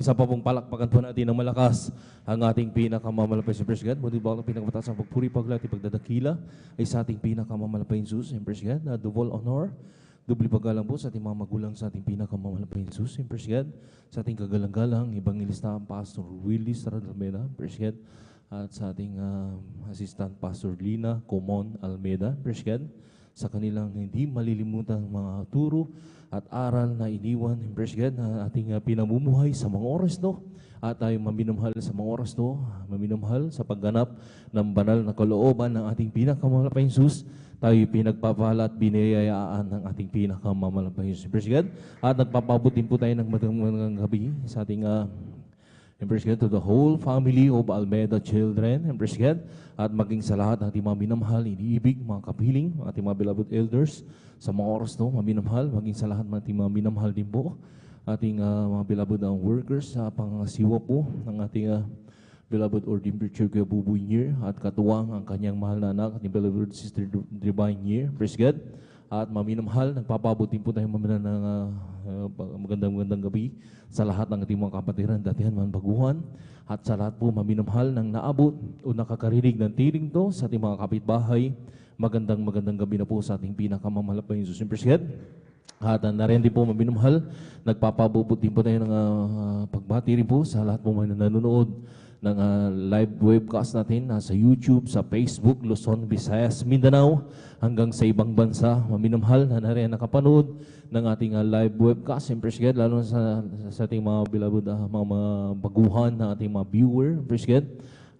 isa pa pong palakpakan po natin ng malakas ang ating pinakamamalapay sa Praise God. Muli ba ang pinakamataas ang pagpuri, paglati, pagdadakila ay sa ating pinakamamalapay Jesus. Praise God. Double honor, double paggalang po sa ating mga magulang, sa ating pinakamamalapay Jesus. Praise God. Sa ating kagalang-galang, Evangelista Pastor Willie Almeida. Praise God. At sa ating Assistant Pastor Lina Comon Almeida. Praise God. Sa kanilang hindi malilimutan mga turo at aral na iniwan, praise God, na ating pinamumuhay sa mga oras to. At tayo maminamahal sa mga oras to, maminamahal sa pagganap ng banal na kalooban ng ating pinakamamalapay Jesus. Tayo pinagpapala at biniyayaan ng ating pinakamamalapay Jesus. Praise God. At nagpapabot din po tayo ng magandang gabi sa ating and praise God to the whole family of Almeida children. And praise God. At maging sa lahat ng ating mga minamahal, iniibig, mga kapiling, ating mga beloved elders, sa mga oras to, mga minamahal, maging sa lahat ng ating mga minamahal din po, ating mga beloved workers sa pangasiwa po ng ating beloved Ordained Preacher Kuya Buboy Nier, at katuwang ang kanyang mahal na anak, ating beloved Sister Divine Nier. Praise God. At maminamahal, nagpapabot din po tayo mamina ng magandang gabi sa lahat ng ating mga kapatiran, datihan man baguhan, at sa lahat po maminamahal ng naabot o nakakarinig ng tiling to sa ating mga kapitbahay. Magandang gabi na po sa ating pinakamamahal Jesus. Praise God. At narin din po maminamahal, nagpapabot din po tayo ng pagbati rin po sa lahat po mga nanonood ng live webcast natin sa YouTube, sa Facebook, Luzon, Visayas, Mindanao, hanggang sa ibang bansa. Maminamahal na narin nakapanood ng ating live webcast. Praise God, lalo sa ating mga beloved, mga baguhan na ating mga viewer. Praise God.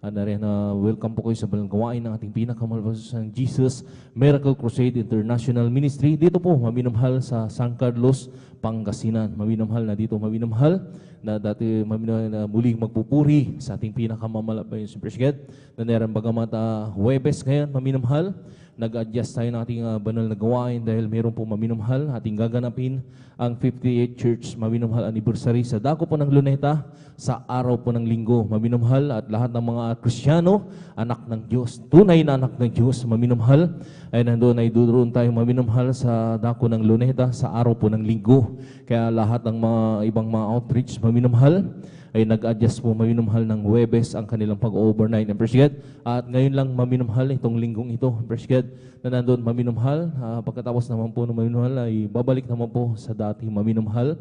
Narin welcome po kayo sa balang gawain ng ating pinakamalapasang Jesus Miracle Crusade International Ministry. Dito po, maminamahal sa San Carlos, Pangasinan. Maminamahal na dito, maminamahal na dati maminamahal na muling magpupuri sa ating pinakamamalapay sa Praise God. Na naran bagamat Huwebes ngayon, maminamahal, nag-adjust tayo ng ating banal na gawain dahil meron po maminamahal ating gaganapin ang 58th Church maminamahal anniversary sa dako po ng Luneta sa araw po ng Linggo. Maminamahal at lahat ng mga Kristiyano, anak ng Diyos, tunay na anak ng Diyos, maminamahal, ay nandoon ay duduroon tayo maminamahal sa dako ng Luneta sa araw po ng Linggo. Kaya lahat ng mga ibang mga outreach maminamahal ay nag-adjust po maminamahal ng Huwebes ang kanilang pag-overnight. Praise God. At ngayon lang maminamahal itong linggong ito. Praise God. Na nandoon maminamahal. Pagkatapos naman po ng maminamahal ay babalik naman po sa dating maminamahal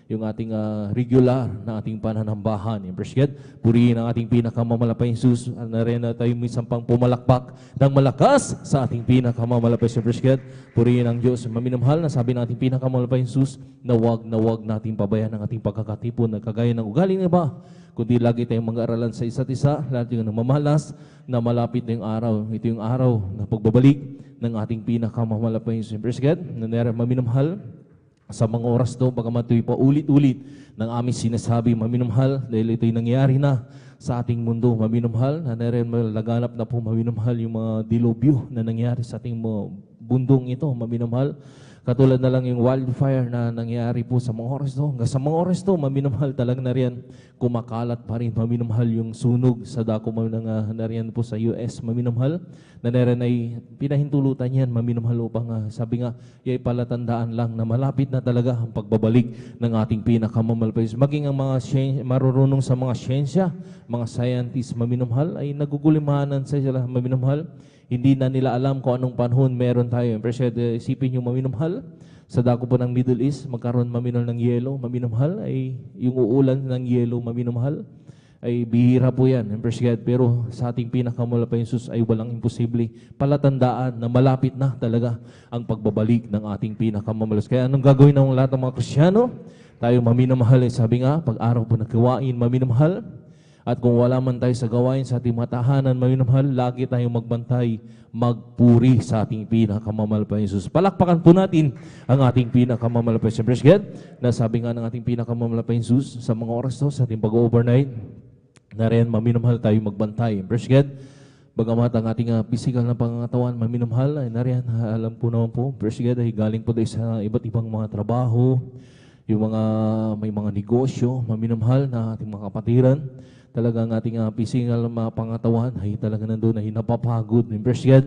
yung ating regular na ating pananambahan. Praise God. Purihin ang ating pinakamamalapay Jesus. Na rin na tayo may sampang pumalakpak ng malakas sa ating pinakamamalapay Jesus. Praise God. Purihin ang Diyos. Maminamahal na sabi ng ating pinakamamalapay Jesus na wag natin pabayaan ang ating pagkakatipon na kagaya ng ugaling iba, kundi lagi tayong mag-aaralan sa isa't isa, lahat yung namamalas na malapit na yung araw. Ito yung araw na pagbabalik ng ating pinakamamalapay Jesus. Praise God. Na rin maminamahal sa mga oras to, bagamat ito'y paulit-ulit ng aming sinasabi, maminamahal, dahil ito'y nangyari na sa ating mundo, maminamahal, na rin laganap na po, maminamahal, yung mga dilubyo na nangyari sa ating bundong ito, maminamahal. Katulad na lang yung wildfire na nangyari po sa mga oras to. Hanggang sa mga oras to, maminamahal talaga na rin, kumakalat pa rin, maminamahal yung sunog sa dako na rin po sa US, maminamahal. Na rin ay pinahintulutan yan, maminamahal upang sabi nga, yay palatandaan lang na malapit na talaga ang pagbabalik ng ating pinakamamalapay. Maging ang mga marurunong sa mga siyensya, mga scientists, maminamahal, ay nagugulimahanan sa sila, maminamahal. Hindi na nila alam kung anong panahon meron tayo. Pero isipin yung maminamahal, sa dako po ng Middle East, magkaroon maminol ng yelo, maminamahal, ay yung uulan ng yelo, maminamahal, ay bihira po yan. Pero sa ating pinakamalapay Jesus ay walang imposible. Palatandaan na malapit na talaga ang pagbabalik ng ating pinakamamalas. Kaya anong gagawin ng lahat ng mga Kristiyano? Tayo maminamahal. Sabi nga, pag-araw po ng gawain, maminamahal. At kung wala man tayo sa gawain sa ating mga tahanan, maminamahal, lagi tayong magbantay, magpuri sa ating pinakamamalapay Jesus. Palakpakan po natin ang ating pinakamamalapay Jesus. Praise God. Nasabi nga ng ating pinakamamalapay Jesus sa mga oras to, sa ating pag-overnight, na rin maminamahal tayo magbantay. Praise God. Bagamat ang ating physical na pangangatawan, maminamahal, ay na rin, alam po naman po, praise God, ay galing po tayo sa iba't ibang mga trabaho, yung may mga negosyo, maminamahal na ating mga kapatiran. Talagang ating physical na pangatawan ay talaga nandun ay napapagod. Praise God.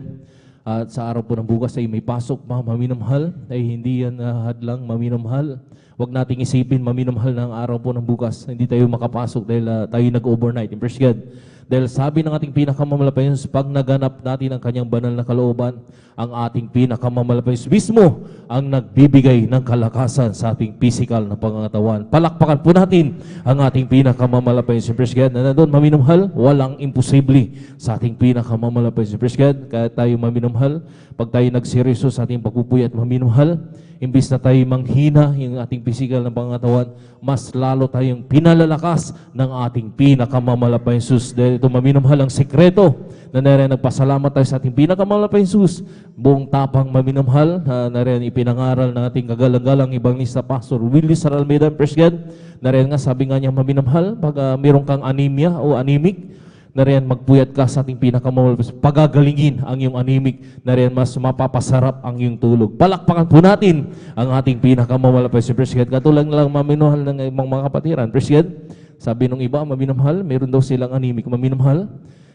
At sa araw po ng bukas ay may pasok, maminamahal, ay hindi yan hadlang, maminamahal. Huwag nating isipin, maminamahal na ang araw po ng bukas. Hindi tayo makapasok dahil tayo nag-overnight. Praise God. Dahil sabi ng ating pinakamamalapayan, pag naganap natin ang kanyang banal na kalooban, ang ating pinakamamalapayan mismo ang nagbibigay ng kalakasan sa ating physical na pangangatawan. Palakpakan po natin ang ating pinakamamalapayan. Praise God. Na nandun, maminamahal, walang imposible sa ating pinakamamalapayan. Praise God. Kaya tayo maminamahal, pag tayo nagseryoso sa ating pagpupuyat, maminamahal, imbis na tayo manghina yung ating physical na pangatawan, mas lalo tayong pinalalakas ng ating pinakamamalapayan Jesus. Dahil ito maminamahal ang sekreto na narin nagpasalamat tayo sa ating pinakamamalapayan Jesus. Buong tapang maminamahal na narin ipinangaral ng ating kagalang-galang Evangelista Pastor Willie Saralmeda, praise God. Narin nga, sabi nga niya maminamahal, pag mayroon kang anemia o anemic, na rin magpuyat ka sa ating pinakamamalapas. Pagagalingin ang iyong anemic, na rin mas mapapasarap ang iyong tulog. Palakpakan po natin ang ating pinakamamalapas. Praise God. Katulad lang maminamahal ng ibang mga kapatiran. Praise God. Sabi nung iba, maminamahal, meron daw silang anemic, maminamahal.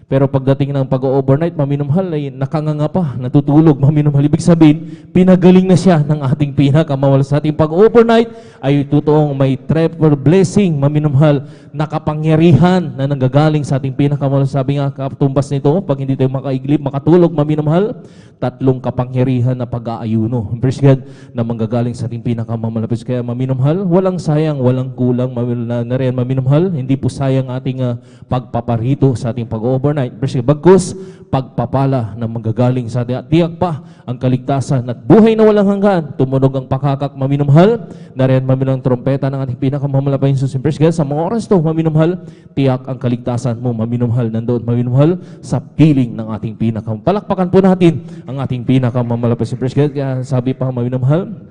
Pero pagdating ng pag-overnight, maminamahal ay nakanganga pa, natutulog, maminamahal. Ibig sabihin, pinagaling na siya ng ating pinakamamahal. Sa ating pag-overnight ay totoong may triple blessing, maminamahal, nakapangyarihan na nanggagaling sa ating pinakamamahal. Sabi nga, katumbas nito, pag hindi tayo makaiglip, makatulog, maminamahal, tatlong kapangyarihan na pag-aayuno. Praise God, na manggagaling sa ating pinakamamahal. Kaya maminamahal, walang sayang, walang kulang, maminamahal, hindi po sayang ating pagpaparito sa ating pag-overnight. Bagkus, pagpapala na manggagaling sa ating at tiyak pa ang kaligtasan at buhay na walang hanggan. Tumunog ang pakakak, maminamahal, na rin maminang trompeta ng ating pinakamamalapayin Jesus. Praise God, sa mga oras to, maminamahal, tiyak ang kaligtasan mo, maminamahal, nandoon, maminamahal, sa piling ng ating palakpakan po natin ang ating pinakamamalapayin. Praise God, kaya sabi pa, maminamahal,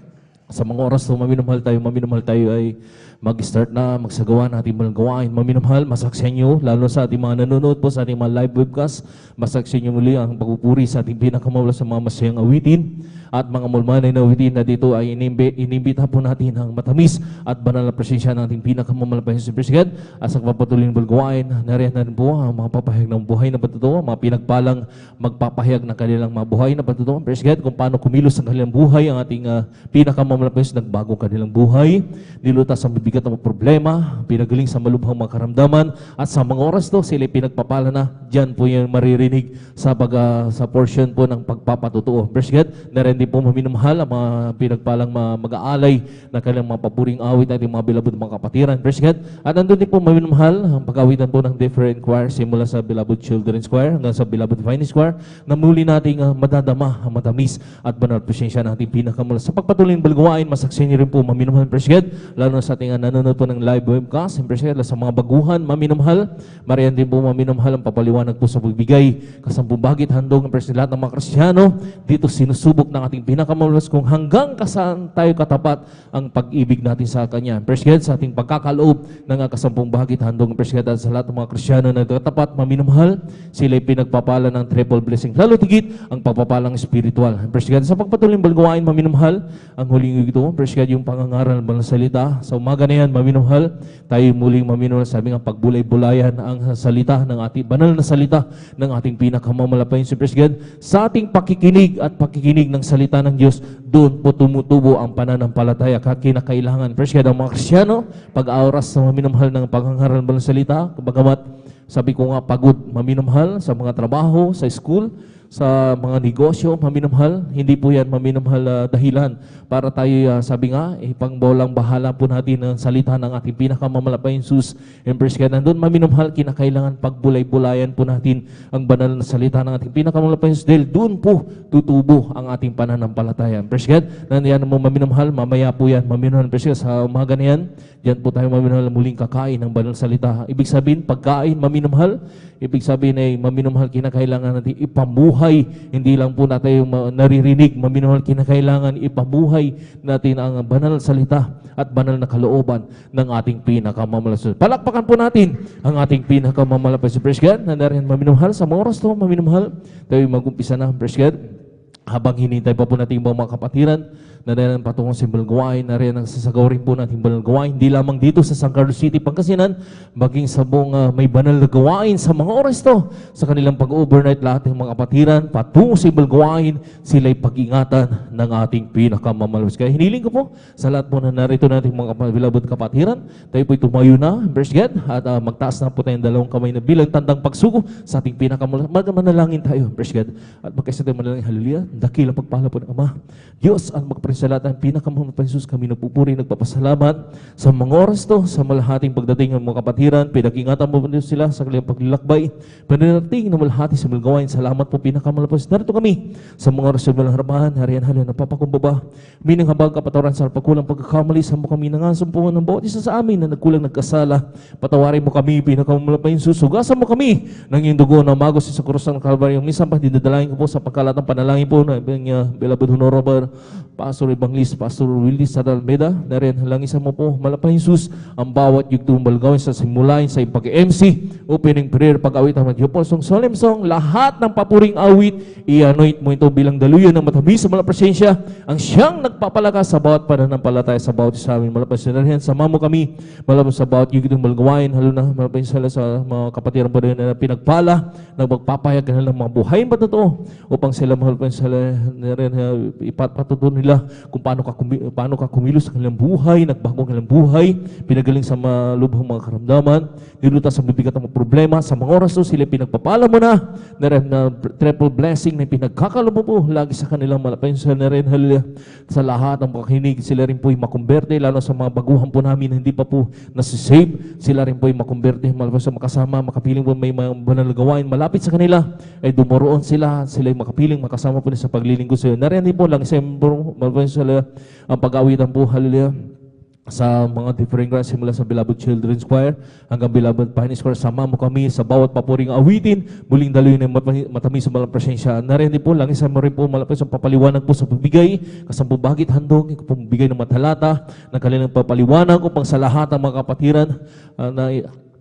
sa mga oras to, maminamahal tayo ay mag-start na, magsagawa na ating mga gawain. Maminamahal, masaksihan nyo, lalo sa ating mga nanonood po sa ating mga live webcast, masaksihan nyo muli ang pagpupuri sa ating pinakamawala sa mga masayang awitin at mga mulmanay na awitin na dito ay inimbita po natin ang matamis at banal na presensya ng ating pinakamamalapahin sa President at sa kapatuloy ng gawain, nariyan na rin po ang mga papahayag ng buhay na patutuwa, mga pinagpalang magpapahayag ng kanilang mga buhay na patutuwa. President, kung paano kumilos ang kanilang buhay, ang ating pinakamamalapahin sa nagbagong kanilang buhay, nilutas ang bigat ng problema, pinagaling sa malubhang mga karamdaman, at sa mga oras to, sila pinagpapala na. Diyan po yung maririnig sa portion po ng pagpapatutuo. Praise God, na rin din po maminamahal ang mga pinagpalang mag-aalay na kanilang mga papuring awit at mga bilabod mga kapatiran. Praise God. At nandun din po maminamahal ang pag-awitan po ng different choir, simula sa Beloved Children's Choir hanggang sa Beloved Finest Choir, na muli nating madadama ang matamis at banal presensya nating pinakamula. Sa pagpatuloy ng balgawain, masaksihan niyo rin po maminamahal. Praise God, lalo na sa ating nanonood po ng live webcast, sa mga baguhan, maminamahal, mariyan din po maminamahal ang papaliwanag po sa pagbigay kasambumbagit handog ng lahat ng mga Kristiyano. Dito sinusubok ng ating pinakamalas kung hanggang kasaan tayo katapat ang pag-ibig natin sa Kanya. Praise God, sa ating pagkakaloob ng kasambumbagit handog ng Praise God, at sa lahat ng mga Kristiyano na katapat, maminamahal, sila'y pinagpapala ng triple blessing. Lalo tigit ang pagpapalang spiritual. Praise God, sa pagpatuloy ng balgawain, maminamahal, ang huling ito, praise God, yung pangangaral ng salita. Sa umaga na yan, maminamahal, tayo muling maminamahal, sabi nga, pagbulay-bulayan ang salita ng ating banal na salita ng ating pinakamamalapayin si Praise God. Sa ating pakikinig at pakikinig ng salita ng Diyos, doon po tumutubo ang pananampalataya kinakailangan. Praise God, ang mga Kristiyano, pag-auras sa maminamahal ng pangangaral ng salita, bagamat sabi ko nga, pagod, maminamahal sa mga trabaho, sa school, sa mga negosyo, maminamahal, hindi po yan maminamahal dahilan para tayo, sabi nga, pangbolang bahala po natin ang salita ng ating pinakamamalapayin Jesus. And praise God, nandun maminamahal, kinakailangan pagbulay-bulayan po natin ang banal na salita ng ating pinakamamalapayin Jesus, dahil doon po tutubo ang ating pananampalataya. Praise God, nandiyan mo maminamahal, mamaya po yan, maminamahal, praise God, sa umaga na yan, diyan po tayo maminamahal muling kakain ng banal na salita. Ibig sabihin, pagkain, maminamahal, ibig sabihin ay maminamahal, kinakailangan natin ipamuhay, hindi lang po natin naririnig, maminamahal, kinakailangan ipamuhay natin ang banal na salita at banal na kalooban ng ating pinakamamalapayin. Palakpakan po natin ang ating pinakamamalapayin. Praise God, na narin maminamahal, sa mga oras to, maminamahal, tayo mag-umpisa na. Praise God, habang hinintay pa po natin mga kapatiran, na rin patungong simbol gawain, na rin ang sasagaw rin po natin simbol gawain, hindi lamang dito sa San Carlos City, Pangasinan, maging sa buong may banal na gawain sa mga oras to, sa kanilang pag-overnight lahat ng mga kapatiran, patungong simbol gawain, sila'y pag-ingatan ng ating pinakamamalas. Kaya hiniling ko po sa lahat po na narito natin mga beloved kapatiran, tayo po'y tumayo na, verse God, at magtaas na po tayong dalawang kamay na bilang tandang pagsuko sa ating pinakamamalas. Manalangin tayo, verse God, at magkaisa tayo manalangin, hallelujah, dakila pagpala po ng Ama. Diyos, ang magparinsalat ang pinakamahal na Jesus, kami nagpupuri, nagpapasalamat sa mga oras to, sa malahating pagdating ng mga kapatiran, pinag-ingatan mo po sila sa kanilang paglilakbay, pinarating na malahati sa mga gawain. Salamat po, pinakamahal po. Narito kami sa mga oras sa malang harapan, harian-harian, napapakumbaba, minang habang kapatawaran sa pagkulang pagkakamali, sa mo kami nangasumpungan ng bawat isa sa amin na nagkulang nagkasala, patawarin mo kami, pinakamahal pa Jesus, sugasan mo kami ng iyong dugo na magos sa krus ng Kalbaryo. Minsan pa, didadalain ko po sa pagkalatang panalangin po na beloved Honorable Pastor Evangelist, Pastor Willis Almeida, na rin halangisan mo po, malapang Jesus, ang bawat yugtong balgawin sa simulain sa pag-MC, opening prayer, pag-awit ang Madiyopolsong solemn song, lahat ng papuring awit, i-anoint mo ito bilang daluyan ng matamis sa malapang presensya, ang siyang nagpapalakas sa bawat pananampalataya sa bawat isa amin. Malapang sinarihan, sama mo kami, malapang sa bawat yugtong balgawain, halo na malapang sila sa mga kapatiran po rin na pinagpala, na magpapayag ka ng mga buhay ba totoo, upang sila malapang sila na rin ipatpatuto nila kung paano ka kumilos sa kanilang buhay, nagbago ang kanilang buhay, pinagaling sa malubhang mga karamdaman, nilutas sa bibigat ng mga problema, sa mga oras to, sila pinagpapala mo na rin na triple blessing na pinagkakalobo po lagi sa kanilang malapang na rin, hallelujah, sa lahat ng makikinig, sila rin po'y makumberte, lalo sa mga baguhan po namin na hindi pa po nasisave, sila rin po'y makumberte, malapang sa makasama, makapiling po may mga banal gawain, malapit sa kanila, ay dumoroon sila'y makapiling, makasama po sa paglilinggo sa iyo. Nariyan din po lang, malapang sila ang pag-awitan po, hallelujah, sa mga different grants simula sa Beloved Children's Choir hanggang Beloved Pioneers Choir. Sama mo kami sa bawat papuring awitin, muling daluyin ng matamis sa malang presensya. Nariyan din po lang, isa mo rin po malapit sa papaliwanag po sa pagbigay, kasampubagit handog, pambigay ng matalata, ng kanilang papaliwanag upang sa lahat ng mga kapatiran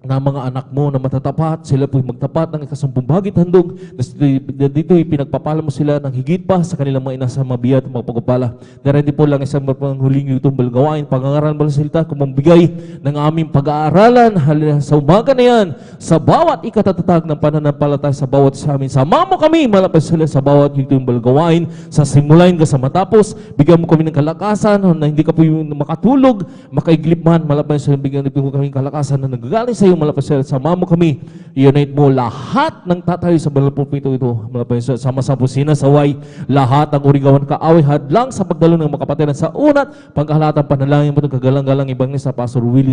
na mga anak mo na matatapat, sila po'y magtapat ng ikasampumbagit handog, na dito'y pinagpapala mo sila ng higit pa sa kanilang mga inasa mabiyat at mga pagpapala. Narindi po lang isang huling itong balgawain, pangangaral ng salita, kumambigay ng aming pag-aaralan sa umaga na yan, sa bawat ikatatatag ng pananampalataya sa bawat sa amin. Sama mo kami, malapit sila sa bawat itong balgawain, sa simulain ka sa matapos, bigyan mo kami ng kalakasan na hindi ka po makatulog, makaiglip man, malapit sila, bigyan mo kami ng kalakasan na nagagaling sa iyo, malapasal, sama mo kami, i-unite mo lahat ng tatayo sa banal pulpito ito, malapasal, sama sa pusina, saway, lahat ng urigawan kaaway, hadlang sa pagdalo ng mga kapatiran sa unat, pagkahalatang panalangin mo ng kagalang-galang ibang sa Pastor Willie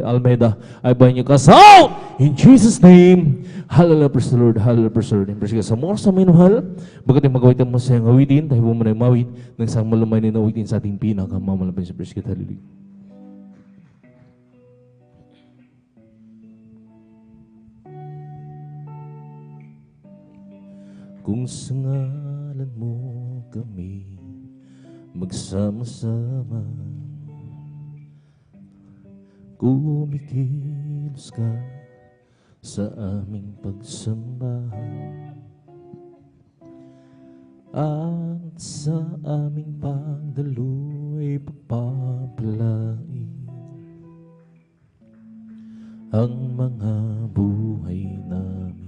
Almeida, I bind you cast out in Jesus' name. Hallelujah, praise the Lord, hallelujah, praise the Lord. Praise God. Sa mga sa minuhal, bagat yung magawitan mo sa iyong awitin, tayo mo na yung mawit, ng isang malumay na awitin sa ating pinakamalapay sa praise God, hallelujah. Kung sa ngalan mo kami magsama-sama, kumikilos ka sa aming pagsamba, at sa aming pagdaloy pagpapalain ang mga buhay namin.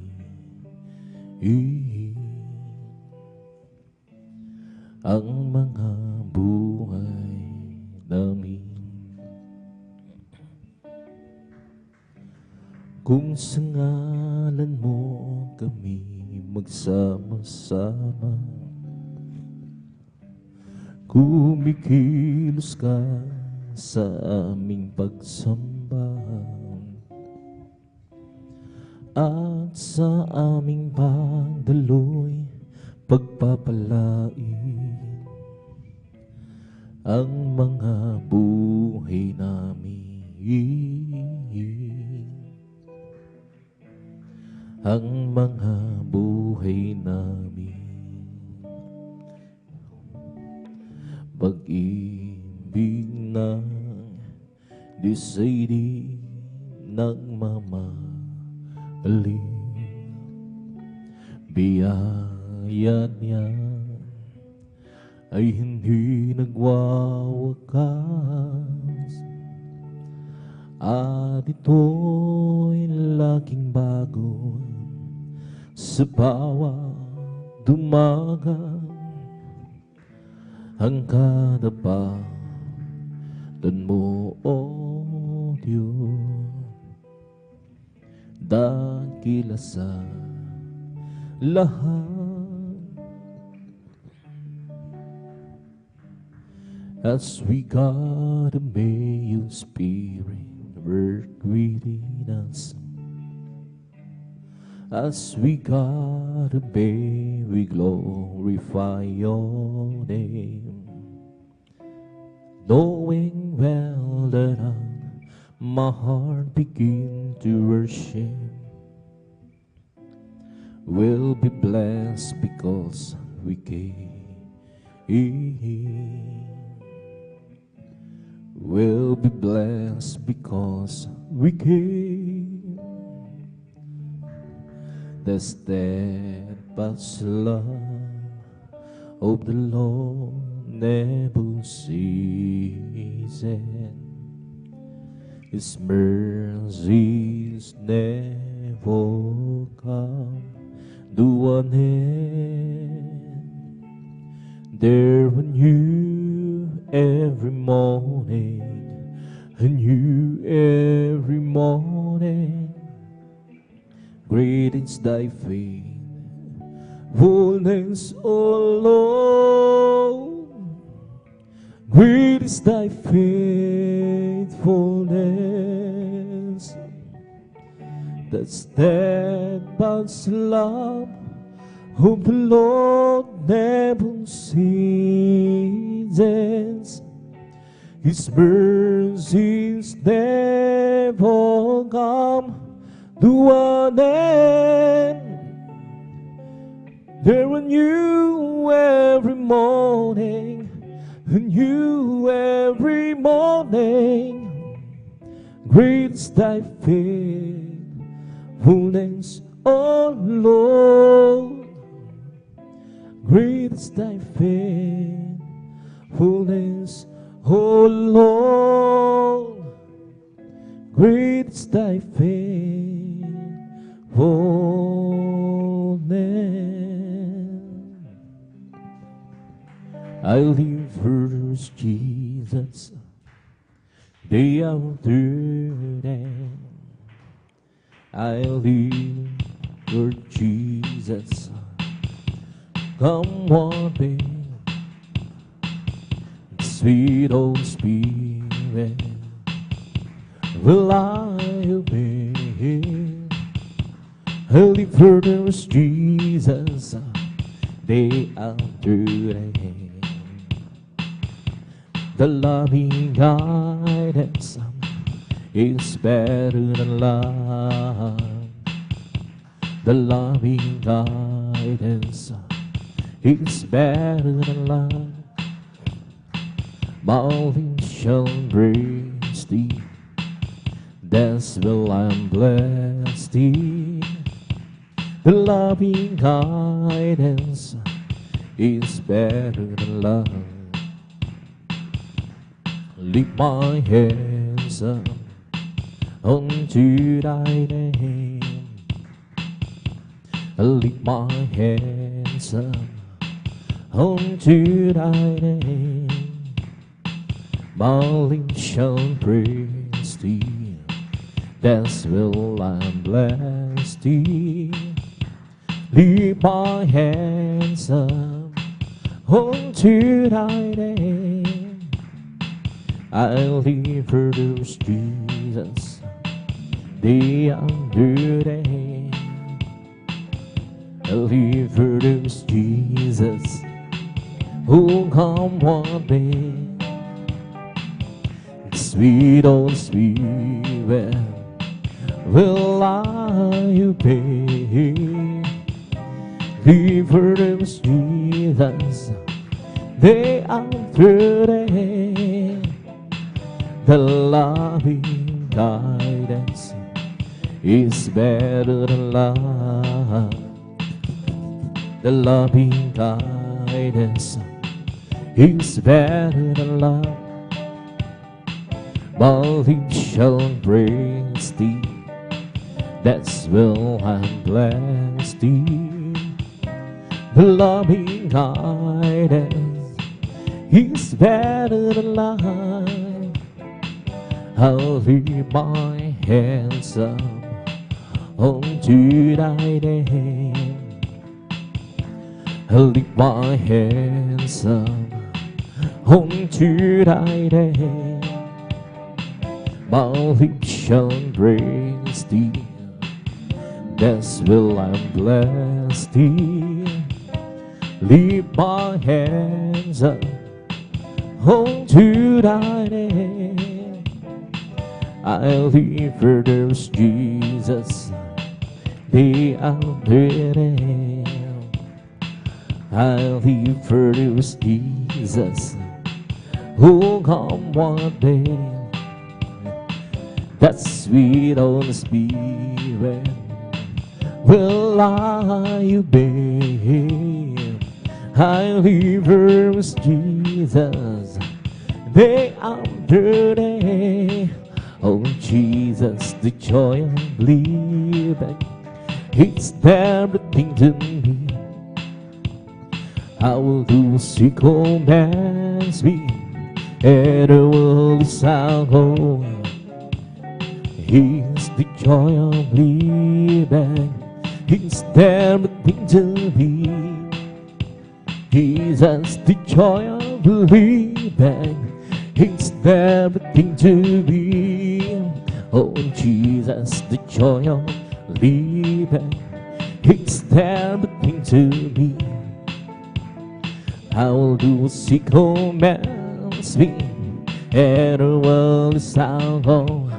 Ang mga buhay namin. Kung sa ngalan mo kami magsama-sama, kumikilos ka sa aming pagsamba, at sa aming pagdaloy pagpapalain ang mga buhay namin. Ang mga buhay namin. Pag-ibig ng disay nagmamahalin, biyaya niya ay hindi nagwawakas, at ito'y laging bago sa bawat dumaga. Ang kadapatan mo, o Diyos, dakila sa lahat. As we God obey your spirit work within us, as we God obey, we glorify your name, knowing well that my heart begin to worship will be blessed because we came, will be blessed because we came. The steadfast love of the Lord never ceases, His mercies never come to an end. They're new every morning, new every morning. Great is thy faithfulness, O Lord. Great is thy faithfulness. The steadfast love of the Lord never ceases. His mercies never come to an end. They're new every morning, new every morning. Great is thy faithfulness, O Lord. Great is thy faithfulness, O Lord. Great is thy faithfulness. I live for Jesus day after day. I live for Jesus. Come what may, sweet Holy Spirit, will I obey? I live for Jesus day after day. The loving guidance is better than love. The loving guidance is better than love. My lips shall praise thee, that's will I am blessed thee. The loving guidance is better than love. Lift my hands up unto thy name. Lift my hands up unto thy name. My lips shall praise thee, thus will I bless thee. Lift my hands up unto thy name. I'll live for those Jesus day after day. I'll live for those Jesus who come one day. Sweet old Spirit, will I obey? Live for those Jesus day after day. The loving guidance is better than love. The loving guidance He's better than love, but he shall embrace thee. That's will I'm blessed thee. The loving guidance, he's better than life. I'll leave my hands up unto thy name. I'll lift my hands up unto thy name. My lips shall embrace thee. That's will I bless thee. Lift my hands up unto thy name. I'll live for those Jesus, the other name. I'll live for those Jesus who come one day. That sweet Holy Spirit will I obey. I live for Jesus day after day. Oh Jesus, the joy of living, it's everything to me. I will do as He commands me, and the world is our goal. He's the joy of living, He's everything to me. Jesus, the joy of living, He's everything to me. Oh Jesus, the joy of living, He's everything to me. I will do as He commands me, and the world is our goal.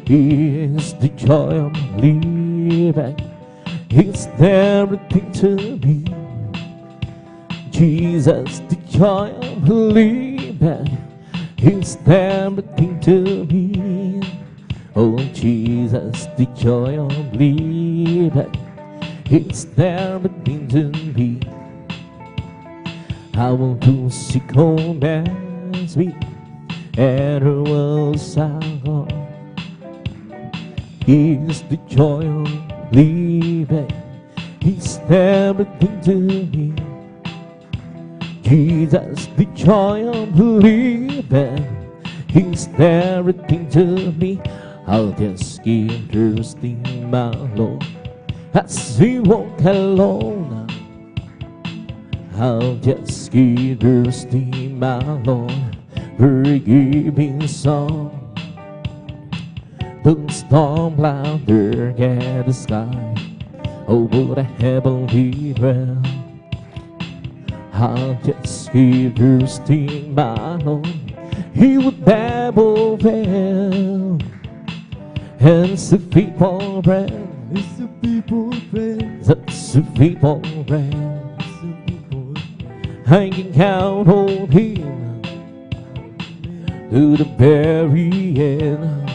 He is the joy of living, He's everything to me. Jesus, the joy of living, He's everything to me. Oh Jesus, the joy of living, He's everything to me. I will do as He commands me, and the world is our goal. He's the joy of living, He's everything to me. Jesus, the joy of living, He's everything to me. I'll just keep trusting my Lord as He walk alone. I'll just keep trusting my Lord, forgiving song. The storm louder against the sky over the heavenly realm. I'll just keep trusting my Lord, He would never fail. And the people pray, It's the people pray, that's the people pray. I can count on Him to the very end.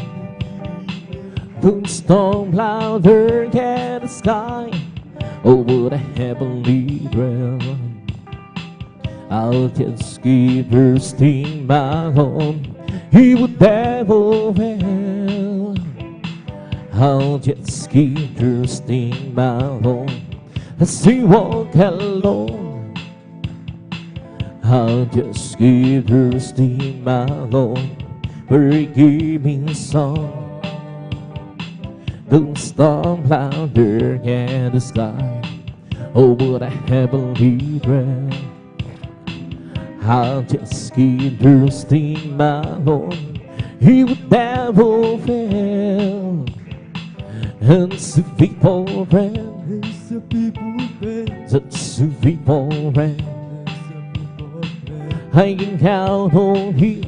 The storm louder against the sky over the heavenly realm. I'll just keep trusting my Lord, He would never fail. I'll just keep trusting my Lord as He walk alone. I'll just keep trusting my Lord, forgiving song. The storm louder against the sky over the heavenly realm. I'll just keep trusting my Lord, He would never fail. And the people pray, It's the people pray, that's the people pray. It's the people pray. I can count on Him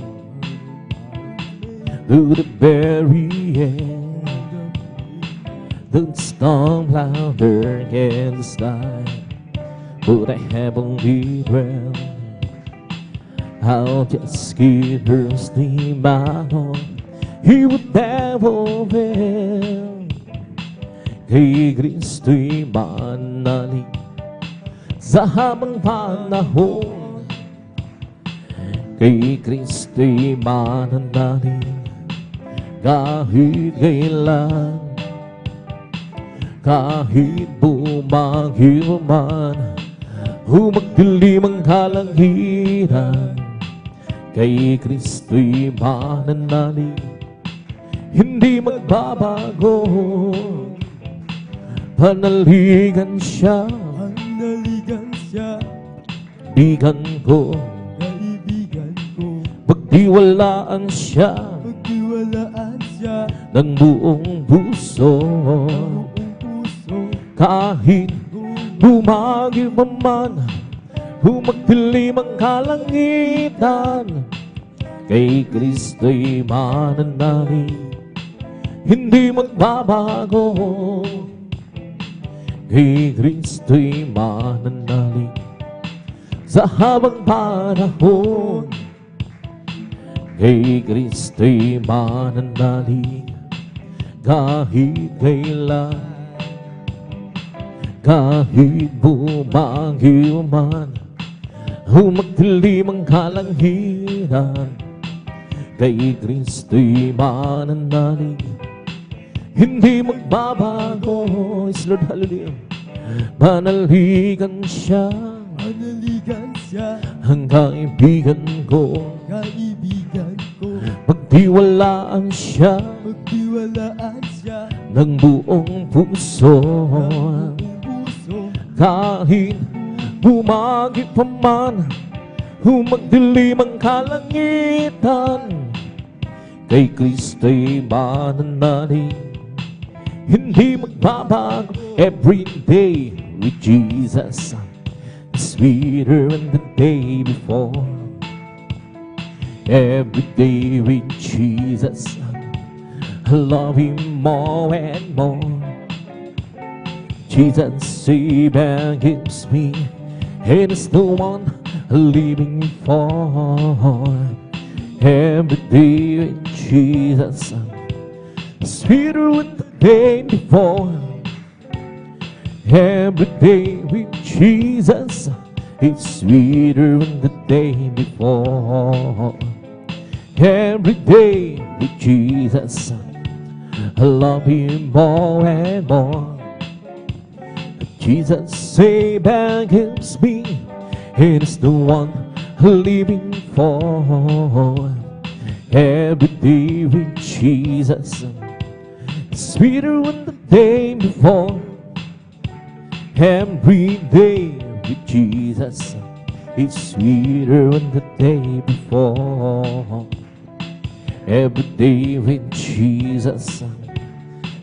to the very end. The storm louder against the sky for the heavenly realm. I'll just keep trusting my Lord, He would never fail. Kay Kristo'y manalig sa habang panahon. Kay Kristo'y mananalig kahit kailan, kahit bumagyo man, humagdilim ang kalangitan. Kay Kristo'y mananalig, hindi magbabago. Panaligan siya, Panaligan siya, bigan ko, kaibigan ko. pagtiwalaan siya Pagtiwalaan siya, ng buong puso. buong puso. Kahit bumagyo pa man, humagdilim ang kalangitan, kay Kristo'y mananalig, hindi magbabago. Kay Kristo'y mananalig sa habang panahon. Kay Kristo'y mananalig kahit kailan, kahit bumagyo man, humagdilim ang kalangitan. Kay Kristo'y mananalig, hindi magbabago. Yes, Lord, hallelujah. Panaligan siya, Panaligan siya, ang kaibigan ko, kaibigan ko. pagtiwalaan siya Pagtiwalaan siya, ng buong puso. buong puso. Kahit bumagyo pa man, humagdilim ang kalangitan, kay Kristo'y mananalig, hindi magbabago. Every day with Jesus is sweeter than the day before. Every day with Jesus, I love Him more and more. Jesus Savior gives me, and it's the one I'm living for. Every day with Jesus, sweeter than the day before. Every day with Jesus, it's sweeter than the day before. Every day with Jesus, I love Him more and more. Jesus Savior gives me, and it's the one I'm living for. Every day with Jesus, sweeter than the day before. Every day with Jesus, it's sweeter than the day before. Every day with Jesus,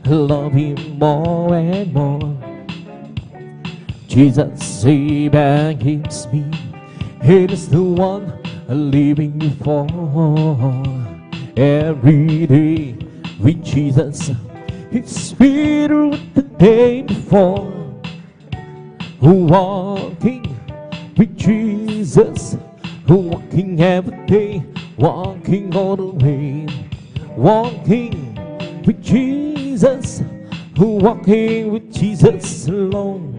I love Him more and more. Jesus Savior gives me, it is the one I'm living for. Every day with Jesus, it's sweeter than the day before. Walking with Jesus, walking every day, walking all the way. Walking with Jesus, walking with Jesus alone.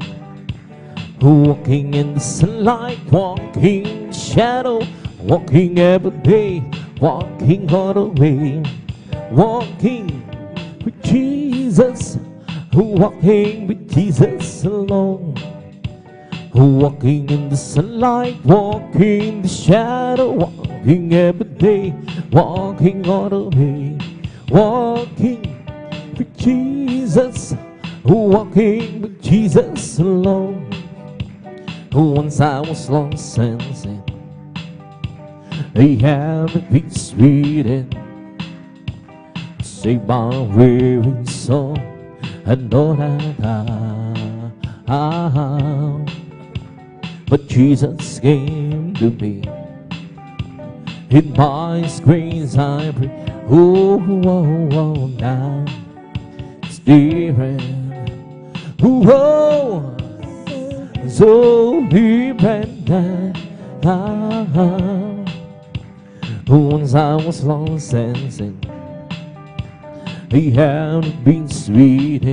Walking in the sunlight, walking in the shadow, walking every day, walking all the way. Walking with Jesus, walking with Jesus alone. Walking in the sunlight, walking in the shadow, walking every day, walking all the way. Walking with Jesus, walking with Jesus alone. Once I was lost and sin, He had me be sweet and saved my weary soul. I know that but Jesus came to me. In my grace I pray. Oh, oh, oh, now it's different. Oh, so different now. Once I was lost and sin, He had been sweet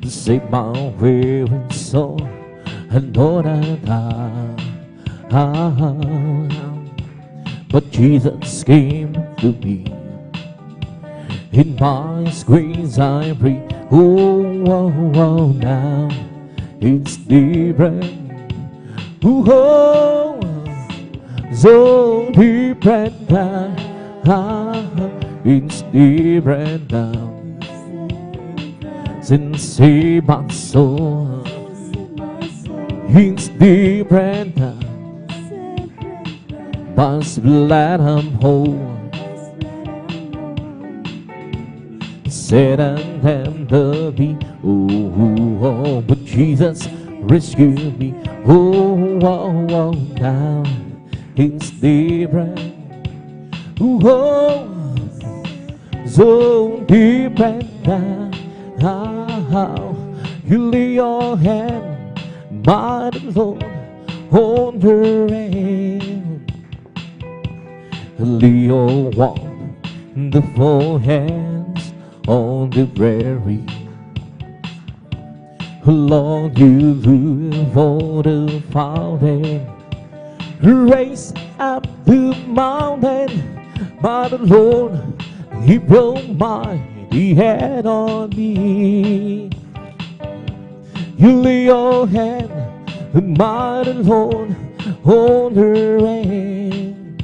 to save my weary soul. I know that but Jesus came to me. In my squeeze I breathe. Oh, oh, oh, now it's different. Oh, so different now. It's different now. Since he my soul, it's different now. Must let him hold. Said and tender me, oh, oh, oh, but Jesus rescued me. Oh, oh, oh, now it's different. Oh, oh, so different now. How you lay your hand, my Lord, on the hand. Lay your wonderful hands on the prairie. Lord, you for the fountain, raise up the mountain, but the Lord, He broke my head on me. You lay your hand, my Lord, on the rain.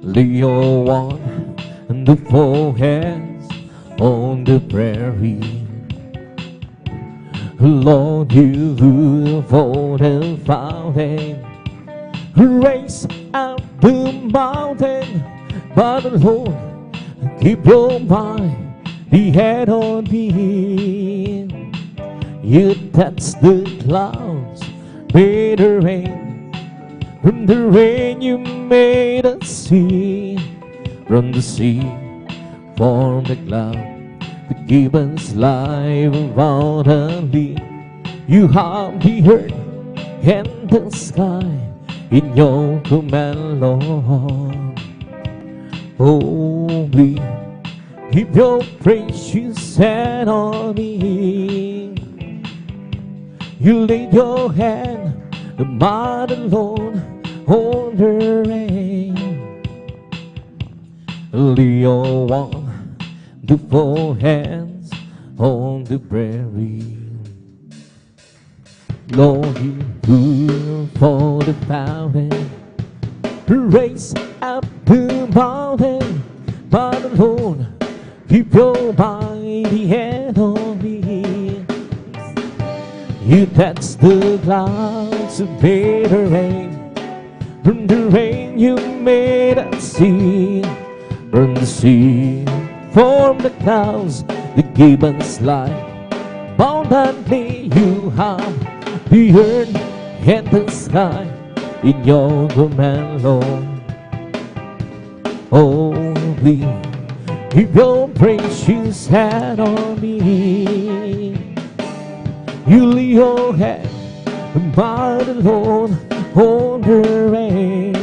Lay your wonderful hands on the prairie. Lord, you for the fountain, raise up the mountain, but Lord, keep your mighty hand on me. You touch the clouds, made the rain. From the rain you made a sea. From the sea formed the cloud to give us life abundantly. You have the earth and the sky in your command, Lord. Holy, keep your precious hand on me. You laid your hand, my Lord, on the rain. Lay your wonderful hands on the prairie. Lord, you do for the fountain, raise up the mountain, but Lord, keep your mighty hand on me. You touch the clouds and made the rain. From the rain you made a sea. From the sea formed the clouds that gave us life. Abundantly you have the earth and the sky in your command, Lord. Holy, keep your precious hand on me. You lay your hand, by the Lord, on the rain.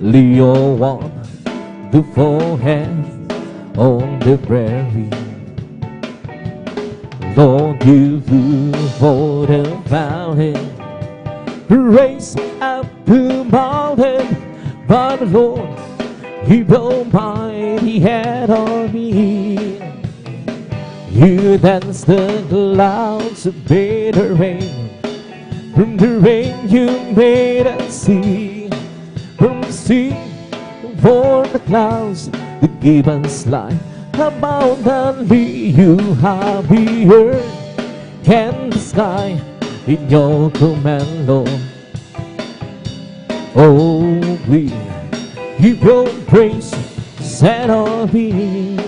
Lay your wonderful hand on the prairie. Lord, you do for the fountain, raise up the mountain, but the Lord, keep your mighty hand on me. You dance the clouds, made the rain. From the rain you made a sea. From the sea for the clouds that gave us life. Abundantly you have the earth and the sky in your command, Lord. Oh, please keep your praise set on me.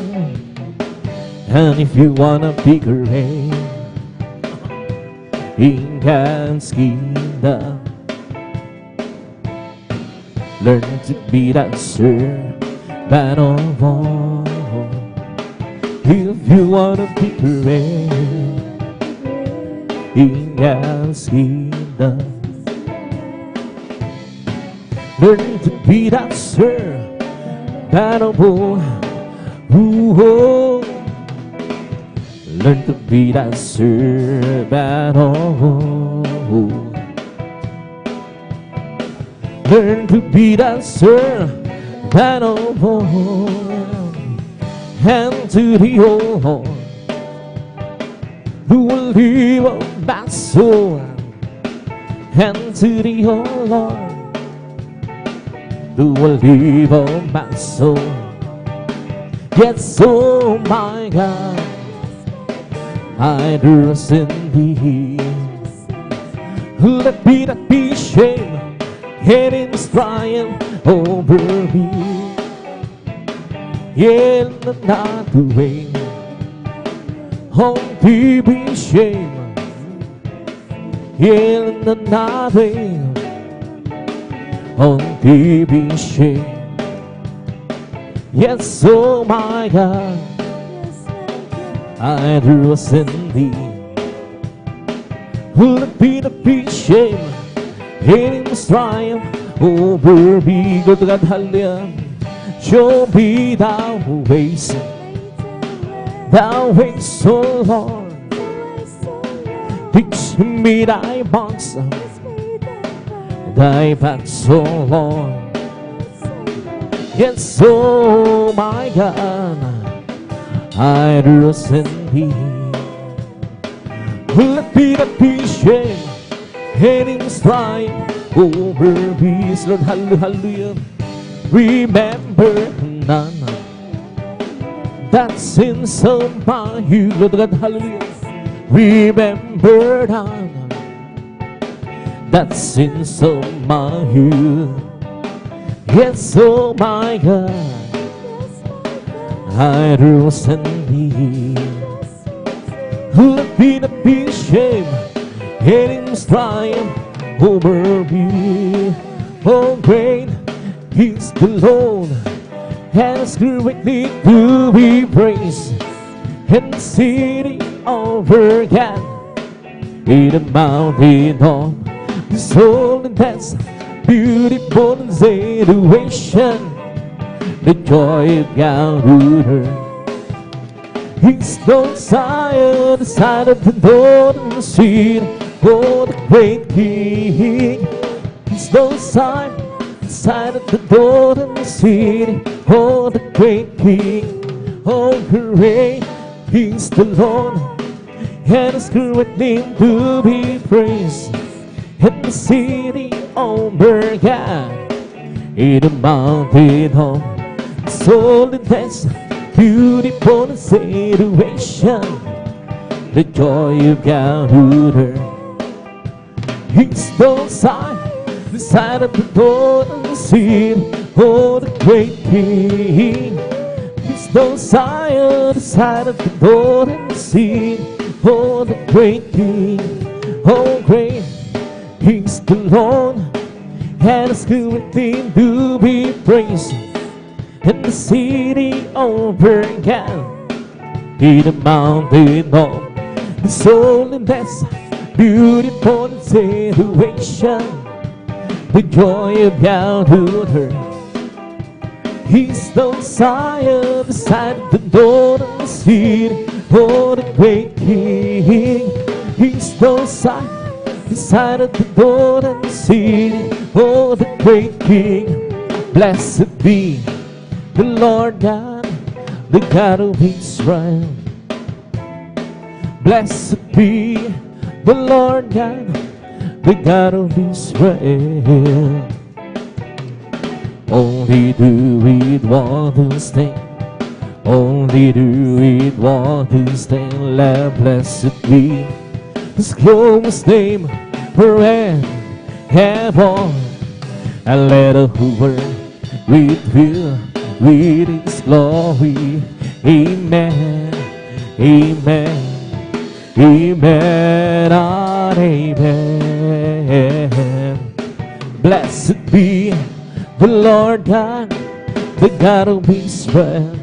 And if you wanna pick a rain in God's kingdom, learn to be that servant of all. If you wanna be great in God's kingdom, learn to be that servant of all. Ooh, learn to be that servant of all. learn to be that servant of all, and to the old Lord, who will live on my soul, and to the old Lord, who will live on my soul. Yes, oh my God, I trust in Thee. Let me not be ashamed, and in triumph over me. Yeah, not the way on Thee be ashamed. Yeah, not the way on Thee be ashamed. Yes, oh my God, I trust in Thee. Let me not be ashamed, in triumph over me. Go to God, hallelujah. Show me Thy ways, oh Lord. Teach me Thy paths, oh Lord. Yes, oh my God, I trust in Thee. Let me not be ashamed, and in triumph over me. Lord, hallelujah. Remember none that sins of my youth. Lord God, hallelujah. Remember none that sins of my youth. Yes, oh my God, I trust in Thee. Let me not be ashamed, and in triumph over me. Oh, great is the Lord, and His greatly to be praised, in the city over God, in the mountain of His holiness, beautiful situation, the joy of God who heard. He's no Zion, the side of the northern sea, oh, the great King. He's no Zion, the side of the northern sea, oh, the great King. Oh, great is the Lord, and His great name to be praised, in the city over God, in the mountain of holiness, beautiful situation, the joy of God who heard. He's no sign, the side of the northern sea, oh, the great King. He's no sign, the side of the northern sea, oh, the great King. Oh, great is the Lord, and His great name to be praised, in the city over God, in the mountain of His holiness, beautiful situation, the joy of God who heard. He's no Zion, the side of the northern sea, oh, the great King. He's no Zion, the side of the northern sea, oh, the great King. Blessed be the Lord God, the God of Israel. Blessed be the Lord God, the God of Israel. Only do it wondrous thing, only do it wondrous thing. Let blessed be His glorious name forever. And let the whole world reveal with His glory. Amen, amen, amen, and amen. Blessed be the Lord God, the God of Israel.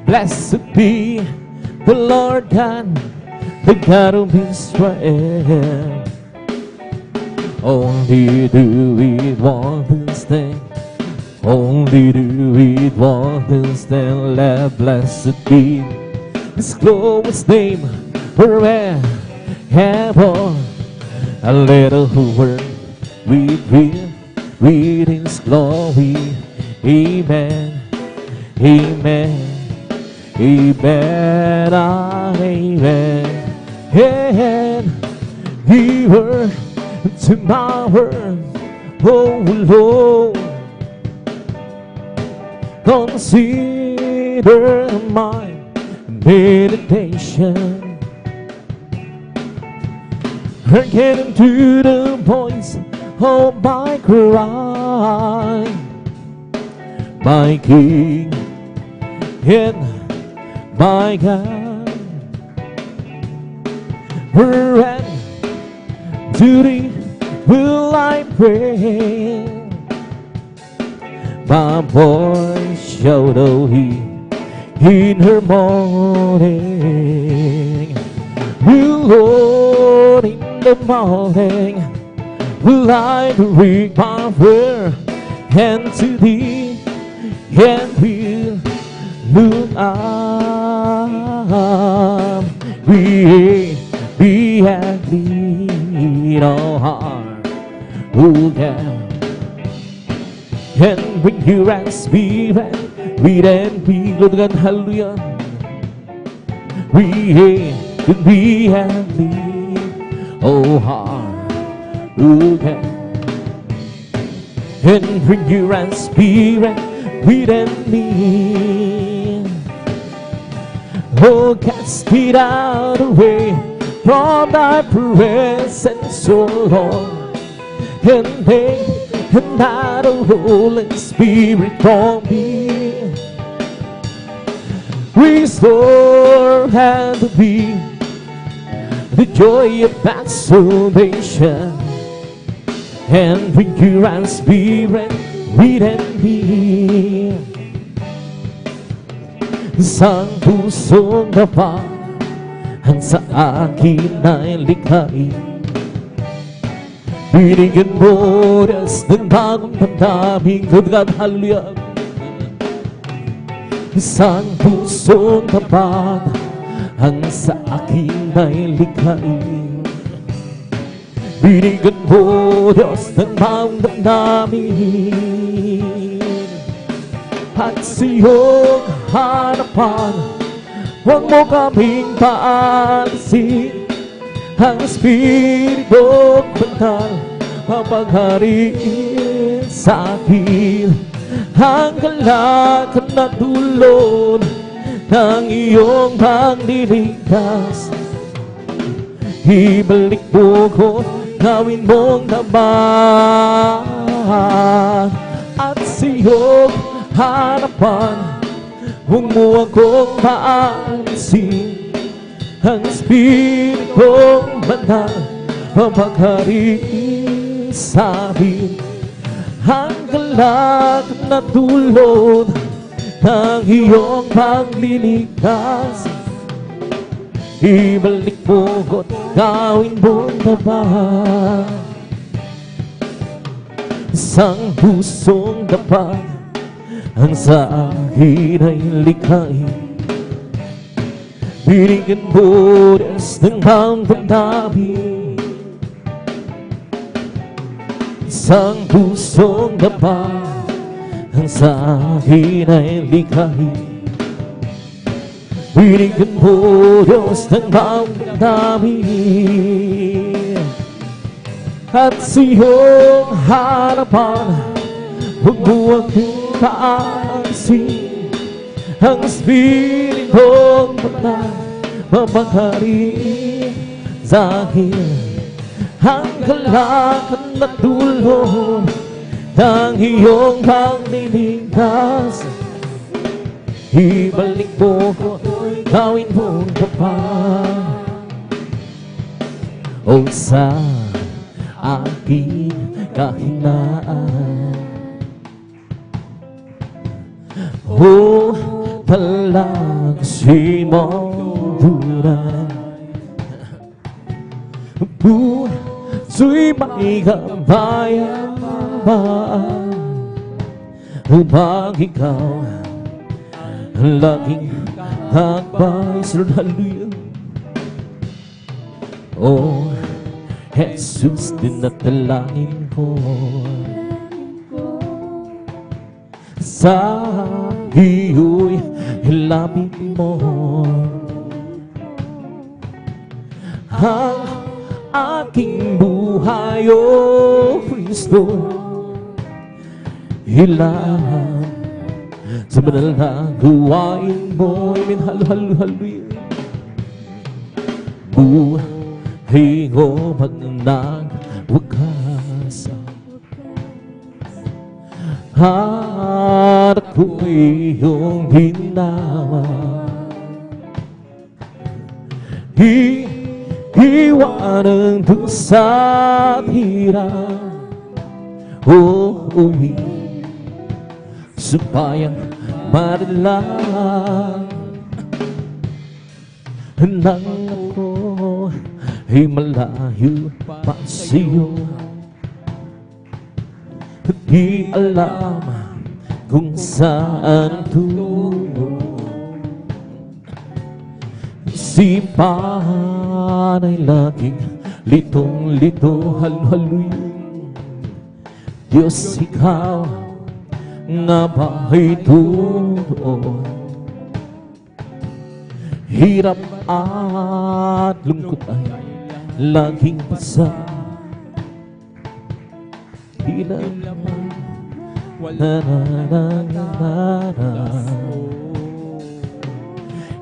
Blessed be the Lord God, the God of Israel. Only do it wondrous thing, only do it wondrous thing. Let blessed be His glorious name forever. And let the whole world with His glory. Amen, amen, amen, amen. And He word to my word, oh Lord, consider my meditation. Hearken to the voice of my cry, my King and my God. And to Thee will I pray. My voice shall know He in her morning. Lord, in the morning will I bring my prayer and to Thee, and will look up. Be at Thee, no heart who can. And when You and Spirit, we then be Lord God, hallelujah. We could be at Thee, oh heart who can. And when You and Spirit, we then be, oh cast it out away from Thy presence, oh Lord, and make that Holy Spirit from me. Restore and be the joy of that salvation, and bring You and Spirit, read and be. Isang pusong dapat ang sa akin ay likhain. Binigyan mo Diyos ng bagong damdamin, Good God, hallelujah. Isang pusong tapat ang sa akin ay likhain. Binigyan mo Diyos ng bagong damdamin, at sa iyong harapan huwag mo kaming paalisin. Ang Espiritu Banal mapaghariin sa akin. Ang galak na dulot ng iyong pagliligtas, ibalik mo ko, gawin mong naman. At sa iyong harapan huwag mo akong paalisin. Ang Espiritu Banal mapaghariin sa akin. Ang galak na dulot ng iyong pagliligtas, ibalik mo ko't gawin mong naman. Isang pusong dapat ang sa akin ay likhain. Binigyan mo Diyos ng bagong damdamin. Isang pusong dapat ang sa akin ay likhain. Binigyan mo Diyos ng bagong damdamin, at sa iyong harapan huwag mo akong paalisin. Ang Espiritu Banal mapaghariin sa akin. Ang galak na dulot ng iyong pagliligtas, ibalik mo ko, gawin mong tapat. O sa aking kahinaan, o palagsin mong duran, puso'y may kabayaman upang ikaw ang laging hakbay. Hallelujah. Oh, Jesus din at dalangin ko sa iyo'y hilapin mo ang aking buhay, O Kristo. Hilang sa banal na gawain mo, amen, halo-halo-halo. Buhay ko magnanagwakas at ako'y iyong ginawa. Iwanan doon sa hirap, uuwi supayang marilang nang ako ay malayo pa sa'yo. Di alam kung saan tungo, isipan ay laging litong-lito, halo-haloy. Diyos, ikaw nga ba'y totoo? Hirap at lungkot ay laging basa, ilan naman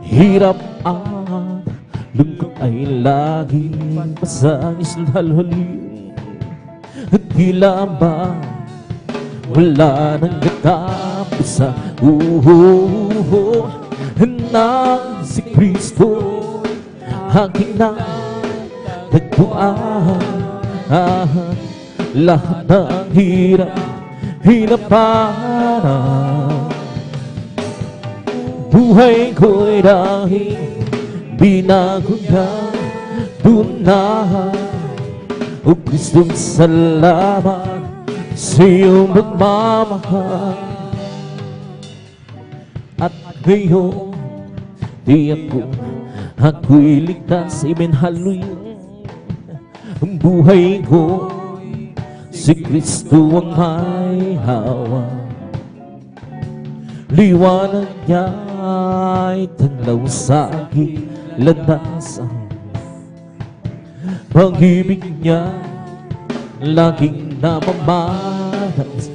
hirap at lungkot ay laging basa, isalhalhalin at tila ba wala nang katapos sa nang si Kristo aking natagpuan. Lahat ng hinapanan, buhay ko'y dahil binago na tunay. O Kristong salamat sa iyong magmamahal. At ngayon di ako'y ligtas, amen, hallelujah. Ang buhay ko si Kristo ang may hawak. Liwanag niya ay tanaw sa aking lantasan. Pag-ibig niya laging namamanas.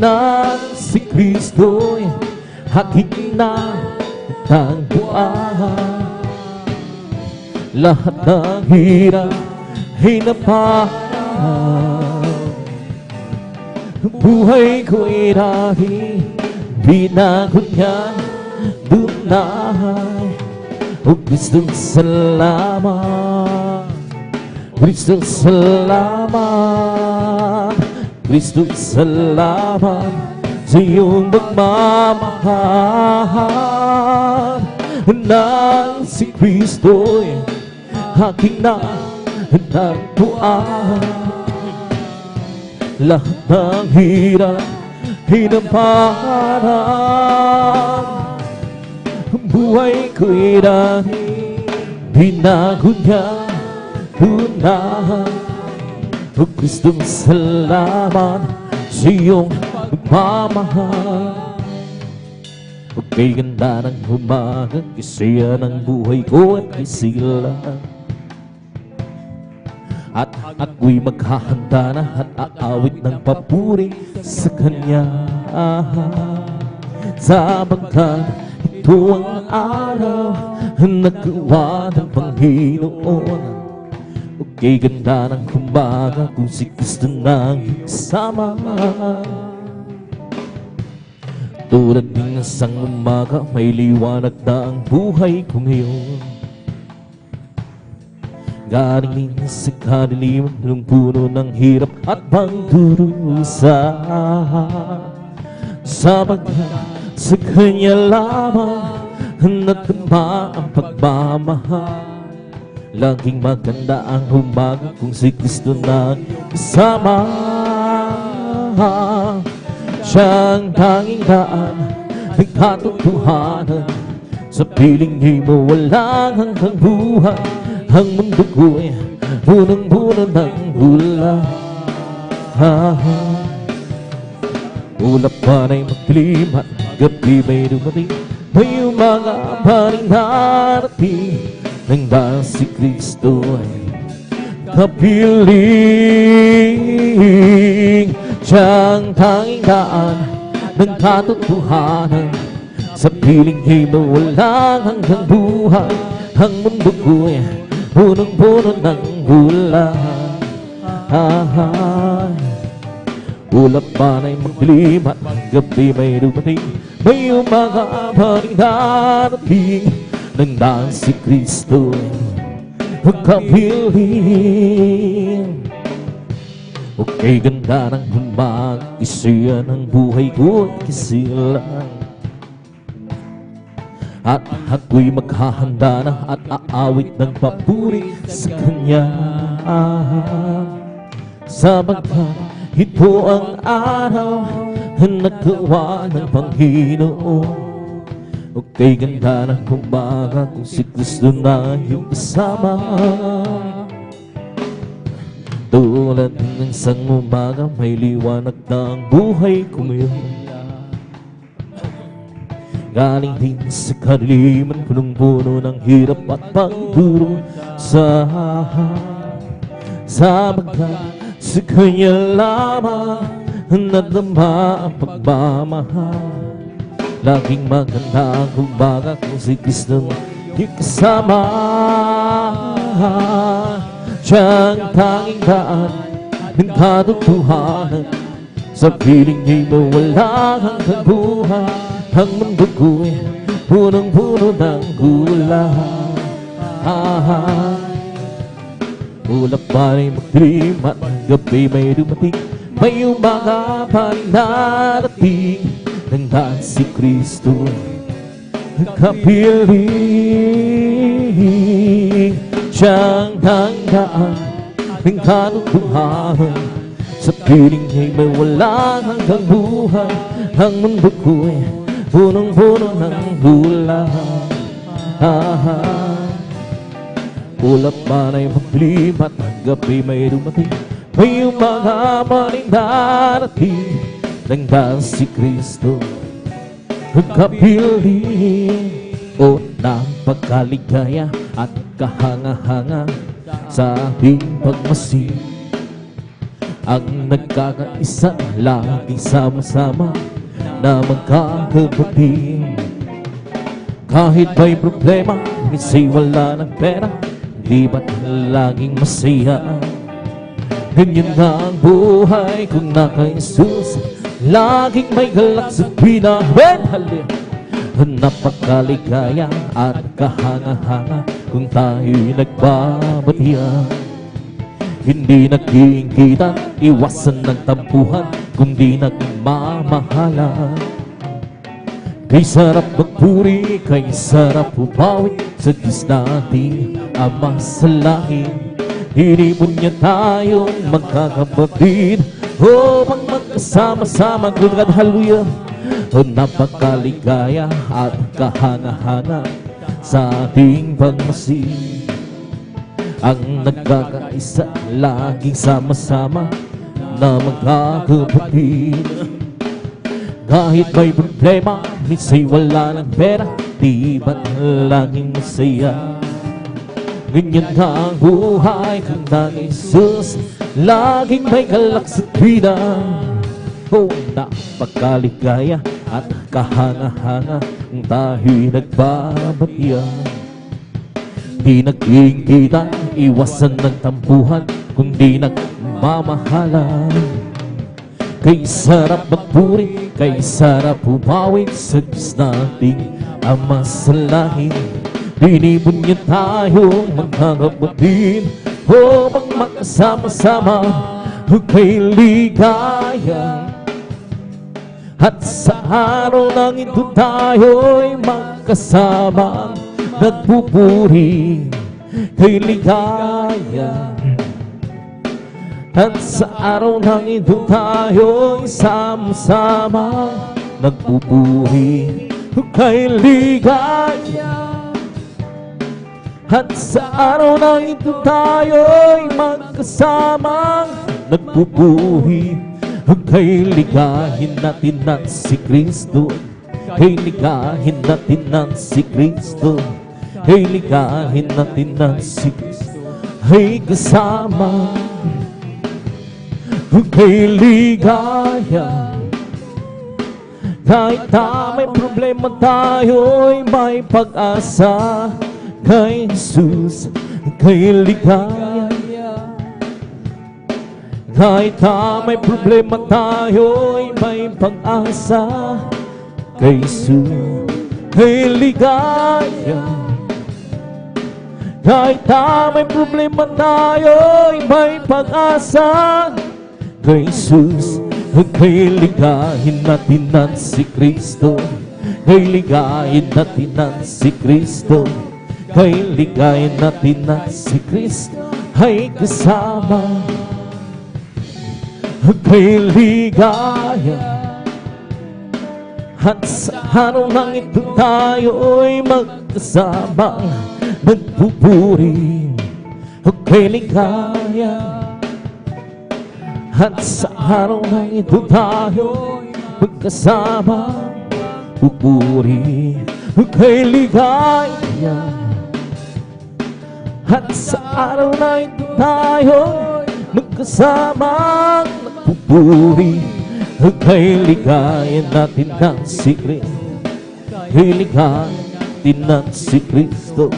Nang si Kristo'y aking natagpuan. Lahat ng hirap hinapahan, buhay ko'y dahil binago niya tunay. O Kristong salamat, Kristong salamat, Kristong salamat sa iyong magmamahal. Nang si Kristo'y aking natagpuan. Lahat ng hirap hinapahan, buhay ko'y dahil binago niya tunay. O Kristong salamat sa iyong magmamahal. O kay ganda ng umaga, kisaya ng buhay ko at kisila. At ako'y maghahanda na at aawit ng papuri sa Kanya. Sapagkat ito ang araw na gawa ng Panginoon. O kay ganda ng umaga kung si Kristo nang kasama. Tulad ng isang umaga, may liwanag na ang buhay ko ngayon. Galing sa kadiliman ng puno ng hirap at pagdurusa. Sapagkat sa Kanya lamang natama ang pagmamahal. Laging maganda ang umaga kung si Kristo na kasama. Siyang tanging daan ng katotohanan. Sa piling mo walang hanggang buhay Ang mundo ko'y punong-puno ng hula. Ulap pa na'y magdilim at gabi may dumating. May mga paring darating nang dahil si Kristo ay kapiling. Siyang tanging daan ng katotohanan, sa piling niya mawalang hanggang buhay. Ang mundo ko'y punong-puno ng hula. Ulap pa na'y magdilim at gabi may dumating. May mga paring darating nang dahil si Kristo ay kapiling. Okay, ganda ng umaga, isiya ng buhay ko at kisilang. At ako'y maghahanda na at aawit ng papuri sa Kanya. Sapagkat ito ang araw na nagawa ng Panginoon. Okay, ganda ng umaga kung si Kristo na iyong kasama. Tulad ng isang umaga, may liwanag na ang buhay ko ngayon. Galing din sa kadiliman, punong-puno ng hirap at pagdurusa. Sapagkat sa Kanya lamang nadama ang pagmamahal. Laging maganda ang umaga kung si Kristo iyong kasama. Siyang tanging daan ng katotohanan, sa piling niya'y mawala hanggang buhay. Ang mundo ko'y punong-puno ng gulahan. Ulap pa rin magdilim at gabi may dumating. May umaga pa rin darating nang dahil si Kristo ay kapiling. Siyang tanggaan ng katotohanan, sa piling niya'y may walang hanggang buhay. Ang mundo ko'y punong-puno ng gulahan. Ulap pa na'y magdilim at gabi may dumating. May umaga pa rin darating nang dahil si Kristo ay kapiling. O napakaligaya at kahanga-hanga sa ating pagmasid, ang nagkakaisa laging sama-sama na magkakapatid. Kahit may problema, minsan wala ng pera, di ba't laging masaya? Ganyan na ang buhay kung naka-Jesus, laging may galak sa pinahal. Napakaligaya at kahanga-hanga kung tayo'y nagbabatian. Hindi nagkikitan, iwasan ng tampuhan, kundi nagmamahalan. Kay sarap magpuri, kay sarap pumawit sa Diyos nating Ama sa langit. Hinipon niya tayong magkakapatid, upang magkasama-sama. Good God, hallelujah. O napakaligaya at kahanga-hanga sa ating pagmasid, ang nagkakaisa laging sama-sama na magkakapatid. Kahit may problema, minsan wala ng pera, di ba't laging masaya? Ganyan na ang buhay kung na Jesus, laging may galak sa tuwina. O napakaligaya at kahanga-hanga kung tayo'y nagbabatian. Di nagkikita, iwasan ng tampuhan, kundi nagmamahalan. Kay sarap magpuri, kay sarap pumawit sa Diyos nating Ama sa langit. Dinibon niya tayong magkakapatid, upang magkasama-sama kay ligaya. At sa araw ng ito tayo'y magkasama, nagpupuri kay ligaya. At sa araw ng ito tayo'y sama-sama, nagpupuri kay ligaya. At sa araw na ito tayo'y magkasamang nagpupuhi. Kay ligahin natin ng si Kristo. Kay ligahin natin ng si Kristo. Kay ligahin natin ng si Kristo. Ay kasama. Kay ligaya. Kahit na may problema tayo'y may pag-asa. Kay Jesus, kay ligaya. Kahit na may problema tayo'y may pag-asa. Kay Jesus, kay ligaya. Kahit na may problema tayo'y may pag-asa. Kay Jesus, kay ligahin natin ng si Kristo. Kay ligahin natin ng si Kristo. Kay ligahin natin ng si Kristo. Ay kasama. Kay ligaya. At sa araw lang ito tayo'y magkasama. Nagpupuri. Kay ligaya. At sa araw lang ito tayo'y magkasama. Pupuri. Kay ligaya. At sa araw na ito tayo'y magkasamang nagpupuri. Kay ligayan natin ng si Kristo. Kay ligayan natin ng si Kristo.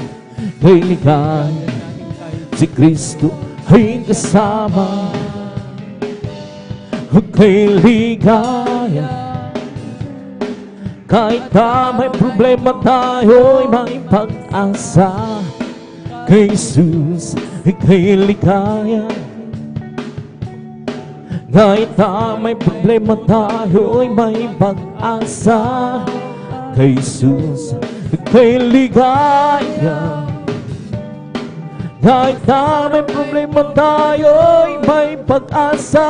Kay ligayan si Kristo ay kasama. Kay ligayan. Kahit na may problema tayo'y may pag-asa. Kay Jesus, kay ligaya. Kahit na may problema tayo'y may pag-asa. Kay Jesus, kay ligaya. Kahit na may problema tayo'y may pag-asa.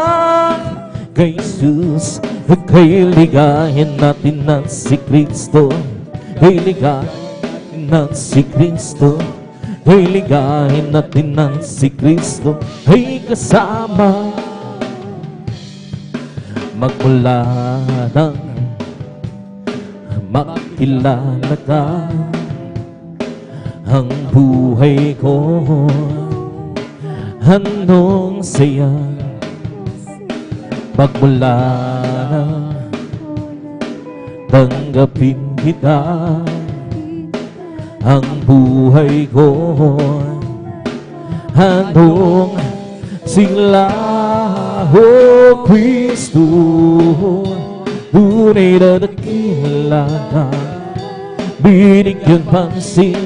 Kay Jesus, kay ligayan natin ng si Kristo. Kay ligayan ng si Kristo. Kay ligahin natin ng si Kristo ay kasama. Magmula nang makilala ka, ang buhay ko anong saya. Magmula nang tanggapin kita, ang buhay ko anong sigla. O Kristo, tunay na dakila ka, binigyan pansin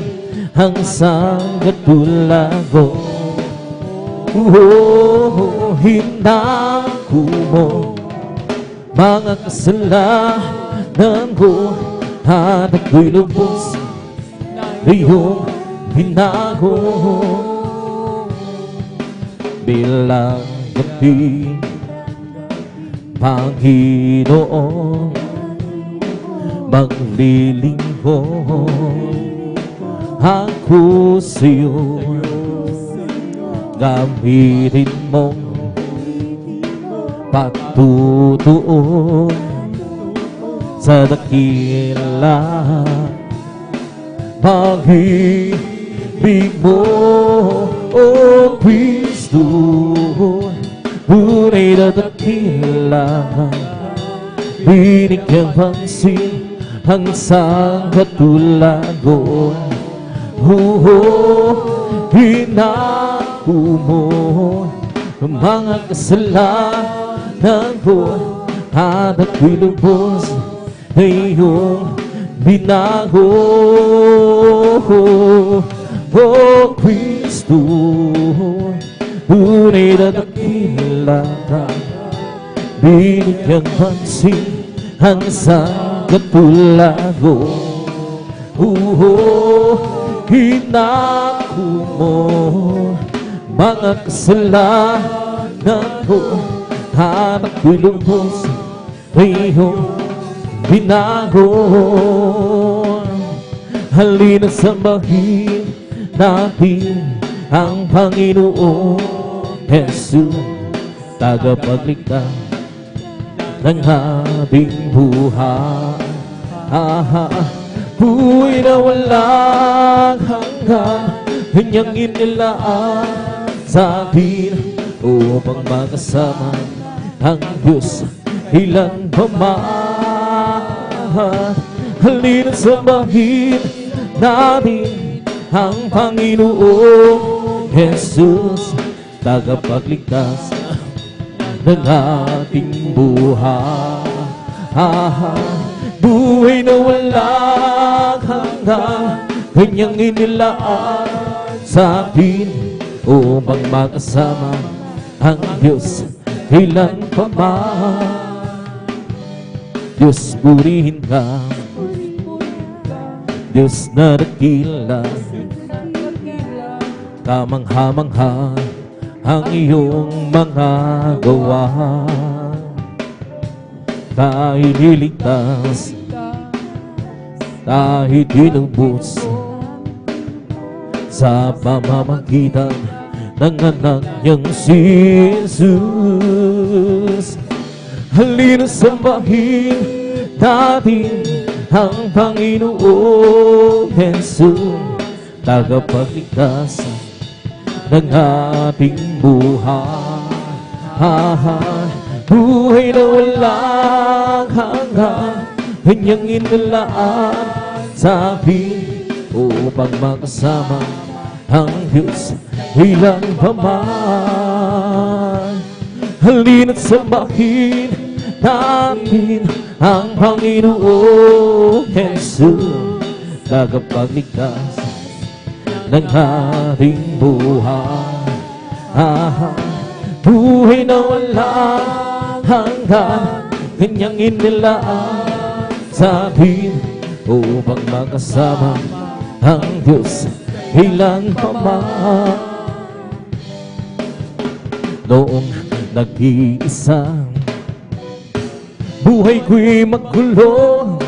ang sanggatulang ko. Hinako mo mga kasalanan ko, at ako'y lubos iyong binago. Bilang gabi, Panginoon, maglilingkod ako sa'yo. Gamitin mong pagtutuon sa dakila pag-ibig mo, O Kristo. Tunay na dakila, binigyan pansin ang sanggatulang ko. Hinako mo mga kasalanan ko, at ako'y lubos na iyong binago. O Kristo, tunay na dakila ka, binigyan pansin ang sanggatulang ko. Hinako mo mga kasalanan ko, at ako'y lubos na iyong binago. Halina sambahin natin ang Panginoong Jesus, tagapagligtas ng ating buhay. Buhay na walang hanggan, kanyang inilaan sa atin upang makasama ang Diyos ilan pa man. Halina't sambahin natin ang Panginoong Jesus, tagapagligtas ng ating buhay. Buhay na walang hanggan, kanyang inilaan sa atin upang makasama ang Diyos ilan pa man. Diyos, purihin ka, Diyos na dakila, kamangha-mangha ang iyong mga gawa. Tayo niligtas, tayo tinubos sa pamamagitan ng anak niyang si Jesus. Halina sambahin natin ang Panginoong Jesus, tagapagligtas ng ating buhay. Buhay na walang hanggan, kanyang inilaan sa atin upang makasama ang Diyos ilan pa man. Halina't sambahin natin ang Panginoong Jesus, tagapagligtas ng ating buhay. Buhay na walang hanggan, kanyang inilaan sa atin upang makasama ang Diyos ilan pa man. Noong nag-iisa, buhay ko'y magulo,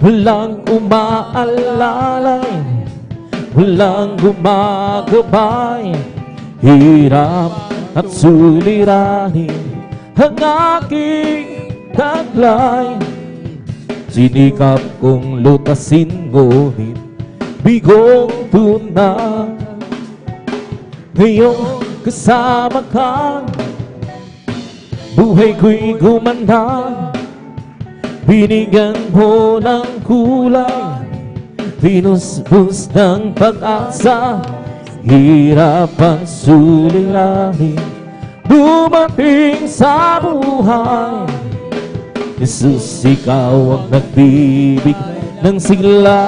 walang umaalalay, walang gumagabay, hirap at suliranin ang aking taglay. Sinikap kong lutasin, ngunit bigong tunay. Ngayong kasama ka, buhay ko'y gumanda. Binigyan mo ng kulay, pinusbus ng pag-asa. Hirap ang suliranin dumating sa buhay. Jesus, ikaw ang nagbibigay ng sigla.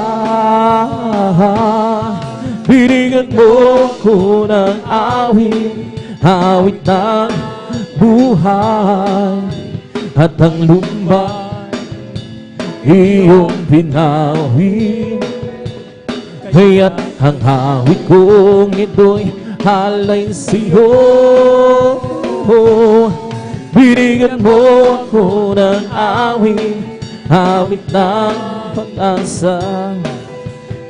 Binigyan mo ko ng awit, awit ng buhay. At ang lumbay iyong pinawi, kaya't ang awit kong ito'y halay sa'yo. Binigyan mo ako ng awit, awit ng pag-asa,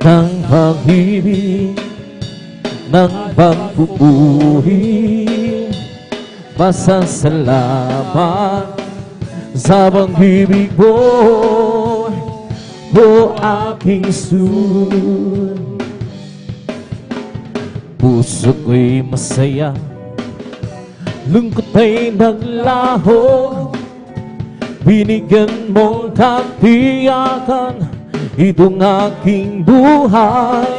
ng pag-ibig, ng pagpupuri. Pasasalamat sa pag-ibig mo, o aking Sus. Puso ko'y masaya, lungkot ay naglaho. Binigyan mong katiyakan itong aking buhay.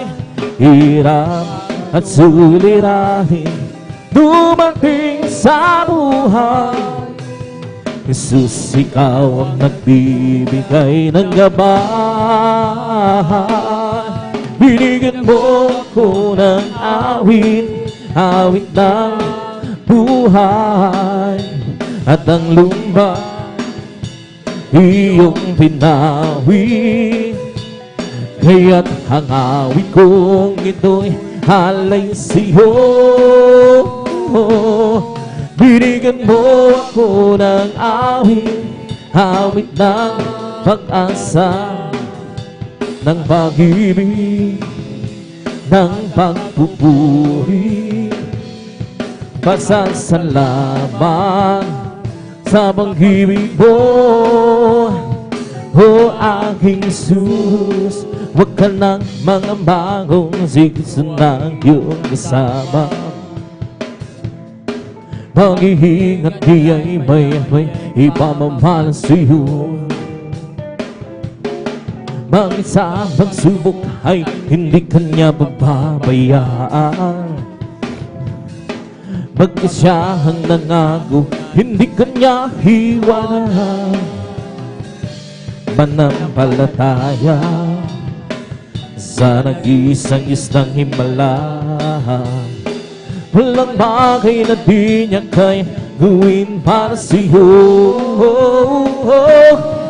Hirap at suliranin dumating sa buhay. Jesus, ikaw ang nagbibigay ng gabay. Binigyan mo ko ng awit, awit ng buhay. At ang lumbay iyong pinawi, kaya't ang awit kong ito'y halay sa'yo. Binigyan mo ako ng awit, awit ng pag-asa, ng pag-ibig, ng pagpupuri. Pasasalamat sa pag-ibig mo, o aking Jesus. Huwag ka ng mga bagong sigis ng iyong kasama. Mag-iingat di ay may ipamamalas sa iyo. Mag-isa pagsubok ay hindi kanya pababayaan. Pagka siya ang nangago, hindi kanya hiwalaan. Manampalataya sa nag-iisang isang himala. Walang bagay na di niya kaya gawin para sa'yo.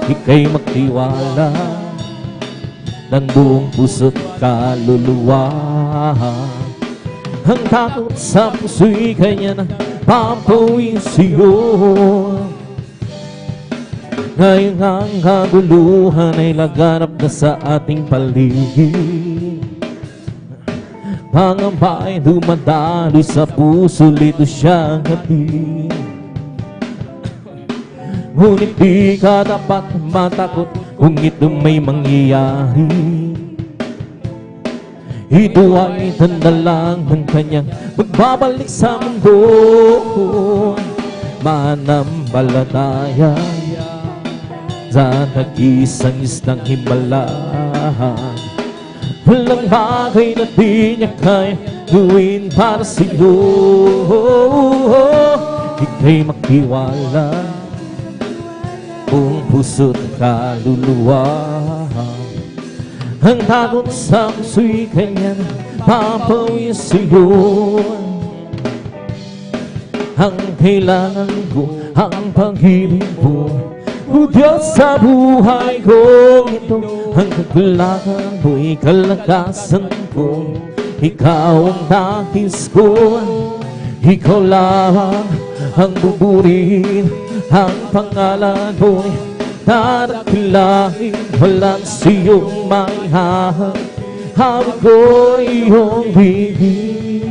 Ika'y magtiwala ng buong puso't kaluluwa. Ang takot sa puso'y kanya na papawin sa'yo. Ngayon ang kaguluhan ay laganap na sa ating paligid. Pangamba ay dumadaloy sa puso, lito siyang hatid. Ngunit di ka dapat matakot kung ito may mangyayari. Ito ay tanda lang ng kanyang magbabalik sa mundo. Manampalataya sa nag-isang isang himala. Walang bagay na di niya kaya gawin para sa'yo. Ika'y magtiwala buong puso't kaluluwa. Ang takot sa puso'y kanya papawin sa'yo. Ang kailangan ko, ang pag-ibig mo, o Diyos sa buhay ko ito. Ang kagulakan mo'y kalakasan ko. Ikaw ang nais ko. Ikaw lang ang buburihin. Ang pangalan mo'y dadakilain. Walang siyong maihahag. Hawak ko iyong bibig.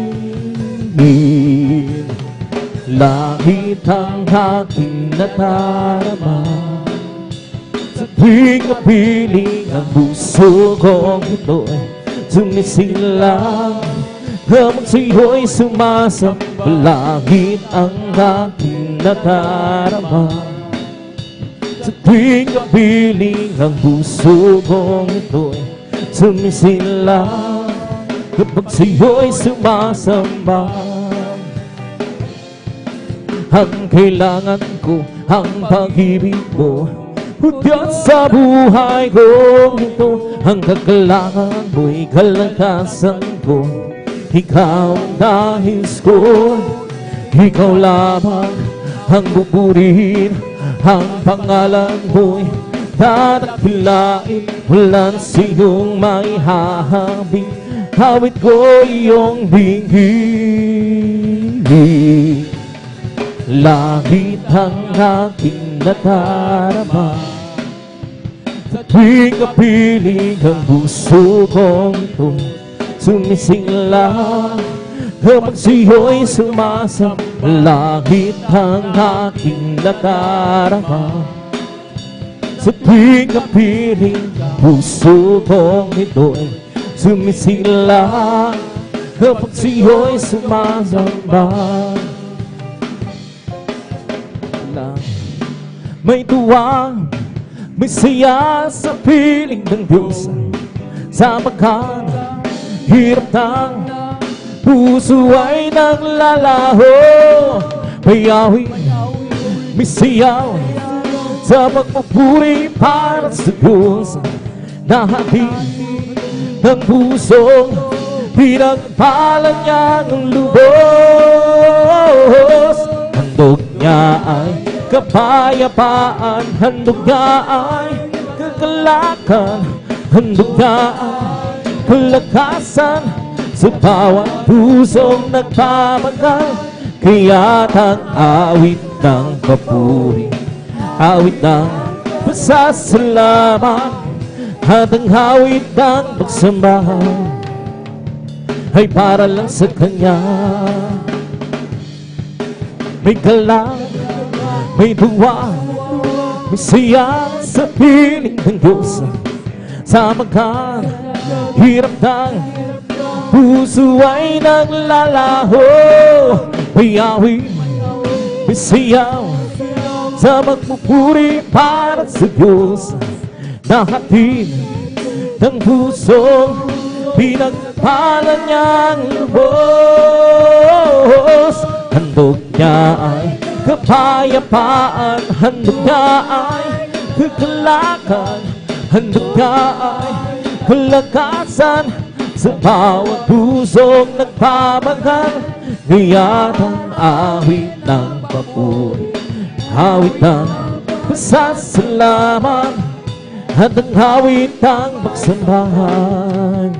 Langit ang aking natarama. Sa tuwing kapiling ang puso kong ito'y sumisilang. Habang sa'yo'y sumasang langit ang aking natarama. Sa tuwing kapiling ang puso kong ito'y sumisilang. Kapag sa'yo'y sumasamba, ang kailangan ko, ang pag-ibig mo, o Diyos sa buhay ko ito. Ang kagalakan mo'y kalakasan ko. Ikaw ang nais ko. Ikaw lamang ang buburihin. Ang pangalan mo'y dadakilain. Walang siyong maihahabing. Hawit ko iyong dinggin. Langit ang aking natarama. Sa tuwing kapiling ang puso kong ito sumisingla. Kapag sa'yo'y sumasang langit ang aking natarama. Sa tuwing kapiling ang puso kong ito sumisingla. Kapag sa'yo'y sumasamba, may tuwa, may saya sa piling ng Diyos. Sa pagkahirap ng puso ay naglalaho. May awit, may siyaw sa pagpupuri para sa Diyos. Nahatid ng pusong pinagpalan niya ng lubos. Handog niya ay kapayapaan, handog niya ay kagalakan, handog niya ay kalakasan sa bawat pusong nagpamagal. Kaya't ang awit ng papuri, awit ng pasasalamat, at ang awit ng pagsamba ay para lang sa kanya. May galang, may tuwa, may saya sa piling ng Diyos. Sa maghang hirap ng puso ay naglalaho. May awit, may sayaw sa magpupuri para sa Diyos. Nahatid ng pusong pinagpala niyang lubos. Handog niya ay kapayapaan, handog niya ay kagalakan, handog niya ay kalakasan sa bawat pusong nagpamagal. Ngayon ang awit ng papuri, awit ng pasasalamat, at ang awit ng magsambahan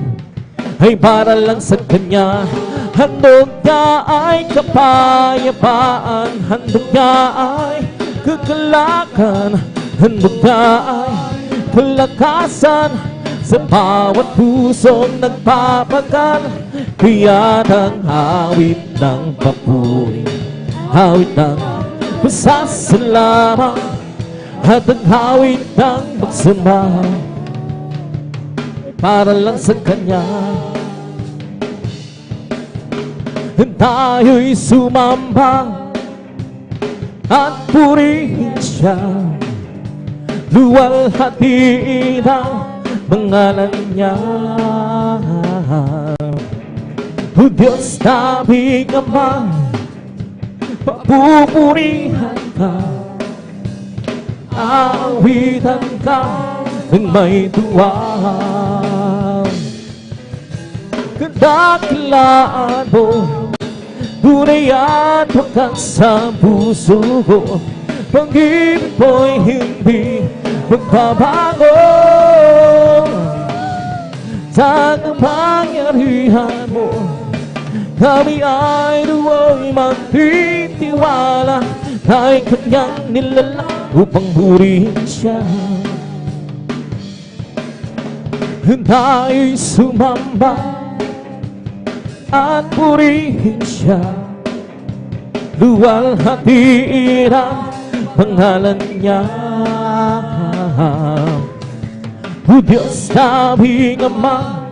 ay para lang sa kanya. Handog niya ay kapayapaan, handog niya ay kagalakan, handog niya ay kalakasan sa bawat pusong nagpapagal. Kaya ang awit ng papuri, awit ng pasasalamat, at ang awit ng magsambahan para lang sa kanya. Tayo'y sumamba at purihin siya, luwalhatiin ang pangalan niya. O Diyos naming Ama, papupurihan ka, aawitan ka ng may tuwa. Kadakilaan mo, tunay at wakas sa puso ko. Pag-ibig mo'y hindi magbabago. Sa kapangyarihan mo, kami ay duway magtitiwala. Tayo'y kanyang nilala upang purihin siya. Tayo'y sumamba at purihin siya, luwalhatiin ang pangalan niya. O Diyos naming Ama,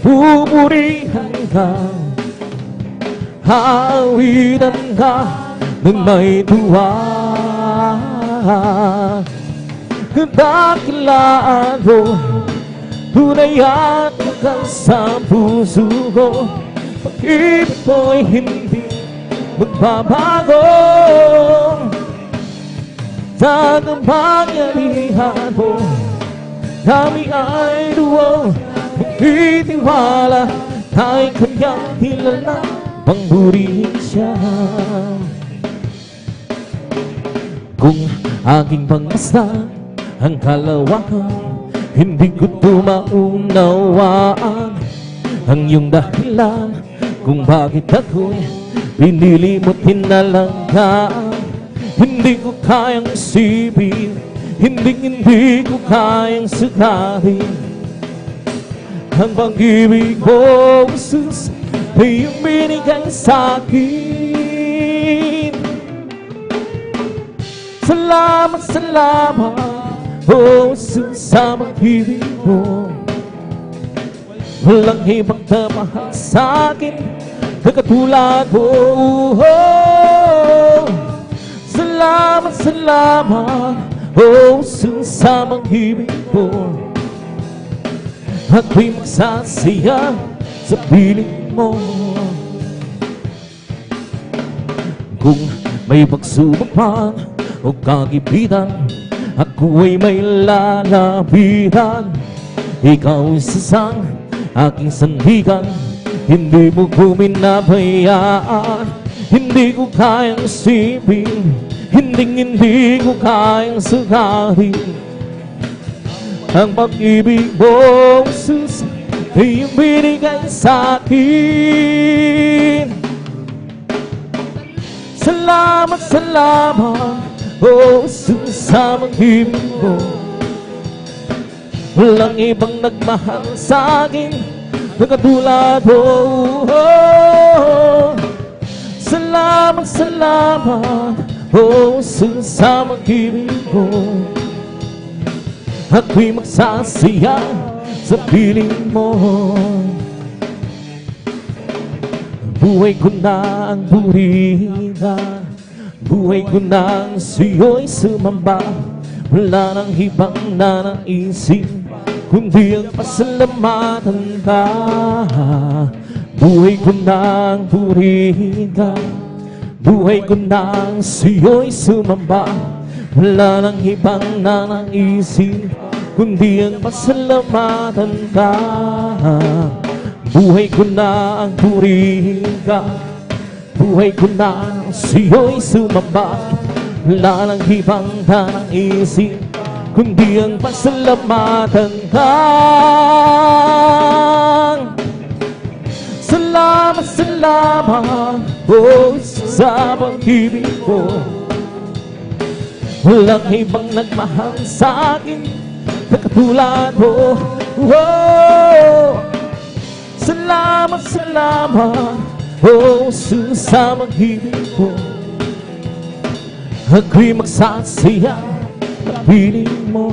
pupurihan ka, aawitan ka ng may tuwa. Dakilaan mo, tunay at wakas sa puso ko. Pag-ibig mo'y hindi magbabago. Sa kapangyarihan mo, kami ay duwang magtitiwala. Tayo'y kanyang kilala, pangpurihin siya. Kung aking pangmasdan ang kalawakan, hindi ko tumaunawaan ang iyong dahilan kung bakit ako'y pinili mo't hinalangkaan. Hindi ko kayang isipin, hindi ko kayang sagalin ang pag-ibig mo, Jesus, ay iyong binigay sa'kin. Salamat, salamat, oh Jesus, sa pag-ibig mo. Walang ibang tamahal sa'kin na katulad mo. Oh, salamat, salamat, oh Jesus, sa pag-ibig mo. Ako'y magsasaya sa piling mo. Kung may pagsubok man o kagipitan, ako ay may lalapitan. Ikaw isasang aking sandigan, hindi mo ko minabayaan. Hindi ko kayang isipin, hindi ko kayang sagalin ang pag-ibig mo, Jesus, ay iyong binigay sa'kin. Salamat, salamat, oh Jesus, sa pag-ibig mo. Walang ibang nagmahal sa'kin na katulad mo. Oh, salamat, salamat, oh, sa pag-ibig mo. Ako'y magsasaya sa piling mo. Buhay ko na ang burina, buhay ko na ang sa'yo'y sumamba. Wala nang ibang nanaisin kundi ang pasalamatan ka. Buhay ko na ang burina, buhay ko na ang sa'yo'y sumamba. Wala nang ibang nanaisin kundi ang pasalamatan ka. Buhay ko na ang purihin ka, buhay ko na ang sa'yo'y sumamba. Wala nang ibang nanaisin kundi ang pasalamatan ka. Salamat, salamat, oh, sa pag-ibig ko. Walang ibang nagmahal sa akin na katulad mo. Oh, salamat, salamat, oh, sa pag-ibig ko. Ako'y magsasaya sa piling mo.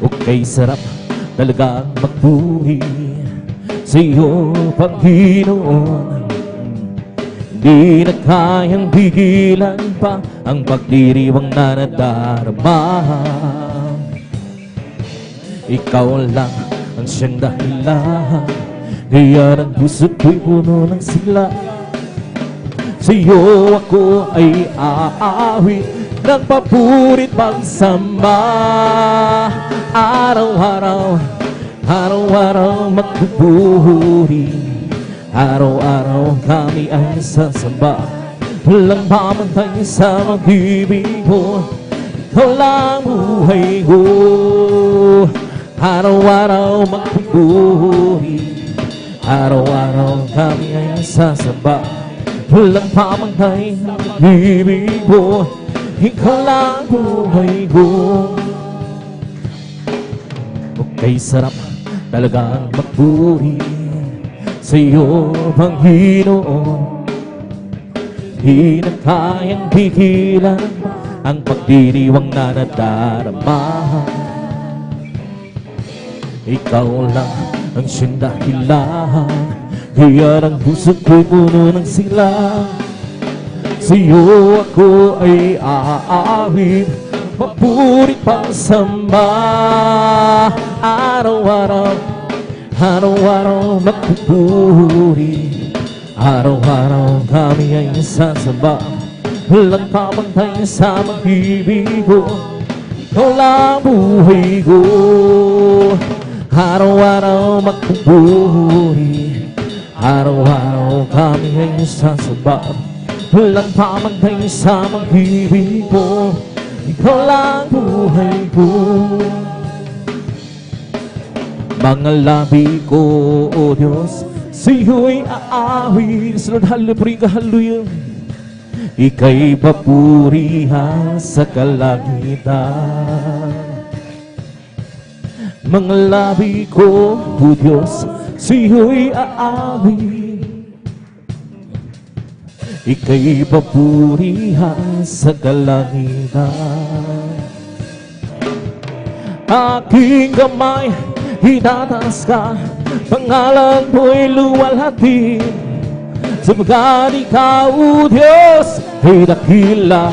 Okay, sarap talaga magpuri sa iyo, Panginoon. Di na kayang bigilan pa ang pagdiriwang na nadarama. Ikaw lang ang siyang dahilan, kaya ang puso ko'y puno ng sigla. Sa iyo ako ay aawit ng papurit pagsamba. Araw-araw, araw-araw magpupuri, araw-araw kami ay sasamba. Walang pamantay sa pag-ibig mo, ikaw lang buhay ko. Araw-araw magpupuri, araw-araw kami ay sasamba. Walang pamantay sa pag-ibig mo, ikaw lang buhay ko. Okay, sarap talagang magpuri sa iyo, Panginoon. Di na kayang pigilan ang pagdiriwang na nadarama. Ikaw lang ang siyang dahilan, kaya ang puso ko'y puno ng sigla. Sa iyo ako ay aawit, papuri pagsamba. Araw-araw, araw-araw magpupuri, araw-araw kami ay sasamba. Walang pamantay sa pag-ibig ko, ikaw lang buhay ko. Araw-araw magpupuri, araw-araw kami ay sasamba. Walang pamantay sa pag-ibig ko, ikaw lang buhay ko. Mga labi ko, O Diyos, sa iyo'y aawit. Sunod halupuri ka, hallelujah. Ika'y papurihan sa kalangitan. Mga labi ko, O Diyos, sa iyo'y aawit. Ika'y papurihan sa kalangitan. Aking kamay itataas ka, pangalan mo'y luwalhati. Sapagkat ikaw, O Diyos, ay dakila.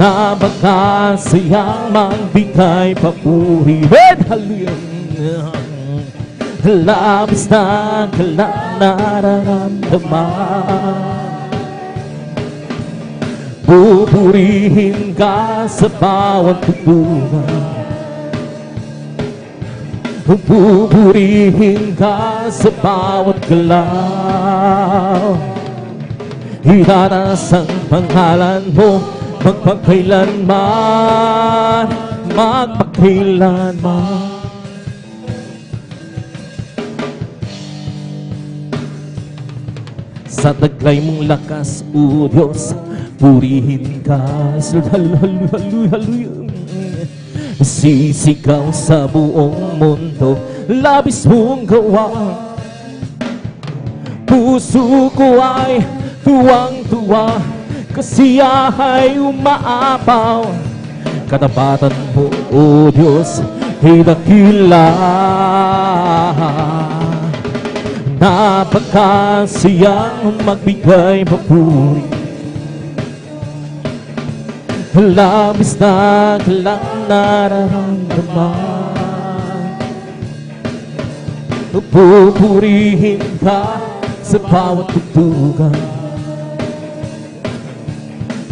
Napakasayang magbigay papuri. Hallelujah. Labis na kalang nararamdaman. Pupurihin ka sa bawat tutunan, pupurihin ka sa bawat galaw. Itataas ang pangalan mo magpakailanman, magpakailanman. Sa taglay mong lakas, O Diyos, purihin ka. Hallelujah, hallelujah, hallelujah. sisigaw sa buong mundo, labis mong gawa. Puso ko ay tuwang-tuwa, kasiyahay umaapaw. Katapatan mo, O Diyos, ay dakila. Napakasiyang magbigay papuri, labis na kalang nararamdaman. Pupurihin ka sa bawat tugtugan,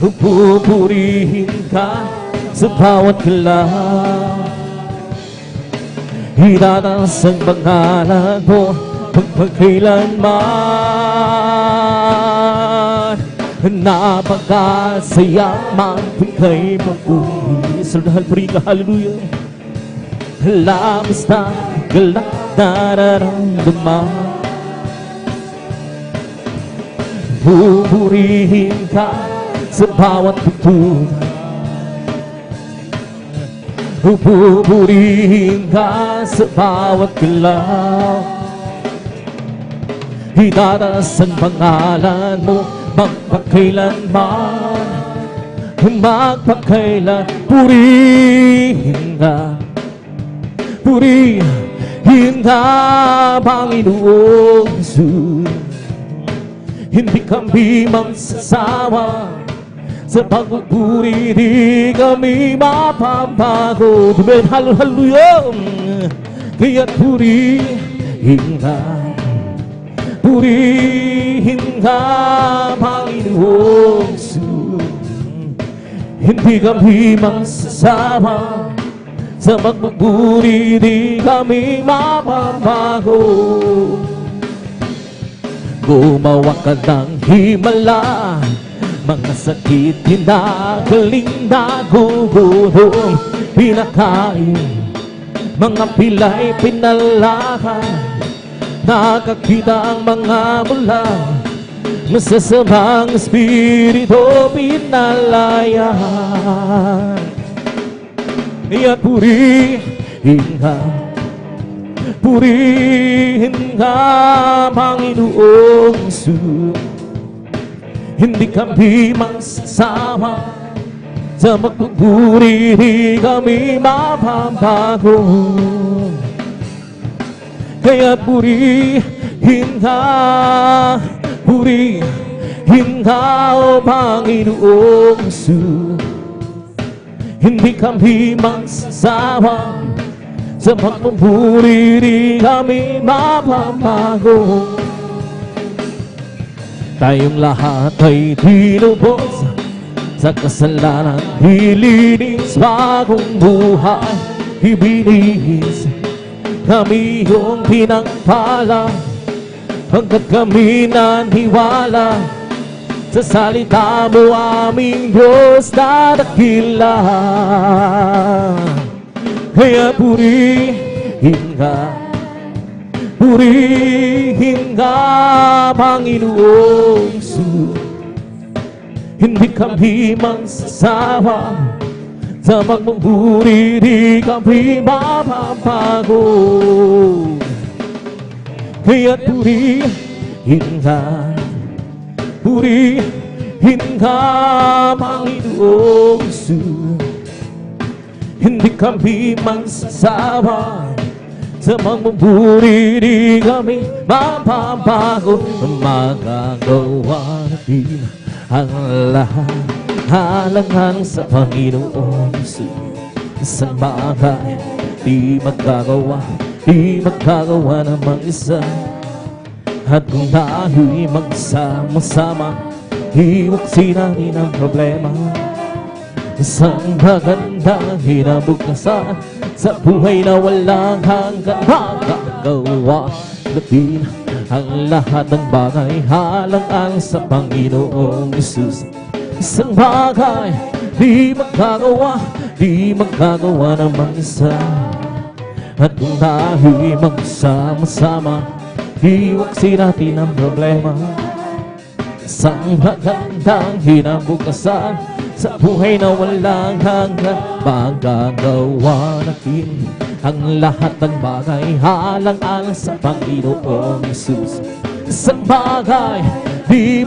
pupurihin ka sa bawat galaw. Itataas ang pangalan mo magpagkailanman. Napakasayang magbigay papuri. Saldahan pa rin ka, hallelujah. Labis na galak nararamdaman. Pupurihin ka sa bawat tugtugan, pupurihin ka sa bawat galaw. Itataas ang pangalan mo magpakailanman, magpakailan. Purihin ka, purihin ka, Panginoong Jesus. Hindi kami magsasawa sa pagpupuri, di kami mapapago. Amen, hallelujah. Kaya't purihin ka, purihin ka, Panginoong Jesus. Hindi kami magsasawa sa pagpupuri, di kami mapapago. Gumawa ka ng himala, mga sakit ginagaling nagugulong, pinakain, mga pilay pinalakan, nakakita ang mga mula, masasamang espiritu pinalayan. At purihin ka, purihin ka, Panginoong Jesus. Hindi kami magsasawa sa magpupuri, di kami mapapago. Kaya purihin ka, purihin ka, O Panginoong Jesus. Hindi kami magsasawa sa magpupuri, di kami mapapago. Tayong lahat ay tinubos sa kasalanan, nilinis bagong buhay, ibinihis kami yung pinagpala, hanggat kami naniwala sa salita mo, aming Diyos na dakila. Kaya purihin ka, purihin ka, Panginoong Jesus. Hindi kami magsasawa sa magpupuri, di kami mapapago. Kaya purihin ka, purihin ka, Panginoong Jesus. Hindi kami magsasawa sa magpupuri, di kami mapapago. Magagawa natin ang lahat, halangan sa Panginoon Jesus. Isang bagay di magagawa ng mag-isa. At kung tayo'y magsama-sama, hiwagsin natin ang problema. Isang magandang hinabukasan sa buhay na walang hanggang, magagawa natin ang lahat ng bagay, halangan sa Panginoong Jesus. Isang bagay di magagawa ng mag-isa. At kung tayo'y magsama-sama, hiwagsin natin ang problema. Isang magandang hinabukasan Sa buhay na walang hanggan, magagawa natin ang lahat ng bagay alang-alang sa Panginoong Hesus. Isang bagay di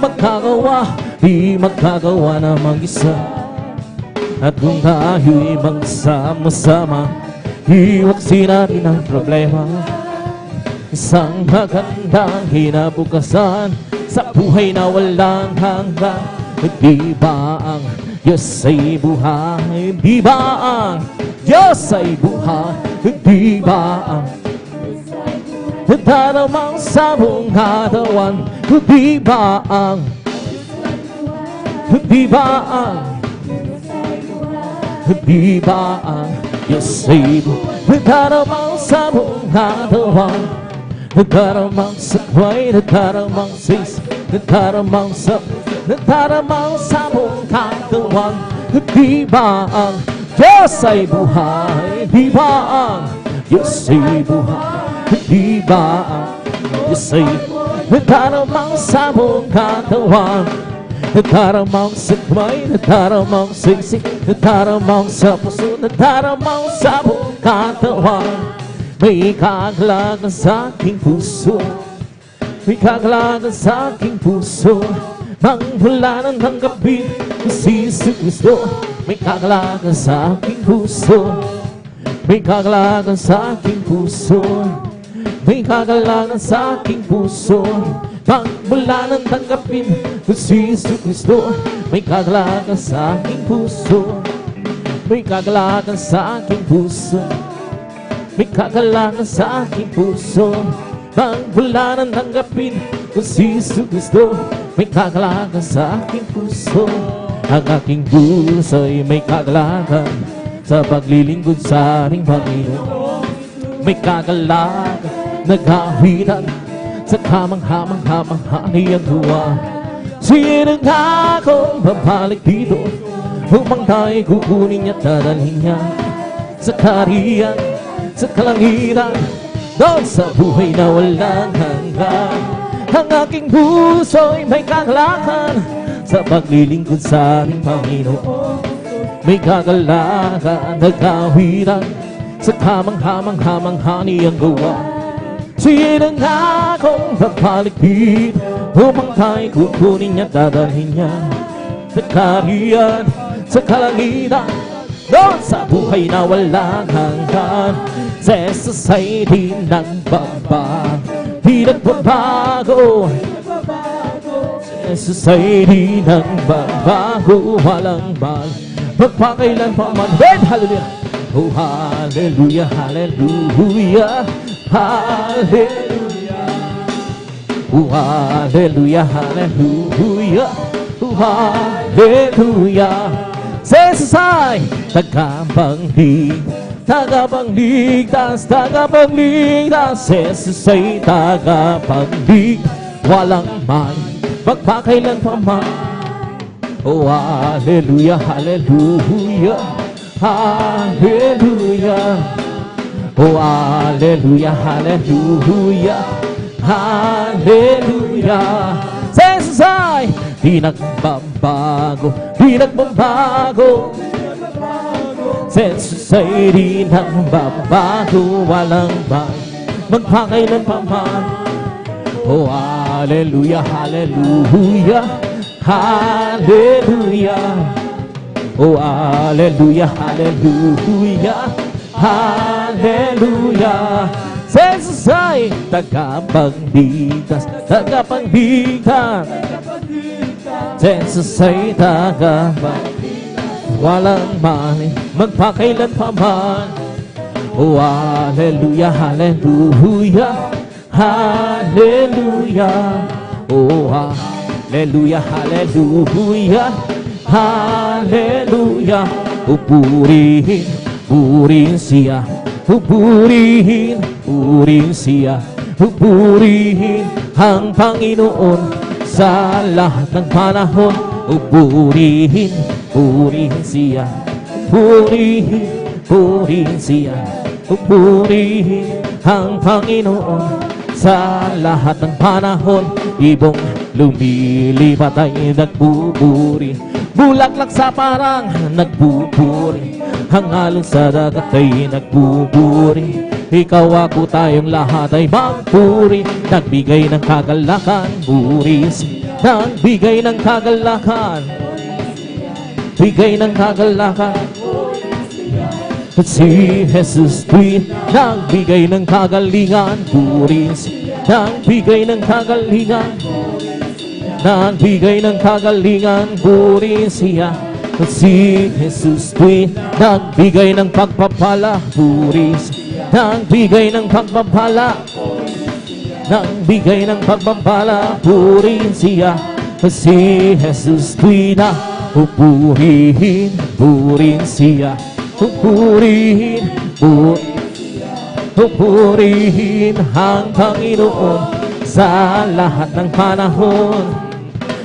magkagawa na mag-isa. At kung tayo'y magsama-sama, iwaksin natin ang problema. Isang magandang kinabukasan sa buhay na walang hanggan. Di ba ang Diyos ay buhay? Di ba ang Diyos ay buhay? Di ba ang daramang sa buong katawan? Di ba ang Di ba ang Diyos ay buhay? Daramang sa buong katawan, daramang sa kway, daramang sis, daramang sa buong katawan. Di ba ang Diyos ay buhay? Di ba ang Diyos ay buhay? Di ba ang Diyos ay daramang sa buong katawan? Daramang sa kamay, daramang sa isip, daramang sa puso, daramang sa buong katawan. May kagalagan sa aking puso, may kagalagan sa aking puso. Nang mula nang tanggapin si Kristo, may kagalagan sa aking puso, may kagalagan sa aking puso, may kagalagan sa aking puso. Nang mula nang tanggapin si Kristo, may kagalagan sa aking puso, may kagalagan sa aking puso, may kagalagan sa aking puso. Nang mula nang tanggapin si Kristo, may kagalagan sa aking puso. Ang aking puso ay may kagalagan sa paglilingkod sa ating Panginoon. May kagalagan, nag-awitan sa kamang-hamang-hamang niyang gawa. Sino nga akong babalik dito upang tayo'y kukunin niya at dadalhin niya sa kaharian, sa kalangitan, doon sa buhay na walang hanggan. Ang aking puso'y may kagalakan sa paglilingkod sa ating Panginoon. May kagalakan, nag-awitan sa kamang-hamang-hamang niyang gawa. Sino nga akong babalik dito upang tayo'y kukunin niya at dadalhin niya sa kaharian, sa kalangitan, doon sa buhay na walang hanggan. Sa Jesus ay di nagbabago, di nagbabago. Sa Jesus ay di nagbabago, walang magpakailan pa man. Hallelujah! Oh, hallelujah, hallelujah, hallelujah. Oh, hallelujah, hallelujah, oh, hallelujah. Sa Jesus ay tagapagligtas, tagapagligtas. Sa Jesus ay tagapagligtas, walang man magpakailan pa man. Oh, hallelujah, hallelujah, hallelujah. Oh, hallelujah, hallelujah, hallelujah. Sa Jesus ay di nagbabago, di nagbabago. Sa Jesus ay di nagbabago, walang magpakailan pa man. Oh, hallelujah, hallelujah, hallelujah. Oh, hallelujah, hallelujah, hallelujah. Sa Jesus ay tagapagligtas, tagapagligtas. Sa Jesus ay tagapagligtas, walang mali, magpakailan pa man. Oh, hallelujah, hallelujah, hallelujah. Oh, hallelujah, hallelujah, hallelujah. O purihin, purihin siya. O purihin, purihin siya. O purihin ang Panginoon sa lahat ng panahon. O purihin, purihin siya. Purihin, purihin siya. O purihin ang Panginoon sa lahat ng panahon. Ibong lumilipat ay nagpupuri. Bulaklak sa parang nagbuburi, ang alon sa dagat ay nagbuburi. Ikaw ako tayong lahat ay magpuri, nagbigay ng kagalakan, buris. Nagbigay ng kagalakan, bigay ng kagalakan. Si Jesus Christ, nagbigay ng kagalingan, buris. Nagbigay ng kagalingan, nagbigay ng kagalingan, buris siya. Si Jesus Christ, nagbigay ng pagpapala, buris. Nagbigay ng pagpapala, nagbigay ng pagpapala, purihin siya. Si Jesus Christ na pupurihin, purihin siya. Pupurihin, pupurihin ang Panginoon sa lahat ng panahon.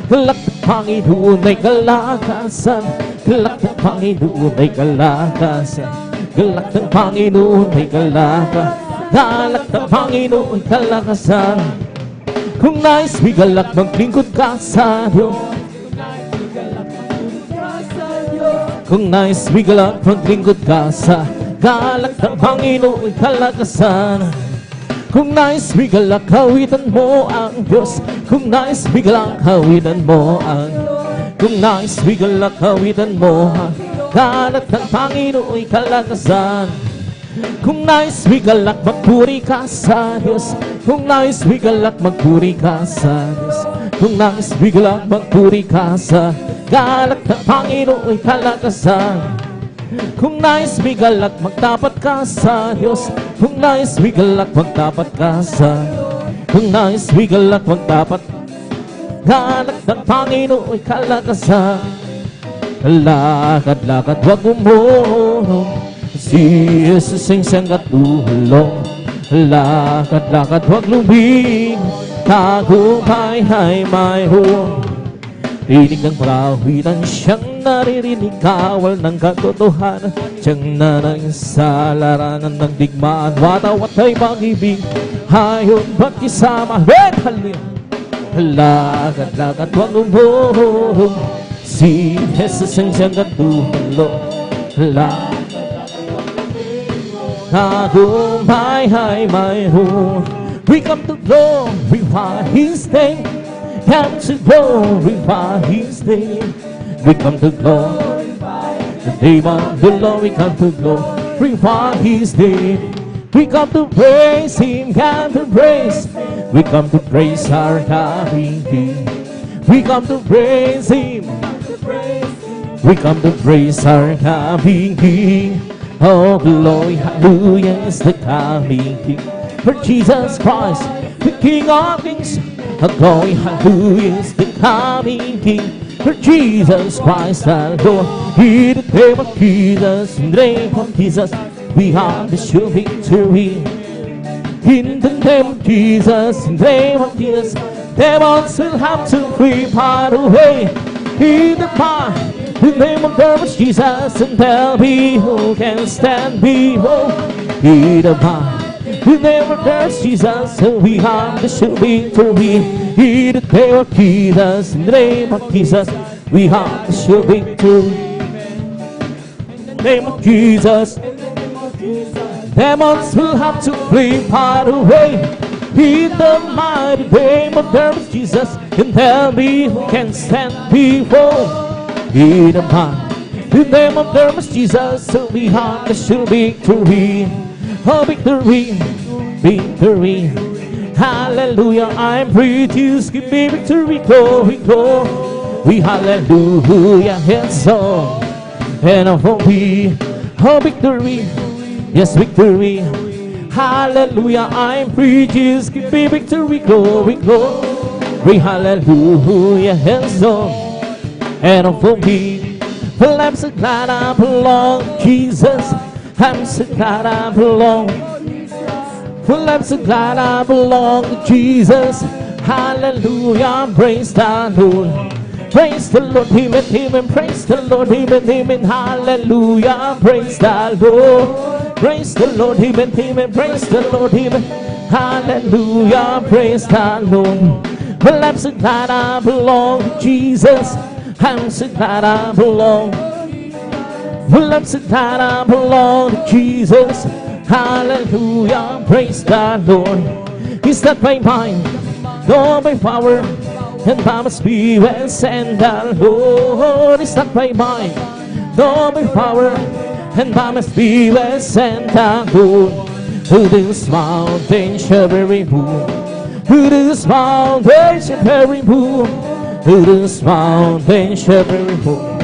Galak ng Panginoon ay kalakasan, galak ng Panginoon ay kalakasan, galak ng Panginoon ay kalakasan, galak ng Panginoon kalakasan. Kung nais may galak, maglingkod ka sa Diyos. Kung nais may galak, maglingkod ka sa galak ng Panginoon kalakasan. Kung nais may galak, hawitan mo ang Diyos. Kung nais may galak, hawitan mo ang Diyos. Kung nais may galak, hawitan mo ang galak ng Panginoon kalakasan. Kung nais may galak, magpuri ka sa Diyos. Kung nais may galak, magpuri ka sa Diyos. Kung nais may galak, magpuri ka sa galak ng Panginoon kalakasan. Kung nais may galak, magtapat ka sa Diyos. Kung nais may galak, magtapat ka sa Diyos. Kung nais may galak, magtapat galak ng Panginoon kalakasan. Lakad-lakad, wag umurong, si Jesus ang siyang katulong. Lakad-lakad, wag luming, tagumpay ay mayroon. Tinig ng parawitan, siyang naririnig, kawal ng katotohanan, siyang nanay sa larangan ng digmaan. Watawat ay pag-ibig, hayon ba't kisama? Hallelujah! Lakad-lakad, wag umurong, si Jesus ang siyang katulong. Tagumpay ay mayroon. We come to glorify His name, come to glorify His name. We come to glorify the name of the Lord. We come to glorify His name. We come to praise Him, come to praise. We come to praise our King. We come to praise Him. We come to praise our King. Oh, glory, hallelujah is the coming King. For Jesus Christ, the King of Kings. Oh, glory, hallelujah is the coming King. For Jesus Christ, our Lord. In the name of Jesus, in the name of Jesus, we have the sure victory. In the name of Jesus, in the name of Jesus, demons will have to flee far away. In the name of the Lord Jesus, and tell me who can stand before. In the name of the Lord Jesus, and we have the sure victory. In the name of Jesus, in the name of Jesus, we have the sure victory. In the name of Jesus, demons will have to flee far away. In the mighty name of the Lord Jesus, and tell me who can stand before. In the name of the Lord Jesus, so we have the sure victory. Oh, victory, victory. Hallelujah, I'm free to give me victory, glory, glory. Hallelujah, and so, and for me, oh, victory, yes, victory. Hallelujah, I'm free, just give me victory, glory, glory. Hallelujah, and so, and for me, well, I'm so glad I belong, Jesus. I'm so glad I belong. Well, I'm so glad I belong to Jesus. Hallelujah, praise the Lord. Praise the Lord, Him and praise the Lord, Him and hallelujah, praise the Lord. Praise the Lord, Him and praise the Lord, Him hallelujah, praise the Lord. Well, I'm so glad I belong to Jesus. I'm so glad I belong. Well, I'm so glad I belong to Jesus. Hallelujah, praise the Lord. He's not by mind, nor by power, and by my spirit, send the Lord. It's not by mind, nor by power, and by my spirit, send the Lord. Who this mountain shall be removed? Who this mountain shall be removed? Who this mountain shall be removed?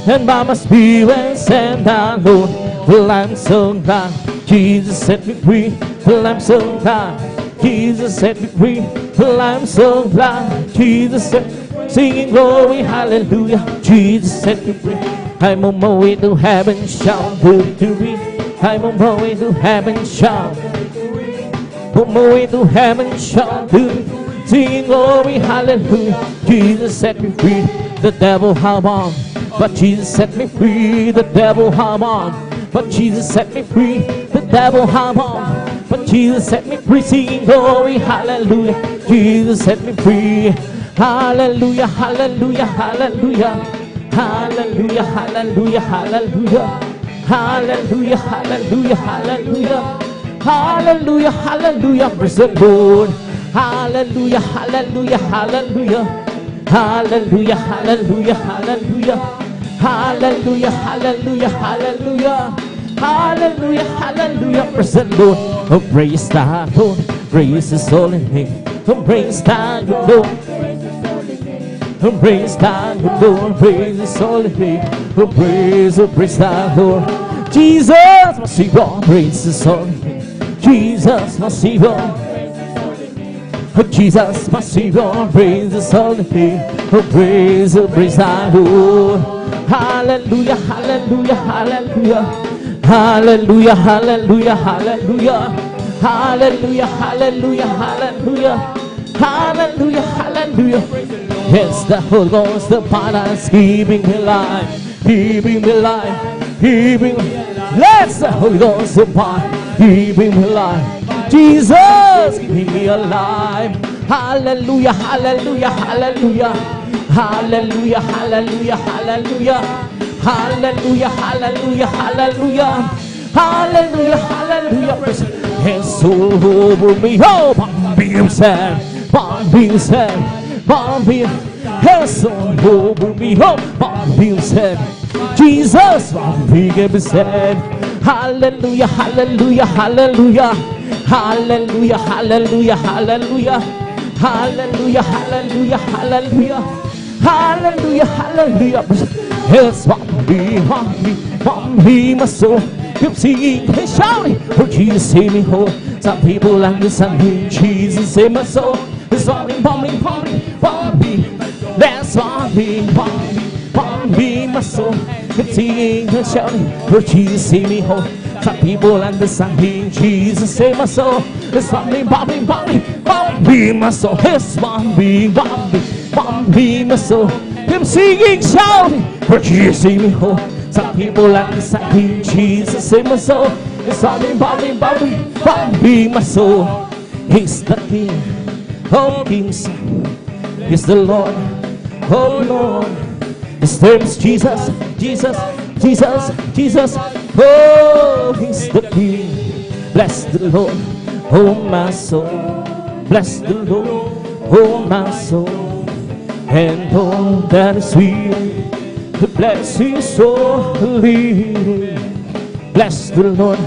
And by my spirit, send the Lord. Well, I'm so glad Jesus set me free. Well, I'm so glad Jesus set me free. Well, I'm so glad Jesus set me free. Singing glory, hallelujah, Jesus set me free. I'm on my way to heaven, shout victory. I'm on my way to heaven, shout. On my way to heaven, shout victory. Singing glory, hallelujah, Jesus set me free. The devil held on, but Jesus set me free. The devil held on, but Jesus set me free. The devil held on, but Jesus set me free. Singing glory, hallelujah, Jesus set me free. Hallelujah, hallelujah, hallelujah. Hallelujah, hallelujah, hallelujah. Hallelujah, hallelujah, hallelujah. Hallelujah, hallelujah, praise the Lord. Hallelujah, hallelujah, hallelujah. Hallelujah, hallelujah, hallelujah. Hallelujah, hallelujah, hallelujah. Hallelujah, hallelujah, praise the Lord. Oh, praise the Lord, praise His holy name. Oh, praise the Lord. Oh, praise the Lord, praise His holy name. Oh, praise the Lord. Jesus, my Savior, praise His holy name. Jesus, my Savior. Oh, Jesus, my Savior, praise His holy name. Oh, praise the Lord. Hallelujah, hallelujah, hallelujah. Hallelujah, hallelujah, hallelujah. Hallelujah, hallelujah, hallelujah. Hallelujah, hallelujah. Yes, the Holy Ghost, the Father is keeping me alive, keeping me alive, keeping me alive. Yes, the Holy Ghost, the Father, keeping me alive. Jesus, keeping me alive. Hallelujah, hallelujah, hallelujah. Hallelujah, hallelujah, hallelujah. Hallelujah, hallelujah, hallelujah. Hallelujah, hallelujah. His soul over me, oh, being sad, being sad, being. His soul over me, oh, being sad. Jesus, being sad. Hallelujah, hallelujah, hallelujah. Hallelujah, hallelujah, hallelujah. Hallelujah, hallelujah, hallelujah. Hallelujah, hallelujah. It's Bobby, my soul. Keep singing and shouting, for Jesus save me whole. Some people understand Jesus save my soul. It's Bobby, Bobby. That's Bobby, my soul. Keep singing and shouting, for Jesus save me whole. Some people understand Jesus save my soul. It's Bobby, my soul. It's Bobby, my soul. Keep singing, shouting, for Jesus save me whole. Some people understand Jesus save my soul. It's Bobby, my soul. He's the King of kings. He's the Lord, oh Lord. His name is Jesus, Jesus, Jesus, Jesus. Oh, He's the King. Bless the Lord, oh my soul. Bless the Lord, oh my soul. And all that is sweet, bless His holy name. Bless the Lord,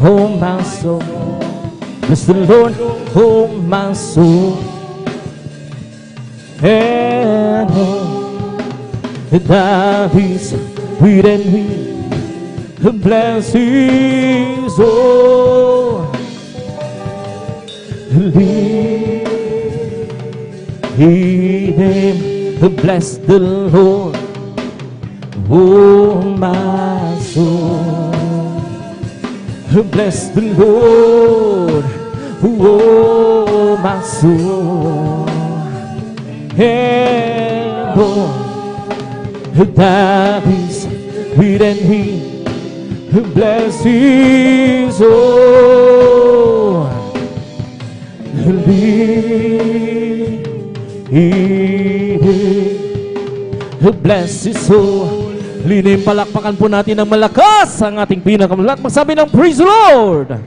oh my soul. Bless the Lord, oh my soul. And all that is within me, bless His holy name. Bless the Lord, oh my soul. Bless the Lord, oh my soul. And all that is within me, bless His holy name. who bless His soul. Linim palakpakan po natin ng malakas ang ating pinakamalat. Magsabi ng praise the Lord!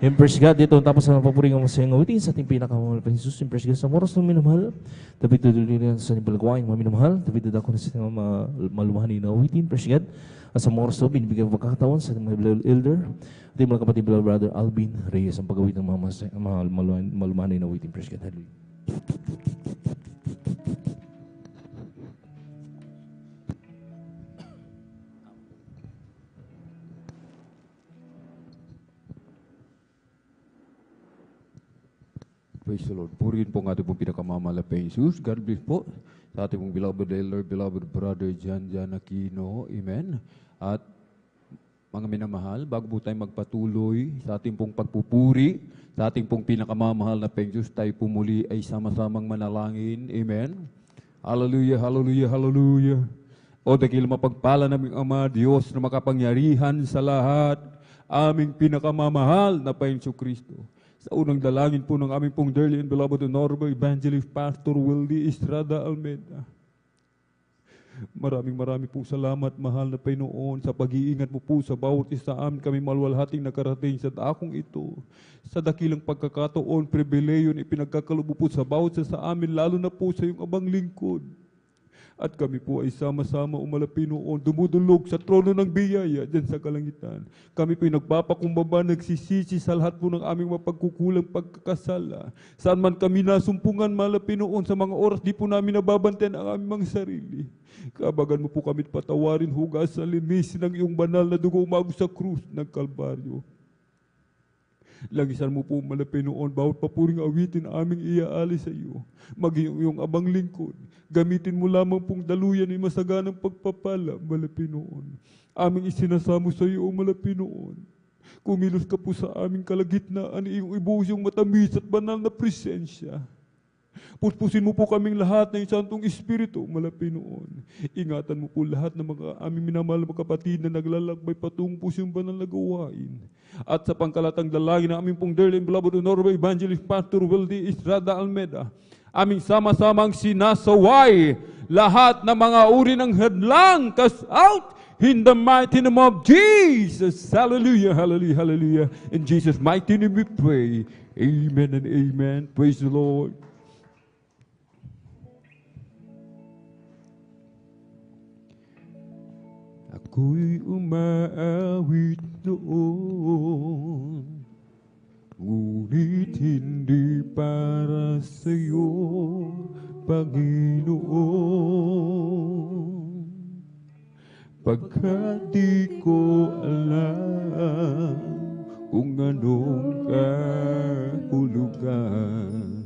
Empress God, dito tapos sa mapapuring ang masayang awitin sa ating pinakamamahal pa Jesus. Empress God, sa moros ng minamahal, David tuloy sa nibalagwain mga minamahal, David dadako na sa malumahan na awitin, Empress God. At sa moros ng binibigyan ng pagkakataon sa mga beloved elder, at yung mga kapatid beloved brother Alvin Reyes, ang pagawit ng mga malumahan na awitin, Empress God. Hallelujah. Praise the Lord. Purihin po ang ating pong pinakamamahal na Jesus. God bless po sa ating pong beloved elder, beloved brother Jan Aquino. Amen. At mga minamahal, bago po tayo magpatuloy sa ating pong pagpupuri, sa ating pong pinakamamahal na Jesus, tayo pumuli ay sama-samang manalangin. Amen. Hallelujah, hallelujah, hallelujah. O dahil mapagpala naming Ama, Diyos na makapangyarihan sa lahat, aming pinakamamahal na Panginoon Kristo. Sa unang dalangin po ng aming pong dearly and beloved Honorable Evangelist Pastor Wildy Estrada Almeida. Maraming po salamat, mahal na Panginoon, sa pag-iingat mo po sa bawat isa amin kami malwalhating nakarating sa dakong ito. Sa dakilang pagkakataon, pribileyon, ipinagkakalubo po sa bawat isa sa amin, lalo na po sa iyong abang lingkod. At kami po ay sama-sama umalapin noon, dumudulog sa trono ng biyaya dyan sa kalangitan. Kami po ay nagpapakumbaba, nagsisisi sa lahat po ng aming mapagkukulang pagkakasala. Saan man kami nasumpungan, malapin noon sa mga oras, di po namin nababantayan ang aming mga sarili. Kabagan mo po kami patawarin, hugas sa linis ng iyong banal na dugo umago sa krus ng Kalbaryo. Langisan mo po malapin noon, bawat papuring awitin aming iaali sa iyo. Maging iyong abang lingkod. Gamitin mo lamang pong daluyan ay masaganang pagpapala, malapin noon. Aming isinasamo sa iyo, malapin noon. Kumilos ka po sa aming kalagitnaan, iyong ibuhos yung matamis at banal na presensya. Puspusin mo po kaming lahat ng Santong Espiritu, malapin noon. Ingatan mo po lahat ng mga aming minamahal na kapatid na naglalakbay patungo po sa banal na gawain. At sa pangkalatang dalangin na aming pong dearly and beloved Honorable Evangelist Pastor Wildy Estrada Almeida, aming sama-samang sinasaway lahat ng mga uri ng hadlang, cast out in the mighty name of Jesus. Hallelujah, hallelujah, hallelujah. In Jesus' mighty name we pray. Amen and amen. Praise the Lord. Ako'y umaawit noon, ngunit hindi para sa'yo, Panginoon. Pagkat di ko alam kung anong kahulugan,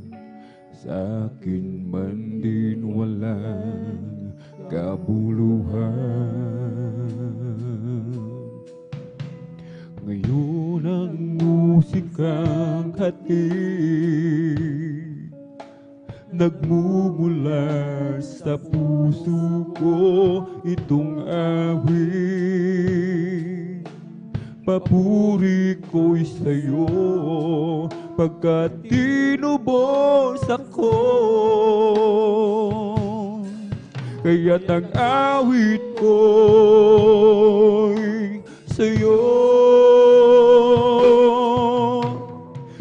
sa akin man din walang kabuluhan. Ngayon ang musikang hatid nagmumula sa puso ko, itong awit. Papuri ko'y sa'yo, pagkat tinubos ako. Kaya't ang awit ko'y sa'yo.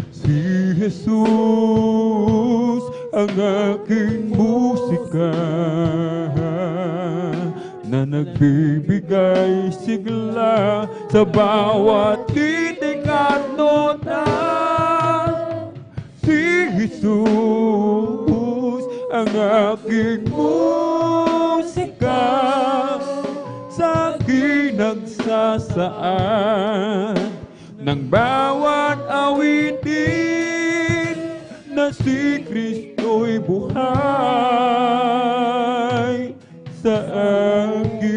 Si Jesus ang aking musika na nagbibigay sigla sa bawat titik at nota. Si Jesus ang aking musika, sa akin nagsasaad ng bawat awitin na si Kristo'y buhay sa akin.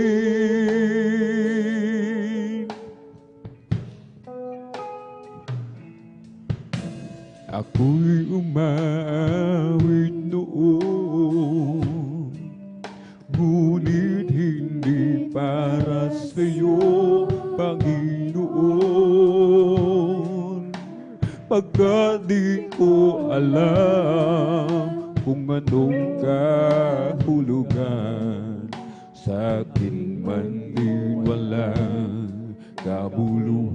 Ako'y umaawit noon, ngunit hindi para sa'yo, Panginoon. Pagkat di ko alam kung anong kahulugan, sa akin man din walang kabuluhan.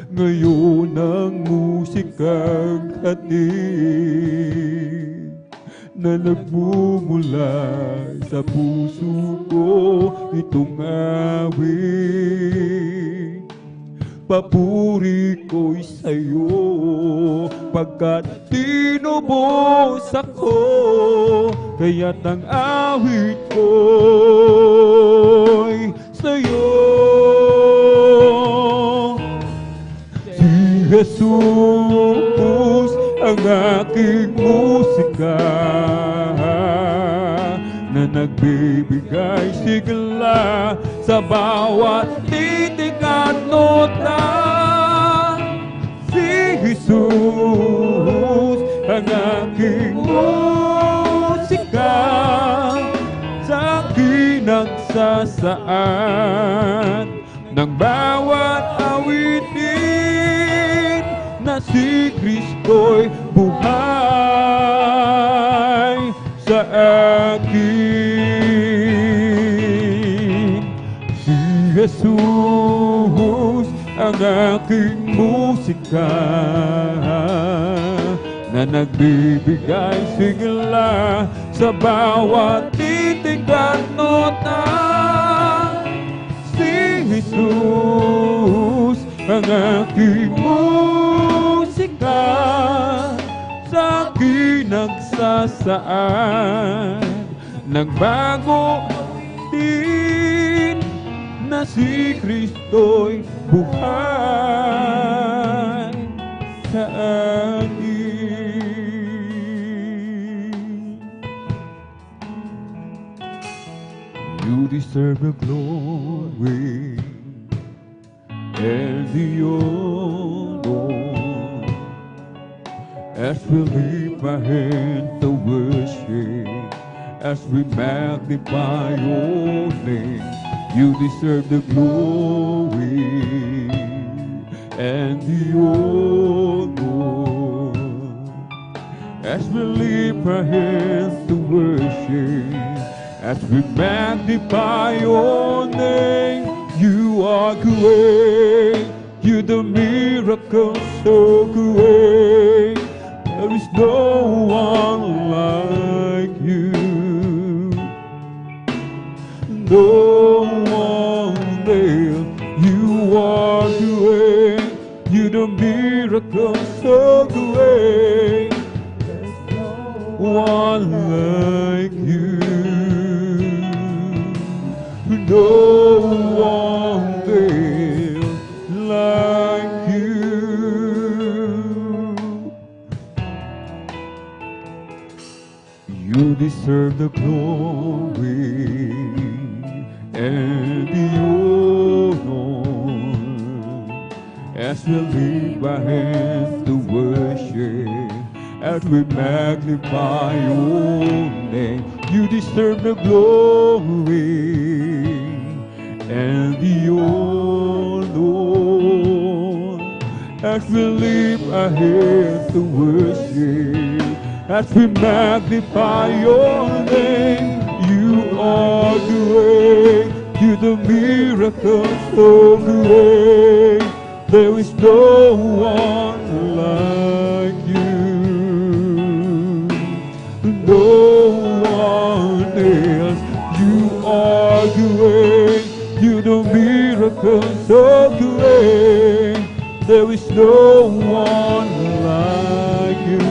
Ngayon ang musikang hatid na nagmumula sa puso ko, itong awit. Papuri ko'y sa'yo, pagkat tinubos ako, kaya't ang awit ko'y sa'yo. Si Jesus ang aking musika, na nagbibigay sigla sa bawat titik at nota. Si Jesus ang aking musika, sa akin nagsasaad ng bawat awitin, na si Kristo'y buhay sa akin. Si Jesus ang aking musika, na nagbibigay sigla sa bawat titik at nota. Si Jesus ang aking musika, sa akin nagsasaad ng bago din, na si Kristo'y buhay sa akin. You deserve the glory and the honor, as we lift our hands to worship, as we magnify your name. You deserve the glory and the honor, as we lift our hands to worship, as we magnify your name. You are great, you do miracles so great. There is no one like you, no one else. You are great, you do miracles so great. One like you, no one else like you. You deserve the glory and the honor, as we lift our hands to worship, as we magnify your name. You deserve the glory and the honor, as we lift our hands to worship, as we magnify your name. You are great, you do miracles so great. There is no one like you, no one else. You are great, you do miracles so great. There is no one like you,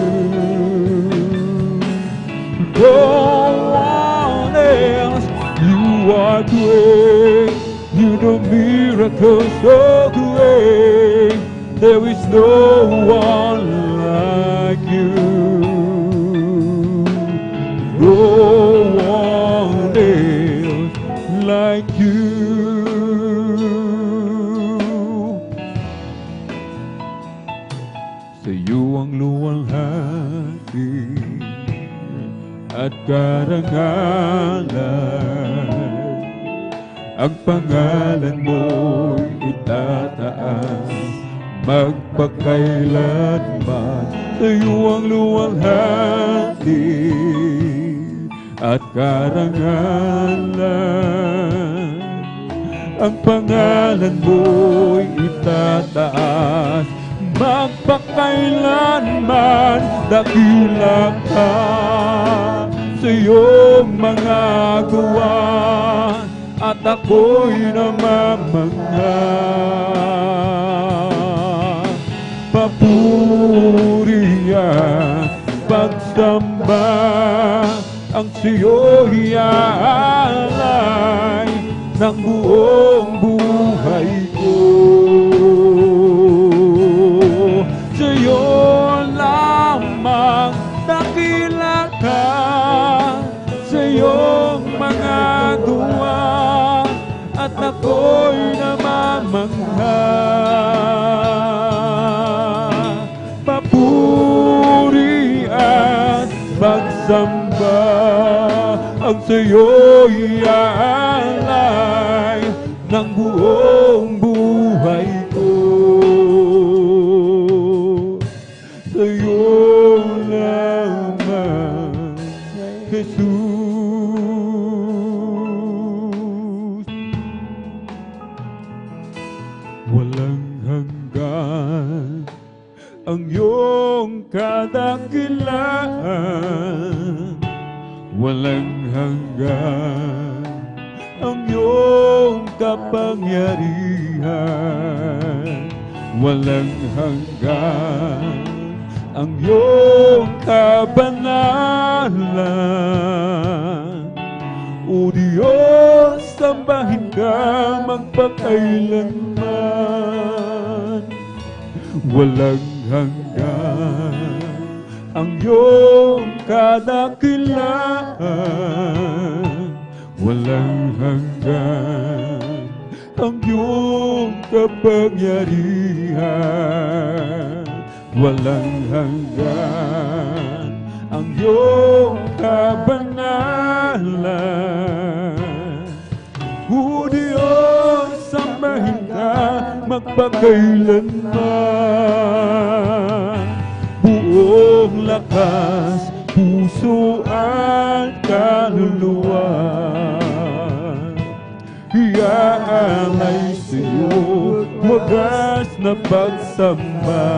no one else. You are great, you do miracles so great. There is no one like you, no one else like you. Sa iyo ang luwalhati at karangalan, ang pangalan mo'y itataas magpakailanman. Sa iyo ang luwalhati karangalan. Ang pangalan mo'y itataas, magpakailanman dakila ka sa iyong mga gawa, at ako'y namamangha. Papurihan, pagsamba, ang siyo'y iaalay ng buong buhay ko. Sa'yo lamang dakila ka sa iyong mga gawa, at ako'y namamangha. Papuri at pagsamba, ang sa'yo'y iaalay ng buong buhay ko. Sa'yo lamang, Jesus. Walang hanggan ang iyong kadakilaan, walang hanggan ang iyong kapangyarihan, walang hanggan ang iyong kabanalan. O Diyos, sambahin ka magpakailanman. Walang hanggan ang iyong kadakilaan, walang hanggan ang iyong kapangyarihan, walang hanggan ang iyong kabanalan. O Diyos, sambahin ka magpakailanman. Buong lakas, puso at kaluluwa, iaalay sa'yo wagas na pagsamba.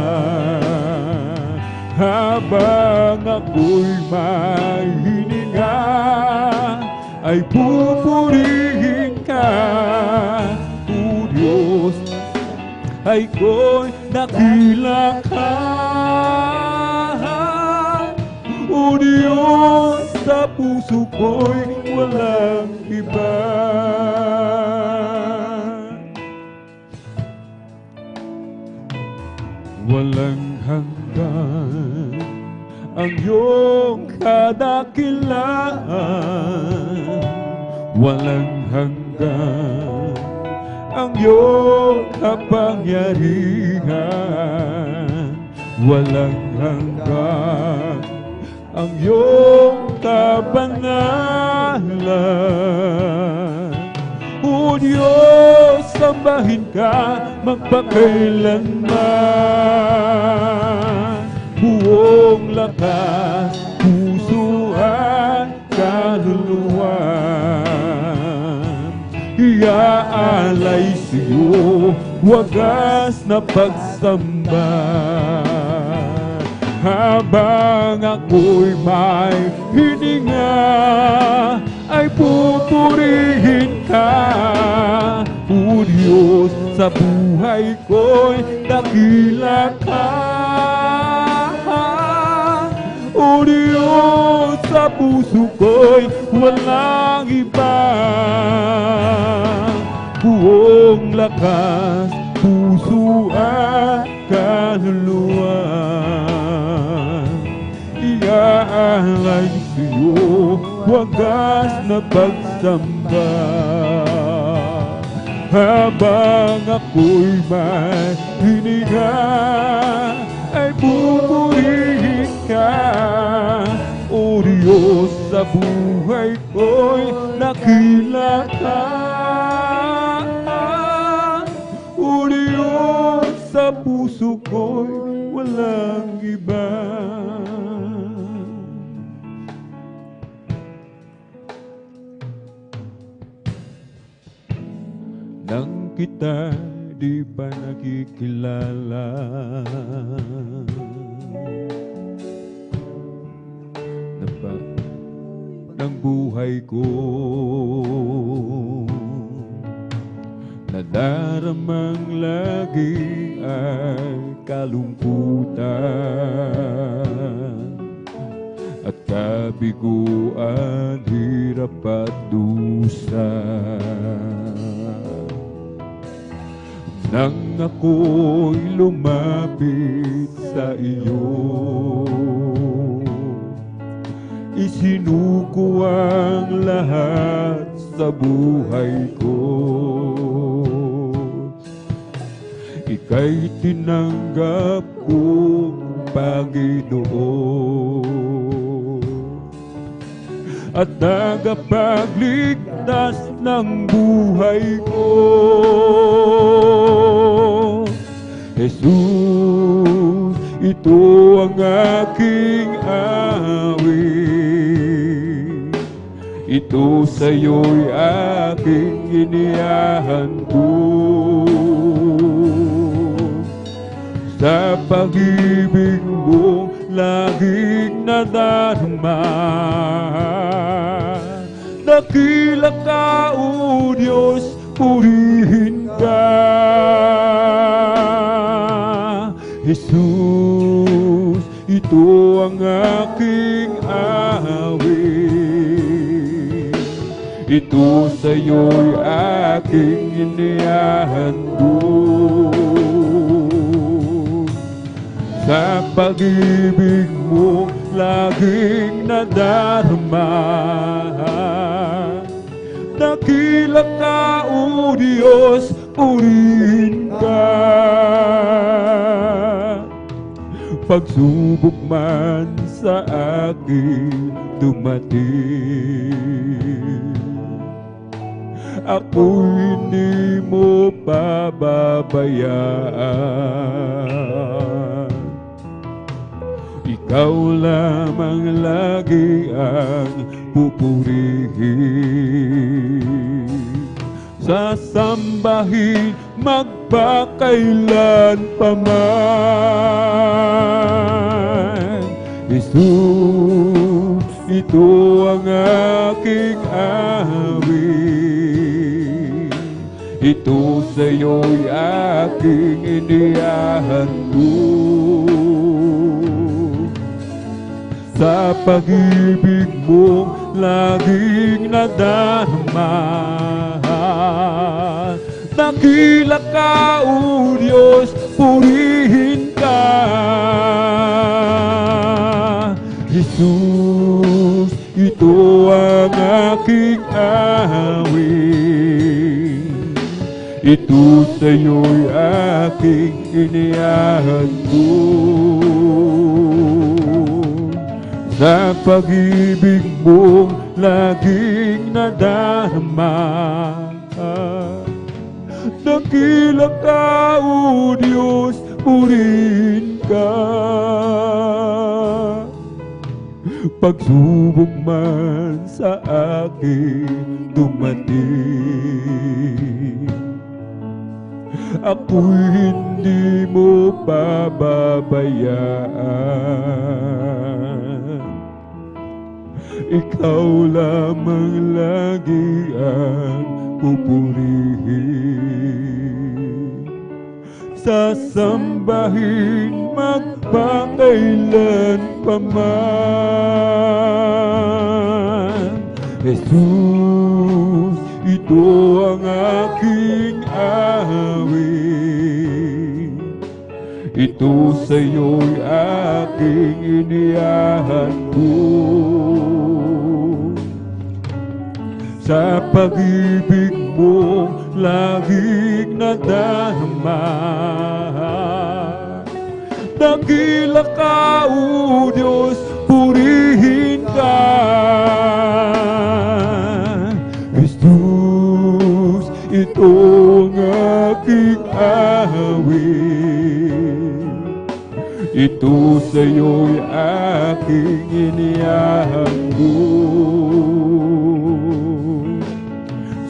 Habang ako'y may hininga, ay pupurihin ka. O Diyos, ay ko'y dakila ka. O Diyos, sa puso ko'y walang iba. Walang hanggan ang iyong kadakilaan, walang hanggan ang iyong kapangyarihan, walang hanggan ang iyong kabanalan. O Diyos, sambahin ka magpakailanman. Buong lakas, puso at kaluluwa, iaalay sa'yo wagas na pagsamba. Habang ako'y may hininga, ay pupurihin ka. O Diyos, sa buhay ko'y dakila ka. O Diyos, sa puso ko'y walang iba. Buong lakas, puso at kaluluwa, iaalay sa'yo wagas na pagsamba. Habang ako'y may hininga, ay pupurihin ka. O Diyos, sa buhay ko'y dakila ka. O Diyos, sa puso ko'y walang iba. kita di pa nakikilala. Napa ng buhay ko, nadaramang lagi ay kalungkutan at kabiguan, hirap at dusa. Nang ako'y lumapit sa iyo, isinuko ang lahat sa buhay ko. Ika'y tinanggap kong Panginoon at tagapagligtas ng buhay ko. Jesus, ito ang aking awit, ito sa'yo'y aking inihahandog. Sa pag-ibig mo laging nadarama, dakila ka, O Diyos, purihin ka. Jesus, ito ang aking awit, ito sa'yo'y aking inihahandog. Sa pag-ibig mo laging nadarama, dakila ka, O Diyos, purihin ka. Pagsubok man sa akin dumating, ako'y hindi mo pababayaan. Ikaw lamang lagi ang pupurihin, sasambahin magpakailan pa man. Jesus, ito ang aking awit, ito sa'yo'y aking inihahandog. Sa pag-ibig mo laging nadarama, dakila ka, O Diyos, purihin ka. Jesus, ito ang aking awit, ito sa'yo'y aking inihahandog. Sa pag-ibig mo laging nadarama, dakila ka, O Diyos, purihin ka. Pagsubok man sa akin dumating, ako'y hindi mo pababayaan. Ikaw lamang lagi ang pupurihin, sasambahin magpakailan pa man. Jesus, ito ang aking awit, ito sa'yo'y aking inihahandog. Sa pag-ibig mo laging nadarama, dakila ka, O Diyos, purihin ka. Jesus, ito ang aking awit, ito sa'yo'y aking inihahandog.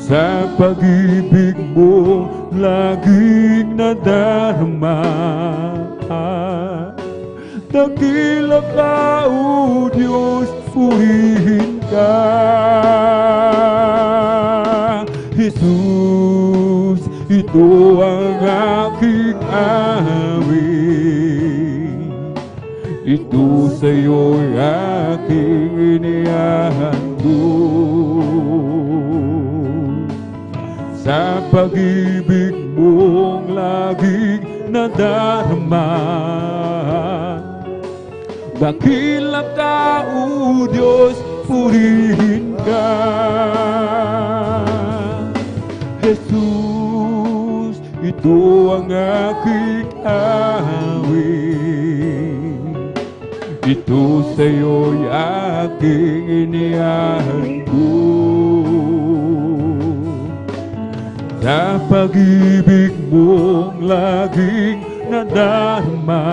Sa pag-ibig mo laging nadarama. Dakila ka, O Diyos, purihin ka. Jesus, ito ang aking awit. Ito sa'yo'y aking inihahandog. Sa pag-ibig mong laging nadarama. Dakila ka, O Diyos, purihin ka. Jesus, ito ang aking awit. Ito sa'yo'y aking inihahandog. Sa pag-ibig mong laging nadarama.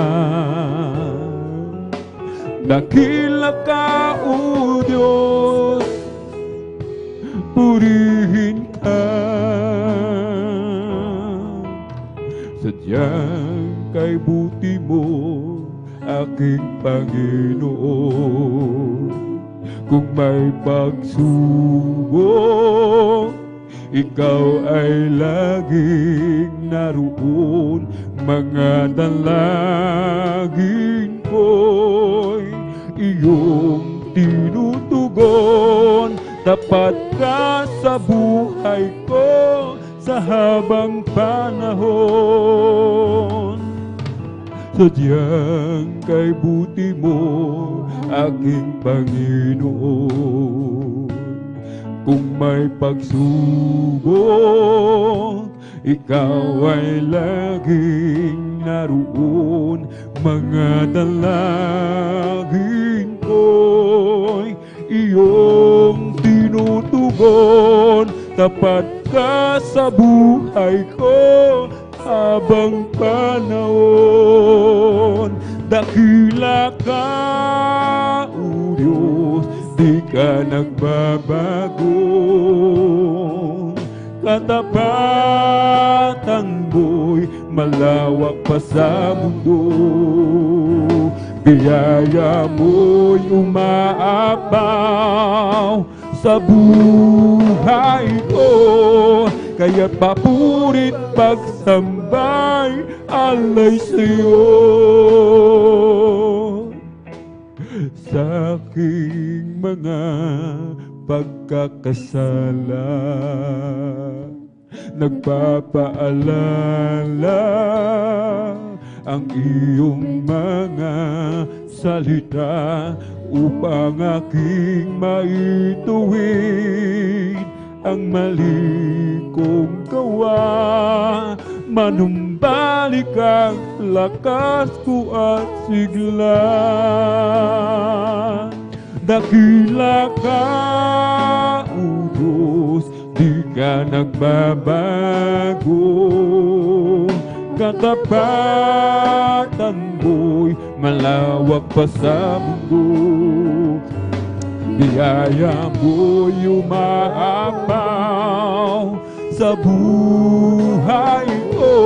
Dakila ka, O Diyos, purihin ka. Sadyang kay buti mo, aking Panginoon. Kung may pagsubok, ikaw ay laging naroon. Mga dalangin ko'y iyong tinutugon. Tapat ka sa buhay ko sa habang panahon. Sadyang kay buti mo, aking Panginoon. Kung may pagsubok, ikaw ay laging naroon. Mga dalangin ko'y iyong tinutugon. Tapat ka sa buhay ko habang panahon. Dakila ka, O Diyos, di ka nagbabago. Katapatan mo'y malawak pa sa mundo. Biyaya mo'y umaapaw sa buhay ko. Kaya't papurit pagsambay alay sa'yo. Sa aking mga pagkakasala, nagpapaalala ang iyong mga salita upang aking maituwid ang mali kong gawa. Manumbalik ang lakas ko at sigla. Dakila ka, O Diyos, di ka nagbabago. Katapatan mo'y malawak pa sa mundo. Biyaya mo'y umaapaw sa buhay ko.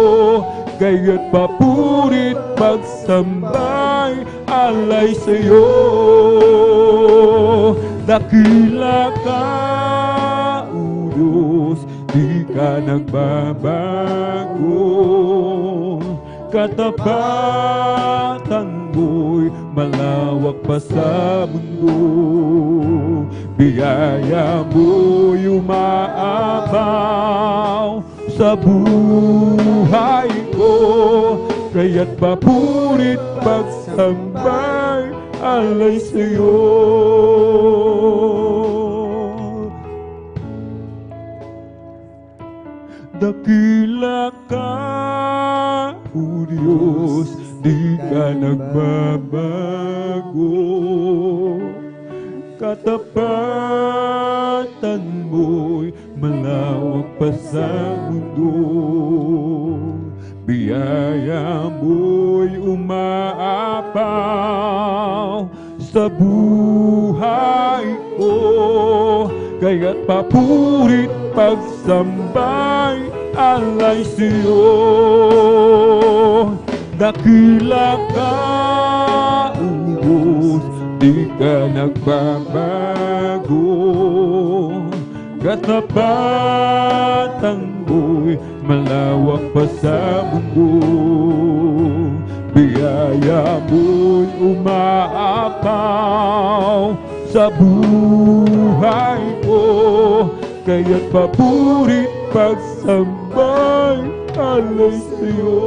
Kaya't papurit pagsambay alay sa'yo. Dakila ka, O Diyos, di ka nagbabago. Katapatan mo'y malawak pa sa mundo. Biyaya mo'y umaapaw sa buhay ko. Kaya't papurit pagsambay alay sa'yo. Dakila ka, O Diyos, di ka nagbabago. Katapatan mo'y malawak pa sa mundo. Biyaya mo'y umaapaw sa buhay ko. Kaya't papurit pagsambay alay sa'yo. Dakila ka, O Diyos, di ka nagbabago. Katapatan mo'y malawak pa sa mundo. Biyaya mo'y umaapaw sa buhay ko. Kaya't papurit pagsambay alay sa'yo.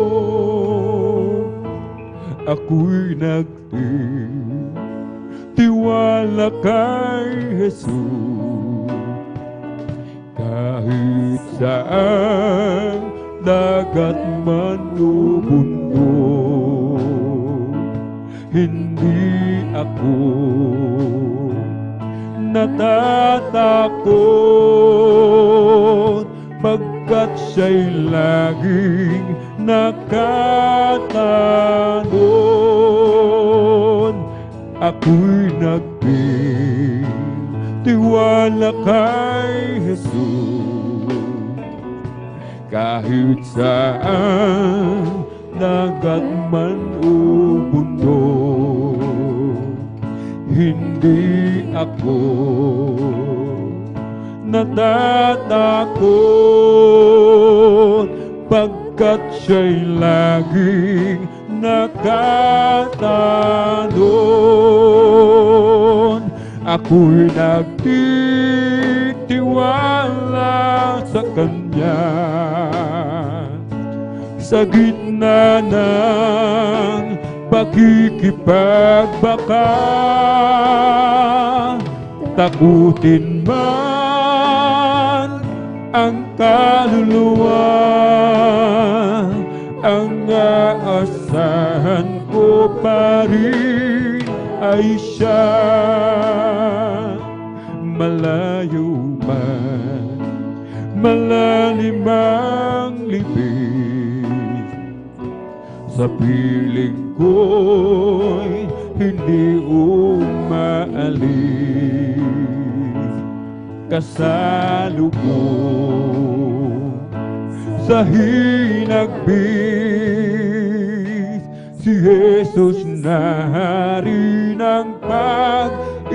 Ako'y nagtitiwala kay Jesus. Kahit saan dagat man o bundok, hindi ako natatakot, pagkat siya'y laging nakatanod. Ako'y nagtitiwala kay Jesus. Kahit saan dagat man o bundok, hindi ako natatakot, pagkat siya'y laging nakatanod. Ako'y nagtitiwala sa Kanya. Sa gitna ng pakikipagbaka, takutin man ang kaluluwa, ang aasahan ko pa rin ay siya. Malayo man, malalim ang libig, sa piling ko'y hindi umaalis. Kasalubong sa hinagbis, si Jesus narin ang pag-ibig.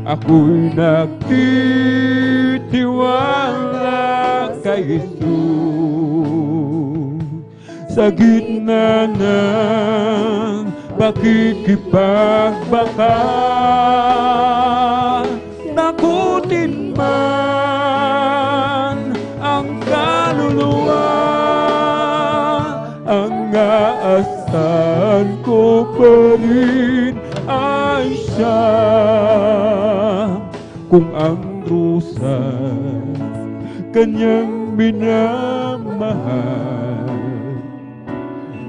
Ako'y nagtitiwala kay Jesus. Sa gitna ng pakikipagbaka, takutin man ang kaluluwa, ang aasahan ko pa rin ay siya. Kung ang rusa Kanyang minamahal,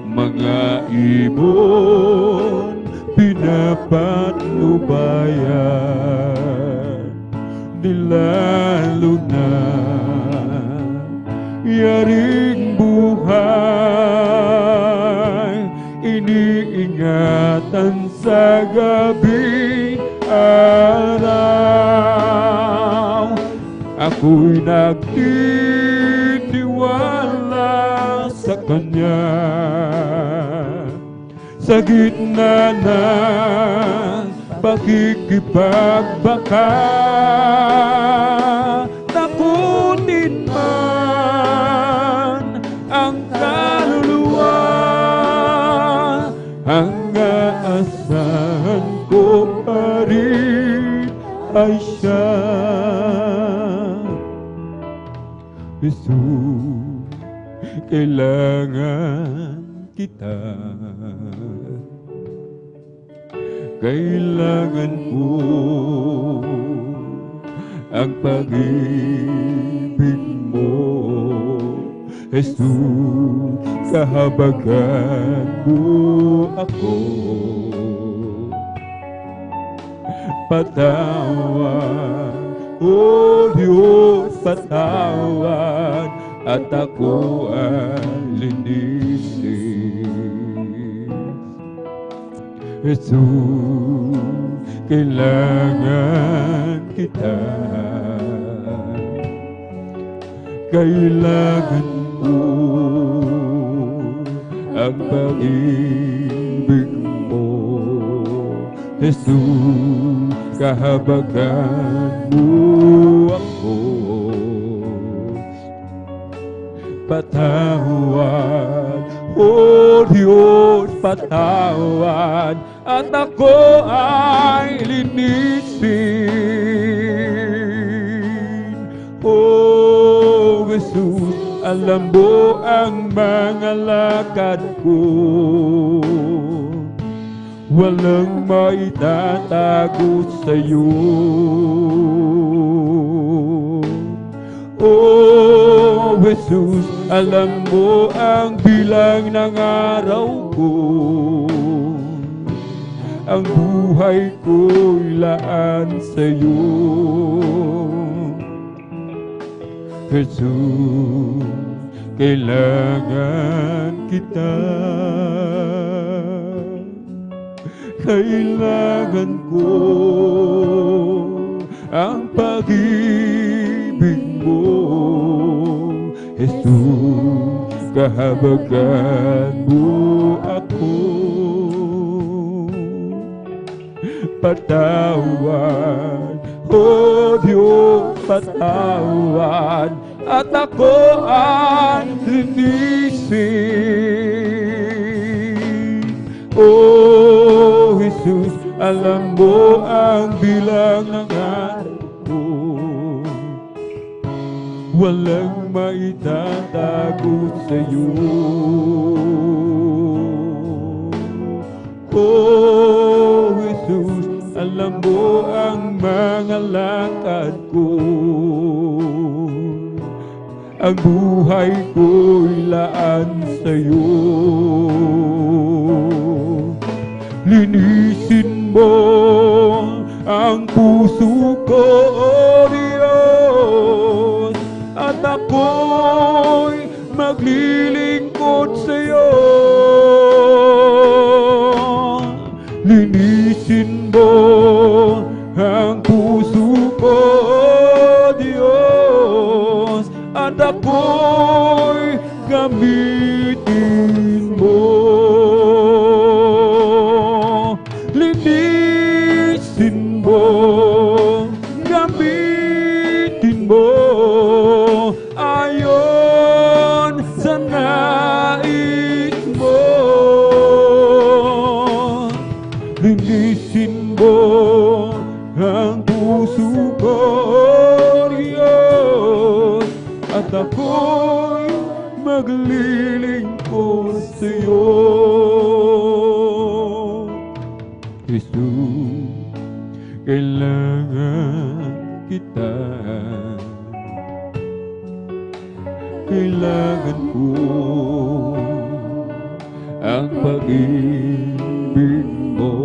mga ibon pinapatnubayan, nilalo na yaring buhay, iniingatan sa gabing araw. Ako'y nagtitiwala sa Kanya. Sa gitna ng pakikipagbaka, takutin man ang kaluluwa, ang aasahan ko pa rin ay siya. Jesus, kailangan kita. Kailangan ko ang pag-ibig mo, Jesus, kahabagan mo ako. Patawad, O Diyos, patawad, at ako ang linisin. Jesus, kailangan kita. kailangan ko ang pag-ibig mo. Jesus, kahabagan mo ako. Patawad, O Diyos, patawad, at ako ay linisin. O Jesus, alam mo ang mga lakad ko, walang maitatago sa'yo. Oh, Jesus, alam mo ang bilang ng araw ko, ang buhay ko'y laan sa'yo. Jesus, kailangan kita, kailangan ko ang pag-ibig mo. Jesus, kahabagan mo ako. Patawad, O Diyos, patawad, at ako ay linisin. O Jesus, alam mo ang bilang ng araw ko, walang maitatago sa'yo. Oh, Jesus, alam mo ang mga lakad ko, ang buhay ko'y laan sa'yo. Linisin mo ang puso ko, O Diyos, at ako'y maglilingkod sa'yo. Linisin mo ang puso ko, O Diyos, at ako'y gamitin mo. Linisin mo, gamitin mo, ayon sa nais mo. Linisin mo ang puso ko, Diyos, at ako'y maglilingkod sa'yo. Jesus, kailangan kita, kailangan ko ang pag-ibig mo.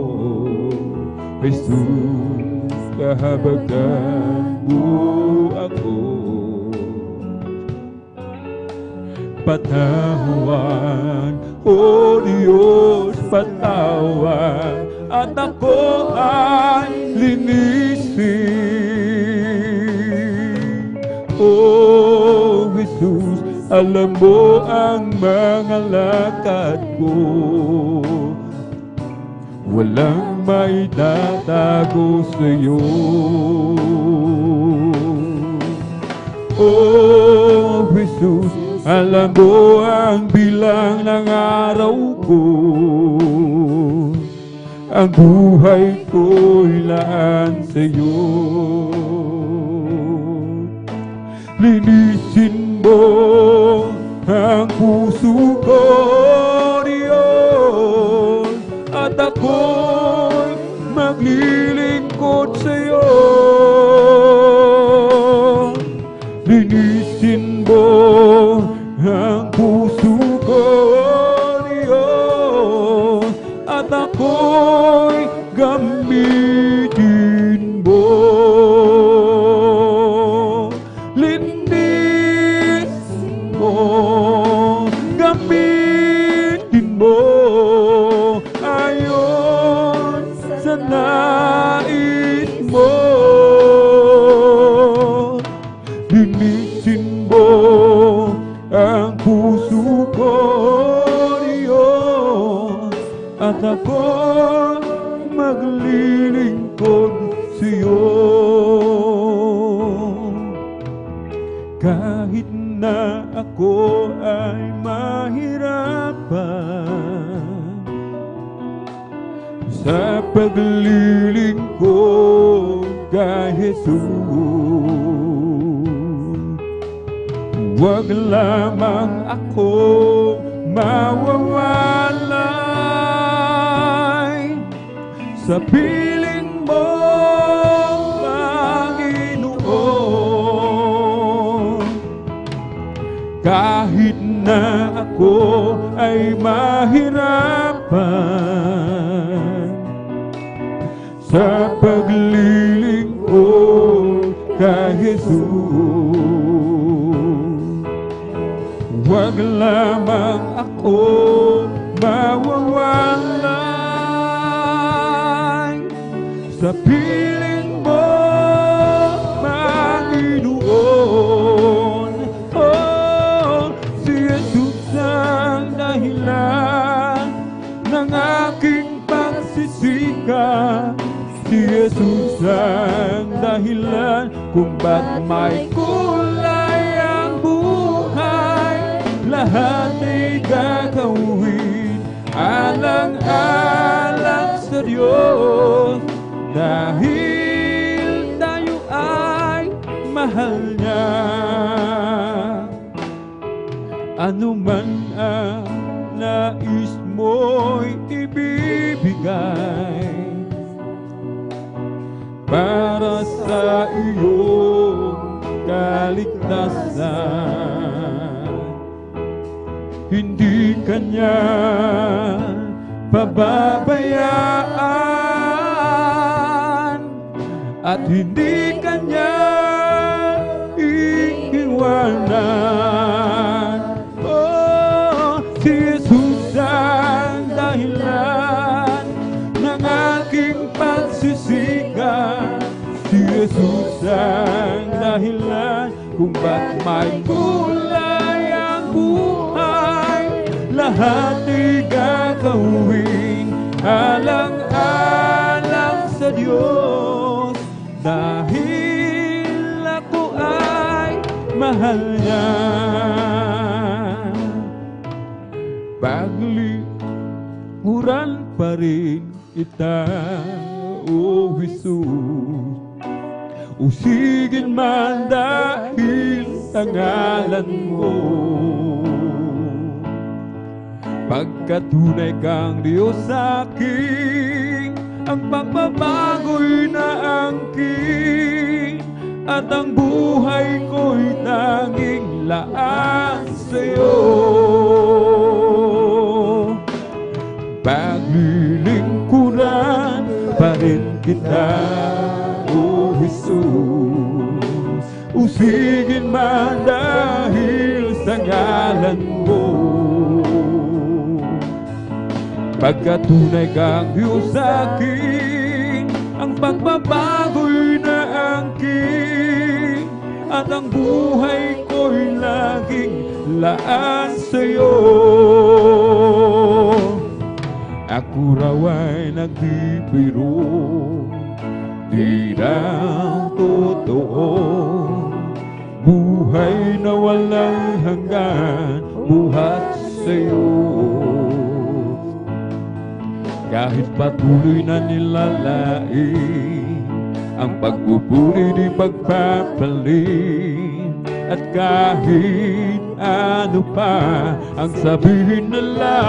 Jesus, kahabagan mo ako. Patawad, O Diyos, patawad, at ako ay linisin. O Jesus, alam mo ang mga lakad ko, walang maitatago sa'yo. Oh, Jesus, alam mo ang bilang ng araw ko, ang buhay ko'y laan sa'yo. Linisin mo ang puso ko, Diyos, at ako'y maglilingkod sa'yo. Linisin mo ang puso ko, Diyos, at ako'y gamitin mo. Linisin mo, gamitin mo, ayon sa nais mo. Linisin mo ang puso ko, Diyos, at ako maglilingkod sa'yo. Kahit na ako ay mahirapan sa paglilingkod kay Jesus, huwag lamang ako mawawalay sa piling mo, Panginoon. Kahit na ako ay mahirapan sa paglilingkod kay Jesus, huwag lamang ako mawawalay sa piling mo, Panginoon. Oh, si Jesus ang dahilan ng aking pagsisika. Si Jesus ang dahilan kung ba't may kulay ang buhay. Lahat ay gagawin alang-alang sa Diyos, dahil tayo ay mahal niya. Ano man ang nais mo'y ibibigay para sa iyong kaligtasan, hindi kanya pababayaan at hindi kanya iiwanan. Oh, si Jesus ang dahilan ng aking pagsisika. Si Jesus ang dahilan kung ba't may kulay ang buhay. Lahat ay gagawin alang-alang sa Diyos, dahil ako ay mahal niya. Paglikuran pa rin kita, O Jesus, usigin man dahil sa ngalan mo. Pagkatunay kang Diyos sa akin, ang pagbabago'y naangkin, at ang buhay ko'y tanging laan sa'yo. Paglilingkuran pa rin kita, O Jesus, usigin man dahil sa ngalan mo. Pagkatunay kang Diyos sa akin, ang pagbabago'y naangkin, at ang buhay ko'y laging laan sa'yo. Ako raw ay nagbibiro, di raw totoo, buhay na walang hanggan, buhat sa'yo. Kahit patuloy na nilalain ang pagpupuri di pagpapalit, at kahit ano pa ang sabihin nila,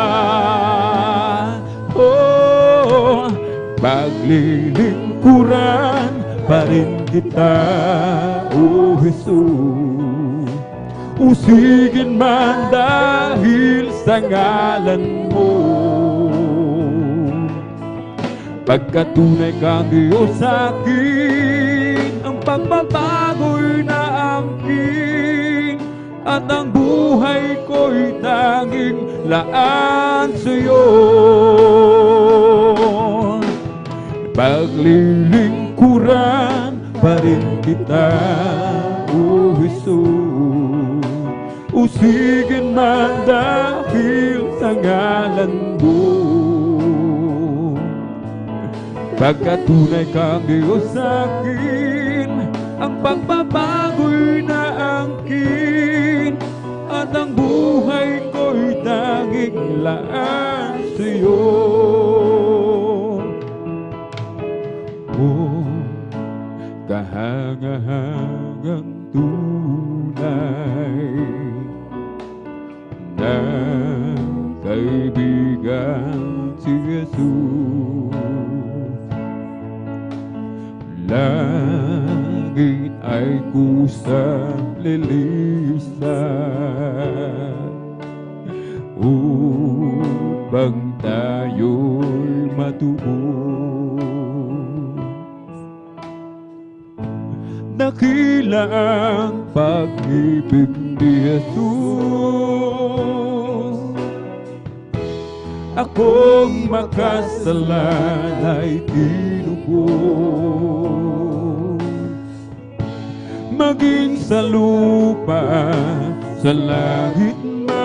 oh, paglilingkuran pa rin kita, O Jesus, usigin man dahil sa ngalan mo. Pagkatunay kang Diyos sa akin, ang pagbabago'y naangkin, at ang buhay ko'y tanging laan sa'yo. Paglilingkuran pa rin kita, O Jesus, usigin man dahil sa ngalan mo. Pagkatunay kang Diyos sa'kin, ang pagbabago'y naangkin, at ang buhay ko'y tanging laan sa'yo. Oh, kahangahangang tunay na kaibigan si Jesus. Langit ay kusang lilisan upang tayo'y matuon. Dakila ang pag-ibig ni Jesus, akong makasalan ay tinubos. Maging sa lupa, sa langit man,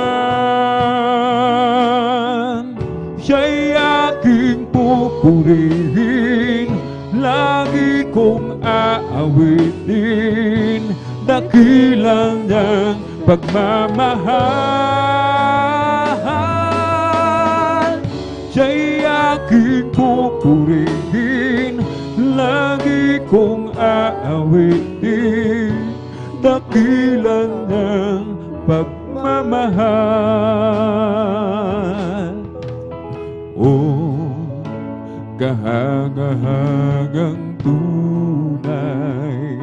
siya'y aking pupurihin, lagi kong aawitin, dakila niyang pagmamahal. Siya'y aking pupurihin, lagi kong aawitin, dakila niyang pagmamahal. Oh, kahangahangang tunay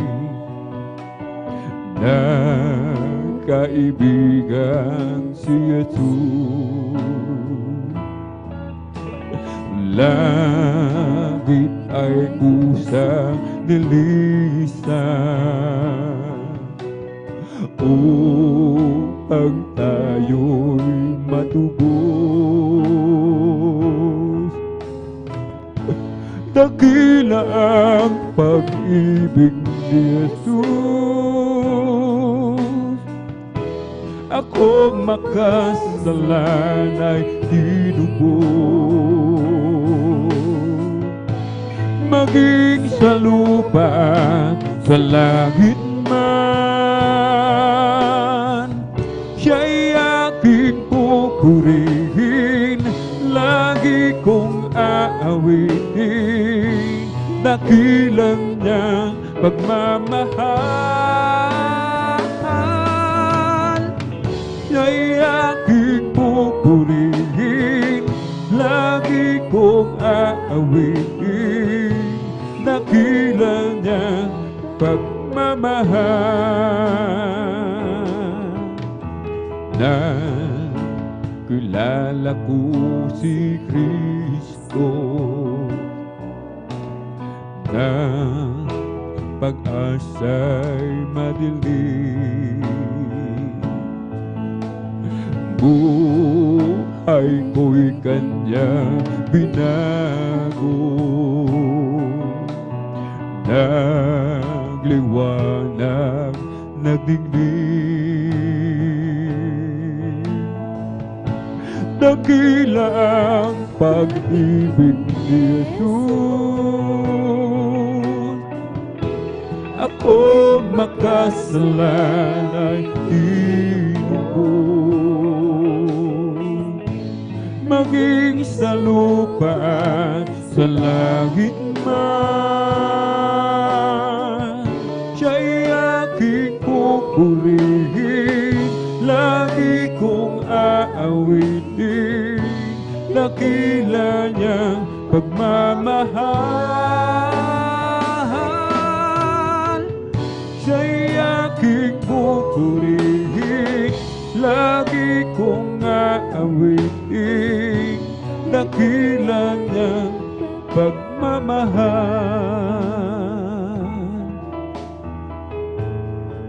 na kaibigan si Jesus. Langit ay kusang nilisan upang tayo'y matubos. Dakila ang pag-ibig ni Jesus, akong makasalan ay tinubos. Maging sa lupa, sa langit man, siya'y aking pupurihin, lagi kong aawitin, dakilang niyang pagmamahal. Siya'y aking pupurihin, lagi kong aawitin, dakilang niyang pagmamahal. Nakilala ko si Kristo, na pag-asa'y madilim. Buhay ko'y kanyang binago, nagliwanag, nagdigdig. Dakila ang pag-ibig ni Jesus, ako makasalan ay tinubos. Maging sa lupa, sa langit man, siya'y aking pupurihin, lagi kong aawitin, dakila niyang pagmamahal. Siya'y aking pupurihin, lagi kong aawitin, dakila niyang pagmamahal.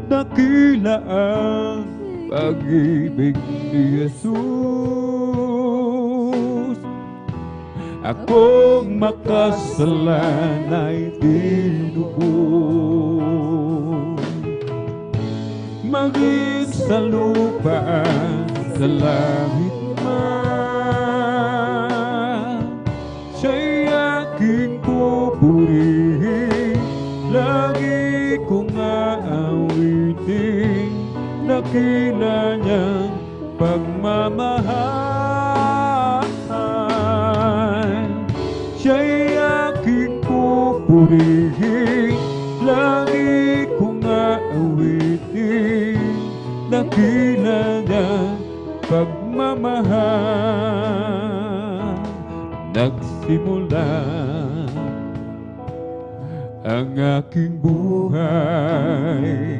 Dakila ang pag-ibig ni Jesus, akong makasalan ay tinubos. maging sa lupa, sa langit man. Siya'y aking pupurihin, lagi kong aawitin, dakila niyang pagmamahal. Siya'y aking pupurihin, lagi kong aawitin, dakila niyang pagmamahal. Nagsimula ang aking buhay,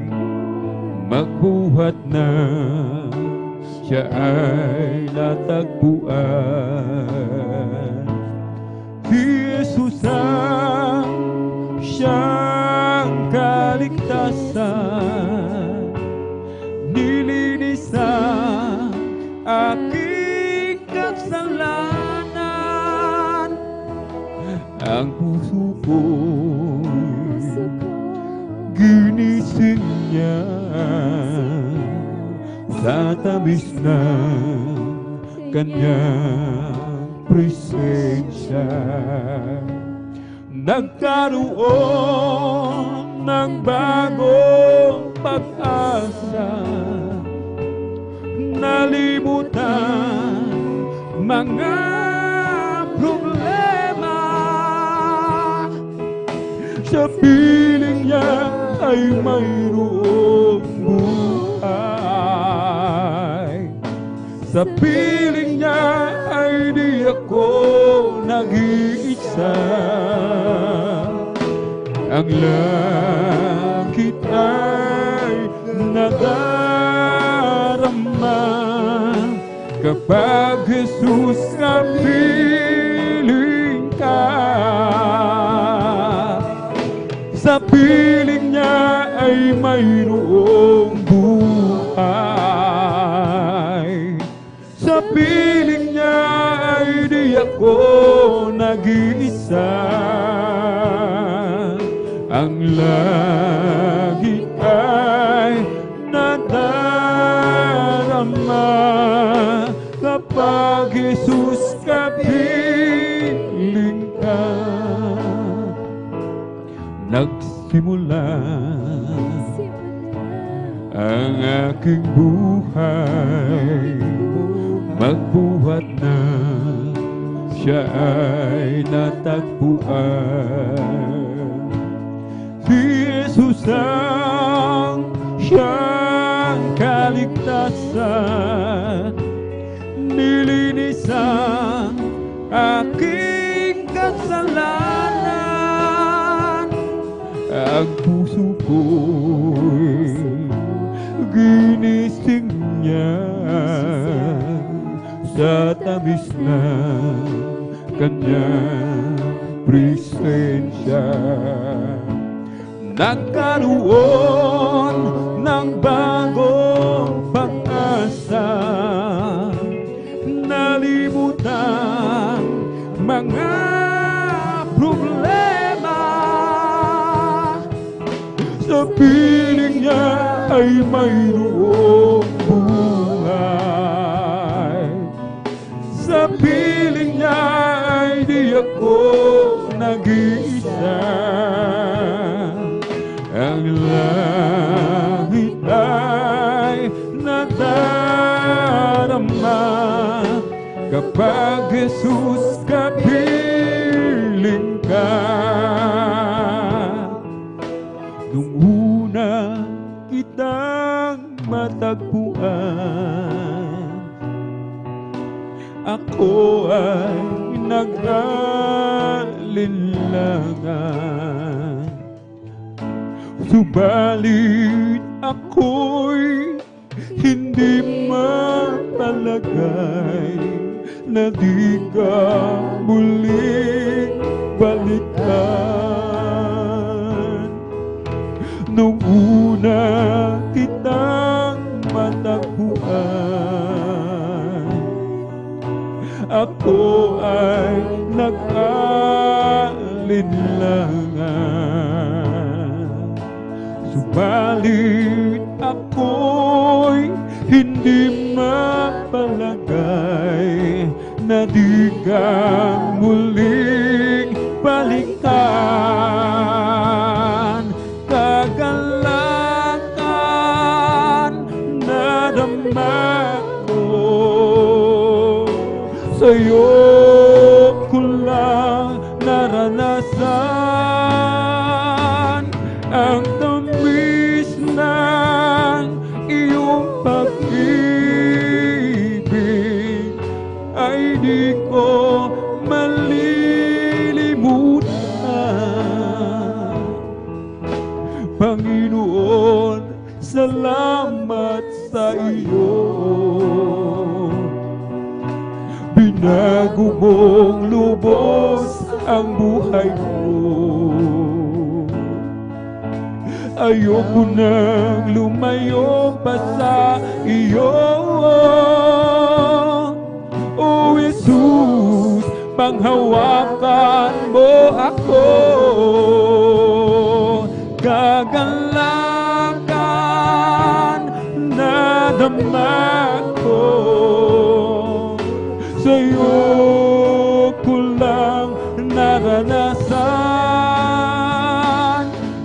magbuhat na siya ay natagpuan. Si Jesus ang siyang kaligtasan, nilinis ang aking kasalanan. Ang puso ko'y ginising niya sa tamis ng kanyang presensya. Nagkaroon ng bagong pag-asa, nalimutan mga problema. Sa piling niya ay mayroong buhay. Sa piling niya ay di ako nag-iisa. Ang langit ay nadarama kapag Jesus kapiling ka. Sa piling niya ay mayroong buhay. Sa piling niya ay di ako nag-iisa. Ang langit ay nadarama kapag Jesus kapiling ka. Nagsimula ang aking buhay, magbuhat na siya ay natagpuan. Si Jesus ang siyang kaligtasan, nilinis ang aking kasalanan. Ang puso ko'y ginising niya sa tamis ng kanyang presensya. Nagkaroon ng bagong pag-asa, nalimutan mga problema. Sa piling niya ay mayroong buhay. Sa piling niya ay di ako nag-iisa. Ang langit ay nadarama kapag Jesus kapiling ka. Nung una kitang matagpuan, ako ay nag-alinlangan. Subalit ako'y hindi mapalagay na di ka muling balikan. Nung una kitang matagpuan, ako ay nag-alinlangan. Subalit ako'y hindi mapalagay na di ka muling balikan. Kagalakan na dama ko, sa'yo ko lang naranasan ang tamis ng iyong pag-ibig, ay di ko malilimutan. Panginoon, salamat sa iyo. Binago mong lubos ang buhay ko. Ayoko nang lumayo pa sa iyo. O Jesus, panghawakan mo ako. Kagalakan na dama ko, sa'yo ko lang naranasan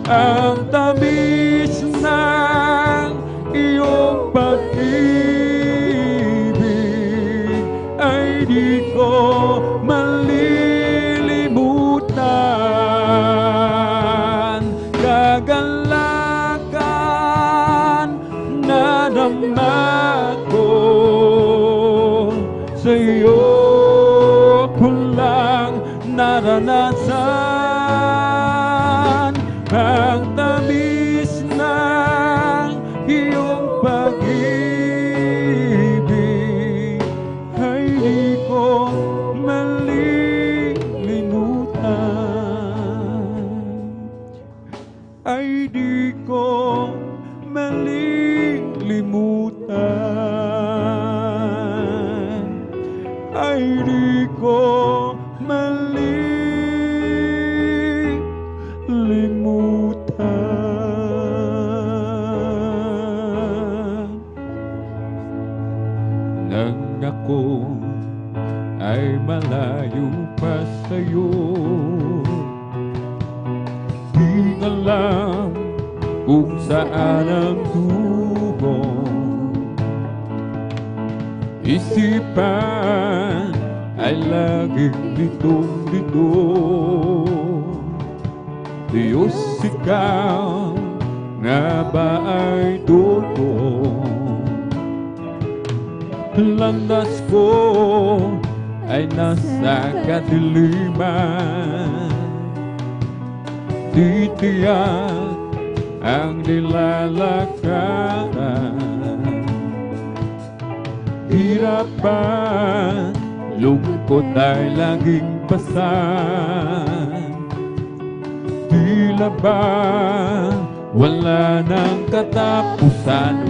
ang tamis ng iyong pag-ibig, ay di ko malilimutan. Kagalakan na dama ko, sa'yo ko lang naranasan ang tamis ng iyong pag-ibig, ay di ko malilimutan. Ay di ko malilimutan. Ay di ko malilimutan. Nang ako ay malayo pa sa'yo, di alam kung saan ang tungo. Isipan ay laging litong-lito. Diyos, ikaw nga ba ay totoo? Landas ko ay nasa kadiliman, di tiyak ang nilalakaran. Hirapan, lungkot ay laging pasan. Tila ba wala nang katapusan?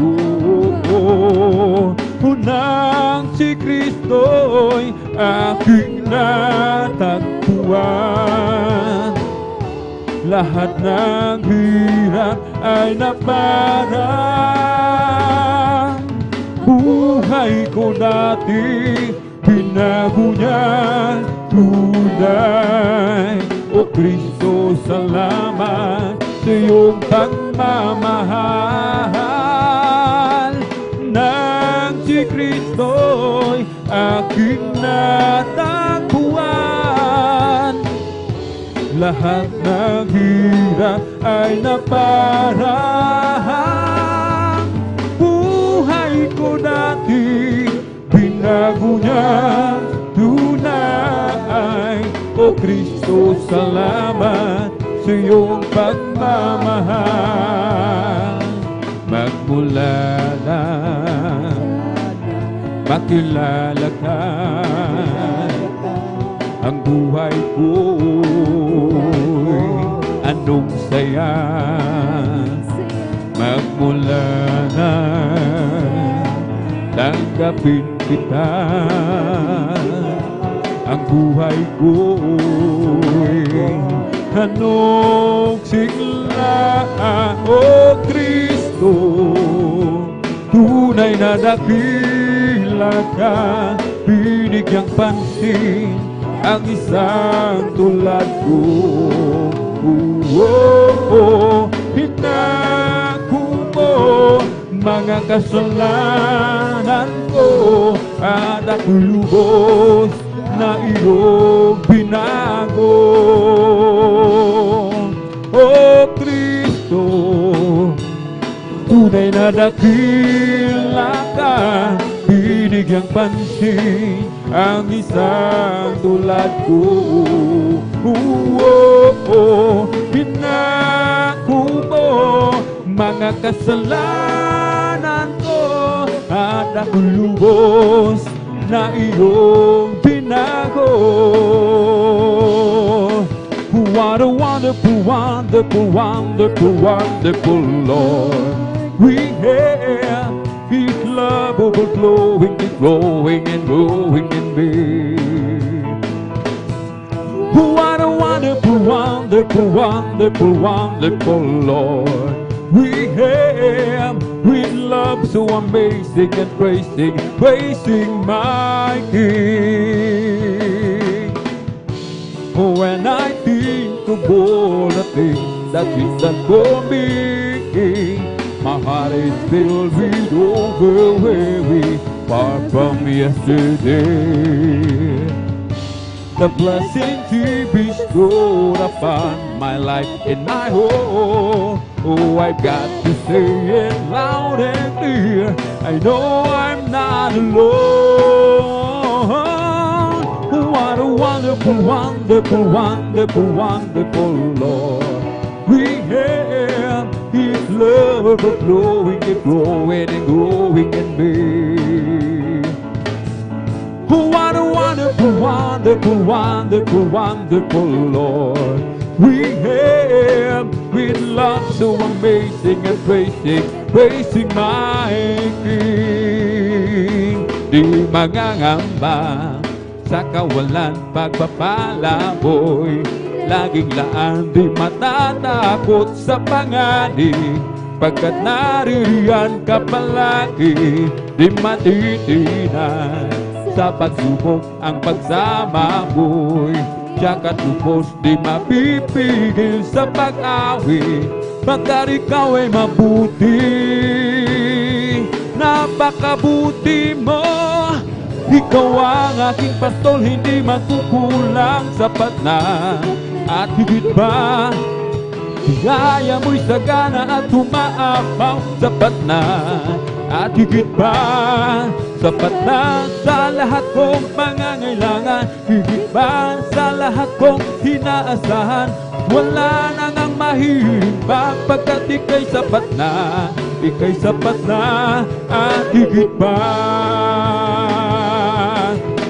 Unang si Kristo'y aking natagpuan. Lahat ng hirap ay naparang. Buhay ko dati, binago niya tunay. O Kristo, salamat sa iyong pagmamahal. Nang si Kristo'y aking natagpuan. Lahat ng hirap ay naparang. Buhay ko dati, binago niya tunay. O Kristo, salamat sa iyong pagmamahal. Magmula na makilala ka, ang buhay ko'y anong saya. Magmula na tanggapin kita, ang buhay ko'y anong sigla. O Kristo, tunay na dakila ka, binigyang pansin ang isang tulad ko. Hinako mo mga kasalanan ko, at ako lubos na iyong binago. O Kristo, tunay na dakila ka, binigyang pansin ang isang tulad ko. Hinako mo mga kasalanan ko, at ako lubos na iyong binago. What a wonderful, wonderful, wonderful, wonderful Lord we have. His love overflowing and growing and growing in me. What a wonderful, wonderful, wonderful, wonderful Lord we have. With love so amazing and praising, praising my King. When I think of all the things that He's done for me, my heart is filled with overwhelming, far from yesterday. The blessings He bestowed upon my life and my home, oh, I've got to say it loud and clear, I know I'm not alone. What a wonderful, wonderful, wonderful, wonderful Lord we have. His love overflowing and growing and growing in me. What a wonderful, wonderful, wonderful, wonderful Lord we have. With love so amazing and praising, praising my King. Di mangangamba sa kawalan pagpapala mo'y laging laan, di matatakot sa panganib, pagkat naririyan ka palagi. Di matitinan sa pagsubok ang pagsama mo'y tiyak at lubos, di mapipigil sa pag-awit, pagkat ikaw ay mabuti. Napakabuti mo, ikaw ang aking pastol, hindi magkukulang, sapat na. At higit pa, biyaya mo'y sagana at humaapaw, sapat na. At higit pa, sapat na sa lahat kong pangangailangan, higit pa sa lahat kong inaasahan. Wala na ngang mahihimbang, pagkat ika'y sapat na, ika'y sapat na. At higit pa,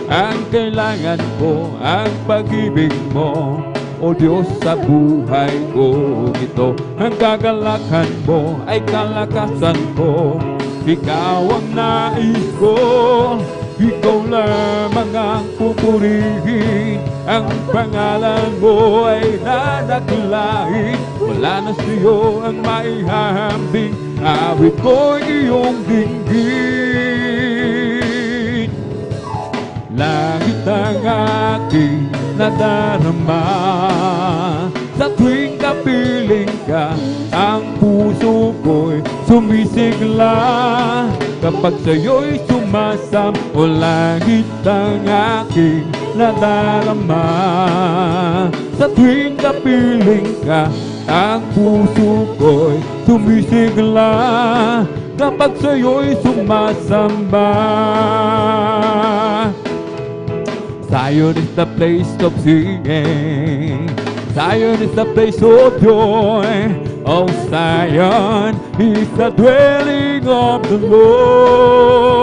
ang kailangan ko, ang pag-ibig mo, o Diyos, sa buhay ko ito. Ang kagalakan mo ay kalakasan ko, ikaw ang nais ko, ikaw lamang ang pupurihin. Ang pangalan mo ay dadakilain, wala na sa'yo ang maihahambing, awit ko'y iyong dinggin. Langit ang aking nadarama, sa tuwing kapiling ka, ang puso ko'y sumisigla. Kapag sa'yo'y sumasam, o langit ang aking nadarama, sa tuwing kapiling ka, ang puso ko'y sumisigla. Kapag sa'yo'y sumasamba, Zion is the place of singing, Zion is the place of joy. Oh, Zion is the dwelling of the Lord.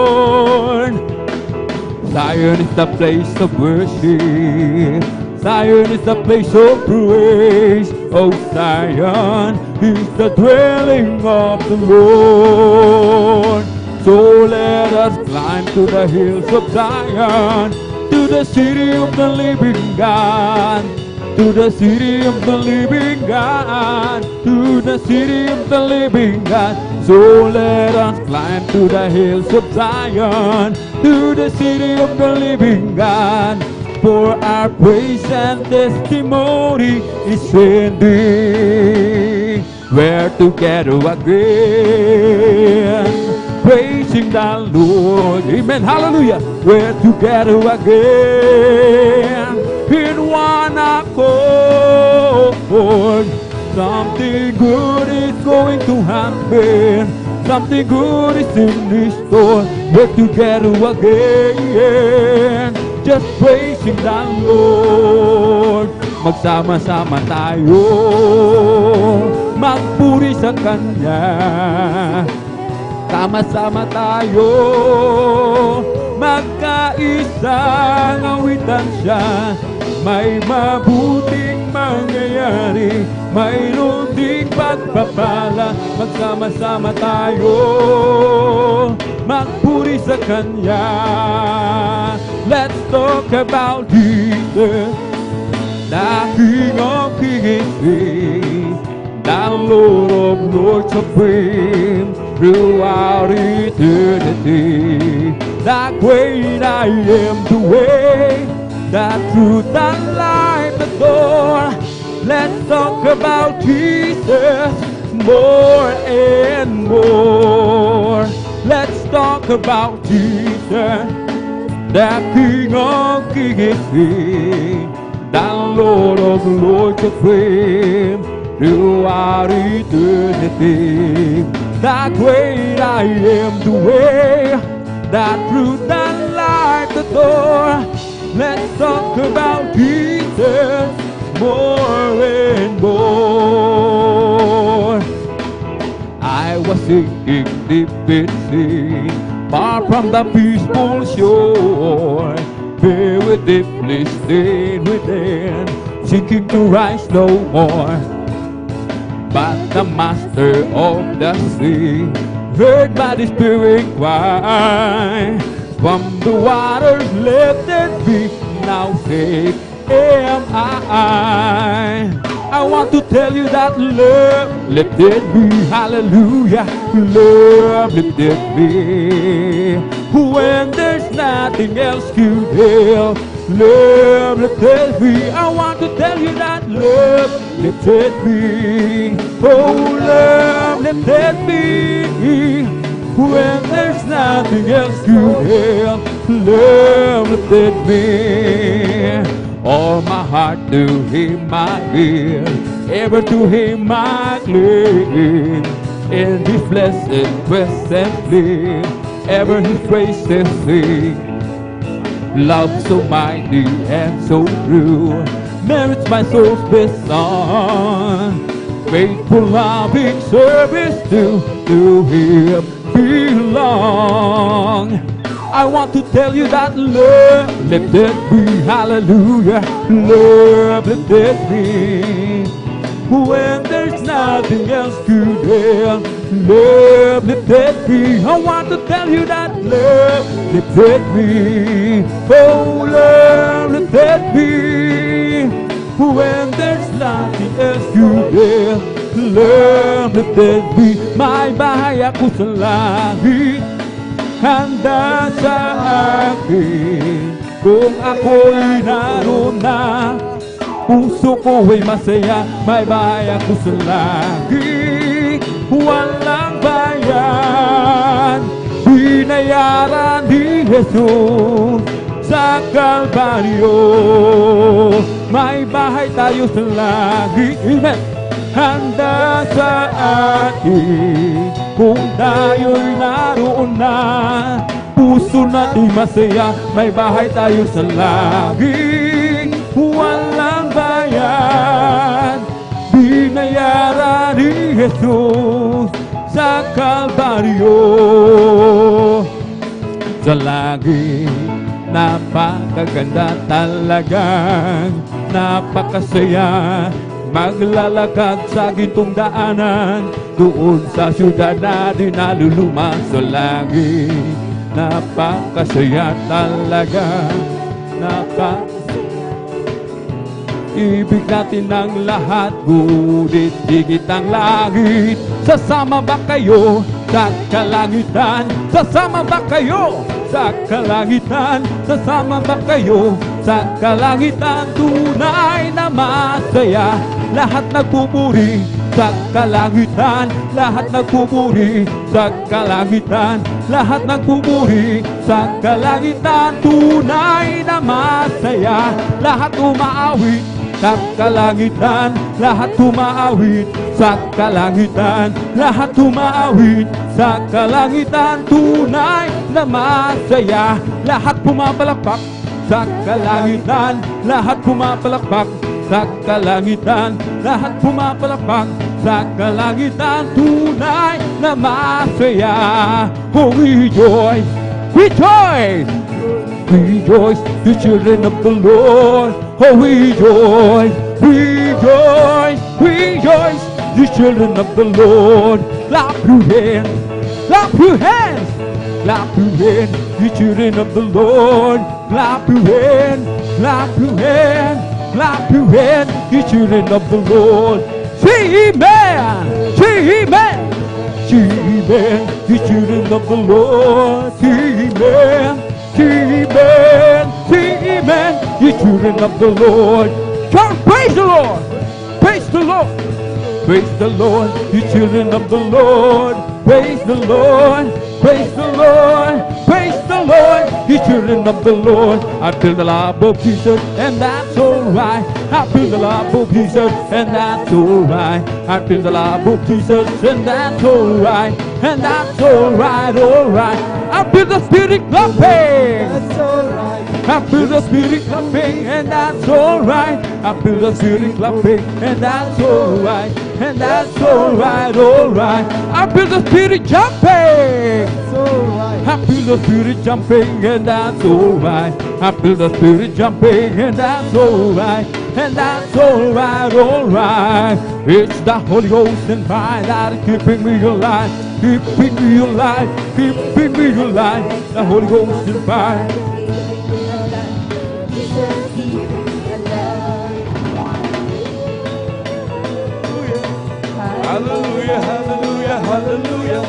Zion is the place of worship, Zion is the place of praise. Oh, Zion is the dwelling of the Lord. So let us climb to the hills of Zion, to the city of the living God. to the city of the living God, to the city of the living God. So let us climb to the hills of Zion, to the city of the living God. For our praise and testimony is in thee. We're together again, praising the Lord. Amen. Hallelujah. We're together again in one accord. Something good is going to happen. Something good is in store. We're together again, just praising the Lord. Magsama-sama tayo, magpuri sa Kanya. Sama-sama tayo, magkaisang awitan siya. May mabuting mangyayari, mayroon ding pagpapala. Magsama-sama tayo, magpuri sa Kanya. Let's talk about Jesus, the King of Kings, the Lord of Lords supreme throughout eternity. The great I am, the way, the truth, the life, the door. Let's talk about Jesus more and more. Let's talk about Jesus, the King of Kings, the Lord of Lords supreme throughout eternity. The great I am, the way, the truth, the life, the door. Let's talk about Jesus more and more. I was sinking deep in sin, far from the peaceful shore, filled with deeply stained within, seeking to rise no more. But the master of the sea heard by the Spirit cry, from the waters lifted me, now safe am I. I want to tell you that love lifted me, hallelujah. Love lifted me when there's nothing else to help. Love lifted me. I want to tell you that love lifted me. Oh, love lifted me when there's nothing else to help. Love lifted me. All my heart to Him I give, ever to Him I cling. In His blessed presence live, ever His praises sing. Love so mighty and so true merits my soul's best song. Faithful loving service to Him belong. I want to tell you that love lifted me, hallelujah. Love lifted me when there's nothing else to help. Love lifted me. I want to tell you that love lifted me. Oh, love lifted me when there's nothing else to help. Love lifted me. May bahay ako sa langit, handa sa akin. Kung ako'y naroon na, puso ko ay masaya. May bahay ako sa langit, walang bayan. Binayaran ni Jesus sa Kalbaryo. May bahay tayo sa langit, amen. Handa sa atin kung tayo'y naroon na. Puso natin masaya, may bahay tayo sa langit, walang bayan. Binayaran ni Jesus sa Kalbaryo. Sa langit, napakaganda talagang napakasaya. Maglalakad sa gitong daanan, doon sa syudad na di naluluma sa langit. Napakasaya talaga, Ibig natin ang lahat, ngunit higit ang langit. Sasama ba kayo sa kalangitan? Sasama ba kayo sa kalangitan? Sasama ba kayo sa kalangitan? Tunay na masaya, lahat nagpupuri sa kalangitan. Lahat nagpupuri sa kalangitan. Lahat nagpupuri sa kalangitan. Tunay na masaya, lahat umaawit sa kalangitan, lahat tumaawit sa kalangitan, lahat tumaawit sa kalangitan. Tunay na masaya, lahat pumapalakpak sa kalangitan, lahat pumapalakpak sa kalangitan, lahat pumapalakpak sa kalangitan. Tunay na masaya. Oh, rejoice, rejoice, rejoice, the children of the Lord. Oh, rejoice, rejoice, rejoice, the children of the Lord. Clap your hands, clap your hands, clap your hands, the children of the Lord. Clap your hands, clap your hands, clap your hands, the children of the Lord. Say amen, say amen, say amen, the children of the Lord. Say amen. Amen, amen, ye children of the Lord. Shout, praise the Lord, praise the Lord, praise the Lord, ye children of the Lord. Praise the Lord, praise the Lord, praise the Lord, ye children of the Lord. I feel the love of Jesus, and that's alright. I feel the love of Jesus, and that's alright. I feel the love of Jesus, and that's alright, and that's alright, alright. I feel the Spirit clapping. That's alright. I feel the Spirit clapping, and that's alright. I feel the Spirit clapping, and that's alright, and that's alright, alright. I feel the Spirit jumping. That's alright. I feel the Spirit jumping, and that's alright. I feel the Spirit jumping, and that's alright, and that's alright, alright. It's the Holy Ghost and fire that is keeping me alive, keeping me alive, keeping me alive. The Holy Ghost and fire. Hallelujah, hallelujah, hallelujah.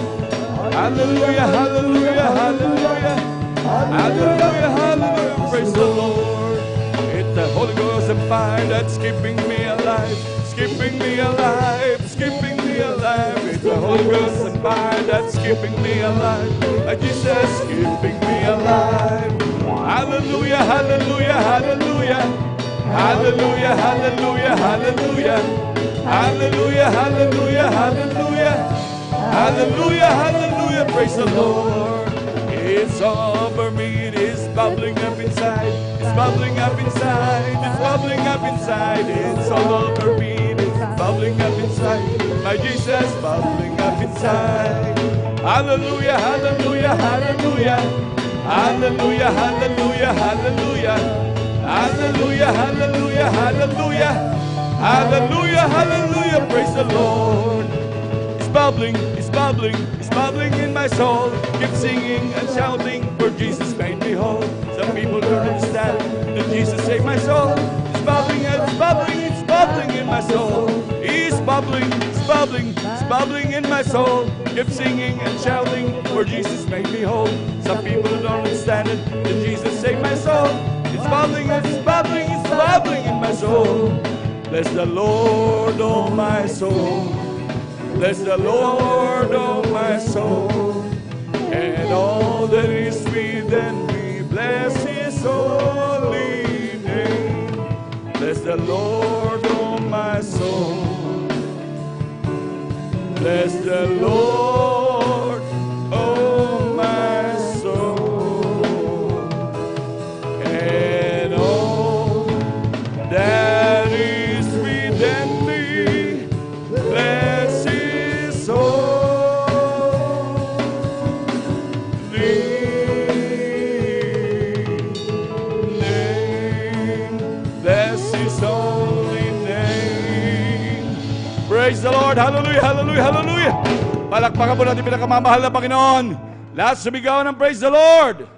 Hallelujah, hallelujah, hallelujah. Hallelujah, hallelujah. Praise the Lord. It's the Holy Ghost and fire that's keeping me alive, keeping me alive, keeping me alive. It's the Holy Ghost and fire that's keeping me alive. Like Jesus, keeping me alive. Hallelujah, hallelujah, hallelujah. Hallelujah, hallelujah, hallelujah. Hallelujah, hallelujah, hallelujah. Hallelujah, hallelujah, praise the Lord. It's all over me, it is bubbling up inside. It's bubbling up inside, it's bubbling up inside. It's all over me, it is bubbling up inside. My Jesus, bubbling up inside. Hallelujah, hallelujah, hallelujah. Hallelujah, hallelujah, hallelujah. Hallelujah, hallelujah, hallelujah. Hallelujah, hallelujah, praise the Lord. It's bubbling, it's bubbling, it's bubbling in my soul. Keep singing and shouting, for Jesus made me whole. Some people don't understand that Jesus saved my soul. It's bubbling and it's bubbling, it's bubbling in my soul. It's bubbling, it's bubbling, it's bubbling in my soul. Keep singing and shouting, for Jesus made me whole. Some people don't understand it, that Jesus saved my soul. It's bubbling and it's bubbling, it's bubbling in my soul. Bless the Lord, oh my soul. Bless the Lord, oh my soul. And all that is within me, bless His holy name. Bless the Lord, oh my soul. Bless the Lord, oh my soul. And all that is within me, bless His holy name. Bless His holy name. Praise the Lord. Hallelujah, hallelujah, hallelujah. Palakpakan po natin pinakamamahal na Panginoon. Lahat sumigaw ng praise the Lord.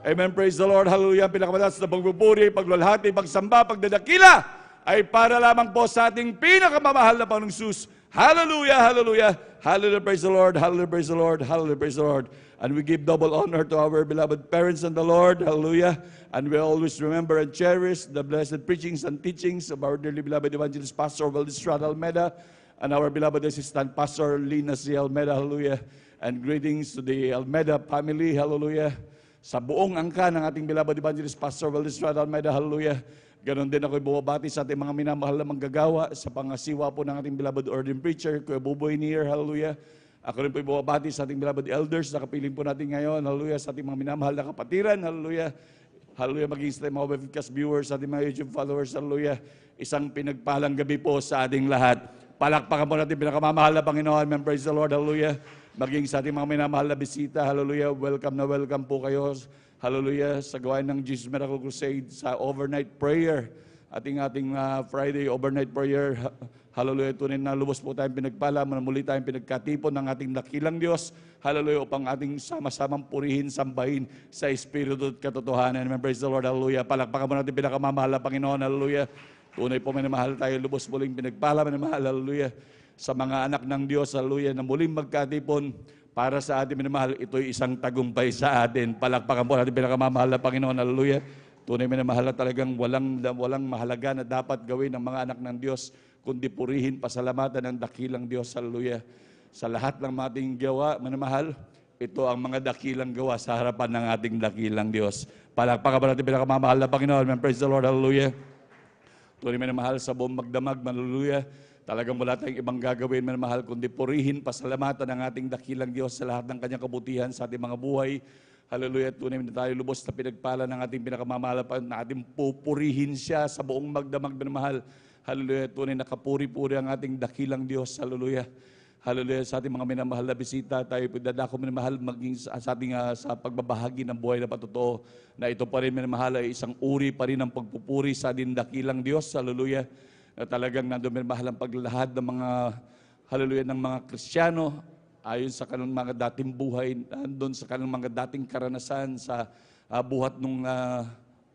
Amen, praise the Lord. Hallelujah. Pinakamataas na pagpupuri, paglalhati, pagsamba, pagdadakila ay para lamang po sa ating pinakamamahal na Panginoong Jesus. Hallelujah, hallelujah, hallelujah, praise the Lord, hallelujah, praise the Lord, hallelujah, praise the Lord. And we give double honor to our beloved parents in the Lord, hallelujah. And we always remember and cherish the blessed preachings and teachings of our dearly beloved evangelist Pastor Valdistrad Almeida and our beloved assistant Pastor Lina C. Almeida, hallelujah. And greetings to the Almeida family, hallelujah. Sa buong angka ng ating beloved evangelist Pastor Valdistrad Almeida, hallelujah. Ganon din ako'y bumabati sa ating mga minamahal na manggagawa sa pangasiwa po ng ating beloved ordained preacher, Kuya Buboy Nier, hallelujah. Ako rin po'y bumabati sa ating beloved elders na kapiling po natin ngayon, hallelujah, sa ating mga minamahal na kapatiran, hallelujah. Hallelujah, maging sa ating mga webcast viewers, sa ating mga YouTube followers, hallelujah. Isang pinagpalang gabi po sa ating lahat. Palakpakan po natin pinakamamahal na Panginoon, and praise the Lord, hallelujah. Maging sa ating mga minamahal na bisita, hallelujah, welcome na welcome po kayo. Hallelujah, sa gawain ng Jesus Miracle Crusade sa overnight prayer. Ating Friday overnight prayer. Hallelujah, tunay na lubos po tayong pinagpala. Muli tayong pinagkatipon ng ating dakilang Diyos. Hallelujah, upang ating sama-samang purihin, sambahin sa Espiritu at katotohanan. Amen. Praise the Lord, hallelujah. Palakpakan mo natin pinakamamahal na Panginoon, hallelujah. Tunay po minamahal tayo, lubos muling pinagpala, minamahal, hallelujah. Sa mga anak ng Diyos, hallelujah, na muling magkatipon. Para sa ating minamahal, ito'y isang tagumpay sa atin. Palakpakan po natin pinakamamahal na Panginoon. Hallelujah. Tunay minamahal na talagang walang mahalaga na dapat gawin ng mga anak ng Diyos, kundi purihin, pasalamatan ng dakilang Diyos. Hallelujah. Sa lahat ng ating gawa, minamahal, ito ang mga dakilang gawa sa harapan ng ating dakilang Diyos. Palakpakan po natin pinakamamahal na Panginoon. Praise the Lord. Hallelujah. Tunay minamahal sa buong magdamag. Hallelujah. Talagang wala tayong ibang gagawin, minamahal, kundi purihin, pasalamatan ng ating dakilang Diyos sa lahat ng kanyang kabutihan sa ating mga buhay. Hallelujah, tunay na tayo lubos na pinagpala ng ating pinakamamahal na ating pupurihin siya sa buong magdamag, minamahal. Hallelujah, tunay na kapuri-puri ang ating dakilang Diyos. Hallelujah. Hallelujah, sa ating mga minamahal na bisita, tayo dadako minamahal maging sa ating sa pagbabahagi ng buhay na patotoo, na ito pa rin minamahal ay isang uri pa rin ng pagpupuri sa ating dakilang Diyos. Hallelujah. Na talagang nandun mahal ang paglalahad ng mga, hallelujah, ng mga Kristiyano ayon sa kanilang mga dating buhay, nandun sa kanilang mga dating karanasan sa buhat nung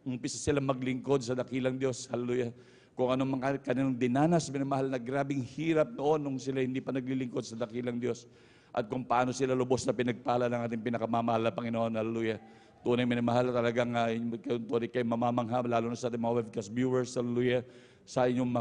umpisa sila maglingkod sa dakilang Diyos, hallelujah. Kung anong mga kanilang dinanas, minamahal na grabing hirap noon nung sila hindi pa naglilingkod sa dakilang Diyos, at kung paano sila lubos na pinagpala ng ating pinakamamahal na Panginoon, hallelujah. Tunay minamahal talagang tunay kayo mamamangha, lalo na sa ating mga webcast viewers, hallelujah, sa inyong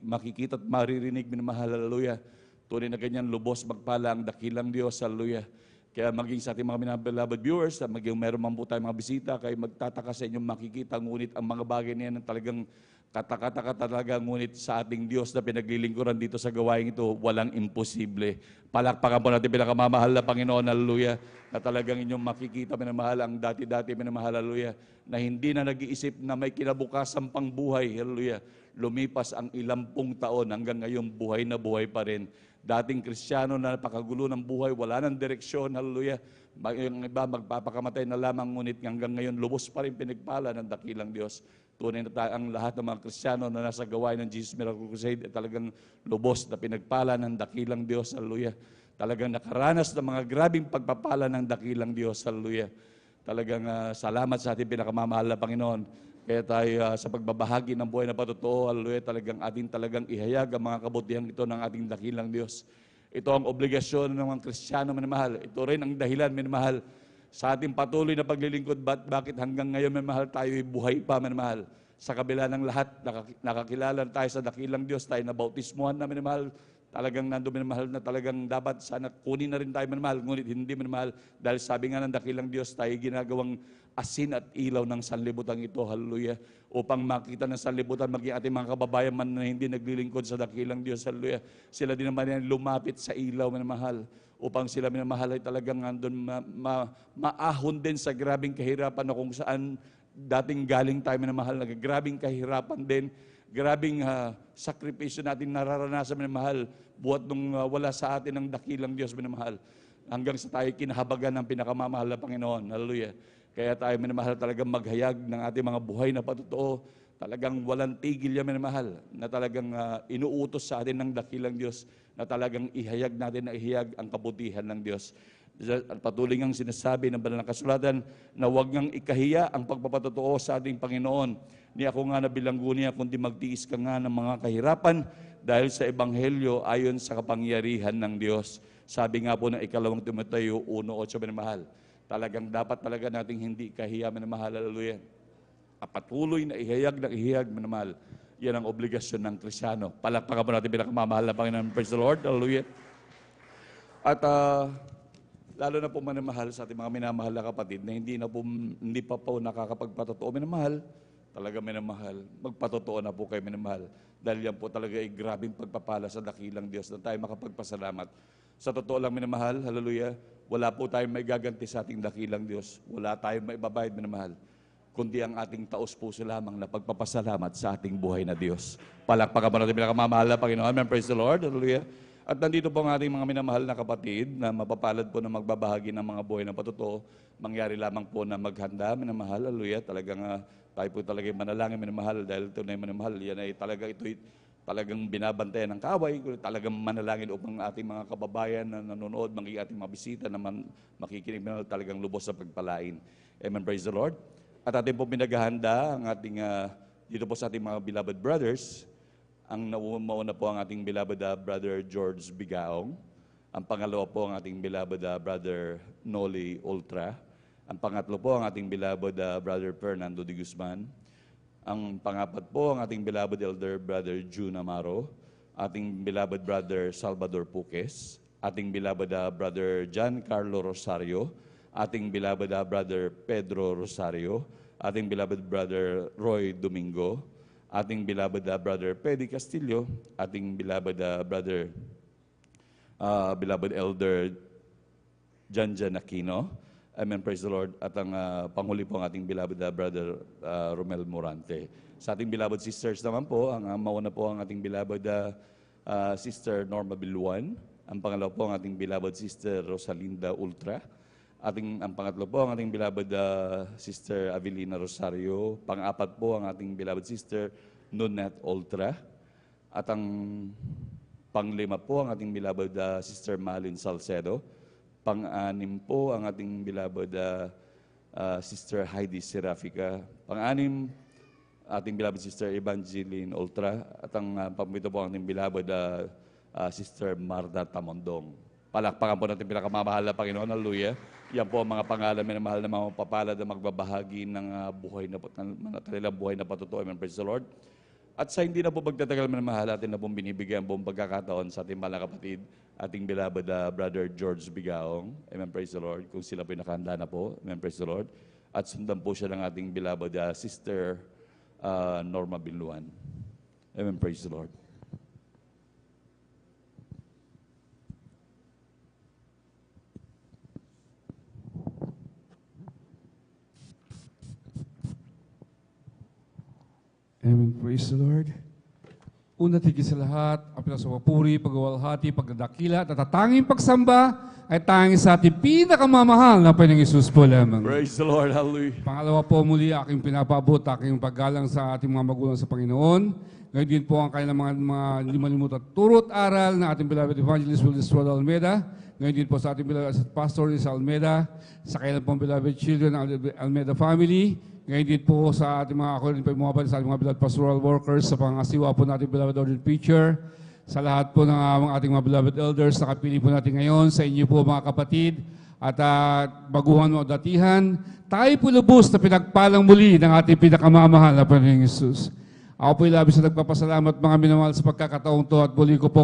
makikita at maririnig, minamahal, hallelujah. Tunay na ganyan, lubos magpala ang dakilang Diyos, hallelujah. Kaya maging sa ating mga beloved viewers, maging meron man po tayong mga bisita, kayo magtataka sa inyong makikita, ngunit ang mga bagay niyan talagang katakataka talaga, ngunit sa ating Diyos na pinaglilingkuran dito sa gawain ito, walang imposible. Palakpakan po natin pinakamamahal na Panginoon, hallelujah, na talagang inyong makikita, minamahal, ang dati-dati, minamahal, hallelujah, na hindi na nag-iisip na may kinabukasan pang buhay, hallelujah. Lumipas ang ilampung taon, hanggang ngayon buhay na buhay pa rin. Dating Kristiyano na napakagulo ng buhay, wala ng direksyon, hallelujah. Yung iba magpapakamatay na lamang, ngunit hanggang ngayon lubos pa rin pinagpala ng dakilang Diyos. Tunay na ang lahat ng mga Kristiyano na nasa gawain ng Jesus Miracle Crusade ay talagang lubos na pinagpala ng dakilang Diyos, hallelujah. Talagang nakaranas ng mga grabing pagpapala ng dakilang Diyos, hallelujah. Talagang salamat sa ating pinakamamahal na Panginoon. Kaya tayo sa pagbabahagi ng buhay na patotoo, hallelujah, talagang ihayag ang mga kabutihan ito ng ating dakilang Diyos. Ito ang obligasyon ng mga Kristiyano, minamahal. Ito rin ang dahilan, minamahal, sa ating patuloy na paglilingkod. Bakit hanggang ngayon, minamahal, tayo buhay pa, minamahal. Sa kabila ng lahat, nakakilala tayo sa dakilang Diyos, tayo nabautismuhan na, minamahal. Talagang nando, minamahal, na talagang dapat sana kunin na rin tayo, minamahal, ngunit hindi, minamahal, dahil sabi nga ng dakilang Diyos, tayo ginagawang asin at ilaw ng sanlibutan ito, hallelujah, upang makita ng sanlibutan, maging ating mga kababayan man na hindi naglilingkod sa dakilang Diyos, hallelujah, sila din naman yan lumapit sa ilaw, minamahal, upang sila, minamahal, ay talagang nandun maahon din sa grabing kahirapan na kung saan dating galing tayo, minamahal, grabing kahirapan din, grabing sakripisyo natin nararanasan, minamahal, buhat nung wala sa atin ang dakilang Diyos, minamahal, hanggang sa tayo kinahabagan ng pinakamamahal na Panginoon, hallelujah. Kaya tayo, minamahal, talagang maghayag ng ating mga buhay na patotoo. Talagang walang tigil yan, minamahal, na talagang inuutos sa atin ng dakilang Diyos, na talagang ihayag natin, na ihayag ang kabutihan ng Diyos. At patuloy ngang sinasabi ng banal na kasulatan na huwag ngang ikahiya ang pagpapatotoo sa ating Panginoon. Ni ako nga nabilanggo niya, kundi magtiis ka nga ng mga kahirapan dahil sa Ebanghelyo ayon sa kapangyarihan ng Diyos. Sabi nga po ng ikalawang Timoteo 1:8, minamahal, talagang dapat talaga nating hindi kahiya, minamahal, hallelujah. Patuloy na ihayag, minamahal. Yan ang obligasyon ng Kristyano. Palakpakan po natin pinakamamahal na Panginoon. Praise the Lord, hallelujah. At lalo na po minamahal sa ating mga minamahal na kapatid na hindi pa po nakakapagpatotoo, minamahal, talaga minamahal, magpatotoo na po kayo, minamahal. Dahil yan po talaga ay grabing pagpapala sa dakilang Diyos na tayo makapagpasalamat. Sa totoo lang, minamahal, hallelujah, wala po tayong may gaganti sa ating dakilang Diyos. Wala tayong may babayad, minamahal, kundi ang ating taos puso lamang na pagpapasalamat sa ating buhay na Diyos. Palakpakan po natin pinakamamahal na Panginoon. Amen. Praise the Lord. Hallelujah. At nandito po ang ating mga minamahal na kapatid na mapapalad po na magbabahagi ng mga buhay na patotoo. Mangyari lamang po na maghanda, minamahal, hallelujah. Talagang tayo po talaga manalangin, minamahal, dahil ito na yung minamahal. Yan ay talagang binabantayan ng kaway. Talagang manalangin upang ating mga kababayan na nanonood, magiging ating mga bisita na makikinig, minamahal, talagang lubos sa pagpalain. Amen, praise the Lord. At ating po pinaghahanda ang ating, dito po sa ating mga beloved brothers. Ang mauna po ang ating beloved Brother George Bigaong. Ang pangalawa po ang ating beloved Brother Noli Ultra. Ang pangatlo po ang ating beloved Brother Fernando de Guzman. Ang pangapat po ang ating beloved Elder Brother June Amaro. Ating beloved Brother Salvador Puques. Ating beloved Brother John Carlo Rosario. Ating beloved Brother Pedro Rosario. Ating beloved Brother Roy Domingo. Ating beloved Brother Pedi Castillo, ating beloved beloved Elder Janjan Aquino. Amen, praise the Lord. At ang panghuli po ang ating beloved Brother Romel Morante. Sa ating beloved sisters naman po, ang mauna po ang ating beloved Sister Norma Biluan. Ang pangalawa po ang ating beloved Sister Rosalinda Ultra. Ang pangatlo po ang ating beloved Sister Avelina Rosario. Pang-apat po ang ating beloved Sister Nunet Ultra. At ang panglima po ang ating beloved Sister Malin Salcedo. Pang-anim po ang ating beloved Sister Heidi Serafica. Pang-anim, ating beloved Sister Evangeline Ultra. At ang pang-pito po ang ating beloved Sister Marta Tamondong. Palakpakan po natin pinakamamahal na Panginoon. Hallelujah. Yan po ang mga pangalan na mahal na mga papalad na magbabahagi ng kanilang buhay na patotoo. Amen. Praise the Lord. At sa hindi na po pagtatagal mahal, atin na pong binibigyan buong pagkakataon sa ating mahal na kapatid, ating beloved Brother George Bigaong. Amen. Praise the Lord. Kung sila po nakahanda na po. Amen. Praise the Lord. At sundan po siya ng ating beloved Sister Norma Biluan. Amen. Praise the Lord. Amen. Praise the Lord. Una tigil sa lahat, ang pinasapapuri, pagwawalhati, pagdadakila, at tatanging pagsamba ay tanging sa ating pinakamamahal na Panginoong Hesus po lamang. Praise the Lord. Hallelujah. Pangalawa po muli, aking pinapaabot, aking paggalang sa ating mga magulang sa Panginoon. Ngayon din po ang kanilang mga limalimut at turot aral na ating beloved Evangelist Willis Roda Almeida. Ngayon din po sa ating beloved Pastor Liz Almeida, sa kanilang pong beloved children ng Almeida family. Ngayon din po sa ating mga ako rin po sa ating mga beloved pastoral workers, sa pangasiwa po natin beloved ordained preacher, sa lahat po ng ating mga beloved elders na kapili po natin ngayon, sa inyo po mga kapatid, at baguhan mo datihan, tayo po lubos na pinagpalang muli ng ating pinakamamahal na Panginoong Hesus. Ako po labis na nagpapasalamat mga minamahal sa pagkakataong to at muli ko po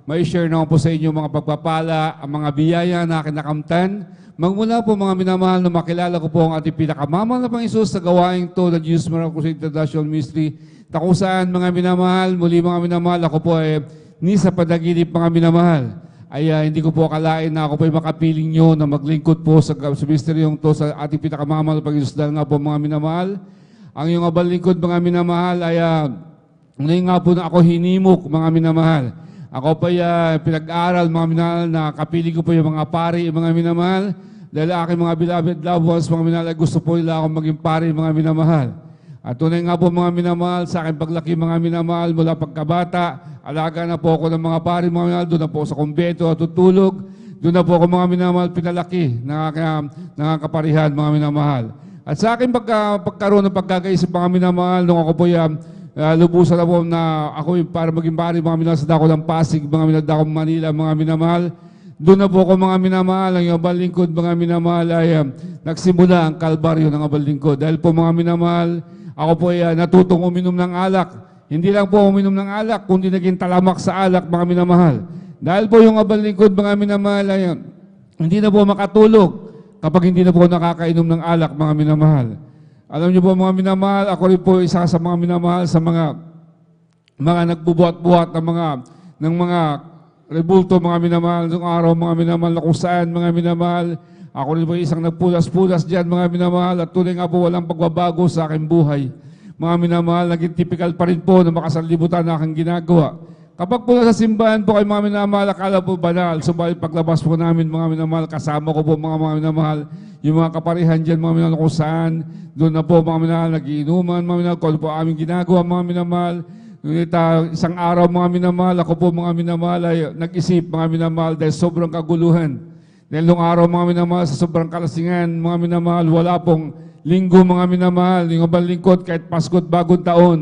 may share naman po sa inyo mga pagpapala, ang mga biyaya na kinakamtan. Magmula po mga minamahal na makilala ko po ang ating pinakamamahal na Panginoon Hesus sa gawaing to ng Jesus Miracle International Ministry, na kung saan mga minamahal, muli mga minamahal, ako po ni sa panaginip mga minamahal, ay hindi ko po akalain na ako po ay makapiling nyo na maglingkod po sa ministeryong to sa ating pinakamamahal na Panginoon Hesus. Dahil nga po mga minamahal, ang iyong abal lingkod mga minamahal ay ngayon nga po na ako hinimok mga minamahal. Ako pa pinag-aaral mga minamahal na kapili ko po yung mga pari mga minamahal. Dahil aking mga beloved loved ones mga minamahal, gusto po nila akong maging pari mga minamahal. At tunay nga po mga minamahal, sa aking paglaki mga minamahal mula pagkabata, alaga na po ako ng mga pari mga minamahal, doon na po sa kumbento at tutulog. doon na po ako mga minamahal pinalaki, nakakaparihan mga minamahal. At sa akin pagkaroon ng pagkakaisip mga minamahal, nung ako po lubusan na po na ako para maging pari mga minamahal sa dako ng Pasig, mga minamahal dako Manila, mga minamahal. Doon na po ako mga minamahal, ang abal lingkod mga minamahal ay nagsimula ang kalbaryo ng abal lingkod. Dahil po mga minamahal, ako po ay natutong uminom ng alak. Hindi lang po uminom ng alak, kundi naging talamak sa alak mga minamahal. Dahil po yung abal lingkod mga minamahal ay hindi na po makatulog kapag hindi na po nakakainom ng alak mga minamahal. Alam niyo po mga minamahal, ako rin po isa sa mga minamahal sa mga nagbubuhat-buhat ng mga rebulto mga minamahal, ng araw mga minamahal na kung saan mga minamahal, ako rin po isang nagpulas-pulas dyan mga minamahal at tunay nga po walang pagbabago sa aking buhay. Mga minamahal, naging typical pa rin po na makasanlibutan na aking ginagawa. Kapag po nasa simbahan po kayo mga minamahal, akala po banal, subalit paglabas po namin mga minamahal, kasama ko po mga minamahal, yung mga kaparihan dyan mga minamahal kung saan, doon na po mga minamahal, nagiinuman mga minamahal, kung ano po aming ginagawa mga minamahal. Ngunit isang araw mga minamahal, ako po mga minamahal ay nag-isip mga minamahal dahil sobrang kaguluhan. Dahil nung araw mga minamahal sa sobrang kalasingan mga minamahal, wala pong linggo mga minamahal, yung abang lingkod kahit Pasko't Bagong Taon.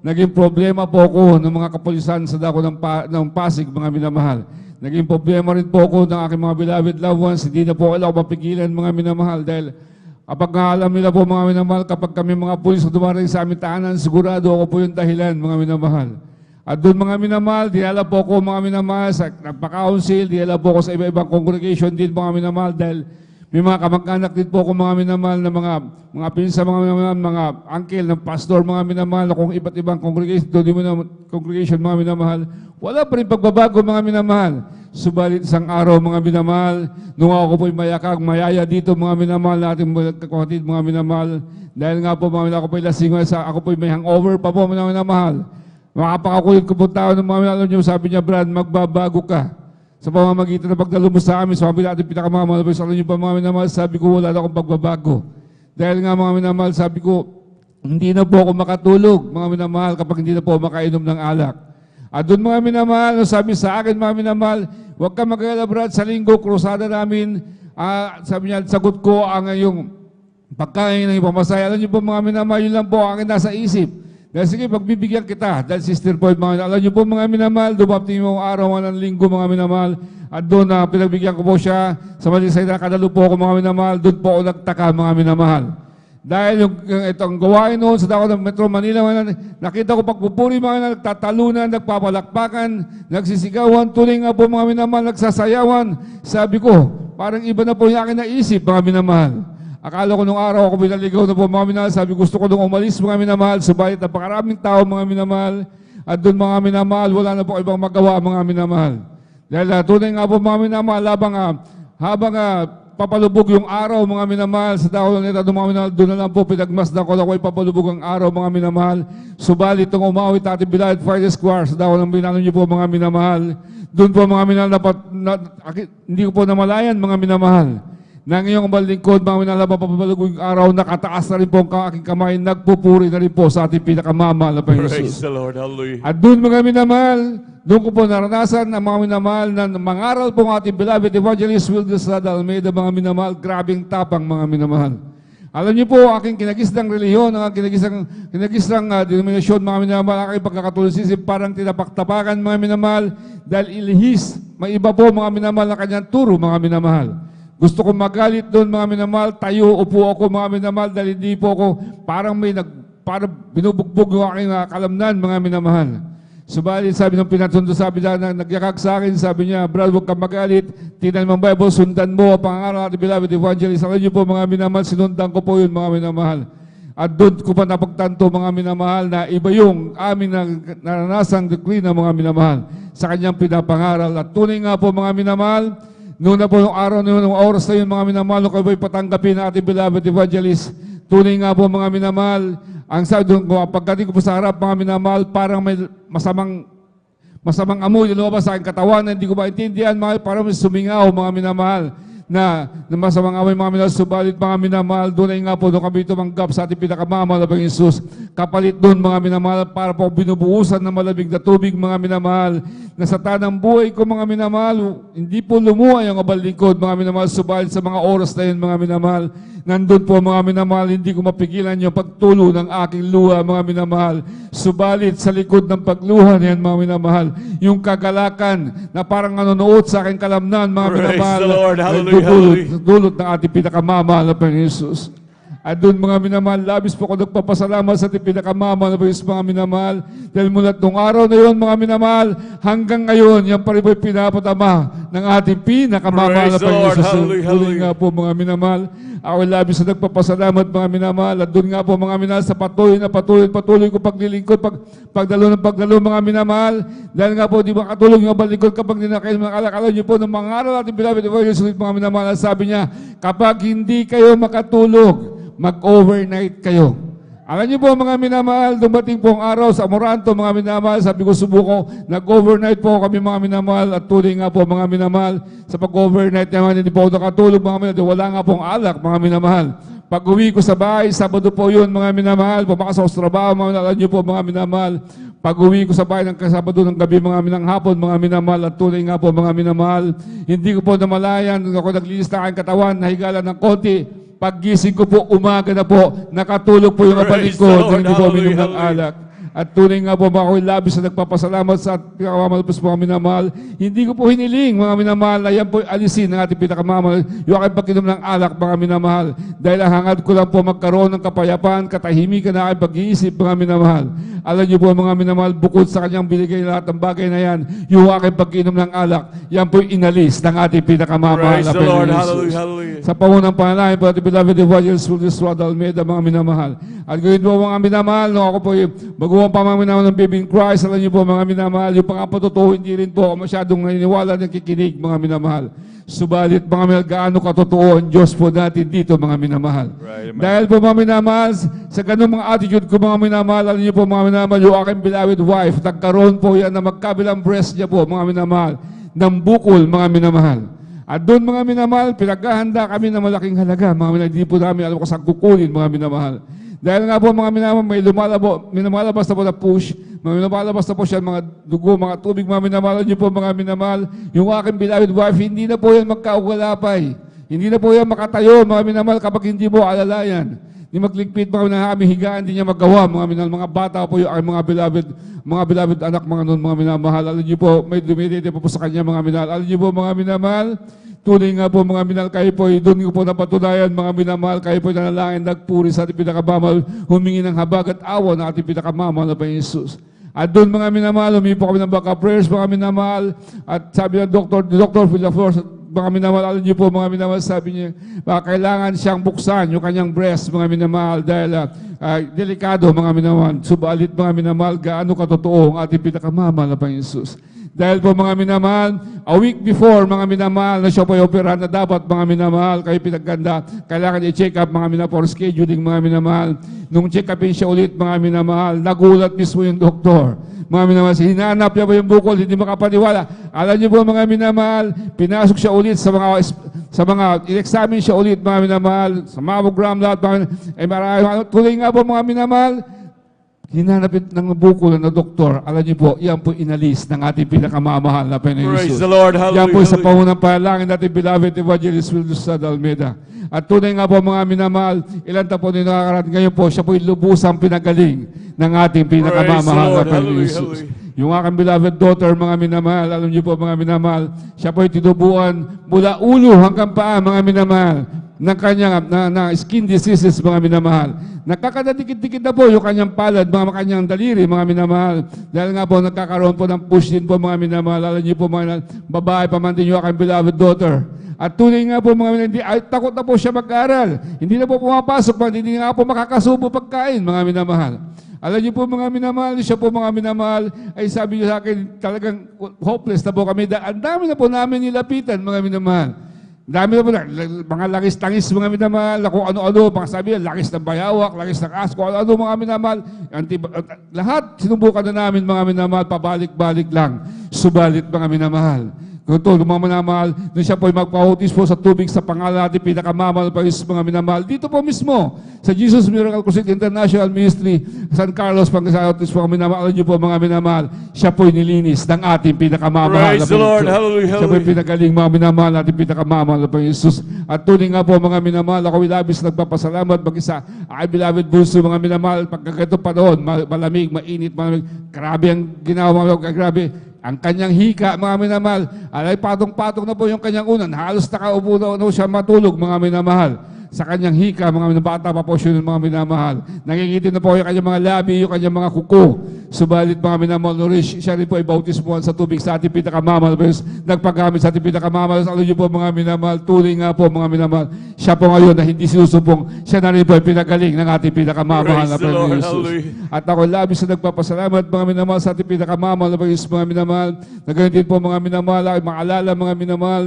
Naging problema po ako ng mga kapulisan sa dako ng Pasig mga minamahal. Naging problema rin po ako ng aking mga beloved loved ones, hindi na po ako mapigilan mga minamahal dahil kapag alam nila po mga minamahal, kapag kami mga pulis na dumarating sa aming tahanan, sigurado ako po yung dahilan mga minamahal. At doon mga minamahal, dinala po ako mga minamahal sa nagpa-council, dinala po ako sa iba-ibang congregation din mga minamahal dahil may mga kamag-anak din po ako mga minamahal na mga pinsa mga minamahal, mga uncle ng pastor mga minamahal na kung iba't ibang congregation, doon mo congregation mga minamahal, wala pa rin pagbabago mga minamahal. Subalit isang araw mga minamahal, nung ako po'y mayaya dito mga minamahal na ating kapatid mga minamahal, dahil nga po mga minamahal, ako po'y lasing, ako po'y may hangover pa po mga minamahal. Makapakakulit ko po tao ng mga minamahal niyo, sabi niya, Brad, magbabago ka. Sa pamamagitan ng pagdalo mo sa amin, sabi natin pinakamamahal, sa inyo pa mga minamahal, sabi ko wala na akong pagbabago. Dahil nga mga minamahal, sabi ko, hindi na po ako makatulog, mga minamahal, kapag hindi na po makainom ng alak. At doon mga minamahal, sabi sa akin mga minamahal, huwag ka mag-alala Brad, sa linggo, krusada namin, sabi niya, sagot ko ang yung pagkain ng ipamasaya. Alam niyo po mga minamahal, yun lang po ang aking nasa isip. Dahil sige, pagbibigyan kita. Dahil Sister Paul, alam niyo po mga minamahal, dumapting mo araw ng linggo mga minamahal. At doon na pinagbigyan ko po siya. Sa Malisay na kadalo po ako mga minamahal. Doon po ako nagtaka mga minamahal. Dahil itong gawain noon sa dako ng Metro Manila, nakita ko pagpupuri mga nagtatalunan, nagpapalakpakan, nagsisigawan, tuloy nga po mga minamahal, nagsasayawan. Sabi ko, parang iba na po yung aking naisip mga minamahal. Akala ko nung araw ako binaligaw na po mga minamahal, sabi gusto ko nung umalis mga minamahal, subalit napakaraming tao mga minamahal, at doon mga minamahal, wala na po ibang magawa mga minamahal. Dahil tunay nga po mga minamahal, habang papalubog yung araw mga minamahal, sa dako ng mga minamahal, doon na lang po pinagmasdan ko na ko ipapalubog ang araw mga minamahal. Subalit nung umawit ating Beloved Friday Square, sa dako ng binano niyo po mga minamahal, doon po mga minamahal, hindi ko po namalayan mga minamahal. Na ngayong balingkod, mga minamahal, papabalugong araw, nakataas na rin po ang aking kamay, nagpupuri na rin po sa ating pinakamamahal na Panginoon Praise Jesus. the Lord. Hallelujah. At doon mga minamahal, doon ko po naranasan ang mga minamahal na mangaral po ang ating beloved evangelist Wildes Almeida, mga minamahal, grabing tapang mga minamahal. Alam niyo po, aking kinagisdang reliyon, ang kinagisdang denominasyon, mga minamahal, ang aking pagkakatulisisip, parang tinapaktapakan mga minamahal, dahil ilihis, may iba po mga minamahal na kanyang turo mga minamahal. Gusto kong magalit doon mga minamahal, tayo, upo ako mga minamahal, dahil hindi po ako parang parang binubugbog yung aking kalamnan mga minamahal. Subalit sabi ng pinatundo, sabi na nagyakag sa akin, sabi niya, Brad, huwag kang magalit, tingnan mo ang Bible, sundan mo ang pangaral at beloved evangelist. Alam niyo po mga minamahal, sinundan ko po yun mga minamahal. At doon ko pa napagtanto mga minamahal na iba yung aming naranasang decree ng mga minamahal sa kanyang pinapangaral. At tunay nga po mga minamahal, noon na po nung araw na yun, nung oras na yun, mga minamahal, nung kayo patanggapin na ating beloved evangelist, tunay nga po mga minamahal, ang sabi doon ko, pagdating ko po sa harap mga minamahal, parang may masamang amoy lumabas sa aking katawan na hindi ko maintindihan, parang may sumingaw mga minamahal na masamang amoy mga minamahal, subalit mga minamahal, doon ay nga po, doon kami tumanggap sa ating pinakamamahal na Panginoon Jesus. Kapalit doon mga minamahal, para po binubuhusan ng malamig na tubig mga minamahal, na sa tanang buhay ko, mga minamahal, hindi po lumuha yung abal lingkod, mga minamahal, subalit sa mga oras na yun, mga minamahal, nandun po, mga minamahal, hindi ko mapigilan yung pagtulo ng aking luha, mga minamahal. Subalit sa likod ng pagluha na yan, mga minamahal, yung kagalakan na parang nanonood sa aking kalamnan, mga Praise minamahal, the Lord. Hallelujah, nagdudulot hallelujah. dulot ng ating pinakamamahal na Panginoon Jesus. At doon, mga minamahal, labis po ako nagpapasalamat sa ating pinakamamahal na Panginoon, mga minamahal, dahil mula nung araw na yun, mga minamahal, hanggang ngayon, yan pa rin po yung pinapatama ng ating pinakamamahal na Praise the Panginoon Lord. Jesus. Hallelujah, Tuloy hallelujah. nga po, mga minamahal, ako labis na nagpapasalamat, mga minamahal, at doon nga po, mga minamahal, sa patuloy ko paglilingkod, pagdalo, mga minamahal, dahil nga po, di ba katulong yung balingkod kapag dinakail mga alakala niyo po ng mga araw natin beloved of Jesus, mga minamahal, sabi niya, kapag hindi kayo makatulog, mag-overnight kayo. Alam niyo po, mga minamahal, dumating po ang araw sa Amoranto, mga minamahal, sabi ko subuko, nag-overnight po kami, mga minamahal, at tuloy nga po, mga minamahal, sa pag-overnight naman, hindi po ako nakatulog, mga minamahal, wala nga pong alak, mga minamahal. Pag uwi ko sa bahay, Sabado po yun, mga minamahal, pumakas ako sa trabaho, mga minamahal, alam niyo po, mga minamahal, pag uwi ko sa bahay ng Sabado ng gabi, mga minang hapon, mga minamahal, at tuloy nga po, mga minamahal, hindi ko po namalayan, ako naglinis na aking katawan, nahigalan ng konti, paggising ko po, umaga na po, nakatulog po yung Praise kapatid ko, the Lord. hindi po minom ng Hallelujah. alak. At tunay nga po, mga ako'y labis na nagpapasalamat sa pinakamalapos po, mga minamahal. Hindi ko po hiniling, mga minamahal, na yan po alisin ng ating pinakamamahal, yung aking pag-inom ng alak, mga minamahal. Dahil ang hangad ko lang po magkaroon ng kapayapaan, katahimikan na aking pag-iisip, mga minamahal. Alam niyo po, mga minamahal, bukod sa kanyang binigay lahat ng bagay na yan, yung aking pag-inom ng alak, yan po inalis ng ating pinakamamahal. Praise na the Lord. Panginoon Jesus. Hallelujah, hallelujah. Sa pangunang panalangin po, ating beloved evangelist, Julius Rod Almeida, mga minamahal. At gawin po, mga minamahal, no, ako po magawa pa, mga minamahal ng Baby in Christ. Alam niyo po, mga minamahal, yung pangapatutuho, hindi rin po ako masyadong naniniwala ng kikinig, mga minamahal. Subalit, mga minamahal, gaano katotoo ang Diyos po natin dito, mga minamahal. Right, amen. Dahil po, mga minamahal, sa ganung mga attitude ko, mga minamahal, alam niyo po, mga minamahal, yung aking beloved wife, nagkaroon po yan na magkabilang breast niya po, mga minamahal, ng bukol, mga minamahal. At doon, mga minamahal, pinaghahanda kami ng malaking halaga, mga minamahal, hindi po namin alam kung saan kukunin, mga minamahal. Dahil nga po, mga minamahal, may lumalabas na po na push, lumalabas na po siya, mga dugo, mga tubig, mga minamahal, niyo po, mga minamahal, yung aking beloved wife, hindi na po yan magkaugalapay. Hindi na po yan makatayo, mga minamahal, kapag hindi mo alalayan. Hindi magligpit, mga minamahal, aming higaan, hindi niya magawa, mga minamahal, mga bata po yung aking mga beloved anak, mga nun, mga minamahal. Alam niyo po, may dumidete po sa kanya, mga minamahal. Alam niyo po, mga minamahal, tunay nga po, mga minamahal, kayo po, doon ko po napatunayan, mga minamahal, kayo po nanalangin, nagpuri sa ating pinakamamahal, humingi ng habag at awa ng ating pinakamamahal na Panginoon Jesus. At doon, mga minamahal, humingi po kami ng backup prayers, mga minamahal, at sabi ng Dr. Villaflor, mga minamahal, alam niyo po, mga minamahal, sabi niya, kailangan siyang buksan yung kanyang breast, mga minamahal, dahil delikado, mga minamahal. Subalit, mga minamahal, gaano katotoo ang ating pinakamamahal na Panginoon Jesus. Dahil po, mga minamahal, a week before, mga minamahal, na siya po yung operahan na dapat, mga minamahal, kayo pinagganda, kailangan i-check up, mga minamahal, for scheduling, mga minamahal. Nung check upin siya ulit, mga minamahal, nagulat mismo yung doktor. Mga minamahal, hinanap niya po yung bukol, hindi makapaniwala. Alam niyo po, mga minamahal, pinasok siya ulit sa mga in-examine siya ulit, mga minamahal, sa mammogram lahat, mga MRI, tuloy nga po, mga minamahal, hinanapit ng bukol na doktor, alam niyo po, yan po inalis ng ating pinakamamahal na Panginoon Praise Jesus. the Lord. Yan Hallelujah. po sa pangunang panalangin natin, beloved evangelist Julius Rod Almeida. At tunay nga po, mga minamahal, ilan ta po nito nakakarating ngayon po, siya po yung lubusang pinagaling ng ating pinakamamahal na Lord. Panginoon Hallelujah, Jesus. hallelujah. Yung aking beloved daughter, mga minamahal, alam niyo po, mga minamahal, siya po yung tinubuan mula ulo hanggang paa, mga minamahal, ng kanyang skin diseases, mga minamahal. Nakakadikit-dikit na po yung kanyang palad, mga kanyang daliri, mga minamahal. Dahil nga po, nagkakaroon po ng push din po, mga minamahal. Alam niyo po, mga babae, pamangkin yung aking beloved daughter. At tunay nga po, mga minamahal, takot na po siya mag-aral. Hindi na po pumapasok, hindi nga po makakasubo pagkain, mga minamahal. Alam niyo po, mga minamahal, siya po, mga minamahal, ay sabi niyo sa akin, talagang hopeless na po kami. Ang dami na po namin nilapitan, mga minamahal. Dami na po, mga langis-tangis, mga minamahal, kung ano-ano, mga sabi, langis ng bayawak, langis ng asko, ano-ano, mga minamahal. Lahat sinubukan na namin, mga minamahal, pabalik-balik lang. Subalit, mga minamahal. Kung ito, mga minamahal, na siya po ay magpautis po sa tubig sa pangalan natin, pinakamamahal pa is mga minamahal. Dito po mismo, sa Jesus Miracle Crusade International Ministry, San Carlos, Pangasinan po, mga minamahal. Alam niyo po, mga minamahal, siya po ay nilinis ng ating pinakamamahal. Praise the Lord. Hallelujah, Siya po ay hallelujah. pinagaling, mga minamahal, ating pinakamamahal na Panginoon Jesus. At tuloy nga po, mga minamahal, ako ay labis nagpapasalamat, mag-isa, ay beloved bunso, mga minamahal, pagkagato pa doon, malamig, mainit, malamig, grabe ang ginawa, grabe. Ang kanyang hika, mga minamahal, alay patong-patong na po yung kanyang unan. Halos nakaupo na siya matulog, mga minamahal. Sa kanyang hika, mga bata pa po siya ng mga minamahal. Nangingitim na po yung kanyang mga labi, yung kanyang mga kuko. Subalit mga minamahal, siya rin po ay bautismuhan sa tubig sa ating pinakamamahal. Nagpagamit sa ating pinakamamahal. Alam niyo po mga minamahal, tuloy nga po mga minamahal. Siya po ngayon na hindi sinusubong, siya na rin po ay pinagaling ng ating pinakamamahal na Praise the Lord. Panginoon Jesus. Hallelujah. At ako labis na nagpapasalamat mga minamahal sa ating pinakamamahal na Panginoon mga minamahal. Na ganyan din po mga minamahal, ay maalala mga minamahal,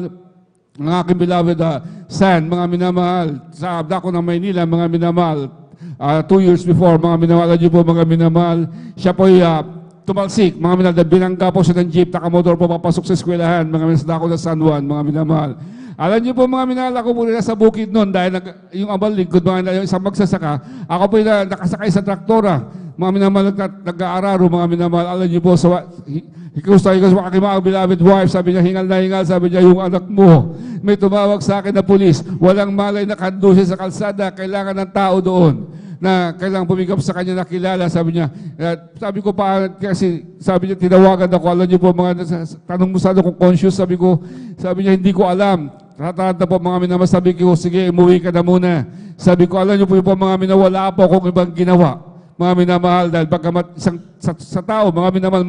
ng aking beloved son, mga minamahal, sa Abdako ng Maynila, mga minamahal, 2 years before, mga minamahal, alam niyo po mga minamahal, siya po ay tumalsik, mga minamahal, binangga po siya ng jeep, nakamotor po papasok sa eskwelahan, mga minamahal, sa Dako ng San Juan, mga minamahal. Alam niyo po mga minamahal, ako po rin sa bukid noon, dahil yung abal lingkod, mga isang magsasaka, ako po yung nakasakay sa traktora, mga minamahal, nag-aararo, mga minamahal, alam niyo po, Ikusta ko sa aking mga beloved wife, sabi niya, hingal na hingal, sabi niya, yung anak mo, may tumawag sa akin na pulis, walang malay na kandusin sa kalsada, kailangan ng tao doon, na kailangan pumigap sa kanya nakilala, sabi niya, sabi ko pa, kasi sabi niya, tinawagan ako, alam niyo po, mga, tanong mo sana kung conscious, sabi niya, hindi ko alam, tataranta po mga minamahal, sabi ko, sige, umuwi ka na muna, sabi ko, alam niyo po mga minamahal, wala po akong ibang ginawa, mga minamahal, dahil pagkamat isang sa tao, mga minamahal,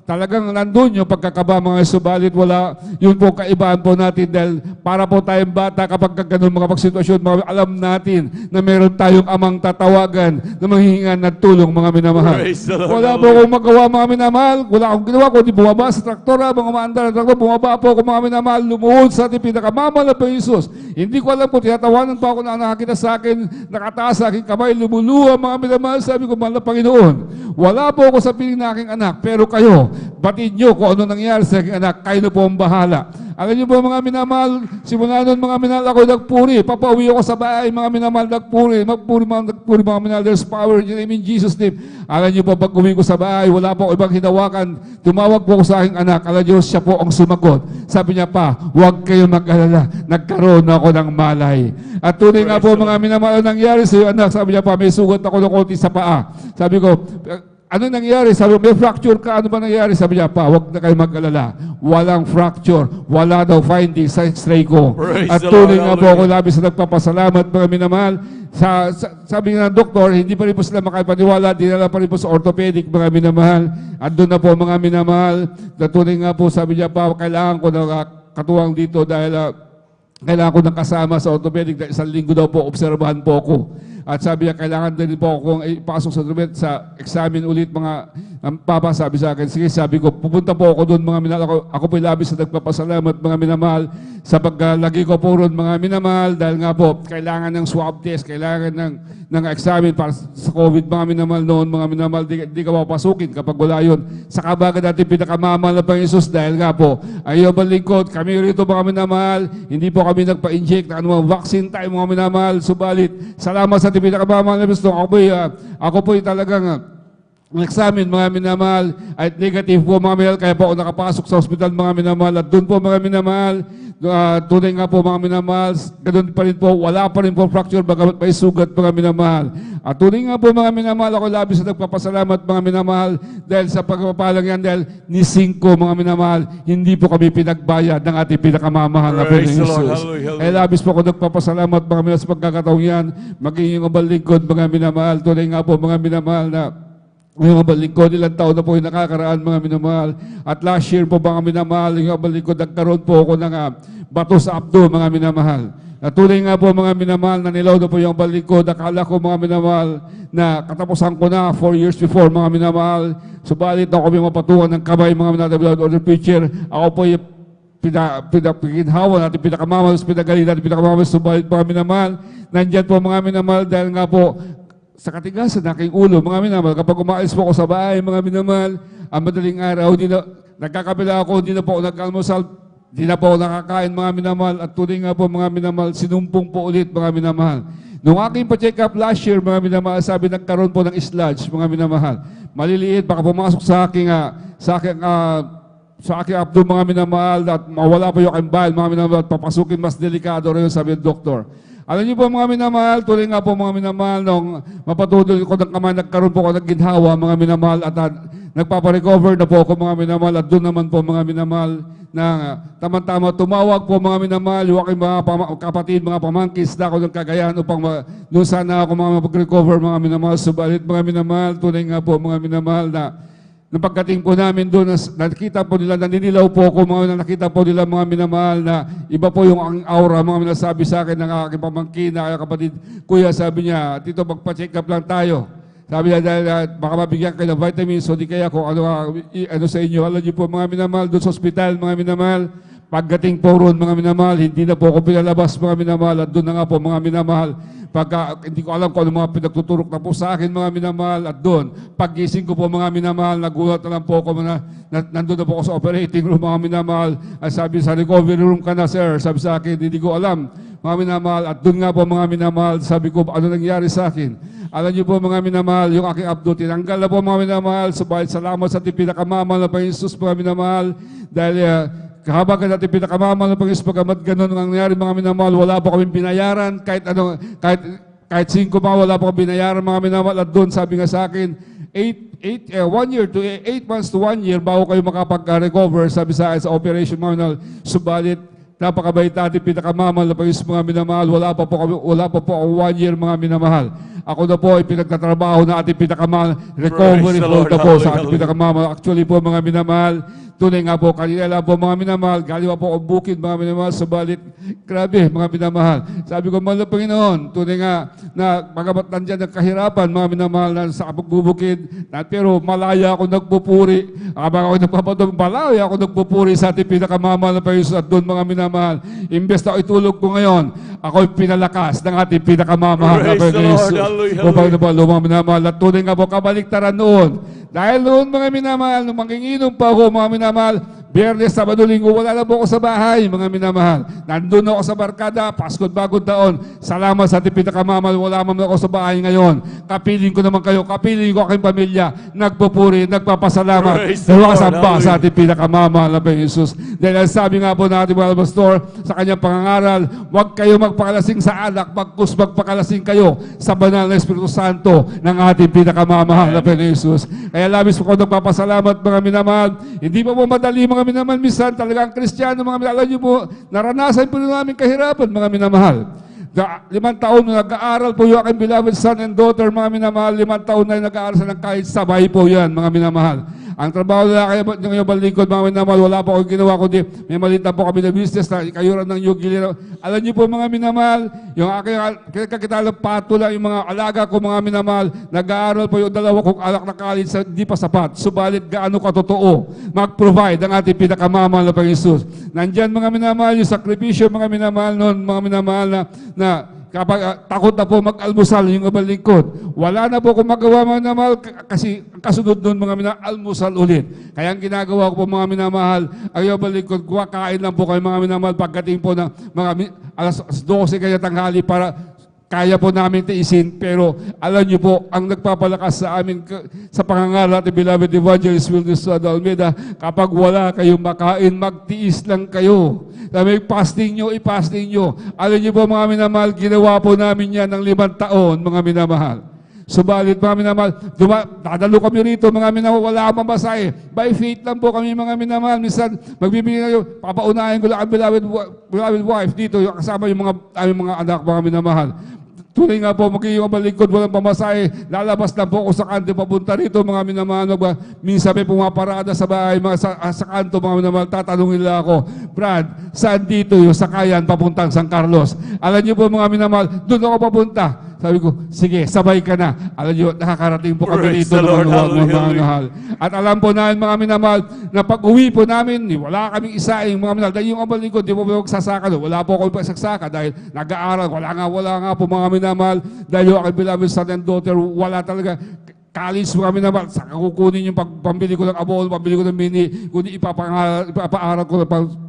talagang nandun yung pagkakaba mga subalit wala, yun po kaibahan po natin dahil para po tayong bata kapag ganun mga pagsitwasyon, alam natin na meron tayong amang tatawagan na manghihingan ng tulong mga minamahal. Praise the Lord. Wala po akong magawa mga minamahal, wala akong ginawa kundi bumaba sa traktora, mga maandar ng traktora, bumaba po ako mga minamahal, lumuhod sa ating pinakamamahal na Panginoon. Hindi ko alam po, tinatawanan pa ako na nakakita sa akin, nakataas sa aking kamay, lumuluha mga minamahal, sabi ko, mahal na Panginoon, wala po ako sa piling na aking anak, pero kayo, batid nyo kung ano nangyari sa aking anak, kayo na po ang bahala. Alam niyo po mga minamahal, simula noon mga minamahal ako nagpuri, papauwi ako sa bahay, mga minamahal nagpuri, nagpuri mga minamahal, there's power in the name in Jesus' name. Alam niyo po, pag uwi ko sa bahay, wala po ako ibang hinawakan, tumawag po ako sa aking anak, alam niyo, siya po ang sumagot. Sabi niya pa, huwag kayong mag-alala, nagkaroon ako ng malay. At tunay nga po mga minamahal, nangyari sa iyo anak, sabi niya pa, may sugat ako ng konti sa paa. Sabi ko, ano nangyari? Sabi ko, may fracture ka. Ano ba nangyari? Sabi niya, pa, huwag na kayo mag-alala. Walang fracture. Wala daw finding sa x-ray ko. Praise At the tuloy Lord. nga po ako labis sa nagpapasalamat mga minamahal. Sabi nga ng doktor, hindi pa rin po sila makapaniwala. Dinala pa rin po sa orthopedic mga minamahal. At doon na po mga minamahal. At tuloy nga po, sabi niya pa, kailangan ko na katuwang dito dahil kailangan ko ng kasama sa orthopedic dahil 1 linggo daw po, obserbahan po ako. At sabi niya, kailangan din po akong ipasok sa treatment sa examine ulit mga papa, sabi sa akin. Sige, sabi ko, pupunta po ako doon mga minamahal. Ako po labis na nagpapasalamat mga minamahal sa paglagi ko po ron mga minamahal dahil nga po, kailangan ng swab test, kailangan ng examine para sa COVID mga minamahal noon, mga minamahal, di ka papasukin kapag wala yun. Sa kabagan natin pinakamamahal na Panginoon dahil nga po, ayaw balingkod, kami rito mga minamahal, hindi po kami nagpa-inject ng anumang vaccine tayo mga minamahal, subalit, salamat sa ating pinakamamahal na gusto. Ako po talagang examine mga minamahal at negative po mga minamahal, kaya po ako nakapasok sa ospital mga minamahal at doon po mga minamahal, tunay nga po mga minamahal, ganoon pa rin po, wala pa rin po fracture, bagamat may sugat mga minamahal. At tunay nga po mga minamahal, ako labis na nagpapasalamat mga minamahal dahil sa pagpapalang yan, dahil ni 5 mga minamahal, hindi po kami pinagbayad ng ating pinakamamahal na Praise the Panginoon Lord. Jesus. Hallelujah. Kaya labis po ako nagpapasalamat mga minamahal sa pagkakataong yan, maging yung balingkod mga minamahal, tunay nga po mga minamahal na yung balingkod, ilang taon na po yung nakakaraan mga minamahal. At last year po mga minamahal, yung balingkod, nagkaroon po ako ng bato sa abdo mga minamahal. At tunay nga po mga minamahal, na nilaw na po yung balingkod. Akala ko mga minamahal na katapusan ko na 4 years before mga minamahal. Subalit na kami mapatungan ng kamay mga minamahal or the preacher. Ako po yung pinaginhawa natin, pinakamamahal, pinagaling natin, pinakamamahal, subalit mga minamahal. Nandyan po mga minamahal dahil nga po sa katigasan ng aking ulo, mga minamahal, kapag umaalis po ako sa bahay, mga minamahal, ang madaling araw, nagkakapila ako, hindi na po ako nag-almusal, Di na po ako nakakain mga minamahal at tuloy nga po mga minamahal, sinumpong po ulit mga minamahal. Nung aking pa-check up last year mga minamahal, sabi nagkaroon po ng sludge mga minamahal. Maliliit, baka pumasok sa aking abdo mga minamahal at mawala po yung aking bile mga minamahal at papasukin mas delikado rin sabi ng doktor. Alam niyo po mga minamahal, tuloy nga po mga minamahal, nung mapatuloy ko ng kamay, nagkaroon po ako ng ginhawa mga minamahal at nagpaparecover na po ako mga minamahal at doon naman po mga minamahal na tama-tama tumawag po mga minamahal, yung aking mga kapatid, mga pamangkis na ako ng Cagayan upang doon sana ako mga mag-recover mga minamahal. Subalit mga minamahal, tuloy nga po mga minamahal na nung pagdating po namin doon, nakita po nila, naninilaw po ako, nakita po nila mga minamahal na iba po yung ang aura, mga minasabi sa akin ng aking pamangkin, na kapatid, kuya, sabi niya, tito, magpa-check up lang tayo. Sabi niya, dahil baka mabigyan kayo ng vitamins, so di kaya kung ano sa inyo. Alam niyo po mga minamahal, doon sa ospital, mga minamahal, pagdating po roon, mga minamahal, hindi na po ako pinalabas, mga minamahal, at doon na nga po, mga minamahal, hindi ko alam kung ano mga pinagtuturok na po sa akin mga minamahal at doon. Paggising ko po mga minamahal, nagulat na lang po ako nandun na po ako sa operating room mga minamahal. At sabi sa recovery room ka na sir, sabi sa akin, hindi ko alam mga minamahal. At doon nga po mga minamahal, sabi ko ano nangyari sa akin. Alam niyo po mga minamahal, yung aking abdo, tinanggal na po mga minamahal. Subalit salamat sa ating pinakamamahal na Panginoon Jesus mga minamahal. Dahil habang natin pinakamamahal na Panginoon, pagamat ganun ang nangyari mga minamahal, wala po kaming binayaran, kahit 5 wala po kaming binayaran mga minamahal. At doon sabi nga sa akin, 1 year to 8 months to 1 year bago kayo makapag-recover, sabi sa akin sa operation mga minamahal. Subalit, napakabait natin pinakamamahal na Panginoon mga minamahal, wala pa po ako 1 year mga minamahal. Ako na po ay pinagtatrabaho na ating pinakamahal, recovery po na po sa ating pinakamahal. Actually po mga minamahal, tunay nga po, kanina lang po mga minamahal, galing po ang bukid mga minamahal, subalit, grabe mga minamahal. Sabi ko, mahal na Panginoon, tunay nga na magamat nandyan ang kahirapan mga minamahal na sa pagbubukid, pero malaya ako nagpupuri. Habang ako nagpapadong, malaya ako nagpupuri sa ating pinakamamahal na Panginoon at doon mga minamahal. Imbes na itulog ko ngayon, ako'y pinalakas ng ating pinakamamahal na Panginoon. Upang na po, lumang minamahal. At tunay nga po, kabaliktaran noon. Dahil noon mga minamahal, nung manginginom pa ako mga minamahal, Biyernes, Sabado, Linggo, wala na po ako sa bahay, mga minamahal. Nandun ako sa barkada, Pasko't Bagong Taon. Salamat sa ating pinakamamahal, wala man ako sa bahay ngayon. Kapiling ko naman kayo, kapiling ko aking pamilya, nagpupuri, nagpapasalamat. Nagpapasamba sa ating pinakamamahal na Panginoon Jesus. Dahil sabi nga po natin mga pastor, sa kanyang pangangaral, huwag kayo magpakalasing sa alak, bagkus magpakalasing kayo sa banal na Espiritu Santo ng ating pinakamamahal na Panginoon Jesus. Kaya labis po ko nagpapasalamat mga minamahal. Hindi pa po madali mga minamahal, minsan talagang Kristiyano mga minamahal. Alam niyo po, naranasan po namin kahirapan mga minamahal. 5 taon na nag-aaral po yung aking beloved son and daughter mga minamahal. 5 taon na nag-aaral sa ng kahit sabay po yan mga minamahal. Ang trabaho nila kayo ng balingkod mga minamahal, wala po akong ginawa kundi may maliit na po kami na business na ikayuran ng Yugili. Alam niyo po mga minamahal, yung aking kakitalang patula, yung mga alaga ko mga minamahal, nag-aaral po yung 2 kong alak na college, hindi pa sapat. Subalit gaano katotoo mag-provide ang ating pinakamamahal na Panginoon Jesus. Nandyan mga minamahal, yung sakripisyo mga minamahal noon, mga minamahal na kapag takot na po mag-almusal yung ibang lingkod. Wala na po kung magawa mga minamahal kasi kasunod nun mga minamahal, almusal ulit. Kaya ang ginagawa ko po mga minamahal, ang ibang lingkod, kain lang po kayo mga minamahal pagdating po ng mga alas 12 kaya tanghali para kaya po namin tiisin, pero alam niyo po, ang nagpapalakas sa amin sa pangangaral at beloved evangelist Wildes Almeida, kapag wala kayong makain, magtiis lang kayo. Sabi, ipasting nyo. Alam niyo po mga minamahal, ginawa po namin yan ng 5 taon, mga minamahal. Subalit mga minamahal, dadalo kami rito, mga minamahal, wala akong mamasahe. By faith lang po kami mga minamahal. Minsan, magbibigay na yun, papaunahin ko lang ang beloved wife dito, kasama yung aming mga anak, mga minamahal. Tunay nga po, magiging balingkod, walang pamasahe. Lalabas lang po ako sa kanto, papunta rito, mga minamahal. Minsan may pumaparada sa bahay, sa kanto, mga minamahal. Tatanungin nila ako, Brad, saan dito yung sakayan papuntang San Carlos? Alam niyo po mga minamahal, doon ako papunta. Sabi ko, sige, sabay ka na. Alam niyo, nakakarating po kami dito ng mga minamahal. At alam po namin mga minamahal, na pag-uwi po namin, wala kaming isaing mga minamahal. Dahil yung abalin ko, di po magsasaka. Wala po ako pagsasaka dahil nag-aaral. Wala nga po mga minamahal. Dahil yung aking beloved son and daughter, wala talaga. College mo kami naman, saka kukunin yung pambili ko ng abol, pambili ko ng mini, kundi ipapaaral ko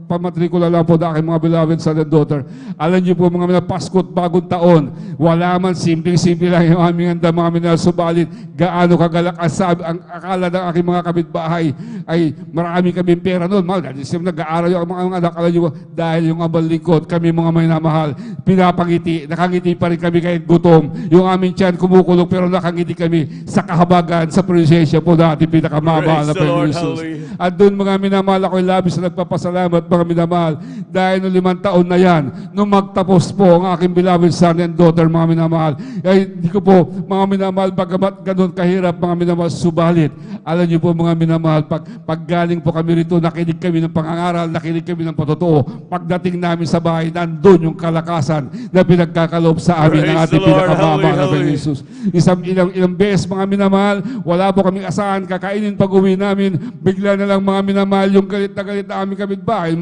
pamatrikula lang po na aking mga beloved son and daughter. Alam niyo po mga minamahal, Pasko at Bagong Taon, wala man, simpleng-simple lang yung aming handa mga minamahal, subalit gaano kagalak ang akala ng aking mga kapitbahay ay marami kaming pera noon. Dahil nag-aaral yung mga anak, alam niyo po, dahil yung abang lingkod, kami mga minamahal, pinapangiti, nakangiti pa rin kami kahit gutom. Yung aming tiyan kumukulong pero nakangiti kami sa kahabagan, sa presensya po natin pinakamamahal na Praise the Lord, Panginoon Jesus. hallelujah. At doon mga minamahal, ako'y labis na nagpapasalamat mga minamahal dahil noong 5 taon na yan, nung magtapos po ang aking beloved son and daughter mga minamahal, ay hindi ko po mga minamahal, bagamat ganun kahirap mga minamahal, subalit, alam niyo po mga minamahal, pag galing po kami rito, nakinig kami ng pangangaral, nakinig kami ng patotoo, pagdating namin sa bahay, nandun yung kalakasan na pinagkakaloob sa amin ng Praise ating the Lord, pinakamamahal na hallelujah. Panginoon Jesus. Ilang beses mga minamahal, wala po kaming asahan, kakainin pag uwi namin, bigla na lang mga minamahal yung galit na aming kapitbahay,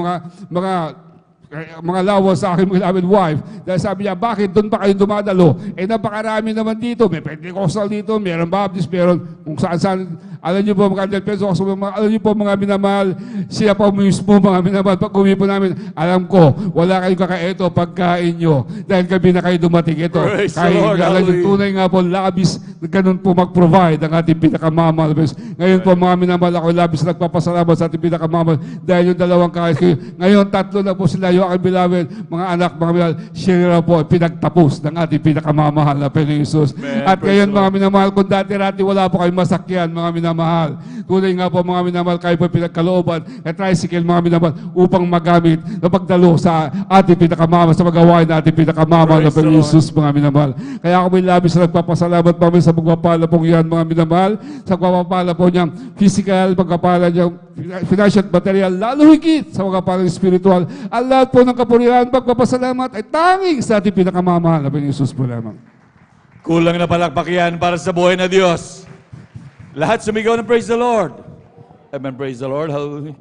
mga lawas sa aking beloved wife. Dahil sabi niya, bakit doon pa kayo dumadalo? Napakarami naman dito. May Pentecostal dito, mayroong Baptist, meron kung saan-saan. Alam niyo po mga Pentecostal, alam niyo po mga minamahal, siya po mismo mga minamahal. Pag uwi po namin, alam ko, wala kayong kakaeto pagkain nyo. Dahil gabi na kayo dumating ito. Praise the Kaya Lord, alam niyo, hallelujah. tunay nga po, labis, ganun po mag-provide ang ating pinakamamahal. Ngayon po mga minamahal, ako labis nagpapasalamat sa ating pinakamamahal dahil yung dalawang kahit kayo. Ngayon, 3 na po sila, yung aking beloved, mga anak, mga minamahal, siya po pinagtapos ng ating pinakamamahal na Panginoon Jesus. Amen. At Praise ngayon the Lord. mga minamahal, kung dati-rati wala po kayong masakyan, mga minamahal. Tunay nga po mga minamahal, kayo po pinagkalooban na tricycle, mga minamahal, upang magamit na pagdalo sa ating pinakamamahal, sa magawain na ating pinakamamahal na Praise the Panginoon Lord. Jesus, mga minamahal. Kaya ako may labis na nagpapasalamat pa sa pagpapala pong yan, mga minamahal, sa pagpapala po niyang physical, pagpapala niyang financial at material, lalo higit sa pagpapala spiritual. Ang lahat po ng kapurihan, pagpapasalamat ay tanging sa ating pinakamamahal na Panginoon Jesus po lamang. Kulang na palakpak yan para sa buhay na Diyos. Lahat sumigaw ng praise the Lord. Amen, praise the Lord. Hallelujah.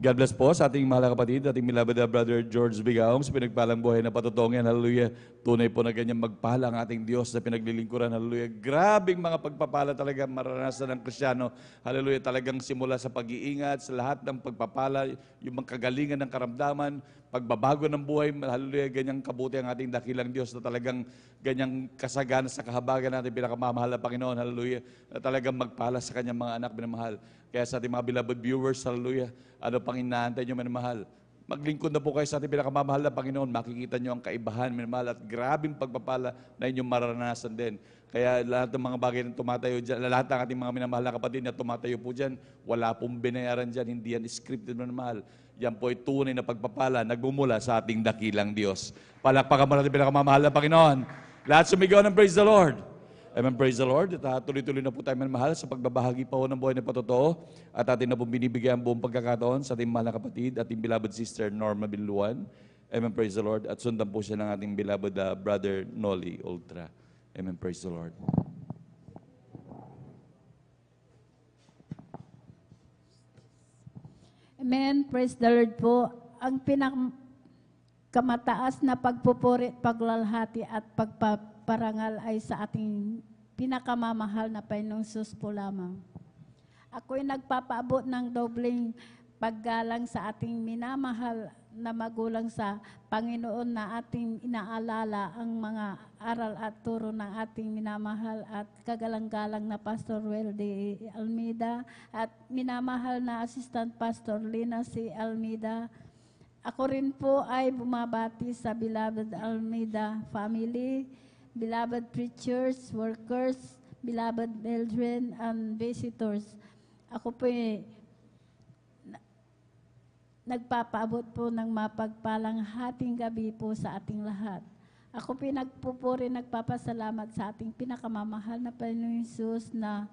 God bless po sa ating mahal na kapatid, ating beloved na brother George Bigaong sa pinagpalang buhay na patutong yan. Hallelujah. Tunay po na ganyan magpala ang ating Diyos na pinaglilingkuran. Hallelujah. Grabing mga pagpapala talaga maranasan ng Kristiyano. Hallelujah. Talagang simula sa pag-iingat, sa lahat ng pagpapala, yung mga kagalingan ng karamdaman, pagbabago ng buhay, hallelujah, ganyang kabuti ang ating dakilang Diyos na talagang ganyang kasagana sa kahabagan natin pinakamamahal na Panginoon, hallelujah, na talagang magpala sa kanyang mga anak minamahal. Kaya sa ating mga beloved viewers, hallelujah, ano pang inaantay nyo minamahal? Maglingkod na po kayo sa ating pinakamamahal na Panginoon, makikita nyo ang kaibahan minamahal at grabing pagpapala na inyong maranasan din. Kaya lahat ng mga bagay na tumatayo dyan, lahat ng ating mga minamahal na kapatid na tumatayo po dyan, wala pong binayaran dyan, hindi yan scripted minamahal. Yan po ay tunay na pagpapala, nagmumula sa ating dakilang Diyos. Palakpakan mo natin pinakamamahal na Panginoon. Lahat sumigaw ng praise the Lord. Amen, praise the Lord. At tuloy-tuloy na po tayo mahal sa pagbabahagi pa po ng buhay na patotoo. At atin na po binibigyan ang buong pagkakataon sa ating mahal na kapatid, ating beloved sister Norma Biluan. Amen, praise the Lord. At sundan po siya ng ating beloved brother Noli Ultra. Amen, praise the Lord. Amen. Praise the Lord po. Ang kamataas na pagpupuri, paglalhati at pagpaparangal ay sa ating pinakamamahal na Panginoong Jesus po lamang. Ako'y nagpapaabot ng dobleng paggalang sa ating minamahal na magulang sa Panginoon na ating inaalala ang mga aral at turo ng ating minamahal at kagalang-galang na Pastor Weldy Almeida at minamahal na Assistant Pastor Lina C. Almeida. Ako rin po ay bumabati sa beloved Almeida family, beloved preachers, workers, beloved children, and visitors. Ako po nagpapaabot po ng mapagpalang hating gabi po sa ating lahat. Ako pinagpupuri, nagpapasalamat sa ating pinakamamahal na Panginoong Jesus na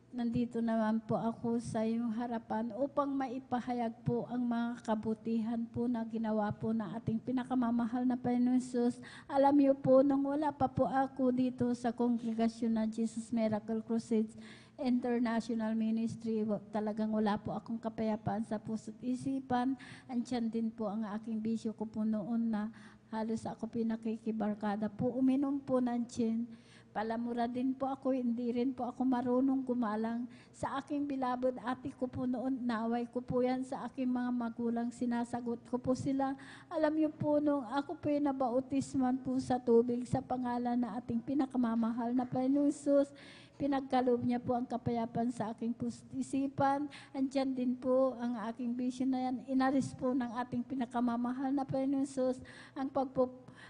nandito naman po ako sa iyong harapan upang maipahayag po ang mga kabutihan po na ginawa po na ating pinakamamahal na Panginoong Jesus. Alam niyo po, nung wala pa po ako dito sa kongregasyon na Jesus Miracle Crusades International Ministry, talagang wala po akong kapayapaan sa puso't isipan. Andyan din po ang aking bisyo ko po noon na halos ako pinakikibarkada po. Uminom po ng gin. Palamura din po ako, hindi rin po ako marunong gumalang. Sa aking bilabod ate ko po noon, naway ko po yan sa aking mga magulang, sinasagot ko po sila. Alam niyo po, nung ako po yung nabautisman po sa tubig sa pangalan na ating pinakamamahal na Panginoong Hesus, pinagkaloob niya po ang kapayapaan sa aking isipan. Andyan din po ang aking vision na yan. Inaris po ng ating pinakamamahal na Panginoong Hesus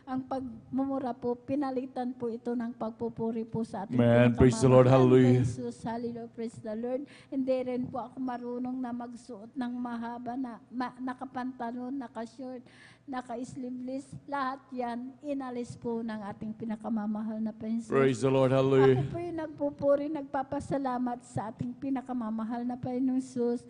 ang pagmumura po, pinalitan po ito ng pagpupuri po sa ating Amen. Praise the Lord. Hallelujah. Jesus, hallelujah. Praise the Lord. Hindi rin po ako marunong na magsuot ng mahaba na nakapantalon, nakashort, naka-sleeveless. Lahat yan, inalis po ng ating pinakamamahal na Panginoon. Praise the Lord. Ako Hallelujah. po yung nagpupuri, nagpapasalamat sa ating pinakamamahal na Panginoong Hesus.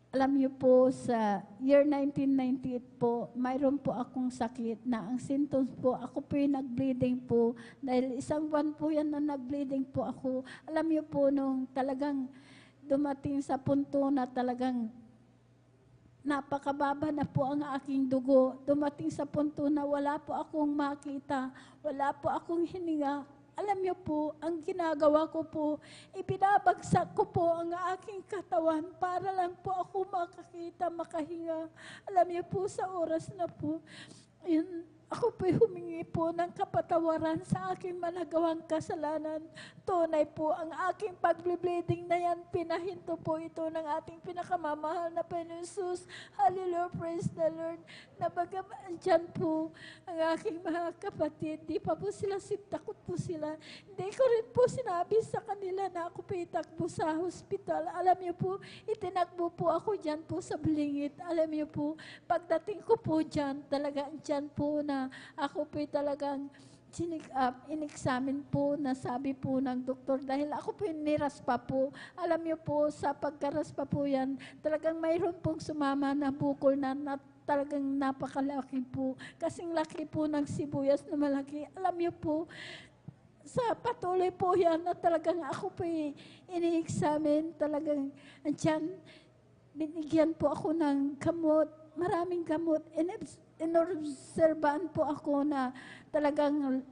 Alam niyo po, sa year 1998 po, mayroon po akong sakit na ang symptoms po, ako po yung nag-bleeding po. Dahil isang buwan po yan na nag-bleeding po ako. Alam niyo po, nung talagang dumating sa punto na talagang napakababa na po ang aking dugo. Dumating sa punto na wala po akong makita, wala po akong hininga. Alam niyo po, ang ginagawa ko po, ibinabagsak ko po ang aking katawan para lang po ako makakita, makahinga. Alam niyo po, sa oras na po, yun, ako po humingi po ng kapatawaran sa aking managawang kasalanan. Tunay po ang aking pag-bleeding na yan, pinahinto po ito ng ating pinakamamahal na Panginoon Hesus. Hallelujah, praise the Lord. Nabagaman dyan po ang aking mga kapatid. Di pa po sila takot po sila. Hindi ko rin po sinabi sa kanila na ako po itakbo sa hospital. Alam niyo po, itinakbo po ako dyan po sa Bilingit. Alam niyo po, pagdating ko po dyan, talaga dyan po na ako po'y talagang in-examine po, na sabi po ng doktor, dahil ako po niras pa po. Alam niyo po, sa pagkaras pa po yan, talagang mayroon pong sumama na bukol na talagang napakalaki po. Kasing laki po ng sibuyas na malaki. Alam niyo po, sa patuloy po yan na talagang ako po'y ini-examine, talagang andyan, binigyan po ako ng gamot, maraming gamot. Inorobserbahan po ako na talagang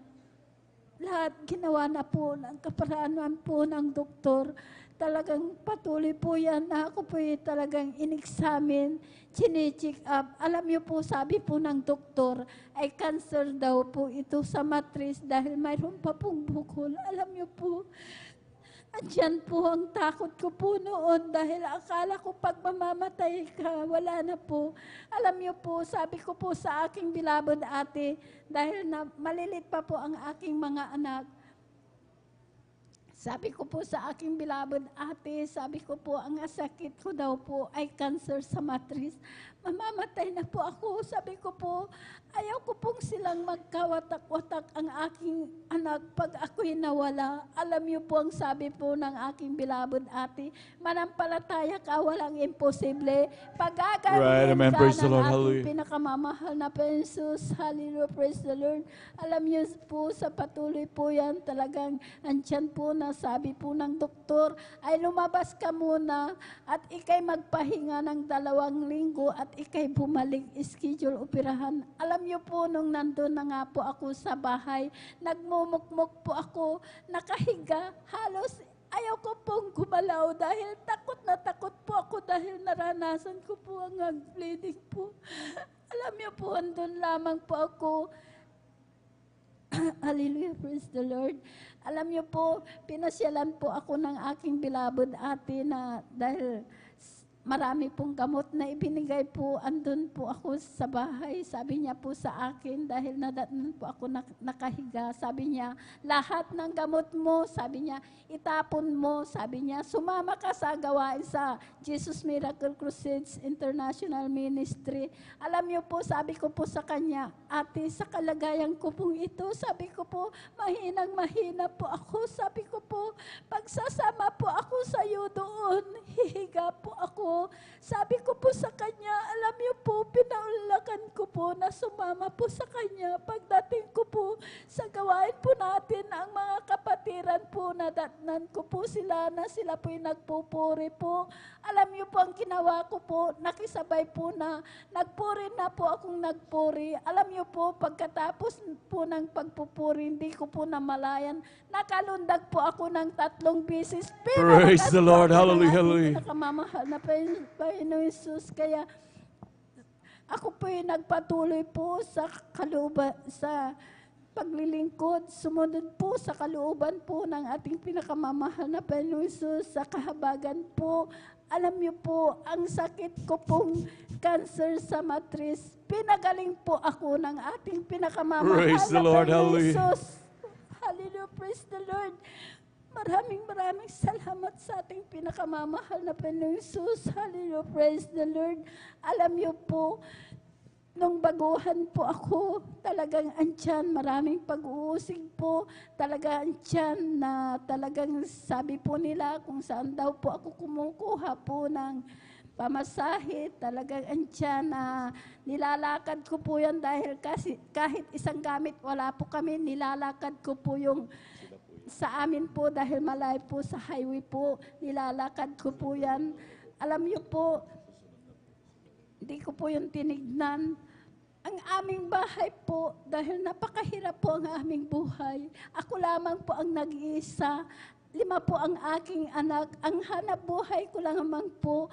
lahat ginawa na po ng kaparaanan po ng doktor. Talagang patuloy po yan na ako po talagang in-examine, chine-check up. Alam niyo po, sabi po ng doktor, ay cancer daw po ito sa matris dahil mayroon pa pong bukol. Alam niyo po, andyan po ang takot ko po noon dahil akala ko pag mamamatay ka, wala na po. Alam niyo po, sabi ko po sa aking bilabod ate, dahil na malilit pa po ang aking mga anak, sabi ko po sa aking bilabod ate, sabi ko po, ang sakit ko daw po ay cancer sa matris. Mamamatay na po ako. Sabi ko po, ayaw ko pong silang magkawatak-watak ang aking anak pag ako'y nawala. Alam niyo po ang sabi po ng aking bilabod ate, manampalataya ka, walang imposible. Right, Pag-agawin amen. ka Praise the ng Lord. ating Hallelujah. pinakamamahal na Pensus. Hallelujah, praise the Lord. Alam niyo po, sa patuloy po yan, talagang andyan po na sabi po ng doktor, ay lumabas ka muna at ikay magpahinga ng 2 linggo at ikay bumalik, schedule operahan. Alam niyo po, nung nandun na nga po ako sa bahay, nagmumukmuk po ako, nakahiga, halos ayaw ko pong gumalaw dahil takot na takot po ako dahil naranasan ko po ang bleeding po. Alam niyo po, andun lamang po ako. Hallelujah, praise the Lord. Alam niyo po, pinasyalan po ako ng aking bilabod ate na dahil marami pong gamot na ibinigay po, andun po ako sa bahay. Sabi niya po sa akin, dahil nadatnan po ako nakahiga, sabi niya, lahat ng gamot mo, sabi niya, itapon mo, sabi niya, sumama ka sa gawain sa Jesus Miracle Crusades International Ministry. Alam niyo po, sabi ko po sa kanya, ate, sa kalagayan ko pong ito, sabi ko po, mahina po ako, sabi ko po, pagsasama po ako sa iyo doon, hihiga po ako, po. Sabi ko po sa kanya, alam niyo po, pinaulakan ko po na sumama po sa kanya. Pagdating ko po sa gawain po natin, ang mga kapatiran po, nadatnan ko po sila na sila po'y nagpupuri po. Alam niyo po ang ginawa ko po, nakisabay po na nagpuri na po akong nagpuri. Alam niyo po, pagkatapos po ng pagpupuri, hindi ko po namalayan. Nakalundag po ako ng 3 beses. Praise the Lord. Hallelujah, hallelujah. Nakamamahal na Panginoon Jesus. Kaya ako po yung nagpatuloy po sa sa paglilingkod. Sumunod po sa kalooban po ng ating pinakamamahal na Panginoon Jesus sa kahabagan po. Alam niyo po, ang sakit ko pong cancer sa matris, pinagaling po ako ng ating pinakamamahal Praise the na Lord. Panginoon Hallelujah. Jesus. Hallelujah. Praise the Lord. Maraming salamat sa ating pinakamamahal na Panginoon Jesus. Hallelujah. Praise the Lord. Alam niyo po, nung baguhan po ako, talagang andyan, maraming pag-uusig po, talaga andyan na talagang sabi po nila kung saan daw po ako kumukuha po ng pamasahe, talagang andyan na nilalakad ko po yan dahil kasi kahit isang gamit wala po kami, nilalakad ko po yung sa amin po dahil malayo po sa highway po, nilalakad ko po yan. Alam niyo po, hindi ko po yung tinignan. Ang aming bahay po, dahil napakahirap po ang aming buhay, ako lamang po ang nag-iisa. 5 po ang aking anak. Ang hanap buhay ko lang naman po,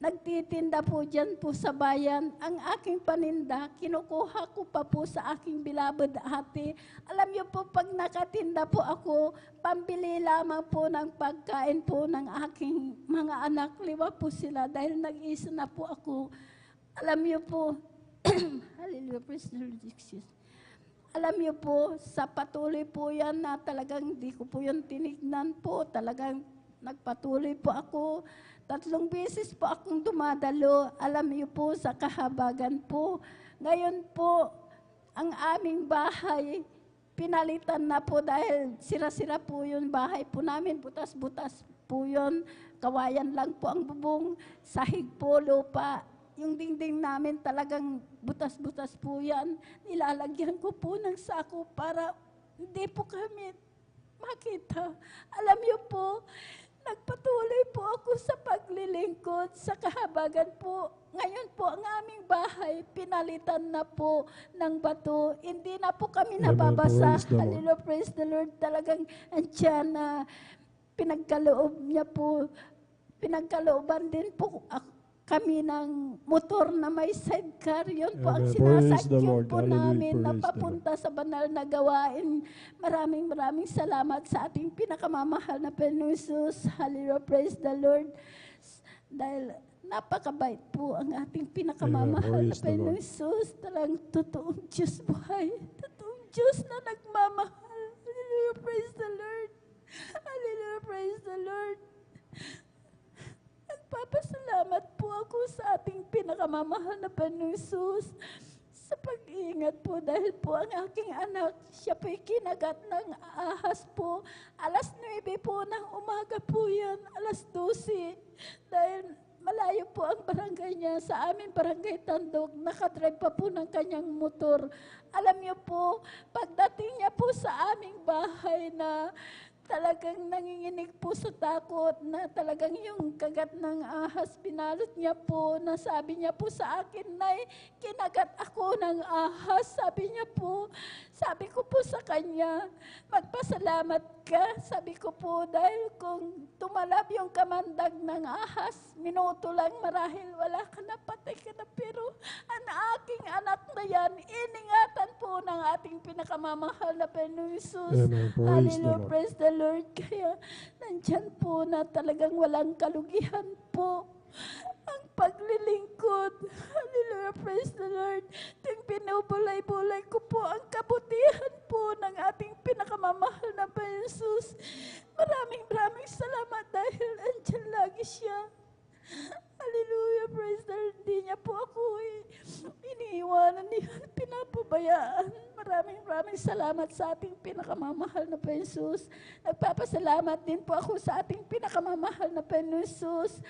nagtitinda po dyan po sa bayan. Ang aking paninda, kinukuha ko pa po sa aking bilabad ate. Alam niyo po, pag nakatinda po ako, pambili lamang po ng pagkain po ng aking mga anak. 5 po sila dahil nag-isa na po ako. Alam niyo po, hallelujah, praise the Lord, Jesus. Alam niyo po, sa patuloy po yan na talagang di ko po yan tinignan po. Talagang nagpatuloy po ako. 3 beses po akong dumadalo. Alam niyo po, sa kahabagan po. Ngayon po, ang aming bahay, pinalitan na po dahil sira-sira po yung bahay po namin. Butas-butas po yun. Kawayan lang po ang bubong. Sahig po, lupa. Yung dingding namin talagang butas-butas po yan. Nilalagyan ko po ng sako para hindi po kami makita. Alam niyo po, nagpatuloy po ako sa paglilingkod sa kahabagan po. Ngayon po, ang aming bahay, pinalitan na po ng bato. Hindi na po kami nababasa. Hallelujah, praise the Lord. Talagang andyan na pinagkaloob niya po. Pinagkalooban din po kami ng motor na may sidecar. Yun po ang sinasakyan po namin na papunta sa banal na gawain. Maraming salamat sa ating pinakamamahal na Panginoon Jesus. Hallelujah, praise the Lord. Dahil napakabait po ang ating pinakamamahal na Panginoon Jesus. Talagang totoong Diyos buhay. Totoong Diyos na nagmamahal. Hallelujah, praise the Lord. Hallelujah, praise the Lord. Nagpapasalamat po ako sa ating pinakamamahal na Panginoon Jesus sa pag-iingat po dahil po ang aking anak, siya po'y kinagat ng ahas po. 9:00 po ng umaga po yan, 12:00. Dahil malayo po ang barangay niya. Sa amin, barangay Tandog, nakadrive pa po ng kanyang motor. Alam niyo po, pagdating niya po sa aming bahay na talagang nanginginig po sa takot na talagang yung kagat ng ahas, binalot niya po, na sabi niya po sa akin, Nay, kinagat ako ng ahas. Sabi ko po sa kanya, magpasalamat ka. Sabi ko po, dahil kung tumalab yung kamandag ng ahas, minuto lang marahil wala ka na, patay ka na. Pero ang aking anak na yan, iningatan po ng ating pinakamamahal na Panginoon Jesus. Hallelujah, praise the Lord. Kaya nandyan po na talagang walang kalugihan po ang paglilingkod. Hallelujah, praise the Lord. Ting pinubulay-bulay ko po ang kabutihan po ng ating pinakamamahal na Panginoon Jesus. Maraming salamat dahil andyan lagi siya. Hallelujah, praise the Lord. Hindi niya po ako iniiwanan niya, pinapabayaan. Maraming salamat sa ating pinakamamahal na Panginoon Jesus. Nagpapasalamat din po ako sa ating pinakamamahal na Panginoon Jesus.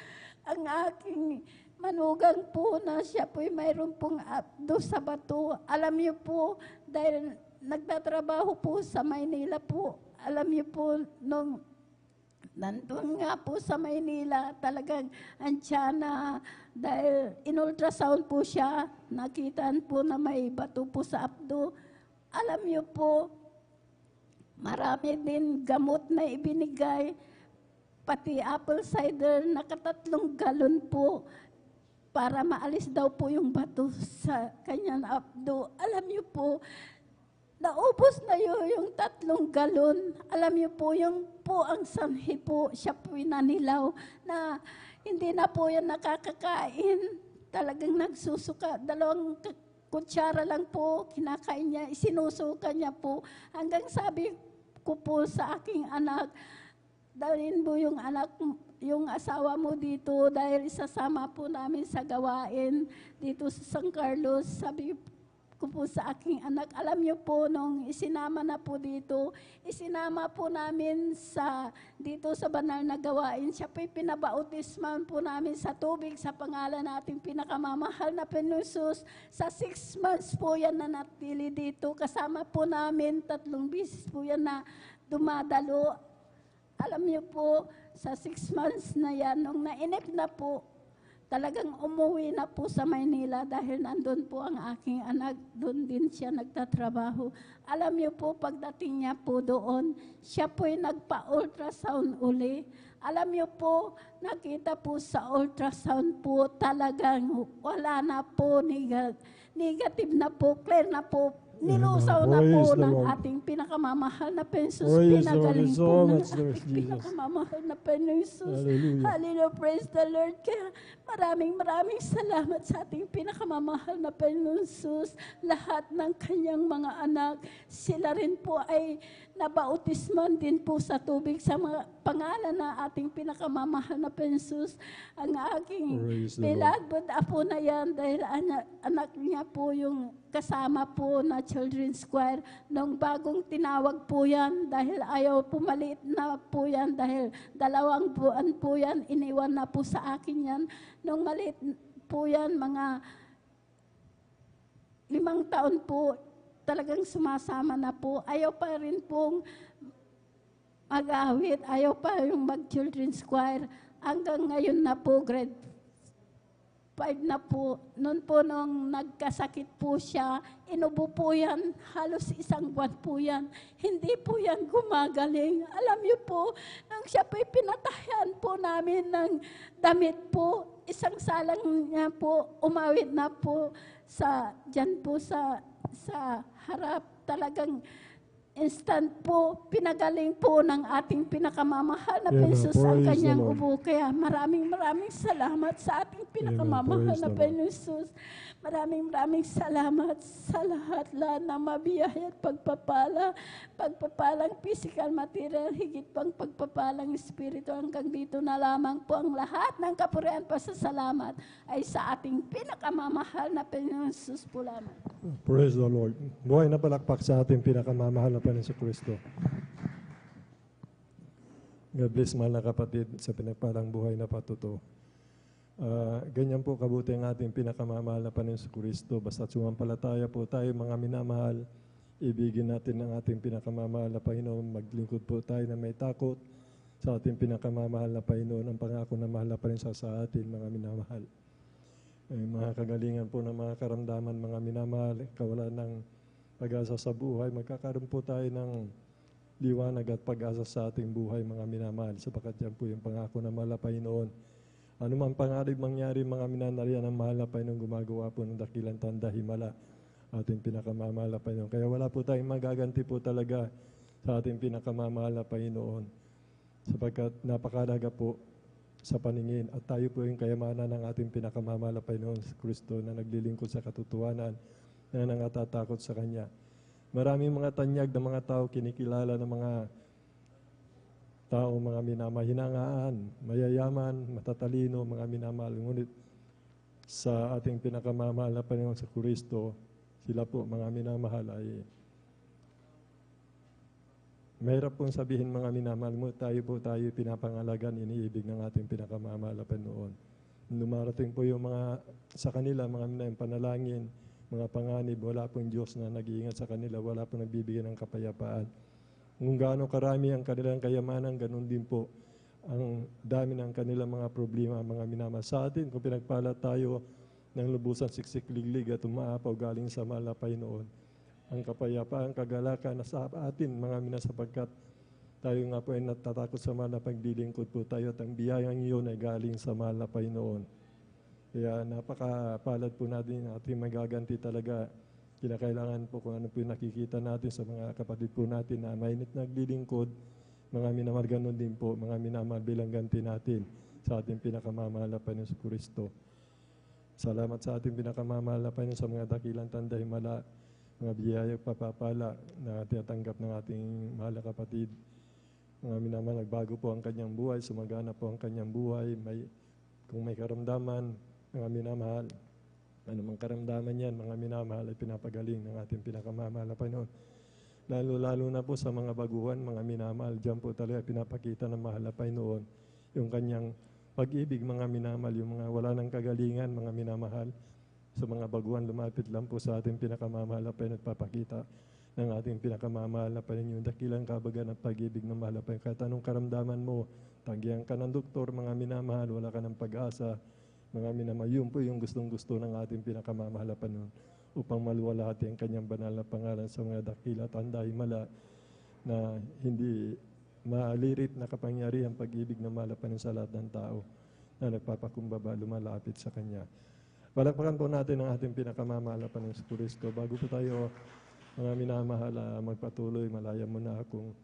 ang aking manugang po na siya po'y mayroon pong abdo sa bato. Alam niyo po, dahil nagtatrabaho po sa Maynila po, alam niyo po, nung nandun nga po sa Maynila, talagang andyan na, dahil in-ultrasound po siya, nakitaan po na may bato po sa abdo. Alam niyo po, marami din gamot na ibinigay, pati apple cider, nakatatlong galon po, para maalis daw po yung bato sa kanyang abdo. Alam niyo po, naubos na yung 3 galon. Alam niyo po, yung po ang sanhi po, siya po nanilaw na hindi na po yan nakakakain. Talagang nagsusuka. 2 kutsara lang po, kinakain niya, isinusuka niya po. Hanggang sabi ko po sa aking anak, dalhin mo yung yung asawa mo dito dahil isasama po namin sa gawain dito sa San Carlos. Sabi ko po sa aking anak, alam niyo po, nung isinama na po dito, isinama po namin dito sa banal na gawain. Siya po'y pinabautisman po namin sa tubig sa pangalan nating pinakamamahal na Panginoon. Sa 6 months po yan na natili dito. Kasama po namin 3 beses po yan na dumadalo. Alam niyo po, sa 6 months na yan, nung nainip na po, talagang umuwi na po sa Maynila dahil nandun po ang aking anak, doon din siya nagtatrabaho. Alam niyo po, pagdating niya po doon, siya po'y nagpa-ultrasound uli. Alam niyo po, nakita po sa ultrasound po, talagang wala na po, negative na po, clear na po. Nilusaw na po Praise the ng Lord. ating pinakamamahal na Panginoon. Praise the Lord. Pinagaling There's po so ng much there, ating Jesus. pinakamamahal na Panginoon. Hallelujah. Hallelujah. Praise the Lord. Kaya maraming salamat sa ating pinakamamahal na Panginoon Jesus. Lahat ng kanyang mga anak, sila rin po ay nabautisman din po sa tubig sa mga pangalan na ating pinakamamahal na Panginoon Jesus. Ang aking Praise the Lord. beloved apo na yan dahil anak niya po yung kasama po na children's choir. Nung bagong tinawag po yan, dahil ayaw pumalit na po yan, dahil 2 buwan po yan, iniwan na po sa akin yan. Nung maliit po yan, mga 5 taon po, talagang sumasama na po. Ayaw pa rin pong mag-awit, ayaw pa yung mag-children's choir. Hanggang ngayon na po, grade 5 na po. Noon po nung nagkasakit po siya, inubo po yan, halos 1 buwan po yan. Hindi po yan gumagaling. Alam niyo po, nang siya po'y pinatayan po namin ng damit po, 1 salang niya po, umawit na po dyan po sa harap. Talagang instant po, pinagaling po ng ating pinakamamahal na Amen. Panginoon ang Praise the kanyang Lord. ubo. Kaya maraming salamat sa ating pinakamamahal Praise na the Lord. Panginoon. Maraming salamat sa lahat na mabiyaya at pagpapala. Pagpapalang physical, material, higit pang pagpapalang espiritu. Hanggang dito na lamang po ang lahat ng kapurihan pasasalamat ay sa ating pinakamamahal na Panginoon Jesus po lamang. Praise the Lord. Buhay na palakpak sa ating pinakamamahal na Panginoon sa Kristo. God bless, mahal na kapatid, sa pinagpalang buhay na patuto. Ganyan po kabuti ang ating pinakamamahal na Panginoon sa Kristo. Basta sumampalataya po tayo, mga minamahal, ibigin natin ang ating pinakamamahal na Panginoon. Maglingkod po tayo na may takot sa ating pinakamamahal na Panginoon. Ang pangako na mahal na Panginoon sa atin, mga minamahal. Mga kagalingan po ng mga karamdaman, mga minamahal, kawalan ng pag-asa sa buhay, magkakaroon po tayo ng liwanag at pag-asa sa ating buhay, mga minamahal, sapagkat yan po yung pangako na mahal na Panginoon. Ano man pangarib mangyari, mga minanariyan ng mahal na Panginoon, gumagawa po ng dakilang tanda, himala, ating pinakamamahal na Panginoon. Kaya wala po tayong magaganti po talaga sa ating pinakamamahal na Panginoon, sapagkat napakalaga po sa paningin at tayo po yung kayamanan ng ating pinakamamahal na Panginoon sa Kristo na naglilingkod sa katotohanan na nangatatakot sa Kanya. Maraming mga tanyag ng mga tao kinikilala ng mga tao, mga minamahinangaan, mayayaman, matatalino, mga minamahal. Ngunit sa ating pinakamamahal na Panginoon sa Kristo, sila po, mga minamahal, ay mahirap pong sabihin, mga minamahal mo, tayo po tayo pinapangalagan, iniibig ng ating pinakamamahal na Panginoon. Dumarating po yung mga sa kanila, mga panalangin, mga panganib, wala pong Diyos na nag-iingat sa kanila, wala pong nagbibigay ng kapayapaan. Kung gaano karami ang kanilang kayamanan, ganun din po ang dami ng kanilang mga problema, mga minamahal sa atin. Kung pinagpala tayo ng lubusan siksik-liglig at umaapaw galing sa mahal na Panginoon, ang kapayapaan, kagalakan na sa atin, mga minasapagkat tayo nga po ay natatakot sa mahal na paglilingkod po tayo at ang biyayang iyon ay galing sa mahal na Panginoon. Kaya napakapalad po natin ating magaganti talaga. Kinakailangan po kung ano po yung nakikita natin sa mga kapatid po natin na mainit naglilingkod, mga minamahal ganun din po, mga minamahal bilang ganti natin sa ating pinakamamahal na Panginoon Kristo. Salamat sa ating pinakamamahal na Panginoon sa mga dakilang tanda himala, mga biyayang papapala na tinatanggap ng ating mahal na kapatid. Mga minamahal, nagbago po ang kanyang buhay, sumagana po ang kanyang buhay. Kung may karamdaman, mga minamahal, anumang karamdaman yan, mga minamahal ay pinapagaling ng ating pinakamamahal na Panginoon. Lalo na po sa mga baguhan, mga minamahal, dyan po talaga pinapakita ng mahal na Panginoon yung kanyang pag-ibig, mga minamahal, yung mga wala ng kagalingan, mga minamahal. Sa mga baguhan, lumapit lang po sa ating pinakamamahal na Panginoon at papakita ng ating pinakamamahal na Panginoon, yung dakilang kabagan at pag-ibig ng mahal na Panginoon. Kahit anong karamdaman mo, tagyan ka ng doktor, mga minamahal, wala ka ng pag-asa, mga minamahal, yun po yung gustong-gusto ng ating pinakamamahal na Panginoon upang maluwalhati ang kanyang banal na pangalan sa mga dakila at tanda himala na hindi maalirit na kapangyarihan pag-ibig ng mahal na Panginoon sa lahat ng tao na nagpapakumbaba, lumalapit sa Kanya. Palakpakan po natin ang ating pinakamamahal na Panginoon sa Kristo. Bago po tayo, mga minamahal, magpatuloy, malaya mo na akong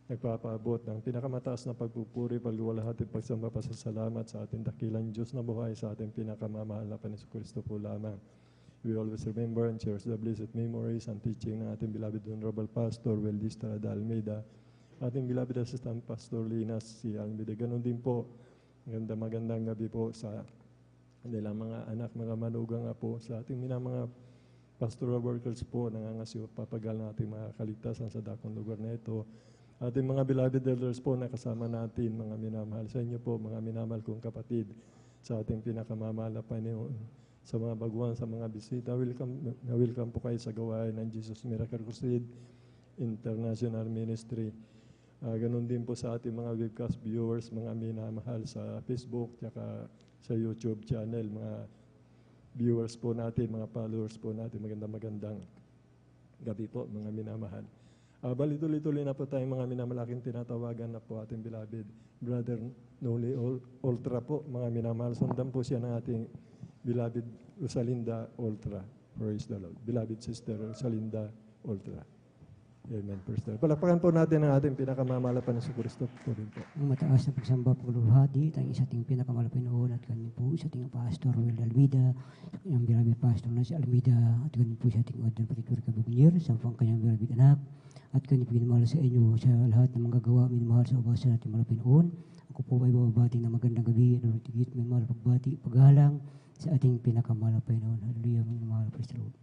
nagpapaabot ng pinakamataas na pagpupuri, pagluwalhati, pagsamba, pasasalamat sa ating dakilang Diyos na buhay, sa ating pinakamamahal na Panginoon Kristo po lamang. We always remember and cherish the blessed memories and teaching ng ating beloved Honorable Pastor Weldy Estrada Almeida, ating beloved Assistant Pastor Linas C. Almeida. Ganon din po, magandang gabi po sa kanilang mga anak, mga manugang po, sa ating mga pastoral workers po, nangangasyo, papagal ng ating mga kaligtasan sa dakong lugar na ito. Ating mga beloved elders po na kasama natin, mga minamahal sa inyo po, mga minamahal kong kapatid, sa ating pinakamamahal na Panginoon, sa mga baguhan, sa mga bisita, welcome po kayo sa gawain ng Jesus Miracle Crusade International Ministry. Ganon din po sa ating mga webcast viewers, mga minamahal sa Facebook, tsaka sa YouTube channel, mga viewers po natin, mga followers po natin, magandang gabi po, mga minamahal. Balituloy-tuloy na po tayong mga minamalaking tinatawagan na po ating beloved Brother Noli Ultra po, mga minamahal. Sundan po siya ng ating beloved Rosalinda Ultra. Praise the Lord. Beloved Sister Rosalinda Ultra. Amen. Praise the Lord. Palakpakan po natin ang ating pinakamamahal na Panginoon Kristo po rin po. Ang mataas na pagsamba pagluhati, tayong isa ating pinakamahal na Panginoon at ganun po sa ating Pastor Will Almeida, ang beloved Pastor na si Almeida, at ganun po sa ating Ordon Patitur Kabugnier, sa kanyang beloved anak, at ganun po minamahal sa inyo sa lahat ng mga gawa, minamahal sa ubasan natin mga Panginoon. Ako po ay bababati ng magandang gabi, at tigit minamahal pagbati, paghalang sa ating pinakamahal na Panginoon. Hallelujah, minamahal, praise the Lord.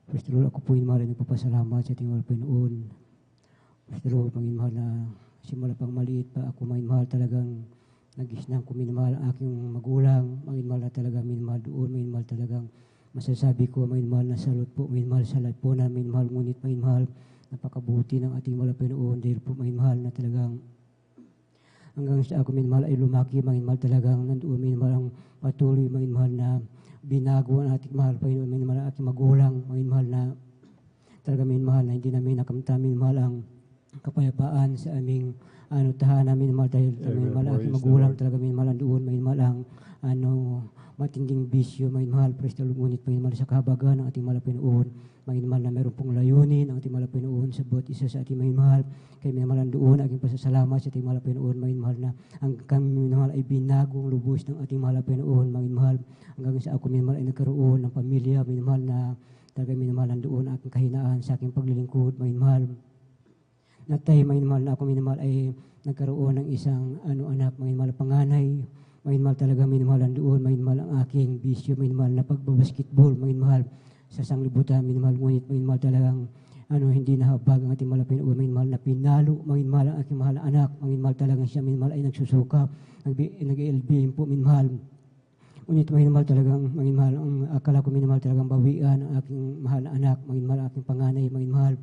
Praise the Lord, ako po minamahal ay nagpapasalamat sa ating mga Panginoon. Praise the Lord, minamahal na simula pang maliit pa, ako minamahal talagang nag-isnang ko minamahal ang aking magulang, minamahal na talagang minamahal doon, minamahal talagang masasabi ko, minamahal na salot po, minamahal sa lahat po na minamahal, ngunit minamahal napakabuti ng ating mga Panginoon dahil po minamahal na talagang hanggang sa ako minamahal ay lumaki, minamahal talagang nandoon, minamahal ang patuloy, minamahal na binago ang ating mahal Panginoon, minamahal ang ating magulang, minamahal na talagang minamahal na hindi namin nakamta, minamahal ang kapayapaan sa aming tahanan, minamahal dahil minamahal ang aking magulang, talagang minamahal doon, minamahal ang matinding bisyo, minamahal, praise the Lord, ngunit minamahal sa kahabagan ng ating mahal Panginoon, minamahal na meron pong layunin ang ating mahal Panginoon sa bawat isa sa ating minamahal, kay minamahal doon, aking pasasalamat sa ating mahal Panginoon, minamahal na ang kami minamahal ay binagong lubos ng ating mahal Panginoon, minamahal hanggang sa ako minamahal ay nagkaroon ng pamilya, minamahal na talagang minamahal doon aking kahinaan sa aking paglilingkod, minamahal na tayo, minamahal na ako minamahal ay nagkaroon ng isang anak, minamahal panganay, minamahal talaga minamahal doon, minamahal ang aking bisyo, minamahal na pagbabasketball, minamahal sa sanglibutan, minamahal ngunit minamahal talagang hindi nahabag ang ating mahal na Panginoon, maging mahal na pinalo, maging mahal ang aking mahal na anak, maging mahal talagang siya, maging mahal ay nagsusuka, nag-LBM po, maging mahal. Ngunit maging mahal talagang, maging mahal, ang akala ko maging mahal talagang bawian ang aking mahal na anak, maging mahal ang aking panganay, maging mahal.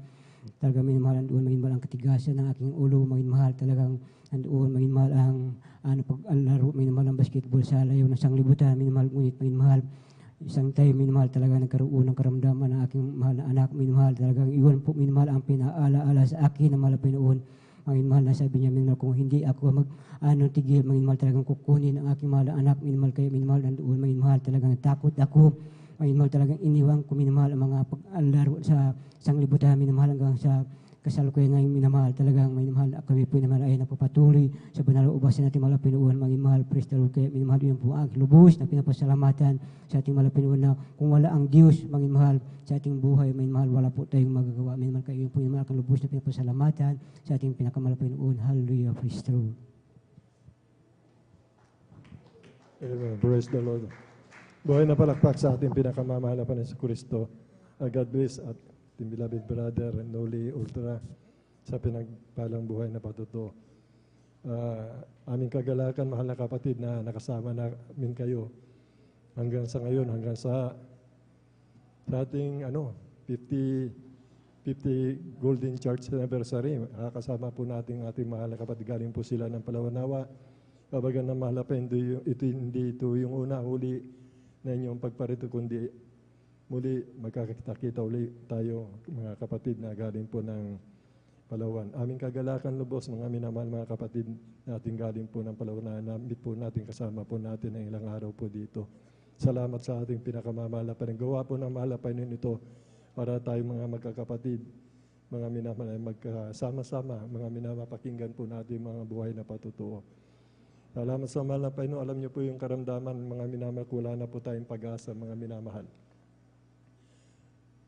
Talagang maging mahal doon, maging mahal ang katigasan ng aking ulo, maging mahal talagang doon, maging mahal ang pag-alaro, maging mahal ang basketball sa layaw ng sanglibutan, maging mahal, ngunit maging mahal. Isang tayo, minamahal talaga nagkaroon ng karamdaman ng aking mahal na anak, minamahal talagang iwan po, minamahal ang pinaalaala sa akin na mahal na Panginoon. Minamahal na sabi niya, minamahal kung hindi ako tigil, minamahal talagang kukunin ang aking mahal na anak, minamahal kayo, minamahal nandoon, minamahal talagang takot ako, minamahal talagang iniwang ko, minamahal ang mga pag-alaro sa sanglibutan, minamahal hanggang sa kasalukuyan ngayon, minamahal talagang minamahal kami po minamahal ay napapatuloy sa banal na ubasan natin mahal na Panginoon, maging mahal, praise the Lord, kaya minamahal yun po ang lubos na pinapasalamatan sa ating mahal na Panginoon na kung wala ang Diyos, maging mahal sa ating buhay, maging mahal, wala po tayong magagawa, minamahal kayo po minamahal ang lubos na pinapasalamatan sa ating pinakamahal na Panginoon. Hallelujah, praise the Lord. Amen. Praise the Lord. Buhay na palakpak sa ating pinakamamahal na Panginoon Kristo. God bless at ating beloved brother Noli Ultra sa pinagpalang buhay na patuto. Aming kagalakan, mahal na kapatid, na nakasama namin kayo hanggang sa ngayon, hanggang sa ating 50 Golden Church Anniversary. Kasama po natin ating mahal na kapatid. Galing po sila ng Palawanawa. Kabagan na mahal na pa, hindi ito yung huli na inyong pagparito, kundi muli magkakita-kita uli tayo, mga kapatid na galing po ng Palawan. Aming kagalakan lubos, mga minamahal mga kapatid natin galing po ng Palawan, na namit po natin, kasama po natin ng ilang araw po dito. Salamat sa ating pinakamamahal na Panginoon. Gawa po ng mahal na Panginoon ito para tayo mga magkakapatid, mga minamahal ay magkasama-sama, mga minamapakinggan po natin mga buhay na patutuo. Salamat sa mahal na Panginoon. Alam niyo po yung karamdaman, mga minamahal, wala na po tayong pag-asa, mga minamahal.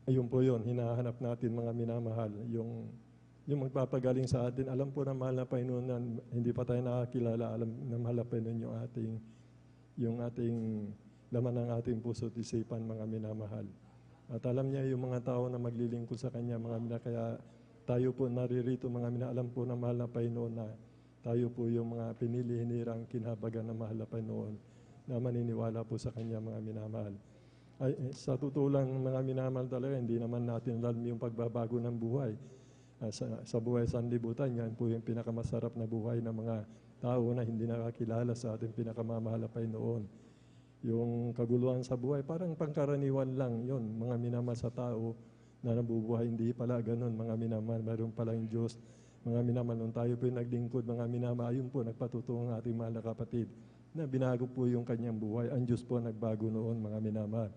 Ayun po yun, hinahanap natin mga minamahal, yung magpapagaling sa atin. Alam po na mahal na Panginoon na hindi pa tayo nakakilala, alam na mahal na Panginoon yung ating laman ng ating puso at isipan, mga minamahal. At alam niya yung mga tao na maglilingkod sa Kanya, mga minamahal, kaya tayo po naririto, mga minamahal, alam po na mahal na Panginoon na tayo po yung mga pinili, hinirang, kinhabagan na mahal na Panginoon na maniniwala po sa Kanya, mga minamahal. Ay, sa totoo lang, mga minamahal talaga, hindi naman natin alam yung pagbabago ng buhay. Sa buhay sa sanlibutan, yan po yung pinakamasarap na buhay ng mga tao na hindi nakakilala sa ating pinakamamahal na Panginoon. Yung kaguluhan sa buhay, parang pangkaraniwan lang yon, mga minamahal sa tao na nabubuhay. Hindi pala ganun, mga minamahal, mayroon palang Diyos. Mga minamahal, nung tayo po yung naglingkod, mga minamahal, ayun po, nagpatutuo ang ating mahal na kapatid na binago po yung kanyang buhay. Ang Diyos po nagbago noon, mga minamahal.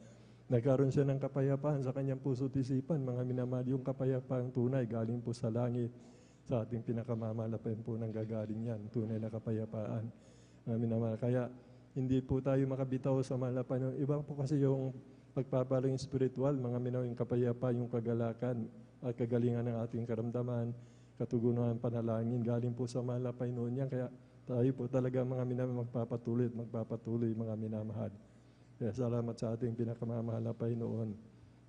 Nagkaroon siya ng kapayapaan sa kanyang puso at isipan, mga minamahal. Yung kapayapaan tunay, galing po sa langit. Sa ating pinakamamahal na po nang gagaling yan, tunay na kapayapaan, mga minamahal. Kaya hindi po tayo makabitaw sa mahal na Panginoon. Iba po kasi yung pagpapalang spiritual, mga minamahal, yung kapayapaan, yung kagalakan at kagalingan ng ating karamdaman, katugunan, panalangin, galing po sa mahal na Panginoon yan. Kaya tayo po talaga, mga minamahal, magpapatuloy, mga minamahal. Kaya salamat sa ating pinakamamahal na Panginoon.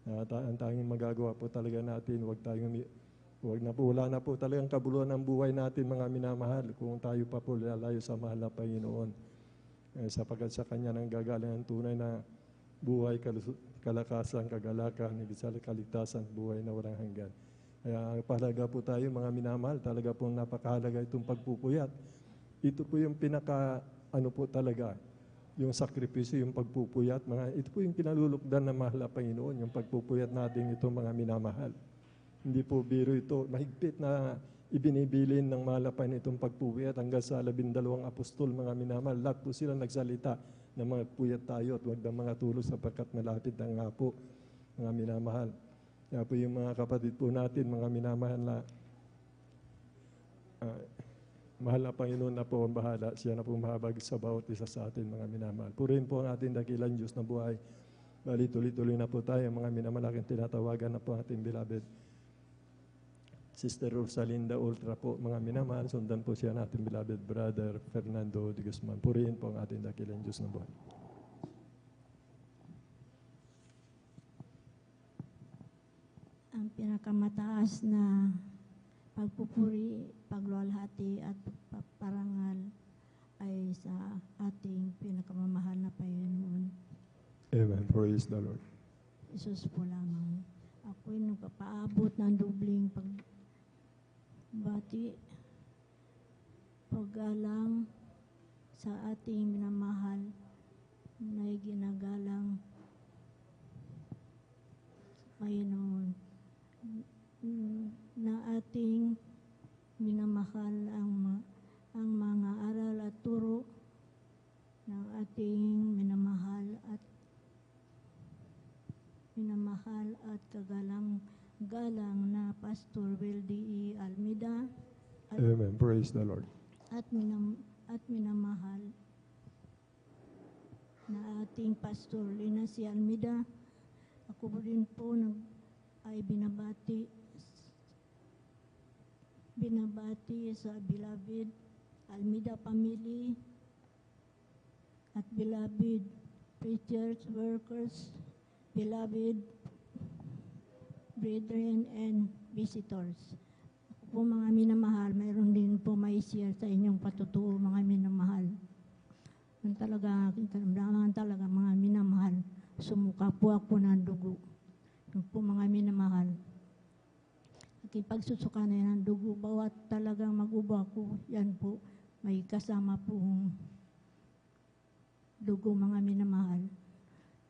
Ang tanging magagawa po talaga natin, wala na po talagang kabuluhan ng buhay natin, mga minamahal, kung tayo pa po lalayo sa mahal na Panginoon. Sapagkat sa Kanya nang gagaling ang tunay na buhay, kalakasan, kagalakan, kaligtasan, buhay na walang hanggan. Kaya pahalaga po tayo, mga minamahal, talaga pong napakahalaga itong pagpupuyat. Ito po yung po talaga, yung sakripisyo, yung pagpupuyat. Ito po yung kinalulukdan ng mahal na Panginoon, yung pagpupuyat natin ito, mga minamahal. Hindi po biro ito. Mahigpit na ibinibilin ng mahal na Panginoon itong pagpupuyat hanggang sa 12 apostol, mga minamahal. Lahat po sila nagsalita na mga puyat tayo at huwag ng mga tulos sapagkat malapit na nga po, mga minamahal. Kaya po yung mga kapatid po natin, mga minamahal na mahal na Panginoon na po ang bahala. Siya na po mahabag sa bawat isa sa atin, mga minamahal. Purihin po ang ating dakilang Diyos na buhay. Bali, tuloy-tuloy na po tayo, mga minamahal, aking tinatawagan na po ating beloved Sister Rosalinda Ultra po, mga minamahal. Sundan po siya natin beloved brother Fernando de Guzman. Purihin po ang ating dakilang Diyos na buhay. Ang pinakamataas na pagpupuri, pagluwalhati at pagpaparangal ay sa ating pinakamamahal na Panginoon. Amen. Praise the Lord. Isus po lamang. Ako'y nagpapaabot ng dubling pagbati, paggalang sa ating minamahal na ginagalang Panginoon, na ating minamahal ang mga aral at turo ng ating minamahal at kagalang-galang na Pastor Weldy E. Almeida Amen. Praise the Lord. at minamahal na ating Pastor Lina C. Almeida. Ako po rin po ay binabati sa beloved Almeida family at beloved preachers, workers, beloved brethren and visitors. Ako po mga minamahal, mayroon din po may share sa inyong patutuo mga minamahal. Ang talaga, karamdaman talaga mga minamahal, sumuka po ako ng dugo. Yung po mga minamahal, aking pagsusuka na ng dugo, bawat talagang mag-ubo ako, yan po, may kasama pong dugo mga minamahal.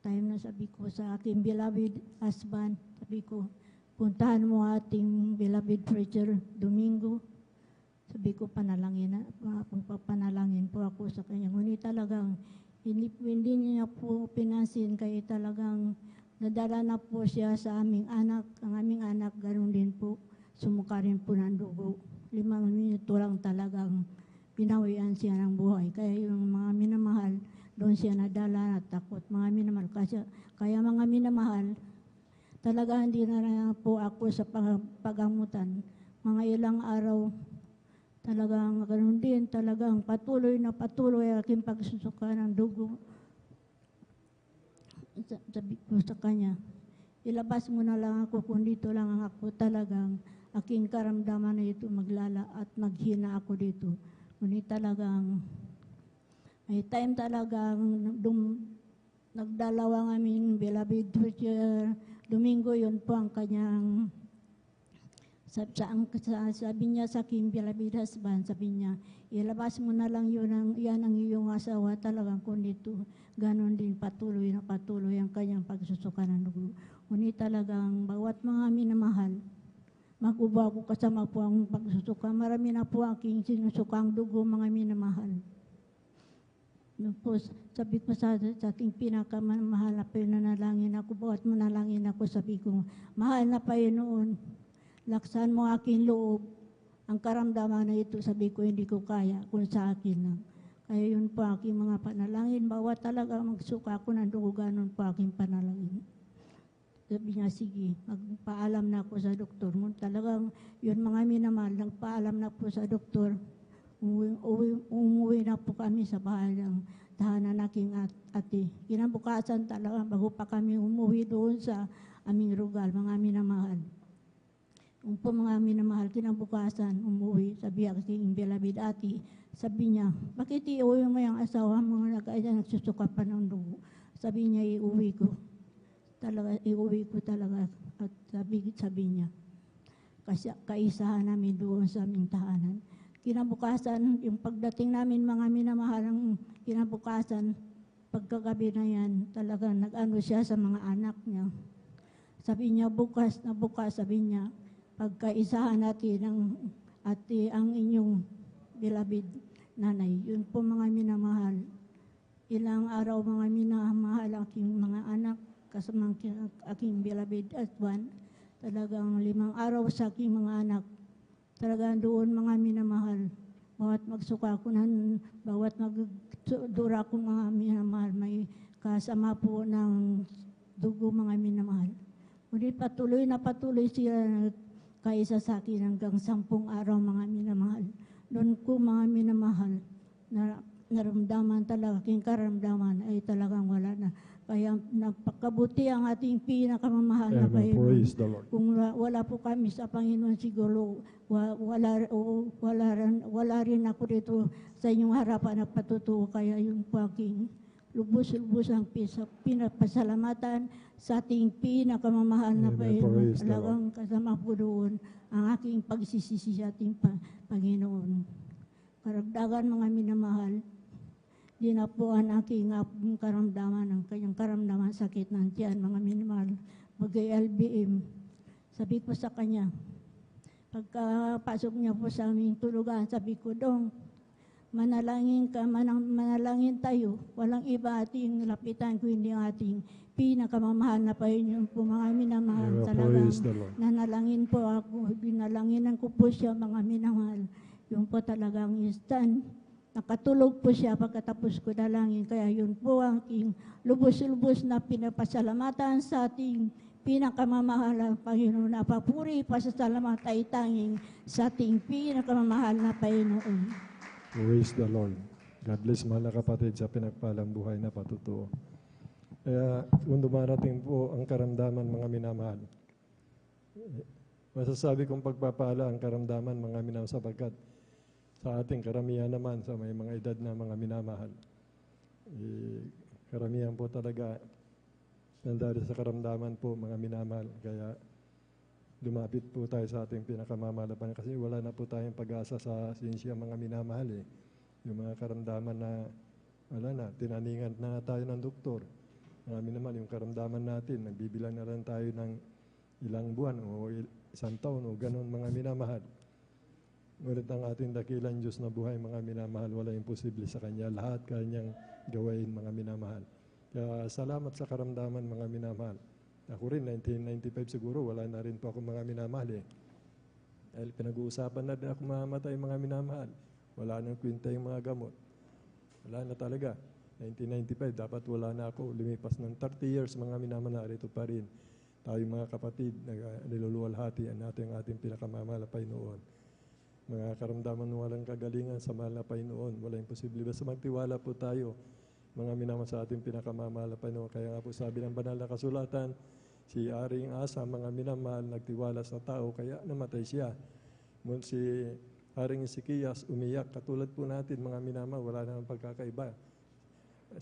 Time na sabi ko sa aking beloved husband, sabi ko, puntahan mo ating beloved preacher Domingo. Sabi ko, panalangin po ako sa kanya. Ngunit talagang hindi niya po pinansin, kaya talagang nadala na po siya sa aming anak. Ang aming anak, ganoon din po, sumuka rin po ng dugo. 5 minuto lang talagang pinawian siya ng buhay. Kaya yung mga minamahal, doon siya nadala at takot. Mga minamahal, kaya mga minamahal, talaga hindi na po ako sa pagamutan. Mga ilang araw, talagang ganoon din, talagang patuloy aking pagsusuka ng dugo. Sabi ko sa kanya, ilabas mo na lang ako kung dito lang ako talagang aking karamdaman na ito maglala at maghina ako dito. Ngunit talagang may time talagang nagdalawang aming beloved preacher Domingo, yun po ang kanyang sabi niya sa aking beloved husband, sabi niya, ilabas mo na lang yan ang iyong asawa talagang kung dito, ganon din patuloy ang kanyang pagsusuka ng dugo. Ngunit talagang bawat mga minamahal, mag-uba ako kasama po ang pagsusuka. Marami na po aking sinusuka ang dugo mga minamahal. Sabi ko sa ating pinakamahal na pinanalangin ako, bawat manalangin ako, sabi ko, mahal na Panginoon, laksan mo aking loob. Ang karamdaman na ito, sabi ko, hindi ko kaya kung sa akin lang. Kaya yun po aking mga panalangin. Bawat talaga magsuka ako ng dugo, ganun po aking panalangin. Sabi niya, sige, magpaalam na ako sa doktor. Talagang yun mga minamahal, nagpaalam na po sa doktor. Umuwi na po kami sa bahay ng tahanan aking ate. Kinabukasan talaga, bago pa kami umuwi doon sa aming rugal, mga minamahal. Kung po mga minamahal, kinabukasan, umuwi, sabi aking beloved ate, sabi niya, bakit iuwi mo yung asawa mo nagsusuka pa ng dugo? Sabi niya, iuwi ko talaga. At sabi niya, kasi kaisahan namin doon sa aming tahanan. Kinabukasan, yung pagdating namin mga minamahal, kinabukasan, pagkagabi na yan, talagang nag-ano siya sa mga anak niya. Sabi niya, bukas, sabi niya, pagkaisahan natin ang inyong beloved nanay. Yun po mga minamahal. Ilang araw mga minamahal aking mga anak, kasama aking beloved husband. Talagang 5 araw sa aking mga anak. Talagang doon mga minamahal. Bawat magsuka ko bawat magdura ko mga minamahal, may kasama po ng dugo mga minamahal. Ngunit patuloy sila kaisa sa akin hanggang 10 araw mga minamahal. Doon ko mga minamahal na naramdaman talaga, aking karamdaman ay talagang wala na. Kaya napakabuti ang ating pinakamamahal na Amen. Panginoon. Praise the Lord. Kung wala po kami sa Panginoon, siguro wala rin ako dito sa inyong harapan na patutuo. Kaya yung po aking lubos-lubos ang pinapasalamatan sa ating pinakamamahal na Amen. Panginoon. Praise the Talagang kasama po doon ang aking pagsisisi sa ating Panginoon. Karagdagan mga minamahal, di na po ang aking karamdaman, ang kanyang karamdaman, sakit ng tiyan, mga minamahal, mag-LBM. Sabi ko sa kanya, pagkapasok niya po sa aming tulugan, sabi ko, Dong, manalangin ka, manalangin tayo. Walang iba ating lapitan kundi ang ating pinakamamahal na Panginoon po, mga minamahal. Amen. Talagang Praise the Lord. nanalangin po ako, binalanginan ko po siya, mga minamahal. Yung po talagang instant. Nakatulog po siya pagkatapos ko dalangin. Kaya yun po ang aking lubos-lubos na pinapasalamatan sa ating pinakamamahal na Panginoon. Napapuri, pasasalamat ay tanging sa ating pinakamamahal na Panginoon. Praise the Lord. God bless mga kapatid sa pinagpalang buhay na patutuo. Kaya kung dumarating po ang karamdaman mga minamahal, masasabi kong pagpapala ang karamdaman mga minamahal sapagkat sa ating karamihan naman sa may mga edad na mga minamahal, karamihan po talaga nandari sa karamdaman po mga minamahal. Kaya lumapit po tayo sa ating pinakamamahal na Panginoon kasi wala na po tayong pag-asa sa sinsya mga minamahal eh. Yung mga karamdaman na wala na, tinaningan na tayo ng doktor. Mga minamahal, yung karamdaman natin, nagbibilang na lang tayo ng ilang buwan o isang taon o ganon mga minamahal. Ngunit ang ating dakilang Diyos na buhay, mga minamahal, wala imposible sa Kanya. Lahat Kanyang gawain, mga minamahal. Kaya salamat sa karamdaman, mga minamahal. Ako rin, 1995 siguro, wala na rin po ako mga minamahal eh. Dahil pinag-uusapan na din ako mamamatay, mga minamahal. Wala nang kwenta yung mga gamot. Wala na talaga. 1995, dapat wala na ako. Lumipas ng 30 years, mga minamahal, ito pa rin. Tayo mga kapatid, niluluwalhati natin ang ating pinakamamahal na Panginoon. Mga karamdaman walang kagalingan sa mahal na Panginoon. Wala imposible. Basta magtiwala po tayo, mga minamahal sa ating pinakamamahal na Panginoon. Kaya nga po sabi ng banal na kasulatan, si Aring Asa, mga minamahal, nagtiwala sa tao, kaya namatay siya. Ngunit si Haring Ezekias umiyak, katulad po natin, mga minamahal, wala namang pagkakaiba.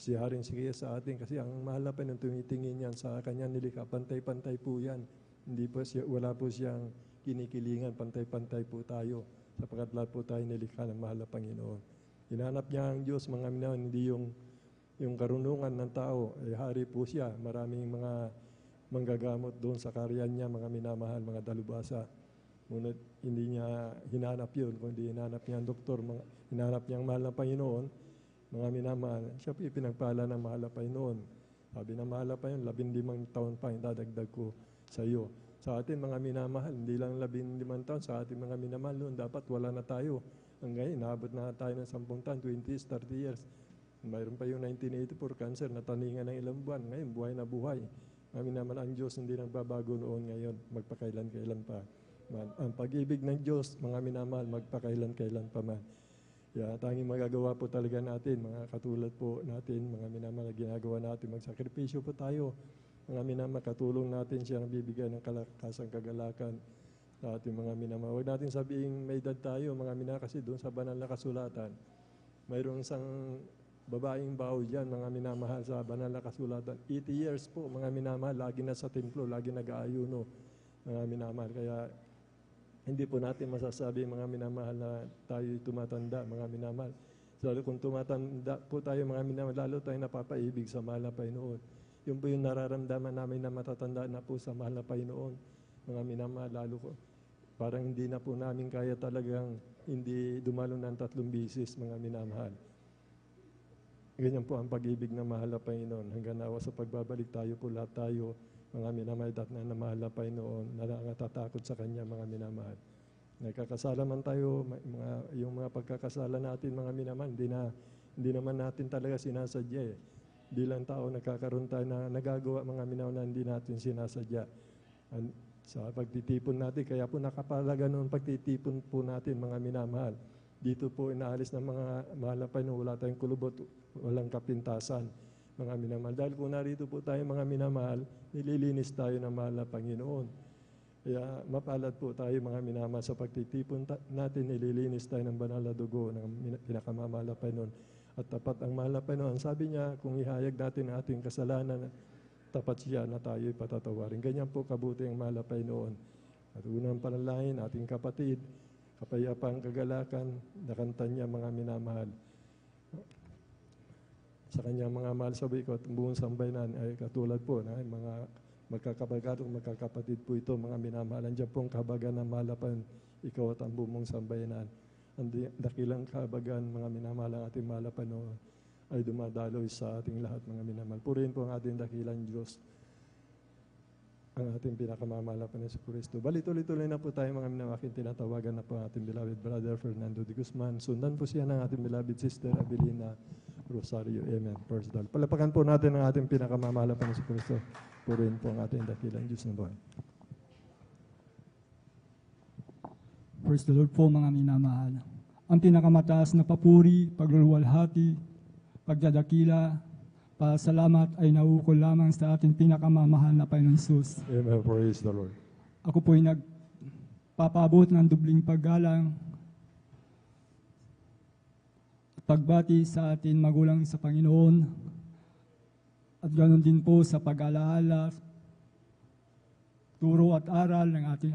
Si Haring Ezekias sa atin, kasi ang mahal na Panginoon tumitingin yan sa kanyang nilikha, pantay-pantay po yan. Hindi po siya, wala po siyang kinikilingan, pantay-pantay po tayo. Sapagkat lahat po tayo nilikha ng mahal na Panginoon. Hinanap niya ang Diyos, mga minamahal, hindi yung karunungan ng tao. Hari po siya. Maraming mga manggagamot doon sa karyan niya, mga minamahal, mga dalubhasa. Ngunit hindi niya hinanap yun, kundi hinanap niya ang doktor, hinanap niya ang mahal na Panginoon, mga minamahal. Siya po ipinagpala ng mahal na Panginoon. Sabi ng mahal na Panginoon, 15 taon pa yung dadagdag ko sa iyo. Sa atin mga minamahal, hindi lang 15 taon, sa ating mga minamahal noon, dapat wala na tayo. Hanggang ngayon, naabot na tayo ng 10 taon, 20s, 30 years. Mayroon pa yung 1984 cancer, nataningan ng ilang buwan. Ngayon, buhay na buhay. Mga minamahal, ang Diyos hindi nagbabago noon ngayon, magpakailan-kailan pa. Ang pag-ibig ng Diyos, mga minamahal, magpakailan-kailan pa man. Kaya tanging magagawa po talaga natin, mga katulad po natin, mga minamahal, ginagawa natin, magsakripisyo po tayo. Mga minamahal, katulong natin siya ang bibigyan ng kalakasang kagalakan sa ating mga minamahal. Huwag natin sabihin may edad tayo, mga minamahal, kasi doon sa banal na kasulatan, mayroong isang babaeng baho dyan, mga minamahal, sa banal na kasulatan. 80 years po, mga minamahal, lagi na sa templo, lagi nag-aayuno, mga minamahal. Kaya hindi po natin masasabi, mga minamahal, na tayo tumatanda, mga minamahal. Lalo kung tumatanda po tayo, mga minamahal, lalo tayo napapaibig sa mahal na Panginoon. Yun po yung nararamdaman namin na matatanda na po sa mahal na Panginoon, mga minamahal, lalo ko. Parang hindi na po namin kaya talagang hindi dumalo ng 3 bisis, mga minamahal. Ganyan po ang pag-ibig ng mahal na Panginoon. Hanggang nawa sa pagbabalik tayo po lahat tayo, mga minamahal, at na mahal na Panginoon, na natatakot sa Kanya, mga minamahal. Nagkakasala man tayo, yung mga pagkakasala natin, mga minamahal, hindi naman natin talaga sinasadya eh. Di lang tao nagkakaroon tayo na nagagawa, mga minamahal, na hindi natin sinasadya. Sa pagtitipon natin, kaya po nakapalaga noon pagtitipon po natin, mga minamahal. Dito po inaalis ng mga mahal na Panginoon, wala tayong kulubot, walang kapintasan, mga minamahal. Dahil kung narito po tayo mga minamahal, nililinis tayo ng mahal na Panginoon. Kaya mapalad po tayo mga minamahal sa pagtitipon natin, nililinis tayo ng banal na dugo ng pinakamamahal na Panginoon. At tapat ang mahal na Panginoon. Sabi niya, kung ihayag natin ang ating kasalanan, tapat siya na tayo'y patatawarin. Ganyan po kabuti ang mahal na Panginoon. At unang panalangin, ating kapatid, kapayapang kagalakan, nakanta niya mga minamahal. Sa kanyang mga mahal sa buhay ko at buong sambayanan ay katulad po na mga magkakabagat o magkakapatid po ito, mga minamahal. Andiyan pong kahabagan ng malapan, ikaw at ang buong sambayanan. Ang dakilang kahabagan, mga minamahal, ang ating malapan ay dumadaloy sa ating lahat, mga minamahal. Purihin po ang ating dakilang Diyos, ang ating pinakamamahal na Panginoon Kristo. Tuloy-tuloy na po tayo mga minamakin, tinatawagan na po ang ating beloved brother Fernando de Guzman. Sundan po siya ng ating beloved sister Abilina Rosario. Amen. Personal. Palapakan po natin ang ating pinakamamahal na Panginoon Kristo. Purihin po ang ating dakilang Diyos na buhay. Praise the Lord po mga minamahal. Ang pinakamataas na papuri, pagluluwalhati, pagdadakila, pasalamat ay nauukol lamang sa ating pinakamamahal na Panginoon Jesus. Amen. Praise the Lord. Ako po'y nagpapaabot ng dubling paggalang, pagbati sa ating magulang sa Panginoon, at ganoon din po sa pag-alaala, turo at aral ng ating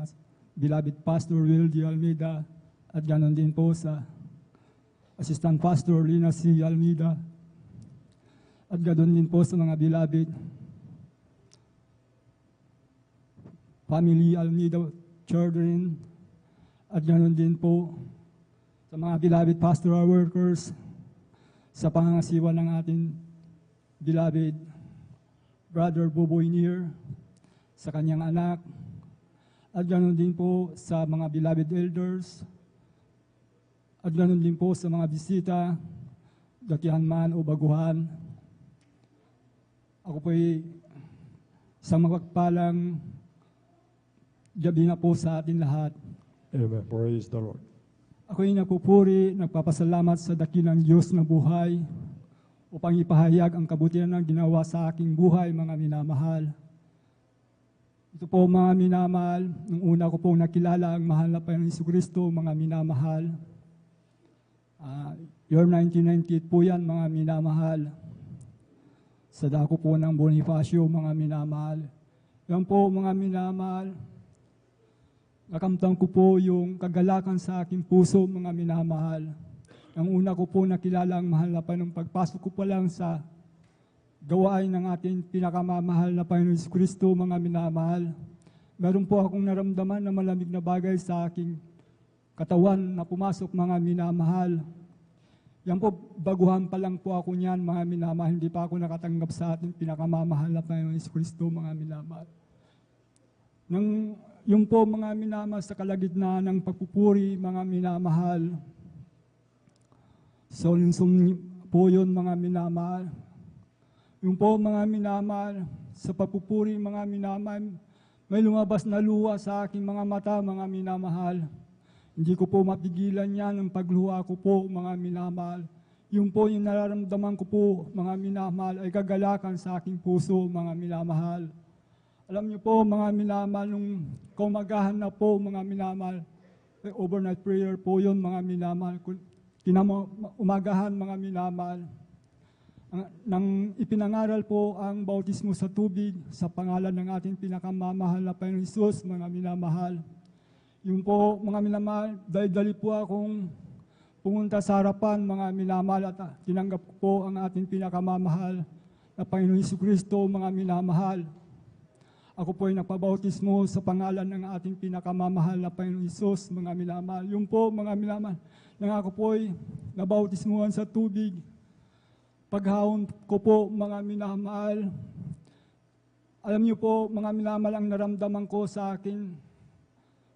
beloved Pastor Will D. Almeida, at ganoon din po sa Assistant Pastor Lina C. Almeida, at ganoon din po sa mga beloved family Almeida children, at ganoon din po sa mga beloved pastoral workers sa pangangasiwa ng ating beloved Brother Boboy Nier, sa kanyang anak, at ganoon din po sa mga beloved elders, at ganoon din po sa mga bisita, datihan man o baguhan. Ako po'y isang magpagpalang gabi na po sa atin lahat. Amen. Praise the Lord. Ako'y napupuri, nagpapasalamat sa dakilang Diyos na buhay upang ipahayag ang kabutihan ng ginawa sa aking buhay, mga minamahal. Ito po mga minamahal, nung una ko pong nakilala ang mahal na Panginoon Jesucristo, mga minamahal. Year 1998 po yan, mga minamahal. Sa dako po ng Bonifacio, mga minamahal. Yan po, mga minamahal. Nakamtan ko po yung kagalakan sa aking puso, mga minamahal. Ang una ko po nakilala ang mahal na Panginoon, pagpasok ko pa lang sa gawain ng ating pinakamamahal na Panginoon Jesucristo, mga minamahal. Meron po akong naramdaman na malamig na bagay sa aking katawan na pumasok, mga minamahal. Yan po, baguhan pa lang po ako niyan, mga minamahal. Hindi pa ako nakatanggap sa ating pinakamamahal na Panginoon Jesucristo, mga minamahal. Yung po, mga minamahal, sa kalagitnaan ng pagpupuri, mga minamahal. So, po yun, mga minamahal. Yung po, mga minamahal, sa pagpupuri, mga minamahal, may lumabas na luha sa aking mga mata, mga minamahal. Hindi ko po mapigilan yan ang pagluha ko po, mga minamahal. Yung po yung nararamdaman ko po, mga minamahal, ay kagalakan sa aking puso, mga minamahal. Alam niyo po, mga minamahal, nung kaumagahan na po, mga minamahal, overnight prayer po yun, mga minamahal. Umagahan, mga minamahal. Nang ipinangaral po ang bautismo sa tubig sa pangalan ng ating pinakamamahal na Panginoon Jesus, mga minamahal. Yung po, mga minamahal, dali-dali po akong pumunta sa harapan, mga minamahal, at tinanggap ko po ang ating pinakamamahal na Panginoon Jesucristo, mga minamahal. Ako po ay nagpabautismo sa pangalan ng ating pinakamamahal na Panginoon Jesus, mga minamahal. Yung po, mga minamahal, nang ako po ay nabautismuhan sa tubig, paghahon ko po, mga minamahal, alam niyo po, mga minamahal, ang naramdaman ko sa akin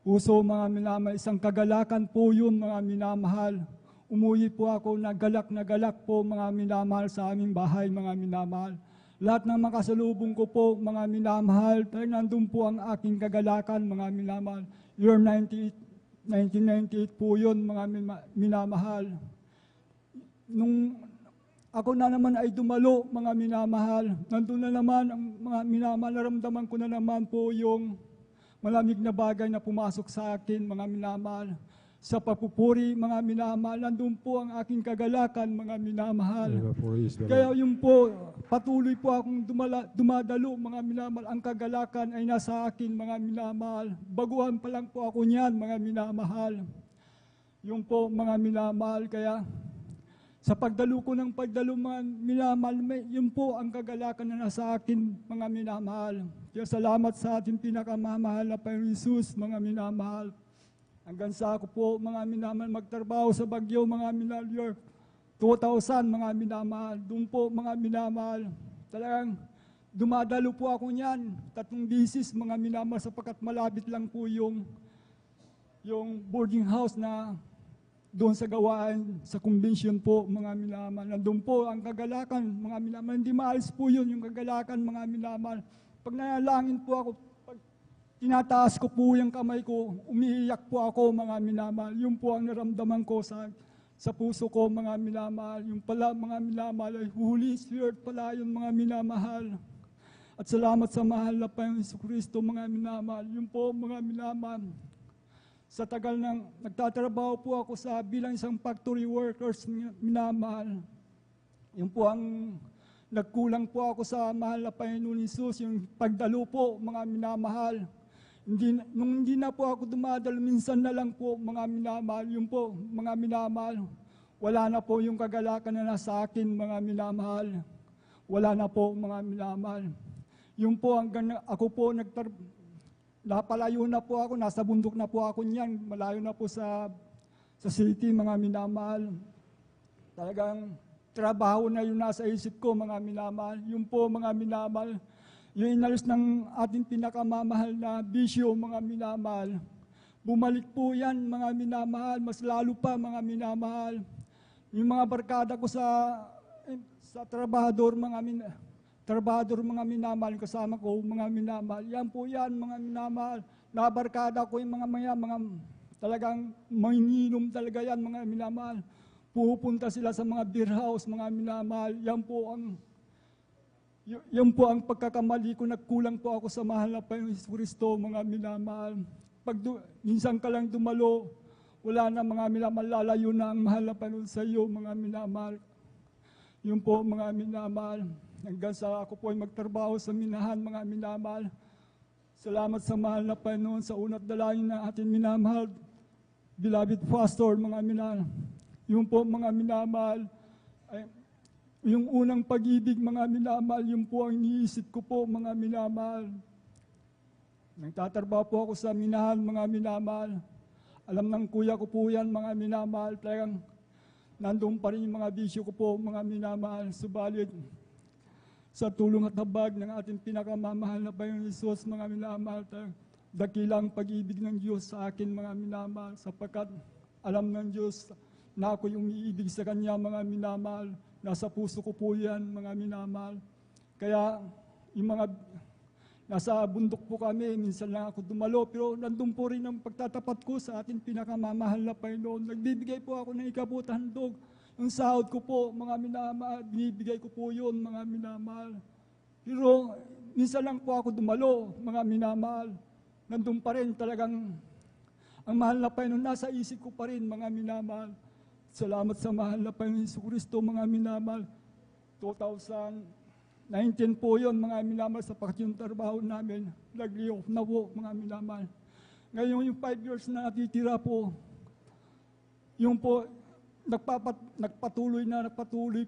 puso, mga minamahal, isang kagalakan po yun, mga minamahal. Umuwi po ako, na galak po, mga minamahal, sa aming bahay, mga minamahal. Lahat ng makasalubong ko po, mga minamahal, nandun po ang aking kagalakan, mga minamahal. Year 1998 1998 po yun, mga minamahal. Nung ako na naman ay dumalo, mga minamahal, nandun na naman ang mga minamahal, naramdaman ko na naman po yung malamig na bagay na pumasok sa akin, mga minamahal. Sa pagpupuri, mga minamahal, nandun po ang aking kagalakan, mga minamahal. Kaya yun po, patuloy po akong dumadalo, mga minamahal. Ang kagalakan ay nasa akin, mga minamahal. Baguhan pa lang po ako niyan, mga minamahal. Yun po, mga minamahal. Kaya sa pagdalo ko ng pagdalo, mga minamahal, yun po ang kagalakan na nasa akin, mga minamahal. Kaya salamat sa ating pinakamamahal na Panginoon Jesus, mga minamahal. Hanggang sa ako po, mga minamahal, magtrabaho sa Baguio, mga minamahal, 2000, mga minamahal. Doon po, mga minamahal, talagang dumadalo po ako niyan. 3 bisis, mga minamahal, sapagkat malapit lang po yung boarding house na doon sa gawaan, sa convention po, mga minamahal. Nandun po ang kagalakan, mga minamahal. Hindi maalis po yun, yung kagalakan, mga minamahal. Pag nanalangin po ako, tinataas ko po yung kamay ko, umiiyak po ako, mga minamahal. Yun po ang naramdaman ko sa puso ko, mga minamahal. Yung pala, mga minamahal, ay Holy Spirit pala yung mga minamahal. At salamat sa mahal na Panginoon Jesucristo, mga minamahal. Yun po, mga minamahal. Sa tagal ng nagtatrabaho po ako bilang isang factory workers, minamahal. Yun po ang nagkulang po ako sa mahal na Panginoon Jesus, yung pagdalo po, mga minamahal. Nung hindi na po ako dumadalo, minsan na lang po, mga minamahal. Yun po, mga minamahal. Wala na po yung kagalakan na nasa akin, mga minamahal. Wala na po, mga minamahal. Yun po, ako po napalayo na po ako, nasa bundok na po ako niyan. Malayo na po sa city, mga minamahal. Talagang trabaho na yung nasa isip ko, mga minamahal. Yun po, mga minamahal. Yung inalis ng ating pinakamamahal na bisyo, mga minamahal. Bumalik po yan, mga minamahal. Mas lalo pa, mga minamahal. Yung mga barkada ko sa trabahador, mga minamahal, kasama ko, mga minamahal. Yan po yan, mga minamahal. Nabarkada ko yung mga talagang manginginom talaga yan, mga minamahal. Pupunta sila sa mga beer house, mga minamahal. Yan po ang pagkakamali ko, nagkulang po ako sa mahal na Panginoon Jesucristo, mga minamahal. Minsan ka lang dumalo, wala na, mga minamahal, lalayo na ang mahal na Panginoon sa iyo, mga minamahal. Yun po, mga minamahal. Hanggang sa ako po ay magtrabaho sa minahan, mga minamahal. Salamat sa mahal na Panginoon sa unat dalangin na ating minamahal. Beloved Pastor, mga minamahal. Yun po, mga minamahal. Yung unang pag-ibig, mga minamahal, yun po ang iniisip ko po, mga minamahal. Nagtatrabaho po ako sa minahan, mga minamahal. Alam ng kuya ko po yan, mga minamahal. Talagang nandun pa rin yung mga bisyo ko po, mga minamahal. Subalit, sa tulong at habag ng ating pinakamamahal na Panginoon Jesus, mga minamahal, dakilang pag-ibig ng Diyos sa akin, mga minamahal, sapagkat alam ng Diyos na ako yung umiibig sa Kanya, mga minamahal. Nasa puso ko po yan, mga minamahal. Kaya yung nasa bundok po kami, minsan lang ako dumalo, pero nandun po rin ang pagtatapat ko sa ating pinakamamahal na Panginoon. Nagbibigay po ako ng ikabuthandog. Yung sahod ko po, mga minamahal, binibigay ko po yun, mga minamahal. Pero minsan lang po ako dumalo, mga minamahal. Nandun pa rin talagang ang mahal na Panginoon, nasa isip ko pa rin, mga minamahal. Salamat sa mahal na Panginoon Jesucristo, mga minamahal. 2019 po yun, mga minamahal, sa yung trabaho namin. Nag-layoff na po, mga minamahal. Ngayon yung 5 years na natitira po, yung po, nagpatuloy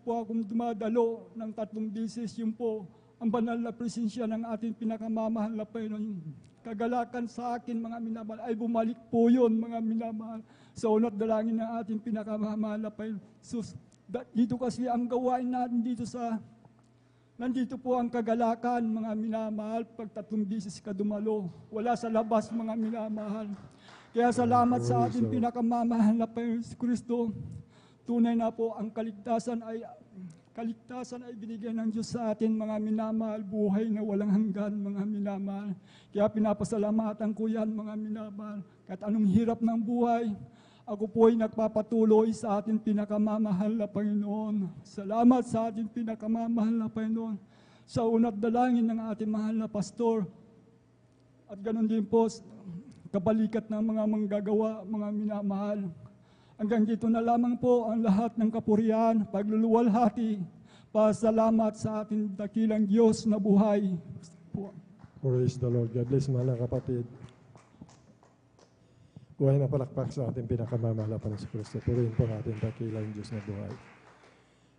po akong dumadalo ng 3 beses. Yung po, ang banal na presensya ng ating pinakamamahal na Panginoon. Kagalakan sa akin, mga minamahal, ay bumalik po yun, mga minamahal, sa unat dalangin ng ating pinakamamahal na Panginoon. Dito kasi ang gawain natin nandito po ang kagalakan, mga minamahal, pag 3 beses ka dumalo. Wala sa labas, mga minamahal. Kaya salamat sa ating pinakamamahal na Panginoon Kristo. Tunay na po ang kaligtasan ay kaligtasan ay binigay ng Diyos sa atin, mga minamahal, buhay na walang hanggan, mga minamahal. Kaya pinapasalamatan ko yan, mga minamahal. Kahit anong hirap ng buhay, ako po ay nagpapatuloy sa ating pinakamamahal na Panginoon. Salamat sa ating pinakamamahal na Panginoon. Sa una't dalangin ng ating mahal na pastor. At ganoon din po, kabalikat ng mga manggagawa, mga minamahal. Hanggang dito na lamang po ang lahat ng kapurihan, pagluluwalhati, pasalamat sa ating dakilang Diyos na buhay. Praise the Lord. God bless, mga kapatid. Buhay na palakpak sa ating pinakamamahal na Panginoon Kristo. Purihin po ang ating dakilang Diyos na buhay.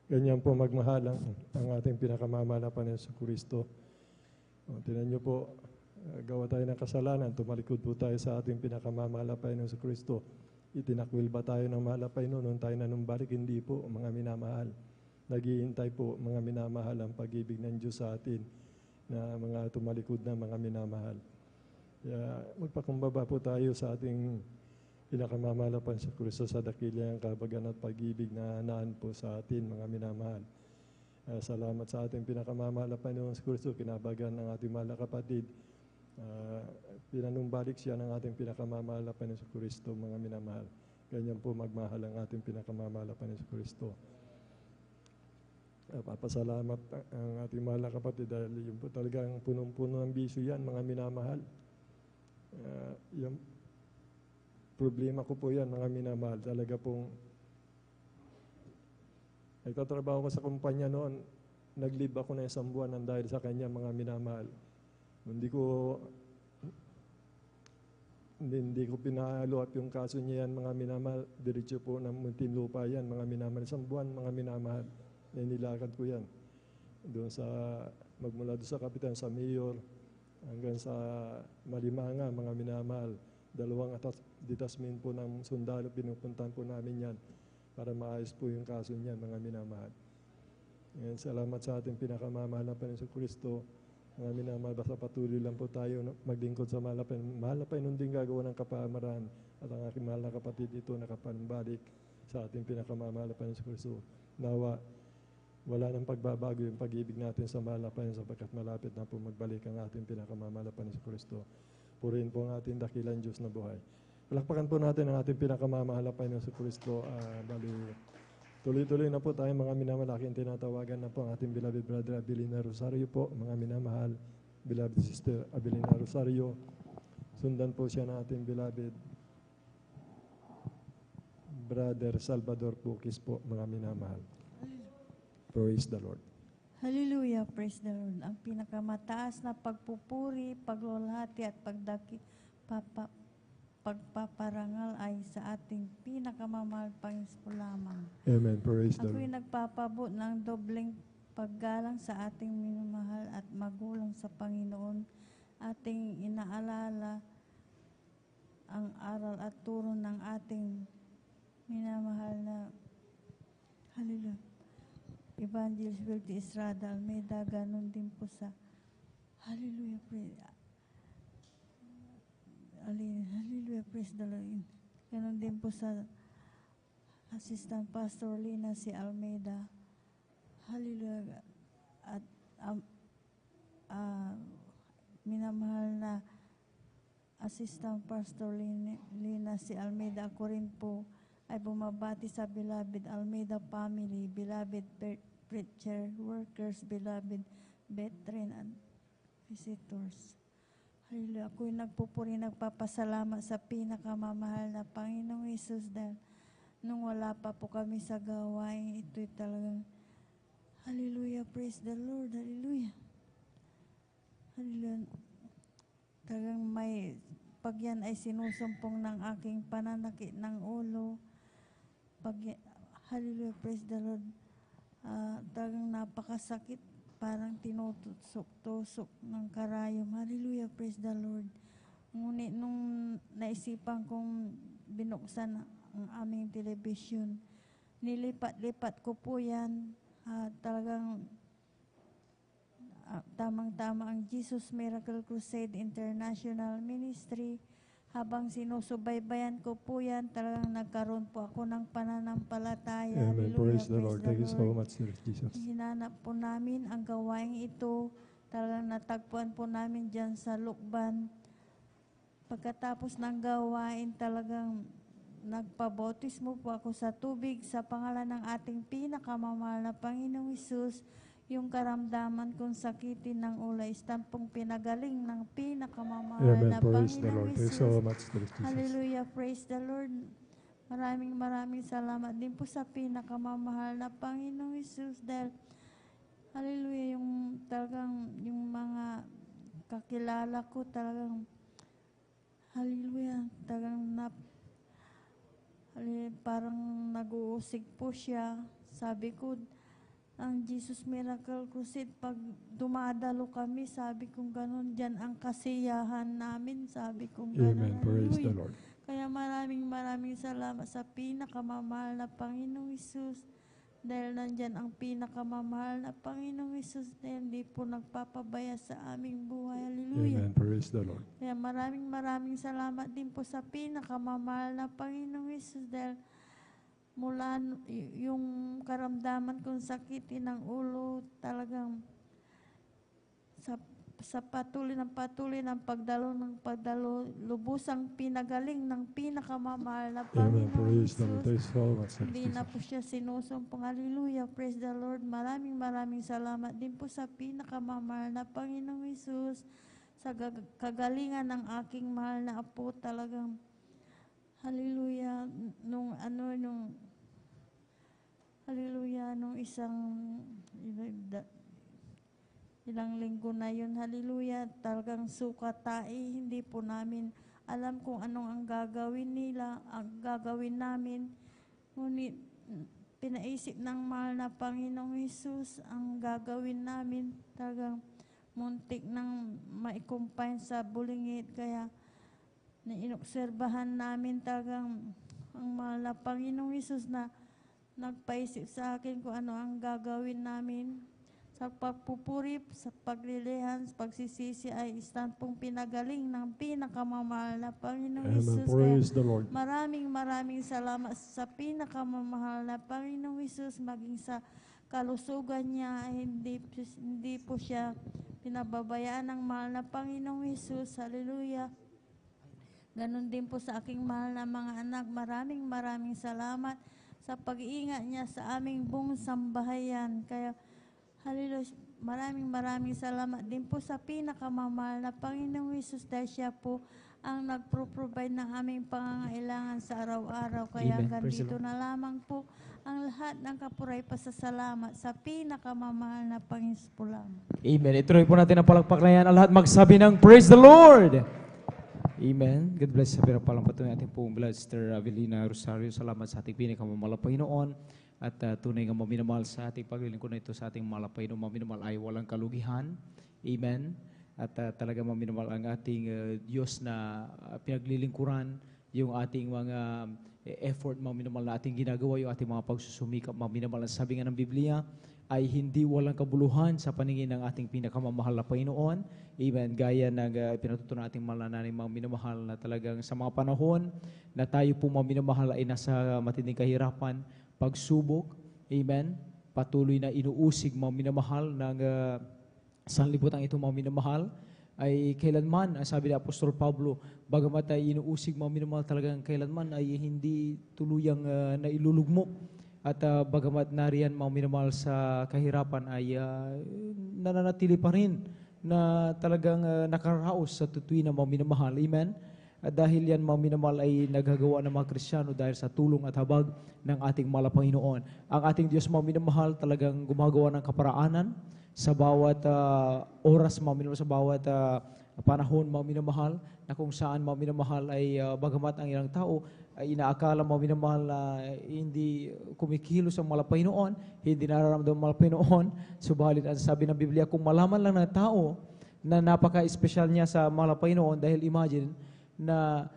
Ganyan po magmahal ang ating pinakamamahal na Panginoon Kristo. Tinan niyo po, gawa tayo ng kasalanan, tumalikod po tayo sa ating pinakamamahal na Panginoon Kristo. Itinakwil ba tayo ng mahal na Panginoon noon tayo nanumbalik? Hindi po, mga minamahal. Naghihintay po, mga minamahal, ang pag-ibig ng Diyos sa atin na mga tumalikod na mga minamahal. Kaya magpakumbaba po tayo sa ating pinakamamahal na Panginoon Kristo sa dakilang kabagan at pag-ibig na naan po sa atin, mga minamahal. Salamat sa ating pinakamamahal na Panginoon Kristo, kinabagan ng ating mahal na kapatid. Pinanumbalik siya ng ating pinakamamahal na Panginoon Kristo, mga minamahal. Ganyan po magmahal ang ating pinakamamahal na Panginoon Kristo. Papasalamat ang ating mahal na kapatid dahil yun po talagang punong-puno ng bisyo yan, mga minamahal. Yung problema ko po yan, mga minamahal. Talaga pong nagtatrabaho ko sa kumpanya noon, nag-leave ako na 1 buwan ng dahil sa kanya, mga minamahal. Hindi ko pinalo up yung kaso niya yan, mga minamahal. Diretso po ng Muntinlupa yan, mga minamahal. 1 buwan, mga minamahal. Nilakad ko yan. Magmula doon sa kapitan, sa mayor, hanggang sa Malimanga, mga minamahal. 2 detachment po ng sundalo, pinupuntahan po namin yan para maayos po yung kaso niyan, mga minamahal. Salamat sa ating pinakamamahal na Panginoon Kristo. Mga minamahal, basta patuloy lang po tayo maglingkod sa mahal na Panginoon. Mahal na Panginoon din gagawa ng kapamaran at ang aking mahal na kapatid ito nakapanbalik sa ating pinakamamahal na Panginoon Kristo. Nawa, wala nang pagbabago yung pag-ibig natin sa mahal na Panginoon sapagkat malapit na po magbalik ang ating pinakamamahal na Panginoon Kristo. Purihin po ang ating dakilang Diyos na buhay. Palakpakan po natin ang ating pinakamamahal na Panginoon Kristo. Tuloy-tuloy na po tayo, mga minamalaking tinatawagan na po ang ating beloved brother Abilina Rosario po, mga minamahal, beloved sister Abilina Rosario. Sundan po siya ng ating beloved brother Salvador Pukis po, mga minamahal. Praise the Lord. Hallelujah, praise the Lord. Ang pinakamataas na pagpupuri, paglulhati at pagpaparangal ay sa ating pinakamamahal Panginoon lamang. Amen. Praise the Lord. Ako'y nagpapabot ng dobleng paggalang sa ating minamahal at magulang sa Panginoon. Ating inaalala ang aral at turo ng ating minamahal na Hallelujah. Evangelist Wilty Estrada Almeida, ganun din po sa Hallelujah, praise the Lord. Ganun din po sa Assistant Pastor Lina si Almeida. Hallelujah. At minamahal na Assistant Pastor Lina si Almeida, ako rin po ay bumabati sa beloved Almeida family, beloved preacher, workers, beloved veteran and visitors. Hallelujah. Ako'y nagpupuri, nagpapasalamat sa pinakamamahal na Panginoong Hesus dahil nung wala pa po kami sa gawain, ito'y talagang Hallelujah, praise the Lord, Hallelujah. Hallelujah. Talagang pag yan ay sinusumpong ng aking pananakit ng ulo, Hallelujah, praise the Lord, talagang napakasakit, parang tinutusok-tusok ng karayom. Hallelujah, praise the Lord. Ngunit nung naisipan kong binuksan ang aming television, nilipat-lipat ko po yan. Talagang tamang-tama ang Jesus Miracle Crusade International Ministry. habang sinusubaybayan ko po yan, talagang nagkaroon po ako ng pananampalataya. Amen. Hallelujah. Praise the Lord. Thank you so Lord. much, Lord Jesus. Hinanap po namin ang gawaing ito. Talagang natagpuan po namin dyan sa Lukban. Pagkatapos ng gawain, talagang nagpabautismo po ako sa tubig sa pangalan ng ating pinakamamahal na Panginoong Hesus. Yung karamdaman kong sakitin ng ulo, istampong pinagaling ng pinakamamahal Amen. na Praise the Panginoong Lord. Thank you Hesus. so much, Lord Jesus. Hallelujah. Praise the Lord. Maraming salamat din po sa pinakamamahal na Panginoong Hesus dahil hallelujah, yung talagang yung mga kakilala ko talagang hallelujah, talagang parang nag-uusig po siya. Sabi ko, ang Jesus Miracle Crusade, pag dumadalo kami, sabi kong ganun, dyan ang kasiyahan namin, sabi kong ganun. Amen. Praise the Hallelujah. Lord. Kaya maraming salamat sa pinakamamahal na Panginoong Hesus. Dahil nandyan ang pinakamamahal na Panginoong Hesus na hindi po nagpapabaya sa aming buhay. Hallelujah. Amen. Praise the Lord. Kaya maraming salamat din po sa pinakamamahal na Panginoong Hesus dahil mula yung karamdaman kong sakitin ng ulo, talagang sa patuloy ng pagdalo, lubusang pinagaling ng pinakamamahal na Amen. Panginoong Praise the Lord. Hesus. Thank you so much, Lord Hindi na Jesus. po siya sinusumpong. Hallelujah. Praise the Lord. Maraming salamat din po sa pinakamamahal na Panginoong Hesus sa kagalingan ng aking mahal na apo. Talagang hallelujah. Hallelujah, nung ilang linggo na yun, hallelujah, talagang sukatai, hindi po namin alam kung anong ang gagawin namin. Ngunit pinaisip ng mahal na Panginoong Hesus ang gagawin namin, talagang muntik nang maikumpine sa bulingit, kaya inobserbahan namin talagang ang mahal na Panginoong Hesus na nagpaisip sa akin kung ano ang gagawin namin. Sa pagpupuri, sa paglilihan, sa pagsisisi ay istampong pinagaling ng pinakamamahal na Panginoong Amen. Hesus. Praise the Lord. Maraming salamat sa pinakamamahal na Panginoong Hesus, maging sa kalusugan niya, hindi po siya pinababayaan ng mahal na Panginoong Hesus. Hallelujah. Ganon din po sa aking mahal na mga anak. Maraming salamat sa pag-iingat niya sa aming buong sambahayan. Kaya, hallelujah, maraming salamat din po sa pinakamamahal na Panginoong Hesus dahil siya po ang nagpro-provide ng aming pangangailangan sa araw-araw. Kaya Amen. hanggang Praise the dito na lamang po ang lahat ng kapuray pasasalamat sa pinakamamahal na Panginoon po lamang. Amen. Ituloy po natin ang palakpak na yan. Ang lahat magsabi ng Praise the Lord! Amen. God bless sa pinapalampato ng ating pong Sister Avelina Rosario. Salamat sa ating pinakamamahal na Panginoon. At tunay nga maminamahal sa ating paglilingkod na ito sa ating mahal na Panginoon. Maminamahal ay walang kalugihan. Amen. At talaga maminamahal ang ating Diyos na pinaglilingkuran, yung ating mga effort, maminamahal na ating ginagawa, yung ating mga pagsusumikap, maminamahal. Ang sabi nga ng Biblia, ay hindi walang kabuluhan sa paningin ng ating pinakamamahal na Panginoon. Amen. Gaya ng pinatuto ng ating mahal na nanay, mga minamahal na talagang sa mga panahon na tayo po mga minamahal ay nasa matinding kahirapan, pagsubok, amen, patuloy na inuusig mga minamahal ng sanlibutan ito mga minamahal, ay kailanman, ang sabi ni Apostol Pablo, bagamat ay inuusig mga minamahal talagang kailanman ay hindi tuluyang nailulugmok. At bagamat nariyan mga minamahal sa kahirapan ay nananatili pa rin na talagang nakaraos sa tutuin ng mga minamahal. Amen? At dahil yan mga minamahal ay nagagawa ng mga Kristiyano dahil sa tulong at habag ng ating mahal na Panginoon. Ang ating Diyos mga minamahal talagang gumagawa ng kaparaanan sa bawat oras mga minamahal, sa bawat panahon mga minamahal, na kung saan mga minamahal ay bagamat ang ilang tao ay inaakala mga minamahal na hindi kumikilos ang mahal na Panginoon, hindi nararamdaman ang mahal na Panginoon, subalit ang sabi ng Biblia, kung malaman lang ng tao na napaka-espesyal niya sa mahal na Panginoon, dahil imagine na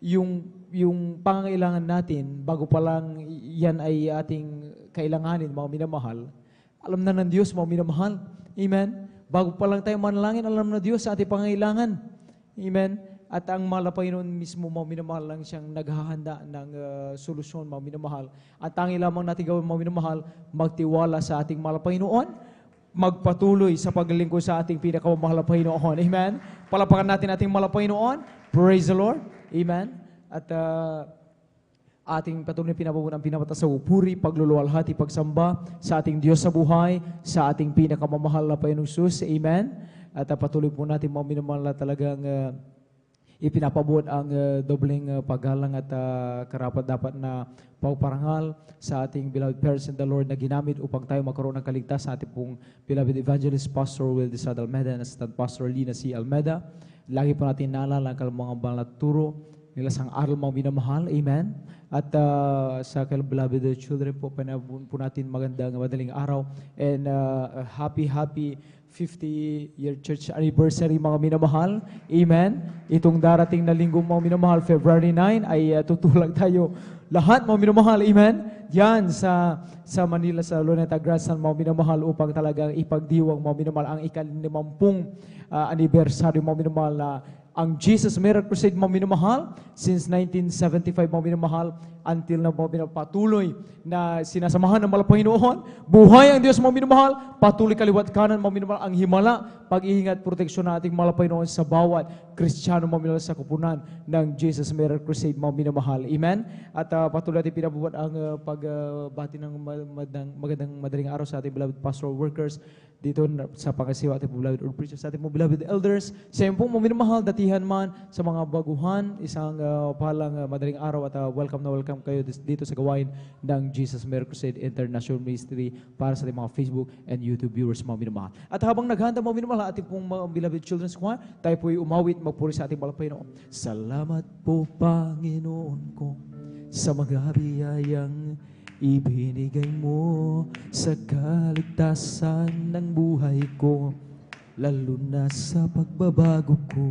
yung pangangailangan natin, bago pa lang yan ay ating kailanganin, mga minamahal, alam na ng Diyos, mga minamahal. Amen? Bago pa lang tayo manalangin, alam na Diyos sa ating pangangailangan. Amen? At ang mahal na Panginoon mismo, mga minamahal, lang siyang naghahanda ng solusyon, mga minamahal. At tangi lamang natin gawin, mga minamahal, magtiwala sa ating mahal na Panginoon, magpatuloy sa paglilingkod sa ating pinakamamahal na Panginoon. Amen? Palapakan natin ating mahal na Panginoon. Praise the Lord. Amen? At ating patuloy pinababunan, pinamata sa puri, pagluluwalhati, pagsamba sa ating Diyos sa buhay, sa ating pinakamamahal na Panginoong Jesus. Amen? At patuloy po natin mga minamahal na talagang ipinapabuot ang dobleng paggalang at karapat-dapat na pagparangal sa ating beloved parents in the Lord na ginamit upang tayo magkaroon ng kaligtas sa ating pong beloved evangelist Pastor Will de Sada Almeda and Assistant Pastor Lina C. Almeda. Lagi po natin naalala ang mga banal na turo nila sang aral mga minamahal. Amen. At sa beloved children po, panabun po natin magandang madaling araw and happy 50-year church anniversary mga minamahal. Amen. Itong darating na linggo mga minamahal, February 9, ay tutulang tayo lahat mga minamahal. Amen. Yan sa Manila, sa Luneta Grandstand mga minamahal upang talagang ipagdiwang mga minamahal ang ika-50 anniversary mga minamahal na ang Jesus Miracle Crusade mga minamahal since 1975 mga minamahal until na mga patuloy na sinasamahan ng mga Panginoon. Buhay ang Diyos mga minamahal, patuloy kaliwat kanan mga minamahal ang himala, pag-iingat, proteksyon nating mga Panginoon sa bawat Kristiyano mga minamahal sa kupunan ng Jesus Miracle Crusade mga minamahal. Amen? At patuloy natin pinabubuhat ang pagbati ng magandang madaling araw sa ating beloved pastoral workers dito sa pangasiwa ating beloved or preachers, sa ating beloved elders, sa iyong pong minamahal, datihan man sa mga baguhan, isang pahalang madaling araw at welcome na welcome kayo dito sa gawain ng Jesus Miracle Crusade International Ministry para sa ating mga Facebook and YouTube viewers mga minamahal. At habang naghanda mga minamahal ating pong mga beloved children's choir, tayo po'y umawit, magpuri sa ating mga Panginoon. Salamat po Panginoon ko sa mga biyayang ibinigay mo sa kaligtasan ng buhay ko, lalo na sa pagbabago ko.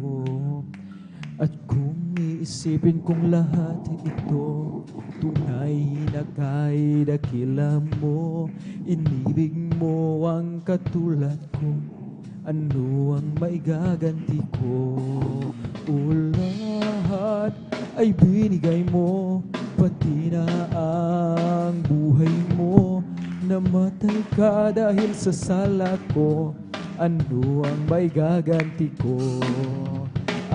At kung iisipin kong lahat ito, tunay na kay dakila mo, inibig mo ang katulad ko, ano ang maigaganti ko? O lahat ay binigay mo, pati na ang buhay mo. Namatay ka dahil sa sala ko, ano ang maigaganti ko?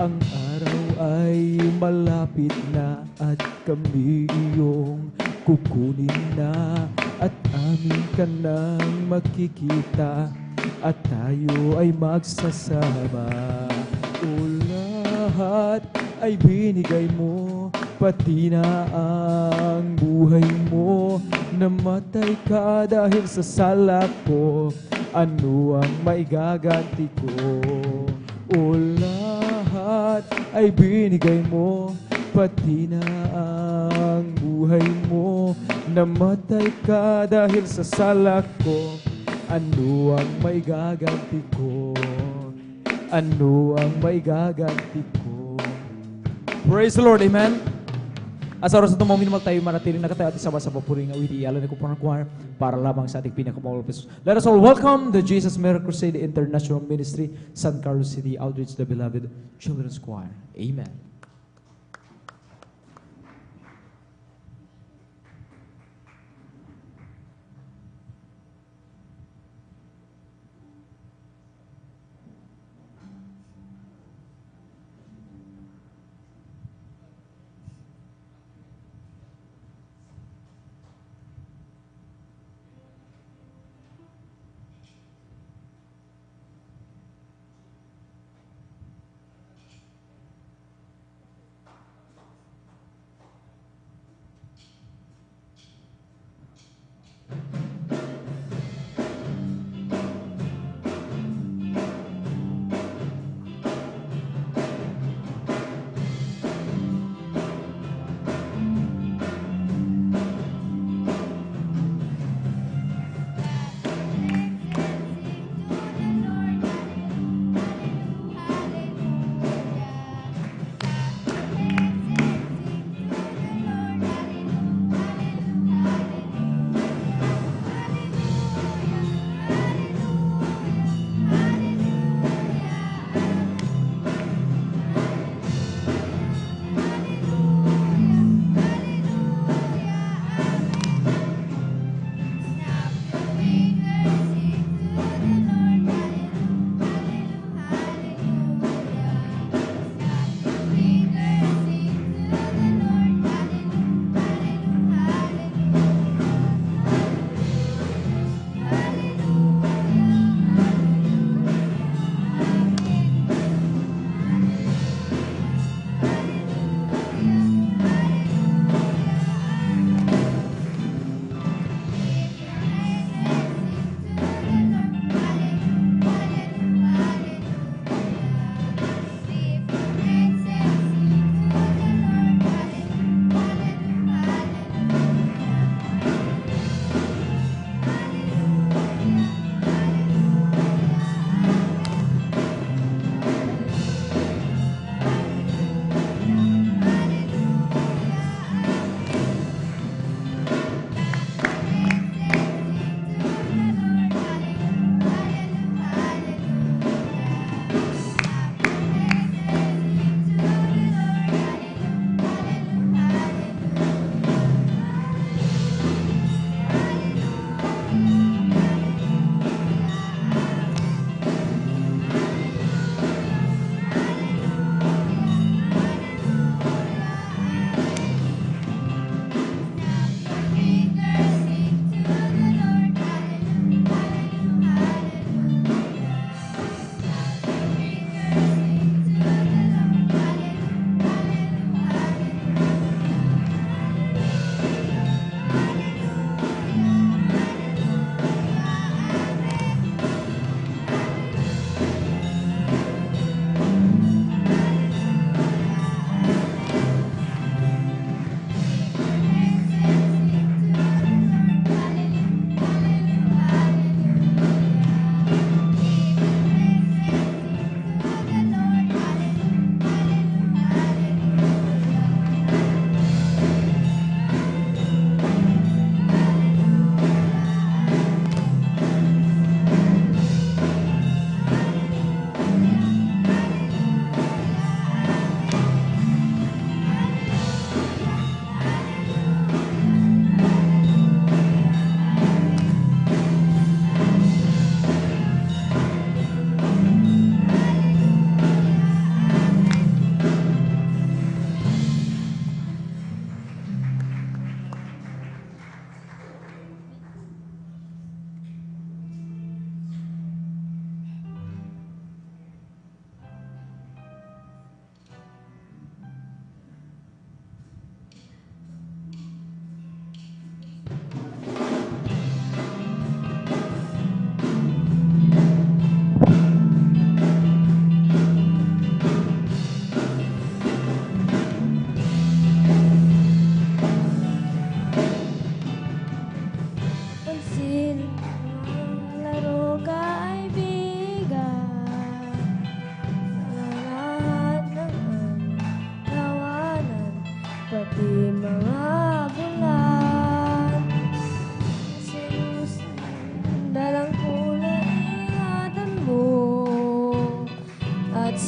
Ang araw ay malapit na at kami iyong kukunin na, at amin ka nang makikita, at tayo ay magsasama. O lahat ay binigay mo, pati na ang buhay mo. Namatay ka dahil sa sala ko, ano ang maigaganti ko? O lahat ay binigay mo, pati na ang buhay mo. Namatay ka dahil sa sala ko, ano ang maigaganti ko? Ano ang maigaganti ko? Praise the Lord, amen. At sa oras na itong mga minimal tayo manatiling nakatayo at isama sa papuring awiti, iyalan ko po ng choir para lamang sa ating pinakamahal Pesos. Let us all welcome the Jesus Miracle Crusade International Ministry, San Carlos City Outreach, the beloved Children's Choir. Amen.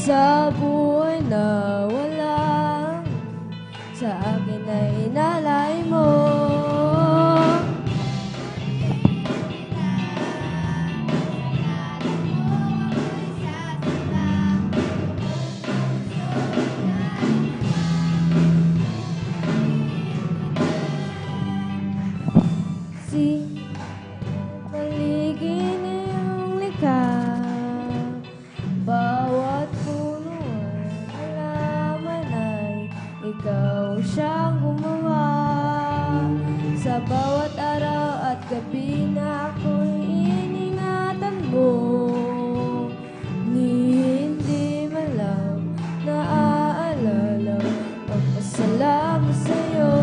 sa buhay na walang sa akin ay inalay mo. Si paligid iyong likha, bawat puno at halaman ay ikaw siyang gumawa. Sa bawat araw at gabi na ako'y iningatan mo, ni hindi man lang naaalala pagpasalamat sa'yo.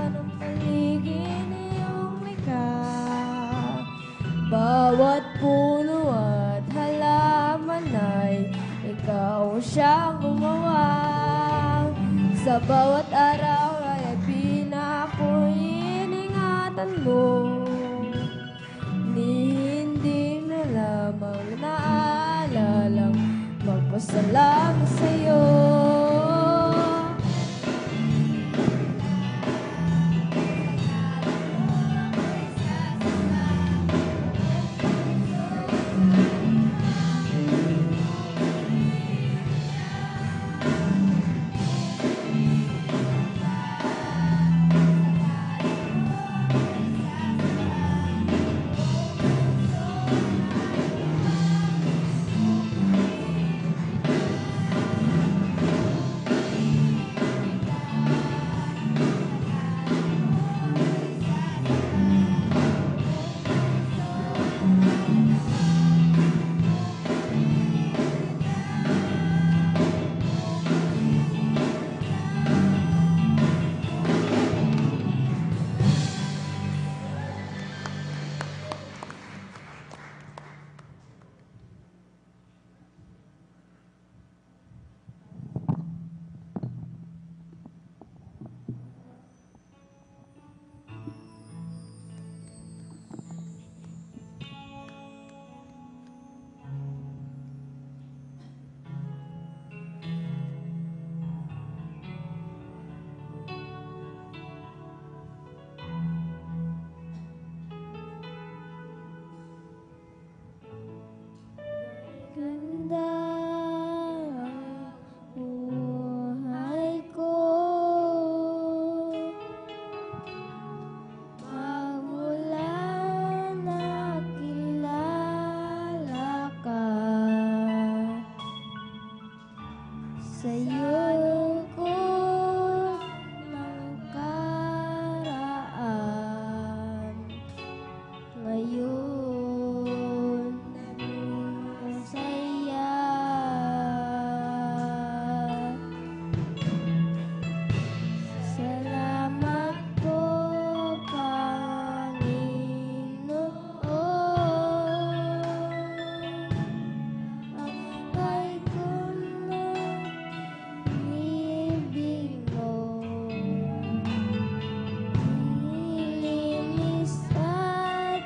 Ng paligid iyong likha, bawat puno at halaman ay ikaw siyang gumawa. Sa bawat araw ay pinako'y iningatan mo, ni hindi na lamang naalalang magpasalamat sa'yo. Ganda buhay ko, magmula nakilala ka, sa'yo ko nakaraan, ngayon saya. Salamat po, Panginoon. Ang buhay ko na ibig mo, nilinis at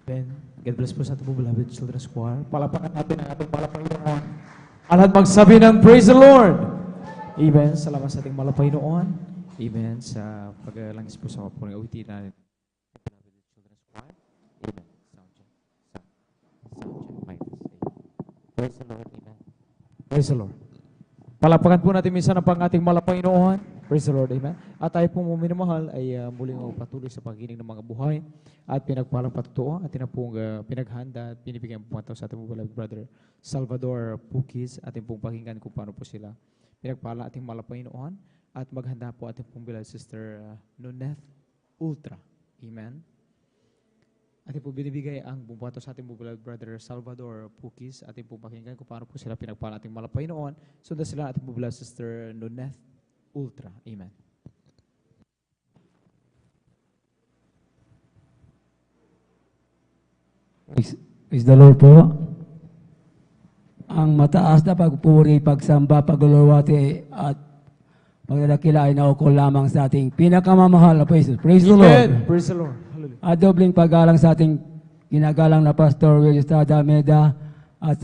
Amen. God bless po sa ating beloved children's choir. Palapakan natin ang ating Panginoon. At magsabi ng praise the Lord. Amen. Salamat sa ating Panginoon. Amen. Sa paglangis po sa kapuning awitin natin. Praise the Lord. Amen. Praise the Lord. Palapakan po natin minsan ang ating Panginoon. Praise the Lord. Amen. At tayo pong minamahal ay muling patuloy sa pagkinig ng mga buhay at pinagpalang patutuo at pong pinaghanda at pinibigyan po mga tao sa ating beloved brother Salvador Pukis at pong pakinggan kung paano po sila pinagpala ating Panginoon at maghanda po ating pong beloved sister Nuneth Ultra. Amen. At po binibigay ang bumbato sa ating beloved brother Salvador Pukis at pong pakinggan kung paano po sila pinagpala ating Panginoon. Sundan sila ating beloved sister Nuneth Ultra. Amen. Praise the Lord po. Ang mataas na pagpuri, pagsamba, pagluluwati at pagdadakila ay naukol lamang sa ating pinakamamahal na Praise. Praise the Lord. Praise the Lord. Hallelujah. At dobling paggalang sa ating ginagalang na Pastor Will Estrada Meda at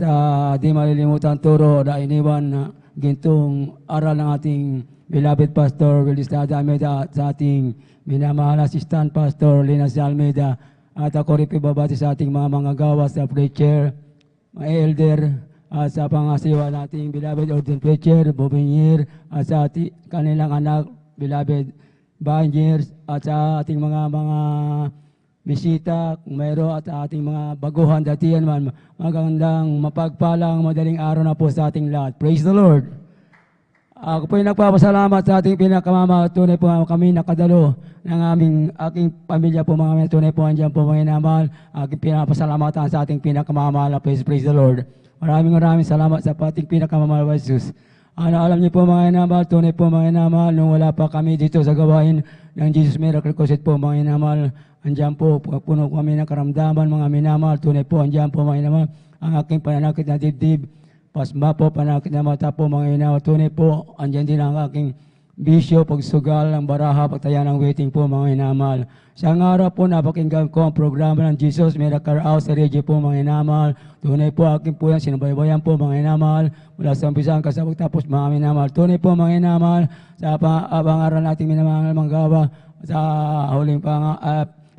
di malilimutan turo na iniwan na gintong aral ng ating beloved Pastor Will Estrada Meda at sa ating minamahal assistant Pastor Lina Almeida. At ako rin pibabati sa ating mga gawa sa preacher, mga elder, at sa pangasiwa nating beloved ordained preacher, Bobinier, at sa kanilang anak, beloved Banyers, at sa ating mga bisita, kung mayroon, at sa ating mga baguhan datihan man, magandang mapagpalang madaling araw na po sa ating lahat. Praise the Lord! Ako po nagpapasalamat sa ating pinakamamahal. Tunay po kami nakadalo ng aking pamilya po mga tunay po andyan po mga inamahal. Aking pinapasalamatan sa ating pinakamamahal. Praise the Lord. Maraming salamat sa ating pinakamamahal Jesus. Alam niyo po mga inamahal, tunay po mga inamahal, nung wala pa kami dito sa gawain ng Jesus Miracle Crusade po mga inamahal, andyan po puno kami ng karamdaman mga minamahal. Tunay po andyan po mga inamahal, ang aking pananakit na dibdib. Pasma po, panakit na mata po, mga inawa. Tunay po, andyan din ang aking bisyo, pagsugal, ang baraha, pagtaya ng waiting po, mga inamal. Sa araw po, napakinggan ko ang programa ng Jesus Miracle House sa radio po, mga inamal. Tunay po, aking po yan, sinubaybayan po, mga inamal. Mula sa umpisahan ka sa pagtapos, mga inamal. Tunay po, mga inamal, sa pangaral nating minamahal manggawa, sa huling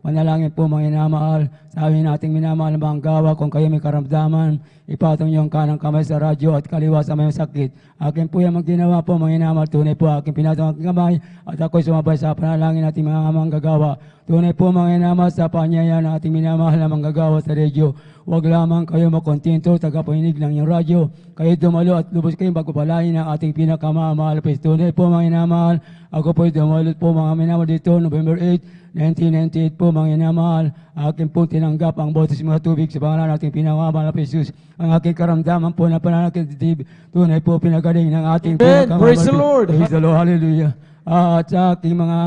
manalangin po, mga inamahal. Sabi nating minamahal ng gawa, kung kayo may karamdaman, ipatong niyo ang kanang kamay sa radyo at kaliwa sa may sakit. Akin po yung magdinawa po, mga inamahal. Tunay po, aking pinatong aking kamay at ako'y sumabay sa panalangin nating mga manggagawa. Tunay po, mga inamahal, sa panyaya ng ating minamahal na manggagawa sa radyo. Huwag lamang kayo makontinto, tagapahinig lang yung radyo. Kayo dumalo at lubos kayong pagpapalain ng ating pinakamamahal. Tunay po, mga inamahal, ako po'y dumalo po, mga minamahal dito, November 8, 1998 po, mga inamahal. Akin po tinanggap ang botes mga tubig sa pangalan nating pinamamahal na Jesus. Ang aking karamdaman po na pananakit, tunay po pinagaling ng ating pinamamahal. Praise the Lord! Praise the Lord, hallelujah. At sa aking mga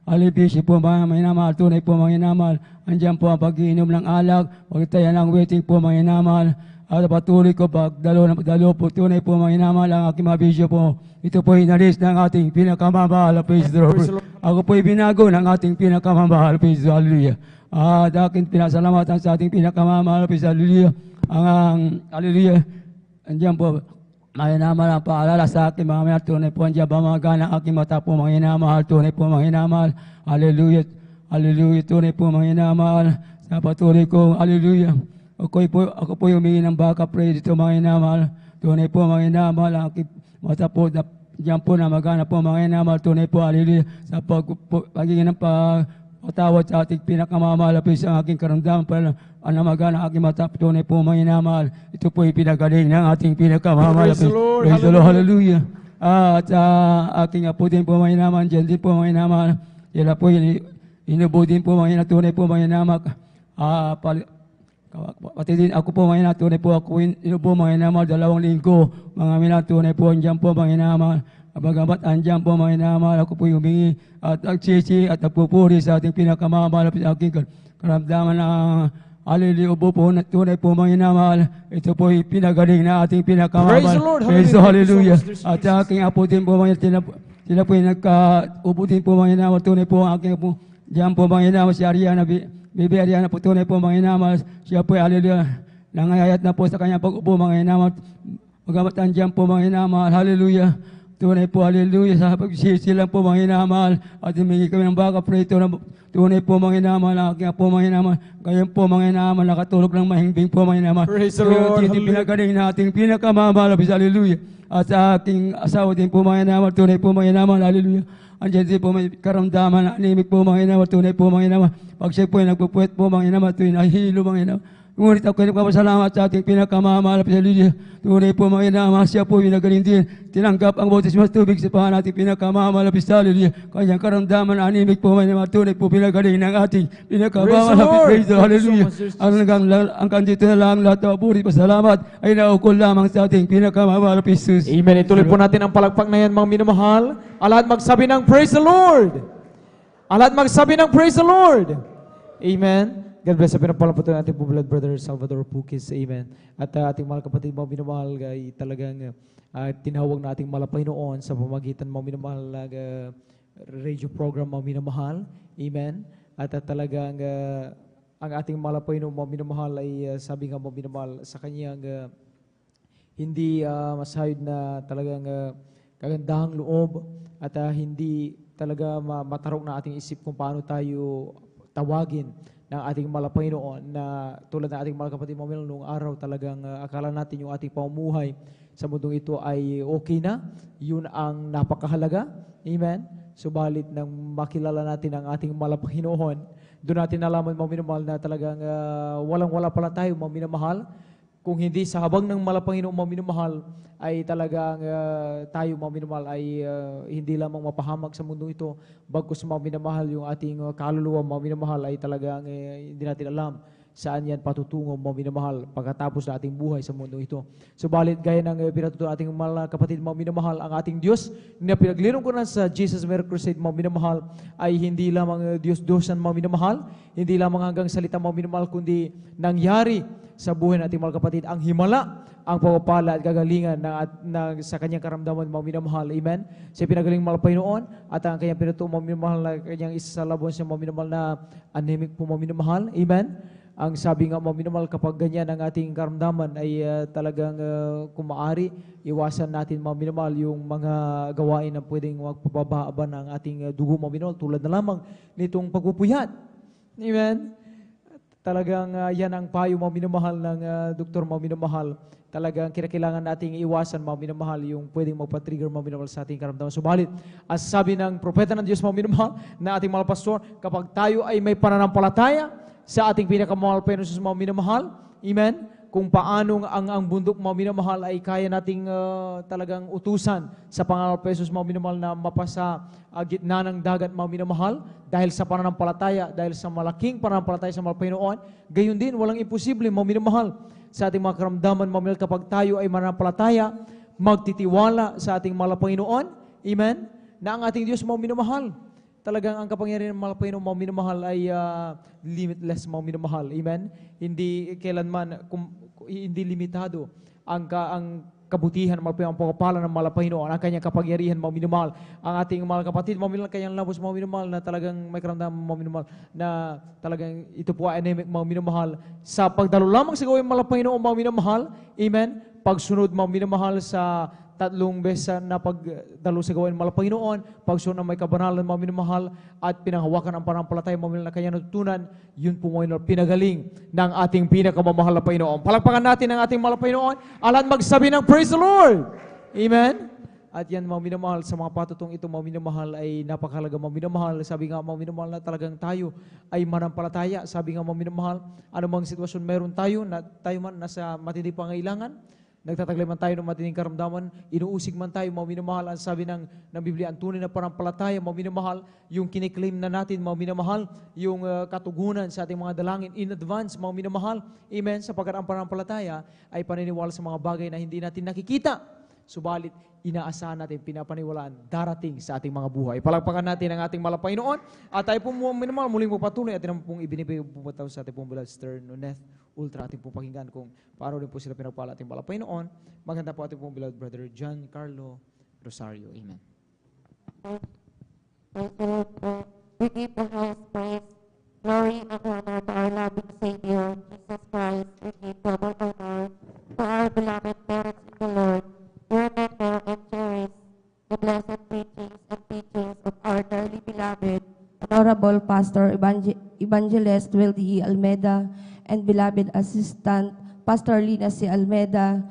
alibisi po, mga inamahal, tunay po, mga inamahal. Andiyan po ang pag-iinom ng alak, pagtaya ng waiting po, mga inamahal. At patuloy ko pagdalo po, tunay po, mga inamahal, ang aking mga bisyo po. Ito po inalis ng ating pinakamamahal. Praise the Lord. Ako po binago ng ating pinakamamahal. Praise the Lord. Hallelujah. At aking pinasalamatan sa ating pinakamamahal. Praise the Lord. Hallelujah. Hallelujah. Andiyan po, mga inamahal ang paalala sa aking mga minat. Tunay po andiyan bamaga ng aking mata po, mga inamahal. Tunay po, mga inamahal. Hallelujah. Hallelujah. Tunay po, mga inamahal. Sa patuloy ko, hallelujah. Ako po humingi ng baka. Praise dito, mga inamahal. Tunay po, mga inamahal. Ang aking mata po, diyan po na magana po, mga inamahal. Tunay po, hallelujah. Sa pagiging ng patawad sa ating pinakamamahal. Sa aking karamdaman pa na magana aking mata. Tunay po, mga inamahal. Ito poipinagaling ng ating pinakamamahal. Praise the Lord. Praise the Lord, hallelujah. At aking apo din po, mga inamahal. Diyan din po, mga inamahal. Sila po inubo din po, mga inamahal. Tunay po, mga inamahal. Pati din ako po, mga inamahal. Tunay po ako inubo, mga inamahal. 2 linggo, mga inamahal. Tunay po, andyan po, mga inamahal. Bagamat andyan po, mga inamahal. Ako po humingi at nagsisi at nagpupuri sa ating pinakamamahal sa aking karamdaman na aliliubo po, tunay po, mga inamahal. Ito po pinagaling na ating pinakamamahal. Praise the Lord. Praise the hallelujah. At sa aking apo din po, mga sila po nagka-ubo din po, mga inamahal. Tunay po ang aking apo. Diyan po, mga inamahal, si Ariana bibiyarihan na po tunay po mga inamal. Siya po, hallelujah, nangayayat na po sa kanyang pag-upo mga inamal. Magamat andyan po mga inamal, hallelujah. Tunay po, hallelujah, sa pagsisi lang po mga inamal. At humingi kami ng baka prito na tunay po mga inamal, aking po mga inamal. Ngayon po mga inamal, nakatulog ng mahimbing po mga inamal. Praise the Lord, hallelujah. Pinagaling natin, pinakamamalabis, hallelujah. At sa aking asawa din po mga inamal, tunay po mga inamal, hallelujah. Andiyan din po may karamdaman, anemic po mga inamal, tunay po mga inamal. Pag siya po ay nagpupuwet po mga inamal, tuwing nahihilo mga inamal. Ngunit ako ay nagpapasalamat sa ating pinakamamalapit sa Lydia. Tunay po mga inamal, siya po pinagaling din. Tinanggap ang bautismo sa tubig sa pahan natin pinakamamalapit sa Lydia. Kanyang karamdaman, anemic po mga inamal, tunay po pinagaling ng ating pinakamamalapit. Praise the Lord, hallelujah. Ang kandito na lang lahat na puri, pasalamat ay naukol lamang sa ating pinakamamalapit Jesus. Amen. Ituloy po natin ang palakpak na yan, mga minamahal. Ang lahat magsabi ng praise the Lord. Ang lahat magsabi ng praise the Lord. Amen. God bless. Sabi ng palampato natin po, blood brother Salvador Pukis. Amen. At ating mga kapatid, mga minamahal, ay talagang tinawag na ating malapay noon sa pamagitan mga minamahal na radio program mga minamahal. Amen. At talagang ang ating malapay noon mga minamahal ay sabi nga mga minamahal sa kanyang hindi masahid na talagang kagandahang loob at hindi talaga matarok na ating isip kung paano tayo tawagin ng ating malapay noon na tulad ng ating mga kapatid mga minamahal noong araw talagang akala natin yung ating pamumuhay sa mundong ito ay okay na. Yun ang napakahalaga. Amen. Subalit nang makilala natin ang ating malapay noon, doon natin nalaman mga minamahal na talagang walang-wala pala tayo mga minamahal. Kung hindi sa habang ng malapanginoong mga minamahal ay talagang tayo mga minamahal ay hindi lamang mapahamak sa mundo ito, bagkus mga minamahal yung ating kaluluwa mga minamahal ay talagang hindi natin alam saan yan patutungo mga minamahal pagkatapos na ating buhay sa mundo ito. Subalit gaya ng pinatutunan ating mga kapatid mga minamahal, ang ating Diyos na pinaglirong ko na sa Jesus Miracle Crusade mga minamahal ay hindi lamang Diyos-Diyosan mga minamahal, hindi lamang hanggang salita mga minamahal, kundi nangyari sa buhay ng ating mga kapatid ang himala, ang pagpapala at gagalingan sa kanyang karamdaman mga minamahal. Amen. Siya pinagaling malapay noon at ang kanyang pinatutunan mga minamahal na kanyang isa sa labon siya mga minamahal na anemic po mga minamahal. Amen. Ang sabi nga mga minamahal, kapag ganyan ang ating karamdaman ay talagang kung maaari, iwasan natin mga minamahal yung mga gawain na pwedeng magpapababa ng ating dugo mga minamahal, tulad na lamang nitong pagpupuyat. Amen. Talagang yan ang payo mga minamahal ng doktor mga minamahal. Talagang kinakailangan nating iwasan mga minamahal yung pwedeng magpa-trigger mga minamahal sa ating karamdaman. Subalit, as sabi ng propeta ng Diyos mga minamahal na ating mga pastor, kapag tayo ay may pananampalataya sa ating pinakamahal pa Jesus mga minamahal, amen, kung paanong ang bundok mga minamahal ay kaya nating talagang utusan sa pangalan pa Jesus mga minamahal na mapasa gitna ng dagat mga minamahal dahil sa pananampalataya, dahil sa malaking pananampalataya sa mga Panginoon. Gayon din, walang imposible mga minamahal sa ating mga karamdaman mga minamahal kapag tayo ay mananampalataya, magtitiwala sa ating mga Panginoon, amen, na ang ating Diyos mga minamahal. Talagang ang kapangyarihan ng mga Panginoon mga minamahal ay limitless mga minamahal. Amen? Hindi kailanman, hindi limitado ang kabutihan ng mga pagpapala ng mga Panginoon, ang kanyang kapangyarihan mga minamahal. Ang ating mga kapatid, mga minamahal, kanyang labos mga minamahal na talagang may karamdaman mga minamahal na talagang ito po ay anemic mga minamahal. Sa pagdalo lamang sa gawin mga Panginoon mga minamahal, amen? Pagsunod mga minamahal sa 3 beses na pagdalo sa gawain ng Panginoon, pagsunod na may kabanalan mga minamahal at pinanghawakan ang pananampalataya mga minamahal na kanyang natutunan, yun po mga pinagaling ng ating pinakamamahal na Panginoon. Palakpakan natin ang ating mahal na Panginoon. Alam magsabi ng praise the Lord. Amen. At yan mga minamahal, sa mga patutong ito mga minamahal ay napakahalaga mga minamahal. Sabi nga mga minamahal na talagang tayo ay manampalataya. Sabi nga mga minamahal, anumang sitwasyon meron tayo, na tayo man nasa matindi pangailangan, nagtataglay man tayo ng matinding karamdaman, inuusig man tayo, mga minamahal, ang sabi ng Biblia, ang tunay na panampalataya, mga minamahal, yung kiniklaim na natin, mga minamahal, yung katugunan sa ating mga dalangin in advance, mga minamahal, amen, sapagkat ang panampalataya ay paniniwala sa mga bagay na hindi natin nakikita. Subalit, inaasahan natin, pinapaniwalaan, darating sa ating mga buhay. Palakpakan natin ang ating mahal na Panginoon. At tayo po minamahal, muling po patuloy at naman pong ibinibigay po sa ating pong Brother Noneth Ultra, ating pong pakinggan kung paano rin po sila pinagpala ating mahal na Panginoon. Maganda po ating pong beloved Brother John Carlo Rosario. Amen. We give the highest praise, glory, and honor Honorable Pastor Evangelist Wildy E. Almeda, and beloved Assistant Pastor Lina C. Almeda.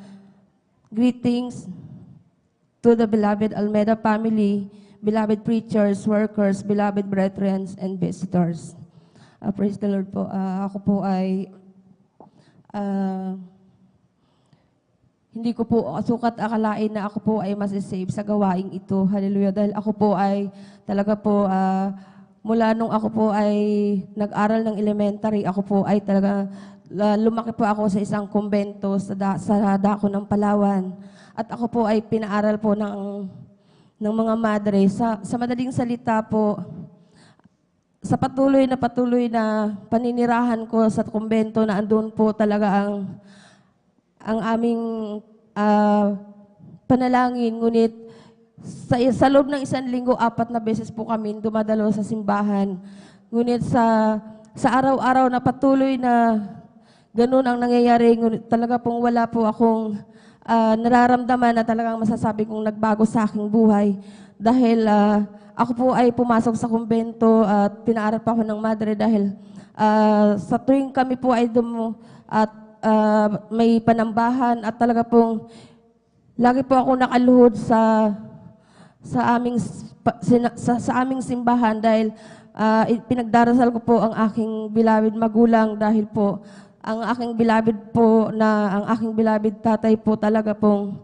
Greetings to the beloved Almeda family, beloved preachers, workers, beloved brethren, and visitors. Praise the Lord po. Ako po ay hindi ko po sukat akalain na ako po ay masisave sa gawaing ito. Hallelujah. Dahil ako po ay talaga po mula nung ako po ay nag-aral ng elementary, ako po ay talaga lumaki po ako sa isang kumbento sa dako ng Palawan. At ako po ay pinaaral po ng mga madre. Sa madaling salita po, sa patuloy na paninirahan ko sa kumbento na andun po talaga ang aming panalangin. Ngunit sa loob ng 1 linggo, 4 na beses po kami dumadalo sa simbahan. Ngunit sa araw-araw na patuloy na ganun ang nangyayari, ngunit talaga pong wala po akong nararamdaman na talagang masasabi kong nagbago sa aking buhay. Dahil ako po ay pumasok sa kumbento at pinaaral pa ako ng madre dahil sa tuwing kami po ay at may panambahan at talaga pong lagi po ako nakaluhod sa aming simbahan dahil pinagdarasal ko po ang aking beloved magulang dahil po ang aking beloved tatay po talaga pong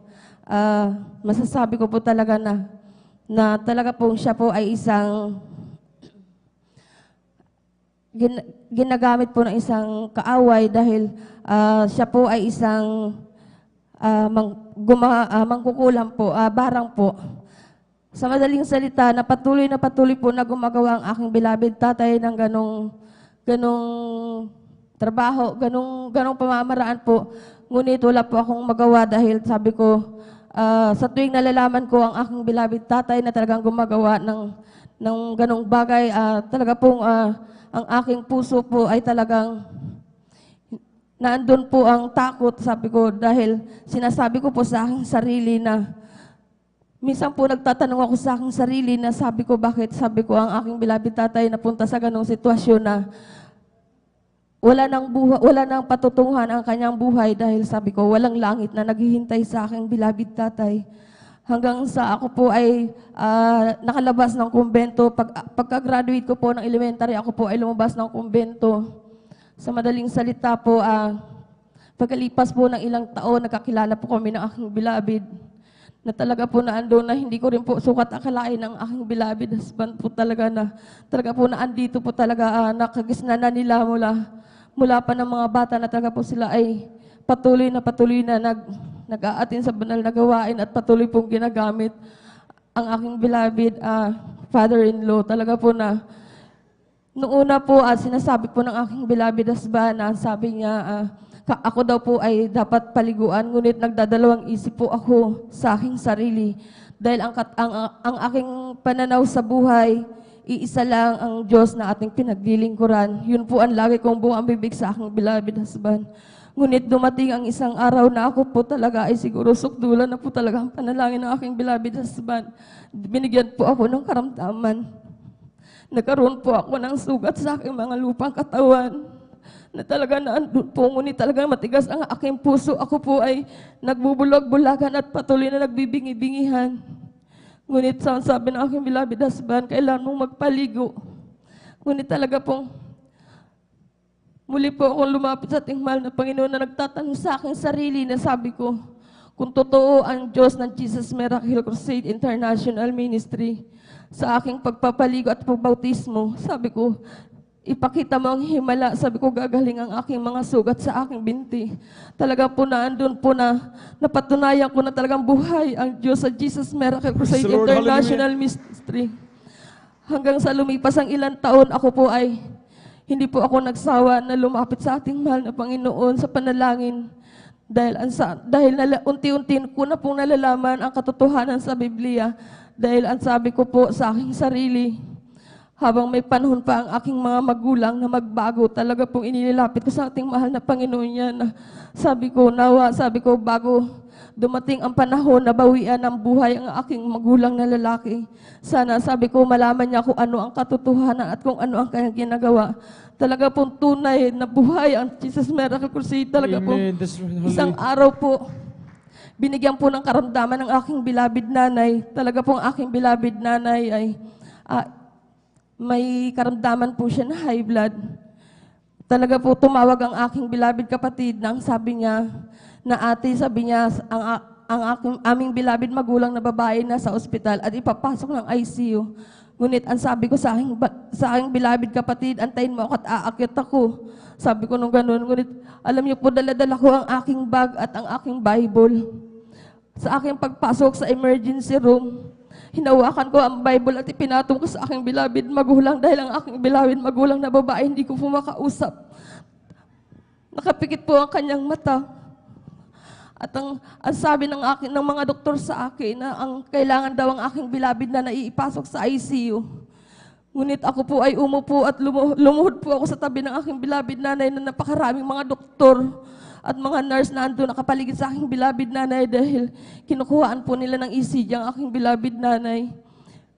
masasabi ko po talaga na talaga pong siya po ay isang ginagamit po ng isang kaaway dahil siya po ay isang mangkukulam po, barang po. Sa madaling salita, na patuloy po na gumagawa ang aking beloved tatay ng ganong trabaho, ganong pamamaraan po. Ngunit wala po akong magawa dahil sabi ko, sa tuwing nalalaman ko ang aking beloved tatay na talagang gumagawa ng ganong bagay, talaga pong ang aking puso po ay talagang naandun po ang takot, sabi ko, dahil sinasabi ko po sa aking sarili na minsan po nagtatanong ako sa aking sarili na sabi ko, bakit sabi ko ang aking beloved tatay napunta sa ganong sitwasyon na wala nang patutunguhan ang kanyang buhay dahil sabi ko, walang langit na naghihintay sa aking beloved tatay. Hanggang sa ako po ay nakalabas ng kumbento. Pagka-graduate ko po ng elementary, ako po ay lumabas ng kumbento. Sa madaling salita po, pagkalipas po ng ilang taon, nagkakilala po kami ng aking beloved na talaga po na ando na hindi ko rin po sukat akalain ng aking beloved husband po talaga po na andito po talaga nakagisnanan nila mula pa ng mga bata na talaga po sila ay patuloy na nag-aatin sa banal na gawain at patuloy pong ginagamit ang aking beloved father-in-law. Talaga po na noong una po sinasabi po ng aking beloved husband na sabi niya ako daw po ay dapat paliguan, ngunit nagdadalawang isip po ako sa aking sarili dahil ang aking pananaw sa buhay, iisa lang ang Diyos na ating pinaglilingkuran. Yun po ang lagi kong buong bibig sa aking beloved husband. Ngunit dumating ang isang araw na ako po talaga ay siguro sukdulan na po talaga ang panalangin ng aking beloved husband. Binigyan po ako ng karamdaman. Nagkaroon po ako ng sugat sa aking mga lupang katawan na talaga naandun po, ngunit talagang matigas ang aking puso. Ako po ay nagbubulag-bulagan at patuloy na nagbibingi-bingihan. Ngunit sabi ng aking beloved husband, kailangan mong magpaligo. Ngunit talaga pong muli po akong lumapit sa ating mahal na Panginoon na nagtatanong sa aking sarili na sabi ko, kung totoo ang Diyos ng Jesus Miracle Crusade International Ministry sa aking pagpapaligo at pagbautismo, sabi ko, ipakita mo ang himala, sabi ko, gagaling ang aking mga sugat sa aking binti. Talaga po na andun po na napatunayan ko na talagang buhay ang Diyos sa Jesus Miracle Crusade International Ministry. Hanggang sa lumipas ang ilang taon, ako po ay hindi po ako nagsawa na lumapit sa ating mahal na Panginoon sa panalangin. Dahil unti-unti ko na pong nalalaman ang katotohanan sa Biblia. Dahil ang sabi ko po sa aking sarili, habang may panahon pa ang aking mga magulang na magbago, talaga pong inilapit ko sa ating mahal na Panginoon yan. Sabi ko, nawa, sabi ko, bago dumating ang panahon na bawian ng buhay ang aking magulang na lalaki. Sana, sabi ko, malaman niya kung ano ang katotohanan at kung ano ang kanyang ginagawa. Talaga pong tunay na buhay ang Jesus Miracle Crusade. Talaga pong isang araw po, binigyan po ng karamdaman ng aking beloved nanay. Talaga pong aking beloved nanay ay may karamdaman po siya na high blood. Talaga po tumawag ang aking beloved kapatid nang sabi niya na ate, sabi niya, aming beloved magulang na babae na sa ospital at ipapasok ng ICU. Ngunit ang sabi ko sa aking beloved kapatid, antayin mo ako at aakyat ako. Sabi ko nung ganun. Ngunit alam niyo po, dala-dala ko ang aking bag at ang aking Bible. Sa aking pagpasok sa emergency room, hinawakan ko ang Bible at ipinatong ko sa aking beloved magulang dahil ang aking beloved magulang na babae hindi ko po makausap. Nakapikit po ang kanyang mata. At ang sabi ng mga doktor sa akin na ang kailangan daw ang aking beloved na naiipasok sa ICU. Ngunit ako po ay umupo at lumuhod po ako sa tabi ng aking beloved nanay na napakaraming mga doktor at mga nurse na ando nakapaligid sa aking beloved nanay dahil kinukuhaan po nila ng ECG ang aking beloved nanay.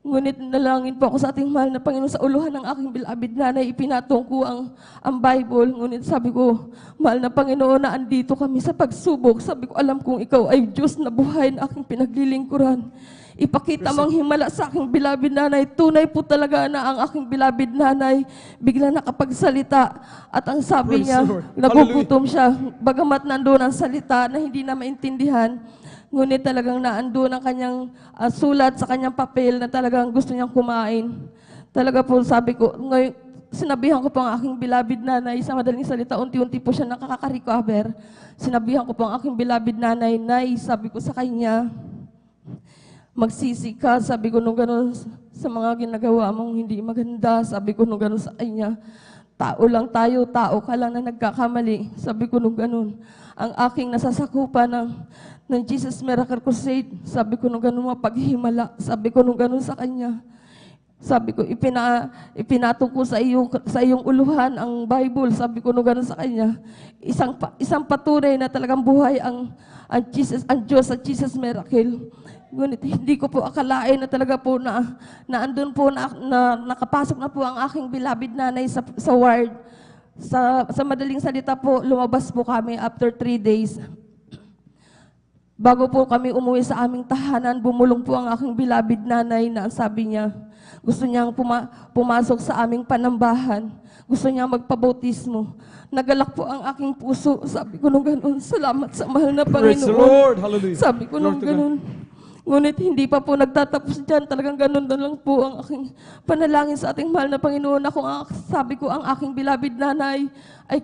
Ngunit nalangin po ako sa ating mahal na Panginoon sa uluhan ng aking beloved nanay, ipinatong ko ang Bible. Ngunit sabi ko, mahal na Panginoon, na andito kami sa pagsubok. Sabi ko, alam kong ikaw ay Diyos na buhay na aking pinaglilingkuran. Ipakita mong himala sa aking beloved nanay. Tunay po talaga na ang aking beloved nanay bigla nakapagsalita. At ang sabi niya, nagugutom siya. Bagamat nandoon ang salita na hindi na maintindihan, ngunit talagang naandoon ang kanyang sulat sa kanyang papel na talagang gusto niyang kumain. Talaga po sabi ko, ngayon, sinabihan ko po ang aking beloved nanay, sa madaling salita, unti-unti po siya nakaka-recover. Sinabihan ko po ang aking beloved nanay, Nay, sabi ko sa kanya, magsisi ka, sabi ko nung gano'n sa mga ginagawa mong hindi maganda, sabi ko nung gano'n sa kanya, tao lang tayo, tao ka lang na nagkakamali, sabi ko nung gano'n. Ang aking nasasakupan ng Jesus Miracle Crusade, sabi ko nung gano'n mapaghimala, sabi ko nung gano'n sa kanya. Sabi ko, ipinatong ko sa iyong uluhan ang Bible, sabi ko nung gano'n sa kanya. Isang patunay na talagang buhay ang Diyos at Jesus Miracle. Ngunit hindi ko po akalain na talaga po na andun po na nakapasok na po ang aking beloved nanay sa ward. Sa madaling salita po, lumabas po kami after 3 days. Bago po kami umuwi sa aming tahanan, bumulong po ang aking beloved nanay na sabi niya, gusto niyang pumasok sa aming panambahan. Gusto niyang magpabautismo. Nagalak po ang aking puso. Sabi ko nung ganun, salamat sa mahal na Panginoon. Praise the Lord. Hallelujah. Sabi ko nung ganun. Ngunit hindi pa po nagtatapos dyan. Talagang ganun na lang po ang aking panalangin sa ating mahal na Panginoon. Sabi ko, ang aking beloved nanay ay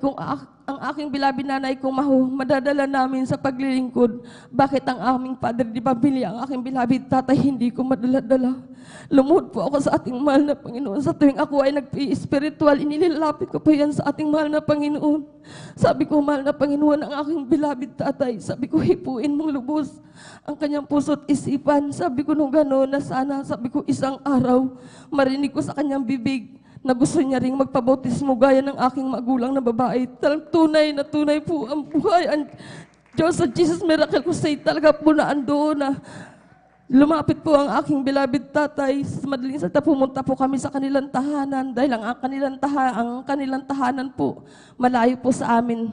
ang aking beloved nanay kung madadala namin sa paglilingkod, bakit ang aming Padre di Pabili, ang aking beloved tatay, hindi ko madala-dala. Lumuhod po ako sa ating mahal na Panginoon. Sa tuwing ako ay nag-spiritual, inililapit ko po yan sa ating mahal na Panginoon. Sabi ko, mahal na Panginoon, ang aking beloved tatay, sabi ko, hipuin mong lubos ang kanyang puso't isipan. Sabi ko nung gano'n na sana, sabi ko, isang araw, marinig ko sa kanyang bibig na gusto niya ring magpabautismo gaya ng aking magulang na babae. Talagang tunay po ang buhay. Ang Diyos at Jesus Miracle Crusade talaga po na ando na lumapit po ang aking beloved tatay. Sa madaling salita, pumunta po kami sa kanilang tahanan dahil ang kanilang tahanan po malayo po sa amin.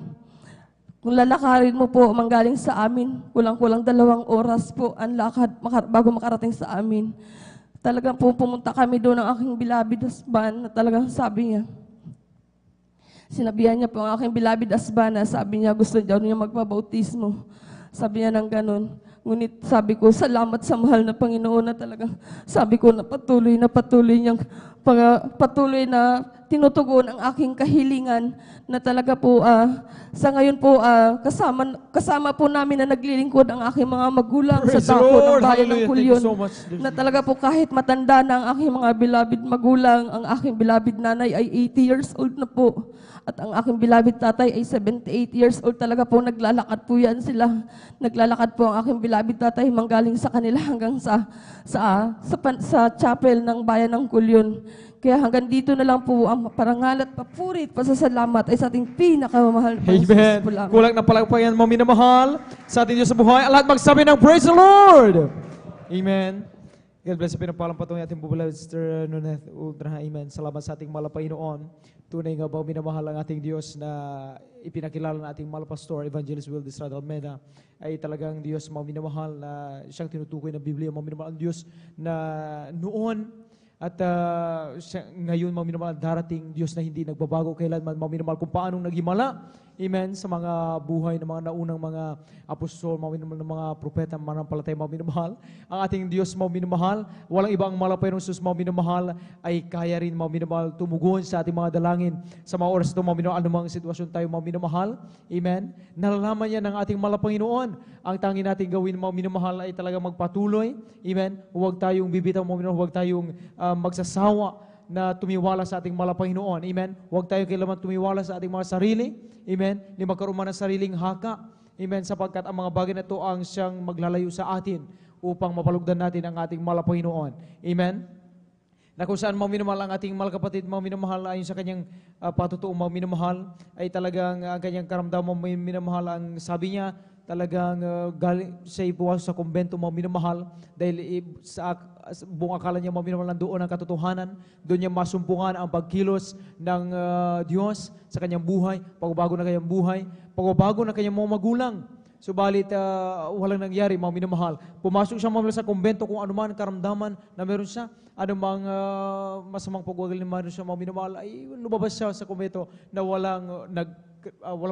Kung lalakarin mo po manggaling sa amin, kulang-kulang 2 oras po ang lakad bago makarating sa amin. Talagang po pumunta kami doon ng aking beloved husband na talagang sabi niya, sinabihan niya po ang aking beloved husband na sabi niya gusto niya magpabautismo. Sabi niya ng ganun. Ngunit sabi ko, salamat sa mahal na Panginoon na talagang sabi ko na patuloy na tinutugon ang aking kahilingan na talaga po sa ngayon po kasama po namin na naglilingkod ang aking mga magulang sa dako ng bayan ng Kulyon. Na talaga po kahit matanda na ang aking mga beloved magulang, ang aking beloved nanay ay 80 years old na po. At ang aking beloved tatay ay 78 years old. Talaga po naglalakad po yan sila. Naglalakad po ang aking beloved tatay manggaling sa kanila hanggang sa chapel ng bayan ng Kulyon. Kaya hanggang dito na lang po ang parangal at papuri at pasasalamat ay sa ating pinakamamahal na Jesus Amen. po lamang. Kulang na palagpayan mo minamahal sa ating Diyos sa buhay. Ang lahat magsabi ng praise the Lord. Amen. God bless sa pinapalang patong ating bubala, Sister Nuneth Ultra. Amen. Salamat sa ating mahal na Panginoon. Tunay nga ba minamahal ang ating Diyos na ipinakilala na ating mahal pastor, Evangelist Will Estrada Almeida, ay talagang Diyos minamahal na siyang tinutukoy ng Biblia. Minamahal ang Diyos na noon at ngayon, minamahal darating Diyos na hindi nagbabago kailanman. Minamahal kung paanong naghimala, amen, sa mga buhay ng mga naunang mga apostol, minamahal ng mga propeta, manampalataya, minamahal. Ang ating Diyos, minamahal, walang ibang malapay ng Jesus, minamahal, ay kaya rin, minamahal, tumugon sa ating mga dalangin. Sa mga oras ito, minamahal, anumang sitwasyon tayo, minamahal, amen. Nalalaman niya ng ating mahal Panginoon. Ang tangi natin gawin, minamahal, ay talaga magpatuloy, amen. Huwag tayong bibitaw, minamahal, huwag tayong magsasawa na tumiwala sa ating mahal Panginoon. Amen. Huwag tayo kailanman tumiwala sa ating mga sarili. Amen. Hindi magkaroon man ng sariling haka. Amen. Sapagkat ang mga bagay na ito ang siyang maglalayo sa atin upang mapalugdan natin ang ating mahal Panginoon. Amen. Na kung saan minamahal ang ating mahal kapatid, minamahal ayon sa kanyang patutuong minamahal, ay talagang ang kanyang karamdaman minamahal. Ang sabi niya, talagang galing siya ipuwas sa kumbento minamahal dahil sa buong akala niya minamahal nandoon ang katotohanan, doon niya masumpungan ang pagkilos ng Diyos sa kanyang buhay, pagbabago ng kanyang buhay, pagbabago ng kanyang mga magulang. Subalit walang nangyari minamahal. Pumasok siya sa kumbento kung anuman karamdaman na meron siya, anumang masamang pagwagal naman siya minamahal, ay lumabas siya sa kumbento na walang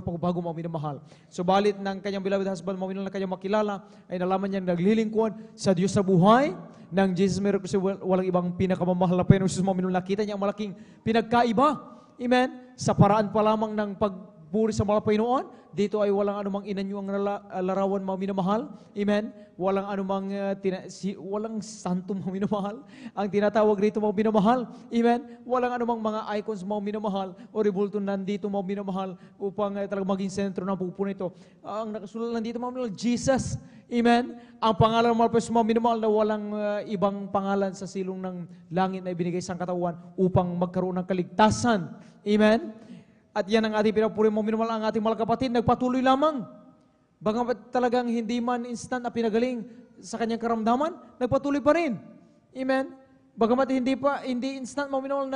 pagbabago minamahal. Subalit ng kanyang beloved husband minamahal na kanyang makilala, ay nalaman niya naglilingkod sa Diyos sa buhay ng Jesus Miracle kasi walang ibang pinakamamahal na Panginoon Jesus minamahal. Nakita niya ang malaking pinagkaiba. Amen. Sa paraan pa lamang ng pagpuri sa mga Panginoon, dito ay walang anumang inanyuang larawan minamahal. Amen. Walang anumang walang santo minamahal. Ang tinatawag rito minamahal. Amen. Walang anumang mga icons minamahal o rebulto nandito minamahal upang talagang maging sentro ng pupuno ito. Ang nakasulat lang dito minamahal, Jesus. Amen. Ang pangalan ng mga minamahal na walang ibang pangalan sa silong ng langit na ibinigay sa katawan upang magkaroon ng kaligtasan. Amen. At yan ang ating pinapuri minamahal, ang ating mga kapatid, nagpatuloy lamang. Bagamat talagang hindi man instant na pinagaling sa kanyang karamdaman, nagpatuloy pa rin. Amen. Bagamat hindi instant minamahal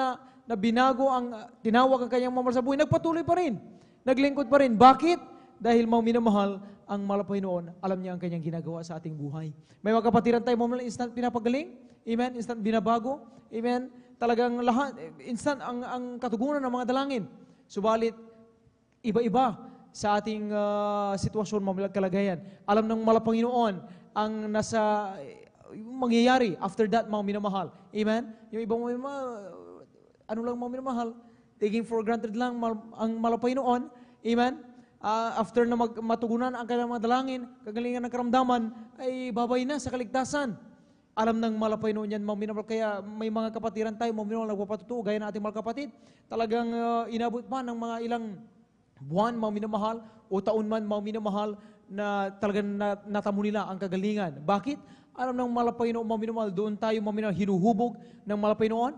na binago ang tinawag ang kanyang mamahal sa buhay, nagpatuloy pa rin. Naglingkod pa rin. Bakit? Dahil minamahal ang mahal Panginoon, alam niya ang kanyang ginagawa sa ating buhay. May mga kapatiran tayo minamahal, instant pinapagaling. Amen. Instant binabago. Amen. Talagang lahat, instant ang katugunan ng mga dalangin. Subalit, iba-iba sa ating sitwasyon, mamilag kalagayan. Alam ng mahal Panginoon ang nasa mangyayari after that, mga minamahal. Amen? Yung ibang ano lang mga minamahal, taking for granted lang ang mahal Panginoon. Amen? After na matugunan ang kanilang mga dalangin, kagalingan ng karamdaman, ay babay na sa kaligtasan. Alam ng mahal Panginoon yan, mga minamahal. Kaya may mga kapatiran tayo, mga minamahal, nagpapatutuo, gaya ng ating mga kapatid. Talagang inabot pa ng mga ilang buwan, mga minamahal, o taon man, mga minamahal, na talagang natamo nila ang kagalingan. Bakit? Alam ng mahal Panginoon, mga minamahal, doon tayo, mga minamahal, hinuhubog ng mahal Panginoon,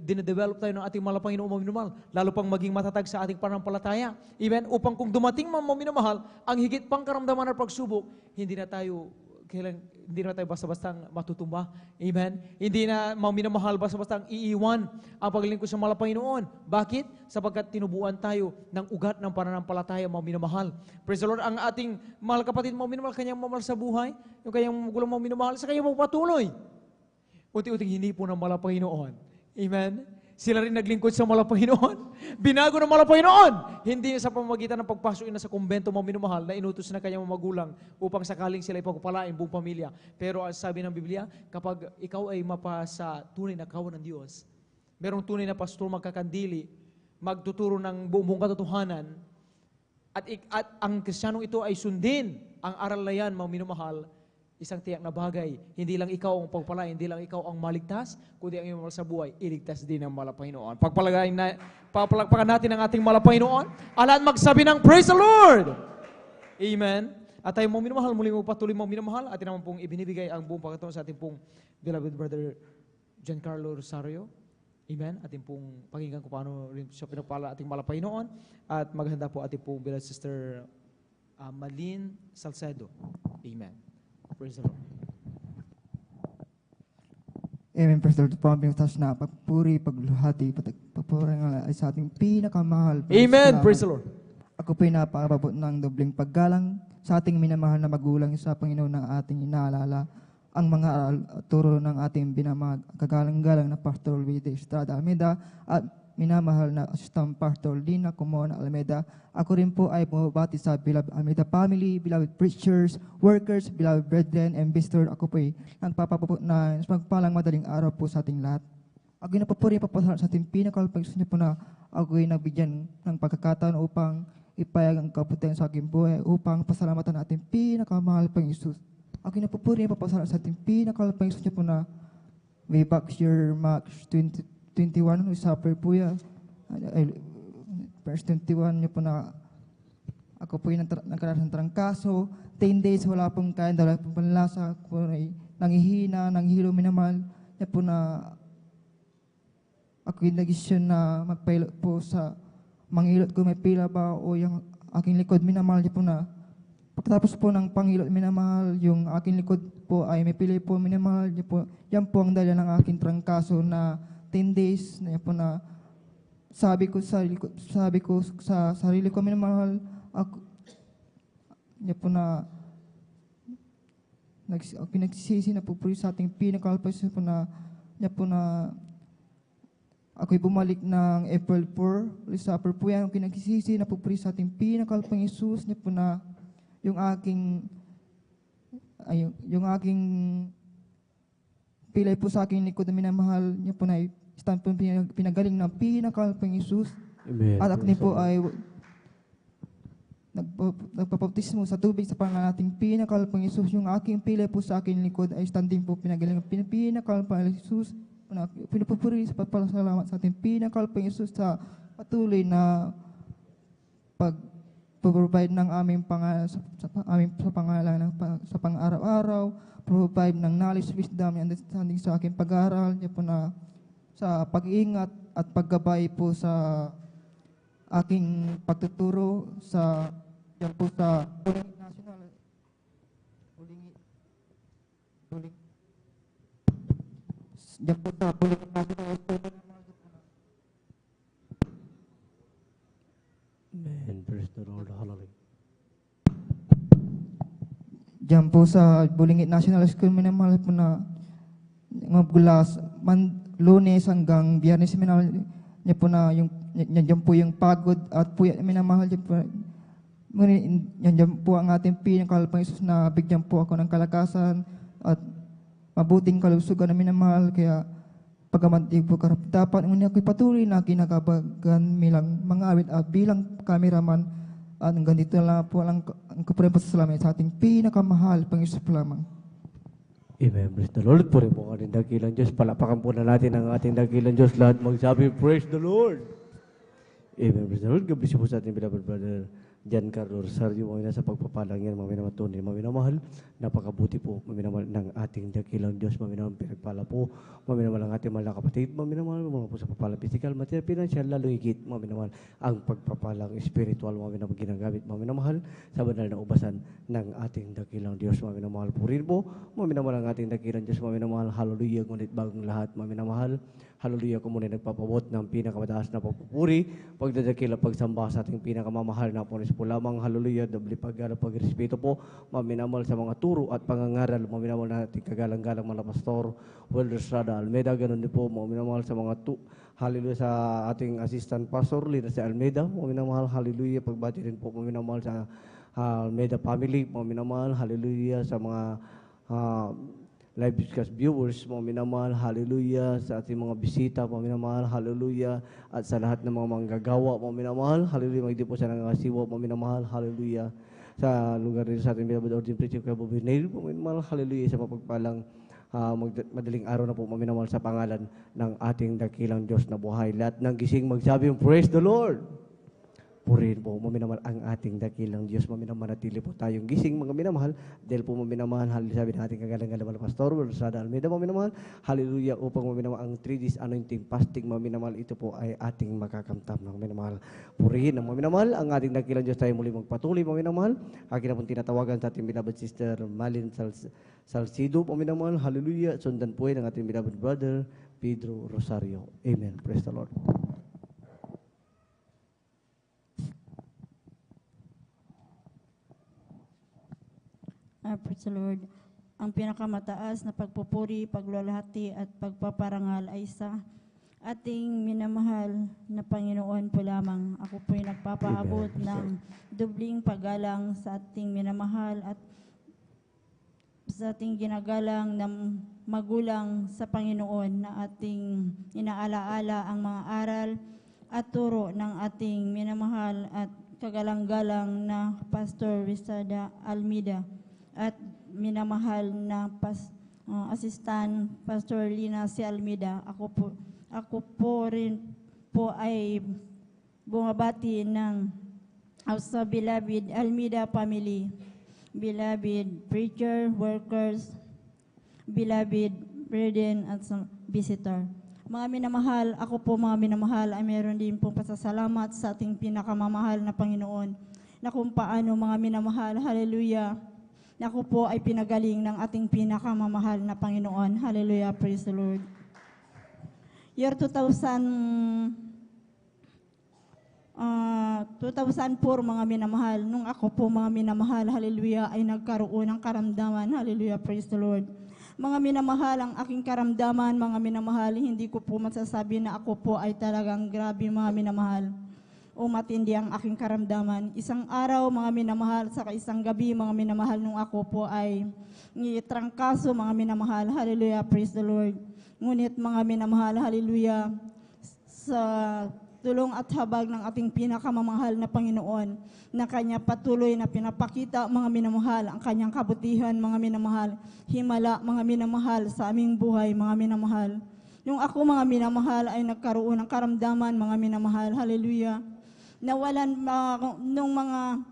dinedevelop tayo ng ating mahal Panginoon, mga minamahal, lalo pang maging matatag sa ating pananampalataya. Amen? Upang kung dumating mga minamahal, ang higit pang karamdaman at pagsubok, hindi na tayo basta-bastang matutumba. Amen? Hindi na minamahal basta-bastang iiwan ang paglilingkod sa mahal Panginoon. Bakit? Sapagkat tinubuan tayo ng ugat ng pananampalataya, mga minamahal. Praise the Lord. Ang ating mahal kapatid, mga minamahal, kanyang mamahal sa buhay, yung kanyang magulang mga minamahal, sa kanyang magpatuloy. Unti-unting hinipo ng mahal Panginoon. Amen? Sila rin naglingkod sa mahal Panginoon. Binago ng mahal Panginoon. Hindi sa pamamagitan ng pagpasok na sa kumbento mga minamahal na inutos na kanyang magulang upang sakaling sila ipagpapalain buong pamilya. Pero sabi ng Biblia, kapag ikaw ay mapasa tunay na kawan ng Diyos, merong tunay na pastor magkakandili, magtuturo ng buong katotohanan, at ang Kristiyanong ito ay sundin ang aral na yan, mga minamahal, isang tiyak na bagay. Hindi lang ikaw ang pagpalain, hindi lang ikaw ang maligtas, kundi ang iyong sa buhay, iligtas din ng mahal Panginoon. Papalagpakan natin ang ating mahal Panginoon. Ala't magsabi ng praise the Lord! Amen. At tayo mga minamahal, muling patuloy mga minamahal, at naman pong ibinibigay ang buong pagkataon sa ating pong beloved brother Giancarlo Rosario. Amen. Ating pong pakinggan kung paano rin siya pinapala ating malapay noon. At maghanda po ating pong beloved sister Malin Salcedo. Amen. Praise the Lord. Amen. Praise the Lord. Po ang pinagtas na pagpuri, pagluhati, pagpapurang ay sa ating pinakamahal. Amen. Praise the Lord. Ako po'y napakababot ng dobling paggalang sa ating minamahal na magulang sa Panginoon ng ating inaalala ang mga aral at turo ng ating binamahal kagalang-galang na Pastor Luis Estrada Almeida at minamahal na Assistant Pastor Lina Comona Almeida. Ako rin po ay bumabati sa beloved Almeida family, beloved preachers, workers, beloved brethren, and visitor. Ako po ay nagpapapapot na magpalang madaling araw po sa ating lahat. Ako ay napapuri papasalamat sa ating pinakalapagusto niya po na ako ay nabigyan ng pagkakataon upang ipayag ang kabutihan sa aking buhay upang pasalamatan ang ating pinakamahal pang Isus. Ako ay napapuri papasalamat sa ating pinakalapagusto niya po na way back year March 2021, we suffer po yan. Verse 21 niyo po na ako po yung nagkaroon ng trangkaso. 10 days, wala pong kain, wala pong panlasa. Ako ay nangihina, nanghilo, minamahal. Niya po na ako yung nagisyon na magpailot po sa manghilot ko may pila ba o yung aking likod, minamahal niya po na pagkatapos po ng panghilot, minamahal, yung aking likod po ay may pili po, minamahal niya po. Yan po ang dala ng aking trangkaso na 10 days na po na sabi ko sa sarili ko, minamahal ako niya po na pinagsisisi na po sa ating pinakalpas po na niya po na ako'y bumalik ng April 4, Supper po yan, yung pinagsisisi na po sa ating pinakalpang Isus niya po na yung aking pilay po sa aking likod na minamahal niya po na stand po pinagaling ng pinakalpang Isus. Amen. At ako din po ay nagpapautismo sa tubig sa pangalan nating pinakalpang Isus. Yung aking pilay po sa aking likod ay standing po pinagaling ng pinakalpang Isus. Pinapupuri sa pagpapasalamat sa ating pinakalpang Isus sa patuloy na pag-provide ng aming pangalan sa pangalan sa pang-araw-araw, provide ng knowledge, wisdom, and understanding sa aking pag-aaral, niya po na sa pag-iingat at paggabay po sa aking pagtuturo sa yan po sa Bulingit National yan po sa Bulingit National Amen. Praise the Lord. Hallelujah. Diyan po sa Bulingit National School, minamahal po na mula Lunes hanggang Biyernes, minamahal niya po na yung yan po yung pagod at po minamahal niya po. Yan po ang ating pinakalpang Isus na bigyan po ako ng kalakasan at mabuting kalusugan na minamahal. Kaya pagkamantig po dapat ngunit ako'y patuloy na kinakabagan bilang mga awit at bilang kameraman. At hanggang dito lang po ang kapulang pasasalamat sa ating pinakamahal pang Isus lamang. Amen. Praise the Lord. Puri po ka rin dakilang Diyos. Palapakan po na natin ang ating dakilang Diyos. Lahat magsabi, praise the Lord. Amen. Praise the Lord. God bless you po sa ating beloved brother Jan Carlo Rosario. Mga nasa pagpapalang yan, mga minamatunay, mga minamahal. Napakabuti po, mga minamahal ng ating dakilang Diyos. Mga minamahal pinagpala po. Mga minamahal ang ating mga kapatid. Mga minamahal, mga po sa papalang physical, material, financial, lalo higit. Mga minamahal ang pagpapalang spiritual. Mga minamahal ginagamit. Mga minamahal sa banal na ubasan ng ating dakilang Diyos. Mga minamahal po rin po. Mga minamahal ang ating dakilang Diyos. Mga minamahal, hallelujah, ngunit bagong lahat. Mga minamahal, hallelujah, ko muna nagpapabot ng pinakamataas na pagpupuri, pagdadakila, pagsamba sa ating pinakamamahal na punis po lamang, hallelujah, doble paggalang, pagrespeto po, maminamal sa mga turo at pangangaral, maminamal na ating kagalang-galang mga pastor, Welder Estrada Almeida, ganun din po, maminamal sa mga hallelujah sa ating assistant pastor, Lina si Almeida, maminamal, hallelujah, pagbati rin po, maminamal sa Almeida family, maminamal, hallelujah, sa mga live broadcast viewers, mga minamahal, hallelujah, sa ating mga bisita, mga minamahal, hallelujah, at sa lahat ng mga manggagawa, mga minamahal, hallelujah, magdi po sa nangasiwa, mga minamahal, hallelujah, sa lugar rin sa ating beloved Ordin Preaching Club of Binail, mga minamahal, hallelujah, sa mapagpalang madaling araw na po, mga minamahal, sa pangalan ng ating dakilang Diyos na buhay. Lahat ng gising magsabi, praise the Lord! purihin po, maminamahal ang ating dakilang Diyos. Maminamanatili po tayong gising, mga minamahal. Dahil po maminamahal, sabi natin kagalang-galang Pastor Rosada Almeida, maminamahal. Hallelujah, upang maminamahal ang 3 days anointing fasting, maminamahal, ito po ay ating makakamtam ng maminamahal. Purihin ang maminamahal, ang ating dakilang Diyos tayo muli magpatuloy, maminamahal. Akin na pong tinatawagan sa ating beloved sister Malin Salcido, maminamahal. Hallelujah, sundan po ng ating beloved brother Pedro Rosario. Amen. Praise the Lord. Praise the Lord. Ang pinakamataas na pagpupuri, paglalahati at pagpaparangal ay sa ating minamahal na Panginoon po lamang. Ako po'y nagpapaabot ng dubling paggalang sa ating minamahal at sa ating ginagalang na magulang sa Panginoon na ating inaalaala ang mga aral at turo ng ating minamahal at kagalang-galang na Pastor Rosada Almeida at minamahal na Assistant Pastor Lina C. Almeida. Ako po rin po ay bumabati ng sa beloved Almeida family, beloved preacher, workers, beloved brethren at visitor. Mga minamahal, ako po mga minamahal ay meron din pong pasasalamat sa ating pinakamamahal na Panginoon na kung paano mga minamahal, hallelujah, na ako po ay pinagaling ng ating pinakamamahal na Panginoon. Hallelujah, praise the Lord. Year 2004, mga minamahal, nung ako po mga minamahal, hallelujah, ay nagkaroon ng karamdaman. Hallelujah, praise the Lord. Mga minamahal, ang aking karamdaman, mga minamahal, hindi ko po masasabi na ako po ay talagang grabe mga minamahal o matindi ang aking karamdaman. Isang araw, mga minamahal, saka isang gabi, mga minamahal, nung ako po ay trangkaso, mga minamahal, hallelujah, praise the Lord. Ngunit mga minamahal, hallelujah, sa tulong at habag ng ating pinakamamahal na Panginoon, na Kanya patuloy na pinapakita, mga minamahal, ang Kanyang kabutihan, mga minamahal, himala, mga minamahal, sa aming buhay, mga minamahal. Nung ako, mga minamahal, ay nagkaroon ng karamdaman, mga minamahal, hallelujah, nawalan nung mga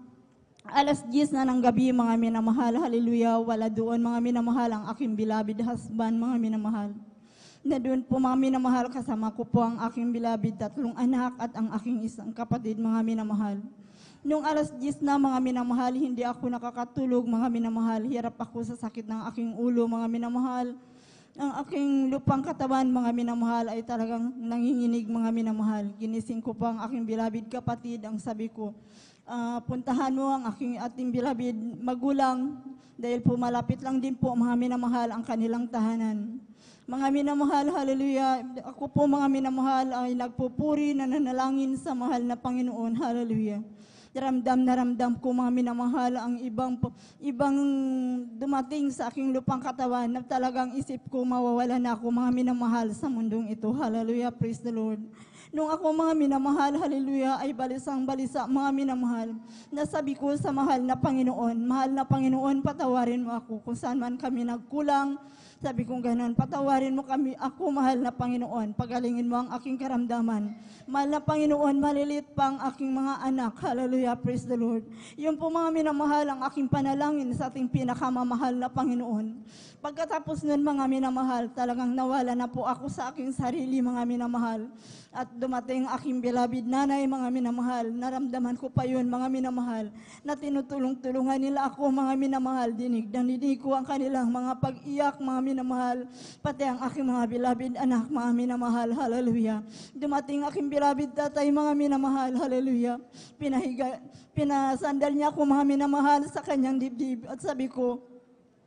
alas 10 na ng gabi, mga minamahal, hallelujah, wala doon, mga minamahal, ang aking beloved husband, mga minamahal. Na doon po, mga minamahal, kasama ko po ang aking beloved 3 anak at ang aking isang kapatid, mga minamahal. Nung alas 10 na, mga minamahal, hindi ako nakakatulog, mga minamahal, hirap ako sa sakit ng aking ulo, mga minamahal. Ang aking lupang katawan, mga minamahal, ay talagang nanginginig, mga minamahal. Ginising ko pa ang aking beloved kapatid, ang sabi ko, puntahan mo ang ating beloved magulang, dahil po malapit lang din po, mga minamahal, ang kanilang tahanan. Mga minamahal, hallelujah, ako po mga minamahal ay nagpupuri, nananalangin sa mahal na Panginoon, hallelujah. Ramdam na ramdam ko, mga minamahal, ang ibang dumating sa aking lupang katawan na talagang isip ko mawawala na ako, mga minamahal, sa mundong ito. Hallelujah, praise the Lord. Nung ako, mga minamahal, hallelujah, ay balisang-balisa, mga minamahal, nasabi ko sa mahal na Panginoon, patawarin mo ako kung saan man kami nagkulang. Sabi kong gano'n, patawarin mo kami, ako, mahal na Panginoon, pagalingin mo ang aking karamdaman. Mahal na Panginoon, malilit pa ang aking mga anak. Hallelujah, praise the Lord. Yun po, mga minamahal, ang aking panalangin sa ating pinakamamahal na Panginoon. Pagkatapos nun, mga minamahal, talagang nawala na po ako sa aking sarili, mga minamahal. At dumating aking beloved nanay, mga minamahal. Naramdaman ko pa yun, mga minamahal, na tinutulong-tulungan nila ako, mga minamahal. Dinig ko ang kanilang mga pag-iyak, mga minamahal, pati ang aking mga beloved anak, mga minamahal, hallelujah. Dumating aking beloved tatay, mga minamahal, hallelujah. Pinasandal niya ako, mga minamahal, sa kanyang dibdib. At sabi ko,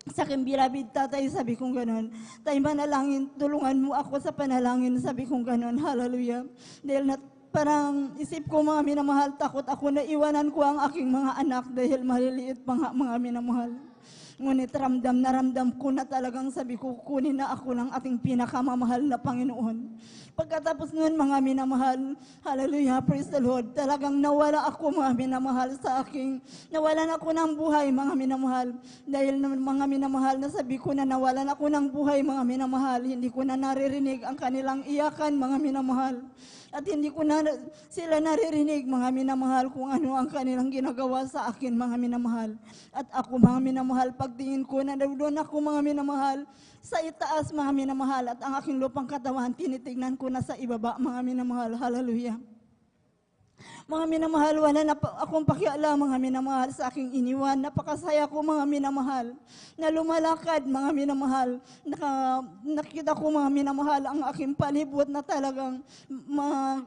sa aking beloved tatay, sabi kong gano'n, tayo manalangin, tulungan mo ako sa panalangin, sabi kong gano'n, hallelujah. Dahil parang isip ko, mga minamahal, takot ako na iwanan ko ang aking mga anak dahil maliliit pa nga, mga minamahal. Ngunit ramdam na ramdam ko na talagang sabi ko, kunin na ako ng ating pinakamamahal na Panginoon. Pagkatapos nun, mga minamahal, hallelujah, praise the Lord, talagang nawala ako, mga minamahal, nawalan ako ng buhay, mga minamahal. Dahil mga minamahal, nasabi ko na nawalan ako ng buhay, mga minamahal, hindi ko na naririnig ang kanilang iyakan, mga minamahal. At hindi ko na sila naririnig, mga minamahal, kung ano ang kanilang ginagawa sa akin, mga minamahal. At ako, mga minamahal, pagtingin ko na doon ako, mga minamahal, sa itaas, mga minamahal, at ang aking lupang katawan, tinitignan ko na sa ibaba, mga minamahal. Hallelujah. Mga minamahal, wala na akong pakialam, mga minamahal, sa aking iniwan. Napakasaya ko, mga minamahal, na lumalakad, mga minamahal. Nakita ko, mga minamahal, ang aking palibot na talagang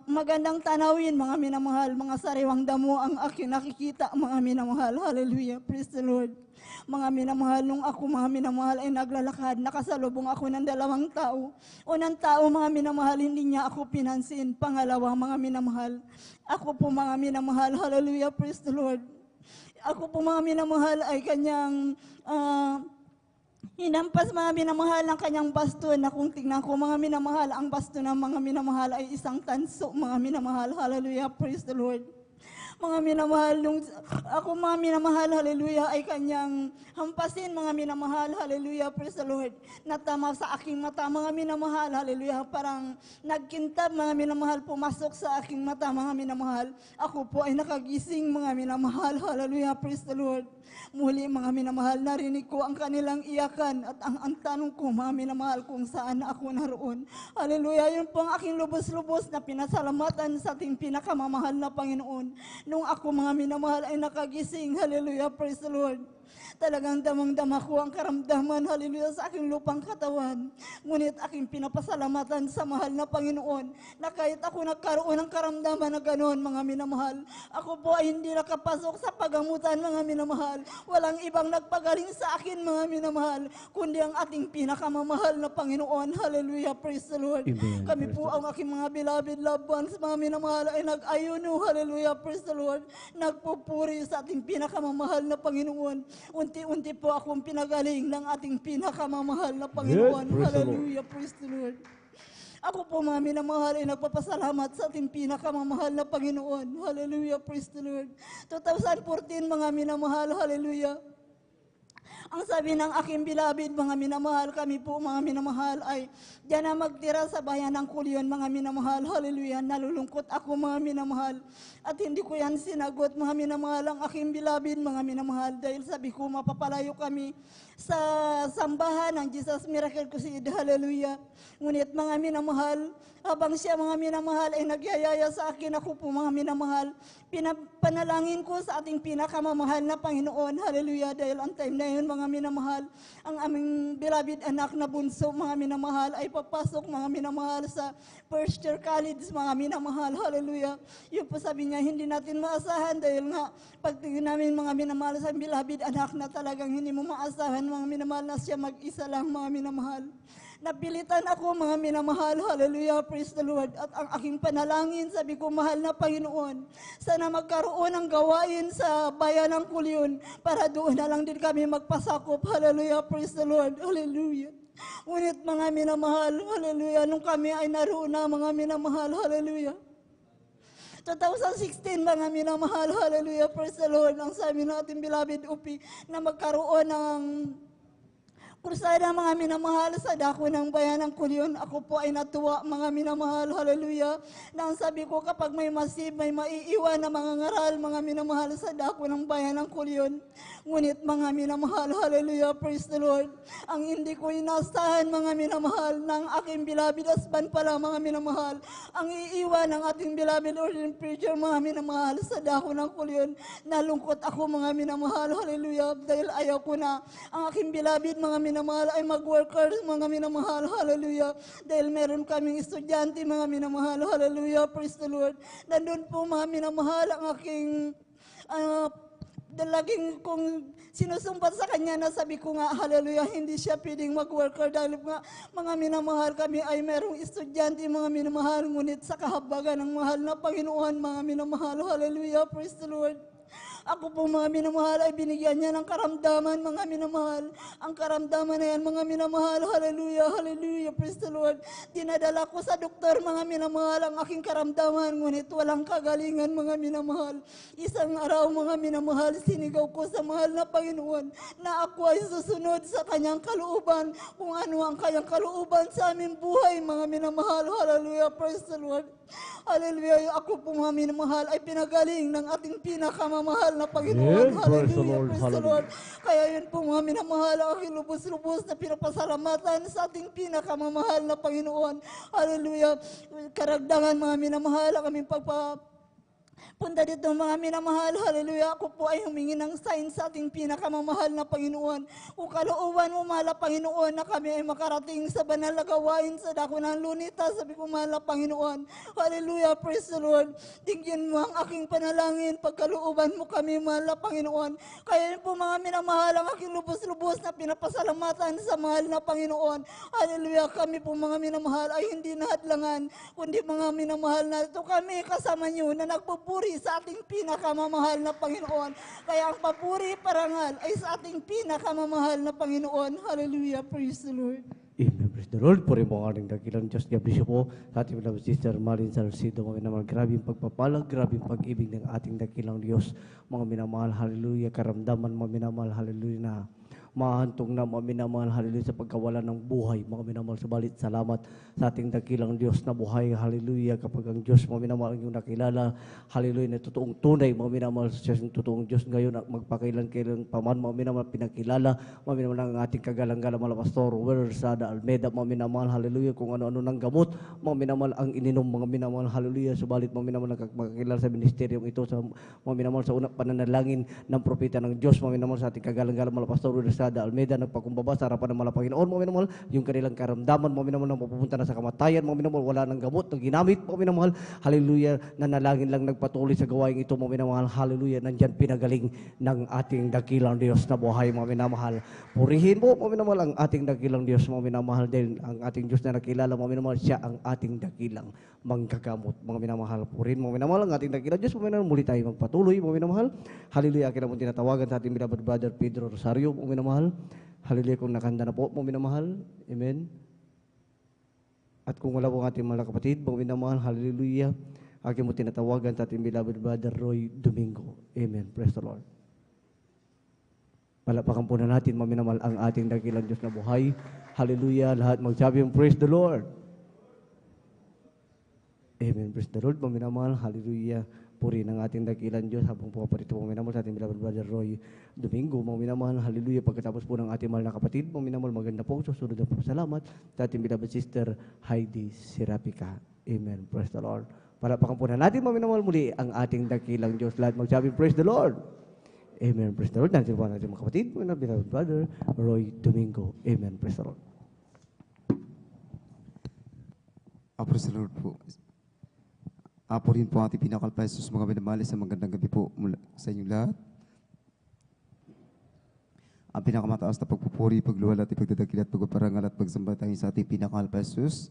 magandang tanawin, mga minamahal. Mga sariwang damo ang aking nakikita, mga minamahal. Hallelujah. Praise the Lord. Mga minamahal, nung ako, mga minamahal, ay naglalakad, nakasalubong ako ng 2 tao. Unang tao, mga minamahal, hindi niya ako pinansin. Pangalawa, mga minamahal, ako po, mga minamahal, hallelujah, praise the Lord. Ako po, mga minamahal, ay kanyang hinampas, mga minamahal, ng kanyang baston, na kung tignan ko, mga minamahal, ang baston ng mga minamahal ay isang tanso, mga minamahal, hallelujah, praise the Lord. Mga minamahal, nung ako, mga minamahal, hallelujah, ay kanyang hampasin, mga minamahal, hallelujah, praise the Lord. Natama sa aking mata, mga minamahal, hallelujah, parang nagkintab, mga minamahal, pumasok sa aking mata, mga minamahal. Ako po ay nakagising, mga minamahal, hallelujah, praise the Lord. Muli, mga minamahal, narinig ko ang kanilang iyakan at ang tanong ko, mga minamahal, kung saan ako naroon. Hallelujah, yun po ang aking lubos-lubos na pinasalamatan sa ating pinakamamahal na Panginoon. Nung ako, mga minamahal, ay nakagising, hallelujah, praise the Lord. Talagang damang-dama ko ang karamdaman, hallelujah, sa aking lupang katawan. Ngunit aking pinapasalamatan sa mahal na Panginoon na kahit ako nagkaroon ng karamdaman na gano'n, mga minamahal, ako po ay hindi nakapasok sa pagamutan, mga minamahal. Walang ibang nagpagaling sa akin, mga minamahal, kundi ang ating pinakamamahal na Panginoon. Hallelujah, praise the Lord. Amen. Kami po, ang aking mga beloved loved ones, mga minamahal, ay nag-ayuno, hallelujah, praise the Lord. Nagpupuri sa ating pinakamamahal na Panginoon. Unti-unti po akong pinagaling ng ating pinakamamahal na Panginoon. Yes, praise the Hallelujah, praise the Lord. Ako po, mga minamahal, ay nagpapasalamat sa ating pinakamamahal na Panginoon. Hallelujah, praise the Lord. 2014, mga minamahal, hallelujah. Ang sabi ng aking beloved, mga minamahal, kami po, mga minamahal, ay diyan na magtira sa bayan ng Kulyon, mga minamahal, hallelujah. Nalulungkot ako, mga minamahal, at hindi ko yan sinagot, mga minamahal, ang aking beloved, mga minamahal, dahil sabi ko, mapapalayo kami sa sambahan ng Jesus Miracle Crusade, hallelujah. Ngunit, mga minamahal, habang siya, mga minamahal, ay nagyayaya sa akin, ako po, mga minamahal, pinapanalangin ko sa ating pinakamamahal na Panginoon, hallelujah, dahil ang time na yun, mga minamahal, ang aming beloved anak na bunso, mga minamahal, ay papasok, mga minamahal, sa first year college, mga minamahal, hallelujah. Yun po sabi niya, hindi natin maasahan, dahil nga, pagtingin namin, mga minamahal, sa beloved anak na talagang hindi mo maasahan, mga minamahal, na siya mag-isa lang, mga minamahal. Napilitan ako, mga minamahal, hallelujah, praise the Lord. At ang aking panalangin, sabi ko, mahal na Panginoon, sana magkaroon ng gawain sa bayan ng Kulyon para doon na lang din kami magpasakop, hallelujah, praise the Lord, hallelujah. Ngunit, mga minamahal, hallelujah, nung kami ay naroon na, mga minamahal, hallelujah. 2016, mga minamahal, hallelujah, praise the Lord, ang sabi natin, beloved Upi, na magkaroon ng krusada, mga minamahal, sa dako ng bayan ng Kulyon. Ako po ay natuwa, mga minamahal, hallelujah. Nang sabi ko, kapag may maiiwan na mga ngaral, mga minamahal, sa dako ng bayan ng Kulyon. Ngunit, mga minamahal, hallelujah, praise the Lord. Ang hindi ko inasahan, mga minamahal, ng aking beloved husband pala, mga minamahal, ang iiwan ng ating beloved ordained preacher, mga minamahal, sa dako ng Kulyon. Nalungkot ako, mga minamahal, hallelujah, dahil ayaw ko na ang aking beloved, mga minamahal, ay mag-workers, mga minamahal, hallelujah. Dahil meron kaming estudyante, mga minamahal, hallelujah, praise the Lord. Nandun po, mga minamahal, ang aking laging kong sinusumbat sa kanya, na sabi ko nga, hallelujah, hindi siya pwedeng mag-worker dahil nga, mga minamahal, kami ay merong estudyante, mga minamahal, ngunit sa kahabagan ng mahal na Panginoon, mga minamahal, hallelujah, praise the Lord. Ako po mga minamahal ay binigyan niya ng karamdaman, mga minamahal. Ang karamdaman na yan, mga minamahal, hallelujah, hallelujah, praise the Lord. Dinadala ko sa doktor, mga minamahal, ang aking karamdaman, ngunit walang kagalingan, mga minamahal. Isang araw, mga minamahal, sinigaw ko sa mahal na Panginoon na ako ay susunod sa kanyang kalooban, kung ano ang kanyang kalooban sa aming buhay, mga minamahal, hallelujah, praise the Lord. Hallelujah, ako po mga minamahal ay pinagaling ng ating pinakamamahal na Panginoon. Yes, Hallelujah, praise the Lord, praise the hallelujah. Lord. Kaya yun po mga minamahal, ang aking lubos-lubos na pinapasalamatan sa ating pinakamamahal na Panginoon. Hallelujah. Karagdagan mga minamahal, ang aming punta dito mga minamahal, hallelujah, ako po ay humingi ng sign sa ating pinakamamahal na Panginoon. Kung kalooban mo, mahal na Panginoon, na kami ay makarating sa banal na gawain sa dako ng lunita, sabi ko, mahal na Panginoon, hallelujah, praise the Lord. Tingin mo ang aking panalangin, pagkalooban mo kami, mahal na Panginoon. Kaya yun po mga minamahal, ang aking lubos-lubos na pinapasalamatan sa mahal na Panginoon. Hallelujah, kami po mga minamahal ay hindi nahadlangan, kundi mga minamahal na ito kami kasama nyo na nagpupuri sa ating pinakamamahal na Panginoon. Kaya ang papuri, parangal ay sa ating pinakamamahal na Panginoon. Hallelujah, praise the Lord. Amen, praise the Lord. Puri mo ang ating dakilang Diyos. Gabriel po sa ating beloved sister Marin Salcido. Mga minamahal, grabing pagpapalag, grabing pag-ibig ng ating dakilang Diyos. Mga minamahal, hallelujah, karamdaman, mga minamahal, hallelujah, na mahantong na mga minamahal, hallelujah, sa pagkawalan ng buhay, mga minamahal, subalit salamat sa ating dakilang Diyos na buhay, hallelujah, kapag ang Diyos, mga minamahal, ang iyong nakilala, hallelujah, na totoong tunay, mga minamahal, sa totoong Diyos ngayon, at magpakailan-kailan paman, mga minamahal, pinakilala, mga minamahal, ang ating kagalang-galang mga pastor, Sada Almeida, mga minamahal, hallelujah, kung ano-ano ng gamot, mga minamahal, ang ininom, mga minamahal, hallelujah, subalit, mga minamahal, magkakilala sa ministeryong ito, sa mga minamahal, sa unang pananalangin ng propeta ng Diyos, mga minamahal, sa ating kagalang-galang mga pastor, Sada Almeida, nagpakumbaba sa harapan ng mga Panginoon, mga minamahal, yung kanilang karamdaman, mga minamahal, na mapupunta na sa kamatayan, mga minamahal, wala ng gamot na ginamit, mga minamahal, hallelujah, nanalangin lang nagpatuloy sa gawain ito, mga minamahal, hallelujah, nandyan pinagaling ng ating dakilang Diyos na buhay, mga minamahal. Purihin mo, mga minamahal, ang ating dakilang Diyos, mga minamahal, dahil ang ating Diyos na nakilala, mga minamahal, siya ang ating dakilang manggagamot, mga minamahal. Purihin, mga minamahal, ang ating dakilang Diyos, mga minamahal, muli tayo magpatuloy, mga minamahal, hallelujah, akin naman tinatawagan sa ating beloved brother Pedro Rosario, mga minamahal, hallelujah, kung nakanda na po, mga minamahal, amen. At kung wala po ang ating mga kapatid, mga minamahal, hallelujah, aking mo tinatawagan sa ating beloved brother Roy Domingo, amen, praise the Lord. Palapakan po na natin, mga minamahal, ang ating dakilang Diyos na buhay, hallelujah, lahat magsabi yung praise the Lord. Amen, praise the Lord, mga minamahal, hallelujah. Puri ng ating dakilang Diyos habang po parito mga minamahal sa ating beloved brother Roy Domingo, mga minamahal, hallelujah. Pagkatapos po ng ating mahal na kapatid, mga minamahal, maganda po, susunod na po salamat sa ating beloved sister Heidi Serapica. Amen, praise the Lord. Palapakan po na natin, mga minamahal, muli ang ating dakilang Diyos. Lahat magsabi, praise the Lord. Amen, praise the Lord. Natin po ang ating mga kapatid, mga beloved brother Roy Domingo. Amen, praise the Lord. Praise the Lord po. Apo rin po ang ating pinakalpaisos mga minamahal, sa magandang gabi po mula sa inyong lahat. Ang pinakamataas na pagpupuri, pagluwal at ipagdadakil at pagpaparangal at pagsamba tayo sa ating pinakalpaisos.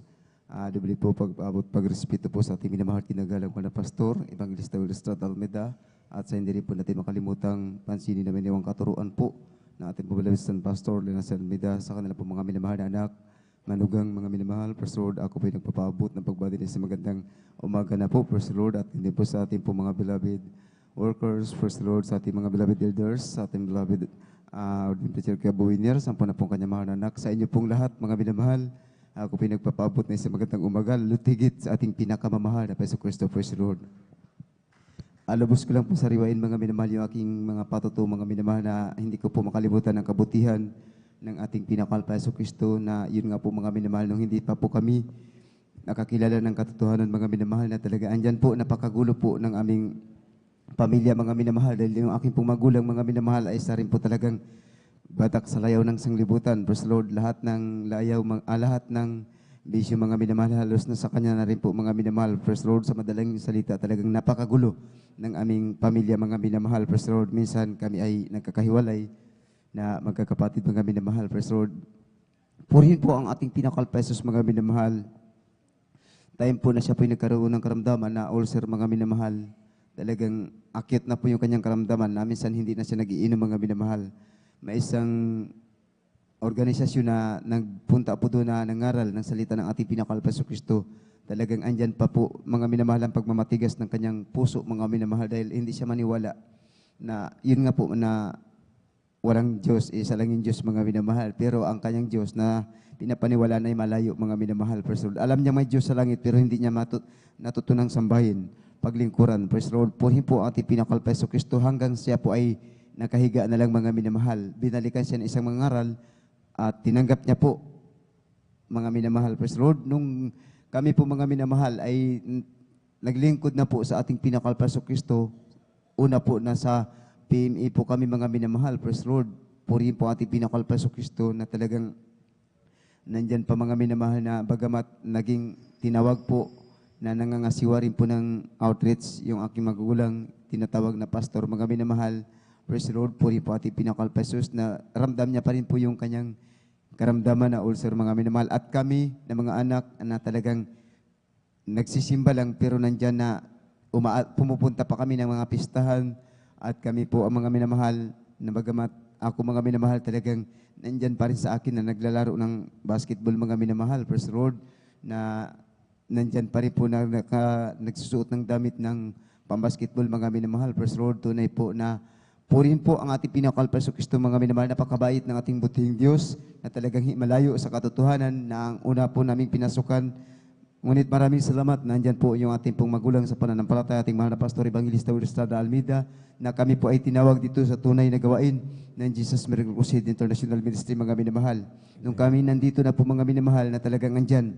Dubli po pag-abot pagrespeto po sa ating minamahal kinagalang na pastor, Evangelista Wilstrad Almeida, at sa hindi rin po natin makalimutang pansinin namin yung katuruan po na ating pabalawisan Pastor Lina Almeida sa kanila po mga minamahal na anak. Manugang mga minamahal, First Lord, ako po ay nagpapaabot ng pagbati niya sa magandang umaga na po, First Lord, at hindi po sa ating po mga beloved workers, First Lord, sa ating mga beloved elders, sa ating beloved Ordinary Preacher Kabuwiner, sa po na pong kanyang mahal na anak, sa inyo pong lahat, mga minamahal, ako po ay nagpapaabot na sa magandang umaga, lutigit sa ating pinakamamahal na Peso Cristo, First Lord. Alubos ko lang po sa riwain, mga minamahal, yung aking mga patuto, mga minamahal, na hindi ko po makalimutan ng kabutihan ng ating pinakal Peso Cristo, na yun nga po mga minamahal, nung hindi pa po kami nakakilala ng katotohanan, mga minamahal, na talaga andyan po, napakagulo po ng aming pamilya, mga minamahal, dahil yung aking pong magulang, mga minamahal, ay isa rin po talagang batak sa layaw ng sanglibutan. First Lord, lahat ng layaw, lahat ng bisyo, mga minamahal, halos na sa kanya na rin po, mga minamahal. First Lord, sa madalang salita, talagang napakagulo ng aming pamilya, mga minamahal. First Lord, minsan kami ay nagkakahiwalay na magkakapatid, mga minamahal. First Lord, purihin po ang ating pinakalpesos, mga minamahal. Time po na siya po nagkaroon ng karamdaman na ulcer, mga minamahal. talagang akit na po yung kanyang karamdaman na minsan hindi na siya nagiinom mga minamahal. May isang organisasyon na nagpunta po doon na nangaral ng salita ng ating pinakamahal na Kristo. Talagang andyan pa po mga minamahal ang pagmamatigas ng kanyang puso mga minamahal dahil hindi siya maniwala na yun nga po na walang Diyos, isa lang yung Diyos mga minamahal. Pero ang kanyang Diyos na pinapaniwala na ay malayo mga minamahal. Praise the Lord. Alam niya may Diyos sa langit pero hindi niya natutunang sambahin, paglingkuran. Praise the Lord. Purihin po ang ating pinakamahal na Kristo hanggang siya po ay nakahiga na lang mga minamahal. Binalikan siya ng isang mangaral at tinanggap niya po mga minamahal. Praise the Lord. Nung kami po mga minamahal ay naglingkod na po sa ating pinakamahal na Kristo, una po na sa PME po kami mga minamahal. Praise the Lord. Purihin po ating pinakamahal na Kristo na talagang nandyan pa mga minamahal na bagamat naging tinawag po na nangangasiwa rin po ng outreach yung aking magulang, tinatawag na pastor, mga minamahal. Praise the Lord. Purihin po ating pinakamahal na ramdam niya pa rin po yung kanyang karamdaman na ulcer mga minamahal. At kami na mga anak na talagang nagsisimba lang pero nandyan na pumupunta pa kami ng mga pistahan at kami po ang mga minamahal na bagamat ako mga minamahal talagang nandyan pa rin sa akin na naglalaro ng basketball mga minamahal. Praise the Lord. Na nandyan pa rin po na nagsusuot ng damit ng pambasketball mga minamahal. Praise the Lord. Tunay po na purihin po ang ating pinakamahal na Kristo mga minamahal. Napakabait ng ating butihing Diyos na talagang malayo sa katotohanan na ang una po naming pinasukan. Ngunit maraming salamat. Nandyan po yung ating pong magulang sa pananampalataya, ating mahal na Pastor Evangelista Will Estrada Almeida, na kami po ay tinawag dito sa tunay na gawain ng Jesus Miracle Crusade International Ministry mga minamahal. Nung kami nandito na po mga minamahal na talagang andyan,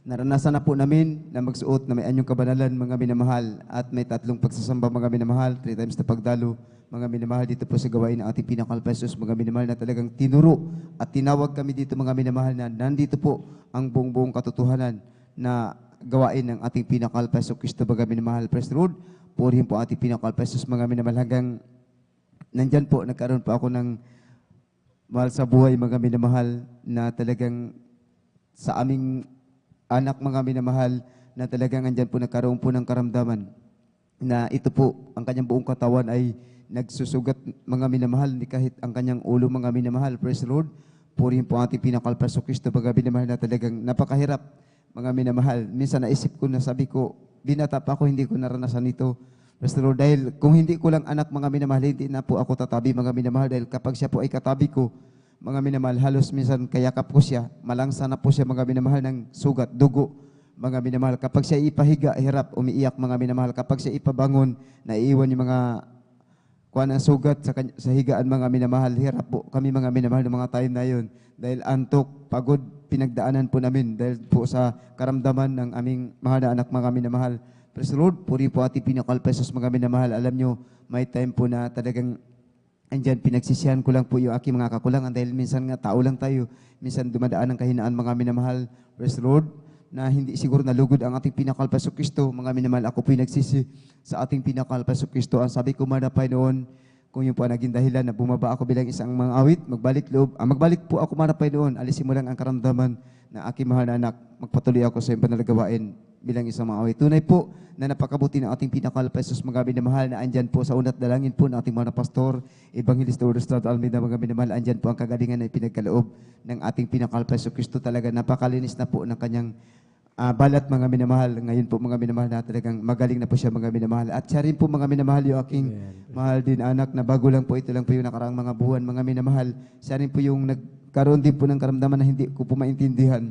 naranasan na po namin na magsuot na may anyong kabanalan mga minamahal at may 3 pagsasamba mga minamahal, 3 times na pagdalo mga minamahal dito po sa gawain ng ating pinakamahal na Jesus mga minamahal na talagang tinuro at tinawag kami dito mga minamahal na nandito po ang buong katotohanan na gawain ng ating pinakamahal na Kristo mga minamahal. Praise the Lord. Purihin po ating pinakamahal na Jesus mga minamahal hanggang nandyan po nagkaroon po ako ng mahal sa buhay mga minamahal na talagang sa aming anak mga minamahal na talagang andyan po nagkaroon po ng karamdaman na ito po, ang kanyang buong katawan ay nagsusugat mga minamahal, hindi kahit ang kanyang ulo mga minamahal. Praise the Lord. Purihin po ating pinakamahal na Kristo mga minamahal na talagang napakahirap mga minamahal. Minsan naisip ko na sabi ko, binata pa ako, hindi ko naranasan ito. Praise the Lord. Dahil kung hindi ko lang anak mga minamahal, hindi na po ako tatabi mga minamahal. Dahil kapag siya po ay katabi ko, mga minamahal, halos minsan kayakap ko siya, malangsa na po siya mga minamahal ng sugat, dugo, mga minamahal. Kapag siya ipahiga, hirap, umiiyak mga minamahal. Kapag siya ipabangon, naiiwan yung mga kuha ng sugat sa higaan mga minamahal. Hirap po kami mga minamahal ng mga time na yun. Dahil antok, pagod, pinagdaanan po namin. Dahil po sa karamdaman ng aming mahal na anak mga minamahal. Praise the Lord, puri po ating pinakamahal na Jesus mga minamahal. Alam nyo, may time po na talagang andyan, pinagsisihan ko lang po yung aking mga kakulangan dahil minsan nga tao lang tayo. Minsan dumadaan ng kahinaan mga minamahal. Praise the Lord. Na hindi siguro nalugod ang ating pinakamahal na Kristo. Mga minamahal, ako po nagsisi sa ating pinakamahal na Kristo. Ang sabi ko manapay noon, kung yung po naging dahilan na bumaba ako bilang isang mga awit, magbalik po ako manapay noon. Alisin mo lang ang karamdaman na aking mahal na anak. Magpatuloy ako sa iyong panalagawain bilang isang mga awit. Tunay po na napakabuti ng ating pinakamahal na Jesus mga minamahal na andyan po sa unat dalangin po ng ating mga pastor, Evangelista Will Estrada Almeida mga minamahal. Andyan po ang kagalingan na ipinagkaloob ng ating pinakamahal na Kristo. Talaga napakalinis na po ng kanyang balat mga minamahal. Ngayon po mga minamahal na talagang magaling na po siya mga minamahal. At siya rin po mga minamahal yung aking mahal din anak na bago lang po, ito lang po yung nakaraang mga buwan mga minamahal. Siya rin po yung nagkaroon din po ng karamdaman na hindi ko po maintindihan.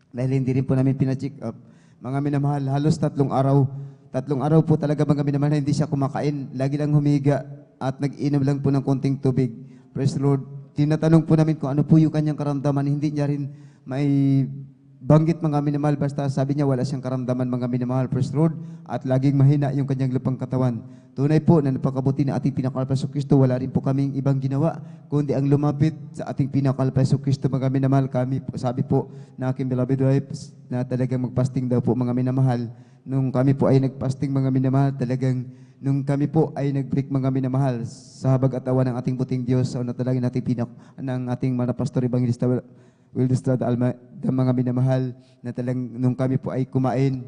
Dahil hindi rin po namin pina-check up. Mga minamahal, halos 3 araw. 3 araw po talaga mga minamahal na hindi siya kumakain. Lagi lang humiga at nag-inom lang po ng konting tubig. Praise the Lord. Tinatanong po namin kung ano po yung kanyang karamdaman. Hindi niya rin may banggit mga minamahal, basta sabi niya wala siyang karamdaman mga minamahal, praise the Lord, at laging mahina yung kanyang lupang katawan. Tunay po na napakabuti na ating pinakamahal na Kristo, wala rin po kaming ibang ginawa, kundi ang lumapit sa ating pinakamahal na Kristo mga minamahal. Kami po, sabi po na aking beloved wives na talagang magpasting daw po mga minamahal. Nung kami po ay nagpasting mga minamahal, talagang nung kami po ay nag-break mga minamahal sa habag at awa ng ating buting Diyos, sa natalagin natin ng ating mga pastor Evangelista Will Estrada Almeida mga minamahal na talagang nung kami po ay kumain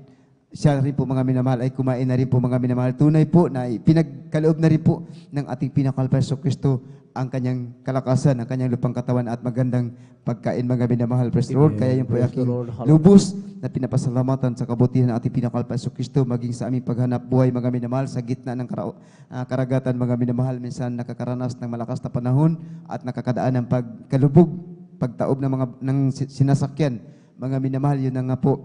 siya rin po mga minamahal ay kumain na rin po mga minamahal. Tunay po na pinagkaloob na rin po ng ating pinakalpal sa Kristo ang kanyang kalakasan, ang kanyang lupang katawan at magandang pagkain mga minamahal. Praise the Lord. Kaya yun po Praise the aking Lord. lubos na pinapasalamatan sa kabutihan ng ating pinakalpal sa Kristo maging sa aming paghanap buhay mga minamahal sa gitna ng karagatan mga minamahal. Minsan nakakaranas ng malakas na panahon at nakakadaan ng pagkalubog, pagtaob ng sinasakyan. Mga minamahal, yun na nga po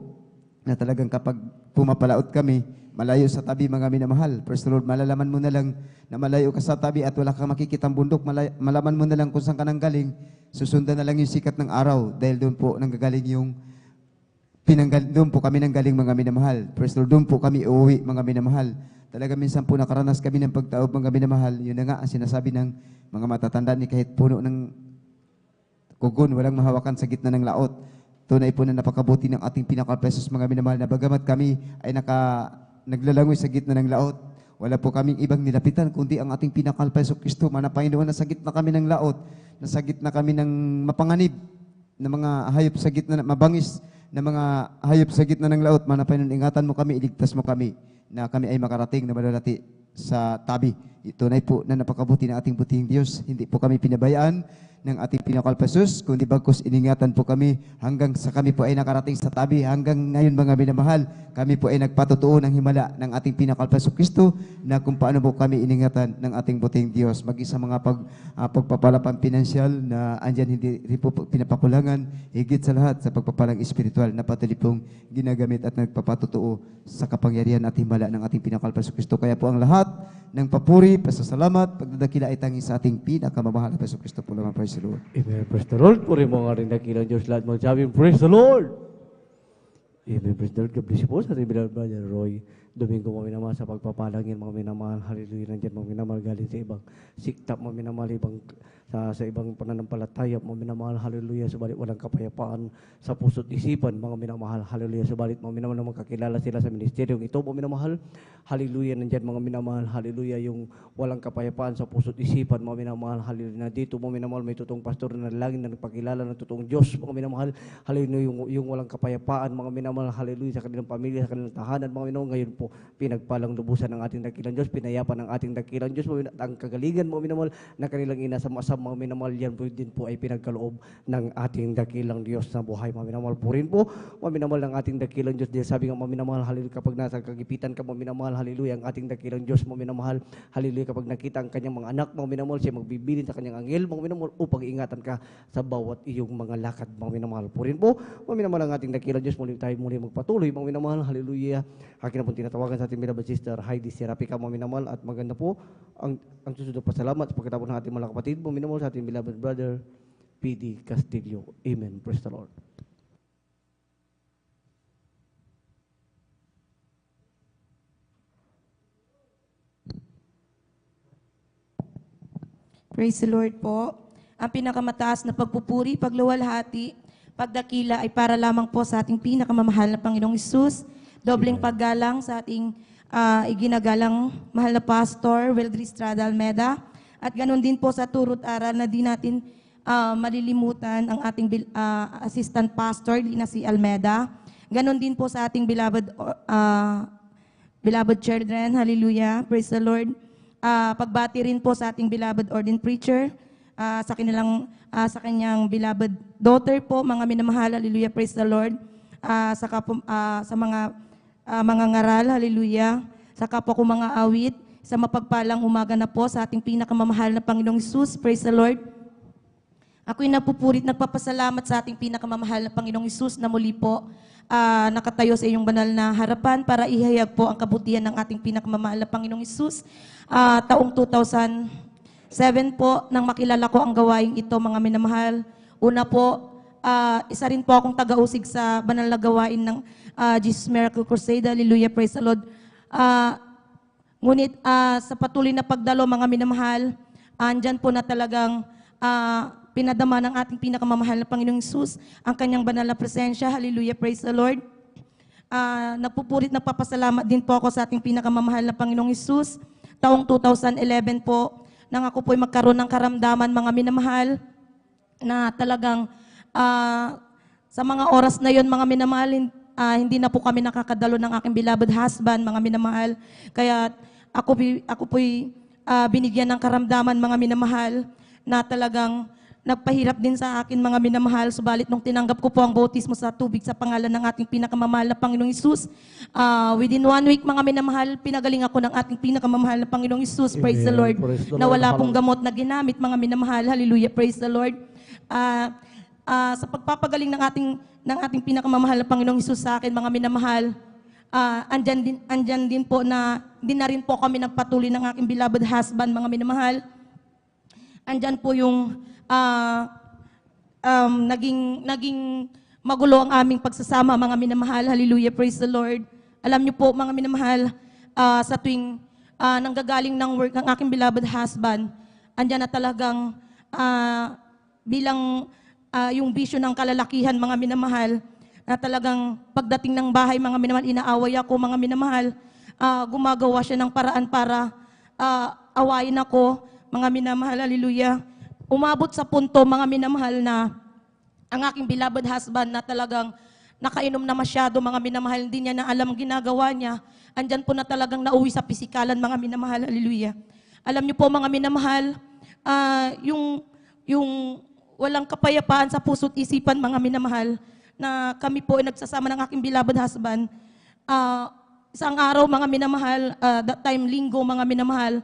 na talagang kapag pumapalaot kami, malayo sa tabi mga minamahal. Praise the Lord, malalaman mo na lang na malayo ka sa tabi at wala kang makikitang bundok. Malaman mo na lang kung saan ka nanggaling. Susundan na lang yung sikat ng araw dahil doon po nanggagaling yung doon po kami nanggaling mga minamahal. Praise the Lord, doon po kami uuwi mga minamahal. Talaga minsan po nakaranas kami ng pagtaob mga minamahal. Yun na nga ang sinasabi ng mga matatanda ni kahit puno ng kugon, walang mahawakan sa gitna ng laot. Tunay po na napakabuti ng ating pinakalpesos mga minamahal na bagamat kami ay naglalangoy sa gitna ng laot, wala po kaming ibang nilapitan kundi ang ating pinakalpeso Kristo. Mana Panginoon, nasa gitna kami ng laot, nasa gitna kami ng mapanganib na mga hayop sa gitna, mabangis na mga hayop sa gitna ng laot. Mana Panginoon, ingatan mo kami, iligtas mo kami na kami ay makarating na malalati sa tabi. Tunay po na napakabuti ng ating butihing Diyos. Hindi po kami pinabayaan ng ating pinakalpesos, kundi bagkus iningatan po kami hanggang sa kami po ay nakarating sa tabi. Hanggang ngayon mga minamahal, kami po ay nagpatutuo ng himala ng ating pinakalpeso Kristo na kung paano po kami iningatan ng ating butihing Diyos. Mag-isa mga pagpapalapang pinansyal na andyan hindi rin po pinapakulangan, higit sa lahat sa pagpapalang espiritual na patuloy pong ginagamit at nagpapatutuo sa kapangyarihan at himala ng ating pinakalpeso Kristo. Kaya po ang lahat ng papuri, pasasalamat, pagdadakila ay tanging sa ating pinakamamahal na Peso Kristo po naman. Praise the Lord. Amen. Praise the Lord. Puri mo nga rin dakilang Diyos lahat magsabing, praise the Lord. Amen. Praise the Lord. God bless you po sa ating beloved brother Roy. Domingo mga minamahal sa pagpapalangin mga minamahal. Hallelujah. Nandiyan mga minamahal galing sa ibang siktap mga minamahal, sa ibang pananampalataya mga minamahal. Hallelujah. Subalit walang kapayapaan sa puso't isipan mga minamahal. Hallelujah. Subalit mga minamahal na magkakilala sila sa ministeryong ito mga minamahal. Hallelujah. Nandiyan mga minamahal. Hallelujah. Yung walang kapayapaan sa puso't isipan mga minamahal. Hallelujah. Na dito mga minamahal may totoong pastor na lalangin na nagpakilala ng totoong Diyos mga minamahal. Hallelujah. Yung walang kapayapaan mga minamahal. Hallelujah. Sa kanilang pamilya, sa kanilang tahanan mga minamahal. Ngayon po, pinagpalang lubusan ng ating dakilang Diyos, pinayapan ng ating dakilang Diyos, ang kagalingan mga minamahal na kanilang inasam-asam mga minamahal, yan po din po ay pinagkaloob ng ating dakilang Diyos na buhay mga minamahal. Purin po mga minamahal ng ating dakilang Diyos. Dahil sabi nga mga minamahal, hallelujah, kapag nasa kagipitan ka mga minamahal, hallelujah, ang ating dakilang Diyos mga minamahal, hallelujah, kapag nakita ang kanyang mga anak mga minamahal, siya magbibilin sa kanyang anghel mga minamahal upang ingatan ka sa bawat iyong mga lakad mga minamahal. Purin po mga minamahal ang ating dakilang Diyos. Muli tayo magpatuloy mga minamahal, hallelujah. Akin na po tinatawagan sa ating beloved sister Heidi Serapika mga minamahal, at maganda po ang susunod pa salamat sa pagkatapos ng ating mga kapatid mga minamahal sa ating beloved brother P.D. Castillo. Amen. Praise the Lord. Praise the Lord po. Ang pinakamataas na pagpupuri, pagluwalhati, pagdakila ay para lamang po sa ating pinakamamahal na Panginoong Hesus. Dobleng paggalang sa ating iginagalang mahal na Pastor Wildry Estrada Almeda. At ganun din po sa turut aral na di natin malilimutan ang ating assistant pastor, Lina C. Almeda. Ganun din po sa ating beloved children. Hallelujah. Praise the Lord. Pagbati rin po sa ating beloved ordained preacher, sa kanyang beloved daughter po, mga minamahal. Hallelujah. Praise the Lord. Sa mga ngaral, hallelujah, sa kapwa ko mga awit, sa mapagpalang umaga na po sa ating pinakamamahal na Panginoong Hesus. Praise the Lord. Ako'y napupurit, nagpapasalamat sa ating pinakamamahal na Panginoong Hesus na muli po nakatayo sa iyong banal na harapan para ihayag po ang kabutihan ng ating pinakamamahal na Panginoong Hesus. Taong 2007 po, nang makilala ko ang gawaing ito, mga minamahal. Una po, isa rin po akong taga-usig sa banal na gawain ng Jesus Miracle Crusade. Hallelujah, praise the Lord. Ngunit sa patuloy na pagdalo, mga minamahal, andyan po na talagang pinadama ng ating pinakamamahal na Panginoong Hesus ang kanyang banal na presensya. Hallelujah, praise the Lord. Napupurit, nagpapasalamat din po ako sa ating pinakamamahal na Panginoong Hesus. Taong 2011 po, nang ako po'y magkaroon ng karamdaman, mga minamahal, na talagang sa mga oras na yon, mga minamahal, hindi na po kami nakakadalo ng aking beloved husband, mga minamahal. Kaya ako po'y binigyan ng karamdaman, mga minamahal, na talagang nagpahirap din sa akin, mga minamahal. Subalit nung tinanggap ko po ang bautismo sa tubig sa pangalan ng ating pinakamamahal na Panginoong Hesus, within 1 week, mga minamahal, pinagaling ako ng ating pinakamamahal na Panginoong Hesus. Praise the Lord. Praise the Na Lord. wala pong gamot na ginamit, mga minamahal. Hallelujah. Praise the Lord. Sa pagpapagaling ng ating pinakamamahal na Panginoong Hesus sa akin, mga minamahal, andyan din po na hindi na rin po kami nagpatuloy ng aking beloved husband, mga minamahal. Andyan po yung naging magulo ang aming pagsasama, mga minamahal. Hallelujah, praise the Lord. Alam niyo po, mga minamahal, sa tuwing nanggagaling ng work ng aking beloved husband, andyan na talagang bilang yung bisyo ng kalalakihan, mga minamahal, na talagang pagdating ng bahay, mga minamahal, inaaway ako, mga minamahal. Gumagawa siya ng paraan para awayin ako, mga minamahal. Hallelujah. Umabot sa punto, mga minamahal, na ang aking beloved husband na talagang nakainom na masyado, mga minamahal, hindi niya na alam ang ginagawa niya. Andyan po na talagang nauwi sa pisikalan, mga minamahal. Hallelujah. Alam niyo po, mga minamahal, yung walang kapayapaan sa puso't isipan, mga minamahal, na kami po ay nagsasama ng aking beloved husband. Isang araw, mga minamahal, that time, linggo, mga minamahal,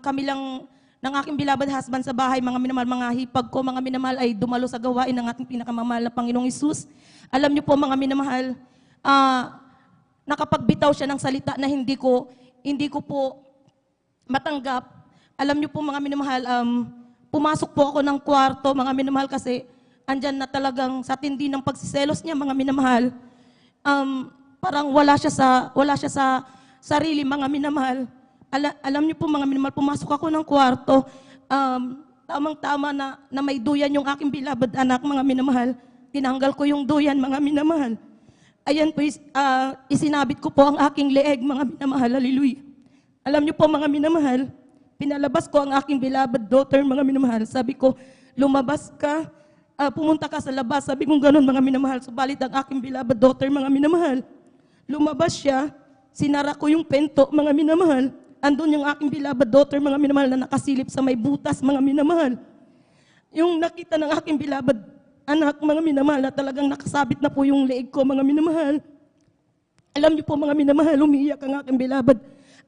kami lang ng aking beloved husband sa bahay, mga minamahal, mga hipag ko, mga minamahal, ay dumalo sa gawain ng ating pinakamamahal na Panginoong Hesus. Alam niyo po, mga minamahal, nakapagbitaw siya ng salita na hindi ko po matanggap. Alam niyo po, mga minamahal, pumasok po ako ng kwarto, mga minamahal, kasi andyan na talagang sa tindi ng pagsiselos niya, mga minamahal. Parang wala siya sa sarili, mga minamahal. Alam niyo po, mga minamahal, pumasok ako ng kwarto, tamang-tama na may duyan yung aking beloved anak, mga minamahal. Tinanggal ko yung duyan, mga minamahal. Ayan po, isinabit ko po ang aking leeg, mga minamahal. Hallelujah. Alam niyo po, mga minamahal, pinalabas ko ang aking beloved daughter, mga minamahal. Sabi ko, lumabas ka, pumunta ka sa labas. Sabi kong ganun, mga minamahal. Subalit ang aking beloved daughter, mga minamahal, lumabas siya, sinara ko yung pento, mga minamahal. Andun yung aking beloved daughter, mga minamahal, na nakasilip sa may butas, mga minamahal. Yung nakita ng aking beloved anak, mga minamahal, na talagang nakasabit na po yung leeg ko, mga minamahal. Alam niyo po, mga minamahal, umiiyak ang aking beloved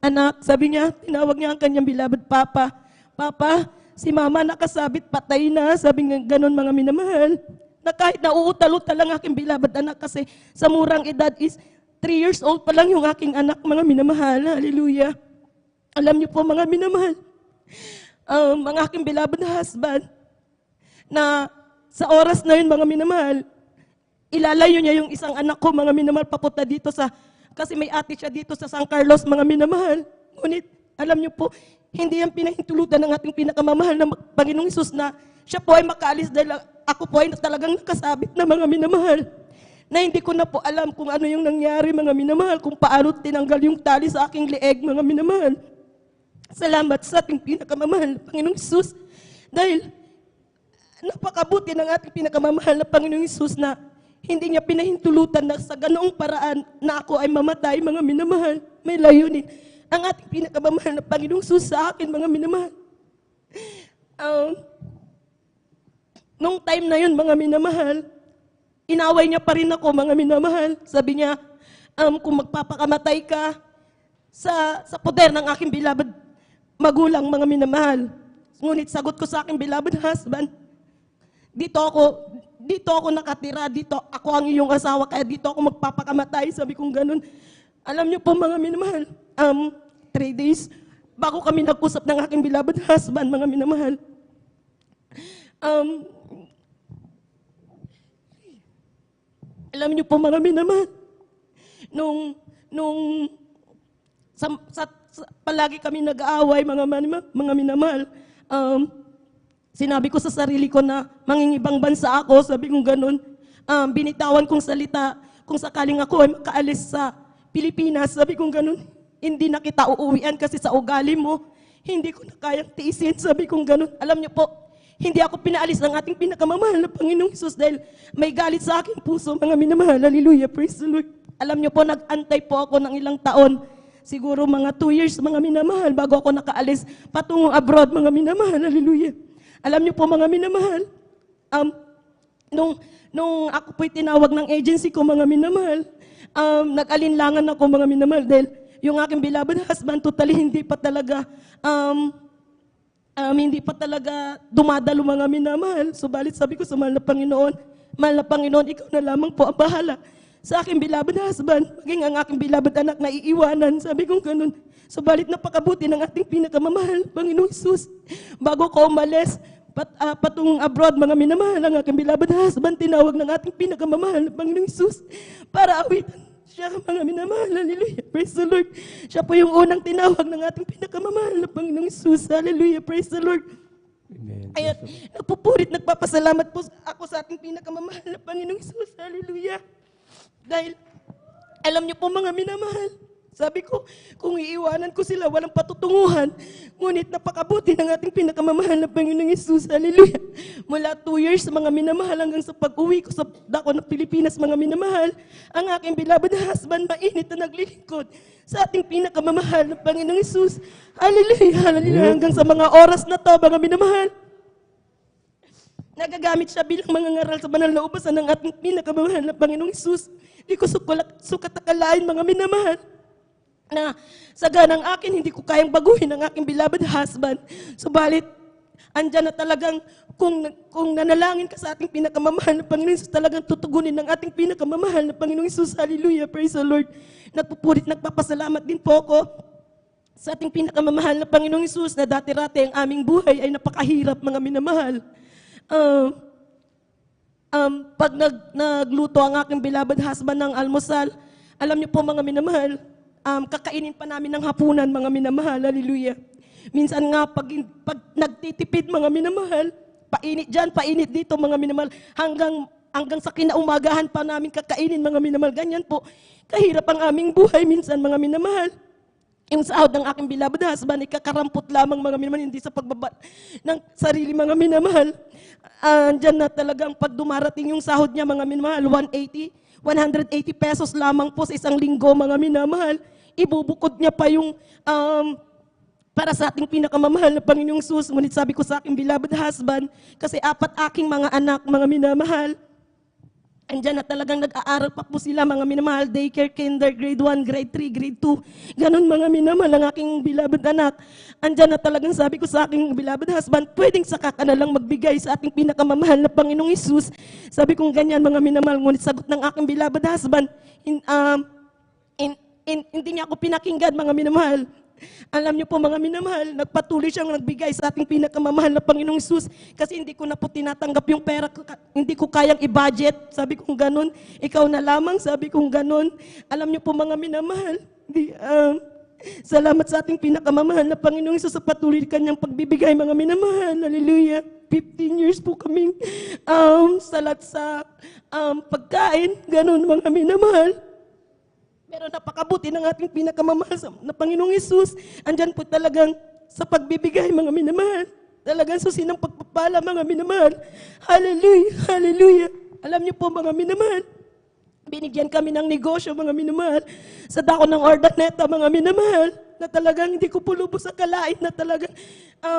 anak. Sabi niya, tinawag niya ang kanyang beloved papa. Papa, si mama nakasabit, patay na. Sabi nga ganun, mga minamahal. Na kahit nauutal-utal ang aking beloved anak, kasi sa murang edad is 3 years old pa lang yung aking anak, mga minamahal. Hallelujah. Alam niyo po, mga minamahal, ang aking beloved husband, na sa oras na yun, mga minamahal, ilalayo niya yung isang anak ko, mga minamahal, papunta dito kasi may ate siya dito sa San Carlos, mga minamahal. Ngunit, alam niyo po, hindi yan pinahintulutan ng ating pinakamamahal na Panginoong Hesus na siya po ay makaalis dahil ako po ay talagang nakasabit na, mga minamahal. Na hindi ko na po alam kung ano yung nangyari, mga minamahal, kung paano tinanggal yung tali sa aking leeg, mga minamahal. Salamat sa ating pinakamamahal na Panginoong Hesus. Dahil napakabuti ng ating pinakamamahal na Panginoong Hesus na hindi niya pinahintulutan na sa ganoong paraan na ako ay mamatay, mga minamahal. May layunin ang ating pinakamamahal na Panginoong Hesus sa akin, mga minamahal. Nung time na yun, mga minamahal, inaway niya pa rin ako, mga minamahal. Sabi niya, kung magpapakamatay ka sa poder ng aking beloved magulang, mga minamahal. Ngunit sagot ko sa aking beloved husband, dito ako nakatira, dito ako ang iyong asawa, kaya dito ako magpapakamatay. Sabi kong ganun. Alam niyo po, mga minamahal, 3 days bago kami nag-usap ng aking beloved husband, mga minamahal, alam niyo po, mga minamahal, palagi kami nag-aaway, mga minamahal. Sinabi ko sa sarili ko na mangingibang bansa ako, sabi kong ganun. Binitawan kong salita, kung sakaling ako ay makaalis sa Pilipinas, sabi kong ganun, hindi na kita uuwian kasi sa ugali mo, hindi ko na kayang tiisin, sabi kong ganun. Alam niyo po, Hindi ako pinaalis ng ating pinakamamahal na Panginoong Hesus dahil may galit sa aking puso, mga minamahal. Hallelujah, praise the Lord. Alam niyo po, nag-antay po ako ng ilang taon. Siguro mga 2 years, mga minamahal, bago ako nakaalis patungong abroad, mga minamahal. Hallelujah. Alam niyo po, mga minamahal, nung ako po'y tinawag ng agency ko, mga minamahal, nag-alinlangan ako, mga minamahal, dahil yung aking beloved husband, totally hindi pa talaga dumadalo, mga minamahal. Subalit sabi ko sa mahal na Panginoon, ikaw na lamang po ang bahala sa aking beloved husband, maging ang aking beloved anak na iiwanan. Sabi ko ganun. Subalit napakabuti ng ating pinakamamahal, Panginoong Hesus. Bago ko umalis, patungong abroad, mga minamahal, ang aking beloved husband, tinawag ng ating pinakamamahal, Panginoong Hesus, para awitan siya, mga minamahal. Hallelujah, praise the Lord. Siya po yung unang tinawag ng ating pinakamamahal na Panginoong Hesus. Hallelujah, praise the Lord. Amen. Kaya nagpupurit, nagpapasalamat po ako sa ating pinakamamahal na Panginoong Hesus. Hallelujah. Dahil, alam niyo po, mga minamahal, sabi ko, kung iiwanan ko sila, walang patutunguhan. Ngunit napakabuti ng ating pinakamamahal na Panginoong Hesus. Hallelujah. Mula 2 years, mga minamahal, hanggang sa pag-uwi ko sa dako ng Pilipinas, mga minamahal, ang aking beloved husband, mainit na naglilingkod sa ating pinakamamahal na Panginoong Hesus. Hallelujah. Hallelujah. Hanggang sa mga oras na to, mga minamahal, nagagamit siya bilang mangangaral sa banal na ubasan ng ating pinakamamahal na Panginoong Hesus. Di ko sukat akalain, mga minamahal, na sa ganang akin, hindi ko kayang baguhin ang aking beloved husband. Subalit, andyan na talagang, kung nanalangin ka sa ating pinakamamahal na Panginoong Hesus, talagang tutugunin ng ating pinakamamahal na Panginoong Hesus. Hallelujah, praise the Lord. Nagpupurit, nagpapasalamat din po ako sa ating pinakamamahal na Panginoong Hesus na dati-rati ang aming buhay ay napakahirap, mga minamahal. Pag nagluto ang aking beloved husband ng almusal, alam niyo po, mga minamahal, kakainin pa namin ng hapunan, mga minamahal. Hallelujah. Minsan nga, pag nagtitipid, mga minamahal, painit dyan, painit dito, mga minamahal, hanggang sa kinaumagahan pa namin kakainin, mga minamahal. Ganyan po, kahirap ang aming buhay minsan, mga minamahal. Yung sahod ng aking beloved husband, ikakarampot lamang, mga minamahal, hindi sa pagbaba ng sarili, mga minamahal. Diyan na talagang pag dumarating yung sahod niya, mga minamahal, 180 pesos lamang po sa isang linggo, mga minamahal. Ibubukod niya pa yung para sa ating pinakamamahal na Panginoong Hesus. Ngunit sabi ko sa aking beloved husband, kasi 4 aking mga anak, mga minamahal, andyan na talagang nag-aaral pa po sila, mga minamahal, daycare, kinder, grade 1, grade 3, grade 2. Ganon, mga minamahal, ang aking beloved anak. Andyan na talagang sabi ko sa aking beloved husband, pwedeng saka ka na lang magbigay sa ating pinakamamahal na Panginoong Hesus. Sabi kong ganyan, mga minamahal, ngunit sagot ng aking beloved husband, hindi niya ako pinakinggan, mga minamahal. Alam niyo po, mga minamahal, nagpatuloy siyang nagbigay sa ating pinakamamahal na Panginoong Hesus kasi hindi ko na po tinatanggap yung pera, hindi ko kayang i-budget. Sabi kong ganun, ikaw na lamang, sabi kong ganun. Alam niyo po, mga minamahal, salamat sa ating pinakamamahal na Panginoong Hesus sa patuloy kanyang pagbibigay, mga minamahal. Hallelujah. 15 years po kaming salat sa pagkain, ganun, mga minamahal. Pero napakabuti ng ating pinakamamahal na Panginoong Hesus. Andyan po talagang sa pagbibigay, mga minamahal. Talagang susi ng pagpapala, mga minamahal. Hallelujah, hallelujah. Alam niyo po, mga minamahal, binigyan kami ng negosyo, mga minamahal, sa dako ng Ordaneta, mga minamahal, na talagang hindi ko po lubos akalain na talagang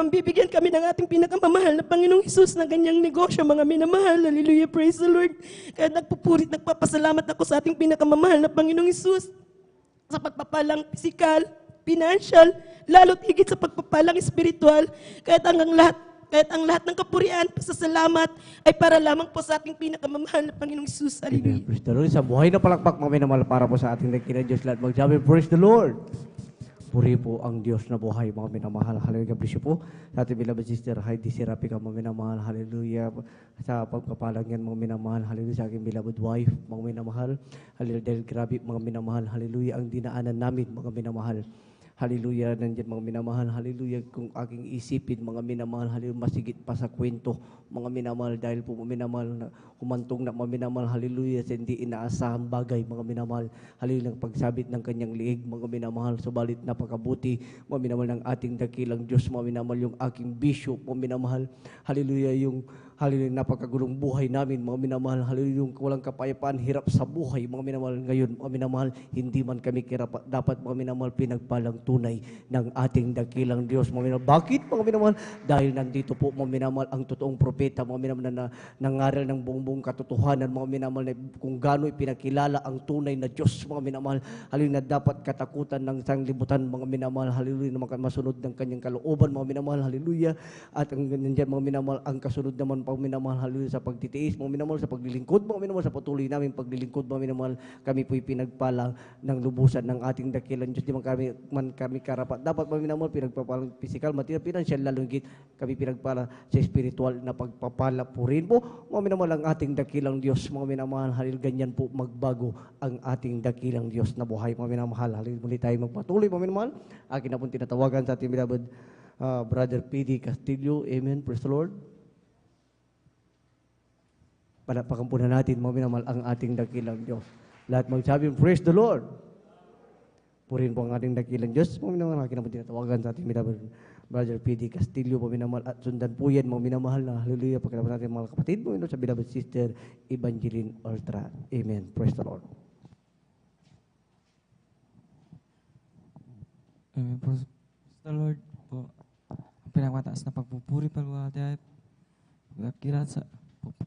bibigyan kami ng ating pinakamamahal na Panginoong Hesus na ganyang negosyo, mga minamahal. Hallelujah, praise the Lord. Kaya nagpupurit, nagpapasalamat ako sa ating pinakamamahal na Panginoong Hesus sa pagpapalang pisikal, financial, lalo't higit sa pagpapalang espiritual. Kahit ang lahat ng kapurian, pasasalamat ay para lamang po sa ating pinakamamahal na Panginoong Hesus. Hallelujah. Praise the Lord. Sa buhay na palakpak, mga minamahal, para po sa ating dakilang Diyos lahat. Magsabi, praise the Lord. Puri po ang Diyos na buhay, mga minamahal. Hallelujah. Bless you po. Sa ating beloved sister, Heidi Serapika, mga minamahal. Hallelujah. Sa pagpapalang yan, mga minamahal. Hallelujah. Sa aking beloved wife, mga minamahal. Hallelujah. Dahil grabe, mga minamahal. Hallelujah. Ang dinaanan namin, mga minamahal. Hallelujah, nandiyan mga minamahal. Hallelujah, kung aking isipin mga minamahal, hallelujah, masigit pa sa kwento mga minamahal, dahil po mga minamahal na humantong na mga minamahal, hallelujah, sa hindi inaasahang bagay mga minamahal. Hallelujah, ng pagsabit ng kanyang liig mga minamahal, subalit napakabuti mga minamahal ng ating dakilang Diyos mga minamahal, yung aking bishop mga minamahal. Hallelujah, yung hallelujah, napakagulong buhay namin mga minamahal. Hallelujah, yung walang kapayapaan, hirap sa buhay mga minamahal. Ngayon mga minamahal, hindi man kami kirap, dapat mga minamahal pinagpalang tunay ng ating dakilang Diyos mga minamahal. Bakit mga minamahal? Dahil nandito po mga minamahal ang totoong propeta mga minamahal na nangaral ng buong katotohanan mga minamahal, na kung gaano ipinakilala ang tunay na Diyos mga minamahal. Hallelujah, na dapat katakutan ng sanglibutan mga minamahal. Hallelujah, na masunod ng kanyang kalooban mga minamahal. Hallelujah, at ang nandiyan mga minamahal, ang kasunod naman mga minamahal, hallelujah, sa pagtitiis mga minamahal, sa paglilingkod mga minamahal, sa patuloy namin paglilingkod mga minamahal, kami po'y pinagpala ng lubusan ng ating dakilang Diyos. Di man kami karapat. Dapat mga minamahal, pinagpapalang physical, material, financial, lalong higit kami pinagpala sa spiritual na pagpapala po rin po mga minamahal ang ating dakilang Diyos mga minamahal. Hallelujah, ganyan po magbago ang ating dakilang Diyos na buhay mga minamahal. Hallelujah, muli tayo magpatuloy mga minamahal. Akin na pong tinatawagan sa ating beloved Brother P.D. Castillo. Amen. Praise the Lord. Palapakan po na natin mga minamahal ang ating dakilang Diyos. Lahat magsabi, praise the Lord. Purin po ang ating dakilang Diyos. Mga minamahal, akin na po tinatawagan sa ating beloved Brother P.D. Castillo, mga minamahal, at sundan po yan mga minamahal na hallelujah, pagkatapos natin mga kapatid mo, sa beloved sister Evangeline Ultra. Amen. Praise the Lord. Amen. Praise the Lord po. Pinagmataas na pagpupuri, pagwalhati at pagkilat sa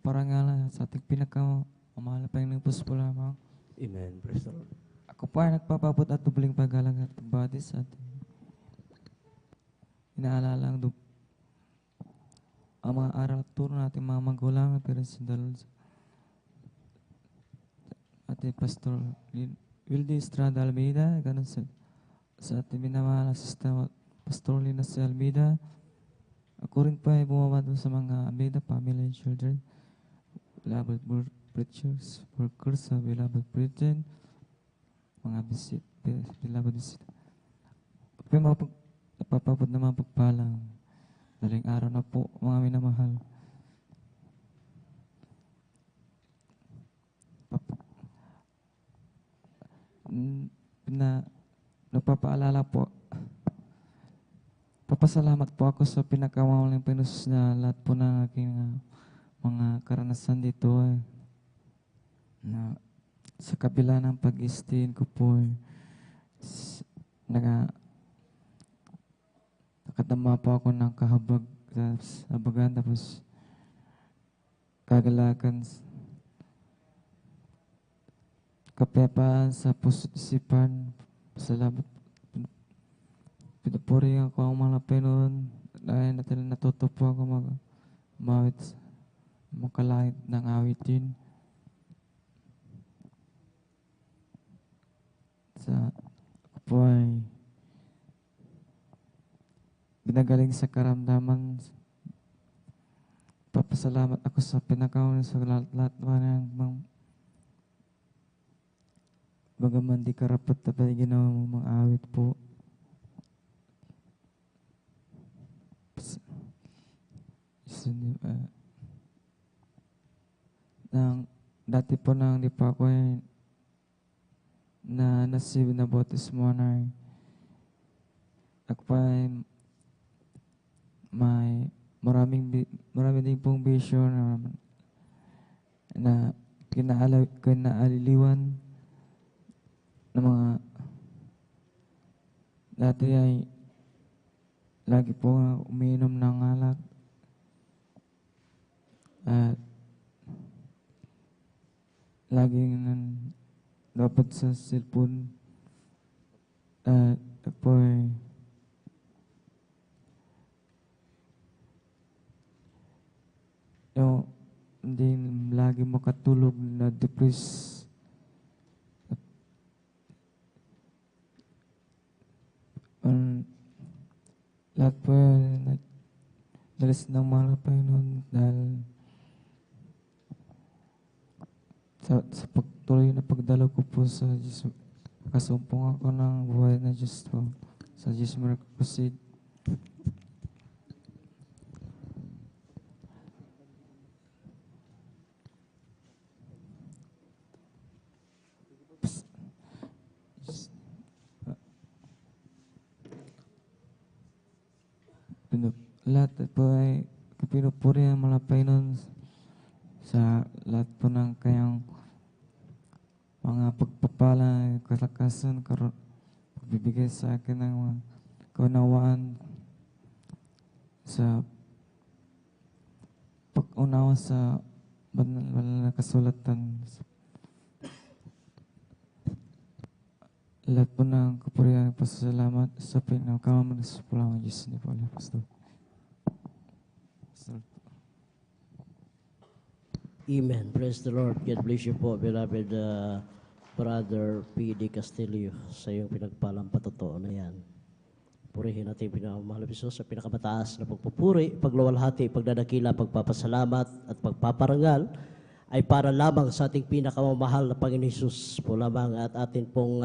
parangalan sa ating pinakamamahal na Panginoong Diyos po lamang. Amen. Praise the Lord. Ako po ay nagpapabot at dubling paggalang at pagbati sa ating inaalala ang mga aral at turo natin mga magulang at pinagsidal ating Pastor Wildy Estrada Almeida, ganun sa ating minamahal na sistema Pastor Lina C. Almeida. Ako rin po ay bumabado sa mga Almeida family and children, beloved preachers, workers sa beloved Britain, mga beloved visit. Napapabot na mga pagpalang daling araw na po mga minamahal. Nagpapaalala po, papasalamat po ako sa pinakamawalang pinus na lahat po ng aking mga karanasan dito na sa kabila ng pag-istiin ko po nakatama po ako ng kahabag sa abagan, tapos kagalakan, kapayapaan sa puso't isipan. Salamat. Pinupuri ako ang mga Pinoon dahil natuto po ako mag-mawit, makalahit ng awitin. Ako po ay binagaling sa karamdaman. Papasalamat ako sa pinakauna sa lahat ng bagaman di karapat na ginawa mong mga awit po. Dati po nang di pa ako na nasib na bautismo na ako pa may marami din pong bisyo na kinaaliliwan ng mga dati ay lagi po umiinom ng alak at laging dapat sa cellphone at po ay hindi lagi makatulog, na depressed. Lahat po dalis ng mga Panginoon dahil sa pagtuloy na pagdalo ko po sa Diyos, kasumpong ako ng buhay na Diyos po. Sa Diyos proceed. Lahat po ay pinupuri ang mga Panginoon sa lahat po ng kayang mga pagpapala, kalakasan, pagbibigay sa akin ng mga kaunawaan sa pag-unawa sa banal na kasulatan. Lahat po ng kapurihan at pasasalamat sa pinakamanas po lang ang Diyos ni Paul Pastor. Amen. Praise the Lord. God bless you po, beloved Brother P.D. Castillo, sa iyong pinagpalang patotoo na yan. Purihin natin yung pinakamahal na Diyos sa pinakamataas na pagpupuri, pagluwalhati, pagdadakila, pagpapasalamat at pagpaparangal ay para lamang sa ating pinakamamahal na Panginoon Hesus po lamang at atin pong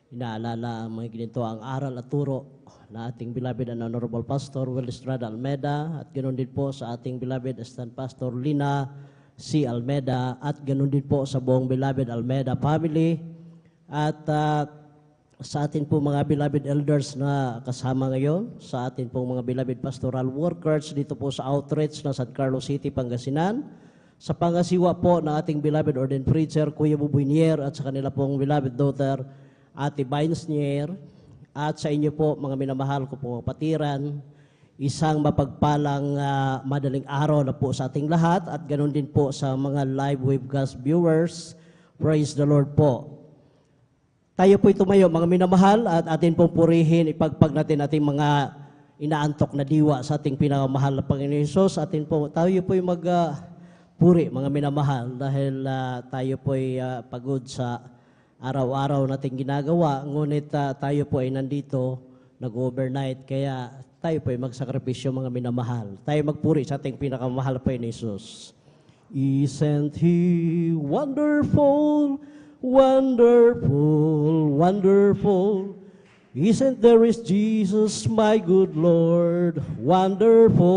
inaalala ang mga ginito ang aral at turo na ating beloved and honorable Pastor Will Estrada Almeda at ganoon din po sa ating beloved Assistant Pastor Lina C. Almeda at ganoon din po sa buong beloved Almeda family at sa atin po mga beloved elders na kasama ngayon, sa atin pong mga beloved pastoral workers dito po sa outreach ng San Carlos City, Pangasinan, sa pangasiwa po ng ating beloved ordained preacher Kuya Bubunier at sa kanila pong beloved daughter Ate Bainsnier at sa inyo po mga minamahal ko pong kapatiran, isang mapagpalang madaling araw na po sa ating lahat at ganoon din po sa mga live webcast viewers. Praise the Lord po. Tayo po'y tumayo mga minamahal at atin pong purihin, ipagpag natin ating mga inaantok na diwa sa ating pinakamahal na Panginoon Hesus. Tayo po'y magpuri mga minamahal dahil tayo po'y pagod sa araw-araw nating ginagawa. Ngunit tayo po ay nandito, nag-overnight, kaya tayo po ay magsakripisyo mga minamahal. Tayo magpuri sa ating pinakamahal pa ni Jesus. Isn't He wonderful, wonderful, wonderful? Isn't there is Jesus, my good Lord, wonderful?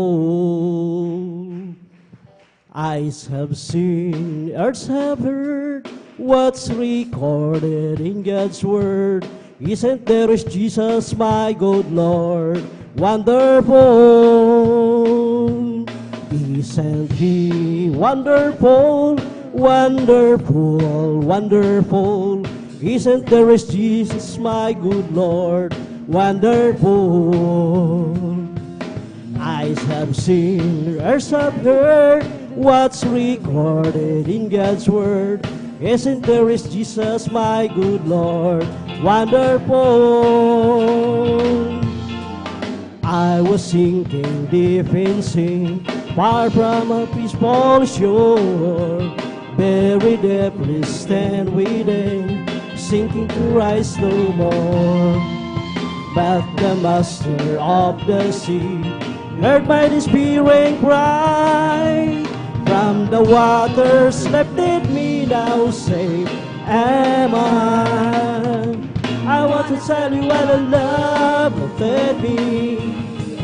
Eyes have seen, earths have heard, what's recorded in God's Word. Isn't there is Jesus, my good Lord, wonderful? Isn't He wonderful, wonderful, wonderful? Isn't there is Jesus, my good Lord, wonderful? Eyes have seen, ears have heard, what's recorded in God's Word. Isn't there is Jesus, my good Lord, wonderful? I was sinking deep in sin, far from a peaceful shore. Very deeply stand within, sinking to rise no more. But the master of the sea heard my despairing cry. From the waters lifted me, now safe am I. I want to tell you what a love lifted me,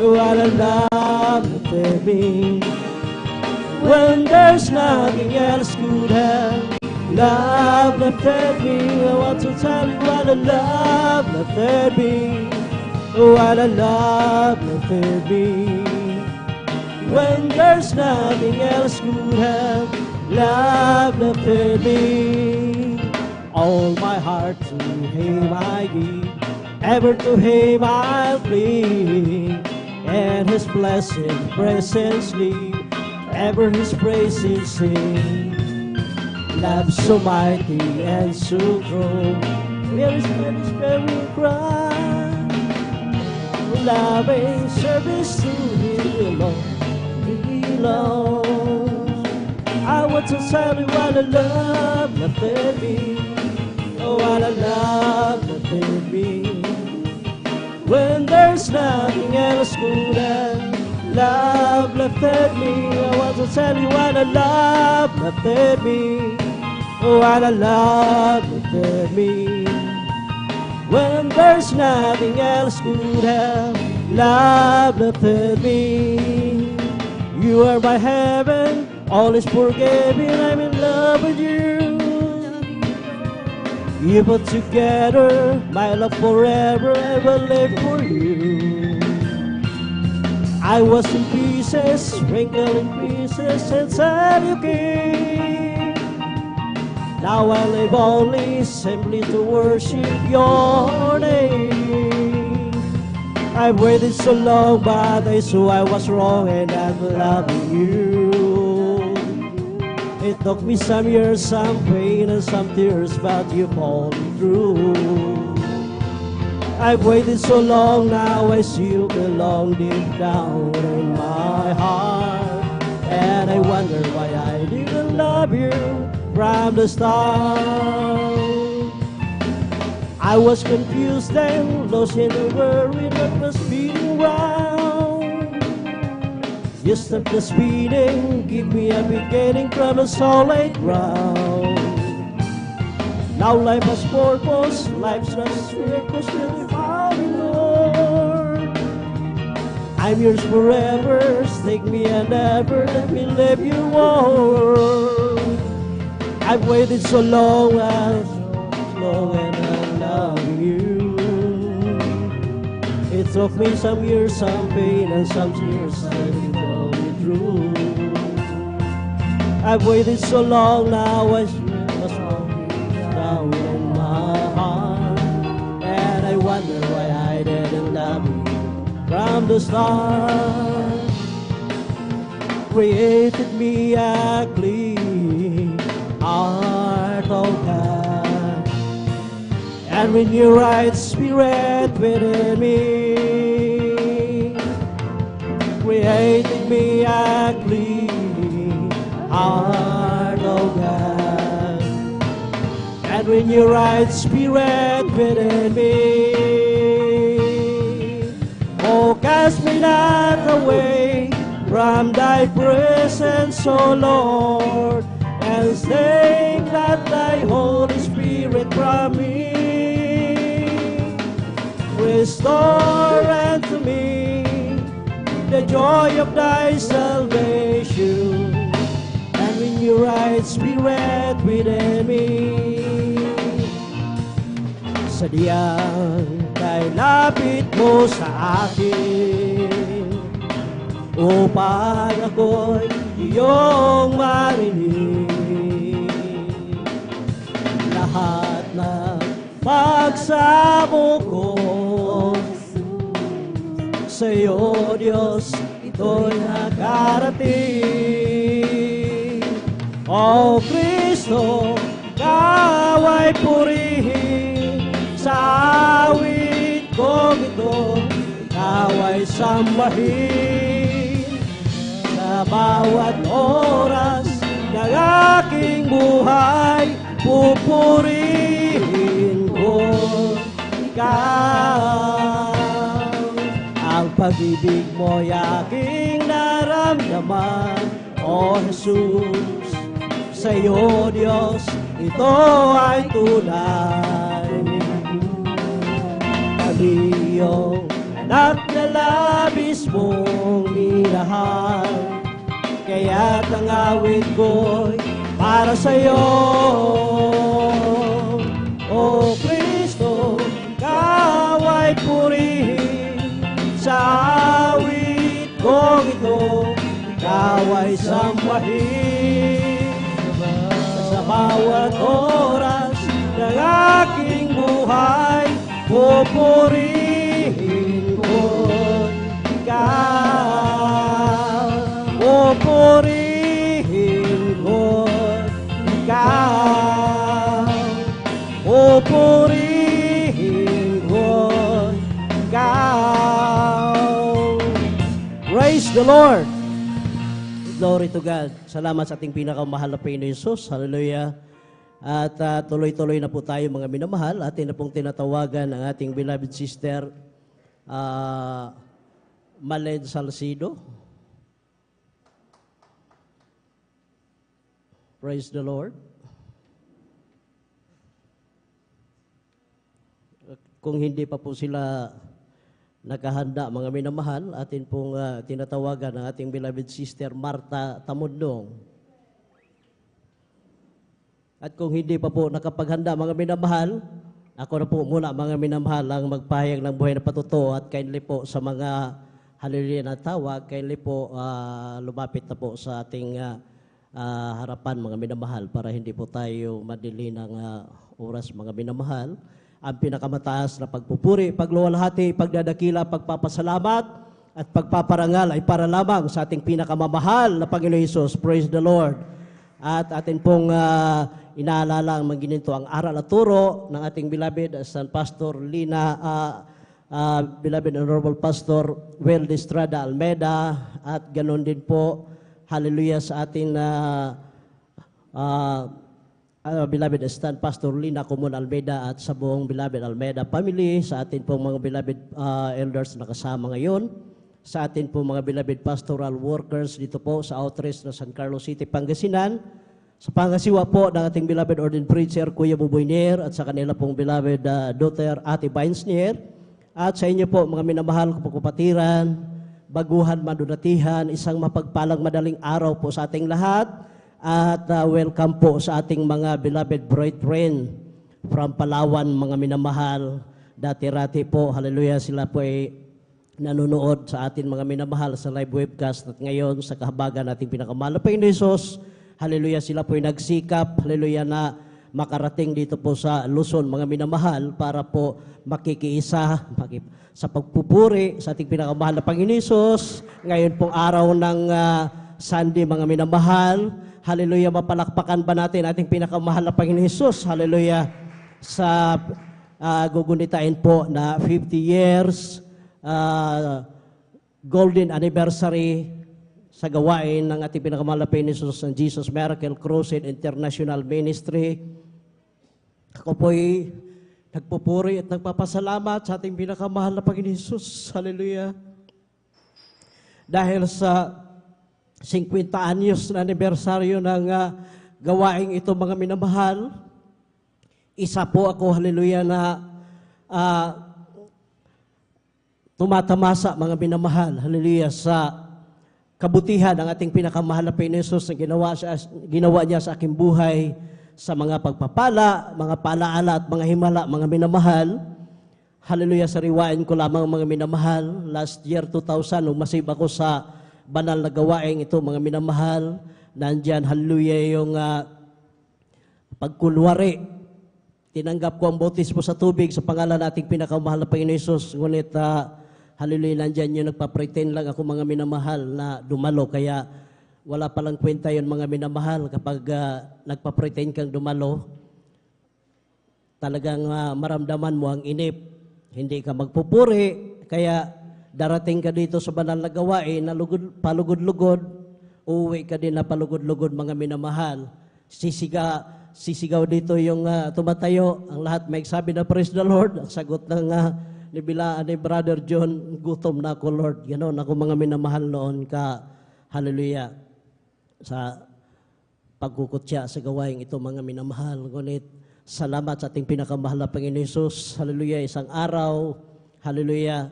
what a love lifted me. When there's nothing else could have, love lifted me. I want to tell you what a love lifted me, what a love lifted me. When there's nothing else could have, love lifted me. All my heart to Him I give, ever to Him I'll flee, and His blessed presence leave, ever His praises sing. Love so mighty and so true, there is very cry, loving service to Him alone. I want to tell you what a love lifted me, what a love lifted me. When there's nothing else could have, love lifted me. I want to tell you what a love lifted me, what a love lifted me. when there's nothing else could have lifted me. You are my heaven, all is forgiven, I'm in love with you. You put together my love forever, I will live for you. I was in pieces, wrinkled in pieces, until you came. Now I live only simply to worship your name. I've waited so long, but I saw I was wrong and I'm loving you. It took me some years, some pain and some tears, but you pulled me through. I've waited so long, now I see you belong deep down in my heart. And I wonder why I didn't love you from the start. I was confused and lost in the worry that was beating round. You stop the speeding, give me a beginning from a solid ground. Now life has purpose, life's lost purpose, really found Lord. I'm yours forever, take me and never let me live your world. I've waited so long, and I love you. It took me some years, some pain and some tears to pull me through. I've waited so long, now I was down in my heart, and I wonder why I didn't love you from the start. Created me a clean heart, oh God, and when your right spirit within me. Created me a clean heart, oh God, and when your right spirit within me. Oh, cast me not away from thy presence, O Lord, and take not thy Holy Spirit from me. Restore unto me the joy of thy salvation, and when your right spirit within me. Sadyang kay lapit mo sa akin, upang ako'y iyong marinig. Lahat ng pagsamo ko sa iyo, Diyos, ito'y nakarating. O Kristo, Ikaw ay purihin sa awit kong ito. Ikaw ay sambahin sa bawat oras ng aking buhay. Pupurihin ko Ikaw. Ang pag-ibig mo'y aking naramdaman, O Jesus. Sa iyo, Diyos, ito ay tunay. Kami iyong anak na labis mong minahal, kaya't ang awit ko'y para sa iyo. O Kristo, Ikaw ay purihin sa awit kong ito. Ikaw ay sambahin sa bawat oras ng aking buhay. Pupurihin ko Ikaw. Pupurihin ko Ikaw. Pupurihin ko Ikaw. Praise the Lord. Glory to God. Salamat sa ating pinakamahal na Panginoon Jesus. Hallelujah. At tuloy-tuloy na po tayo mga minamahal. Atin na pong tinatawagan ang ating beloved sister, Maled Salcido. Praise the Lord. kung hindi pa po sila nakahanda, mga minamahal, atin pong tinatawagan ang ating beloved sister Marta Tamundong. At kung hindi pa po nakapaghanda, mga minamahal, ako na po muna, mga minamahal, ang magpahayag ng buhay na patuto at kindly po sa mga hallelujah na tawag, kindly po lumapit na po sa ating harapan, mga minamahal, para hindi po tayo madili ng oras, mga minamahal. Ang pinakamataas na pagpupuri, pagluwalhati, pagdadakila, pagpapasalamat at pagpaparangal ay para lamang sa ating pinakamamahal na Panginoon Hesus. Praise the Lord. At atin pong inaalala ang magininto ang aral at turo ng ating beloved San Pastor Lina, beloved Honorable Pastor Will de Estrada Almeida, at ganon din po, hallelujah, sa ating beloved San Pastor Lina Comun Almeida at sa buong beloved Almeida family, sa atin pong mga beloved elders na kasama ngayon, sa atin pong mga beloved pastoral workers dito po sa outreach na San Carlos City, Pangasinan, sa pangasiwa po ng ating beloved ordained preacher Kuya Buboyner at sa kanila pong beloved daughter Ate Bainsnier, at sa inyo po mga minamahal ko kapatiran, baguhan, madunatihan, isang mapagpalang madaling araw po sa ating lahat. At welcome po sa ating mga beloved brethren from Palawan, mga minamahal. Dati-rati po, hallelujah, sila po ay nanonood sa atin, mga minamahal, sa live webcast. At ngayon, sa kahabagan nating pinakamahal na Panginoon Hesus, hallelujah, sila po ay nagsikap, hallelujah, na makarating dito po sa Luzon, mga minamahal, para po makikiisa sa pagpupuri sa ating pinakamahal na Panginoon Hesus. Ngayon pong araw ng Sunday, mga minamahal, hallelujah, mapalakpakan ba natin ating pinakamahal na Panginoon Hesus, hallelujah, sa gugunitain po na 50 years golden anniversary sa gawain ng ating pinakamahal na Panginoon Hesus, ang Jesus Miracle Crusade International Ministry. Ako po'y nagpupuri at nagpapasalamat sa ating pinakamahal na Panginoon Hesus, hallelujah, dahil sa 50 anyos na anibersaryo ng gawaing ito, mga minamahal. Isa po ako, hallelujah, na tumatamasa, mga minamahal, hallelujah, sa kabutihan ng ating pinakamahal na Panginoon Hesus na ginawa niya sa aking buhay, sa mga pagpapala, mga paalaala at mga himala, mga minamahal. Hallelujah, sariwain ko lamang, mga minamahal. Last year, 2000, nung masib ako sa banal na gawaing ito, mga minamahal, nandyan, hallelujah, yung pagkulwari. Tinanggap ko ang bautismo sa tubig sa pangalan nating pinakamahal na Panginoon Hesus. Ngunit, hallelujah, nandyan yung nagpa-pretend lang ako, mga minamahal, na dumalo. Kaya wala palang kwenta yun, mga minamahal, kapag nagpa-pretend kang dumalo, talagang maramdaman mo ang inip. Hindi ka magpupuri, kaya darating ka dito sa banal na gawain na palugod-lugod, uuwi ka din na palugod-lugod, mga minamahal. Sisigaw dito yung tumatayo, ang lahat may sabi na praise the Lord. Ang sagot ng ni Brother John, gutom na ako, Lord. Ganon ako, mga minamahal, noon ka, hallelujah, sa pagkukutya sa gawain ito, mga minamahal. Ngunit salamat sa ating pinakamahal na Panginoon Hesus, hallelujah, isang araw, hallelujah,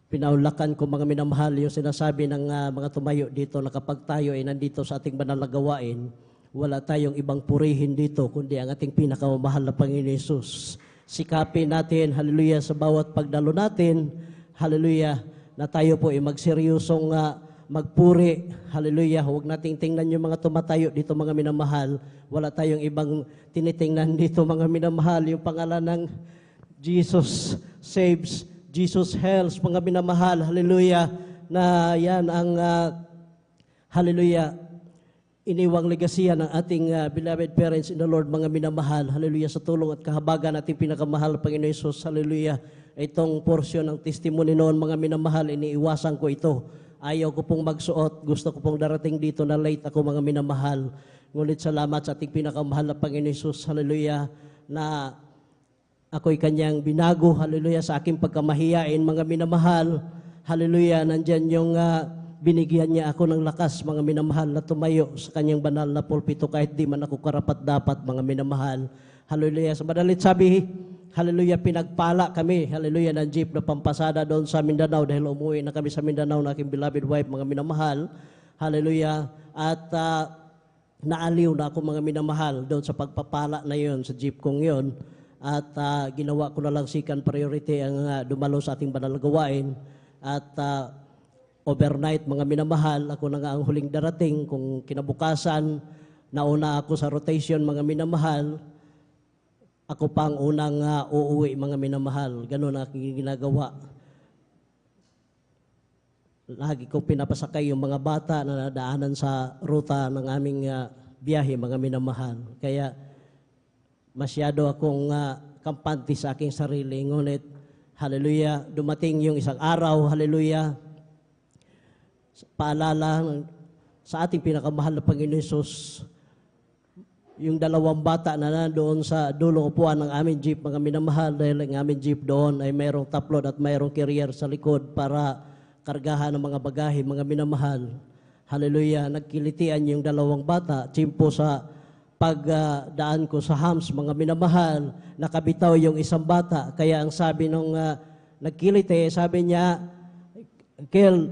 pinaulakan ko, mga minamahal, yung sinasabi ng mga tumayo dito na kapag tayo ay nandito sa ating banal na gawain, wala tayong ibang purihin dito kundi ang ating pinakamamahal na Panginoon Hesus. Sikapin natin, hallelujah, sa bawat pagdalo natin, hallelujah, na tayo po ay magseryosong magpuri, hallelujah. Huwag nating tingnan yung mga tumatayo dito, mga minamahal. Wala tayong ibang tinitingnan dito, mga minamahal, yung pangalan ng Jesus saves, Jesus helps, mga minamahal, hallelujah, na yan ang, hallelujah, iniwang legasiya ng ating beloved parents in the Lord, mga minamahal, hallelujah, sa tulong at kahabagan ating pinakamahal na Panginoon Hesus, hallelujah. Itong porsyon ng testimony noon, mga minamahal, iniiwasan ko ito. Ayaw ko pong magsuot, gusto ko pong darating dito na late ako, mga minamahal. Ngunit salamat sa ating pinakamahal na Panginoon Hesus, hallelujah, na ako'y kanyang binago, hallelujah, sa aking pagkamahiyain, mga minamahal, hallelujah, nandyan yung binigyan niya ako ng lakas, mga minamahal, na tumayo sa kanyang banal na pulpito kahit di man ako karapat-dapat, mga minamahal, Hallelujah. Sa madalit sabi, hallelujah, pinagpala kami, hallelujah, ng jeep na pampasada doon sa Mindanao dahil umuwi na kami sa Mindanao na aking beloved wife, mga minamahal. Hallelujah. At naaliw na ako, mga minamahal, doon sa pagpapala na yon sa jeep kong yon. At ginawa ko na lang second priority ang dumalo sa ating banal na gawain. At overnight, mga minamahal, ako na nga ang huling darating. Kung kinabukasan, nauna ako sa rotation, mga minamahal, ako pa ang unang uuwi, mga minamahal. Ganun ang aking ginagawa. Lagi ko pinapasakay yung mga bata na nadaanan sa ruta ng aming biyahe, mga minamahal. Kaya masyado akong kampante sa aking sarili. Ngunit, hallelujah, dumating yung isang araw, hallelujah, paalala sa ating pinakamahal na Panginoon Hesus, yung dalawang bata na nandoon sa dulong upuan ng aming jeep, mga minamahal, dahil ang aming jeep doon ay mayroong taplod at mayroong carrier sa likod para kargahan ng mga bagahe, mga minamahal. Hallelujah, nagkilitian yung dalawang bata, tsimpo sa pagdaan ko sa hams, mga minamahal, nakabitaw yung isang bata. Kaya ang sabi nung nagkiliti, sabi niya, Kel,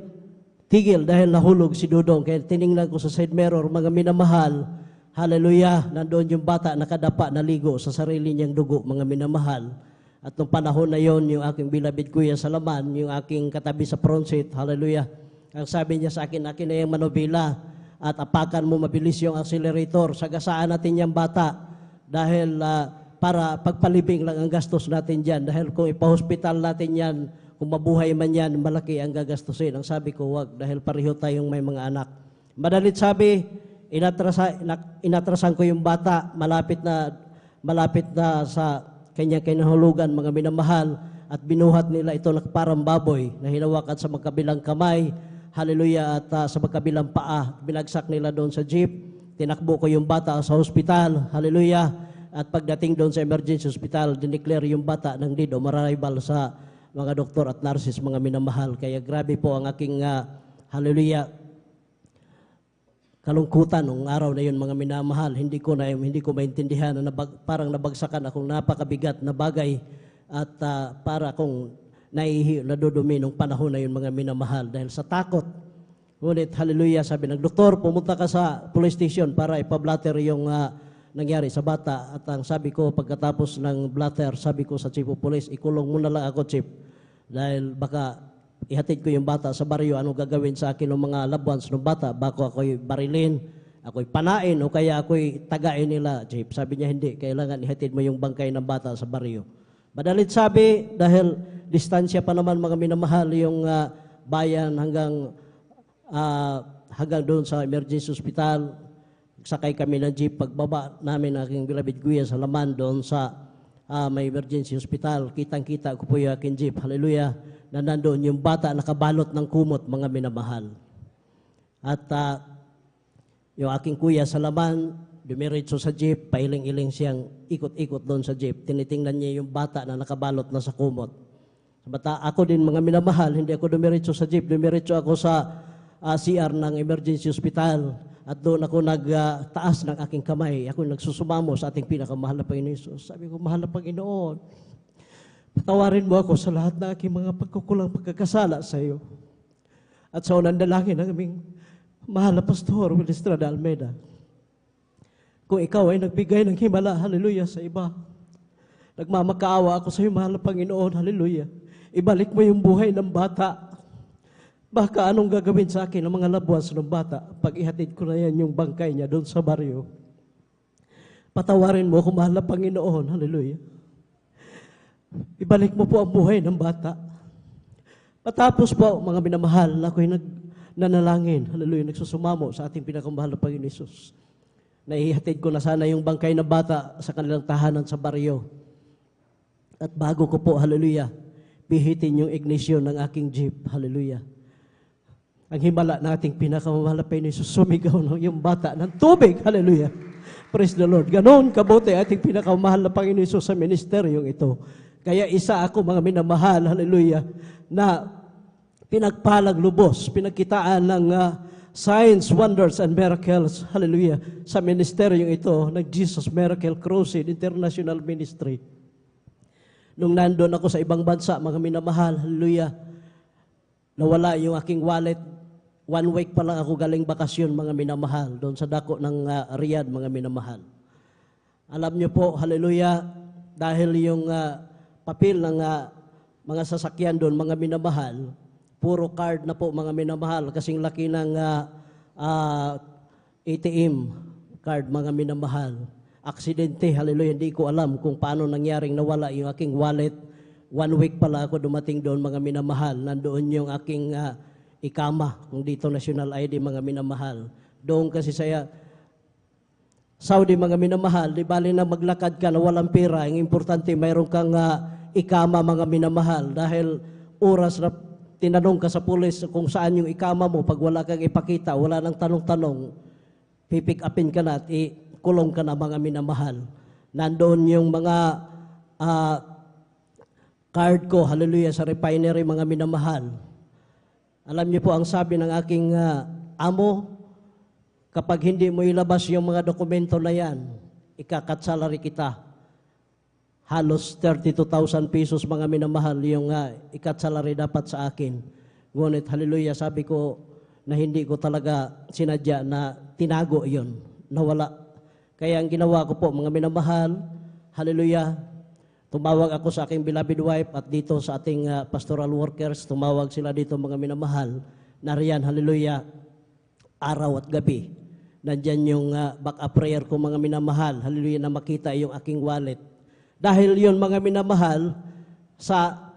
tigil dahil nahulog si Dudong. Kaya tiningnan ko sa side mirror, mga minamahal, hallelujah, nandoon yung bata nakadapa, naligo sa sarili niyang dugo, mga minamahal. At nung panahon na yon, yung aking beloved Kuya Salaman, yung aking katabi sa front seat, hallelujah, ang sabi niya sa akin na yung manobila, at apakan mo mabilis yung accelerator, sagasaan natin yung bata dahil para pagpalibing lang ang gastos natin dyan. Dahil kung ipa-hospital natin yan, kung mabuhay man yan, malaki ang gagastusin. Ang sabi ko, wag, dahil pareho tayong may mga anak. Madalit sabi, inatrasan ko yung bata, malapit na sa kanyang kinahulugan, mga minamahal, at binuhat nila ito na parang baboy na hinawakan sa magkabilang kamay, hallelujah, at sa magkabilang paa, binagsak nila doon sa jeep, tinakbo ko yung bata sa hospital, hallelujah, at pagdating doon sa emergency hospital, dineclare yung bata ng dead o arrival sa mga doktor at nurses, mga minamahal. Kaya grabe po ang aking, hallelujah, kalungkutan nung araw na yun, mga minamahal. Hindi ko maintindihan na parang nabagsakan akong napakabigat na bagay at para akong nadudumi nung panahon na yun, mga minamahal, dahil sa takot. Ngunit, hallelujah, sabi ng doktor, pumunta ka sa police station para ipablatter yung nangyari sa bata. At ang sabi ko, pagkatapos ng blatter, sabi ko sa chief of police, ikulong muna lang ako, chief, dahil baka ihatid ko yung bata sa baryo, anong gagawin sa akin ng mga loved ones ng bata? Bako ako'y barilin, ako'y panain, o kaya ako'y tagain nila, chief. Sabi niya, hindi, kailangan ihatid mo yung bangkay ng bata sa baryo. Madalit sabi, dahil distansya pa naman, mga minamahal, yung bayan hanggang doon sa emergency hospital. Sakay kami ng jeep, pagbaba namin aking beloved Kuya Salaman doon sa may emergency hospital. Kitang-kita ko po yung aking jeep, hallelujah, na nandoon yung bata nakabalot ng kumot, mga minamahal. At yung aking Kuya Salaman, dumiretso sa jeep, pailing-iling siyang ikot-ikot doon sa jeep. Tinitingnan niya yung bata na nakabalot na sa kumot. Ako din, mga minamahal, hindi ako dumiretso sa jeep, dumiretso ako sa CR ng emergency hospital. At doon ako nagtaas ng aking kamay. Ako nagsusumamo sa ating pinakamahal na Panginoon Hesus. Sabi ko, mahal na Panginoon, patawarin mo ako sa lahat ng aking mga pagkukulang pagkakasala sa iyo. At sa unang dalangin ng aming mahal na Pastor Will Estrada Almeida, kung ikaw ay nagbigay ng himala, hallelujah, sa iba, nagmamakaawa ako sa iyo, mahal na Panginoon, hallelujah, ibalik mo yung buhay ng bata. Baka anong gagawin sa akin ng mga labuas ng bata pag ihatid ko na yan yung bangkay niya doon sa baryo. Patawarin mo ako, mahal na Panginoon, hallelujah. Ibalik mo po ang buhay ng bata. Patapos po, mga minamahal, ako'y nanalangin, hallelujah, nagsusumamo sa ating pinakamahal na Panginoon Hesus. Naihatid ko na sana yung bangkay ng bata sa kanilang tahanan sa baryo. At bago ko po, hallelujah, pihitin yung ignition ng aking jeep, hallelujah. Ang himala nating pinakamamahal na Panginoon Hesus, sumigaw ng yung bata ng tubig, hallelujah. Praise the Lord. Ganon kabuti ating pinakamamahal na Panginoon Hesus sa ministeryong ito. Kaya isa ako, mga minamahal, hallelujah, na pinagpalag lubos, pinagkitaan ng signs, wonders, and miracles, hallelujah, sa ministeryong ito ng Jesus Miracle Crusade International Ministry. Nung nandun ako sa ibang bansa, mga minamahal, hallelujah, nawala yung aking wallet. 1 week pa lang ako galing bakasyon, mga minamahal, doon sa dako ng Riyadh, mga minamahal. Alam niyo po, hallelujah, dahil yung papel ng mga sasakyan doon, mga minamahal, puro card na po, mga minamahal, kasing laki ng ATM card, mga minamahal. Aksidente, hallelujah, hindi ko alam kung paano nangyaring nawala yung aking wallet. 1 week pala ako dumating doon, mga minamahal. Nandoon yung aking ikama, kung dito national ID, mga minamahal. Doon kasi saya, Saudi, mga minamahal, di bali na maglakad ka na walang pera, ang importante mayroon kang ikama, mga minamahal. Dahil oras na tinanong ka sa pulis kung saan yung ikama mo, pag wala kang ipakita, wala nang tanong-tanong, pipick upin ka na at kulong ka na, mga minamahal. Nandoon yung mga card ko, hallelujah, sa refinery, mga minamahal. Alam niyo po ang sabi ng aking amo, kapag hindi mo ilabas yung mga dokumento na yan, ikakat salary kita. Halos 32,000 pesos, mga minamahal, yung ikat salary dapat sa akin. Ngunit, hallelujah, sabi ko na hindi ko talaga sinadya na tinago yon, nawala. Kaya ang ginawa ko po, mga minamahal, hallelujah, tumawag ako sa aking beloved wife at dito sa ating pastoral workers, tumawag sila dito, mga minamahal, nariyan, hallelujah, araw at gabi. Nandyan yung back-up prayer ko, mga minamahal, hallelujah, na makita yung aking wallet. Dahil yun, mga minamahal, sa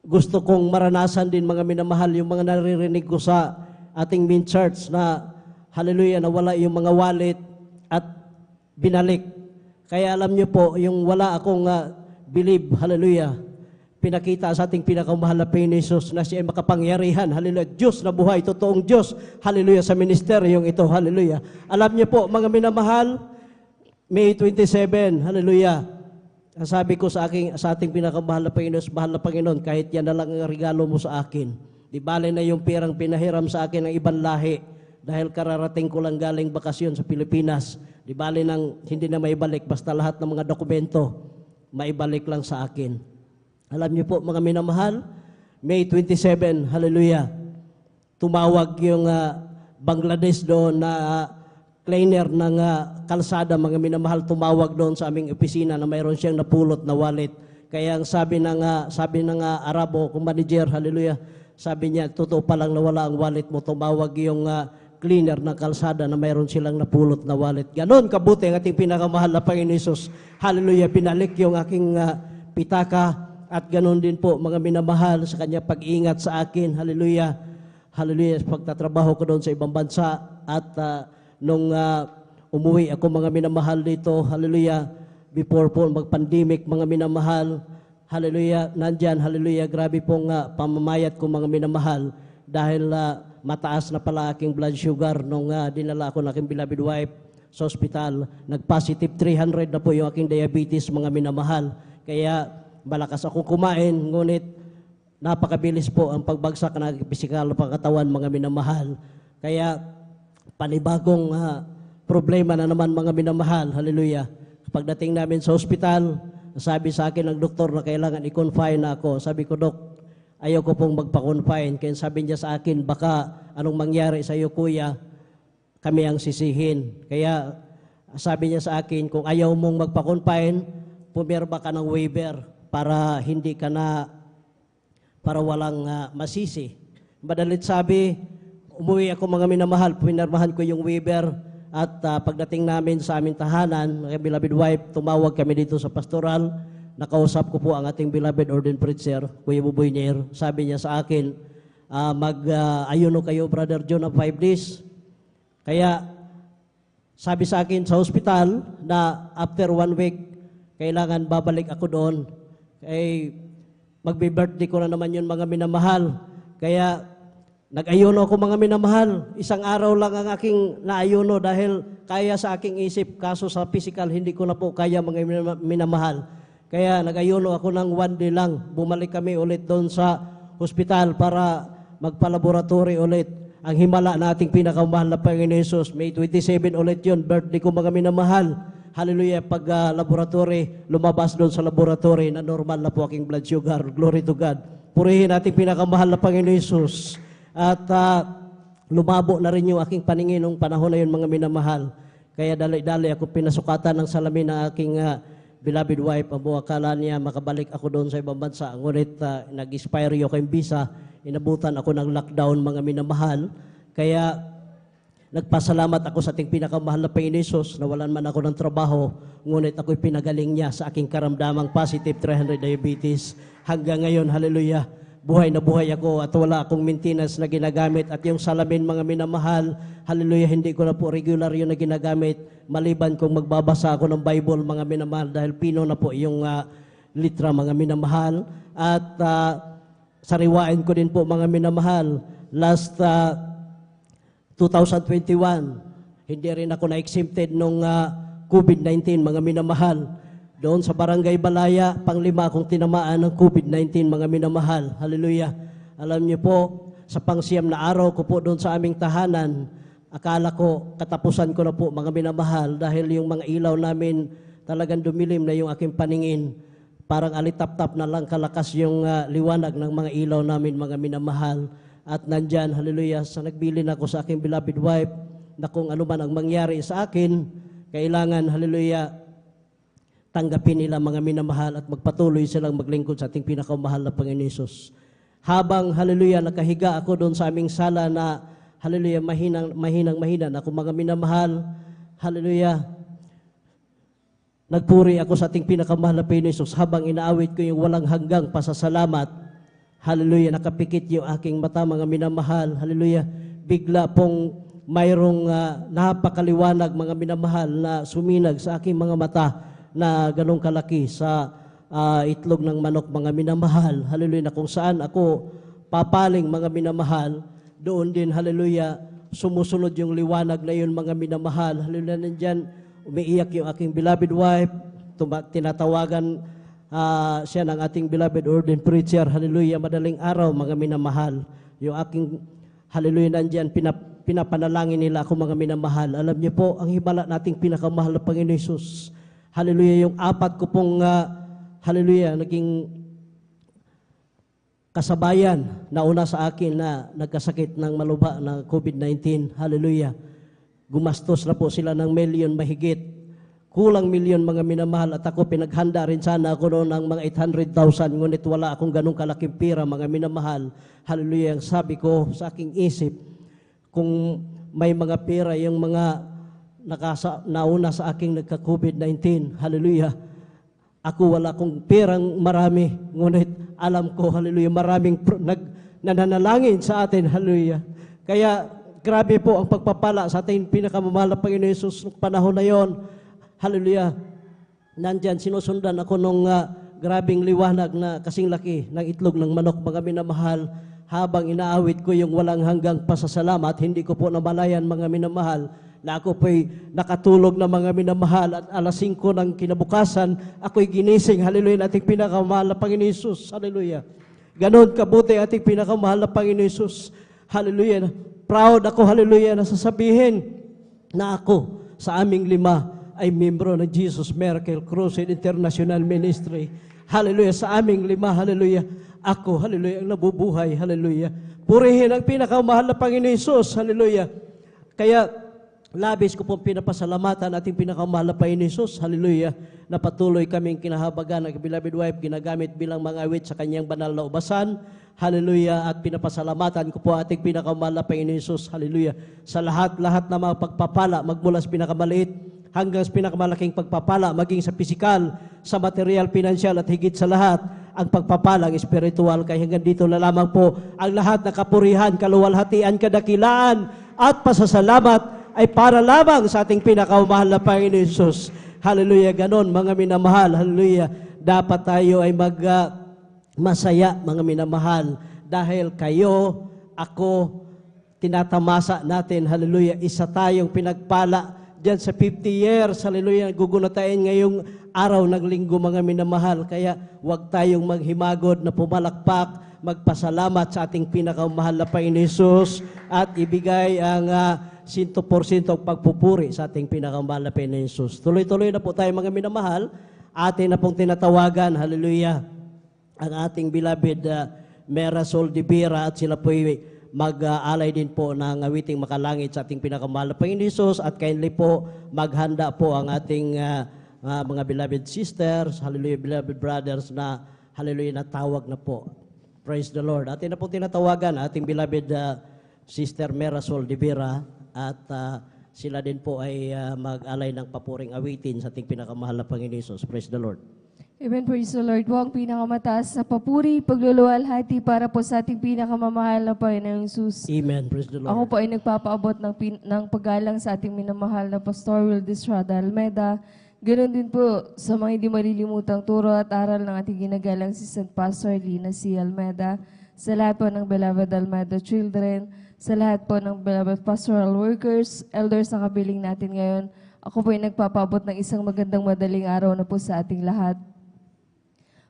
gusto kong maranasan din, mga minamahal, yung mga naririnig ko sa ating main church na, hallelujah, nawala yung mga wallet at binalik. Kaya alam niyo po, yung wala akong believe, hallelujah, pinakita sa ating pinakamahal na Panginoon Jesus na siya ay makapangyarihan, hallelujah, Diyos na buhay, totoong Diyos, hallelujah, sa ministeryong ito, hallelujah. Alam niyo po, mga minamahal, May 27, hallelujah, sabi ko sa ating pinakamahal na Panginoon, mahal na Panginoon, kahit yan na lang ang regalo mo sa akin, di bale na yung pirang pinahiram sa akin ng ibang lahi, dahil kararating ko lang galing bakasyon sa Pilipinas, di bale nang hindi na maibalik, basta lahat ng mga dokumento, maibalik lang sa akin. Alam niyo po, mga minamahal, May 27, hallelujah, tumawag yung Bangladesh doon na cleaner ng kalsada, mga minamahal, tumawag doon sa aming opisina na mayroon siyang napulot na wallet. Kaya ang sabi ng Arabo, kung manager, hallelujah, sabi niya, totoo palang nawala ang wallet mo, tumawag yung cleaner ng kalsada na mayroon silang napulot na wallet. Ganon kabuti ang ating pinakamahal na Panginoon Jesus. Hallelujah, pinalik yung aking pitaka at ganon din po, mga minamahal, sa kanya pag-iingat sa akin. Hallelujah, hallelujah, pagtatrabaho ko doon sa ibang bansa at nung umuwi ako, mga minamahal, dito, hallelujah, before po mag-pandemic, mga minamahal, hallelujah, nandyan, hallelujah, grabe pong pamamayat ko, mga minamahal, dahil mataas na pala aking blood sugar nung dinala ako ng aking beloved wife sa ospital. Nag-positive 300 na po yung aking diabetes, mga minamahal. Kaya malakas ako kumain, ngunit napakabilis po ang pagbagsak ng aking pisikal na pagkatawan, mga minamahal. Kaya panibagong problema na naman, mga minamahal, hallelujah. Pagdating namin sa ospital, sabi sa akin ng doktor na kailangan i-confine na ako. Sabi ko, Dok, ayaw ko pong magpa-confine. Kaya sabi niya sa akin, baka anong mangyari sa iyo, kuya, kami ang sisihin. Kaya sabi niya sa akin, kung ayaw mong magpa-confine, pumirma ka ng waiver para hindi ka na, para walang masisi. Madalit sabi, umuwi ako, mga minamahal, pinirmahan ko yung waiver at pagdating namin sa aming tahanan, mga beloved wife, tumawag kami dito sa pastoral, nakausap ko po ang ating beloved ordained preacher, Kuya Buboy Nair. Sabi niya sa akin, mag-ayuno kayo, Brother John, of 5 days. Kaya sabi sa akin sa hospital na after 1 week, kailangan babalik ako doon. Magbe-birthday ko na naman yun, mga minamahal. Kaya nag-ayuno ako, mga minamahal. Isang araw lang ang aking naayuno dahil kaya sa aking isip, kaso sa physical, hindi ko na po kaya, mga minamahal. Kaya nag-ayuno ako ng 1 day lang. Bumalik kami ulit doon sa hospital para magpa-laboratory ulit. ang himala na ating pinakamahal na Panginoon Jesus. May 27 ulit yun, birthday ko mga minamahal. Hallelujah, pag laboratory, lumabas doon sa laboratory na normal na po aking blood sugar. Glory to God. Purihin ating pinakamahal na Panginoon Jesus. At lumabo na rin yung aking paningin nung panahon na yun mga minamahal. Kaya dali-dali ako pinasukatan ng salamin ng aking beloved wife. Ang buong akala niya makabalik ako doon sa ibang bansa. Ngunit nag-expire yung aking visa. Inabutan ako ng lockdown mga minamahal. Kaya nagpasalamat ako sa ating pinakamahal na Panginoon Jesus. Nawalan man ako ng trabaho. Ngunit ako'y pinagaling niya sa aking karamdamang positive 300 diabetes. Hanggang ngayon, hallelujah, buhay na buhay ako at wala akong maintenance na ginagamit. At yung salamin mga minamahal, hallelujah, hindi ko na po regular yun na ginagamit. Maliban kung magbabasa ako ng Bible mga minamahal dahil pino na po yung litra mga minamahal. At sariwain ko din po mga minamahal. Last 2021, hindi rin ako na-exempted nung COVID-19 mga minamahal. Doon sa Barangay Balaya, panglima akong tinamaan ng COVID-19 mga minamahal. Hallelujah. Alam niyo po, sa pangsiyam na araw ko po doon sa aming tahanan, akala ko katapusan ko na po mga minamahal dahil yung mga ilaw namin talagang dumilim na yung aking paningin. Parang alitap-tap na lang kalakas yung liwanag ng mga ilaw namin mga minamahal. At nandyan, hallelujah, sa nagbilin ako sa aking beloved wife na kung ano man ang mangyari sa akin, kailangan, hallelujah, tanggapin nila mga minamahal at magpatuloy silang maglingkod sa ating pinakamahal na Panginoon Jesus. Habang, hallelujah, nakahiga ako doon sa aming sala na, hallelujah, mahinang ako mga minamahal, hallelujah, nagpuri ako sa ating pinakamahal na Panginoon Jesus habang inaawit ko yung walang hanggang pasasalamat. Hallelujah, nakapikit yung aking mata mga minamahal. Hallelujah, bigla pong mayroong napakaliwanag mga minamahal na suminag sa aking mga mata na ganong kalaki sa itlog ng manok mga minamahal. Hallelujah, na kung saan ako papaling mga minamahal, doon din, hallelujah, sumusunod yung liwanag na yun mga minamahal. Hallelujah, nandyan, umiiyak yung aking beloved wife, tinatawagan siya ng ating beloved ordained preacher. Hallelujah, madaling araw mga minamahal. Yung aking, hallelujah, nandyan, pinapanalangin nila ako mga minamahal. Alam niyo po, ang himala nating pinakamahal na Panginoon Jesus. Hallelujah, yung apat ko pong, hallelujah, naging kasabayan na una sa akin na nagkasakit ng maluba na COVID-19. Hallelujah. Gumastos na po sila ng milyon mahigit. Kulang milyon mga minamahal at ako pinaghanda rin sana ako noon ng mga 800,000 ngunit wala akong ganong kalaking pira mga minamahal. Hallelujah. Ang sabi ko sa aking isip, kung may mga pira yung mga nauna sa aking nagka-COVID-19, hallelujah, ako wala akong pirang marami, ngunit alam ko, hallelujah, maraming nananalangin sa atin, hallelujah. Kaya grabe po ang pagpapala sa ating pinakamamahal na Panginoon Jesus noong panahon na yon. Hallelujah. Nandyan, sinusundan ako nung grabing liwanag na kasing laki ng itlog ng manok, mga minamahal, habang inaawit ko yung walang hanggang pasasalamat. Hindi ko po namalayan, mga minamahal, na ako po'y nakatulog na mga minamahal at alas 5 ng kinabukasan, ako'y ginising. Hallelujah, ating pinakamahal na Panginoon Jesus. Hallelujah. Ganon kabuti ating pinakamahal na Panginoon Jesus. Hallelujah. Proud ako, hallelujah, na sasabihin na ako sa aming 5 ay membro ng Jesus Miracle Crusade International Ministry. Hallelujah. Sa aming 5, hallelujah, ako, hallelujah, ang nabubuhay, hallelujah. Purihin ang pinakamahal na Panginoon Jesus, hallelujah. Kaya, labis ko pong pinapasalamatan ating pinakamahal na Panginoon Jesus, hallelujah, na patuloy kaming kinahabagan ng beloved wife, ginagamit bilang mga awit sa kanyang banal na ubasan, hallelujah, at pinapasalamatan ko po ating pinakamahal na Panginoon Jesus, hallelujah, sa lahat na mga pagpapala, magmula sa pinakamaliit hanggang sa pinakamalaking pagpapala, maging sa pisikal, sa material, pinansyal, at higit sa lahat, ang pagpapalang espiritual. Kaya hanggang dito na lamang po ang lahat na kapurihan, kaluwalhatian, kadakilaan, at pasasalamat ay para lamang sa ating pinakamahal na Panginoon Jesus. Hallelujah, ganon mga minamahal. Hallelujah, dapat tayo ay masaya mga minamahal dahil kayo, ako, tinatamasa natin. Hallelujah, isa tayong pinagpala diyan sa 50 years, hallelujah, gugunatain ngayong araw ng linggo mga minamahal. Kaya huwag tayong maghimagod na pumalakpak, magpasalamat sa ating pinakamahal na Panginoon Jesus at ibigay ang 100% pagpupuri sa ating pinakamahal na Panginoon Jesus. Tuloy-tuloy na po tayo mga minamahal. Atin na pong tinatawagan, hallelujah, ang ating beloved Merasol de Vera at sila po'y mag-alay din po ng awiting makalangit sa ating pinakamahal na Panginoon Jesus at kindly po maghanda po ang ating mga beloved sisters, hallelujah, beloved brothers na hallelujah, natawag na po. Praise the Lord. Atin na po tinatawagan ating beloved Sister Merasol de Vera at sila din po ay mag-alay ng papuring awitin sa ating pinakamahal na Panginoon Jesus. Praise the Lord. Amen, praise the Lord. Huwag pinakamataas sa papuri, pagluluwalhati para po sa ating pinakamamahal na Panginoong Jesus. Amen, praise the Lord. Ako po ay nagpapaabot ng paggalang sa ating minamahal na Pastor Will Estrada Almeida. Ganon din po sa mga hindi malilimutang turo at aral ng ating ginagalang si St. Pastor Lina C. Almeida, sa lahat po ng beloved Almeida children, sa lahat po ng beloved pastoral workers, elders na kabiling natin ngayon. Ako po ay nagpapaabot ng isang magandang madaling araw na po sa ating lahat.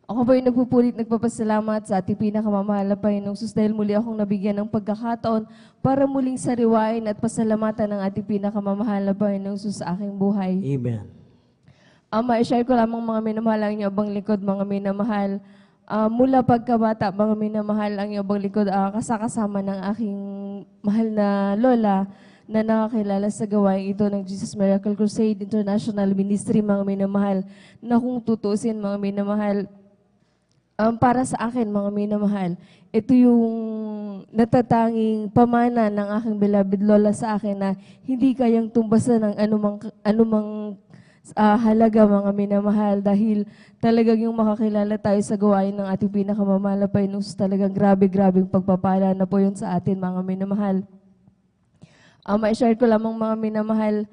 Ako po ay nagpupulit, nagpapasalamat sa ating pinakamamahal na Panginoong Jesus dahil muli akong nabigyan ng pagkakataon para muling sariwain at pasalamatan ng ating pinakamamahal na Panginoong Jesus sa aking buhay. Amen. Ma-share ko lamang mga minamahal ang inyong abang likod, mga minamahal. Mula pagkabata, mga minamahal ang inyong abang likod, kasakasama ng aking mahal na lola na nakakilala sa gawain ito ng Jesus Miracle Crusade International Ministry, mga minamahal, na kung tutusin, mga minamahal, para sa akin, mga minamahal, ito yung natatanging pamana ng aking beloved lola sa akin na hindi kayang tumbasan ng anumang halaga, mga minamahal, dahil talagang yung makakilala tayo sa gawain ng ating pinakamamahal na Panginoon, talagang grabing pagpapala na po yun sa atin, mga minamahal. Ma-share ko lamang, mga minamahal,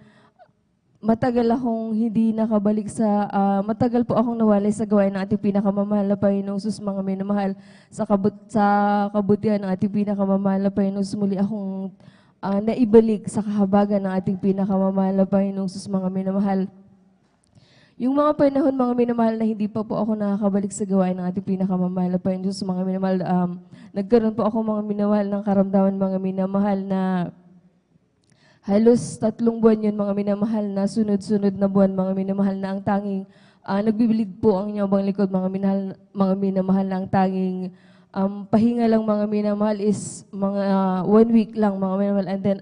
matagal akong hindi nakabalik matagal po akong nawalay sa gawain ng ating pinakamamahal na Panginoong Jesus, mga minamahal, sa kabutihan ng ating pinakamamahal na Panginoong Jesus, muli akong naibalik sa kahabagan ng ating pinakamamahal na Panginoong Jesus, mga minamahal. Yung mga panahon, mga minamahal, na hindi pa po ako nakakabalik sa gawain ng ating pinakamamahal na Panginoong Jesus, mga minamahal, nagkaroon po ako, mga minamahal, ng karamdaman, mga minamahal, na halos 3 buwan yun, mga minamahal, na sunod-sunod na buwan, mga minamahal, na ang tanging nagbibilid po ang inyong abang likod, mga minamahal, na ang tanging pahinga lang, mga minamahal, is mga 1 week lang, mga minamahal, and then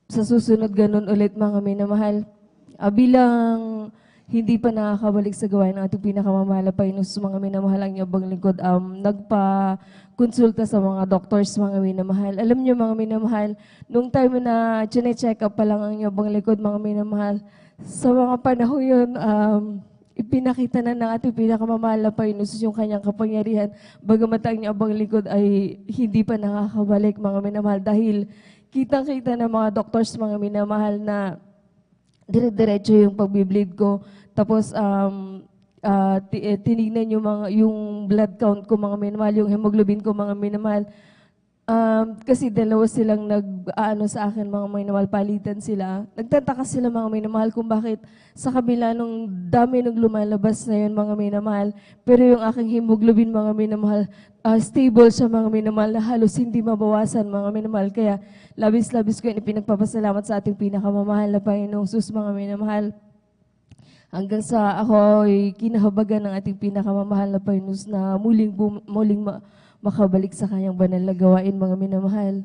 sa susunod ganun ulit, mga minamahal. Bilang hindi pa nakakabalik sa gawain ng ating pinakamamahal na Panginoon, mga minamahal, ang inyong abang likod, nagpa-konsulta sa mga doctors, mga minamahal. Alam niyo, mga minamahal, nung time na check up pa lang ang inyong abang likod, mga minamahal, sa mga panahon yun, ipinakita na ng ating pinakamamahal na Panginoon yung kanyang kapangyarihan, bagamat ang inyong abang likod ay hindi pa nakakabalik, mga minamahal, dahil kitang-kita ng mga doctors, mga minamahal, na dire-diretso yung pagbiblid ko. Tapos, tinignan yung blood count ko, mga minamahal, yung hemoglobin ko, mga minamahal. Kasi dalawa silang sa akin, mga minamahal, palitan sila. Nagtataka sila, mga minamahal, kung bakit sa kabila nung dami nung lumalabas na yun, mga minamahal, pero yung aking hemoglobin, mga minamahal, stable siya, mga minamahal, na halos hindi mabawasan, mga minamahal. Kaya labis-labis ko yung pinagpapasalamat sa ating pinakamamahal na Panginoong Jesus, mga minamahal. Hanggang sa ako ay kinahabagan ng ating pinakamamahal na Panginoon na muling makabalik sa kanyang banal na gawain, mga minamahal.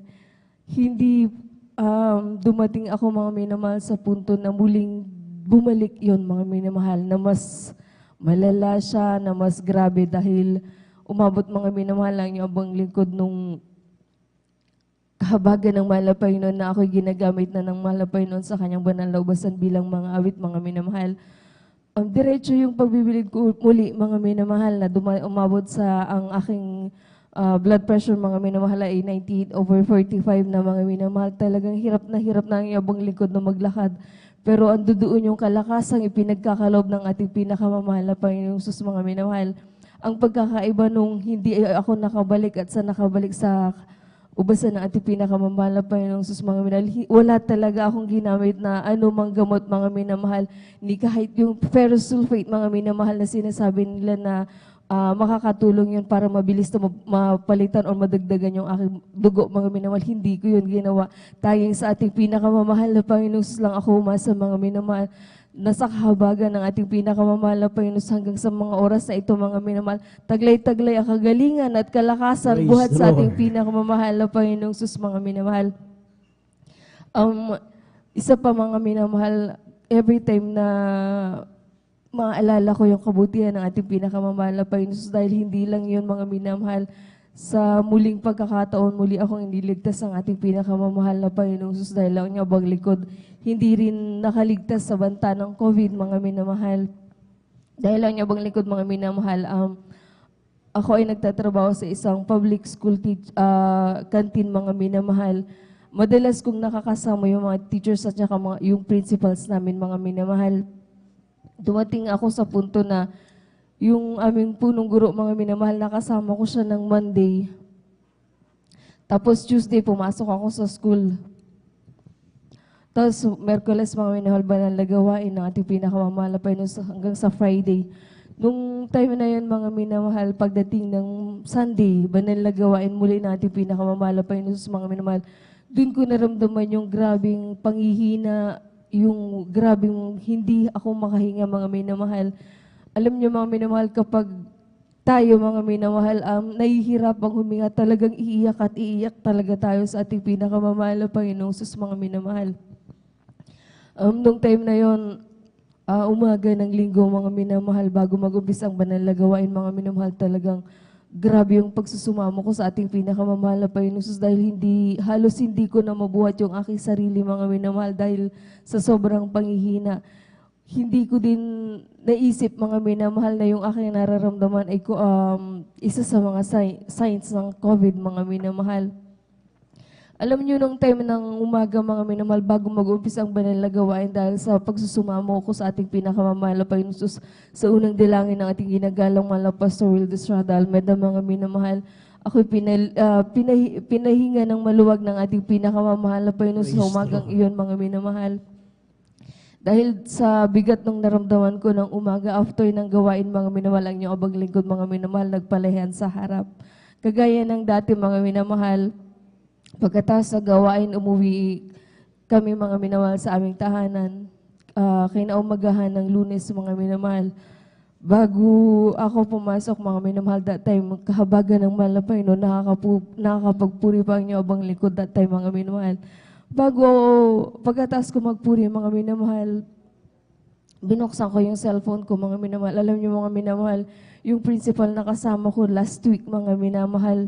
Hindi dumating ako, mga minamahal, sa punto na muling bumalik yon, mga minamahal, na mas malala siya, na mas grabe, dahil umabot, mga minamahal, ang inyong abang lingkod nung kahabagan ng mahal na Panginoon na ako'y ginagamit na ng mahal na Panginoon sa kanyang banal na ubasan bilang mga awit, mga minamahal. Diretso yung pagbibilid ko muli, mga minamahal, na umabot sa ang aking blood pressure, mga minamahal, ay 98/45 na, mga minamahal. Talagang hirap na ang iabang likod na maglakad. Pero ando doon yung kalakasang ipinagkakalob ng ating pinakamamahal na Panginoong Jesus, mga minamahal. Ang pagkakaiba nung hindi ako nakabalik at sa nakabalik sa ubasan ng ating pinakamamahal na Panginoong Jesus, mga minamahal, wala talaga akong ginamit na anumang gamot, mga minamahal. Ni kahit yung ferrous sulfate, mga minamahal, na sinasabi nila na makakatulong yun para mabilis na mapalitan o madagdagan yung aking dugo, mga minamahal. Hindi ko yun ginawa. Tayong sa ating pinakamamahal na Panginoon lang ako umasa, mga minamahal. Nasa kahabagan ng ating pinakamamahal na Panginoon hanggang sa mga oras na ito, mga minamahal. Taglay-taglay ang kagalingan at kalakasan Praise buhat the sa ating Lord. pinakamamahal na Panginoong Sus, mga minamahal. Isa pa, mga minamahal, every time na maalala ko yung kabutihan ng ating pinakamamahal na Panginoon Sus, dahil hindi lang yun, mga minamahal, sa muling pagkakataon, muli akong iniligtas ng ating pinakamamahal na Panginoong Sus dahil ang niyabang likod. Hindi rin nakaligtas sa banta ng COVID, mga minamahal. Dahil ang niyabang likod, mga minamahal, ako ay nagtatrabaho sa isang public school canteen, mga minamahal. Madalas kong nakakasama yung mga teachers at saka yung principals namin, mga minamahal. Dumating ako sa punto na yung aming punong guro, mga minamahal, nakasama ko siya ng Monday. Tapos Tuesday, pumasok ako sa school. Tapos Merkules, mga minamahal, banal na gawain ng ating pinakamamahal na Panginoon hanggang sa Friday. Nung time na yun, mga minamahal, pagdating ng Sunday, banal na gawain muli ng ating pinakamamahal na Panginoon, mga minamahal, doon ko naramdaman yung grabing panghihina, yung grabing hindi ako makahinga, mga minamahal. Alam niyo, mga minamahal, kapag tayo, mga minamahal, nahihirapang huminga, talagang iiyak at iiyak talaga tayo sa ating pinakamamahal na Panginoong Sus, mga minamahal. Nung time na yon, umaga ng linggo, mga minamahal, bago mag-umpisa ang banal na gawain, mga minamahal, talagang grabe yung pagsusumamo ko sa ating pinakamamahal na Panginoong Sus dahil halos hindi ko na mabuhat yung aking sarili, mga minamahal, dahil sa sobrang panghihina. Hindi ko din naisip, mga minamahal, na yung aking nararamdaman ay isa sa mga signs ng COVID, mga minamahal. Alam niyo, nung time ng umaga, mga minamahal, bago mag-umpisa ang banal na gawain, dahil sa pagsusumamo ko sa ating pinakamamahal na Panginoon Sus, sa unang dilangin ng ating ginagalang mahal na Pastor Will Estrada Almeda, mga minamahal, ako'y pinahinga ng maluwag ng ating pinakamamahal na Panginoon sa umagang iyon, mga minamahal. Dahil sa bigat ng naramdaman ko ng umaga after ng gawain, mga minamahal, ang niyong abang lingkod, mga minamahal, nagpalayan sa harap. Kagaya ng dati, mga minamahal, pagkatapos sa gawain, umuwi kami, mga minamahal, sa aming tahanan. Kinaumagahan ng Lunes, mga minamahal. Bago ako pumasok, mga minamahal, that time, kahabagan ng mahal na Panginoon, nakakapagpuri pa ang niyong abang lingkod that time, mga minamahal. Pagkatapos ko magpuri, mga minamahal, binuksan ko yung cellphone ko, mga minamahal. Alam niyo, mga minamahal, yung principal na kasama ko last week, mga minamahal,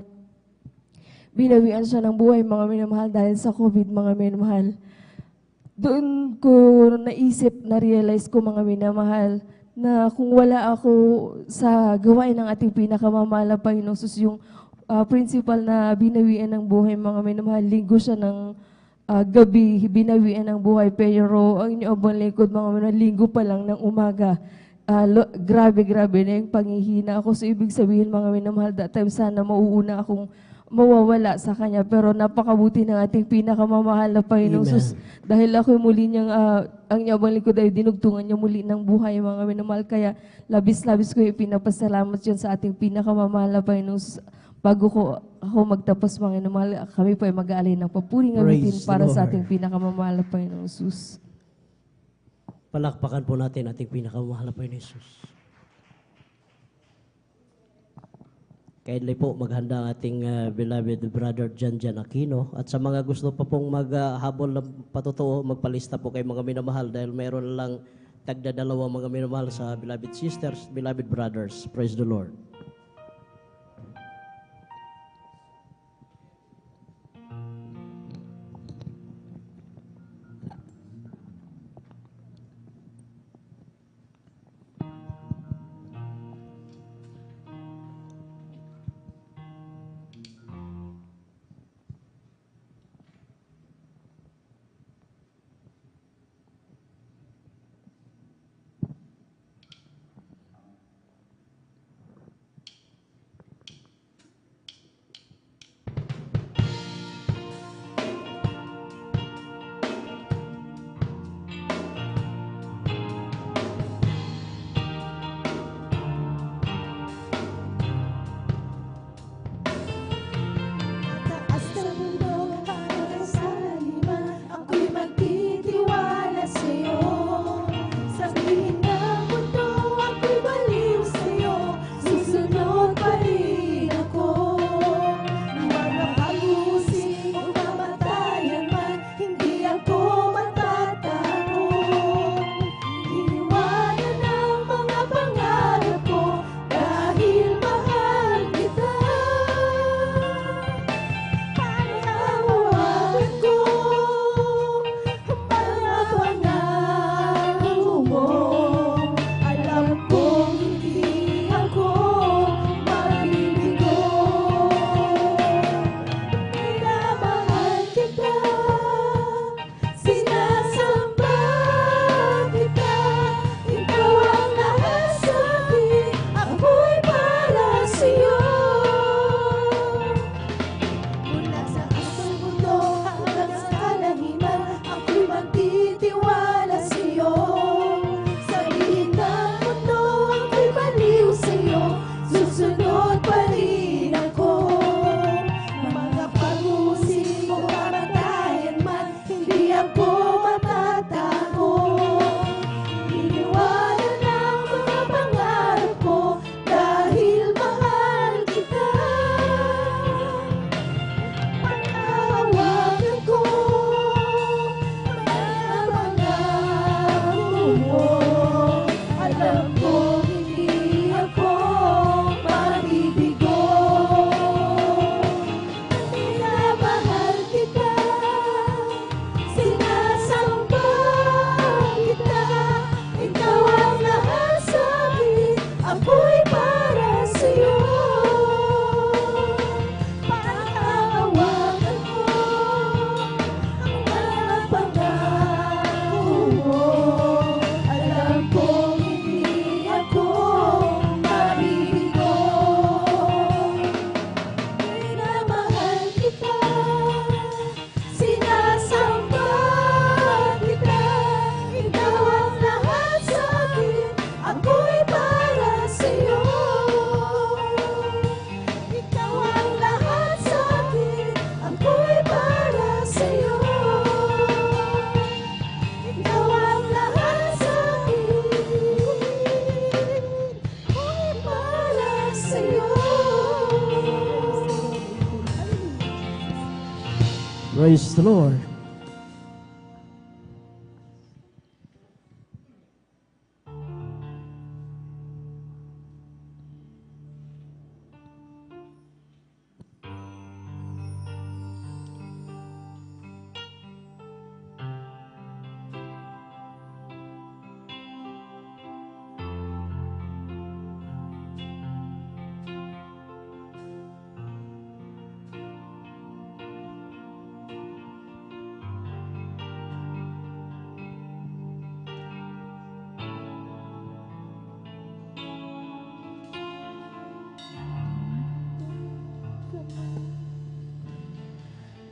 binawian siya ng buhay, mga minamahal, dahil sa COVID, mga minamahal. Doon ko naisip, na-realize ko, mga minamahal, na kung wala ako sa gawain ng ating pinakamamahal na Panginoon Sus, yung principal na binawian ng buhay, mga minamahal, linggo siya ng gabi, binawian ng buhay, pero ang inyong abang likod, mga minamahal, linggo pa lang ng umaga, grabe na yung panghihina ako. So, ibig sabihin, mga minamahal, that time sana mauuna akong mawawala sa Kanya, pero napakabuti ng ating pinakamamahal na Panginoong Sus, dahil ako muli niyang, ang inyong abang likod ay dinugtungan niya muli ng buhay, mga minamahal, kaya labis-labis ko yung pinapasalamat yun sa ating pinakamamahal na Panginoong Sus. Bago ako magtapos, mga minamahal, kami po ay mag-aalay ng papuring awitin para sa ating pinakamamahal na Panginoong Sus. Palakpakan po natin ating pinakamamahal na Panginoon Jesus. Kindly po maghanda ang ating beloved brother Jan Aquino. At sa mga gusto pa pong maghabol ng patotoo, magpalista po kay mga minamahal dahil mayroon lang tagdadalawa mga minamahal sa beloved sisters, beloved brothers. Praise the Lord. pa rin ako. Mga pag-uusig mo kamatayan man, hindi ako matatago. Iniwanan ang mga pangarap ko dahil mahal kita. Panawagan ko mga pangako mo. Alam ko hindi ako mabibigo. Minamahal kita, sinasamba kita. Ikaw ang lahat sa akin, ako'y para sa'yo. Panawagan ko ang mga pangako mo. Alam kong hindi ako mabibigo. Minamahal kita, sinasamba kita. Ikaw ang lahat sa akin, ako'y para sa'yo. Ikaw ang lahat sa akin, ako'y para sa'yo. Ikaw ang lahat sa akin, ako'y para sa'yo. Praise the Lord.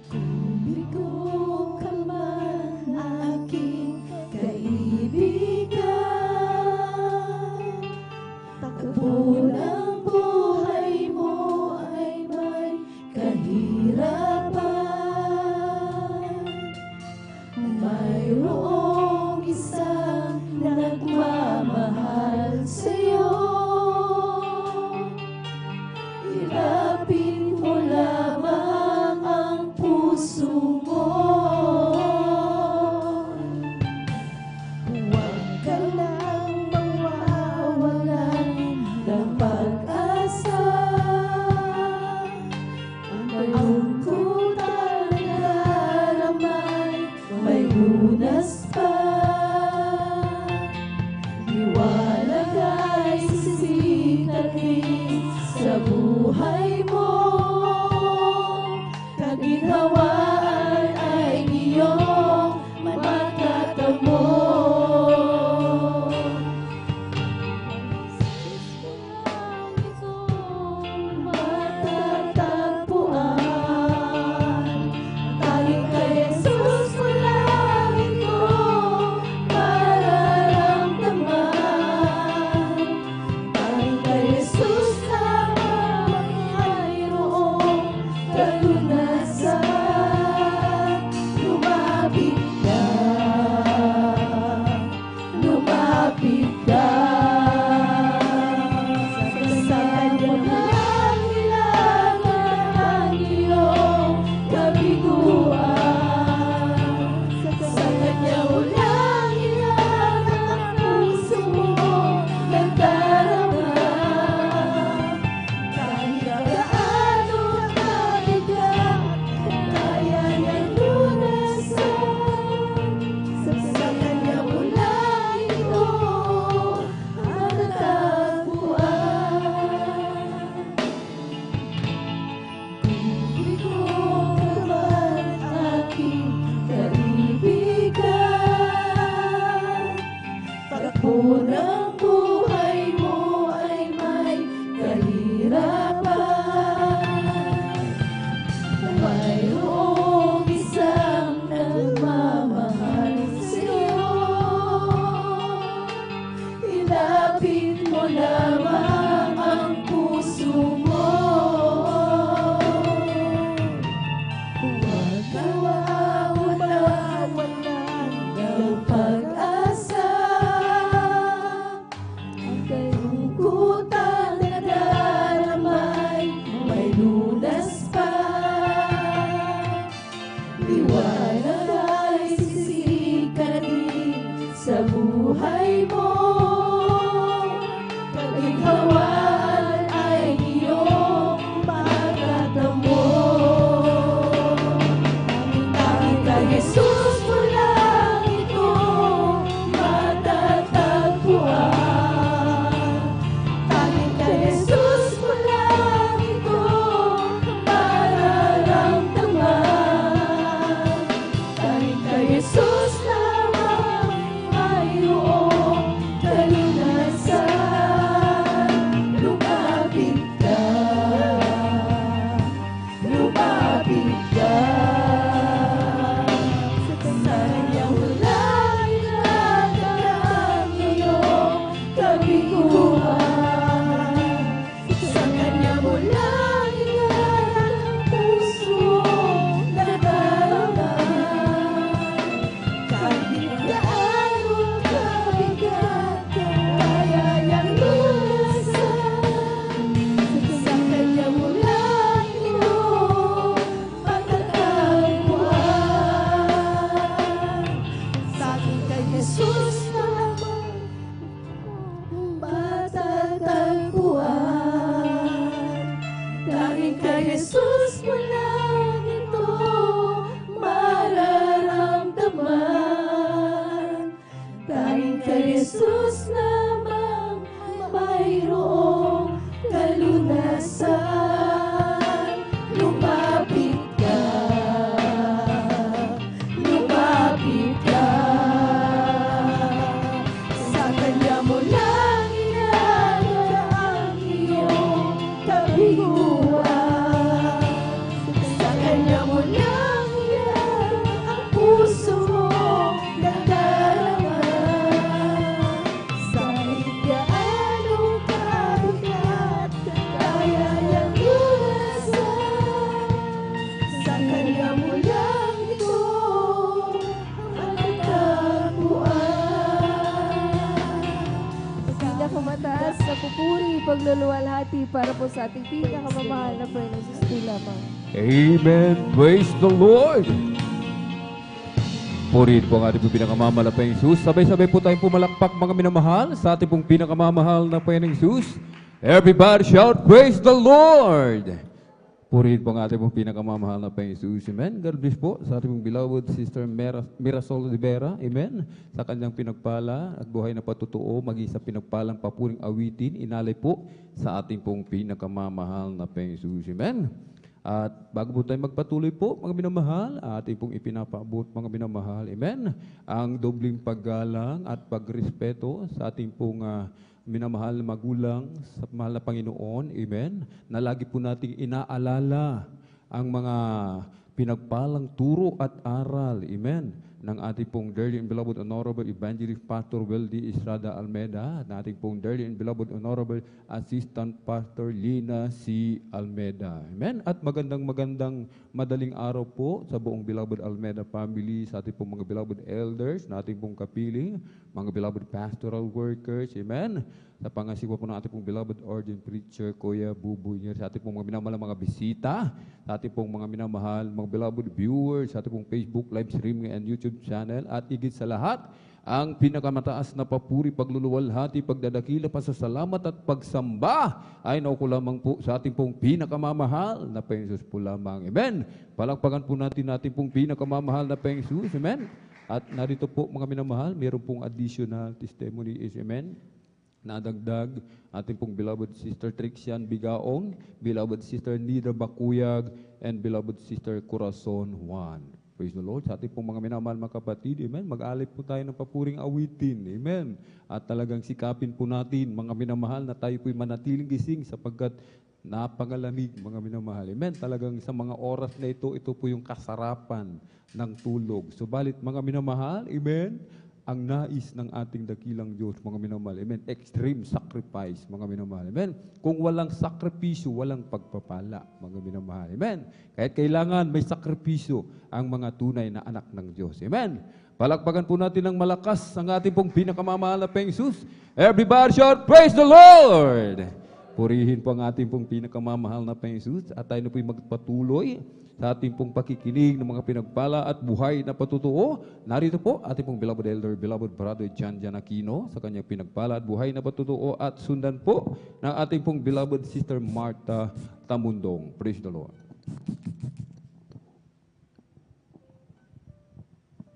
Bigo ka man, aking kaibigan. Takbo ng buhay mo ay may kahirapan. Mayroong isang nagmamahal sa'yo. Ilapit mo lamang ang puso mo. Huwag ka lang mawawalan ng pag-asa. Ang kalungkutan na naramay may lunas pa. Liwanag ay sisitatin sa buhay mo. Kaginhawaan ay iyong matatamo. Matatagpuan. Tanging kay Jesus mo lang ito mararamdaman. Tanging kay Jesus lamang mayroon Tanging kay Jesus mo lang ito mararamdaman. Tanging kay Jesus lamang mayroong kalunasan. Lumapit ka, lumapit ka. Sa Kanya mo lang inalala ang iyong kabiguan. Sa Kanya mo lang inalala ang puso mong nadarama. Kahit gaano kabigat, kaya niyang lunasan. Sa Kanya mo lang ito Pinakamataas na pupuri, pagluluwalhati para po sa ating pinakamamahal na Panginoon Kristo lamang. Amen. Praise the Lord. Purihin po ang ating pong pinakamamalapay Jesus. Sabay-sabay po tayong pumalakpak mga minamahal sa ating pong pinakamamahal na Panginoong Jesus. Everybody shout, praise the Lord. Purihin po ang ating pong pinakamamahal na Panginoong Jesus. Amen. God bless po sa ating pong beloved Sister Mirasol Rivera. Amen. Sa kanyang pinagpala at buhay na patutuo, maging sa pinagpalang papuring awitin, inalay po sa ating pong pinakamamahal na Panginoong Jesus. Amen. At bago po tayo magpatuloy po, mga minamahal, ating pong ipinapaabot, mga minamahal, amen, ang dobling paggalang at pagrespeto sa ating pong minamahal na magulang sa mahal na Panginoon, amen, na lagi po nating inaalala ang mga pinagpalang turo at aral, amen, ng ating pong dearly and beloved Honorable Evangelist Pastor Weldy Estrada Almeda at ating pong dearly and beloved Honorable Assistant Pastor Lina C. Almeda. Amen? At magandang madaling araw po sa buong beloved Almeda family, sa ating pong mga beloved elders, na ating pong kapiling, mga beloved pastoral workers, amen? Sa pangasiwa po ng ating pong beloved ordained preacher, Kuya Buboy, sa ating pong mga minamahal mga bisita, sa ating pong mga minamahal, mga beloved viewers, sa ating pong Facebook live streaming and YouTube channel, at higit sa lahat, ang pinakamataas na papuri, pagluluwalhati, pagdadakila, pasasalamat at pagsamba ay nauko lamang po sa ating pong pinakamamahal na Panginoon Jesus po lamang. Amen. Palakpakan po natin pong pinakamamahal na Panginoon Jesus. Amen. At narito po mga minamahal, mayroon pong additional testimony is amen. Nadagdag ating pong beloved Sister Trixian Bigaong, beloved Sister Nida Bakuyag, and beloved Sister Corazon Juan. Praise the Lord. Sa ating pong mga minamahal mga kapatid, amen, mag-alip po tayo ng papuring awitin, amen. At talagang sikapin po natin, mga minamahal, na tayo po'y manatiling gising sapagkat napangalamig, mga minamahal. Amen. Talagang sa mga oras na ito po yung kasarapan ng tulog. Subalit, mga minamahal, amen, ang nais ng ating dakilang Diyos, mga minamahal. Amen. Extreme sacrifice, mga minamahal. Amen. Kung walang sakripisyo, walang pagpapala, mga minamahal. Amen. Kahit kailangan may sakripisyo ang mga tunay na anak ng Diyos. Amen. Palakpakan po natin ng malakas ang ating pong pinakamamahal na Panginoong Jesus. Everybody shout, praise the Lord! Purihin po ang ating pong pinakamamahal na Panginoong Jesus at tayo na po'y magpatuloy sa ating pong pakikinig ng mga pinagpala at buhay na patutuo. Narito po ating pong beloved elder, beloved brother John Aquino sa kanyang pinagpala at buhay na patutuo, at sundan po ng ating pong beloved sister Martha Tamundong. Praise the Lord.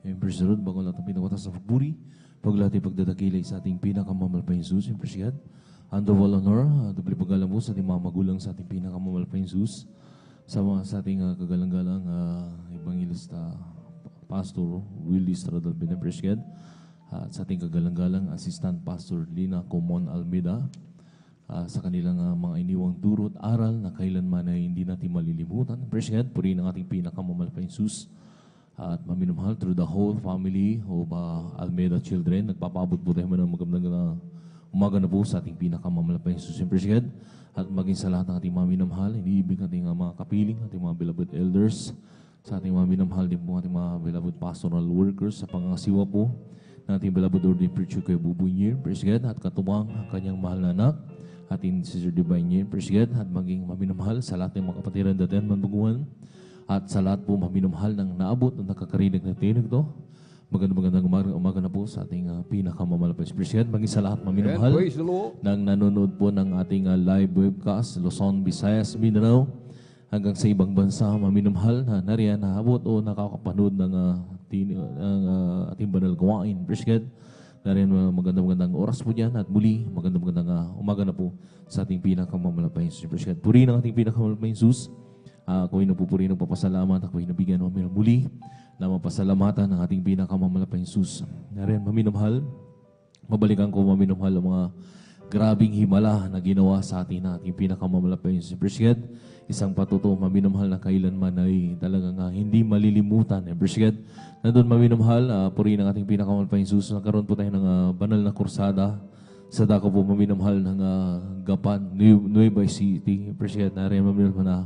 Praise the Lord. Bago natin pinagwatas sa pagpuri, paglati pagdadakilay sa ating pinakamamahal na Jesus. Praise God. And the all honor, dubli paggalang po sa ating mga magulang, sa ating pinakamamahal na Jesus. Sa ating kagalang-galang Evangelista Pastor Willie Estrada Almeda, praise God. At sa ating kagalang-galang Assistant Pastor Lina Comon Almeda, sa kanilang mga iniwang turo at aral na kailanman ay hindi natin malilimutan. Praise God, purihin ang ating pinakamamahal na Jesus. At maminumahal through the whole family of Almeda children. Nagpapabot po tayo ng magandang umaga na po sa ating pinakamamahal na Jesus. Praise God. At maging sa lahat ng ating mga minamahal, iniibig natin mga kapiling, ating mga beloved elders, sa ating mga minamahal din po, ating mga beloved pastoral workers, sa pangasiwa po, ng ating beloved ordained preacher Kuya Buboy Nier, praise God, at katuwang ang kanyang mahal na anak, ating Sister Divine Nier, praise God, at maging maminamahal sa lahat ng mga kapatiran datihan, manduguan, at sa lahat po maminamahal ng naabot, ng nakakarinig na tinig to, Magandang umaga na po sa ating pinakamalapit President. Maging sa lahat Amen. maminamahal Praise the Lord. nang nanonood po ng ating live webcast, Luzon, Visayas, Mindanao, hanggang sa ibang bansa, maminamahal na nariyan, naabot o nakakapanood ng ating banal gawain. President, nariyan magandang oras po dyan at muli, magandang umaga na po sa ating pinakamalapit President. Puri ng ating pinakamalapit Jesus. Ako'y napupuri ng papasalamat, ako'y nabigyan namin muli na mapasalamatan ng ating pinakamalapit Jesus. Nariyan, maminamahal, mabalikan ko maminamahal ang mga grabing himala na ginawa sa atin na ating pinakamalapit Jesus. President, isang patuto, maminamahal na kailanman ay talagang hindi malilimutan. President, nandun maminamahal, puri ng ating pinakamalapit Jesus. Nagkaroon po tayo ng banal na kursada sa dako po maminamahal ng Gapan, Nueva City. President, nariyan maminamahal na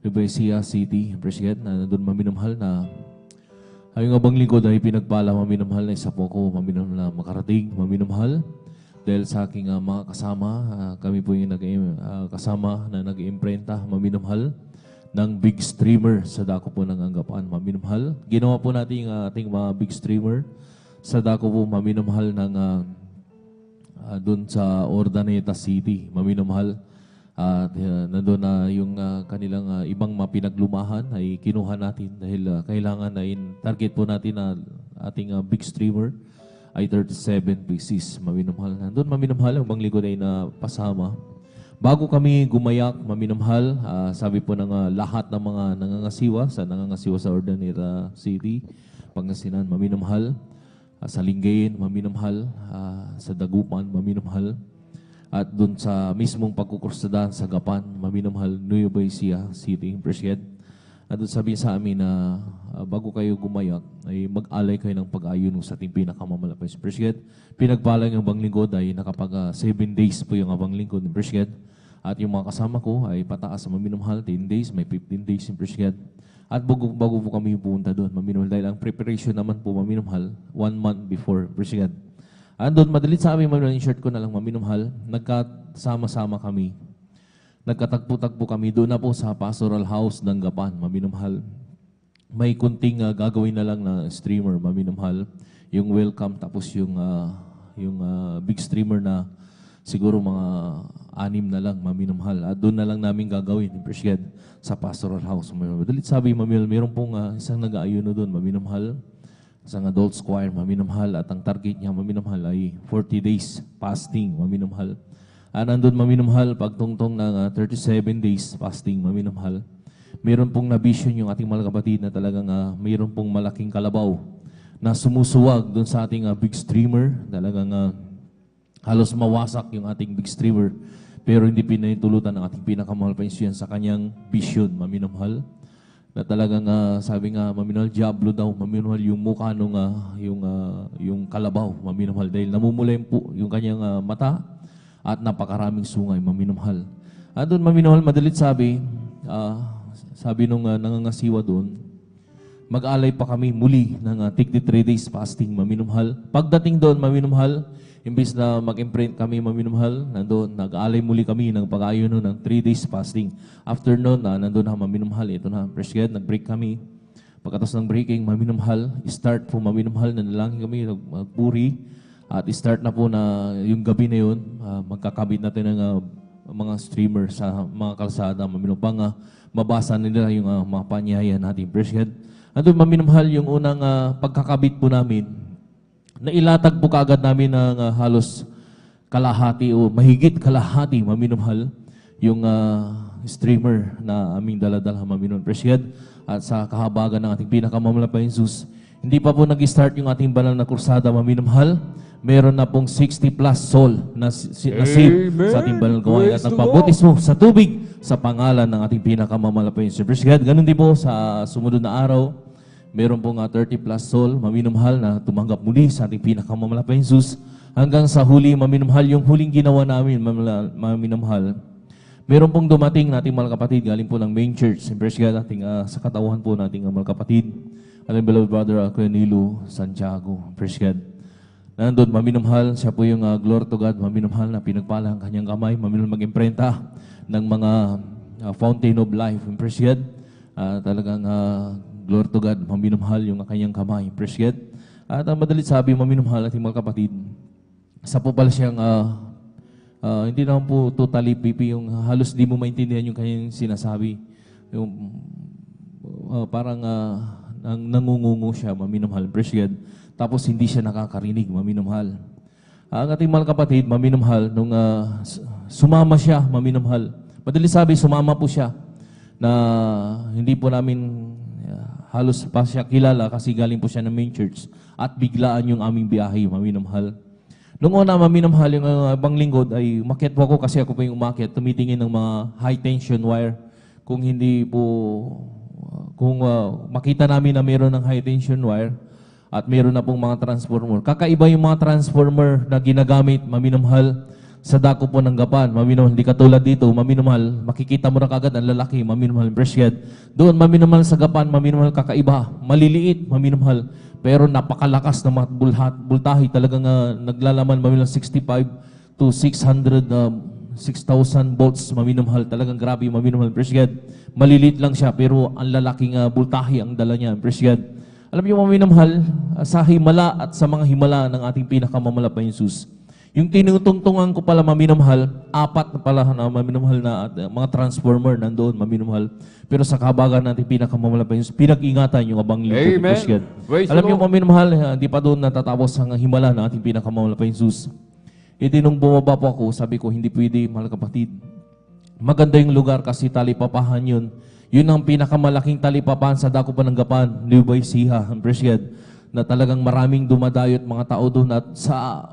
Nueva Ecija City. President, nandun maminamahal na ay yung abang lingkod ay pinagpala, maminamahal na isa po ako, maminamahal na makarating, maminamahal. Dahil sa aking mga kasama, kami po yung kasama na nag-imprenta, maminamahal, ng big streamer sa dako po ng Anggapan, maminamahal. Ginawa po natin ating mga big streamer sa dako po, maminamahal, ng doon sa Ordaneta City, maminamahal. At nandun na yung kanilang ibang mapinaglumahan ay kinuha natin dahil kailangan na target po natin na ating big streamer ay 37 pieces. Maminamahal. Nandun maminamahal, ang banglingkod ay napasama. Bago kami gumayak, maminamahal, sabi po ng lahat ng mga nangangasiwa sa Ordaneta City, Pangasinan, maminamahal, sa Lingayen, maminamahal, sa Dagupan, maminamahal, at doon sa mismong pagkukursadaan sa Gapan, maminamahal, Nueva Ecija City, President. At doon sabihin sa amin na bago kayo gumayak, ay mag-alay kayo ng pag-ayuno sa ating pinakamalapit President. Pinagpalang yung abang lingkod ay nakapag 7 days po yung abang lingkod ng President. At yung mga kasama ko ay pataas sa maminamahal, 10 days, may 15 days yung President. At bago po kami pupunta doon, maminamahal, dahil ang preparation naman po maminamahal, 1 month before President. Andun, madalit sa amin, in-short ko na lang, maminamahal, nagkasama-sama kami. Nagkatagpo-tagpo kami doon na po sa pastoral house ng Gapan, maminamahal. May kunting gagawin na lang na streamer, maminamahal. Yung welcome, tapos yung big streamer na siguro mga 6 na lang, maminamahal. At doon na lang namin gagawin, President, sa pastoral house. Madalit sabi, maminamahal, mayroon pong isang nag-aayuno doon, maminamahal. Isang adult choir, maminamahal, at ang target niya, maminamahal, ay 40 days fasting, maminamahal. Nandun, maminamahal, pagtungtong ng 37 days fasting, maminamahal. Mayroon pong na-vision yung ating mga kapatid na talagang mayroon pong malaking kalabaw na sumusuwag doon sa ating big streamer. Talagang halos mawasak yung ating big streamer, pero hindi pinahintulutan ng ating pinakamahal pa yan sa kanyang vision, maminamahal. Na talagang sabi nga, maminamahal, diablo daw, maminamahal yung mukha nung yung kalabaw, maminamahal, dahil namumula yung kanyang mata at napakaraming sungay, maminamahal. Doon, maminamahal, madalit sabi nung nangangasiwa doon, mag-alay pa kami muli ng 3 days fasting, maminamahal. Pagdating doon, maminamahal, imbis na mag-imprint kami, maminamahal, nandun, nag-aalay muli kami ng pag-ayuno ng 3 days fasting. After noon, nandun na, maminamahal, ito na, President, nag-break kami. Pagkatapos ng breaking, maminamahal, start po, maminamahal, nanalangin kami, nagpuri, at start na po na yung gabi na yun, magkakabit natin ng mga streamer sa mga kalsada, maminamahal, mabasa nila yung mga panyayan natin, President. Nandun, maminamahal, yung unang pagkakabit po namin, nailatag po kaagad namin ng halos kalahati o mahigit kalahati, maminamahal, yung streamer na aming daladala, maminamahal, President. At sa kahabagan ng ating pinakamalapit Jesus, hindi pa po nag-start yung ating banal na kursada, maminamahal. Meron na pong 60 plus soul na save sa ating banal gawain at nagpabautismo sa tubig sa pangalan ng ating pinakamalapit Jesus. President, ganun din po sa sumunod na araw, meron pong 30 plus soul, maminamahal, na tumanggap muli sa ating pinakamalapit Jesus. Hanggang sa huli, maminamahal, yung huling ginawa namin, maminamahal, meron pong dumating nating mga kapatid, galing po ng main church, ating, sa katawan po nating mga kapatid, ating beloved brother, Cornelio Santiago, President. Nandun, maminamahal, siya po yung glory to God, maminamahal, na pinagpala ang kanyang kamay, maminamahal mag-imprenta ng mga fountain of life, President. Talagang glory to God, maminamahal yung kanyang kamay, President. At ang madalit sabi, maminamahal ating mga kapatid, isa po pala siyang, hindi naman po totally pipi, yung halos di mo maintindihan yung kanyang sinasabi. Yung parang nangungungo siya, maminamahal. Praise God. Tapos hindi siya nakakarinig, maminamahal. Ang ating mga kapatid, maminamahal, nung sumama siya, maminamahal. Madalit sabi, sumama po siya na hindi po namin halos pa siya kilala kasi galing po siya ng main church at biglaan yung aming biyahe, maminamahal. Nung una, maminamahal, yung ibang lingkod ay umakyat po ako kasi ako po yung umakyat, tumitingin ng mga high tension wire. Kung hindi po, kung makita namin na mayroon ng high tension wire at mayroon na pong mga transformer. Kakaiba yung mga transformer na ginagamit, maminamahal, sa dako po ng Gapan, maminamahal, hindi katulad dito, maminamahal, makikita mo na kagad ang lalaki, maminamahal, Breshad. Doon, maminamahal sa Gapan, maminamahal, kakaiba, maliliit, maminamahal, pero napakalakas na mga bultahi, talagang naglalaman, maminamahal, 65 to 600, 6,000 volts, maminamahal, talagang grabe, maminamahal, Breshad. Maliliit lang siya, pero ang lalaking bultahi ang dala niya, Breshad. Alam niyo, maminamahal, sa himala at sa mga himala ng ating pinakamamala pa Jesus, yung tinutungtungan ko pala, maminamahal, 4 na pala na maminamahal na mga transformer nandoon, maminamahal. Pero sa kabagan natin pinakamamahal pa yun, pinag-ingatan yung abang lingkod. Amen. Alam niyo, maminamahal, hindi pa doon natatapos ang himala ng ating pinakamamahal pa Jesus. Nung bumaba po ako, sabi ko, hindi pwede, mahal kapatid. Maganda yung lugar kasi talipapahan yun. Yun ang pinakamalaking talipapahan sa dako pa ng Gapan, Nubay Siha, Breshad, na talagang maraming dumadayot mga tao doon at sa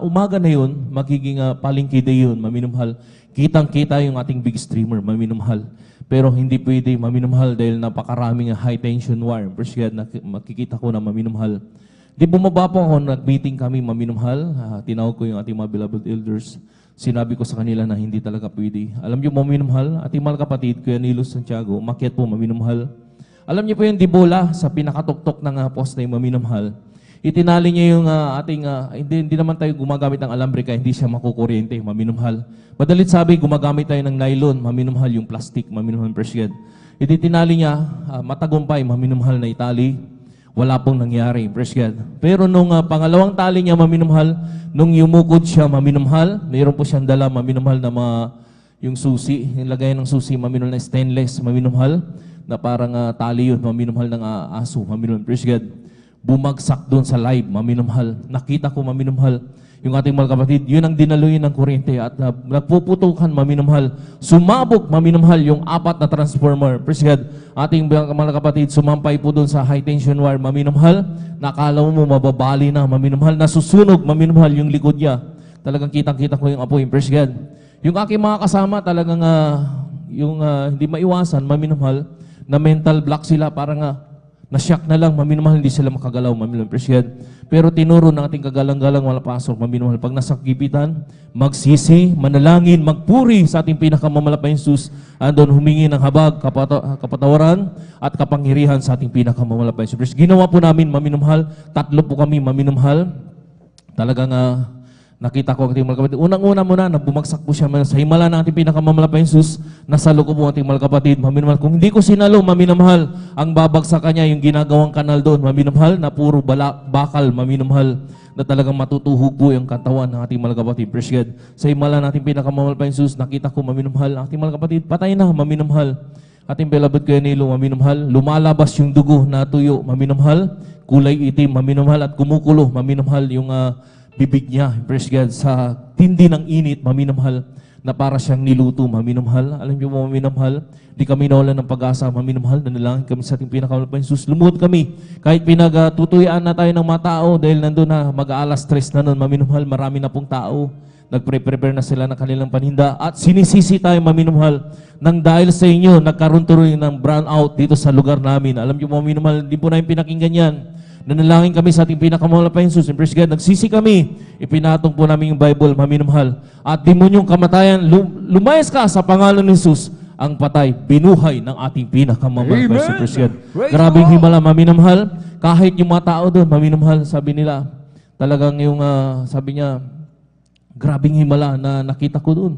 umaga na yun, magiging palengke day yun, maminamahal. Kitang-kita yung ating big streamer, maminamahal. Pero hindi pwede, maminamahal, dahil napakaraming high tension wire. First God, makikita ko na maminamahal. Di bumaba po ako, nag-meeting kami, maminamahal. Tinawag ko yung ating mga beloved elders. Sinabi ko sa kanila na hindi talaga pwede. Alam niyo, maminamahal, ating mga kapatid, Kuya Nilo Santiago, umakyat po, maminamahal. Alam niyo po yung dibola sa pinakatuktok ng poste, maminamahal. Itinali niya yung ating, hindi naman tayo gumagamit ng alambre kaya hindi siya makukuryente, maminamahal. Madalit sabi, gumagamit tayo ng nylon, maminamahal, yung plastic, maminamahal, Breshad. Itinali niya, matagumpay, maminamahal na itali, wala pong nangyari, Breshad. Pero nung pangalawang tali niya, maminamahal, nung yumukod siya, maminamahal, mayroon po siyang dala, maminamahal, na yung susi, yung lagayan ng susi, maminamahal na stainless, maminamahal, na parang tali yun, maminamahal ng aso, maminamahal, Breshad. Bumagsak doon sa live, maminamahal. Nakita ko, maminamahal, yung ating mga kapatid, yun ang dinaluyin ng kuryente at nagpuputukan, maminamahal. Sumabog, maminamahal, yung 4 na transformer. Praise God, ating mga kapatid, sumampay po doon sa high tension wire, maminamahal. Nakala mo mababali na, maminamahal. Nasusunog, maminamahal, yung likod niya. Talagang kitang-kita ko yung apoy. Praise God. Yung aking mga kasama, talagang hindi maiwasan, maminamahal, na mental block sila, parang na-shock na lang, maminamahal, hindi sila makagalaw, maminamahal, Breshad. Pero tinuro ng ating kagalang-galang wala pasok, maminamahal, pag nasa gipitan, magsisi, manalangin, magpuri sa ating pinakamamala pa Jesus, andon humingi ng habag, kapatawaran, at kapangyarihan sa ating pinakamamala pa Jesus. Ginawa po namin, maminamahal, 3 po kami, maminamahal, talagang nakita ko ang ating mga kapatid. Unang-una muna, na bumagsak po siya sa himala ng ating pinakamamala pa Jesus, nasalo ko po ating mga kapatid, maminamahal. Kung hindi ko sinalo, maminamahal, ang babagsak kanya, yung ginagawang kanal doon, maminamahal, na puro bakal, maminamahal, na talagang matutuhog po yung katawan ng ating mga kapatid. Praise God. Sa himala ng ating pinakamamala pa Jesus, nakita ko, maminamahal, ang ating mga kapatid, patay na, maminamahal. Ating beloved Kuya Nilo, maminamahal, lumalabas yung dugo na tuyo, maminamahal, kulay itim, maminamahal, at kumukulo, maminamahal, yung bibig niya, praise God, sa tindi ng init, maminamahal, na para siyang niluto, maminamahal. Alam niyo mo, maminamahal, di kami nawalan ng pag-asa, maminamahal, nanalangin kami sa ating pinakamamahal pa Jesus. Lumuhod kami, kahit pinagtutuyaan na tayo ng mga tao, dahil nandun na mag-aalas 3 na nun, maminamahal, marami na pong tao, nagpre-prepare na sila ng kanilang paninda, at sinisisi tayo, maminamahal, nang dahil sa inyo, nagkaroon tuloy ng brownout dito sa lugar namin. Alam niyo mo, maminamahal, di po namin pinakinggan yan. Nanalangin kami sa ating pinakamamahal pa Jesus. Praise God, nagsisi kami. Ipinatong po namin yung Bible, maminamahal. At demonyong kamatayan, lumayas ka sa pangalan ni Jesus. Ang patay, binuhay ng ating pinakamamahal pa Jesus. Praise God. Grabing himala, maminamahal. Kahit yung mga tao doon, maminamahal, sabi nila, talagang yung, sabi niya, grabing himala na nakita ko doon.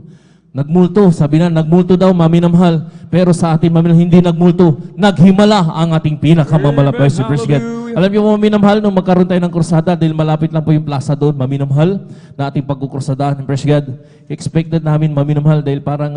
Nagmulto, sabi na, nagmulto daw, maminamahal. Pero sa ating maminamahal, hindi nagmulto. Naghimala ang ating pinakamamahal pa Jesus. Praise God. Alam niyo mga minamahal, nung magkaroon tayo ng krusada, dahil malapit lang po yung plaza doon, maminamahal, na ating pagkukrusadahan, praise God. Expected namin maminamahal dahil parang,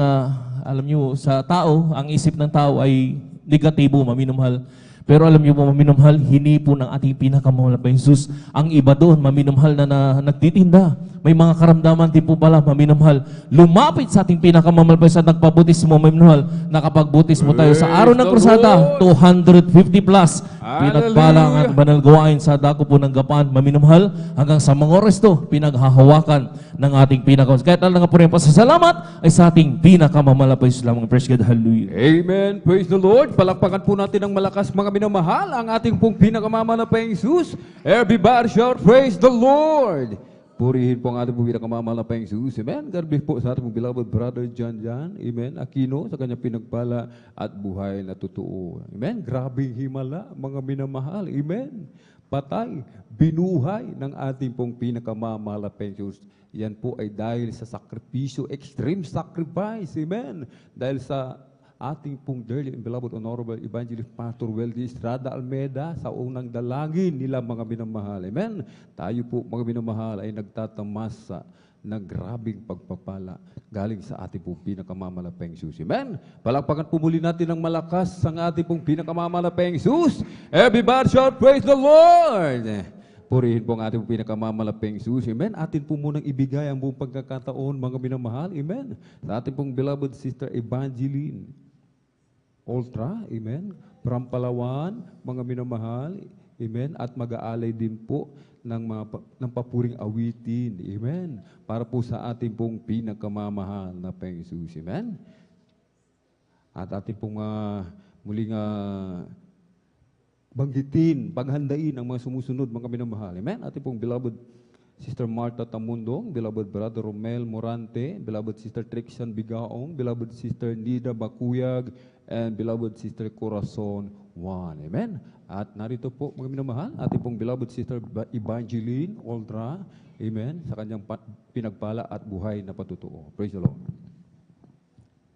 alam niyo, sa tao, ang isip ng tao ay negatibo, maminamahal. Pero alam niyo po, maminamahal, hini po ng ating pinakamahal na Jesus. Ang iba doon, maminamahal na nagtitinda. May mga karamdaman din po pala, maminamahal. Lumapit sa ating pinakamahal na Jesus at nagpabutismo, maminamahal. Nakapagbutismo tayo sa araw ng krusada, 250 plus. Pinagpala ang ating banal gawain sa dako po ng gapaan, maminamahal. Hanggang sa mga oras to, pinaghahawakan ng ating pinakamahal. Kahit alam nga po rin pasasalamat ay sa ating pinakamahal na Jesus lamang. Praise God, hallelujah. Amen. Praise the Lord. Palakpakan po natin ng malakas mga minamahal ang ating pong pinakamamahal na Jesus. Everybody shout, praise the Lord. Purihin po ang ating pong pinakamamahal na Jesus. Amen. God bless po sa ating pong beloved brother John. Amen. Aquino sa kanyang pinagpala at buhay na totoo. Amen. Grabing himala mga minamahal. Amen. Patay, binuhay ng ating pong pinakamamahal na Jesus. Yan po ay dahil sa sakripisyo, extreme sacrifice. Amen. Dahil sa ating pong dearly and beloved Honorable Evangelist Pastor Weldy Estrada Almeida sa unang dalangin nila mga minamahal. Amen. Tayo po mga minamahal ay nagtatamasa ng grabing pagpapala galing sa ating pong pinakamamalapeng Jesus. Amen. Palakpakan po muli natin ng malakas ang ating pong pinakamamalapeng Jesus. Everybody shout, praise the Lord. Purihin po ang ating pinakamamalapeng Jesus. Amen. Atin po munang ibigay ang buong pagkakataon, mga minamahal. Amen. Sa ating pong beloved sister Evangeline Ultra. Amen. From Palawan, mga minamahal. Amen. At mag-aalay din po ng papuring awitin. Amen. Para po sa ating pong pinakamamahal na Peng Jesus. Amen. At ating pong muling banggitin, paghandain ang mga sumusunod, mga minamahal. Amen. Ating pong beloved Sister Martha Tamundong, beloved Brother Romel Morante, beloved Sister Trixian Bigaong, beloved Sister Nida Bakuyag, and beloved Sister Corazon Juan. Amen. At narito po, mga minamahal, ating pong beloved Sister Evangeline Oldra, amen, sa kanyang pinagpala at buhay na patutuo. Praise the Lord.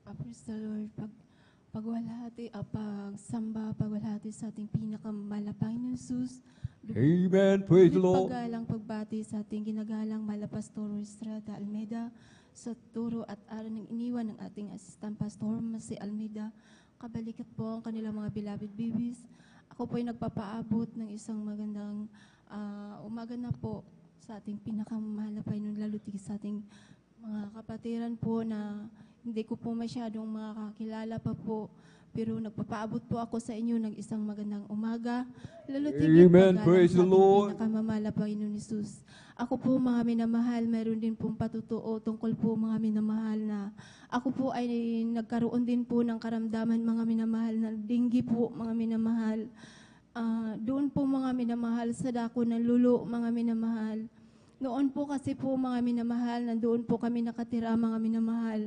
Praise the Lord. Pagwalhati, pagsamba, pagwalhati sa ating pinakamalapang na Jesus. Amen. Praise the Lord. Paggalang pagbati sa ating ginagalang Malapastor Estrada Almeida sa turo at aral ng iniwan ng ating Assistant Pastor si Almeida. Kabalikat po ang kanilang mga beloved babies. Ako po ay nagpapaabot ng isang magandang umaga na po sa ating pinakamahal na Panginoon, lalo sa ating mga kapatiran po na hindi ko po masyadong makakilala pa po, pero nagpapaabot po ako sa inyo ng isang magandang umaga. Lalo Amen. Praise the Lord. Pinakamamala Panginoon Jesus. Ako po mga minamahal, meron din pong patutuo tungkol po mga minamahal na ako po ay nagkaroon din po ng karamdaman mga minamahal na dinggi po mga minamahal. Doon po mga minamahal sa dako ng lulo mga minamahal. Noon po kasi po mga minamahal, nandoon po kami nakatira mga minamahal.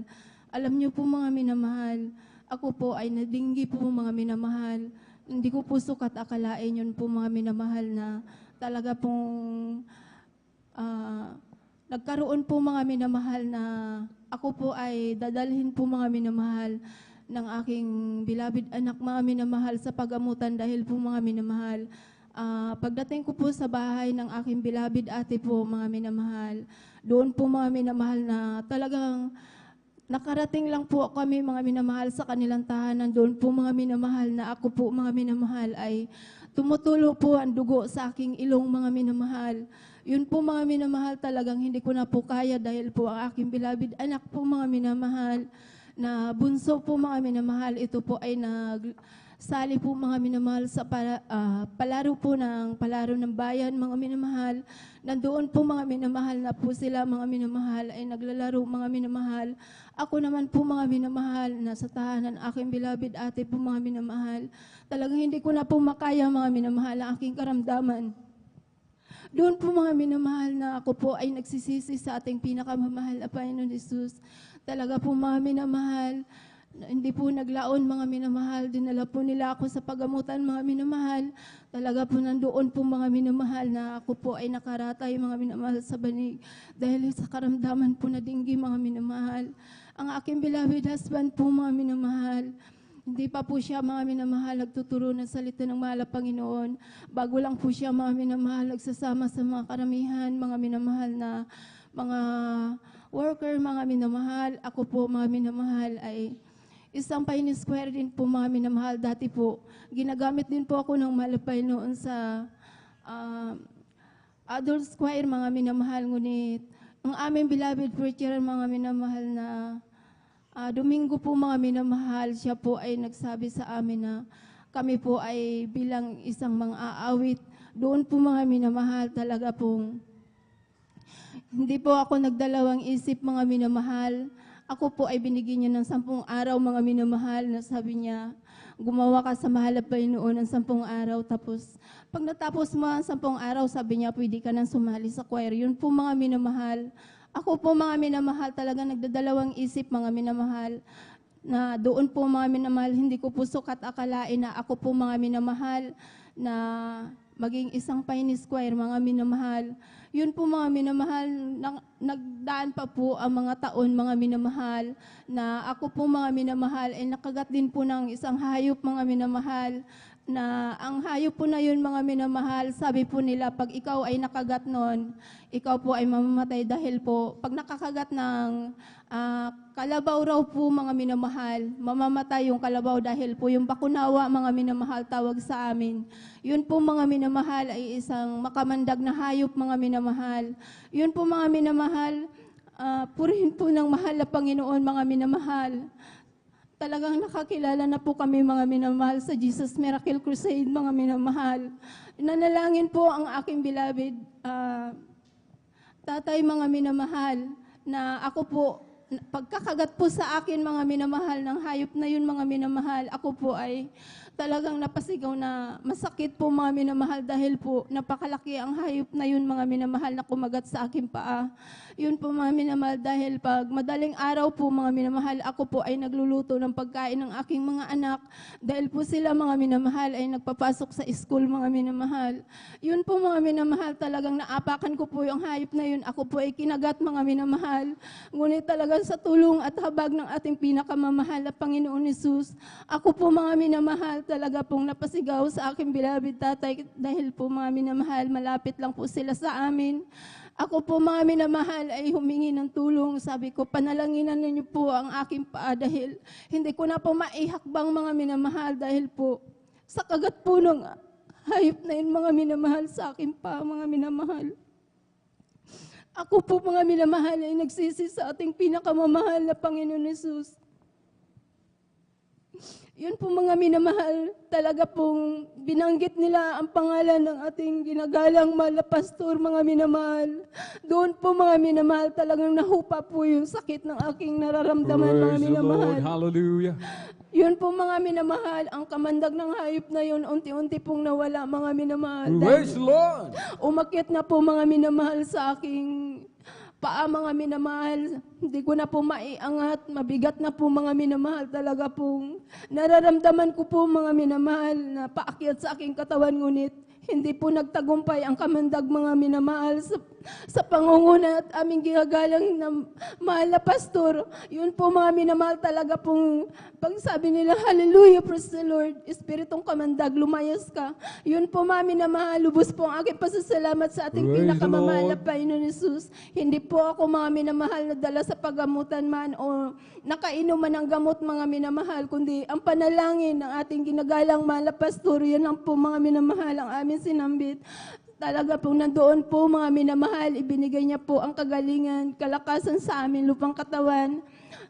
Alam niyo po mga minamahal, ako po ay nadinggi po mga minamahal. Hindi ko po sukat akalain yun po mga minamahal na talaga pong nagkaroon po mga minamahal na ako po ay dadalhin po mga minamahal ng aking beloved anak mga minamahal sa pagamutan dahil po mga minamahal. Pagdating ko po sa bahay ng aking beloved ate po mga minamahal, doon po mga minamahal na talagang nakarating lang po kami mga minamahal sa kanilang tahanan. Doon po mga minamahal na ako po mga minamahal ay tumutulo po ang dugo sa aking ilong mga minamahal. Yun po mga minamahal talagang hindi ko na po kaya dahil po ang aking beloved anak po mga minamahal na bunso po mga minamahal. Ito po ay nagsali po mga minamahal sa palaro po ng palaro ng bayan mga minamahal. Nandoon po mga minamahal na po sila mga minamahal ay naglalaro mga minamahal. Ako naman po mga minamahal na sa tahanan aking beloved ate po mga minamahal. Talagang hindi ko na po makaya mga minamahal ang aking karamdaman. Doon po mga minamahal na ako po ay nagsisisi sa ating pinakamamahal na Panginoon Jesus. Talaga po mga minamahal, hindi po naglaon mga minamahal, dinala po nila ako sa pagamutan mga minamahal. Talaga po nandoon po mga minamahal na ako po ay nakaratay mga minamahal sa banig dahil sa karamdaman po na dinggi mga minamahal. Ang aking beloved husband po mga minamahal, Hindi pa po siya, mga minamahal, nagtuturo ng salita ng mahal na Panginoon. Bago lang po siya, mga minamahal, nagsasama sa mga karamihan, mga minamahal na mga worker, mga minamahal. Ako po, mga minamahal, ay isang Pioneer Square din po, mga minamahal. Dati po, ginagamit din po ako ng mahal na Panginoon sa Adult Square, mga minamahal. Ngunit, ang aming beloved preacher, mga minamahal na Domingo po, mga minamahal, siya po ay nagsabi sa amin na kami po ay bilang isang mga aawit. Doon po, mga minamahal, talaga pong hindi po ako nagdalawang isip, mga minamahal. Ako po ay binigyan niya ng 10 araw, mga minamahal, na sabi niya, gumawa ka sa mahal na Panginoon ng 10 araw. Tapos, pag natapos mo ang 10 araw, sabi niya, pwede ka nang sumali sa choir. Yun po, mga minamahal. Ako po, mga minamahal, talaga nagdadalawang isip, mga minamahal, na doon po, mga minamahal, hindi ko po sukat akalain na ako po, mga minamahal, na maging isang Pioneer Square, mga minamahal. Yun po, mga minamahal, nagdaan pa po ang mga taon, mga minamahal, na ako po, mga minamahal, ay nakagat din po ng isang hayop, mga minamahal, na ang hayop po na yun, mga minamahal, sabi po nila, pag ikaw ay nakagat nun, ikaw po ay mamamatay dahil po, pag nakakagat ng kalabaw raw po, mga minamahal, mamamatay yung kalabaw dahil po yung bakunawa, mga minamahal, tawag sa amin. Yun po, mga minamahal, ay isang makamandag na hayop, mga minamahal. Yun po, mga minamahal, purihin po ng mahal na Panginoon, mga minamahal. Talagang nakakilala na po kami, mga minamahal, sa Jesus Miracle Crusade, mga minamahal. Nanalangin po ang aking beloved tatay, mga minamahal, na ako po, pagkakagat po sa akin, mga minamahal, ng hayop na yun, mga minamahal, ako po ay talagang napasigaw na masakit po, mga minamahal, dahil po napakalaki ang hayop na yun, mga minamahal, na kumagat sa aking paa. Yun po, mga minamahal, dahil pag madaling araw po, mga minamahal, ako po ay nagluluto ng pagkain ng aking mga anak. Dahil po sila, mga minamahal, ay nagpapasok sa school, mga minamahal. Yun po, mga minamahal, talagang naapakan ko po yung hayop na yun. Ako po ay kinagat, mga minamahal. Ngunit talagang sa tulong at habag ng ating pinakamamahal na Panginoon Hesus, ako po, mga minamahal, talaga pong napasigaw sa aking beloved tatay. Dahil po, mga minamahal, malapit lang po sila sa amin. Ako po, mga minamahal, ay humingi ng tulong. Sabi ko, panalanginan ninyo po ang aking paa dahil hindi ko na po maihakbang, mga minamahal, dahil po sa kagat po ng hayop na yun, mga minamahal, sa aking paa, mga minamahal. Ako po, mga minamahal, ay nagsisi sa ating pinakamamahal na Panginoon Hesus. Yun po, mga minamahal, talaga pong binanggit nila ang pangalan ng ating ginagalang mahal na pastor, mga minamahal. Doon po, mga minamahal, talagang nahupa po yung sakit ng aking nararamdaman, mga Praise the minamahal. Lord. Hallelujah. Yun po, mga minamahal, ang kamandag ng hayop na yun, unti-unti pong nawala, mga minamahal. Praise the Lord. Umakyat na po, mga minamahal, sa aking paa, mga minamahal. Hindi ko na po maiangat. Mabigat na po, mga minamahal. Talaga pong nararamdaman ko po, mga minamahal, na paakyat sa aking katawan. Ngunit hindi po nagtagumpay ang kamandag, mga minamahal, sa pangunguna at aming ginagalang na mahal na pastor. Yun po, mga minamahal, talaga pong pag sabi nila, hallelujah, praise the Lord, Espiritong kamandag, lumayas ka. Yun po, mga minamahal, lubos po ang aking pasasalamat sa ating Praise pinakamamahal na the Lord. Panginoon Hesus. Hindi po ako, mga minamahal, na dala sa paggamutan man o nakainom man ng gamot, mga minamahal, kundi ang panalangin ng ating ginagalang mahal na pastor. Yan ang po, mga minamahal, ang aming sinambit. Talaga po nandoon po, mga minamahal, ibinigay niya po ang kagalingan, kalakasan sa aming lupang katawan.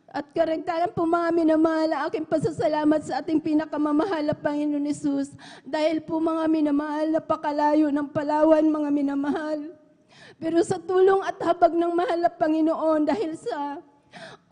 At karagdagan po, mga minamahal, ang aking pasasalamat sa ating pinakamamahal na Panginoon Hesus. Dahil po, mga minamahal, napakalayo ng Palawan, mga minamahal. Pero sa tulong at habag ng mahal na Panginoon, dahil sa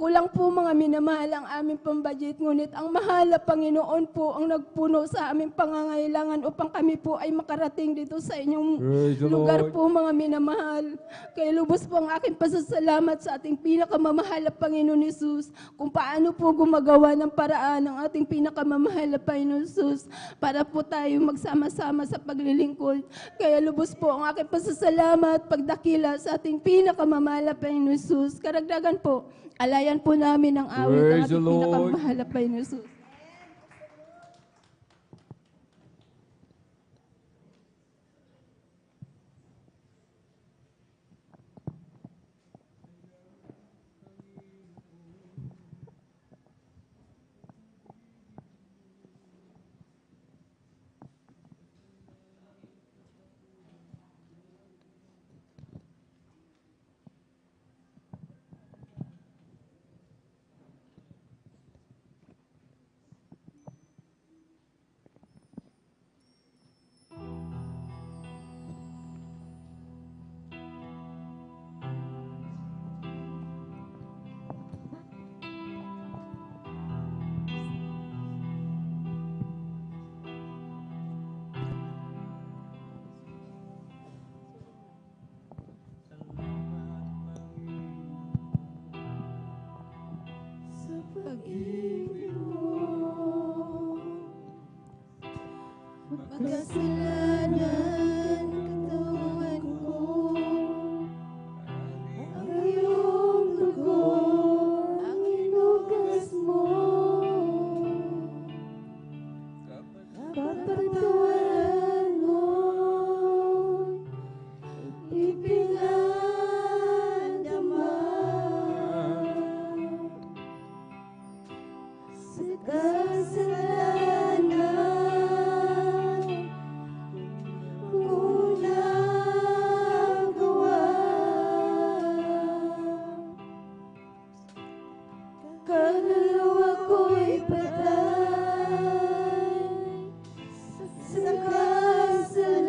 kulang po, mga minamahal, ang aming pambudget, ngunit ang mahal na Panginoon po ang nagpuno sa aming pangangailangan upang kami po ay makarating dito sa inyong Praise the lugar Lord. po, mga minamahal. Kaya lubos po ang aking pasasalamat sa ating pinakamamahal na Panginoon Hesus kung paano po gumagawa ng paraan ng ating pinakamamahal na Panginoon Hesus para po tayo magsama-sama sa paglilingkod. Kaya lubos po ang aking pasasalamat, pagdakila sa ating pinakamamahal na Panginoon Hesus. Karagdagan po, alayan po namin ang awit ng Praise the ating Lord. pinakamamahal na Panginoon Hesus. Makasalanan katawan ko, ang iyong dugo, ang hinugas mo. Kapatawaran mo, ipinadama sa kasalanan kung nagawa. Kaluluwa ko'y patay sa kasalanan.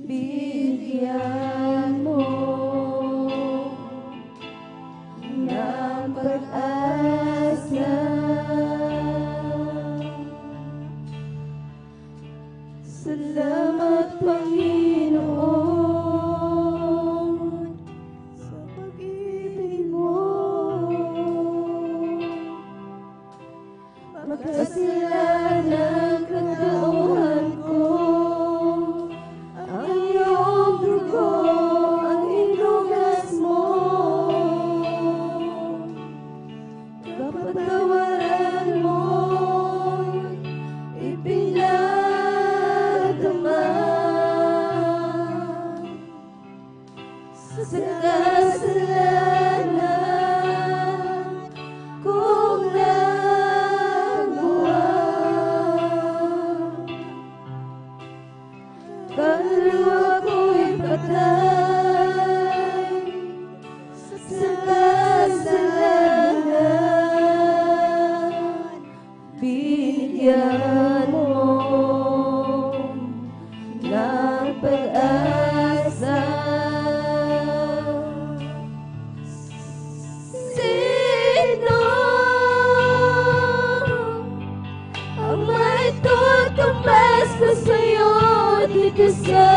Bigyan mo ng pag-asa. Salamat, Panginoon, sa pag-ibig mo. Makasalanan katauhan ko, ang iyong dugo, ang hinugas mo. Kapatawaran mo, ipinadama sa kasalanan kung nagawa. Kaluluwa ko'y patay sa kasalanan. Binigyan mo ng pag-asa. Sino ang may tutumbas ko sa'yo dito sa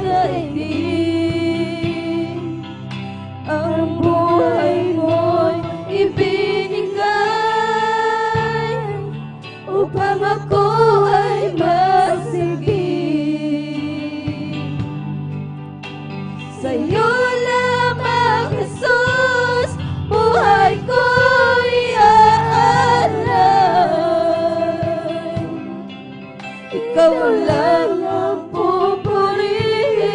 daigdig? Ang buhay mo'y ibinigay upang ako ay masigit. Sa'yo lamang, Jesus, buhay ko'y aalay. Ikaw lang ang pupurihin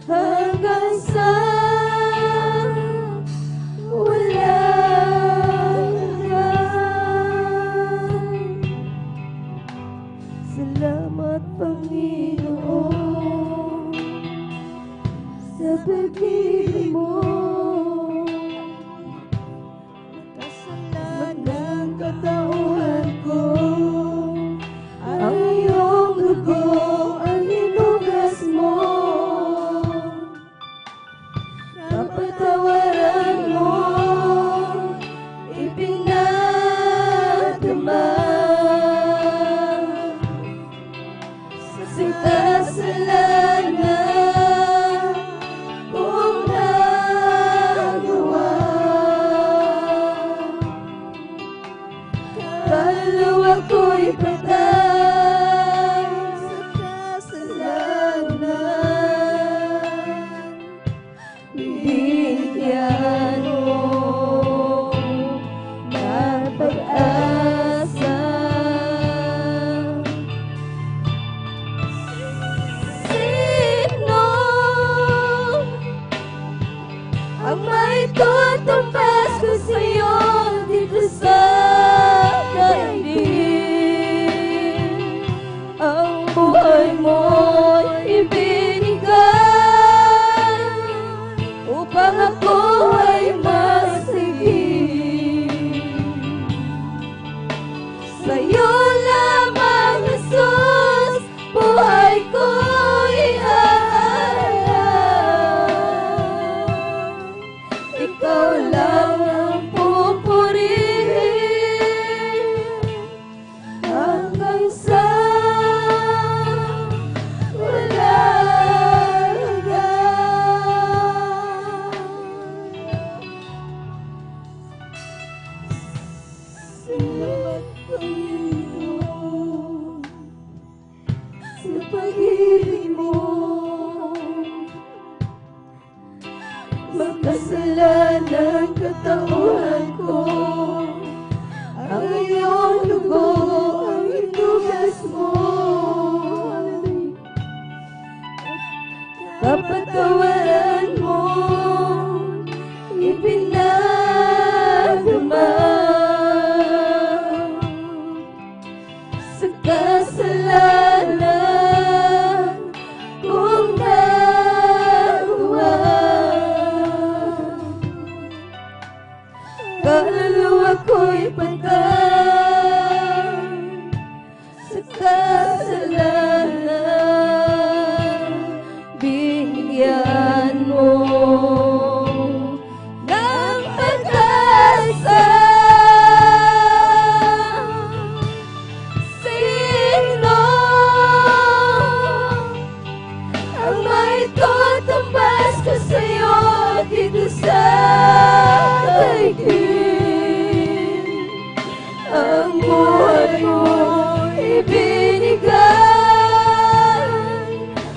hanggang sa walang hanggan. Salamat, Panginoon, sa pag-ibig mo. Makasalanan katauhan ko, ang iyong dugo, ang hinugas mo. Kapatawaran mo, ipinadama sa kasalanan kung nagawa. Kaluluwa ko'y patay sa kasalanan. Bigyan mo ng pag-asa. Sino ang may tutumbas ko sa'yo dito sa daigdig? Ang buhay mo'y ibinigay upang ako ay masigit. Sa'yo lamang, Jesus, buhay ko'y aalay. Ikaw lang ang Panginoon, sa pag-ibig mo, makasalanan katauhan ko, ang iyong dugo, ang inugas mo. Kapatawaran mo, ipinadama sa kasalanan kong nagawa. Kaluluwa ko'y patay sa kasalanan, binigyan mo ng pag-asa. Sino ang may tutambas ko sa'yo dito sa daigdig? Ang buhay mo ibinigay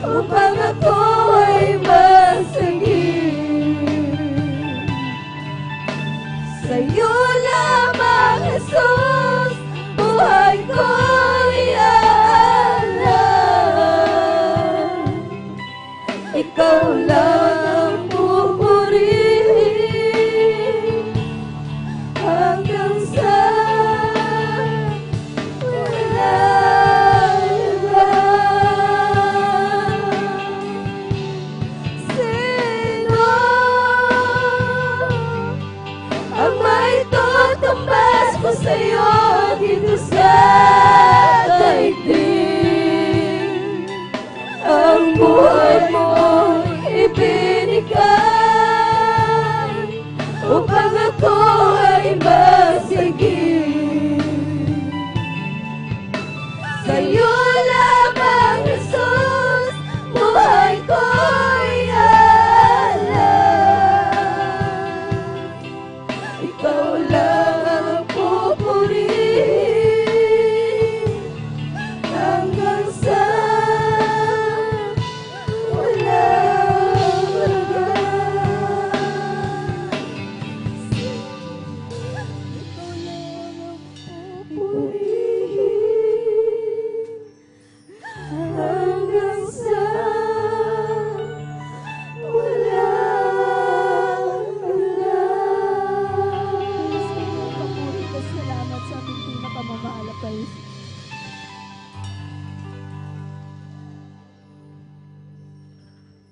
upang ako ay masagip. Sa'yo lamang, Jesus, buhay ko'y iaalay. Ikaw lang ang pupurihin hanggang sa sino ang may tutumbas ko sa'yo dito sa daigdig? Ang buhay mo ibinigay upang ako ay masigit. Sa'yo lamang, Jesus, buhay ko'y iaalay. Ikaw lang ang pupurihin hanggang sa walang hanggan. Hanggang sa walang Papuri ka, salamat sa ating pinakamamahal na praise.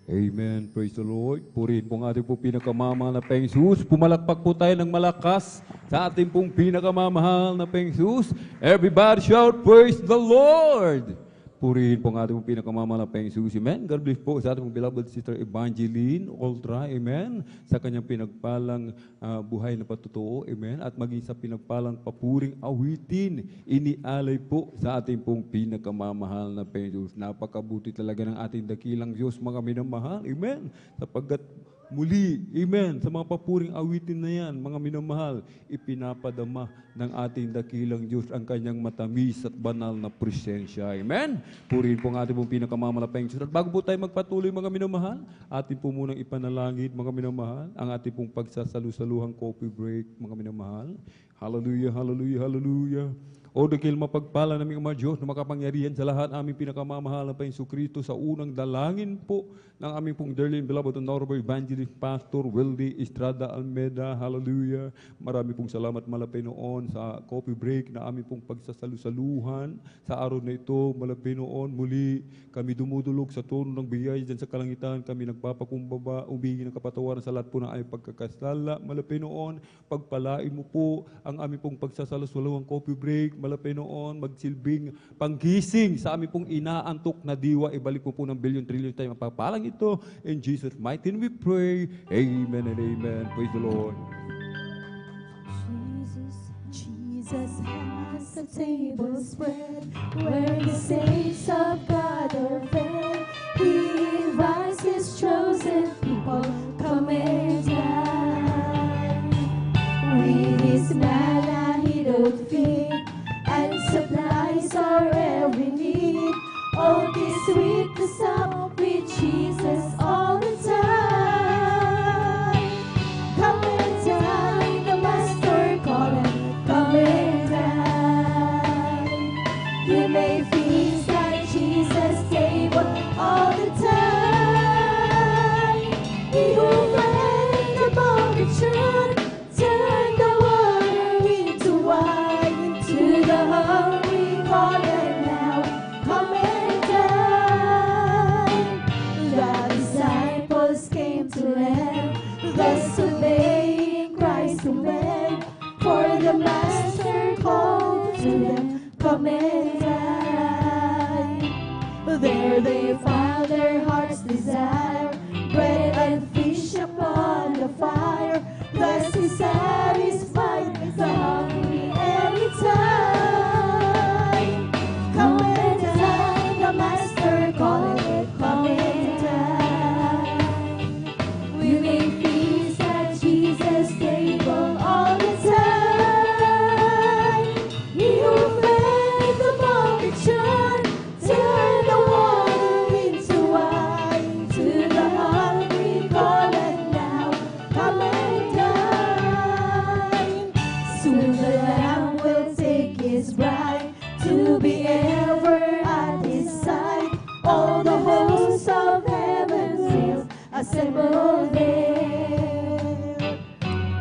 Amen. Praise the Lord. Purihin po ang ating pong pinakamamahal na Panginoong Jesus. Pumalakpak po tayo ng malakas sa ating pong pinakamamahal na Panginoong Jesus. Everybody shout, praise the Lord! Purihin po ang ating pong pinakamamahal na Panginoong Jesus. Amen. God bless po sa ating pong beloved sister Evangeline Ultra. Amen. Sa kanyang pinagpalang buhay na patutuo. Amen. At maging sa pinagpalang papuring awitin, inialay po sa ating pong pinakamamahal na Panginoong Jesus. Napakabuti talaga ng ating dakilang Diyos, mga minamahal. Amen. Sapagkat muli, amen, sa mga papuring awitin na yan, mga minamahal, ipinapadama ng ating dakilang Diyos ang kanyang matamis at banal na presensya. Amen? Purihin po ang ating pong pinakamalapeng Diyos. At bago po tayo magpatuloy, mga minamahal, atin po munang ipanalangin, mga minamahal, ang ating pong pagsasalusaluhang coffee break, mga minamahal. Hallelujah, hallelujah, hallelujah. O dakil mapagpala naming Ama Diyos na makapangyarihan sa lahat, aming pinakamamahal na Panginoong Kristo, sa unang dalangin po ng aming pong dearly beloved Honorable Evangelist Pastor Wildy Estrada Almeda. Hallelujah. Marami pong salamat malapay noon sa coffee break na aming pong pagsasalusaluhan sa araw na ito. Malapay noon, muli kami dumudulog sa trono ng biyaya dyan sa kalangitan. Kami nagpapakumbaba, umingi ng kapatawaran sa lahat po ng aming pagkakasala. Malapay noon, pagpalain mo po ang aming pong pagsasalusaluhang coffee break. Malapay noon, magsilbing panggising sa aming pong inaantok na diwa. Ibalik mo po ng bilyon-trilyon tayo mapapalang ito. In Jesus' mighty name we pray. Amen and amen. Praise the Lord. Jesus has a table spread where the saints of God are fed. He invites His chosen people, come and dine. With His manna He don't feed, churn, turn the water into wine. To the hungry call and now come and dine. The disciples came to Him, thus obeying Christ's command. For the Master called to them, come and dine. There they found their heart's desire, bread and fish upon the fire. Thus He satisfied the hungry anytime. Come and dine, the Master called, come and dine. We may feast at Jesus' table all the time. He who fed the multitude, turn the water into wine. To the hungry call and now come and dine. Soon the Lamb will take His bride to be ever at His side. All the hosts of heaven will assemble there.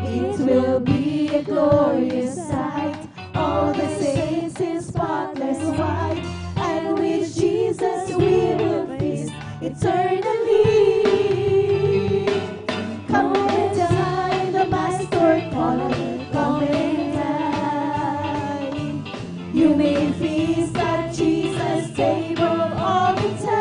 It will be a glorious sight, all the saints in spotless white, and with Jesus we will feast eternally. Come and dine, the Master calling, come and dine. You may feast at Jesus' table all the time.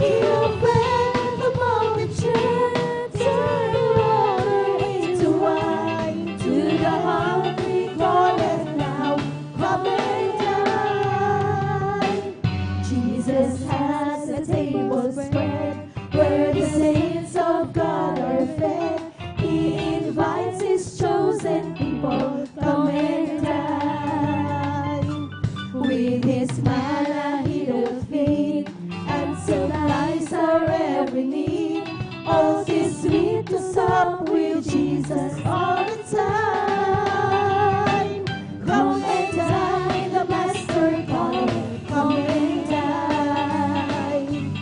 He will fed the multitude, turn the water into wine. To the hungry call and now come and dine. Jesus has a table spread where the saints of God are fed. He invites His chosen people, come and dine. With His manna He will feed and supplies our every need. Oh, 'tis sweet to sup with Jesus all the time. Come and dine, the Master calling, come and dine.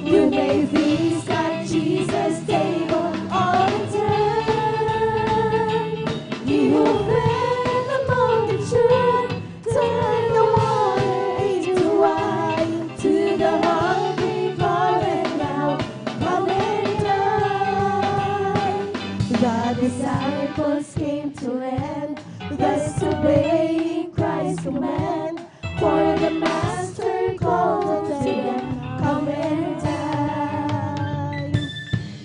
You may feast at Jesus' table all the time. He who fed the multitude, turn the water into wine. To the hungry call and now come and dine. The disciples came to Him, thus obeying Christ's command. For the Master called to them, come and dine.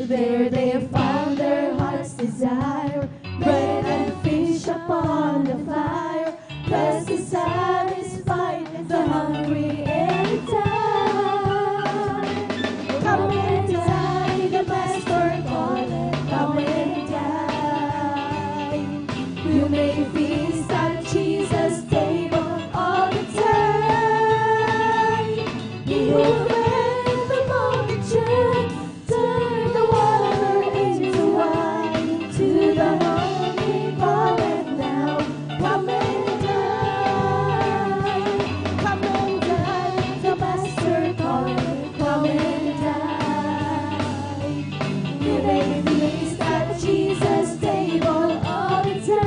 There they found their heart's desire, bread and fish upon the fire. Thus He satisfied the hungry anytime. Come and dine, the Master called, come and dine. You may feast at Jesus' table all the time. He who fed the multitude, turn the water into wine. To the hungry call and now come and dine. Come and dine, the Master calling, come and dine. You may feast at Jesus' table all the time.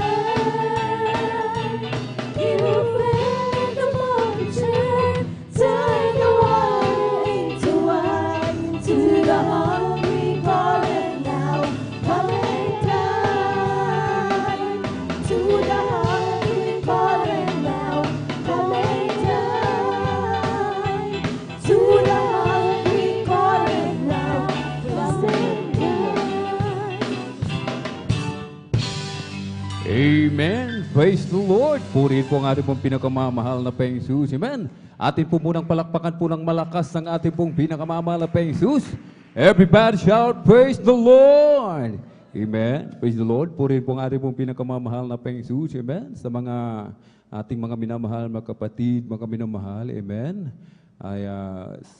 He who fed the multitude, turn the water into wine. To the hungry call and now come and dine. To the hungry call and now come and dine. To the hungry call and now come and dine. Amen. Praise the Lord. Purihin po ang ating pong pinakamamahal na Panginoong Jesus. Amen. Atin po munang palakpakan po ng malakas ng ating pong pinakamamahal na Panginoong Jesus. Everybody shout, praise the Lord. Amen. Praise the Lord. Purihin po ang ating pong pinakamamahal na Panginoong Jesus. Amen. Sa mga ating mga minamahal, mga kapatid, mga minamahal. Amen. Ay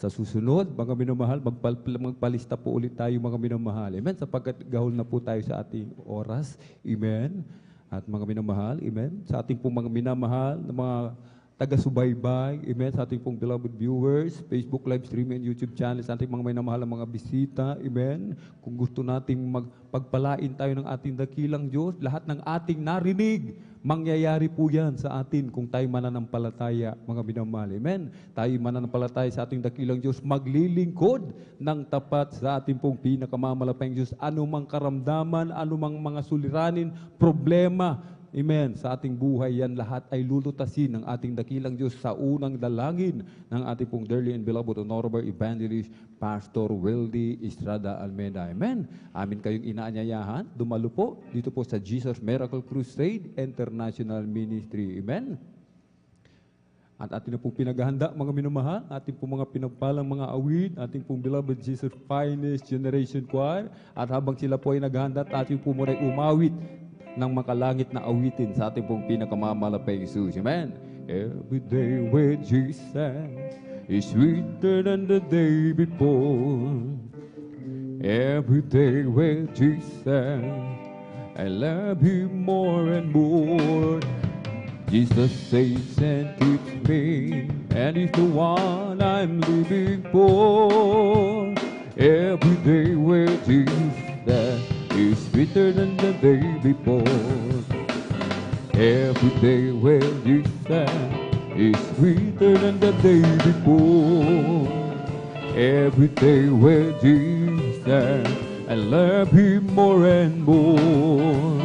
sa susunod, mga minamahal, magpalista po ulit tayo mga minamahal. Amen. Sapagkat gahol na po tayo sa ating oras. Amen. At mga minamahal, amen. Sa ating pong mga minamahal na mga taga-subaybay, amen, sa ating pong beloved viewers, Facebook live stream and YouTube channel, sa ating mga may namahal mga bisita, amen. Kung gusto nating magpagpalain tayo ng ating dakilang Diyos, lahat ng ating narinig, mangyayari po yan sa atin kung tayo mananampalataya, mga minamahal, amen. Tayo mananampalataya sa ating dakilang Diyos, maglilingkod ng tapat sa ating pong pinakamamalapayang Diyos, anumang karamdaman, anumang mga suliranin, problema, amen, sa ating buhay, yan lahat ay lulutasin ng ating dakilang Diyos sa unang dalangin ng ating pong dearly and beloved Honorable Evangelist Pastor Wildy Estrada Almeida. Amen. Amin kayong inaanyayahan, dumalo po dito po sa Jesus Miracle Crusade International Ministry. Amen. At ating na pong pinaghahanda, mga minamahal, ating pong mga pinagpalang mga awit, ating pong beloved Jesus Finest Generation Choir, at habang sila po ay naghahanda, at ating po muna ay umawit ng makalangit na awitin sa ating pong pinakamamalapay Jesus. Amen. Every day with Jesus is sweeter than the day before. Every day with Jesus, I love Him more and more. Jesus saves and keeps me, and He's the one I'm living for. Every day with Jesus is sweeter than the day before. Every day with Jesus is sweeter than the day before. Every day with Jesus, I love Him more and more.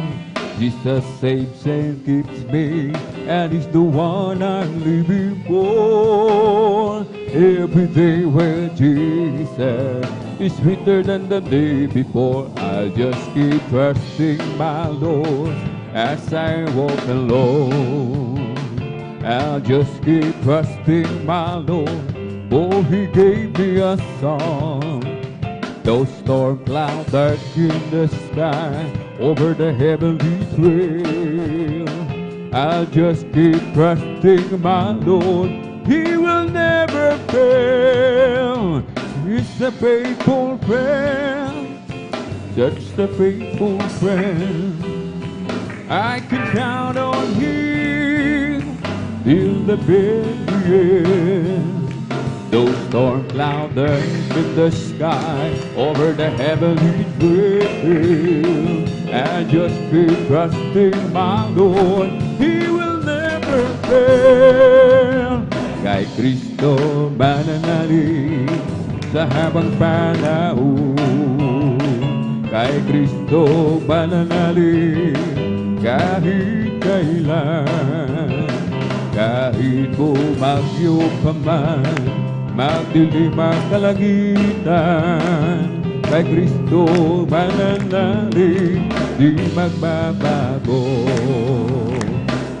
Jesus saves and keeps me, and He's the one I'm living for. Every day with Jesus is sweeter than the day before. I'll just keep trusting my Lord as I walk alone. I'll just keep trusting my Lord, for He gave me a song. Those storm clouds darken the sky over the heavenly trail. I'll just keep trusting my Lord, He will never fail. He's a faithful friend, such a faithful friend. I can count on Him till the very end. Those storm clouds in the sky over the heavenly trail. I just keep trusting my Lord, He will never fail. Kay Kristo mananalig sa habang panahon. Kay Kristo mananalig kahit kailan. Kahit bumagyo pa man, magdilim ang kalangitan, kay Kristo mananalig, di magbabago.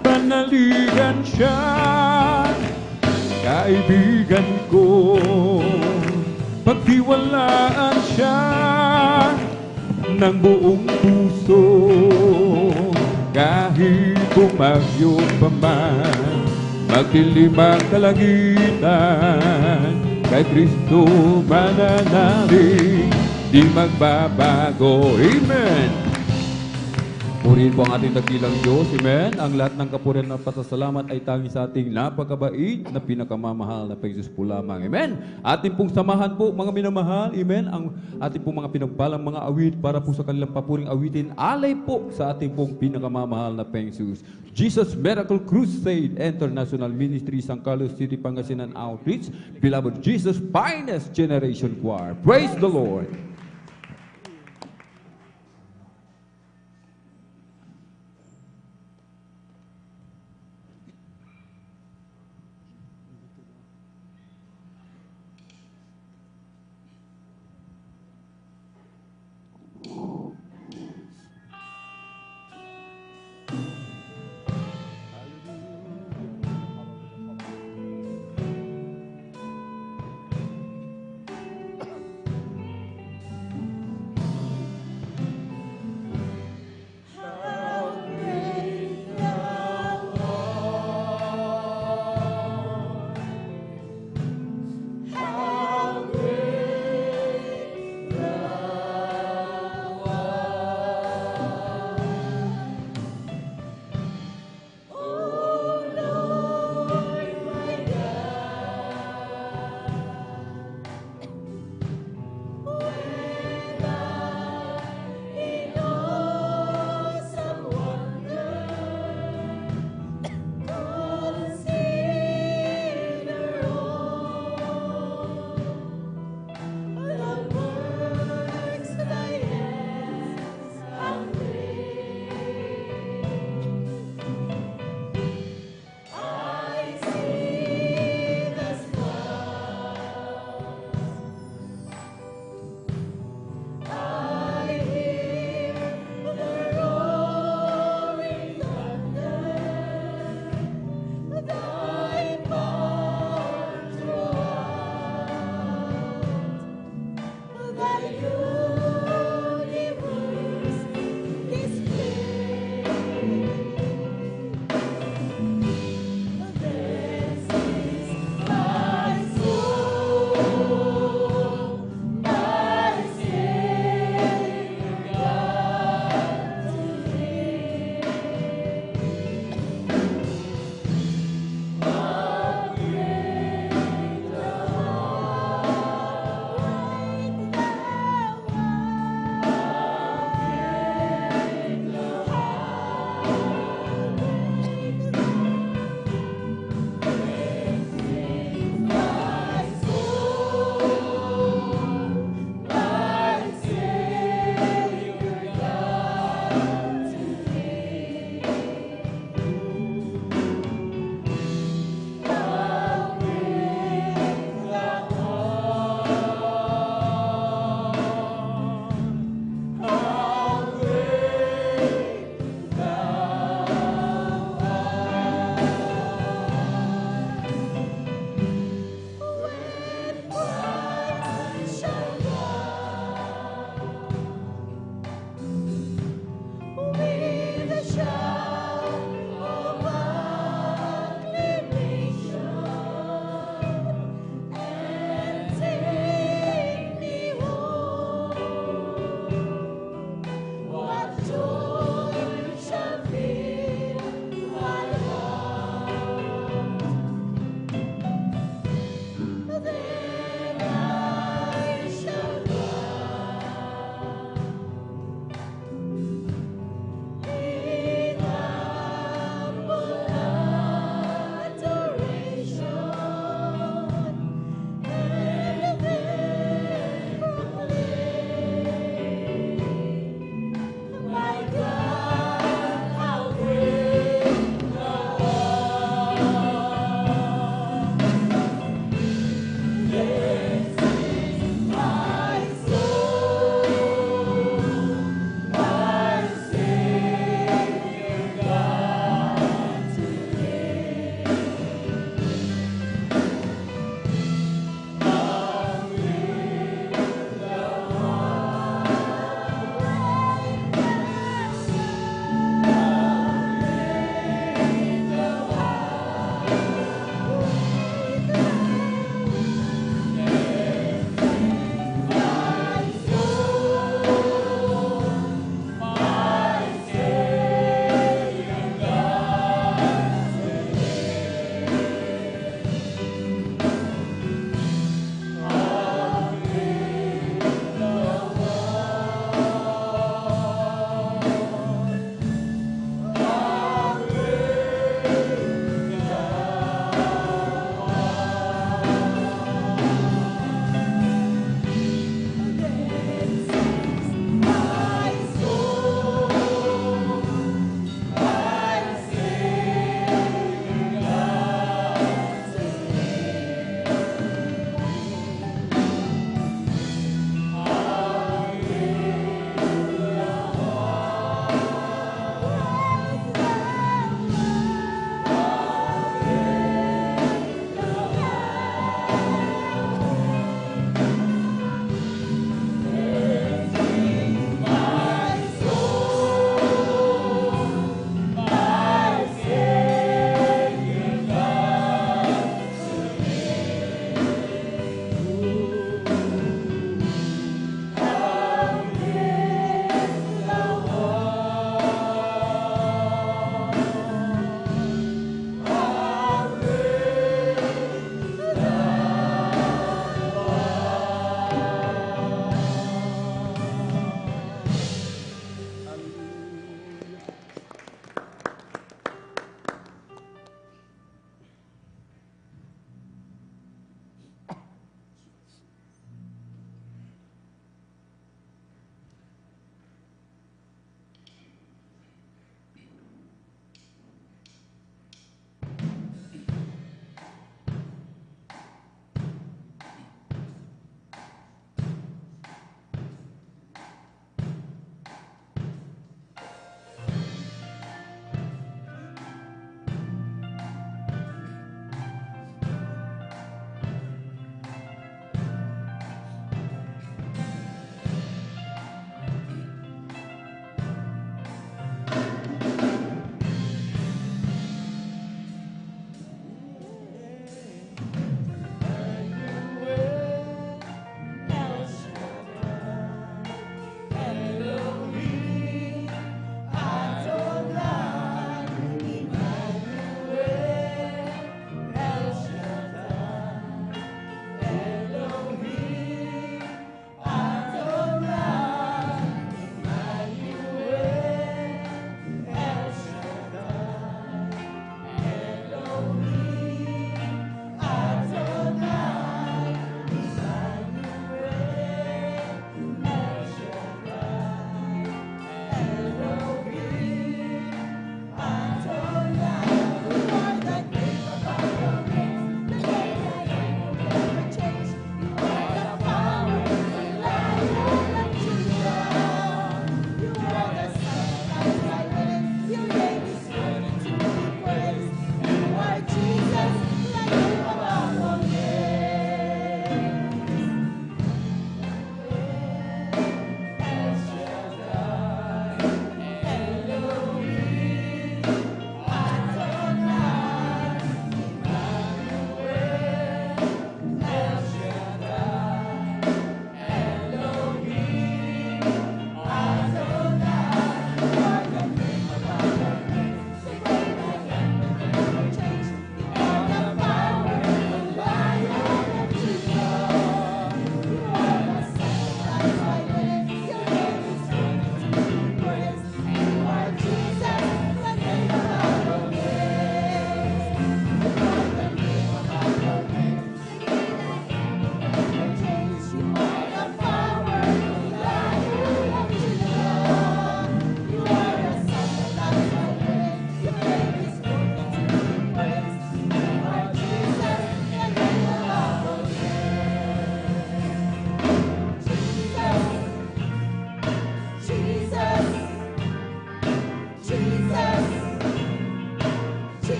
Panaligan siya, kaibigan ko, pagtiwalaan siya ng buong puso. Kahit bumagyo pa man, magdilim ang kalangitan, kay Kristo mananalig, di magbabago. Amen. Purihin po ang ating dakilang Diyos. Amen. Ang lahat ng kapurihan at pasasalamat ay tanging sa ating napakabait na pinakamamahal na Panginoon po lamang. Amen. Ating pong samahan po, mga minamahal. Amen. Ang ating pong mga pinagpalang mga awit para po sa kanilang papuring awitin. Alay po sa ating pong pinakamamahal na Panginoon. Jesus Miracle Crusade International Ministry, San Carlos City, Pangasinan Outreach. Beloved Jesus Finest Generation Choir. Praise the Lord.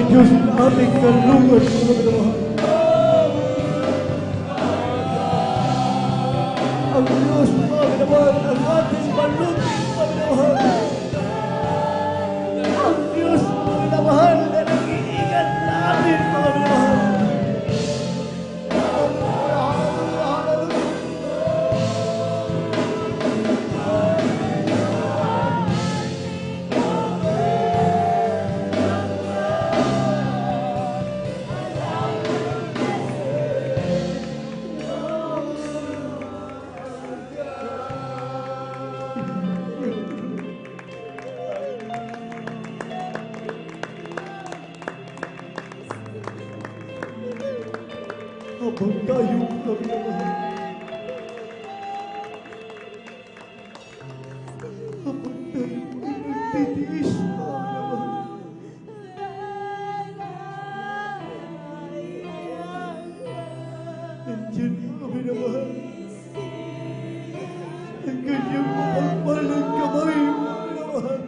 Diyos ang ating kalungan, mga minamahal. Ang Diyos, mga minamahal, ang ating maluting, mga minamahal. Ang Diyos, mga minamahal, na nag-iingat namin, mga minamahal. Habang tayo, mga minamahal. Habang tayo ay nagtitiis, mga minamahal. Nandiyan, mga minamahal. Ang kanyang mapagpal ng kamay, mga minamahal.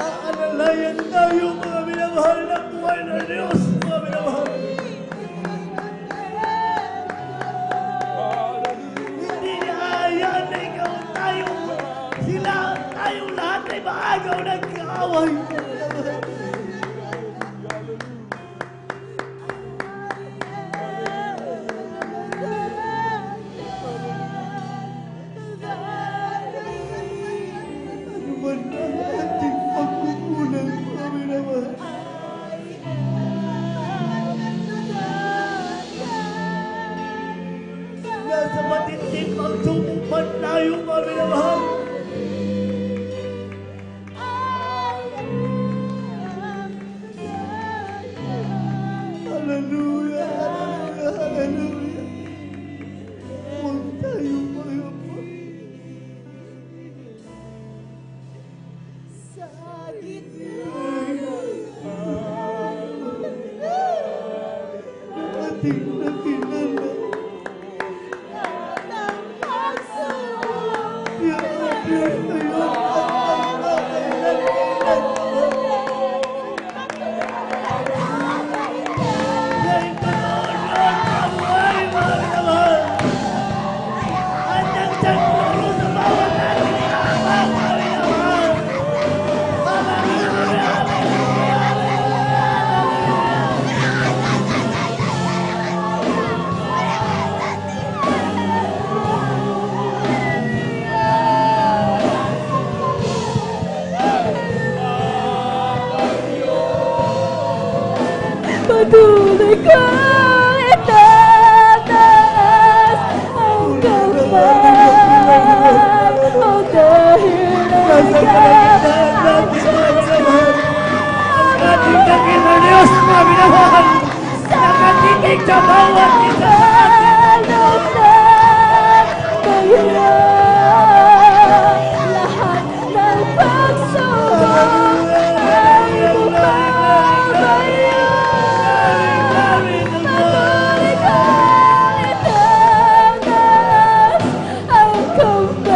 Aalalayan tayo, mga minamahal, ng buhay ng Diyos, mga minamahal. Hindi niya hayaan na ikaw tayo, sila, tayong lahat ay maagaw ng kaaway, mga minamahal. Ano man ang ating pagkukulang, mga minamahal. Nasa matinding pagsubok tayo, mga minamahal. Hallelujah, hallelujah, hallelujah. Huwag tayo mayapa. Sa gitna ating nakilala. Patuloy kong itataas ang kamay. O dahil ang ating dakila Diyos, mga minamahal, nakatitig sa bawat isa lahat ng pagsubok ay bumabayo. Patuloy kong itataas ang kamay.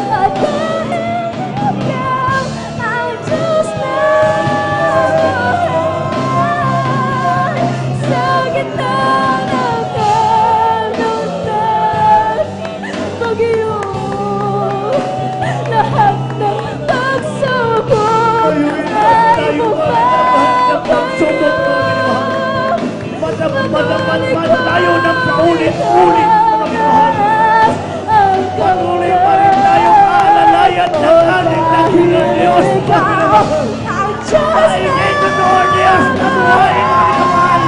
At dahil ikaw ang Diyos na buhay, sa gitna ng kalungkutan, bagyo, lahat ng pagsubok ay bumabayo. Madaman tayo ng paulit-ulit, mga minamahal. Patuloy pa rin tayong aalalayan ng ating dakila Diyos, mga minamahal. Ay, totoo Diyos na buhay, mga minamahal,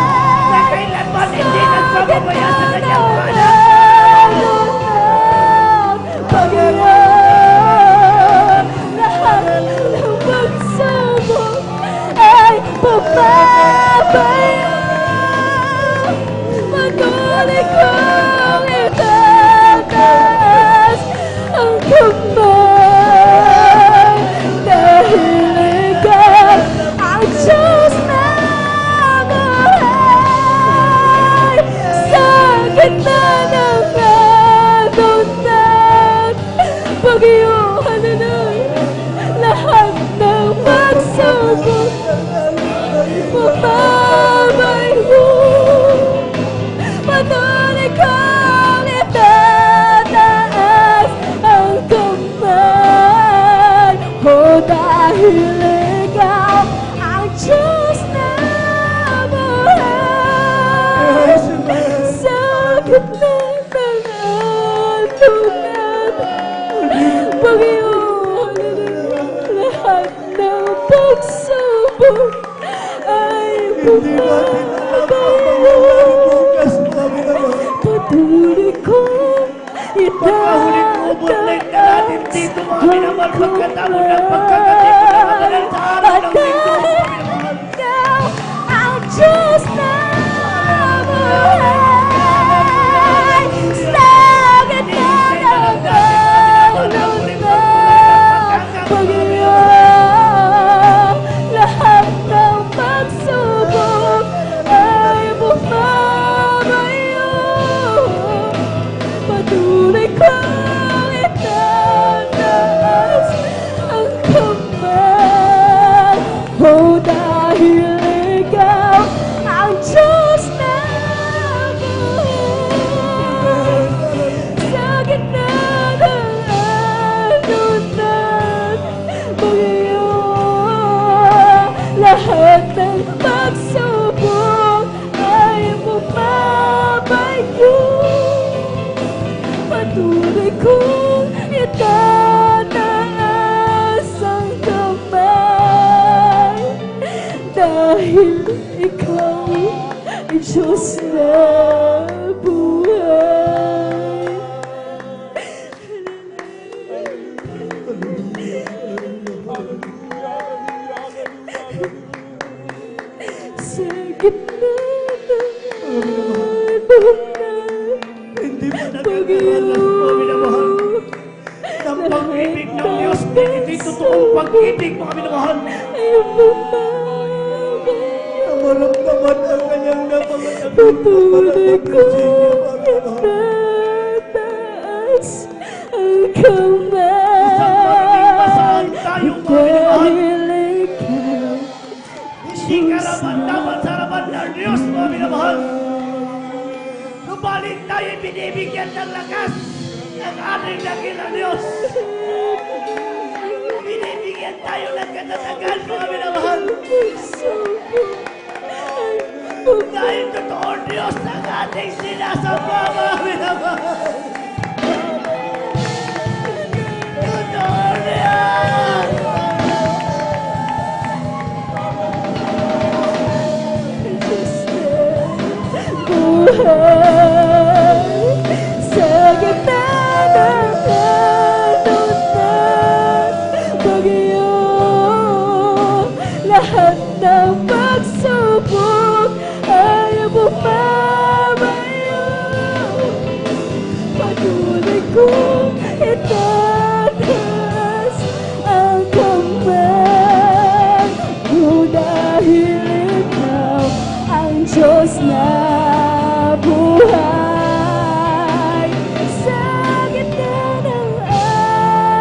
na kailanman hindi nagpapabayaan sa kanyang anak. Lahat ng pagsubok ay bumabayo. Patuloy kong itataas ang kamay. Dahil ikaw ang Diyos na buhay, sa gitna ng kalungkutan, bagyo, hallelujah, lahat Pagkahuling ubod na natin dito mga minamahal, pagkatapos ng pagkakatip na magalan sa araw ng dito mga minamahal. Ang Diyos na buhay sa gitna ng Panginoon, lahat ng pagsubok ay bumabayo. Patuloy kong itataas ang kamay, oh, dahil ikaw ang Diyos na buhay sa gitna ng anunan. Panginoon, lahat ng pagsubok ay bumabayo. Patuloy kong itataas ang kamay, dahil ikaw ay Diyos na buhay. Sa gitna ng Hindi ba nagkakaranas mga minamahal ng pag-ibig ng Diyos? Hindi totoong pag-ibig mga minamahal. Maramdaman ang kanyang napangatapos. Patuloy kong itataas ang kamay, dahil ikaw Hindi karaman-daman sa harapan ng Diyos mga minamahal. Nubalit tayo binibigyan ng lakas ng ating dakilang Diyos. Binibigyan tayo ng katatagan mga minamahal. Dahil totoo Diyos ang ating sinasamba mga minamahal. Totoo Diyos! buhay sa gitna ng anunan. Panginoon, lahat ng pagsubok ay bumabayo. Patuloy kong itataas ang kamay mo, dahil ikaw ang Diyos na buhay sa gitna ng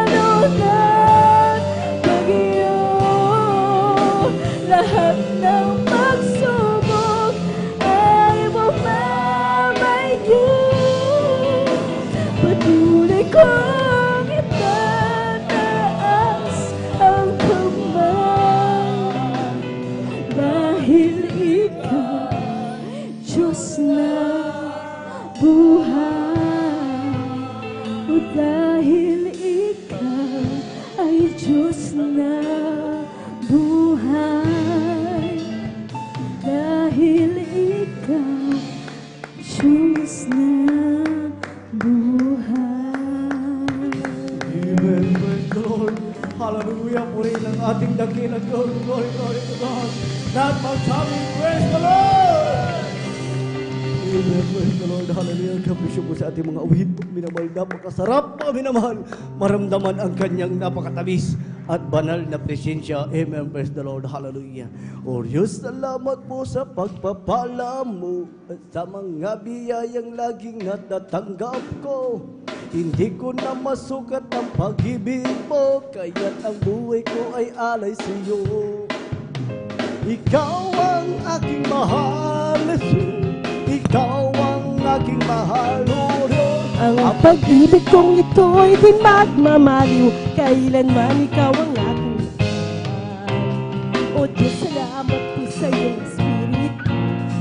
anunan. Panginoon, lahat ng pagsubok ay bumabayo. Patuloy kong itataas ang kamay, dahil ikaw Diyos na buhay. O dahil ikaw ay Diyos na buhay, dahil ikaw Diyos na buhay. Amen. Praise the Lord. Hallelujah. Purihin ang ating dakilang glory, glory, glory to God. Lahat magsabi, praise the Lord! Amen. Praise the Lord. Hallelujah. Kapisyo po sa ating mga awit. Minamahal, napakasarap mga minamahal. Maramdaman ang kanyang napakatamis at banal na presensya. Amen. Praise the Lord. Hallelujah. O Diyos, salamat po sa pagpapala mo at sa mga biyayang laging natatanggap ko. Hindi ko na masukat ang pag-ibig mo, kaya't ang buhay ko ay alay sa iyo. Ikaw ang aking mahal, ikaw ang aking mahal, O Diyos. Ang pag-ibig kong ito'y di magmamaliw, kailanman ikaw ang aking mahal. O Diyos, salamat po sa iyong Spirit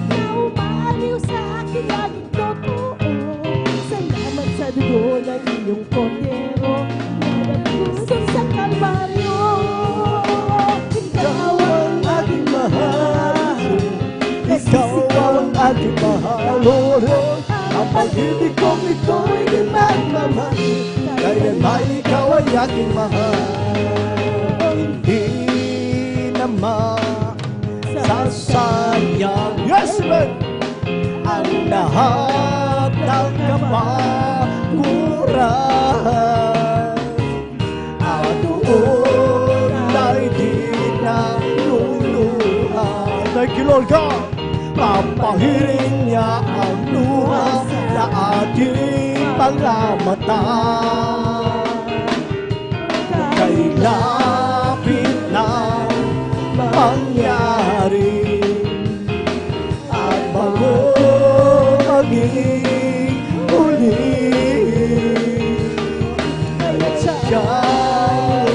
na umaliw sa aking laging totoo. Salamat sa dugo ng iyong kordero na nagpusan sa Kalbaryo. Ikaw ang aking mahal, Ikaw ang aking mahal, O Diyos. Ang pag-ibig kong ito'y di magmamahal, kailanman ikaw ay aking mahal. Hindi naman sasayang, yes man, ang lahat ng kapaguran. At doon ay di na luluhan. Thank you, Lord God. Papahiring niya ang luha na ating panglamatan. Kay lapit na mangyari at bago maging uli. Siya'y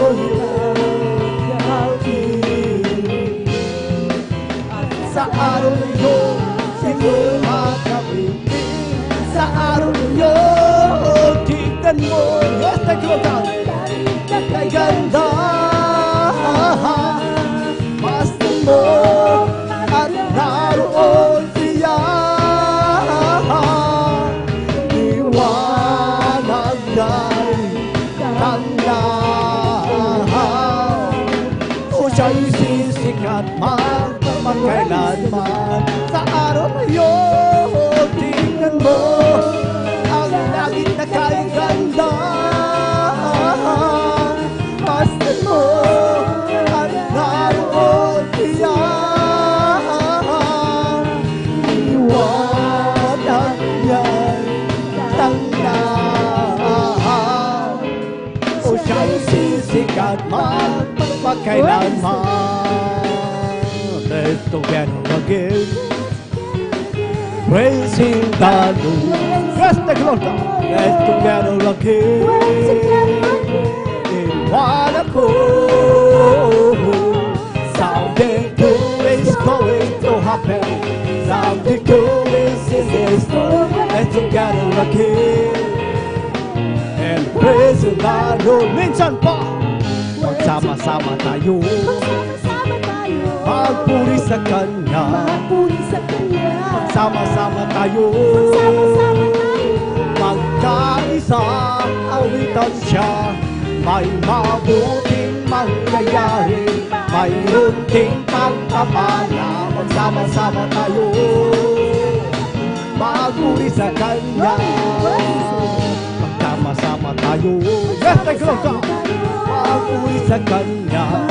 at sa araw na yun, sino makapitin? Sa araw na yun, tignan mo. Yes, thank you, God. Kay ganda, masdan mo, at naroon siya. Liwanag na'y tanglahan, o siya'y sisikat magkailanman. Sa araw na yun, tingnan mo ang langit na kay ganda. Masdan mo at naroon siya. Liwanag niya'y tanglahan, o siya'y sisikat magkailanman. Let's together again, praising the Lord. Yes, the Lord. Let's together again, in one accord. Something good is going to happen. Something good is in this store. Let's together again, and praising the Lord. Minsan pa, magsama-sama tayo. Magpuri sa Kanya, magsama-sama tayo, magkaisa, awitan siya. May mabuting mangyayari, mayroon ding pagpapala. Magsama-sama tayo, magpuri sa Kanya, magsama-sama tayo. Yes, thank you, Lord. Magpuri sa Kanya,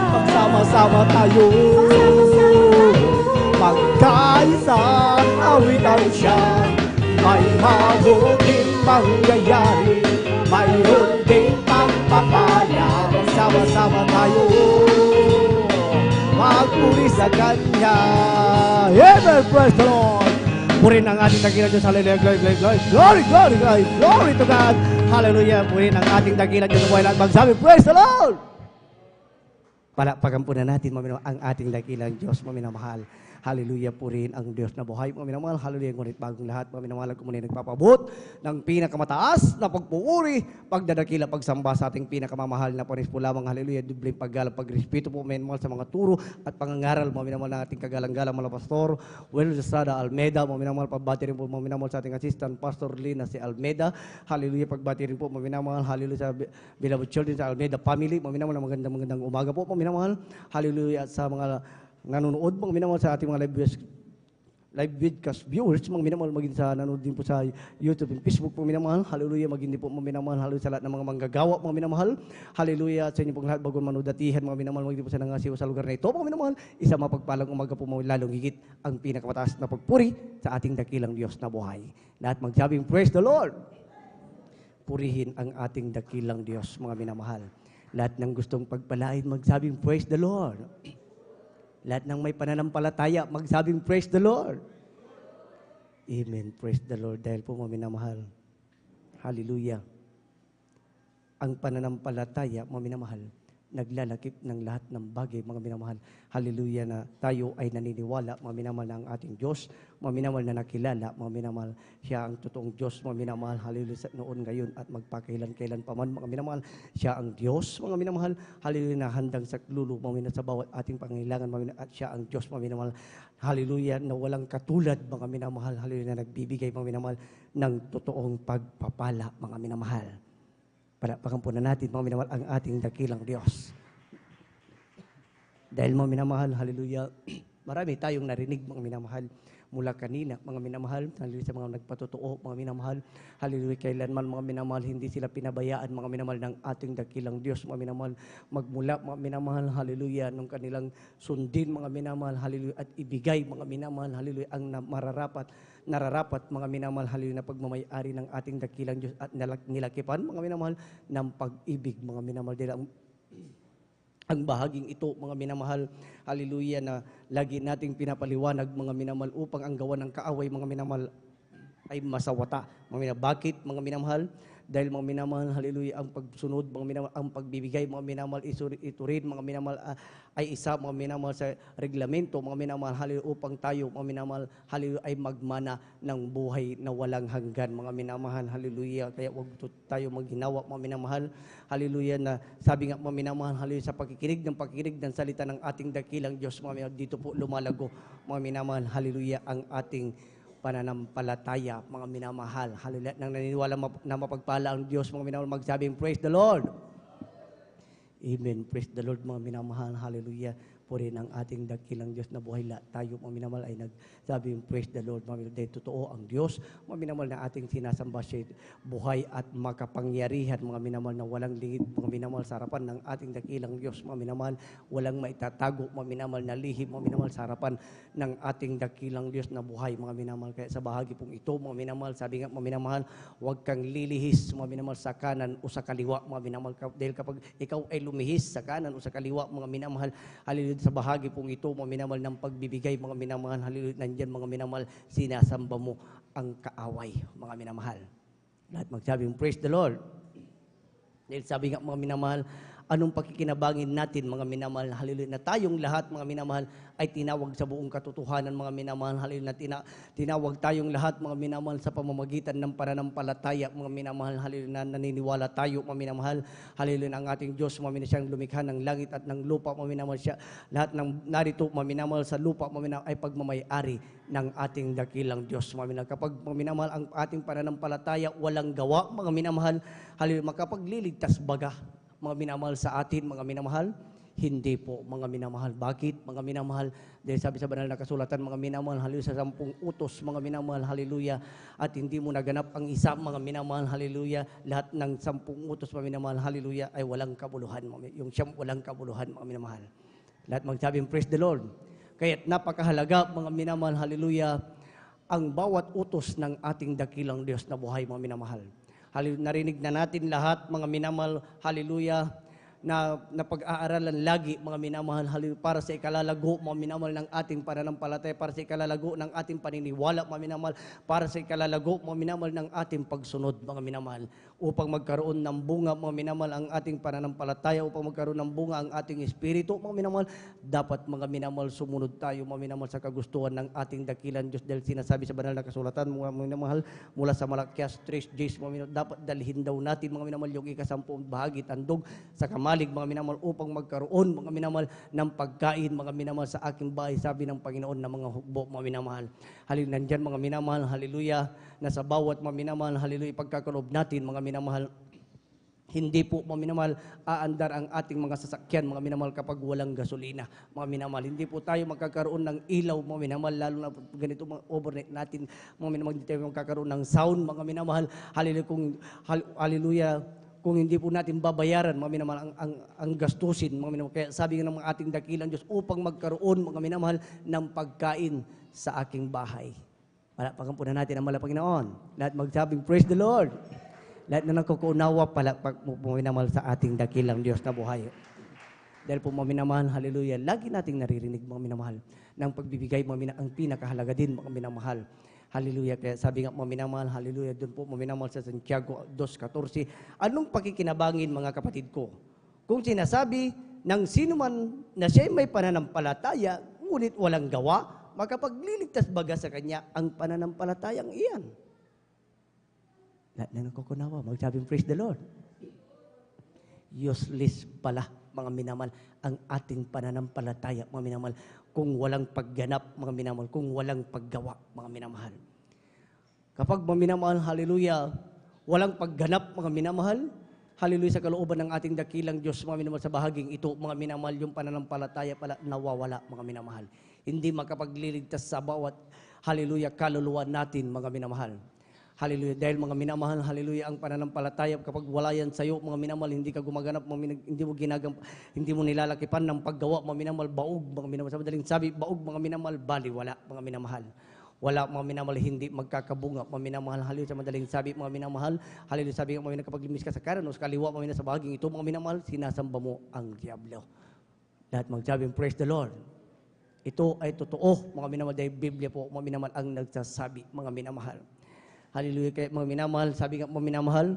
magsama-sama tayo, magkaisa, awitan siya. May mabuting mangyayari, mayroon ding pagpapala. Magsama-sama tayo, magpuri sa Kanya. Amen, praise the Lord. Purihin ang ating dakilang Diyos. Hallelujah, glory, glory, glory, glory, glory, glory, glory to God. Hallelujah, purihin ang ating dakilang Diyos. Buhay lahat magsabi, praise the Lord. Palakpakan po na natin, ang ating dakilang Diyos, maminamahal. Hallelujah, purihin ang Diyos na buhay. Maminamahal, hallelujah, ngunit bagong lahat, maminamahal ko muna nagpapabot ng pinakamataas na pagpupuri, pagdadakila, pagsamba sa ating pinakamamahal na panis po lamang, hallelujah, dubling paggalang, pagrespeto po, maminamahal sa mga turo at pangangaral, maminamahal ng ating kagalang-galang mga pastor, Well Estrada Almeida, maminamahal, pagbati rin po, maminamahal sa ating assistant, Pastor Lina si Almeida, hallelujah, pagbati rin po, maminamahal, hallelujah, sa beloved children sa Almeida family, maminamahal, magandang umaga po, maminamahal, hallelujah, at sa mga nanonood, mga minamahal sa ating mga live vidcast viewers, mga minamahal maging sa nanonood din po sa YouTube and Facebook, mga minamahal, hallelujah, maging din po mga minamahal, hallelujah, sa lahat ng mga manggagawa, mga minamahal, hallelujah, sa inyo pong lahat, bago manudatihan, mga minamahal, maging din po sa nangasiwa sa lugar na ito, mga minamahal, isa mapagpalang umaga po, mga lalong higit ang pinakamataas na pagpuri sa ating dakilang Diyos na buhay. Lahat magsabing, praise the Lord! Purihin ang ating dakilang Diyos, mga minamahal. Lahat ng gustong pagpalain, magsabing, praise the Lord! Lahat ng may pananampalataya, magsabing, praise the Lord. Amen. Praise the Lord. Dahil po, mga minamahal. Hallelujah. Ang pananampalataya, mga minamahal, naglalakip ng lahat ng bagay, mga minamahal. Hallelujah, na tayo ay naniniwala, mga minamahal, na ang ating Diyos, mga minamahal, na nakilala, mga minamahal, siya ang totoong Diyos, mga minamahal. Hallelujah, noon, ngayon, at magpakailan-kailan pa man, mga minamahal. Siya ang Diyos, mga minamahal. Hallelujah, na handang sa lulo, mga minamahal, sa bawat ating pangailangan, mga minamahal. At siya ang Diyos, mga minamahal. Hallelujah, na walang katulad, mga minamahal. Hallelujah, na nagbibigay, mga minamahal, ng totoong pagpapala, mga minamahal. Palakpakan po na natin, mga minamahal, ang ating dakilang Diyos. Dahil mga minamahal, hallelujah, marami tayong narinig, mga minamahal, mula kanina, mga minamahal, hallelujah, sa mga nagpatotoo, mga minamahal, hallelujah, kailanman, mga minamahal, hindi sila pinabayaan, mga minamahal, ng ating dakilang Diyos, mga minamahal, magmula, mga minamahal, hallelujah, nung kanilang sundin, mga minamahal, hallelujah, at ibigay, mga minamahal, hallelujah, ang nararapat, mga minamahal, hallelujah, na pagmamayari ng ating dakilang Diyos at nilakipan, mga minamahal, ng pag-ibig, mga minamahal, dahil ang bahaging ito, mga minamahal, hallelujah, na lagi nating pinapaliwanag, mga minamahal, upang ang gawa ng kaaway, mga minamahal, ay masawata. Mga minamahal, bakit, mga minamahal? Dahil, mga minamahal, hallelujah, ang pagsunod, mga minamahal, ang pagbibigay, mga minamahal, ito rin, mga minamahal, ay isa, mga minamahal, sa reglamento, mga minamahal, hallelujah, upang tayo, mga minamahal, hallelujah, ay magmana ng buhay na walang hanggan, mga minamahal, hallelujah. Kaya wag tayo maghinawa, mga minamahal, hallelujah, na sabi nga, mga minamahal, hallelujah, sa pakikinig ng salita ng ating dakilang Diyos, mga minamahal, dito po lumalago, mga minamahal, hallelujah, ang ating pananampalataya, mga minamahal. Hallelujah. Nang naniniwala na mapagpala ang Diyos, mga minamahal, magsabing, praise the Lord. Amen. Praise the Lord, mga minamahal. Hallelujah. Puri ng ating dakilang Diyos na buhay. Tayo, mga minamahal, ay nagsabing, praise the Lord. Mga minamahal, dahil totoo ang Diyos. Mga minamahal, na ating sinasamba siya, buhay at makapangyarihan. Mga minamahal, na walang lingid. Mga minamahal, sa harapan ng ating dakilang Diyos. Mga minamahal, walang maitatago. Mga minamahal, na lihim. Mga minamahal, sa harapan ng ating dakilang Diyos na buhay. Mga minamahal, kaya sa bahagi pong ito, mga minamahal, sabi nga, mga minamahal, huwag kang lilihis, mga minamahal, sa kanan o sa kaliwa. Mga minamahal, dahil kapag ikaw ay lumihis sa kanan o sa kaliwa, mga minamahal, hallelujah, sa bahagi pong ito, mga minamahal, ng pagbibigay, mga minamahal, hallelujah, nandyan, mga minamahal, sinasamba mo ang kaaway, mga minamahal. Lahat magsabing, praise the Lord. Dahil sabi nga, mga minamahal, anong pakikinabangin natin, mga minamahal, hallelujah, na tayong lahat, mga minamahal, ay tinawag sa buong katotohanan, mga minamahal, hallelujah, na tinawag tayong lahat, mga minamahal, sa pamamagitan ng pananampalataya, mga minamahal, hallelujah, na naniniwala tayo, mga minamahal, hallelujah, na ang ating Diyos, mga minamahal, siyang lumikha ng langit at ng lupa, mga minamahal, siya, lahat ng narito, mga minamahal, sa lupa, mga minamahal, ay pagmamayari ng ating dakilang Diyos, mga minamahal. Kapag, mga minamahal, ang ating pananampalataya walang gawa, mga minamahal, hallelujah, makapagliligtas baga, mga minamahal, sa atin, mga minamahal? Hindi po, mga minamahal. Bakit, mga minamahal? Dahil sabi sa banal na kasulatan, mga minamahal, hallelujah, sa 10 utos, mga minamahal, hallelujah, at hindi mo naganap ang isa, mga minamahal, hallelujah, lahat ng 10 utos, mga minamahal, hallelujah, ay walang kabuluhan. Yung siyam, walang kabuluhan, mga minamahal. Lahat magsabing, praise the Lord. Kaya't napakahalaga, mga minamahal, hallelujah, ang bawat utos ng ating dakilang Diyos na buhay, mga minamahal. Narinig na natin lahat, mga minamahal, hallelujah, na pag-aaralan lagi, mga minamahal, hallelujah, para sa ikalalago, mga minamahal, ng ating pananampalataya, para sa ikalalago ng ating paniniwala, mga minamahal, para sa ikalalago, mga minamahal, ng ating pagsunod, mga minamahal, upang magkaroon ng bunga, mga minamahal, ang ating pananampalataya, upang magkaroon ng bunga ang ating espiritu, mga minamahal, dapat, mga minamahal, sumunod tayo, mga minamahal, sa kagustuhan ng ating dakilan Diyos, dahil sinasabi sa banal na kasulatan, mga minamahal, mula sa Malakias 3:10, mga minamahal, dapat dalhin daw natin, mga minamahal, yung ikasampung bahagi, tandog sa kamalig, mga minamahal, upang magkaroon, mga minamahal, ng pagkain, mga minamahal, sa aking bahay, sabi ng Panginoon, na mga hukbo, mga minamahal. Hallelujah, nandyan, mga minamahal, hallelujah, na sa bawat, mga minamahal, hallelujah, ipagkakaloob natin, mga minamahal, hindi po, mga minamahal, aandar ang ating mga sasakyan, mga minamahal, kapag walang gasolina, mga minamahal. Hindi po tayo magkakaroon ng ilaw, mga minamahal, lalo na ganito mga overnight natin, mga minamahal, hindi tayo magkakaroon ng sound, mga minamahal, hallelujah, kung hindi po natin babayaran, mga minamahal, ang gastusin, mga minamahal. Kaya sabi ng mga ating dakilang Diyos, upang magkaroon, mga minamahal, ng pagkain sa aking bahay. Palakpakan po na natin ang mahal na Panginoon. Lahat magsabing, praise the Lord. Lahat na nagkukunawa, palakpak mo, mga minamahal, sa ating dakilang Diyos na buhay. Dahil po, mga minamahal, hallelujah, lagi nating naririnig, mga minamahal, ng pagbibigay, mga minamahal, ang pinakahalaga din, mga minamahal. Hallelujah. Kaya sabi nga, mga minamahal, hallelujah, doon po, mga minamahal, sa Santiago 2:14, anong pakikinabangin, mga kapatid ko, Kung sinasabi ng sino man na siya may pananampalataya, ngunit walang gawa, makapagliligtas baga sa kanya ang pananampalatayang iyan. Lahat na nakukunawa, magsabing praise the Lord. Useless pala, mga minamahal, ang ating pananampalataya, mga minamahal, kung walang pagganap, mga minamahal, kung walang paggawa, mga minamahal. Kapag mga minamahal, hallelujah, walang pagganap, mga minamahal, hallelujah, sa kalooban ng ating dakilang Diyos, mga minamahal, sa bahaging ito, mga minamahal, yung pananampalataya pala nawawala, mga minamahal. Hindi makapagliligtas sa bawat, hallelujah, kaluluwa natin, mga minamahal. Hallelujah. Dahil mga minamahal, hallelujah, ang pananampalataya, kapag wala yan sa'yo, mga minamahal, hindi ka gumaganap, hindi mo nilalakipan ng paggawa, mga minamahal, baog, mga minamahal. Sa madaling sabi, baog, mga minamahal, bali, wala, mga minamahal. Wala, mga minamahal, hindi magkakabunga, mga minamahal, hallelujah, sa madaling sabi, mga minamahal, hallelujah, sabi, mga minamahal, kapag limis ka sa kanan o sa kaliwa, mga minamahal, sa bahaging ito, mga minamahal, sinasamba mo ang diablo. Lahat magsabing, praise the Lord. Ito ay totoo, mga minamahal, dahil Biblia po, mga minamahal, ang nagsasabi, mga minamahal. Hallelujah, kaya mga minamahal, sabi nga mga minamahal,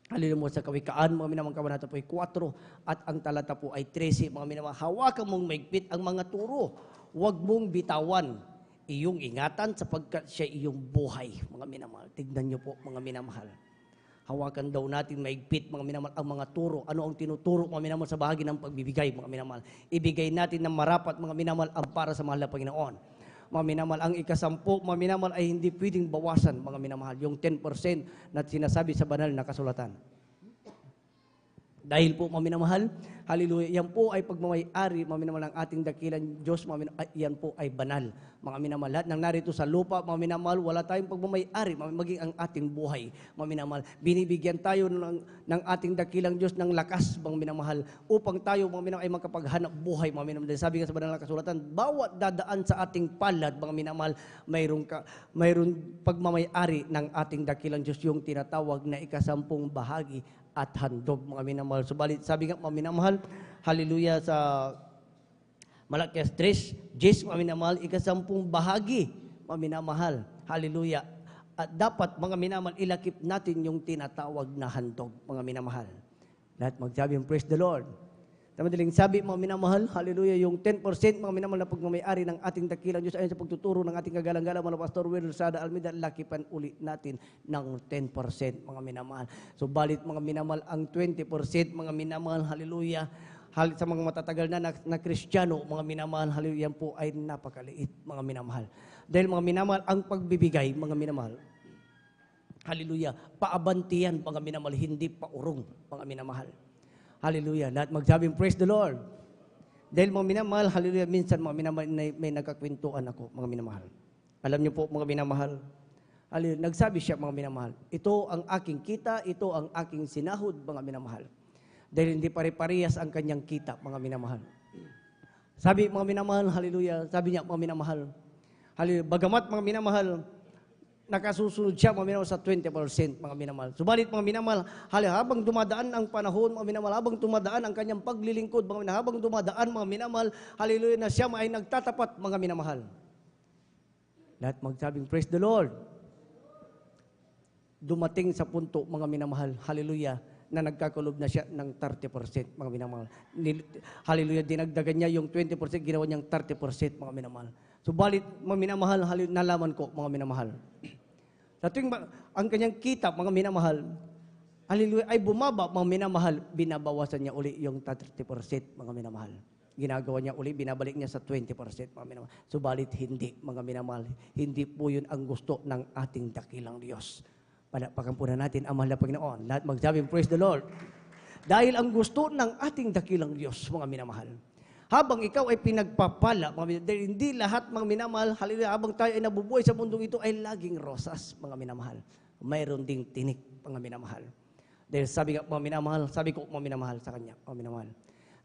hallelujah mo sa Kawikaan, mga minamahal, kabanata po ay 4 at ang talata po ay 13, mga minamahal, hawakan mong maigpit ang mga turo, huwag mong bitawan, iyong ingatan sapagkat siya iyong buhay, mga minamahal. Tignan niyo po, mga minamahal. Hawakan daw natin maigpit, mga minamahal, ang mga turo. Ano ang tinuturo, mga minamahal, sa bahagi ng pagbibigay, mga minamahal. Ibigay natin ng marapat, mga minamahal, ang para sa mahal na Panginoon. Mga minamahal, ang ika-10, mga minamahal, ay hindi pwedeng bawasan, mga minamahal, yung 10% na sinasabi sa banal na kasulatan. Dahil po, mga minamahal, hallelujah, yan po ay pagmamay-ari, mga minamahal, ang ating dakilang Diyos, mga minamahal, yan po ay banal. Mga minamahal, lahat ng narito sa lupa, mga minamahal, wala tayong pagmamay-ari, maging ang ating buhay, mga minamahal. Binibigyan tayo ng ating dakilang Diyos ng lakas, mga minamahal, upang tayo, mga minamahal, ay makapaghanap buhay, mga minamahal. Sabi nga sa banal na kasulatan, bawat dadaan sa ating palad, mga minamahal, mayroon pagmamay-ari ng ating dakilang Diyos, yung tinatawag na ika-10 bahagi at handog, mga minamahal. Subalit, sabi nga, mga minamahal, hallelujah, sa Malakias 3, mga minamahal, ika-10 bahagi, mga minamahal, hallelujah. At dapat, mga minamahal, ilakip natin yung tinatawag na handog, mga minamahal. Lahat magsabi yung praise the Lord. Sa madaling sabi, mga minamahal, hallelujah, yung 10%, mga minamahal, na pagmamayari ng ating dakilang Diyos ayon sa pagtuturo ng ating kagalang-galang, mga Pastor Will Rosada Almeida, lakipan uli natin ng 10%, mga minamahal. So, balit, mga minamahal, ang 20%, mga minamahal, hallelujah, sa mga matatagal na Kristiyano, mga minamahal, hallelujah, yan po ay napakaliit, mga minamahal. Dahil, mga minamahal, ang pagbibigay, mga minamahal, hallelujah, paabantiyan, mga minamahal, hindi paurong, mga minamahal. Hallelujah. Lahat magsabing, praise the Lord. Dahil mga minamahal, hallelujah, minsan mga minamahal, may nagkakwentuhan ako, mga minamahal. Alam niyo po, mga minamahal, hallelujah, nagsabi siya, mga minamahal, ito ang aking kita, ito ang aking sinahod, mga minamahal. Dahil hindi pare-parehas ang kanyang kita, mga minamahal. Sabi, mga minamahal, hallelujah, sabi niya, mga minamahal, hallelujah, bagamat, mga minamahal, nakasusunod siya, mga minamahal, sa 20%, mga minamahal. Subalit, mga minamahal, habang dumadaan ang panahon, mga minamahal, habang dumadaan ang kanyang paglilingkod, mga minamahal, habang dumadaan, mga minamahal, hallelujah, na siya ay nagtatapat, mga minamahal. Lahat magsabing, praise the Lord. Dumating sa punto, mga minamahal, hallelujah, na nagkakulob na siya ng 30%, mga minamahal. Hallelujah, dinagdagan niya yung 20%, ginawa niyang 30%, mga minamahal. Subalit, mga minamahal, nalaman ko, mga minamahal. Sa tuwing ang kanyang kita, mga minamahal, hallelujah, ay bumaba, mga minamahal, binabawasan niya uli yung 30%, mga minamahal. Ginagawa niya uli, binabalik niya sa 20%, mga minamahal. Subalit, hindi, mga minamahal. Hindi po yun ang gusto ng ating dakilang Diyos. Palakpakan po na natin ang mahal na Panginoon. Lahat magsabing, praise the Lord. Dahil ang gusto ng ating dakilang Diyos, mga minamahal, habang ikaw ay pinagpapala, dahil hindi lahat, mga minamahal, hallelujah, habang tayo ay nabubuhay sa mundong ito, ay laging rosas, mga minamahal. Mayroon ding tinik, mga minamahal. Dahil sabi nga, mga minamahal, sabi ko, mga minamahal sa kanya, mga minamahal.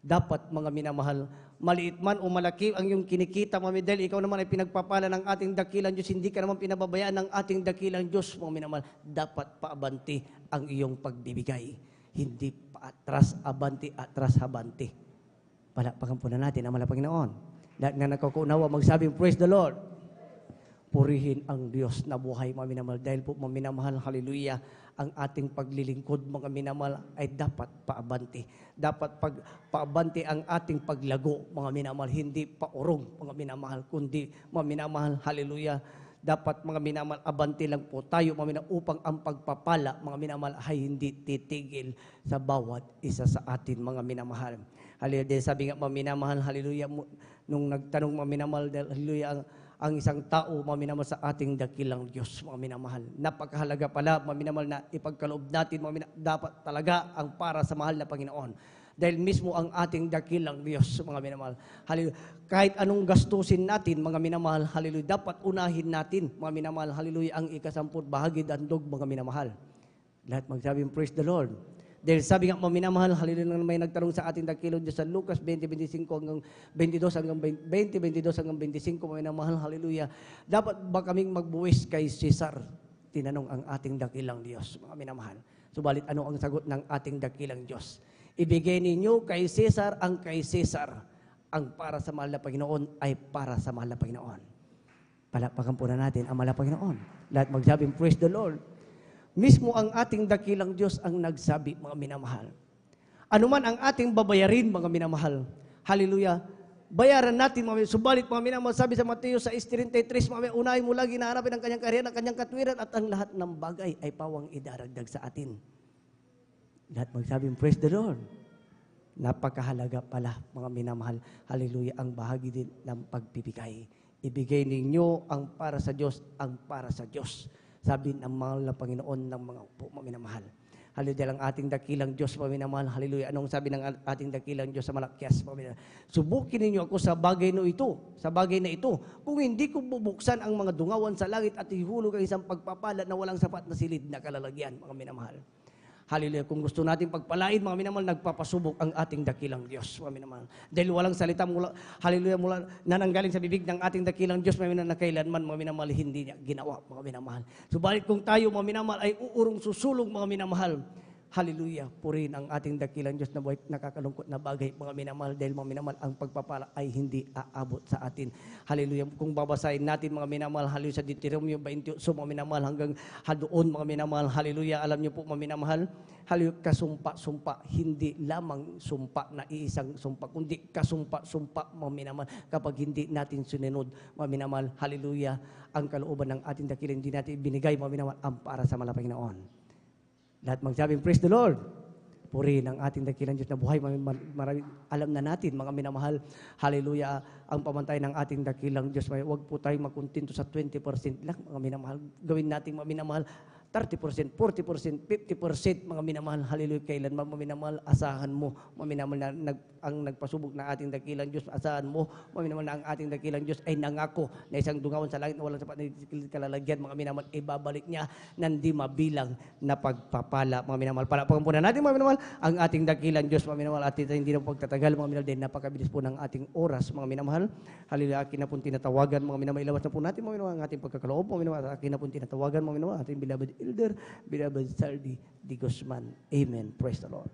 Dapat, mga minamahal, maliit man o malaki ang iyong kinikita, mga dahil ikaw naman ay pinagpapala ng ating dakilang Diyos, hindi ka naman pinababayaan ng ating dakilang Diyos, mga minamahal. Dapat paabanti ang iyong pagbibigay. Hindi paatras, abanti, atras, habanti. Palakpakan po na natin ang mahal na Panginoon. Lahat na nagkukunawa, magsabing, praise the Lord. Purihin ang Diyos na buhay, mga minamahal. Dahil po, mga minamahal, hallelujah, ang ating paglilingkod, mga minamahal, ay dapat paabante. Dapat paabante ang ating paglago, mga minamahal, hindi paurong, mga minamahal, kundi, mga minamahal, hallelujah, dapat, mga minamahal, abante lang po tayo, mga minamahal, upang ang pagpapala, mga minamahal, ay hindi titigil sa bawat isa sa atin, mga minamahal. Hallelujah, sabi nga, mga minamahal, hallelujah, nung nagtanong, mga minamahal, hallelujah, ang isang tao, mga minamahal, sa ating dakilang Diyos, mga minamahal. Napakahalaga pala, mga minamahal, na ipagkaloob natin, mga minamahal, dapat talaga ang para sa mahal na Panginoon. Dahil mismo ang ating dakilang Diyos, mga minamahal. Hallelujah. Kahit anong gastusin natin, mga minamahal, hallelujah, dapat unahin natin, mga minamahal, hallelujah, ang ika-10 bahagi dandog, mga minamahal. Lahat magsabi, praise the Lord. Dahil sabi nga, mga minamahal, hallelujah, may nagtanong sa ating dakilang Diyos sa Lucas 20:25 hanggang 22 hanggang 25, mga minamahal, hallelujah. Dapat ba kaming magbuwis kay Cesar? Tinanong ang ating dakilang Diyos, mga minamahal. Subalit, ano ang sagot ng ating dakilang Diyos? Ibigay ninyo kay Cesar ang kay Cesar. Ang para sa mahal na Panginoon ay para sa mahal na Panginoon. Palakpakan po na natin ang mahal na Panginoon. Lahat magsabing, praise the Lord. Mismo ang ating dakilang Diyos ang nagsabi, mga minamahal. Ano man ang ating babayarin, mga minamahal, hallelujah, bayaran natin, mga minamahal. Subalit, mga minamahal, sabi sa Mateo 6:33, mga minamahal, unahin mo lagi na hanapin ang kanyang kaharian, ang kanyang katwiran, at ang lahat ng bagay ay pawang idaragdag sa atin. Lahat magsabing, praise the Lord. Napakahalaga pala, mga minamahal, hallelujah, ang bahagi din ng pagbibigay. Ibigay ninyo ang para sa Diyos, ang para sa Diyos. Sabi ng mahal na Panginoon ng mga upo, mga minamahal. Hallelujah, ang ating dakilang Diyos, mga minamahal. Hallelujah. Anong sabi ng ating dakilang Diyos sa Malakyas, mga minamahal? Subukin ninyo ako sa bagay na ito. Kung hindi ko bubuksan ang mga dungawan sa langit at ihulog ang isang pagpapala na walang sapat na silid na kalalagyan, mga minamahal. Hallelujah. Kung gusto natin pagpalain, mga minamahal, nagpapasubok ang ating dakilang Diyos, mga minamahal. Dahil walang salita mula, hallelujah, mula nananggaling sa bibig ng ating dakilang Diyos, mga minamahal, na kailanman, mga minamahal, hindi niya ginawa, mga minamahal. Subalit kung tayo, mga minamahal, ay uurong susulong, mga minamahal, hallelujah, purihin ang ating dakilang Diyos na buhay, nakakalungkot na bagay, mga minamahal, dahil mga minamahal, ang pagpapala ay hindi aabot sa atin. Hallelujah. Kung babasahin natin, mga minamahal, hallelujah, sa Deuteronomio 28, mga minamahal, hanggang doon, mga minamahal, hallelujah, alam niyo po, mga minamahal, hallelujah, kasumpa-sumpa, hindi lamang sumpa na iisang sumpa, kundi kasumpa-sumpa, mga minamahal, kapag hindi natin sinunod, mga minamahal, hallelujah, ang kalooban ng ating dakilang, hindi natin binigay, mga minamahal, ang para sa mahal na Panginoon. Lahat magsabing, praise the Lord. Purihin ang ating dakilang Diyos na buhay. Marami, alam na natin, mga minamahal, hallelujah, ang pamantay ng ating dakilang Diyos. Huwag po tayong makuntinto sa 20% lang, mga minamahal. Gawin natin, mga minamahal, 30%, 40%, 50%, mga minamahal, hallelujah, kailan mga minamahal, asahan mo, mga minamahal, na ang nagpasubok na ating dakilang Diyos, asahan mo, mga minamahal, na ang ating dakilang Diyos ay nangako na isang dungawan sa langit na walang sapat na kalalagyan, mga minamahal, ibabalik niya na hindi mabilang na pagpapala, mga minamahal. Palakpakan po na natin, mga minamahal, ang ating dakilang Diyos, mga minamahal, at hindi na pagtatagal, mga minamahal, dahil napakabilis po ng ating oras, mga minamahal, hallelujah, akin na po tinatawagan, mga minamahal, ilabas na po natin, mga minamahal, ang ating pagkakaloob, mga minamahal, akin na po tinatawagan, mga minamahal, ating beloved Elder, beloved Saldi Di Guzman. Amen. Praise the Lord.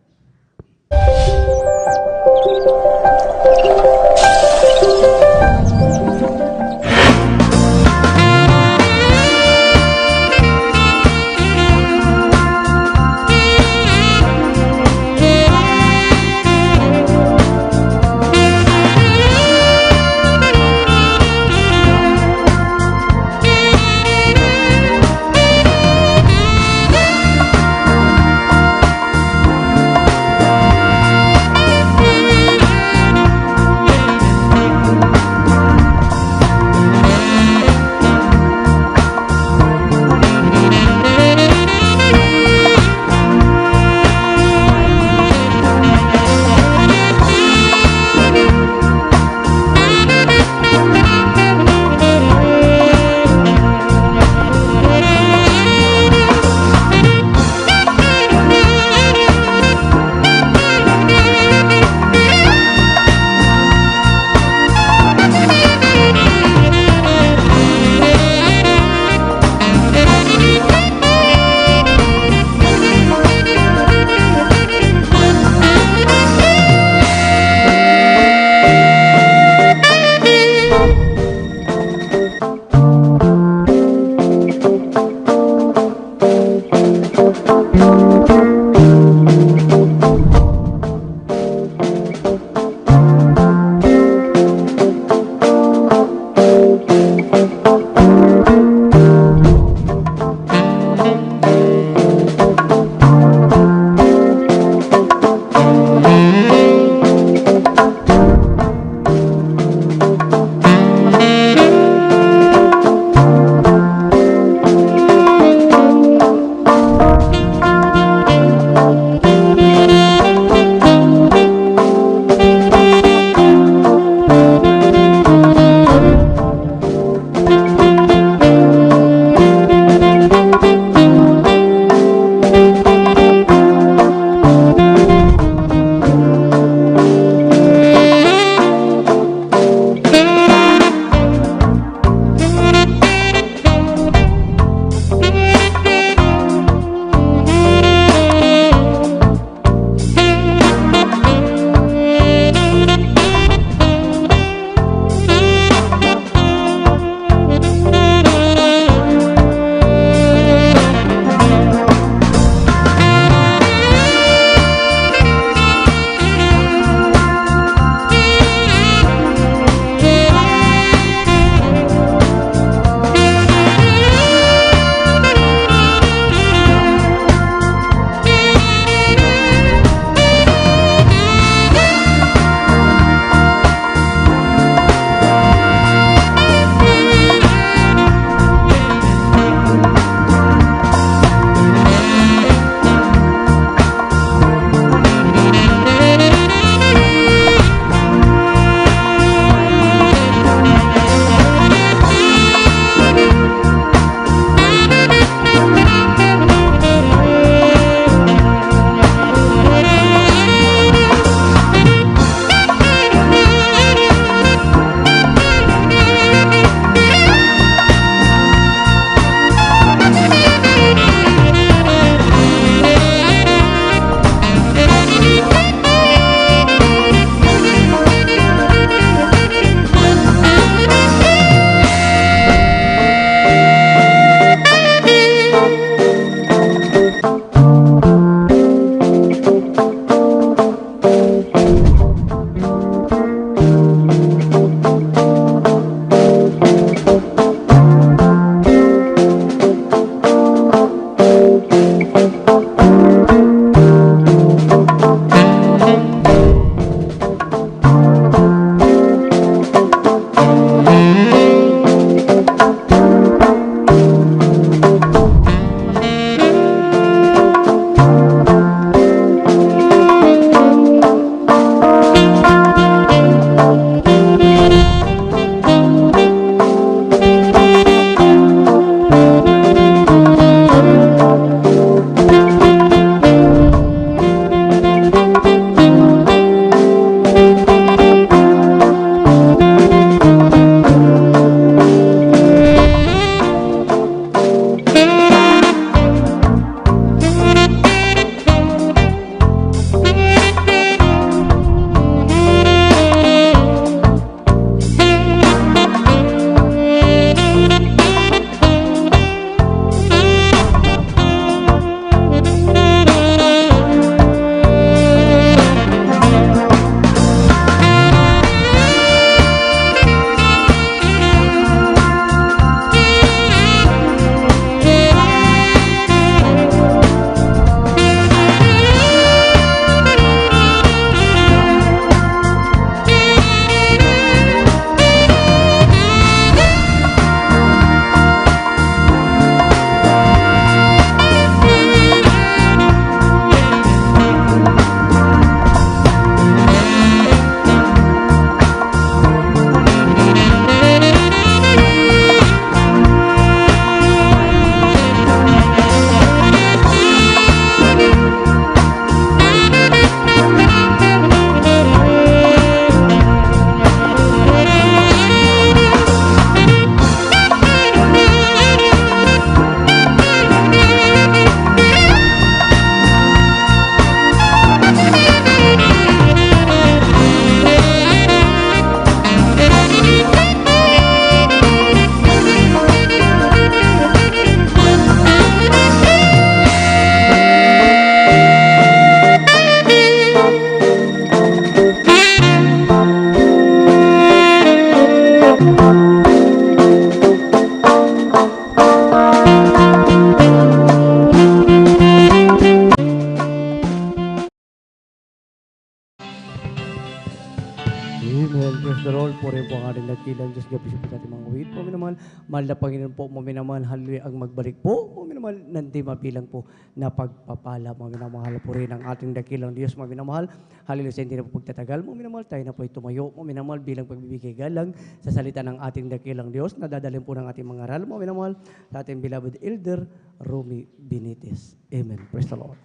God bless you po sa ating mga wait po, minamahal. Mahal na Panginoon po, minamahal, hallelujah, ang magbalik po, minamahal, nanti mabilang po na pagpapala, minamahal po rin ang ating dakilang Diyos, minamahal. Hallelujah, sa hindi na po pagtatagal, minamahal, tayo na po tumayo, minamahal, bilang pagbibigay galang sa salita ng ating dakilang Diyos, na dadalhin po ng ating mga aral, minamahal, sa ating beloved Elder, Romy Benitez. Amen. Praise the Lord.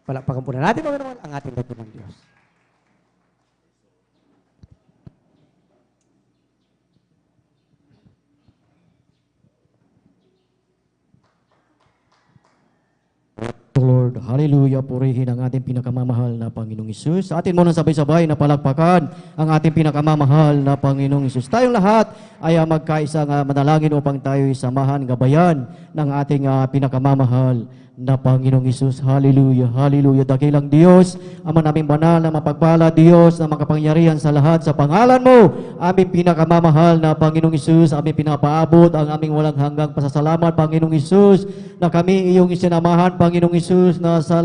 Palakpakan po na natin, minamahal, ang ating dakilang Diyos. Lord, hallelujah, purihin ang ating pinakamamahal na Panginoong Isus. Sa atin muna sabay-sabay na palakpakan ang ating pinakamamahal na Panginoong Isus. Tayong lahat ay magkaisang manalangin upang tayo samahan, gabayan ng ating pinakamamahal na Panginoong Isus. Hallelujah, hallelujah. Dakilang Diyos, Ama naming banal na mapagpala, Diyos na makapangyarihan sa lahat, sa pangalan mo, aming pinakamamahal na Panginoong Isus, aming pinapaabot ang aming walang hanggang pasasalamat, Panginoong Isus, na kami iyong isinamahan, Panginoong Isus, na sa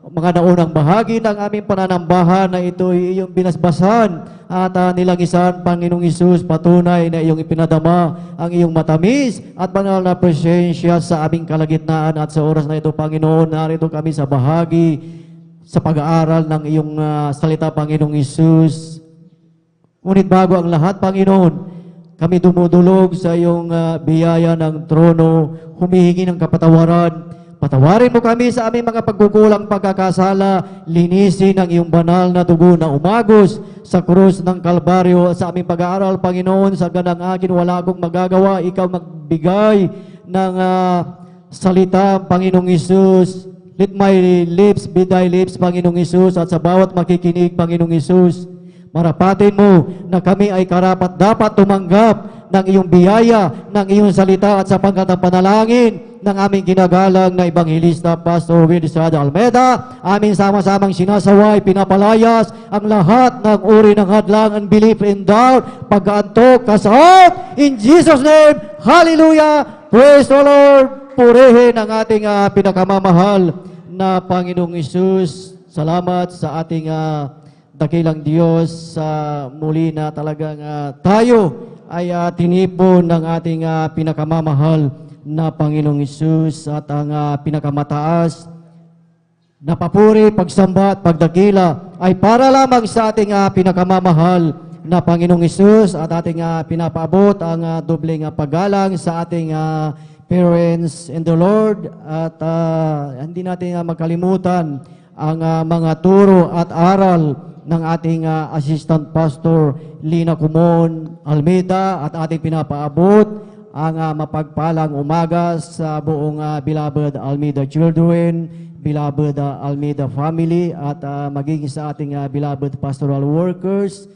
mga naunang bahagi ng aming pananambahan na ito ay iyong binasbasan at nilangisan, Panginoong Isus, patunay na iyong ipinadama ang iyong matamis at banal na presensya sa aming kalagitnaan at sa oras na ito, Panginoon, narito kami sa bahagi sa pag-aaral ng iyong salita, Panginoong Isus. Ngunit bago ang lahat, Panginoon, kami dumudulog sa iyong biyaya ng trono, humihingi ng kapatawaran. Patawarin mo kami sa aming mga pagkukulang pagkakasala, linisin ang iyong banal na dugo na umagos sa krus ng Kalbaryo. Sa aming pag-aaral, Panginoon, sa ganang akin wala akong magagawa, ikaw magbigay ng salita, Panginoong Isus. Let my lips be thy lips, Panginoong Isus, at sa bawat makikinig, Panginoong Isus, marapatin mo na kami ay karapat dapat tumanggap ng iyong biyaya, ng iyong salita at sapagkat ang panalangin ng aming ginagalang na Ebanghilista Pastor Will Estrada Almeida, aming sama-samang sinasaway, pinapalayas ang lahat ng uri ng hadlang and belief and doubt, pag-aantok, kasahot, in Jesus' name, hallelujah, praise the Lord, purihin ang ating pinakamamahal na Panginoong Isus. Salamat sa ating dakilang Diyos sa muli na talagang tayo ay tinipon ng ating pinakamamahal na Panginoong Isus at ang pinakamataas na papuri, pagsamba at pagdakila ay para lamang sa ating pinakamamahal na Panginoong Isus at ating pinapaabot ang dobleng paggalang sa ating parents in the Lord at hindi natin makalimutan ang mga turo at aral ng ating Assistant Pastor Lina Kumon Almeida at ating pinapaabot ang mapagpalang umaga sa buong beloved Almeida children, beloved Almeida family at maging sa ating beloved pastoral workers,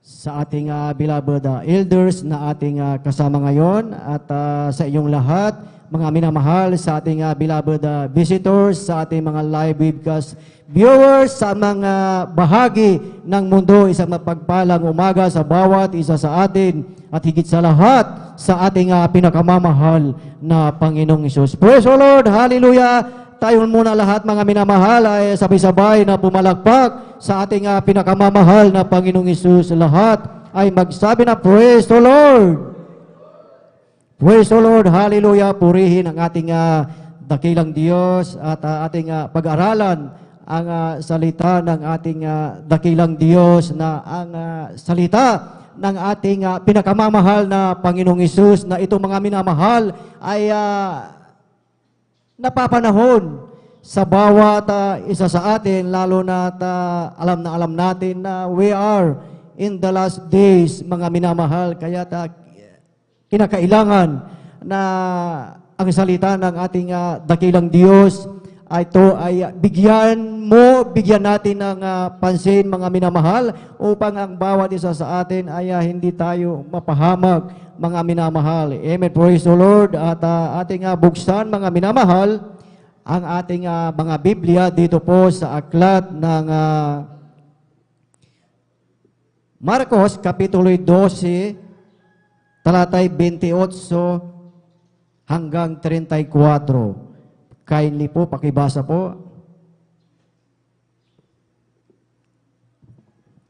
sa ating beloved elders na ating kasama ngayon at sa inyong lahat, mga minamahal, sa ating beloved visitors, sa ating mga live webcast viewers, sa mga bahagi ng mundo, isang mapagpalang umaga sa bawat isa sa atin at higit sa lahat sa ating pinakamamahal na Panginoong Isus. Praise the Lord, hallelujah. Tayo muna lahat mga minamahal ay sabay-sabay na pumalakpak sa ating pinakamamahal na Panginoong Isus. Lahat ay magsabi na praise the Lord. Praise the Lord, hallelujah. Purihin ang ating dakilang Diyos at ating pag-aralan ang salita ng ating dakilang Diyos na ang salita ng ating pinakamamahal na Panginoong Isus na itong mga minamahal ay napapanahon sa bawat isa sa atin, lalo na alam natin na we are in the last days, mga minamahal, kaya kinakailangan na ang salita ng ating dakilang Diyos ay bigyan natin ng pansin, mga minamahal, upang ang bawat isa sa atin ay hindi tayo mapahamak, mga minamahal. Amen. Praise the Lord. At ating buksan, mga minamahal, ang ating mga Biblia dito po sa aklat ng Marcos, Kapitulo 12, talatay 28 hanggang 34. Kindly po, pakibasa po.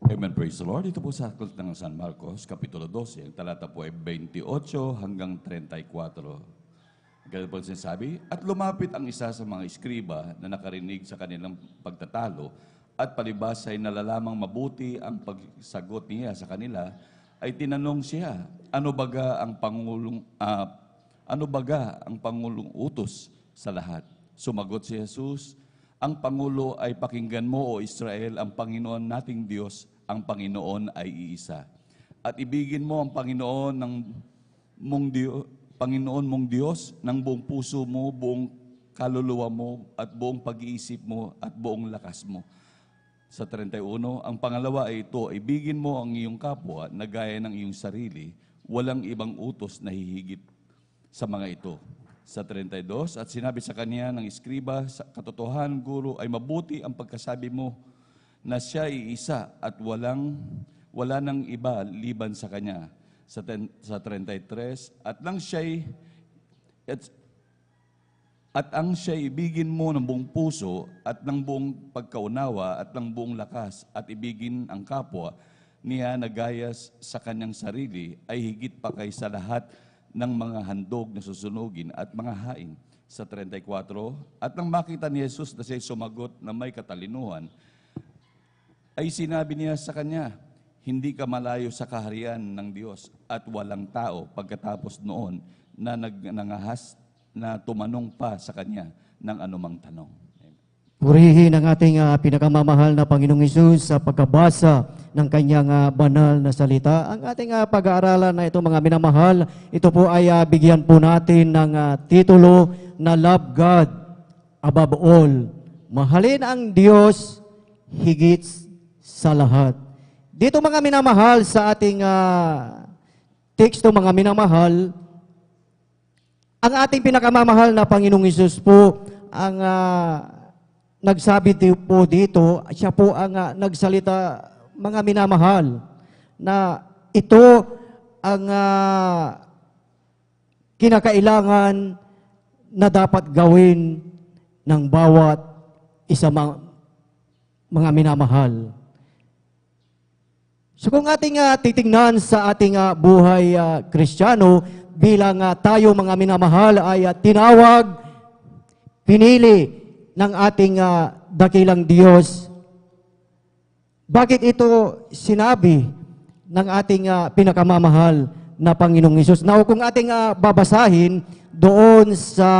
Amen, praise the Lord. Ito po sa Aklat ng San Marcos, Kapitulo 12. Ang talata po ay 28 hanggang 34. Ganun po sinasabi, at lumapit ang isa sa mga iskriba na nakarinig sa kanilang pagtatalo at palibas ay nalalamang mabuti ang pagsagot niya sa kanila, ay tinanong siya, ano baga ang pangulong utos sa lahat? Sumagot si Jesus, ang Pangulo ay pakinggan mo o Israel, ang Panginoon nating Diyos, ang Panginoon ay iisa. At ibigin mo ang Panginoon mong Diyos ng buong puso mo, buong kaluluwa mo, at buong pag-iisip mo, at buong lakas mo. Sa 31, ang pangalawa ay ito, ibigin mo ang iyong kapwa na gaya ng iyong sarili, walang ibang utos na hihigit sa mga ito. Sa 32, at sinabi sa kanya ng iskriba, sa katotohanan, Guro, ay mabuti ang pagkasabi mo na siya ay isa at wala nang iba liban sa kanya. Sa 33, at ang siya'y ibigin mo ng buong puso at ng buong pagkaunawa at ng buong lakas at ibigin ang kapwa niya na gaya sa kanyang sarili ay higit pa kaysa lahat ng mga handog na susunugin at mga hain. Sa 34, at nang makita ni Jesus na siya'y sumagot na may katalinuhan, ay sinabi niya sa kanya, hindi ka malayo sa kaharian ng Diyos at walang tao pagkatapos noon na nangahas na tumanong pa sa kanya ng anumang tanong. Purihin ang ating pinakamamahal na Panginoong Hesus sa pagkabasa ng kanyang banal na salita. Ang ating pag-aaralan na ito, mga minamahal, ito po ay bigyan po natin ng titulo na Love God Above All. Mahalin ang Diyos higit sa lahat. Dito mga minamahal sa ating teksto, mga minamahal, ang ating pinakamamahal na Panginoong Hesus po ang nagsabi po dito, siya po ang nagsalita, mga minamahal, na ito ang kinakailangan na dapat gawin ng bawat isa mga minamahal. So kung ating titingnan sa ating buhay Kristiyano, bilang tayo mga minamahal ay tinawag, pinili ng ating dakilang Diyos. Bakit ito sinabi ng ating pinakamamahal na Panginoong Hesus? Now, kung ating babasahin doon sa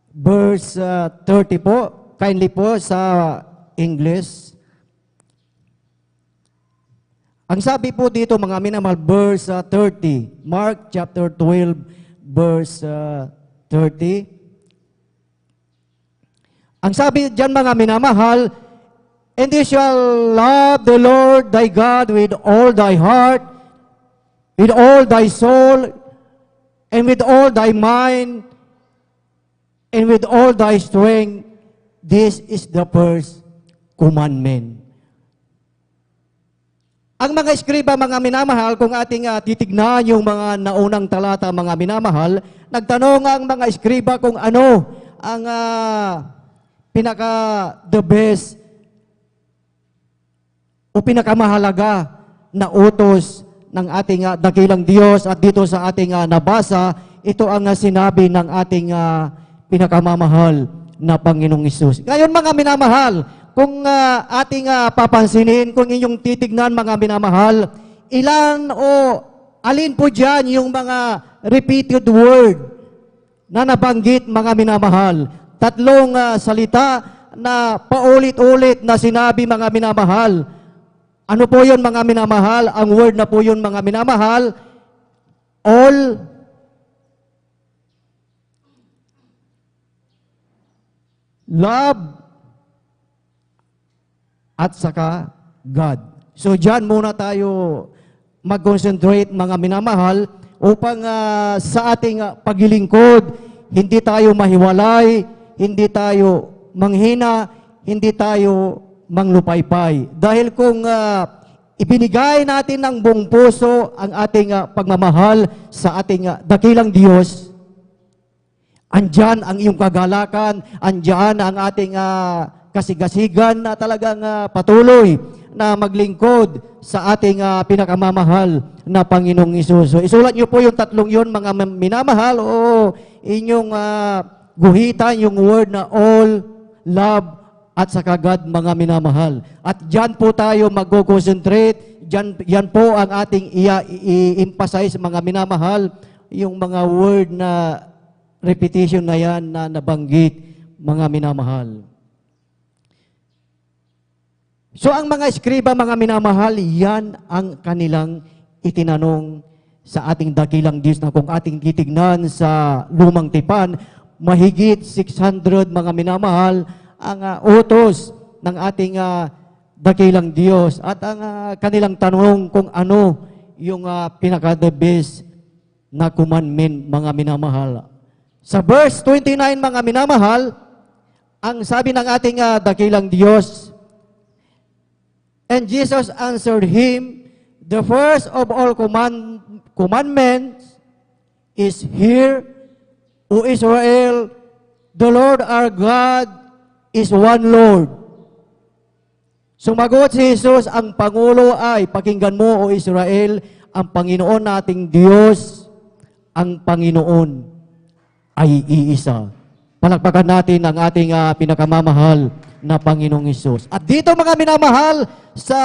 verse 30 po, kindly po sa English. Ang sabi po dito, mga minamahal, verse 30, Mark chapter 12, verse 30. Ang sabi diyan, mga minamahal, and you shall love the Lord thy God with all thy heart, with all thy soul, and with all thy mind, and with all thy strength. This is the first commandment. Ang mga eskriba, mga minamahal, kung ating titignan yung mga naunang talata, mga minamahal, nagtanong ang mga eskriba kung ano ang pinaka-the best o pinakamahalaga na utos ng ating dakilang Diyos. At dito sa ating nabasa, ito ang sinabi ng ating pinakamamahal na Panginoong Hesus. Ngayon, mga minamahal, kung ating papansinin, kung inyong titignan, mga minamahal, ilan o alin po dyan yung mga repeated word na nabanggit, mga minamahal? Tatlong salita na paulit-ulit na sinabi, mga minamahal. Ano po yun, mga minamahal? Ang word na po yun, mga minamahal, all, love, at saka God. So dyan muna tayo mag-concentrate, mga minamahal, upang sa ating paglilingkod, hindi tayo mahiwalay, hindi tayo manghina, hindi tayo manglupaypay. Dahil kung ibinigay natin ng buong puso ang ating pagmamahal sa ating dakilang Diyos, andyan ang iyong kagalakan, andyan ang ating kasigasigan na talagang patuloy na maglingkod sa ating pinakamamahal na Panginoong Isus. So, isulat niyo po yung tatlong yun, mga minamahal, o inyong guhitan yung word na all, love, at saka God, mga minamahal. At dyan po tayo mag-concentrate, yan po ang ating i-emphasize, mga minamahal, yung mga word na repetition na yan na nabanggit, mga minamahal. So ang mga eskriba, mga minamahal, yan ang kanilang itinanong sa ating dakilang Diyos na kung ating titignan sa lumang tipan, mahigit 600, mga minamahal, ang utos ng ating dakilang Diyos at ang kanilang tanong kung ano yung pinaka-the best na commandment, mga minamahal. Sa verse 29, mga minamahal, ang sabi ng ating dakilang Diyos, and Jesus answered him, the first of all commandments is, Hear, O Israel, the Lord our God is one Lord. Sumagot si Jesus, ang Pangulo ay, pakinggan mo, O Israel, ang Panginoon nating Diyos, ang Panginoon ay iisa. Palakpakan natin ang ating pinakamamahal na Panginoong Hesus. At dito, mga minamahal, sa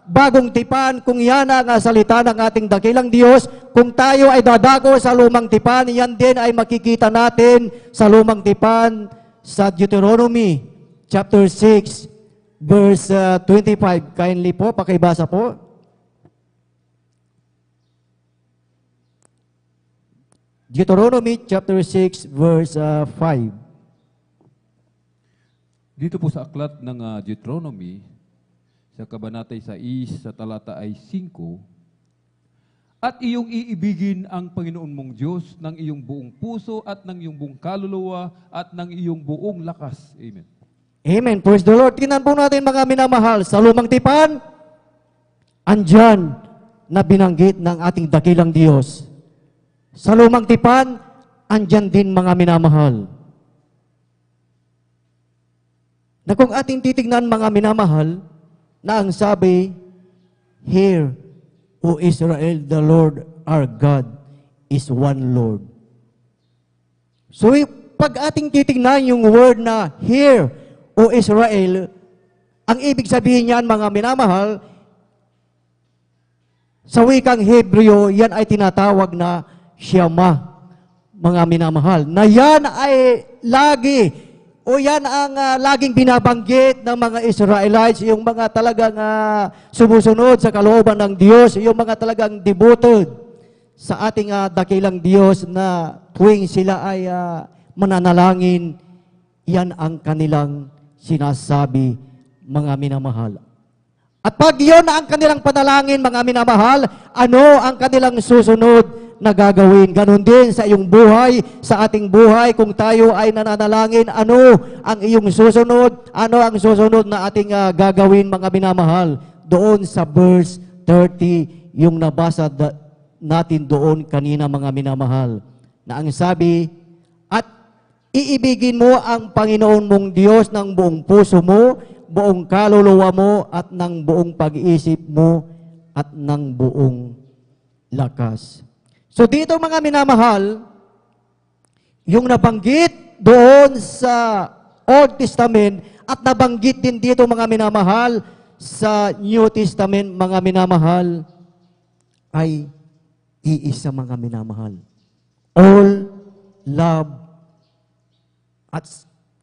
bagong tipan, kung yan ang salita ng ating dakilang Diyos, kung tayo ay dadako sa lumang tipan, yan din ay makikita natin sa lumang tipan sa Deuteronomy chapter 6 verse 25. Kindly po, pakibasa po. Deuteronomy chapter 6 verse 5. Dito po sa aklat ng Deuteronomy, sa kabanatay 6, sa talata ay 5, at iyong iibigin ang Panginoon mong Diyos ng iyong buong puso at ng iyong buong kaluluwa at ng iyong buong lakas. Amen. Amen. Praise the Lord. Tingnan po natin, mga minamahal, sa lumang tipan, andyan na binanggit ng ating dakilang Diyos. Sa lumang tipan, andyan din, mga minamahal. Na kung ating titignan, mga minamahal, na ang sabi, Hear, O Israel, the Lord our God is one Lord. So, pag ating titignan yung word na, Hear, O Israel, ang ibig sabihin niyan, mga minamahal, sa wikang Hebreo, yan ay tinatawag na Shema, mga minamahal. Na yan ay lagi, o yan ang laging binabanggit ng mga Israelites, yung mga talagang sumusunod sa kalooban ng Diyos, yung mga talagang devoted sa ating dakilang Diyos na tuwing sila ay mananalangin, yan ang kanilang sinasabi, mga minamahal. At pag yun ang kanilang panalangin, mga minamahal, ano ang kanilang susunod na gagawin? Ganon din sa iyong buhay, sa ating buhay, kung tayo ay nananalangin, ano ang iyong susunod? Ano ang susunod na ating gagawin, mga minamahal? Doon sa verse 30, yung nabasa natin doon kanina, mga minamahal, na ang sabi, at iibigin mo ang Panginoon mong Diyos ng buong puso mo, buong kaluluwa mo, at ng buong pag-iisip mo, at ng buong lakas. So dito, mga minamahal, yung nabanggit doon sa Old Testament at nabanggit din dito, mga minamahal, sa New Testament, mga minamahal, ay iisa, mga minamahal. All, love, at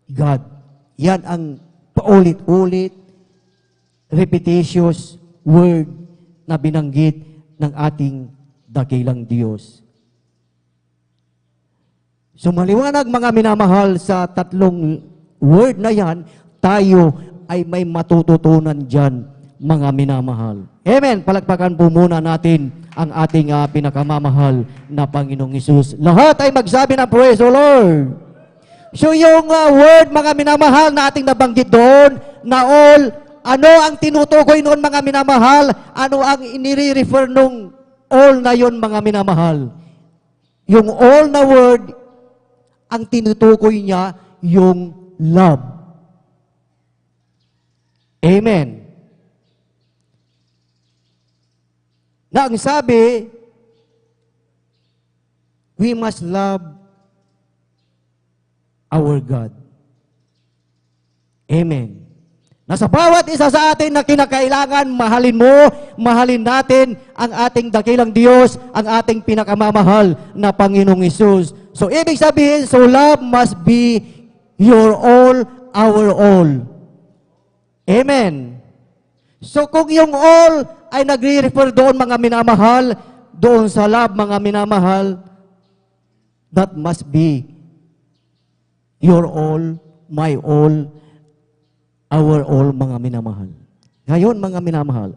God. Yan ang paulit-ulit, repetitious word na binanggit ng ating dakilang Diyos. So maliwanag, mga minamahal, sa tatlong word na yan, tayo ay may matututunan dyan, mga minamahal. Amen. Palakpakan po muna natin ang ating pinakamamahal na Panginoong Hesus. Lahat ay magsabi ng praise the Lord. So yung word, mga minamahal, na ating nabanggit doon, na all, ano ang tinutukoy noon, mga minamahal? Ano ang inire-refer nung all na yon, mga minamahal? Yung all na word, ang tinutukoy niya, yung love. Amen. na ang sabi, we must love our God. Amen. Na sa bawat isa sa atin na kinakailangan, mahalin mo, mahalin natin ang ating dakilang Diyos, ang ating pinakamamahal na Panginoong Hesus. So, ibig sabihin, so love must be your all, our all. Amen. So, kung yung all ay nagre-refer doon, mga minamahal, doon sa love, mga minamahal, that must be your all, my all, our all, mga minamahal. Ngayon, mga minamahal,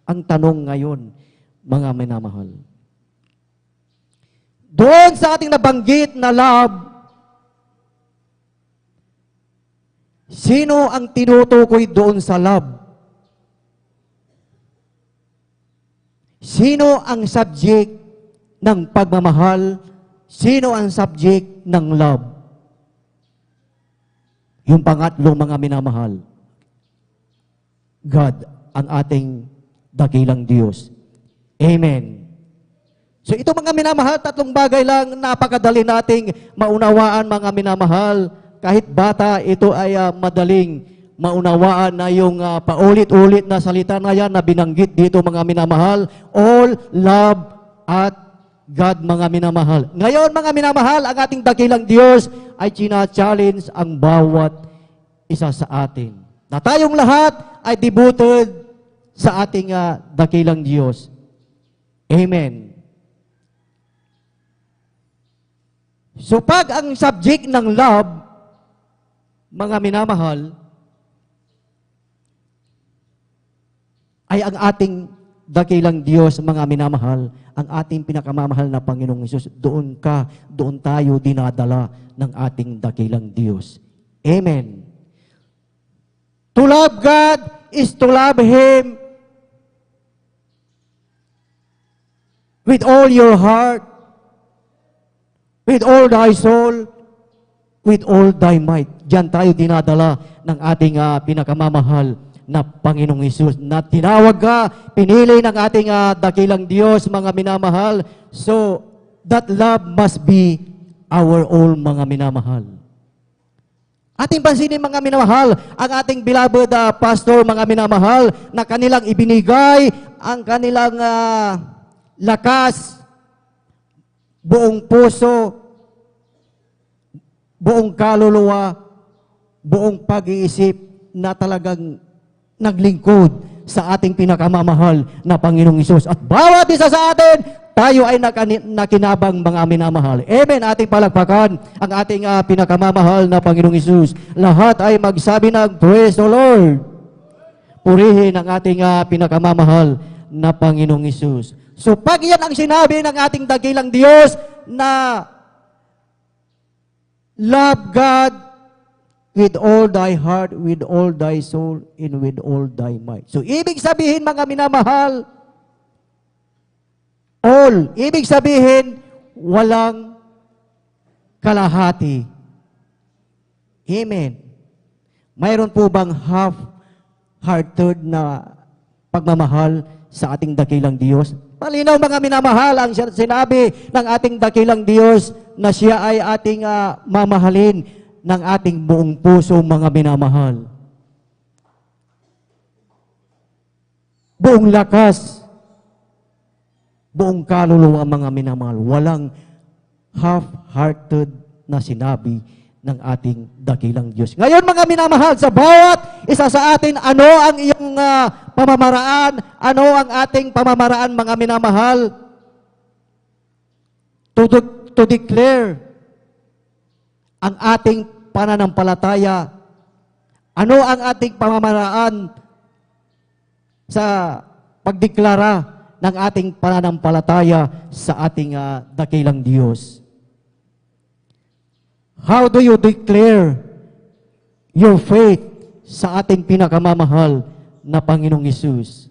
ang tanong ngayon, mga minamahal, doon sa ating nabanggit na love, sino ang tinutukoy doon sa love? Sino ang subject ng pagmamahal? Sino ang subject ng love? Yung pangatlong, mga minamahal, God, ang ating dakilang Diyos. Amen. So ito, mga minamahal, tatlong bagay lang, napakadali nating maunawaan, mga minamahal. Kahit bata, ito ay madaling maunawaan na yung paulit-ulit na salita na yan na binanggit dito, mga minamahal. All, love, at God, mga minamahal. Ngayon, mga minamahal, ang ating dakilang Diyos ay china-challenge ang bawat isa sa atin. Na tayong lahat ay devoted sa ating dakilang Diyos. Amen. So pag ang subject ng love, mga minamahal, ay ang ating dakilang Diyos, mga minamahal, ang ating pinakamamahal na Panginoong Hesus, doon tayo dinadala ng ating dakilang Diyos. Amen. To love God is to love Him with all your heart, with all thy soul, with all thy might. Diyan tayo dinadala ng ating pinakamamahal na Panginoong Hesus, na tinawag ka, pinili ng ating dakilang Diyos, mga minamahal. So, that love must be our all, mga minamahal. Ating pansinin, mga minamahal, ang ating beloved pastor, mga minamahal, na kanilang ibinigay ang kanilang lakas, buong puso, buong kaluluwa, buong pag-iisip, na talagang naglingkod sa ating pinakamamahal na Panginoong Hesus. At bawat isa sa atin, tayo ay nakinabang, mga minamahal. Amen. Ating palakpakan ang ating pinakamamahal na Panginoong Hesus. Lahat ay magsabi ng praise the Lord. Purihin ang ating pinakamamahal na Panginoong Hesus. So pag yan ang sinabi ng ating dakilang Diyos na love God with all thy heart, with all thy soul, and with all thy might. So, ibig sabihin, mga minamahal, all. Ibig sabihin, walang kalahati. Amen. Mayroon po bang half-hearted na pagmamahal sa ating dakilang Diyos? Malinaw, mga minamahal, ang sinabi ng ating dakilang Diyos na siya ay ating mamahalin ng ating buong puso, mga minamahal. Buong lakas, buong kaluluwa, mga minamahal. Walang half-hearted na sinabi ng ating dakilang Diyos. Ngayon, mga minamahal, sa bawat isa sa atin, ano ang iyong pamamaraan? Ano ang ating pamamaraan, mga minamahal? To declare ang ating pananampalataya. Ano ang ating pamamaraan sa pagdeklara ng ating pananampalataya sa ating dakilang Diyos? How do you declare your faith sa ating pinakamamahal na Panginoong Hesus?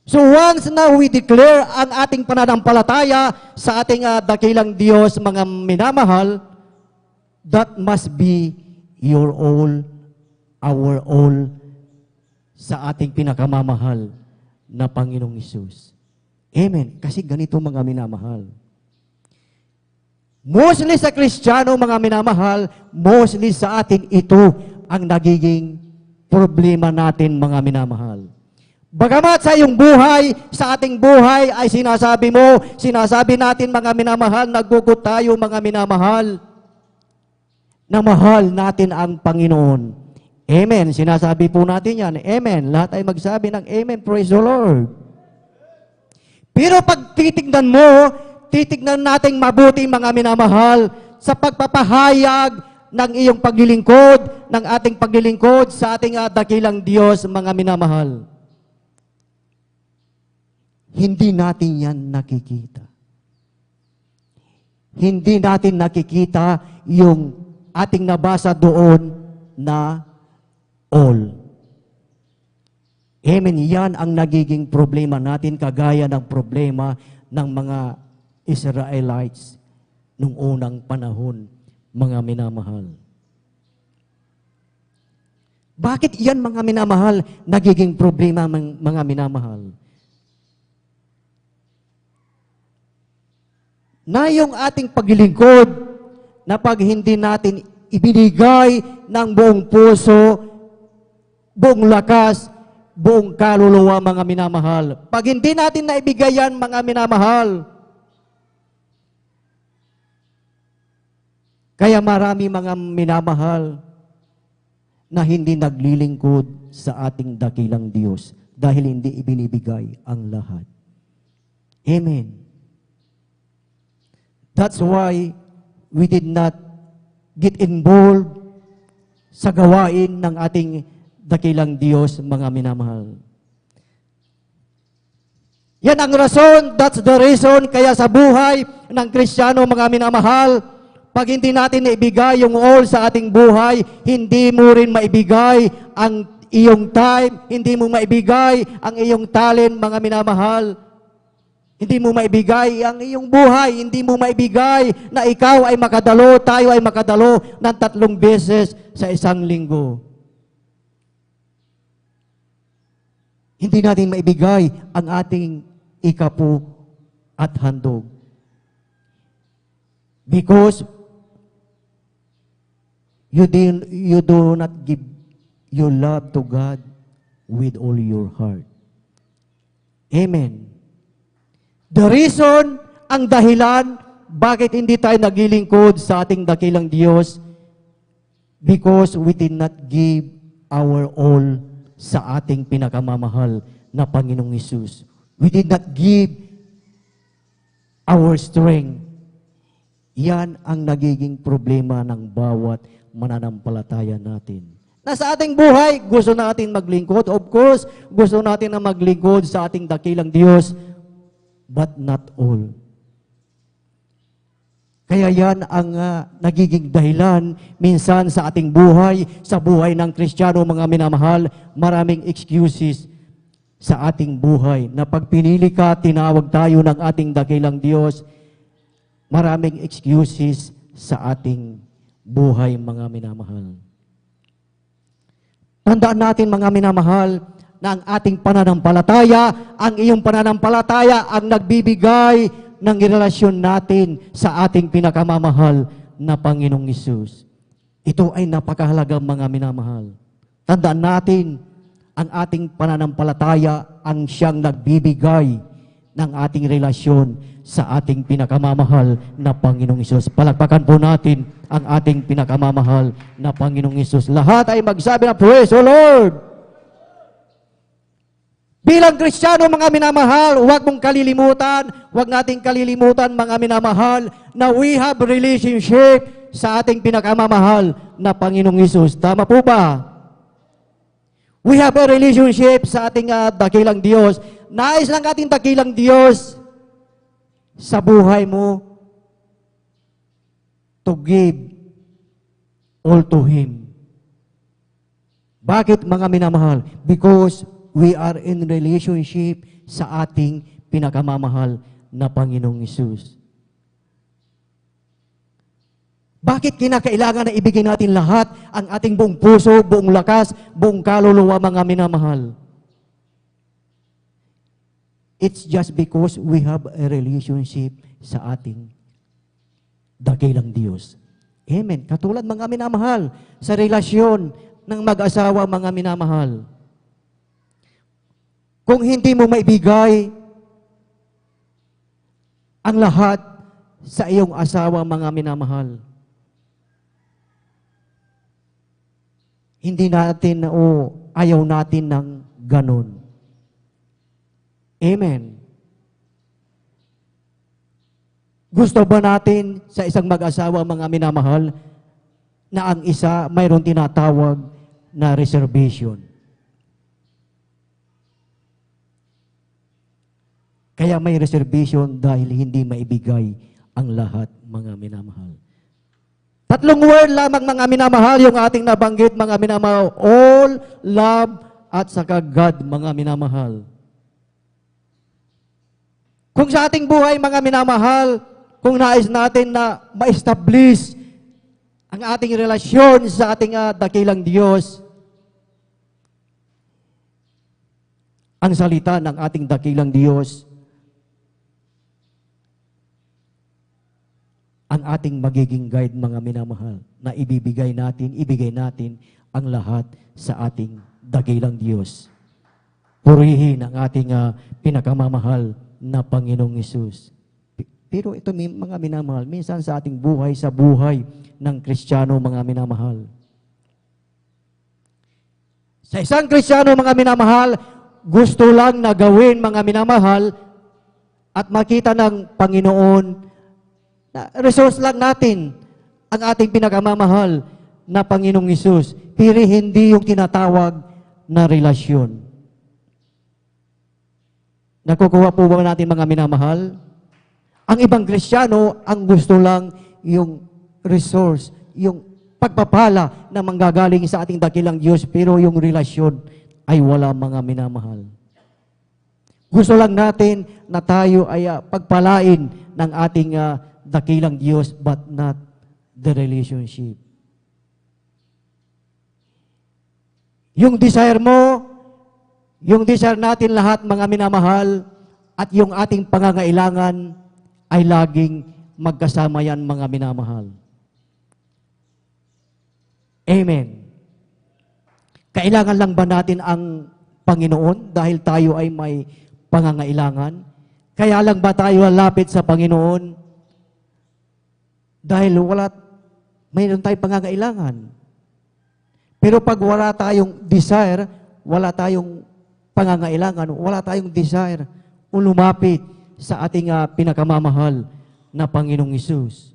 So once na we declare ang ating pananampalataya sa ating dakilang Diyos, mga minamahal, that must be your all, our all, sa ating pinakamamahal na Panginoong Isus. Amen. Kasi ganito mga minamahal. Mostly sa Kristiyano, mga minamahal, mostly sa atin ito ang nagiging problema natin, mga minamahal. Bagamat sa iyong buhay, sa ating buhay ay sinasabi mo, sinasabi natin mga minamahal, naggugot tayo mga minamahal, na mahal natin ang Panginoon. Amen. Sinasabi po natin yan. Amen. Lahat ay magsabi ng Amen. Praise the Lord. Pero pag titignan mo, titignan nating mabuti mga minamahal sa pagpapahayag ng iyong paglilingkod, ng ating paglilingkod sa ating dakilang Diyos, mga minamahal. Hindi natin yan nakikita. Hindi natin nakikita yung ating nabasa doon na all. Amen. Yan ang nagiging problema natin, kagaya ng problema ng mga Israelites nung unang panahon, mga minamahal. Bakit yan, mga minamahal, nagiging problema, mga minamahal? Na yung ating paglilingkod, na pag hindi natin ibinigay ng buong puso, buong lakas, buong kaluluwa, mga minamahal. Pag hindi natin naibigay yan, mga minamahal, kaya marami mga minamahal na hindi naglilingkod sa ating dakilang Diyos dahil hindi ibinibigay ang lahat. Amen. That's why we did not get involved sa gawain ng ating dakilang Diyos, mga minamahal. Yan ang rason, that's the reason, kaya sa buhay ng Kristiyano, mga minamahal, pag hindi natin naibigay yung all sa ating buhay, hindi mo rin maibigay ang iyong time, hindi mo maibigay ang iyong talent, mga minamahal. Hindi mo maibigay ang iyong buhay, hindi mo maibigay na ikaw ay makadalo, tayo ay makadalo ng 3 beses sa isang linggo. Hindi natin maibigay ang ating ikapu at handog. Because you do not give your love to God with all your heart. Amen. The reason, ang dahilan, bakit hindi tayo naglilingkod sa ating dakilang Diyos, because we did not give our all sa ating pinakamamahal na Panginoong Hesus. We did not give our strength. Yan ang nagiging problema ng bawat mananampalataya natin. Na sa ating buhay, gusto natin maglingkod. Of course, gusto natin na maglingkod sa ating dakilang Diyos, but not all. Kaya yan ang nagiging dahilan minsan sa ating buhay, sa buhay ng Kristiyano, mga minamahal, maraming excuses sa ating buhay. Na pag pinili ka, tinawag tayo ng ating dakilang Diyos, maraming excuses sa ating buhay, mga minamahal. Tandaan natin, mga minamahal, na ang ating pananampalataya, ang iyong pananampalataya ang nagbibigay ng relasyon natin sa ating pinakamamahal na Panginoong Hesus. Ito ay napakahalagang, mga minamahal. Tandaan natin, ang ating pananampalataya ang siyang nagbibigay ng ating relasyon sa ating pinakamamahal na Panginoong Hesus. Palakpakan po natin ang ating pinakamamahal na Panginoong Hesus. Lahat ay magsabi na, Praise the Lord! Bilang Kristiyano, mga minamahal, huwag mong kalilimutan, huwag nating kalilimutan, mga minamahal, na we have relationship sa ating pinakamamahal na Panginoong Hesus. Tama po ba? We have a relationship sa ating dakilang Diyos. Nais lang ating dakilang Diyos sa buhay mo to give all to Him. Bakit, mga minamahal? Because we are in relationship sa ating pinakamamahal na Panginoong Hesus. Bakit kinakailangan na ibigay natin lahat, ang ating buong puso, buong lakas, buong kaluluwa, mga minamahal? It's just because we have a relationship sa ating dakilang Diyos. Amen. Katulad mga minamahal, sa relasyon ng mag-asawa, mga minamahal. Kung hindi mo maibigay ang lahat sa iyong asawa, mga minamahal, hindi natin o ayaw natin ng ganon. Amen. Gusto ba natin sa isang mag-asawa, mga minamahal, na ang isa mayroon tinatawag na reservation? Kaya may reservation dahil hindi maibigay ang lahat, mga minamahal. Tatlong word lamang, mga minamahal, yung ating nabanggit, mga minamahal: all, love, at saka God, mga minamahal. Kung sa ating buhay, mga minamahal, kung nais natin na ma-establish ang ating relasyon sa ating dakilang Diyos, ang salita ng ating dakilang Diyos, ang ating magiging guide, mga minamahal, na ibigay natin ang lahat sa ating dakilang Diyos. Purihin ang ating pinakamamahal na Panginoong Hesus. Pero ito, mga minamahal, minsan sa ating buhay, sa buhay ng Kristiyano, mga minamahal. Sa isang Kristiyano, mga minamahal, gusto lang na gawin, mga minamahal, at makita ng Panginoon na resource lang natin ang ating pinakamamahal na Panginoong Hesus, pero hindi yung tinatawag na relasyon. Nakukuha po ba natin, mga minamahal? Ang ibang Kristiyano, ang gusto lang yung resource, yung pagpapala na manggagaling sa ating dakilang Diyos, pero yung relasyon ay wala, mga minamahal. Gusto lang natin na tayo ay pagpalain ng ating dakilang Diyos, but not the relationship. Yung desire mo, yung desire natin lahat, mga minamahal, at yung ating pangangailangan ay laging magkasama yan, mga minamahal. Amen. Kailangan lang ba natin ang Panginoon dahil tayo ay may pangangailangan? Kaya lang ba tayo lalapit sa Panginoon dahil mayroon tayong pangangailangan? Pero pag wala tayong desire, wala tayong pangangailangan, wala tayong desire o lumapit sa ating pinakamamahal na Panginoong Hesus.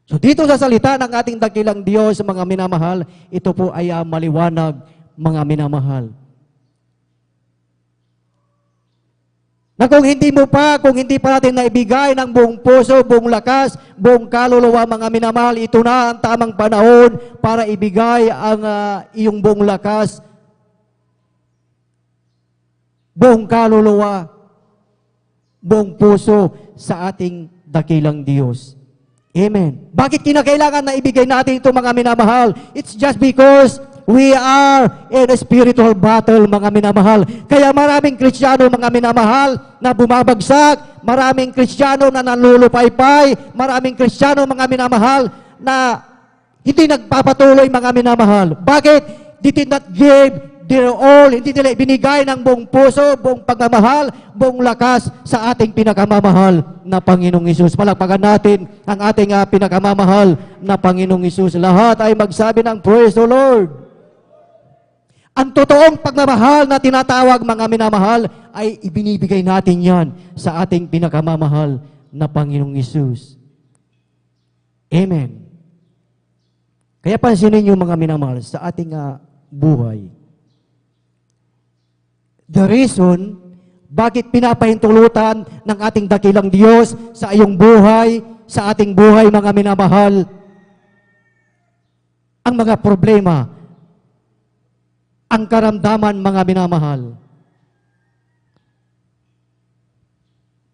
So dito sa salita ng ating dakilang Diyos, mga minamahal, ito po ay maliwanag, mga minamahal. Na kung hindi pa natin naibigay ng buong puso, buong lakas, buong kaluluwa, mga minamahal, ito na ang tamang panahon para ibigay ang iyong buong lakas, buong kaluluwa, buong puso sa ating dakilang Diyos. Amen. Bakit kinakailangan na ibigay natin ito, mga minamahal? It's just because we are in a spiritual battle, mga minamahal. Kaya maraming Kristiyano, mga minamahal, na bumabagsak, maraming Kristiyano na nanlulupaypay, maraming Kristiyano, mga minamahal, na hindi nagpapatuloy, mga minamahal. Bakit? They did not give their all, hindi nila ibinigay ng buong puso, buong pagmamahal, buong lakas sa ating pinakamamahal na Panginoong Hesus. Palakpakan natin ang ating pinakamamahal na Panginoong Hesus. Lahat ay magsabi ng praise the Lord. Ang totoong pagmamahal na tinatawag, mga minamahal, ay ibinibigay natin yan sa ating pinakamamahal na Panginoong Hesus. Amen. Kaya pansinin niyo, mga minamahal, sa ating buhay, the reason bakit pinapahintulutan ng ating dakilang Diyos sa iyong buhay, sa ating buhay, mga minamahal, ang mga problema, ang karamdaman, mga minamahal.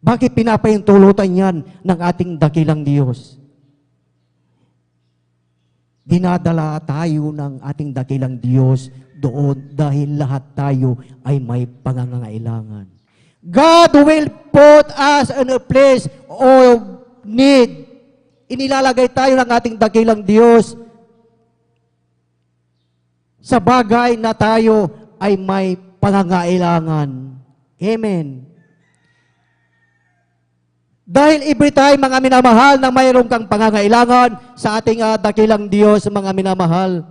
Bakit pinapahintulutan yan ng ating dakilang Diyos? Dinadala tayo ng ating dakilang Diyos doon dahil lahat tayo ay may pangangailangan. God will put us in a place of need. Inilalagay tayo ng ating dakilang Diyos sa bagay na tayo ay may pangangailangan. Amen. Dahil every time, mga minamahal, na mayroon kang pangangailangan sa ating dakilang Diyos, mga minamahal,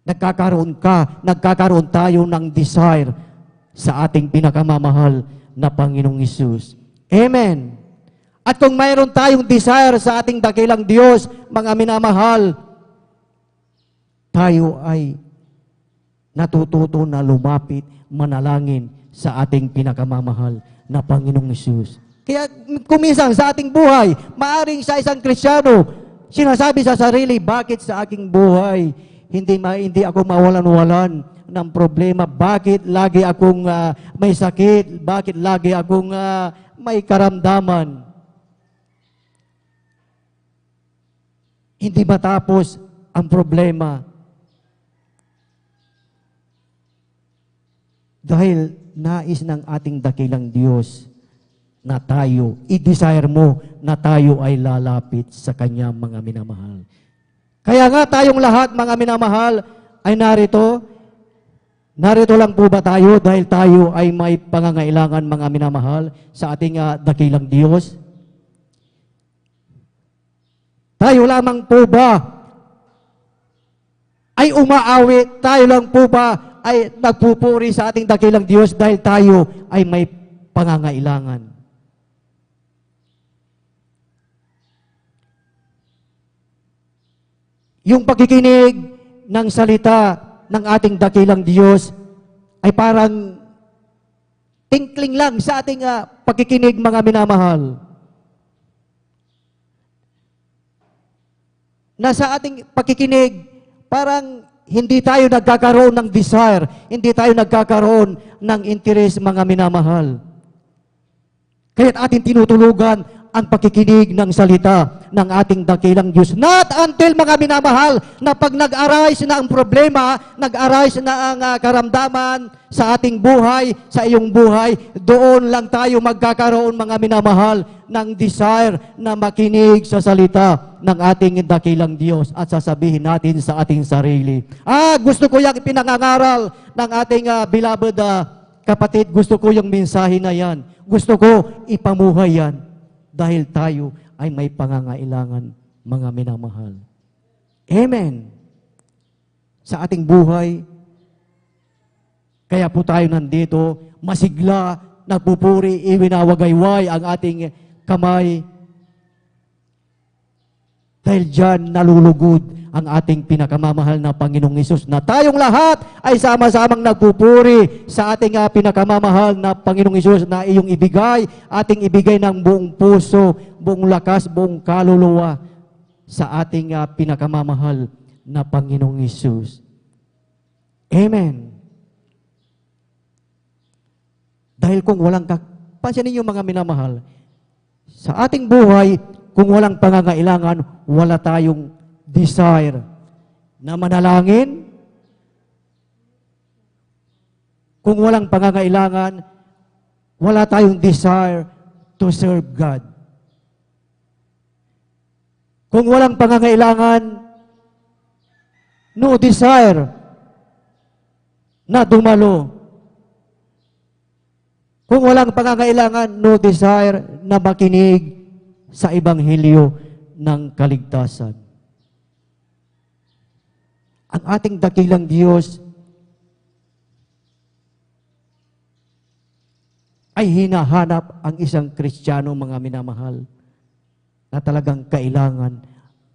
nagkakaroon tayo ng desire sa ating pinakamamahal na Panginoong Hesus. Amen. At kung mayroon tayong desire sa ating dakilang Diyos, mga minamahal, tayo ay natututo na lumapit, manalangin sa ating pinakamamahal na Panginoong Hesus. Kaya kuminsan sa ating buhay, maaring sa isang Kristiyano, sinasabi sa sarili, bakit sa aking buhay hindi ako mawalan-walan ng problema? Bakit lagi akong may sakit? Bakit lagi akong may karamdaman? Hindi matapos ang problema. Dahil nais ng ating dakilang Diyos na tayo, i-desire mo na tayo ay lalapit sa Kanya, mga minamahal. Kaya nga tayong lahat, mga minamahal, ay narito. Narito lang po ba tayo dahil tayo ay may pangangailangan, mga minamahal, sa ating dakilang Diyos? Tayo lamang po ba ay umaawit? Tayo lang po ba ay nagpupuri sa ating dakilang Diyos dahil tayo ay may pangangailangan? Yung pagkikinig ng salita ng ating dakilang Diyos ay parang tinkling lang sa ating pagkikinig, mga minamahal. Na sa ating pagkikinig, parang hindi tayo nagkakaroon ng desire, hindi tayo nagkakaroon ng interest, mga minamahal. Kaya't ating tinutulugan ang pagkikinig ng salita ng ating dakilang Diyos. Not until, mga minamahal, na pag nag-arise na ang problema, nag-arise na ang karamdaman sa ating buhay, sa iyong buhay, doon lang tayo magkakaroon, mga minamahal, ng desire na makinig sa salita ng ating dakilang Diyos at sasabihin natin sa ating sarili, gusto ko yung pinangangaral ng ating beloved kapatid, gusto ko yung mensahe na yan, gusto ko ipamuhay yan. Dahil tayo ay may pangangailangan, mga minamahal. Amen. Sa ating buhay, kaya po tayo nandito, masigla, nagpupuri, iwinawagayway ang ating kamay. Dahil dyan nalulugod ang ating pinakamamahal na Panginoong Hesus, na tayong lahat ay sama-samang nagpupuri sa ating pinakamamahal na Panginoong Hesus na iyong ibigay, ating ibigay ng buong puso, buong lakas, buong kaluluwa sa ating pinakamamahal na Panginoong Hesus. Amen. Dahil kung walang pansinin niyo, mga minamahal, sa ating buhay, kung walang pangangailangan, wala tayong desire na manalangin. Kung walang pangangailangan, wala tayong desire to serve God. Kung walang pangangailangan, no desire na dumalo. Kung walang pangangailangan, no desire na makinig sa ebanghelyo ng kaligtasan. Ang ating dakilang Diyos ay hinahanap ang isang Kristiyano, mga minamahal, na talagang kailangan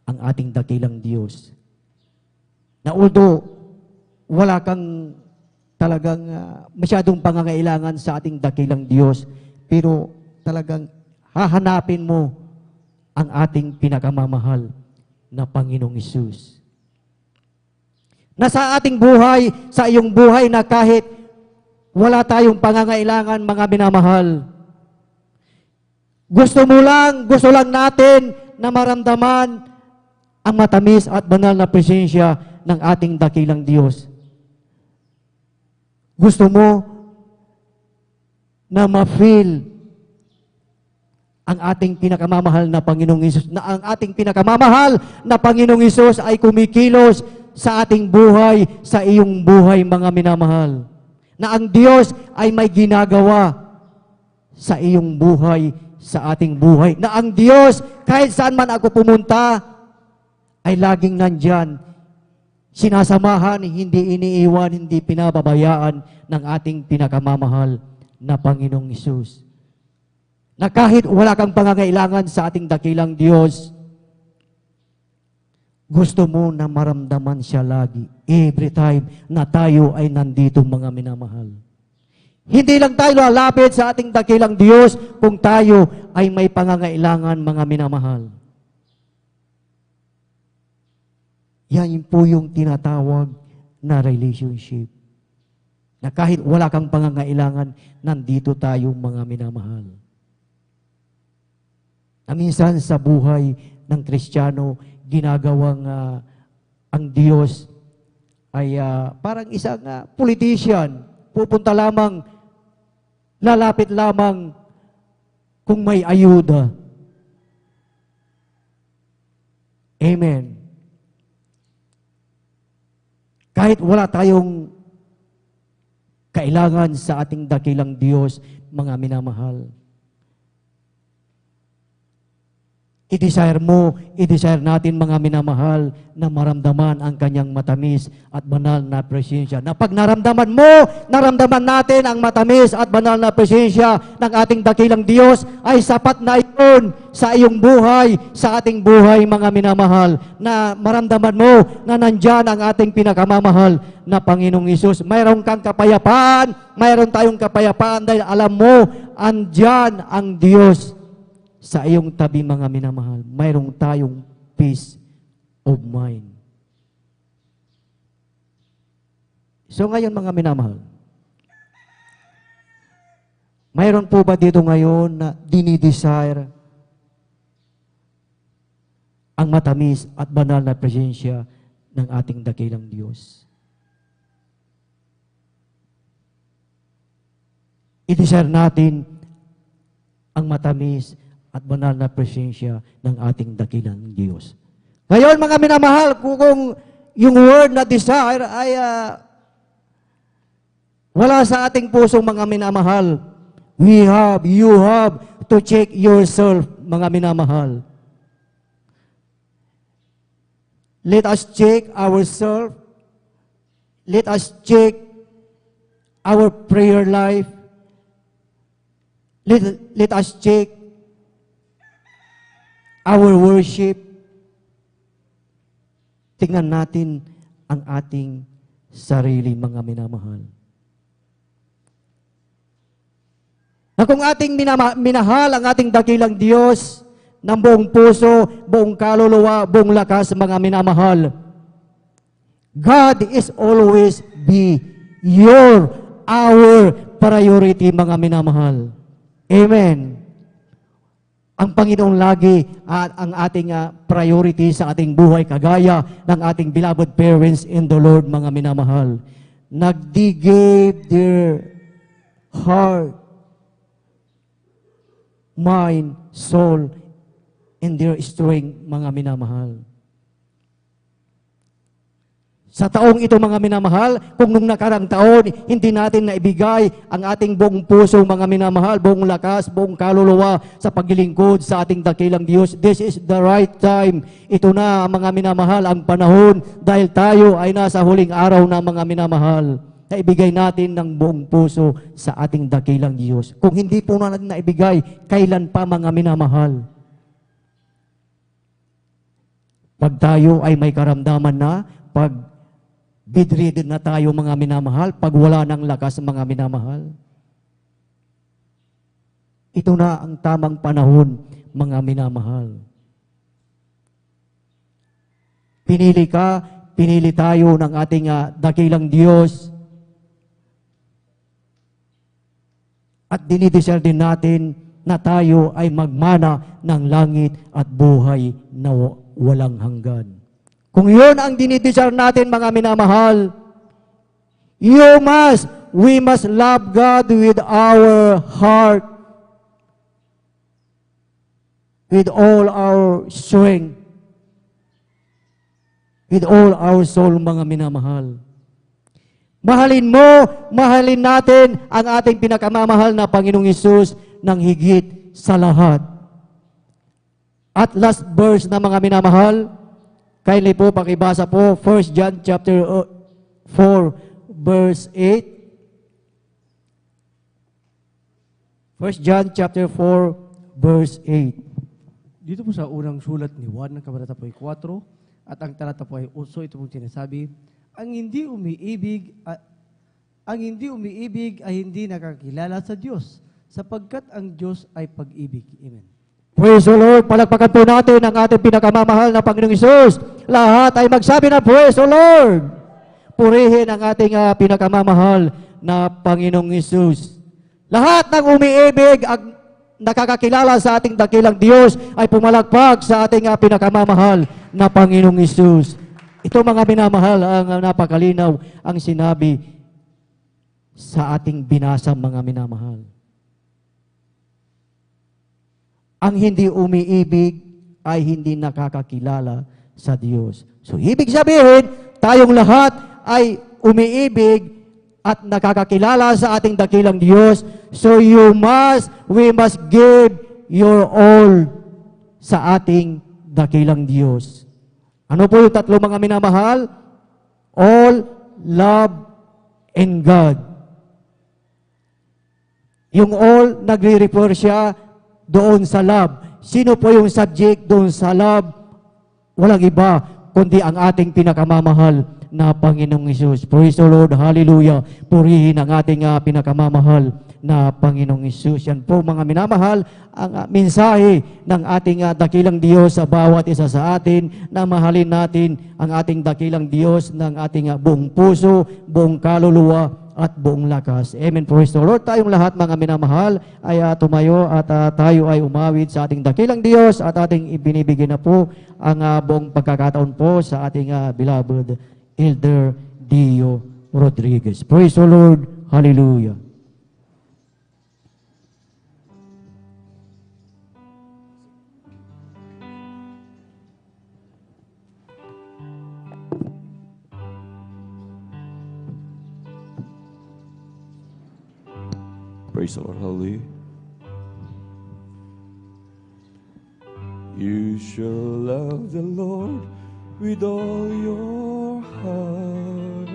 ang ating dakilang Diyos. Na although wala kang talagang masyadong pangangailangan sa ating dakilang Diyos, pero talagang hahanapin mo ang ating pinakamamahal na Panginoong Hesus. Na sa ating buhay, sa iyong buhay, na kahit wala tayong pangangailangan, mga minamahal, gusto lang natin na maramdaman ang matamis at banal na presensya ng ating dakilang Diyos. Gusto mo na ma-feel ang ating pinakamamahal na Panginoong Hesus, na ang ating pinakamamahal na Panginoong Hesus ay kumikilos sa ating buhay, sa iyong buhay, mga minamahal. Na ang Diyos ay may ginagawa sa iyong buhay, sa ating buhay. Na ang Diyos, kahit saan man ako pumunta, ay laging nandyan. Sinasamahan, hindi iniiwan, hindi pinababayaan ng ating pinakamamahal na Panginoong Hesus. Na kahit wala kang pangangailangan sa ating dakilang Diyos, gusto mo na maramdaman siya lagi, every time na tayo ay nandito, mga minamahal. Hindi lang tayo lalapit sa ating dakilang Diyos kung tayo ay may pangangailangan, mga minamahal. Yan po yung tinatawag na relationship. Na kahit wala kang pangangailangan, nandito tayo, mga minamahal. Na minsan sa buhay ng Kristiyano, ginagawang ang Diyos ay parang isang politician. Pupunta lamang, lalapit lamang kung may ayuda. Amen. Kahit wala tayong kailangan sa ating dakilang Diyos, mga minamahal. I-desire mo, i-desire natin, mga minamahal, na maramdaman ang kanyang matamis at banal na presensya. Na pag naramdaman mo, naramdaman natin ang matamis at banal na presensya ng ating dakilang Diyos, ay sapat na iyon sa iyong buhay, sa ating buhay, mga minamahal. Na maramdaman mo na nandyan ang ating pinakamamahal na Panginoong Hesus. Mayroon kang kapayapaan, mayroon tayong kapayapaan dahil alam mo, andyan ang Diyos sa iyong tabi, mga minamahal. Mayroong tayong peace of mind. So ngayon, mga minamahal, mayroon po ba dito ngayon na dinidesire ang matamis at banal na presensya ng ating dakilang Diyos? I-desire natin ang matamis at banal na presensya ng ating dakilang Diyos. Ngayon, mga minamahal, kung yung word na desire ay wala sa ating pusong, mga minamahal, you have to check yourself, mga minamahal. Let us check ourselves. Let us check our prayer life. Let us check our worship. Tingnan natin ang ating sarili, mga minamahal. Na kung ating minahal ang ating dakilang Diyos ng buong puso, buong kaluluwa, buong lakas, mga minamahal, God is always be our priority, mga minamahal. Amen. Ang Panginoon lagi at ang ating priority sa ating buhay, kagaya ng ating beloved parents in the Lord, mga minamahal. Nag-gave their heart, mind, soul, and their strength, mga minamahal. Sa taong ito, mga minamahal, kung nung nakarang taon, hindi natin naibigay ang ating buong puso, mga minamahal, buong lakas, buong kaluluwa sa paglilingkod sa ating dakilang Diyos, this is the right time. Ito na, mga minamahal, ang panahon dahil tayo ay nasa huling araw na, mga minamahal, na ibigay natin ng buong puso sa ating dakilang Diyos. Kung hindi po natin naibigay, kailan pa, mga minamahal? Pag tayo ay may karamdaman na, pag bedridden na tayo, mga minamahal, pag wala ng lakas, mga minamahal. Ito na ang tamang panahon, mga minamahal. Pinili tayo ng ating dakilang Diyos. At dinidesire din natin na tayo ay magmana ng langit at buhay na walang hanggan. Kung yun ang dinidesire natin, mga minamahal, you must we must love God with our heart, with all our strength, with all our soul, mga minamahal. Mahalin mo, mahalin natin ang ating pinakamamahal na Panginoong Hesus ng higit sa lahat. At last verse na mga minamahal, kindly po pakibasa po, 1 John chapter 4, verse 8. 1 John chapter 4, verse 8. Dito po sa unang sulat ni Juan, ng kabanata po ay 4, at ang talata po ay 8, ito pong sinasabi, ang hindi umiibig ay hindi nakakilala sa Diyos, sapagkat ang Diyos ay pag-ibig. Amen. Praise the Lord. Palakpakan po natin ang ating pinakamamahal na Panginoong Hesus. Lahat ay magsabi na, Praise the Lord. Purihin ang ating pinakamamahal na Panginoong Hesus. Lahat ng umiibig at nakakakilala sa ating dakilang Diyos ay pumalakpak sa ating pinakamamahal na Panginoong Hesus. Ito mga minamahal, ang napakalinaw ang sinabi sa ating binasa mga minamahal. Ang hindi umiibig ay hindi nakakakilala sa Diyos. So, ibig sabihin, tayong lahat ay umiibig at nakakakilala sa ating dakilang Diyos. So, we must give your all sa ating dakilang Diyos. Ano po yung tatlo mga minamahal? All, love, and God. Yung all, nagre-refer siya doon sa love. Sino po yung subject doon sa love? Walang iba, kundi ang ating pinakamamahal na Panginoong Hesus. Praise the Lord, hallelujah. Purihin ang ating pinakamamahal na Panginoong Hesus. Yan po mga minamahal, ang mensahe ng ating dakilang Diyos sa bawat isa sa atin, na mahalin natin ang ating dakilang Diyos ng ating buong puso, buong kaluluwa, at buong lakas. Amen. Praise the Lord. Tayong lahat mga minamahal ay tumayo at tayo ay umawit sa ating dakilang Diyos at ating ibinibigay na po ang buong pagkakataon po sa ating beloved Elder Dio Rodriguez. Praise the Lord. Hallelujah. Praise the Lord, hallelujah. You shall love the Lord with all your heart.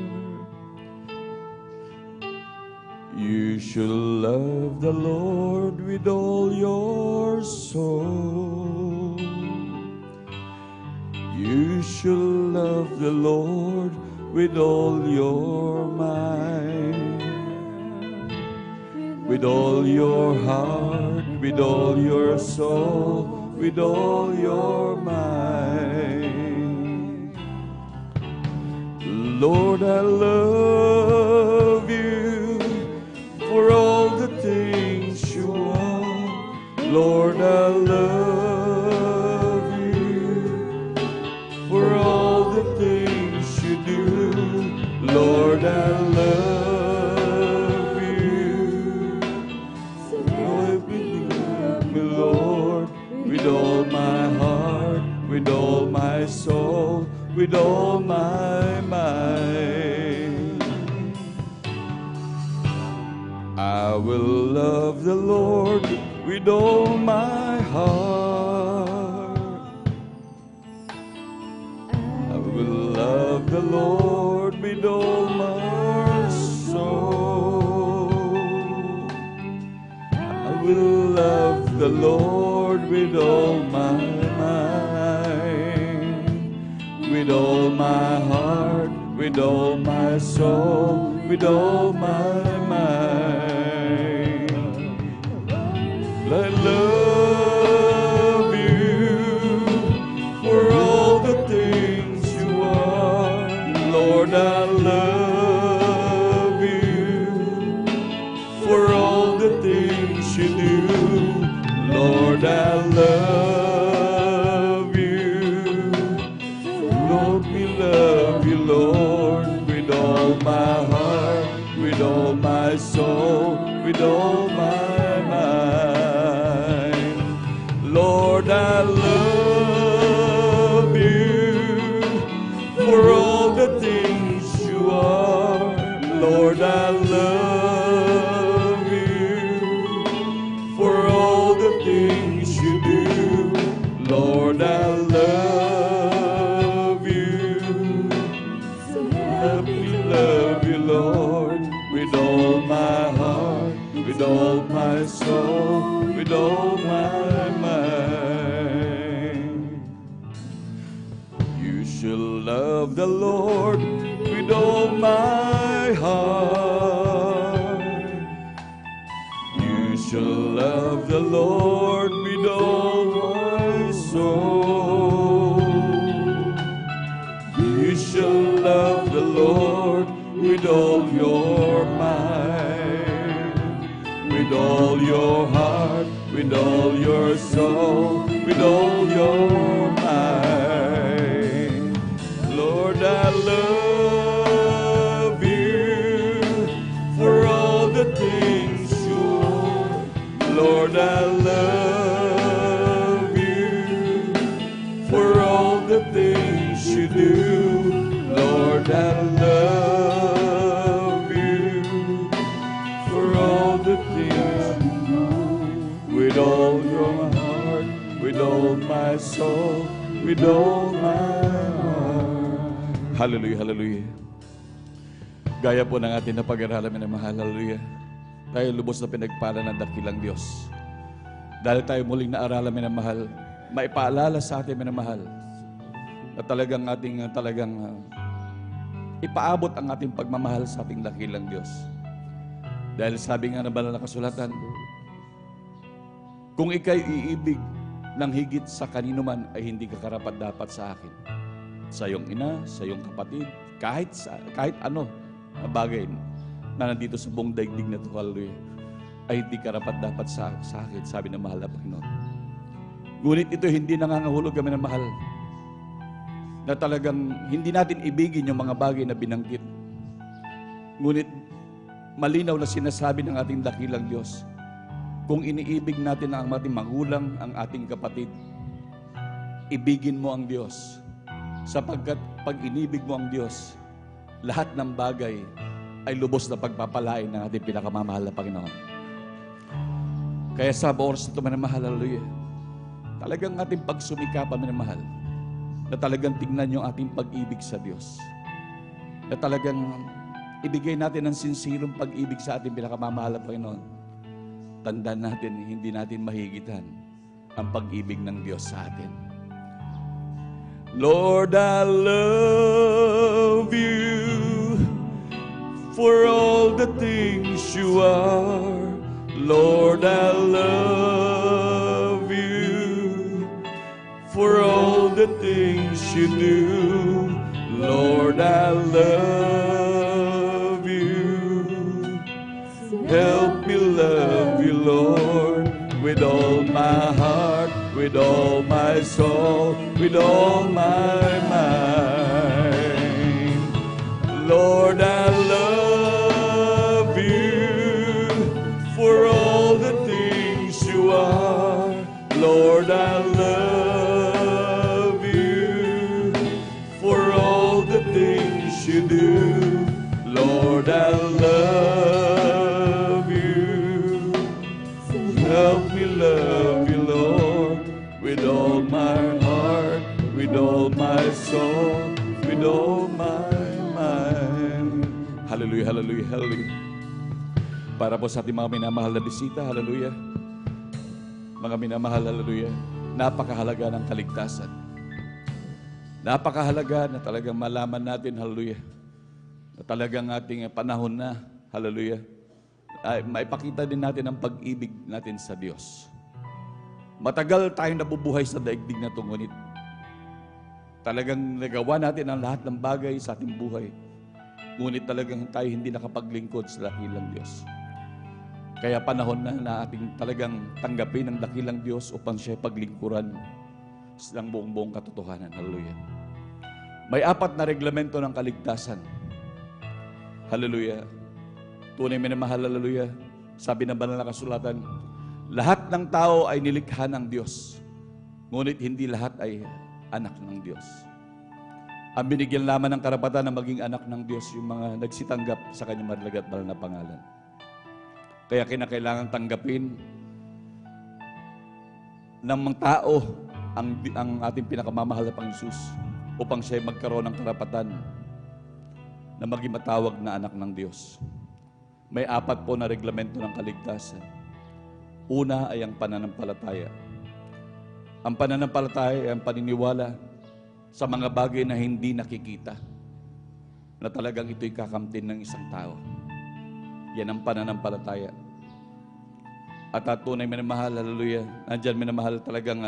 You shall love the Lord with all your soul. You shall love the Lord with all your mind. With all your heart, with all your soul, with all your mind. Lord, I love you for all the things you are. Lord, I love you for all the things you do. Lord, I love with all my heart, with all my soul, with all my mind. I will love the Lord with all my heart. I will love the Lord with all my soul. I will love the Lord with all my mind, with all my heart, with all my soul, with all my mind. I love you for all the things you are. Lord, I love you for all the things you do. Lord, I love you. Lord, we love you, Lord, with all my heart, with all my my soul, with all my mind. Lord, I love you for all the things you are. Lord, I love you for all the things you do. Lord, I love you. So help me love you, Lord, with all my heart, with all my soul, with all my mind. You shall love the Lord with all my heart. You shall love the Lord with all my soul. You shall love the Lord with all your mind, with all your heart, with all your soul, with all your mind. Lord, I love you for all the things you are. Lord, I love you for all the things you do. Lord, I love you for all the things you do. With all your heart, with all my soul, with all my heart. Hallelujah, hallelujah. Gaya po ng ating napag-aralan na mahal, hallelujah. Tayo lubos na pinagpala ng dakilang Diyos. Dahil tayo muling naaralan na mahal, maipaalala sa atin na mahal, na talagang ipaabot ang ating pagmamahal sa ating dakilang Diyos. Dahil sabi nga na banal na kasulatan, kung ika'y iibig ng higit sa kanino man, ay hindi ka karapat-dapat sa akin. Sa iyong ina, sa iyong kapatid, kahit ano na bagay na nandito sa buong daigdig na ito, hallelujah, ay hindi karapat-dapat sa akin, sabi ng mahal na Panginoon. Ngunit ito hindi nangangahulog kami ng mahal, na talagang hindi natin ibigin yung mga bagay na binanggit. Ngunit malinaw na sinasabi ng ating dakilang Diyos, kung iniibig natin ang ating magulang, ang ating kapatid, ibigin mo ang Diyos. Sapagkat pag inibig mo ang Diyos, lahat ng bagay ay lubos na pagpapalain ng ating pinakamamahal na Panginoon. Kaya sa oras na ito, manamahal, hallelujah, talagang ating pagsumikapan, manamahal, na talagang tingnan yung ating pag-ibig sa Diyos. Na talagang ibigay natin ang sinsirong pag-ibig sa ating pinakamamahal na Panginoon. Tandaan natin, hindi natin mahigitan ang pag-ibig ng Diyos sa atin. Lord, I love you for all the things you are. Lord, I love you for all the things you do. Lord, I love you. Help me love you, Lord, with all my heart, with all my soul, with all my mind. Lord, I love you for all the things you are. Lord, I love you for all the things you do. Lord, I love you. Help me love you, Lord, with all my heart, with all my soul, with all my mind. Hallelujah, hallelujah, hallelujah. Para po sa ating mga minamahal na bisita, hallelujah. Mga minamahal, hallelujah. Napakahalaga ng kaligtasan. Napakahalaga na talagang malaman natin, hallelujah, na talagang ating panahon na, hallelujah, ay maipakita din natin ang pag-ibig natin sa Diyos. Matagal tayong nabubuhay sa daigdig na ito, ngunit talagang nagawa natin ang lahat ng bagay sa ating buhay. Ngunit talagang tayo hindi nakapaglingkod sa dakilang Diyos. Kaya panahon na ating talagang tanggapin ang dakilang Diyos upang siya paglingkuran ng buong katotohanan. Hallelujah. May 4 na reglamento ng kaligtasan. Hallelujah. Tunay minamahal, hallelujah. Sabi ng banal na kasulatan, lahat ng tao ay nilikha ng Diyos, ngunit hindi lahat ay anak ng Diyos. Ang binigyan lamang ng karapatan na maging anak ng Diyos yung mga nagsitanggap sa kanyang madalagat banal na pangalan. Kaya kinakailangan tanggapin ng mga tao ang ating pinakamamahal na Panginoon upang siya ay magkaroon ng karapatan na maging matawag na anak ng Diyos. May 4 po na reglamento ng kaligtasan. Una ay ang pananampalataya. Ang pananampalataya ay ang paniniwala sa mga bagay na hindi nakikita, na talagang ito'y kakamtin ng isang tao. Yan ang pananampalataya. At tunay minamahal, hallelujah, nandyan minamahal talagang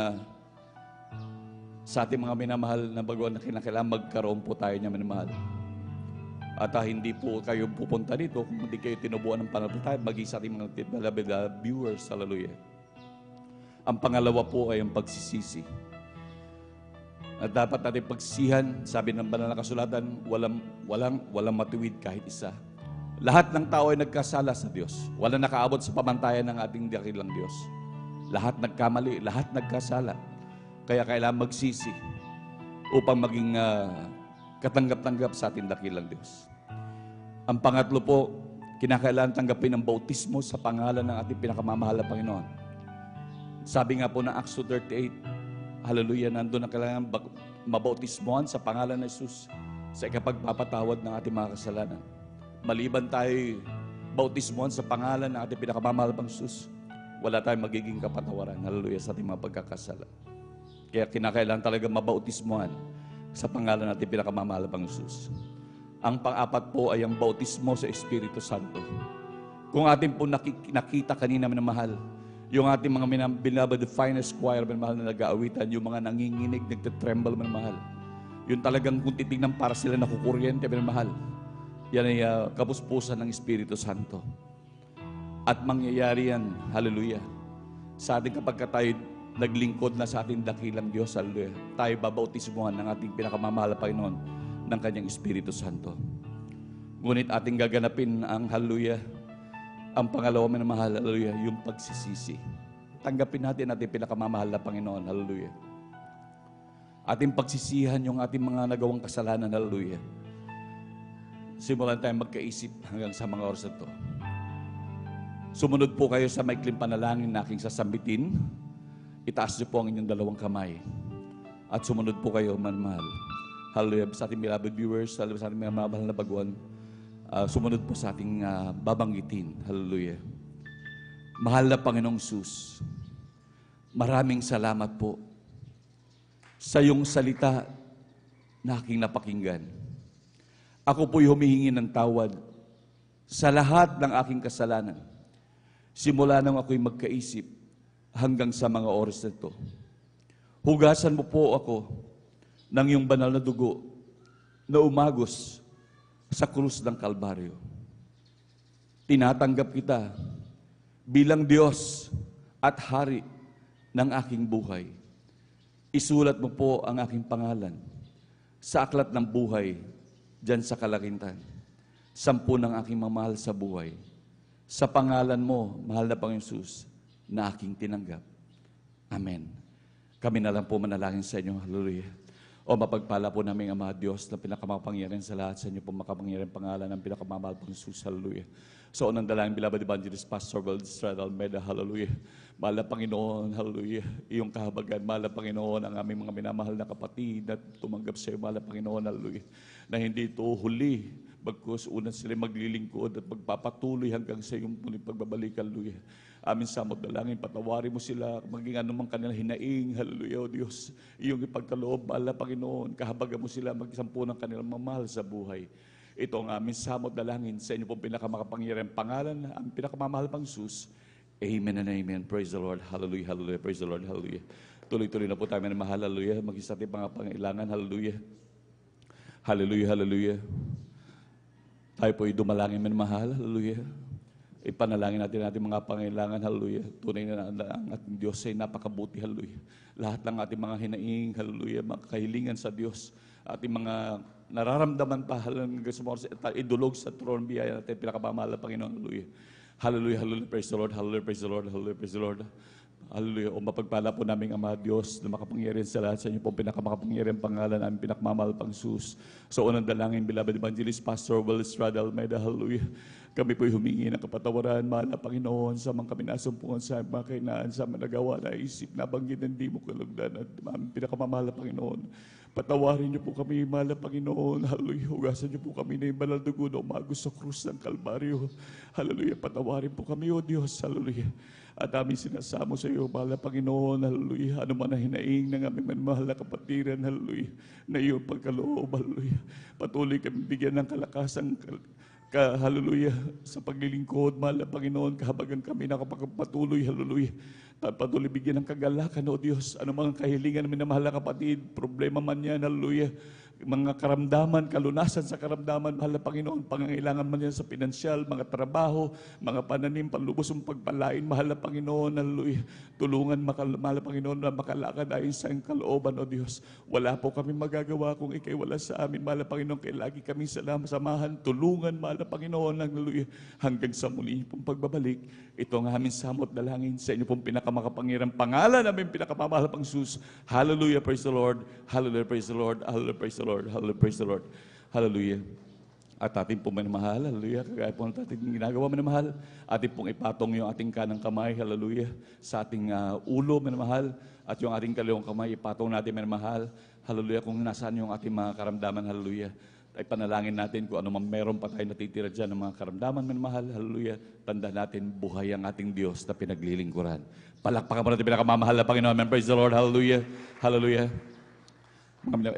sa ating mga minamahal na baguhan na kinakailangan magkaroon po tayo niya minamahal. At hindi po kayo pupunta dito kung hindi kayo tinubuan ng pananampalataya, maging sa ating mga beloved viewers, hallelujah. Ang pangalawa po ay ang pagsisisi. At dapat natin pagsisihan, sabi ng banal na kasulatan, walang matuwid kahit isa. Lahat ng tao ay nagkasala sa Diyos. Walang nakaabot sa pamantayan ng ating dakilang Diyos. Lahat nagkamali, lahat nagkasala. Kaya kailangan magsisi upang maging katanggap-tanggap sa ating dakilang Diyos. Ang pangatlo po, kinakailangan tanggapin ang bautismo sa pangalan ng ating pinakamamahal na Panginoon. Sabi nga po ng Acts 2:38, hallelujah, nandun na kailangan mabautismohan sa pangalan ng Jesus sa ikapagpapatawad ng ating mga kasalanan. Maliban tayo bautismohan sa pangalan ng ating pinakamamahal na Jesus, wala tayong magiging kapatawaran, hallelujah, sa ating mga pagkakasala. Kaya kinakailangan talaga mabautismohan sa pangalan natin pinakamamahal ng Jesus. Ang pang-apat po ay ang bautismo sa Espiritu Santo. Kung atin po nakita kanina minamahal, yung ating mga beloved finest choir minamahal na nag-aawitan, yung mga nanginginig, nagtitremble minamahal. Yung talagang kung titignan para sila nakukuryente minamahal. Yan ay kapuspusan ng Espiritu Santo. At mangyayari yan, hallelujah, sa ating kapag tayo naglingkod na sa ating dakilang Diyos, hallelujah, tayo babautismuhan ng ating pinakamamahal na Panginoon ng Kanyang Espiritu Santo. Ngunit ating gaganapin ang hallelujah, ang pangalawa minamahal, hallelujah, yung pagsisisi. Tanggapin natin ating pinakamamahal na Panginoon, hallelujah. Ating pagsisihan yung ating mga nagawang kasalanan, hallelujah. Simulan tayong magkaisip hanggang sa mga oras na ito. Sumunod po kayo sa maikling panalangin na aking sasambitin. Itaas niyo po ang inyong 2 kamay. At sumunod po kayo, manmahal. Hallelujah. Sa ating beloved viewers, sa ating mga mahal na baguhan, sumunod po sa ating babanggitin. Hallelujah. Mahal na Panginoong Jesus, maraming salamat po sa iyong salita na aking napakinggan. Ako po'y humihingi ng tawad sa lahat ng aking kasalanan. Simula nang ako'y magkaisip hanggang sa mga oras na ito. Hugasan mo po ako ng iyong banal na dugo na umagos sa krus ng Kalbaryo. Tinatanggap kita bilang Diyos at Hari ng aking buhay. Isulat mo po ang aking pangalan sa aklat ng buhay diyan sa Kalakintan. 10 ng aking mamahal sa buhay. Sa pangalan mo, mahal na Panginoon Jesus, na aking tinanggap. Amen. Kami na lang po manalangin sa inyo. Hallelujah. O mapagpala po namin ang mga Diyos na pinakamakapangyarihan sa lahat sa inyo po makapangyarihan pangalan ng pinakamamahal Panginoon Jesus. Hallelujah. So, unang dalangin, beloved evangelist, Pastor Valdestrada Almeida. Hallelujah. Mahal na Panginoon. Hallelujah. Iyong kahabagan. Mahal na Panginoon, ang aming mga minamahal na kapatid na tumanggap sa iyo. Mahal na Panginoon. Hallelujah. Na hindi ito huli. Bagkus unang sila maglilingkod at magpapatuloy hanggang sa iyong muling pagbabalik. Hallelujah. Amin samot dalangin, patawarin mo sila, maging anumang kanilang hinaing. Hallelujah, O Diyos. Iyong ipagkaloob, mahal na Panginoon. Kahabagan mo sila, magsampu ng kanilang mamahal sa buhay. Ito ang aming samot dalangin sa inyo pong pinakamakapangyarihan pangalan, ang pinakamamahal pang Jesus. Amen and amen. Praise the Lord. Hallelujah, hallelujah. Praise the Lord, hallelujah. Tuloy-tuloy na po tayo na mahal. Hallelujah. Mag-isa ating mga pangailangan. Hallelujah. Hallelujah, hallelujah. Tayo po dumalangin man mahal. Hallelujah. Ipanalangin natin ating mga pangailangan. Hallelujah. Tunay na ang ating Diyos ay napakabuti. Hallelujah. Lahat ng ating mga hinaing. Hallelujah. Mga kahilingan sa Diyos. Ating mga nararamdaman pa hanggang sa mga idulog sa trono biyaya natin, pinakamamahal na Panginoon. Hallelujah. Hallelujah, hallelujah, praise the Lord, hallelujah, praise the Lord, hallelujah, praise the Lord. Hallelujah. O mapagpala po naming Ama Diyos na makapangyarihan sa lahat sa inyo po pinakamakapangyarihan pangalan namin pinakamamahal pang sus. So unang dalangin, beloved evangelist, Pastor Will Estrada Almeida, hallelujah. Kami po'y humingi ng kapatawaran, mahal na Panginoon, sa mga kami nasumpungan sa mga kainaan, sa mga nagawa na isip, nabanggit na hindi mo kalugdan at aming pinakamamahal na Panginoon. Patawarin niyo po kami, mahal na Panginoon. Hallelujah. Hugasan niyo po kami na yung banal dugo na umagos sa krus ng Kalbaryo. Hallelujah. Patawarin po kami, O Diyos. Hallelujah. At aming sinasamo sa iyo, mahal na Panginoon. Hallelujah. Ano man ang hinaing ng aming mahal na kapatiran. Hallelujah. Na iyong pagkaloob. Hallelujah. Patuloy kami bigyan ng kalakasang hallelujah, sa paglilingkod, mahal na Panginoon, kahabagan kami nakapagpatuloy, hallelujah. Patuloy bigyan ng kagalakan, O Diyos. Ano mga kahilingan namin na mahal na kapatid, problema man yan, hallelujah. Mga karamdaman, kalunasan sa karamdaman, mahal na Panginoon, pangangailangan man yan sa pinansyal, mga trabaho, mga pananim, panlubos mong pagpalain, mahal na Panginoon, hallelujah. Tulungan, mahal na Panginoon, na makalakad ayon sa iyong kalooban, O Diyos. Wala po kami magagawa kung ikay wala sa amin, mahal na Panginoon, kaya lagi kami samahan, tulungan, mahal na Panginoon, hallelujah, hanggang sa muli pong pagbabalik. Ito ang aming samot dalangin sa inyo pong pinakamakapangyarang pangalan namin, pinakamamahal pang sus. Hallelujah, praise the Lord. Hallelujah, praise the Lord. Hallelujah, praise the Lord. Hallelujah, praise the Lord. Hallelujah. At ating pong minamahal, hallelujah, kagaya po ng ating ginagawa minamahal, ating pong ipatong yung ating kanang kamay, hallelujah, sa ating ulo minamahal, at yung ating kaliwang kamay, ipatong natin minamahal, hallelujah, kung nasaan yung ating mga karamdaman, hallelujah. Ay panalangin natin kung ano man meron pa tayo natitira dyan ng mga karamdaman, minamahal, hallelujah. Tanda natin, buhay ang ating Diyos na pinaglilingkuran. Palakpakan mo natin pinakamamahal na Panginoon. Amen. Praise the Lord. Hallelujah. Hallelujah.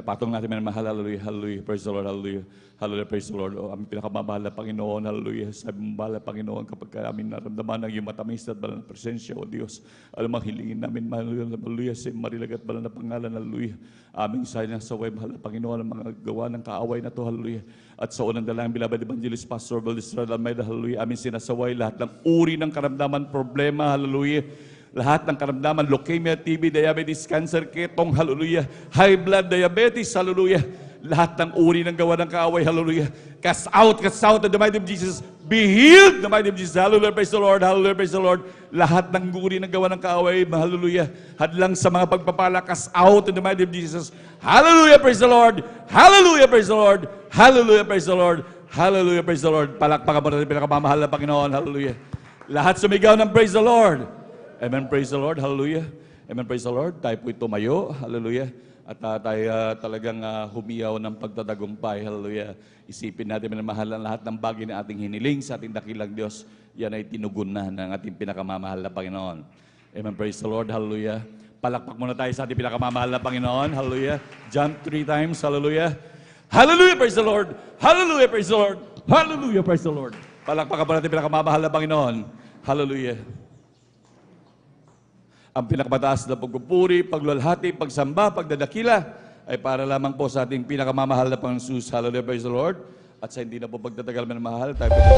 Ipatong natin minamahal. Hallelujah. Hallelujah. Praise the Lord. Hallelujah. Hallelujah. Praise the Lord. O aming pinakamamahal na Panginoon. Hallelujah. Sabi mo, mahal na Panginoon, kapag aming naramdaman ang iyong matamis at banal na presensya, O Diyos, alam ang hilingin namin, hallelujah, sa marilag at banal na pangalan, hallelujah. Aming sinasaway, mahal na Panginoon, ang mga gawa ng kaaway na to, hallelujah. At sa unang dalangin, beloved evangelist, Pastor Will Estrada Almeida, hallelujah, aming sinasaway lahat ng uri ng karamdaman, problema, hallelujah. Lahat ng karamdaman, leukemia, TB, diabetes, cancer, ketong, hallelujah. High blood, diabetes, hallelujah. Lahat ng uri ng gawa ng kaaway, hallelujah. Cast out in the mighty name of Jesus. Be healed in the mighty name of Jesus. Hallelujah, praise the Lord, hallelujah, praise the Lord. Lahat ng uri ng gawa ng kaaway, hallelujah. Hadlang sa mga pagpapala, cast out in the mighty name of Jesus. Hallelujah, praise the Lord. Hallelujah, praise the Lord. Hallelujah, praise the Lord. Hallelujah, praise the Lord. Palakpakan mo natin pinakamamahal na Panginoon, hallelujah. Lahat sumigaw ng praise the Lord. Amen, praise the Lord, hallelujah. Amen, praise the Lord. Tayo po'y tumayo, hallelujah. At tayo talagang humiyaw ng pagtatagumpay, hallelujah. Isipin natin na mahal ang lahat ng bagay na ating hiniling sa ating dakilang Diyos. Yan ay tinugon na ng ating pinakamamahal na Panginoon. Amen, praise the Lord, hallelujah. Palakpak muna tayo sa ating pinakamamahal na Panginoon, hallelujah. Jump 3 times, hallelujah. Hallelujah, praise the Lord. Hallelujah, praise the Lord. Hallelujah, praise the Lord. Palakpakan po natin pinakamamahal na Panginoon. Hallelujah. Ang pinakamataas na pagpupuri, pagluwalhati, pagsamba, pagdadakila ay para lamang po sa ating pinakamamahal na Panginoon Jesus. Hallelujah, praise the Lord. At sa hindi na po pagtatagal man mahal, tayo po na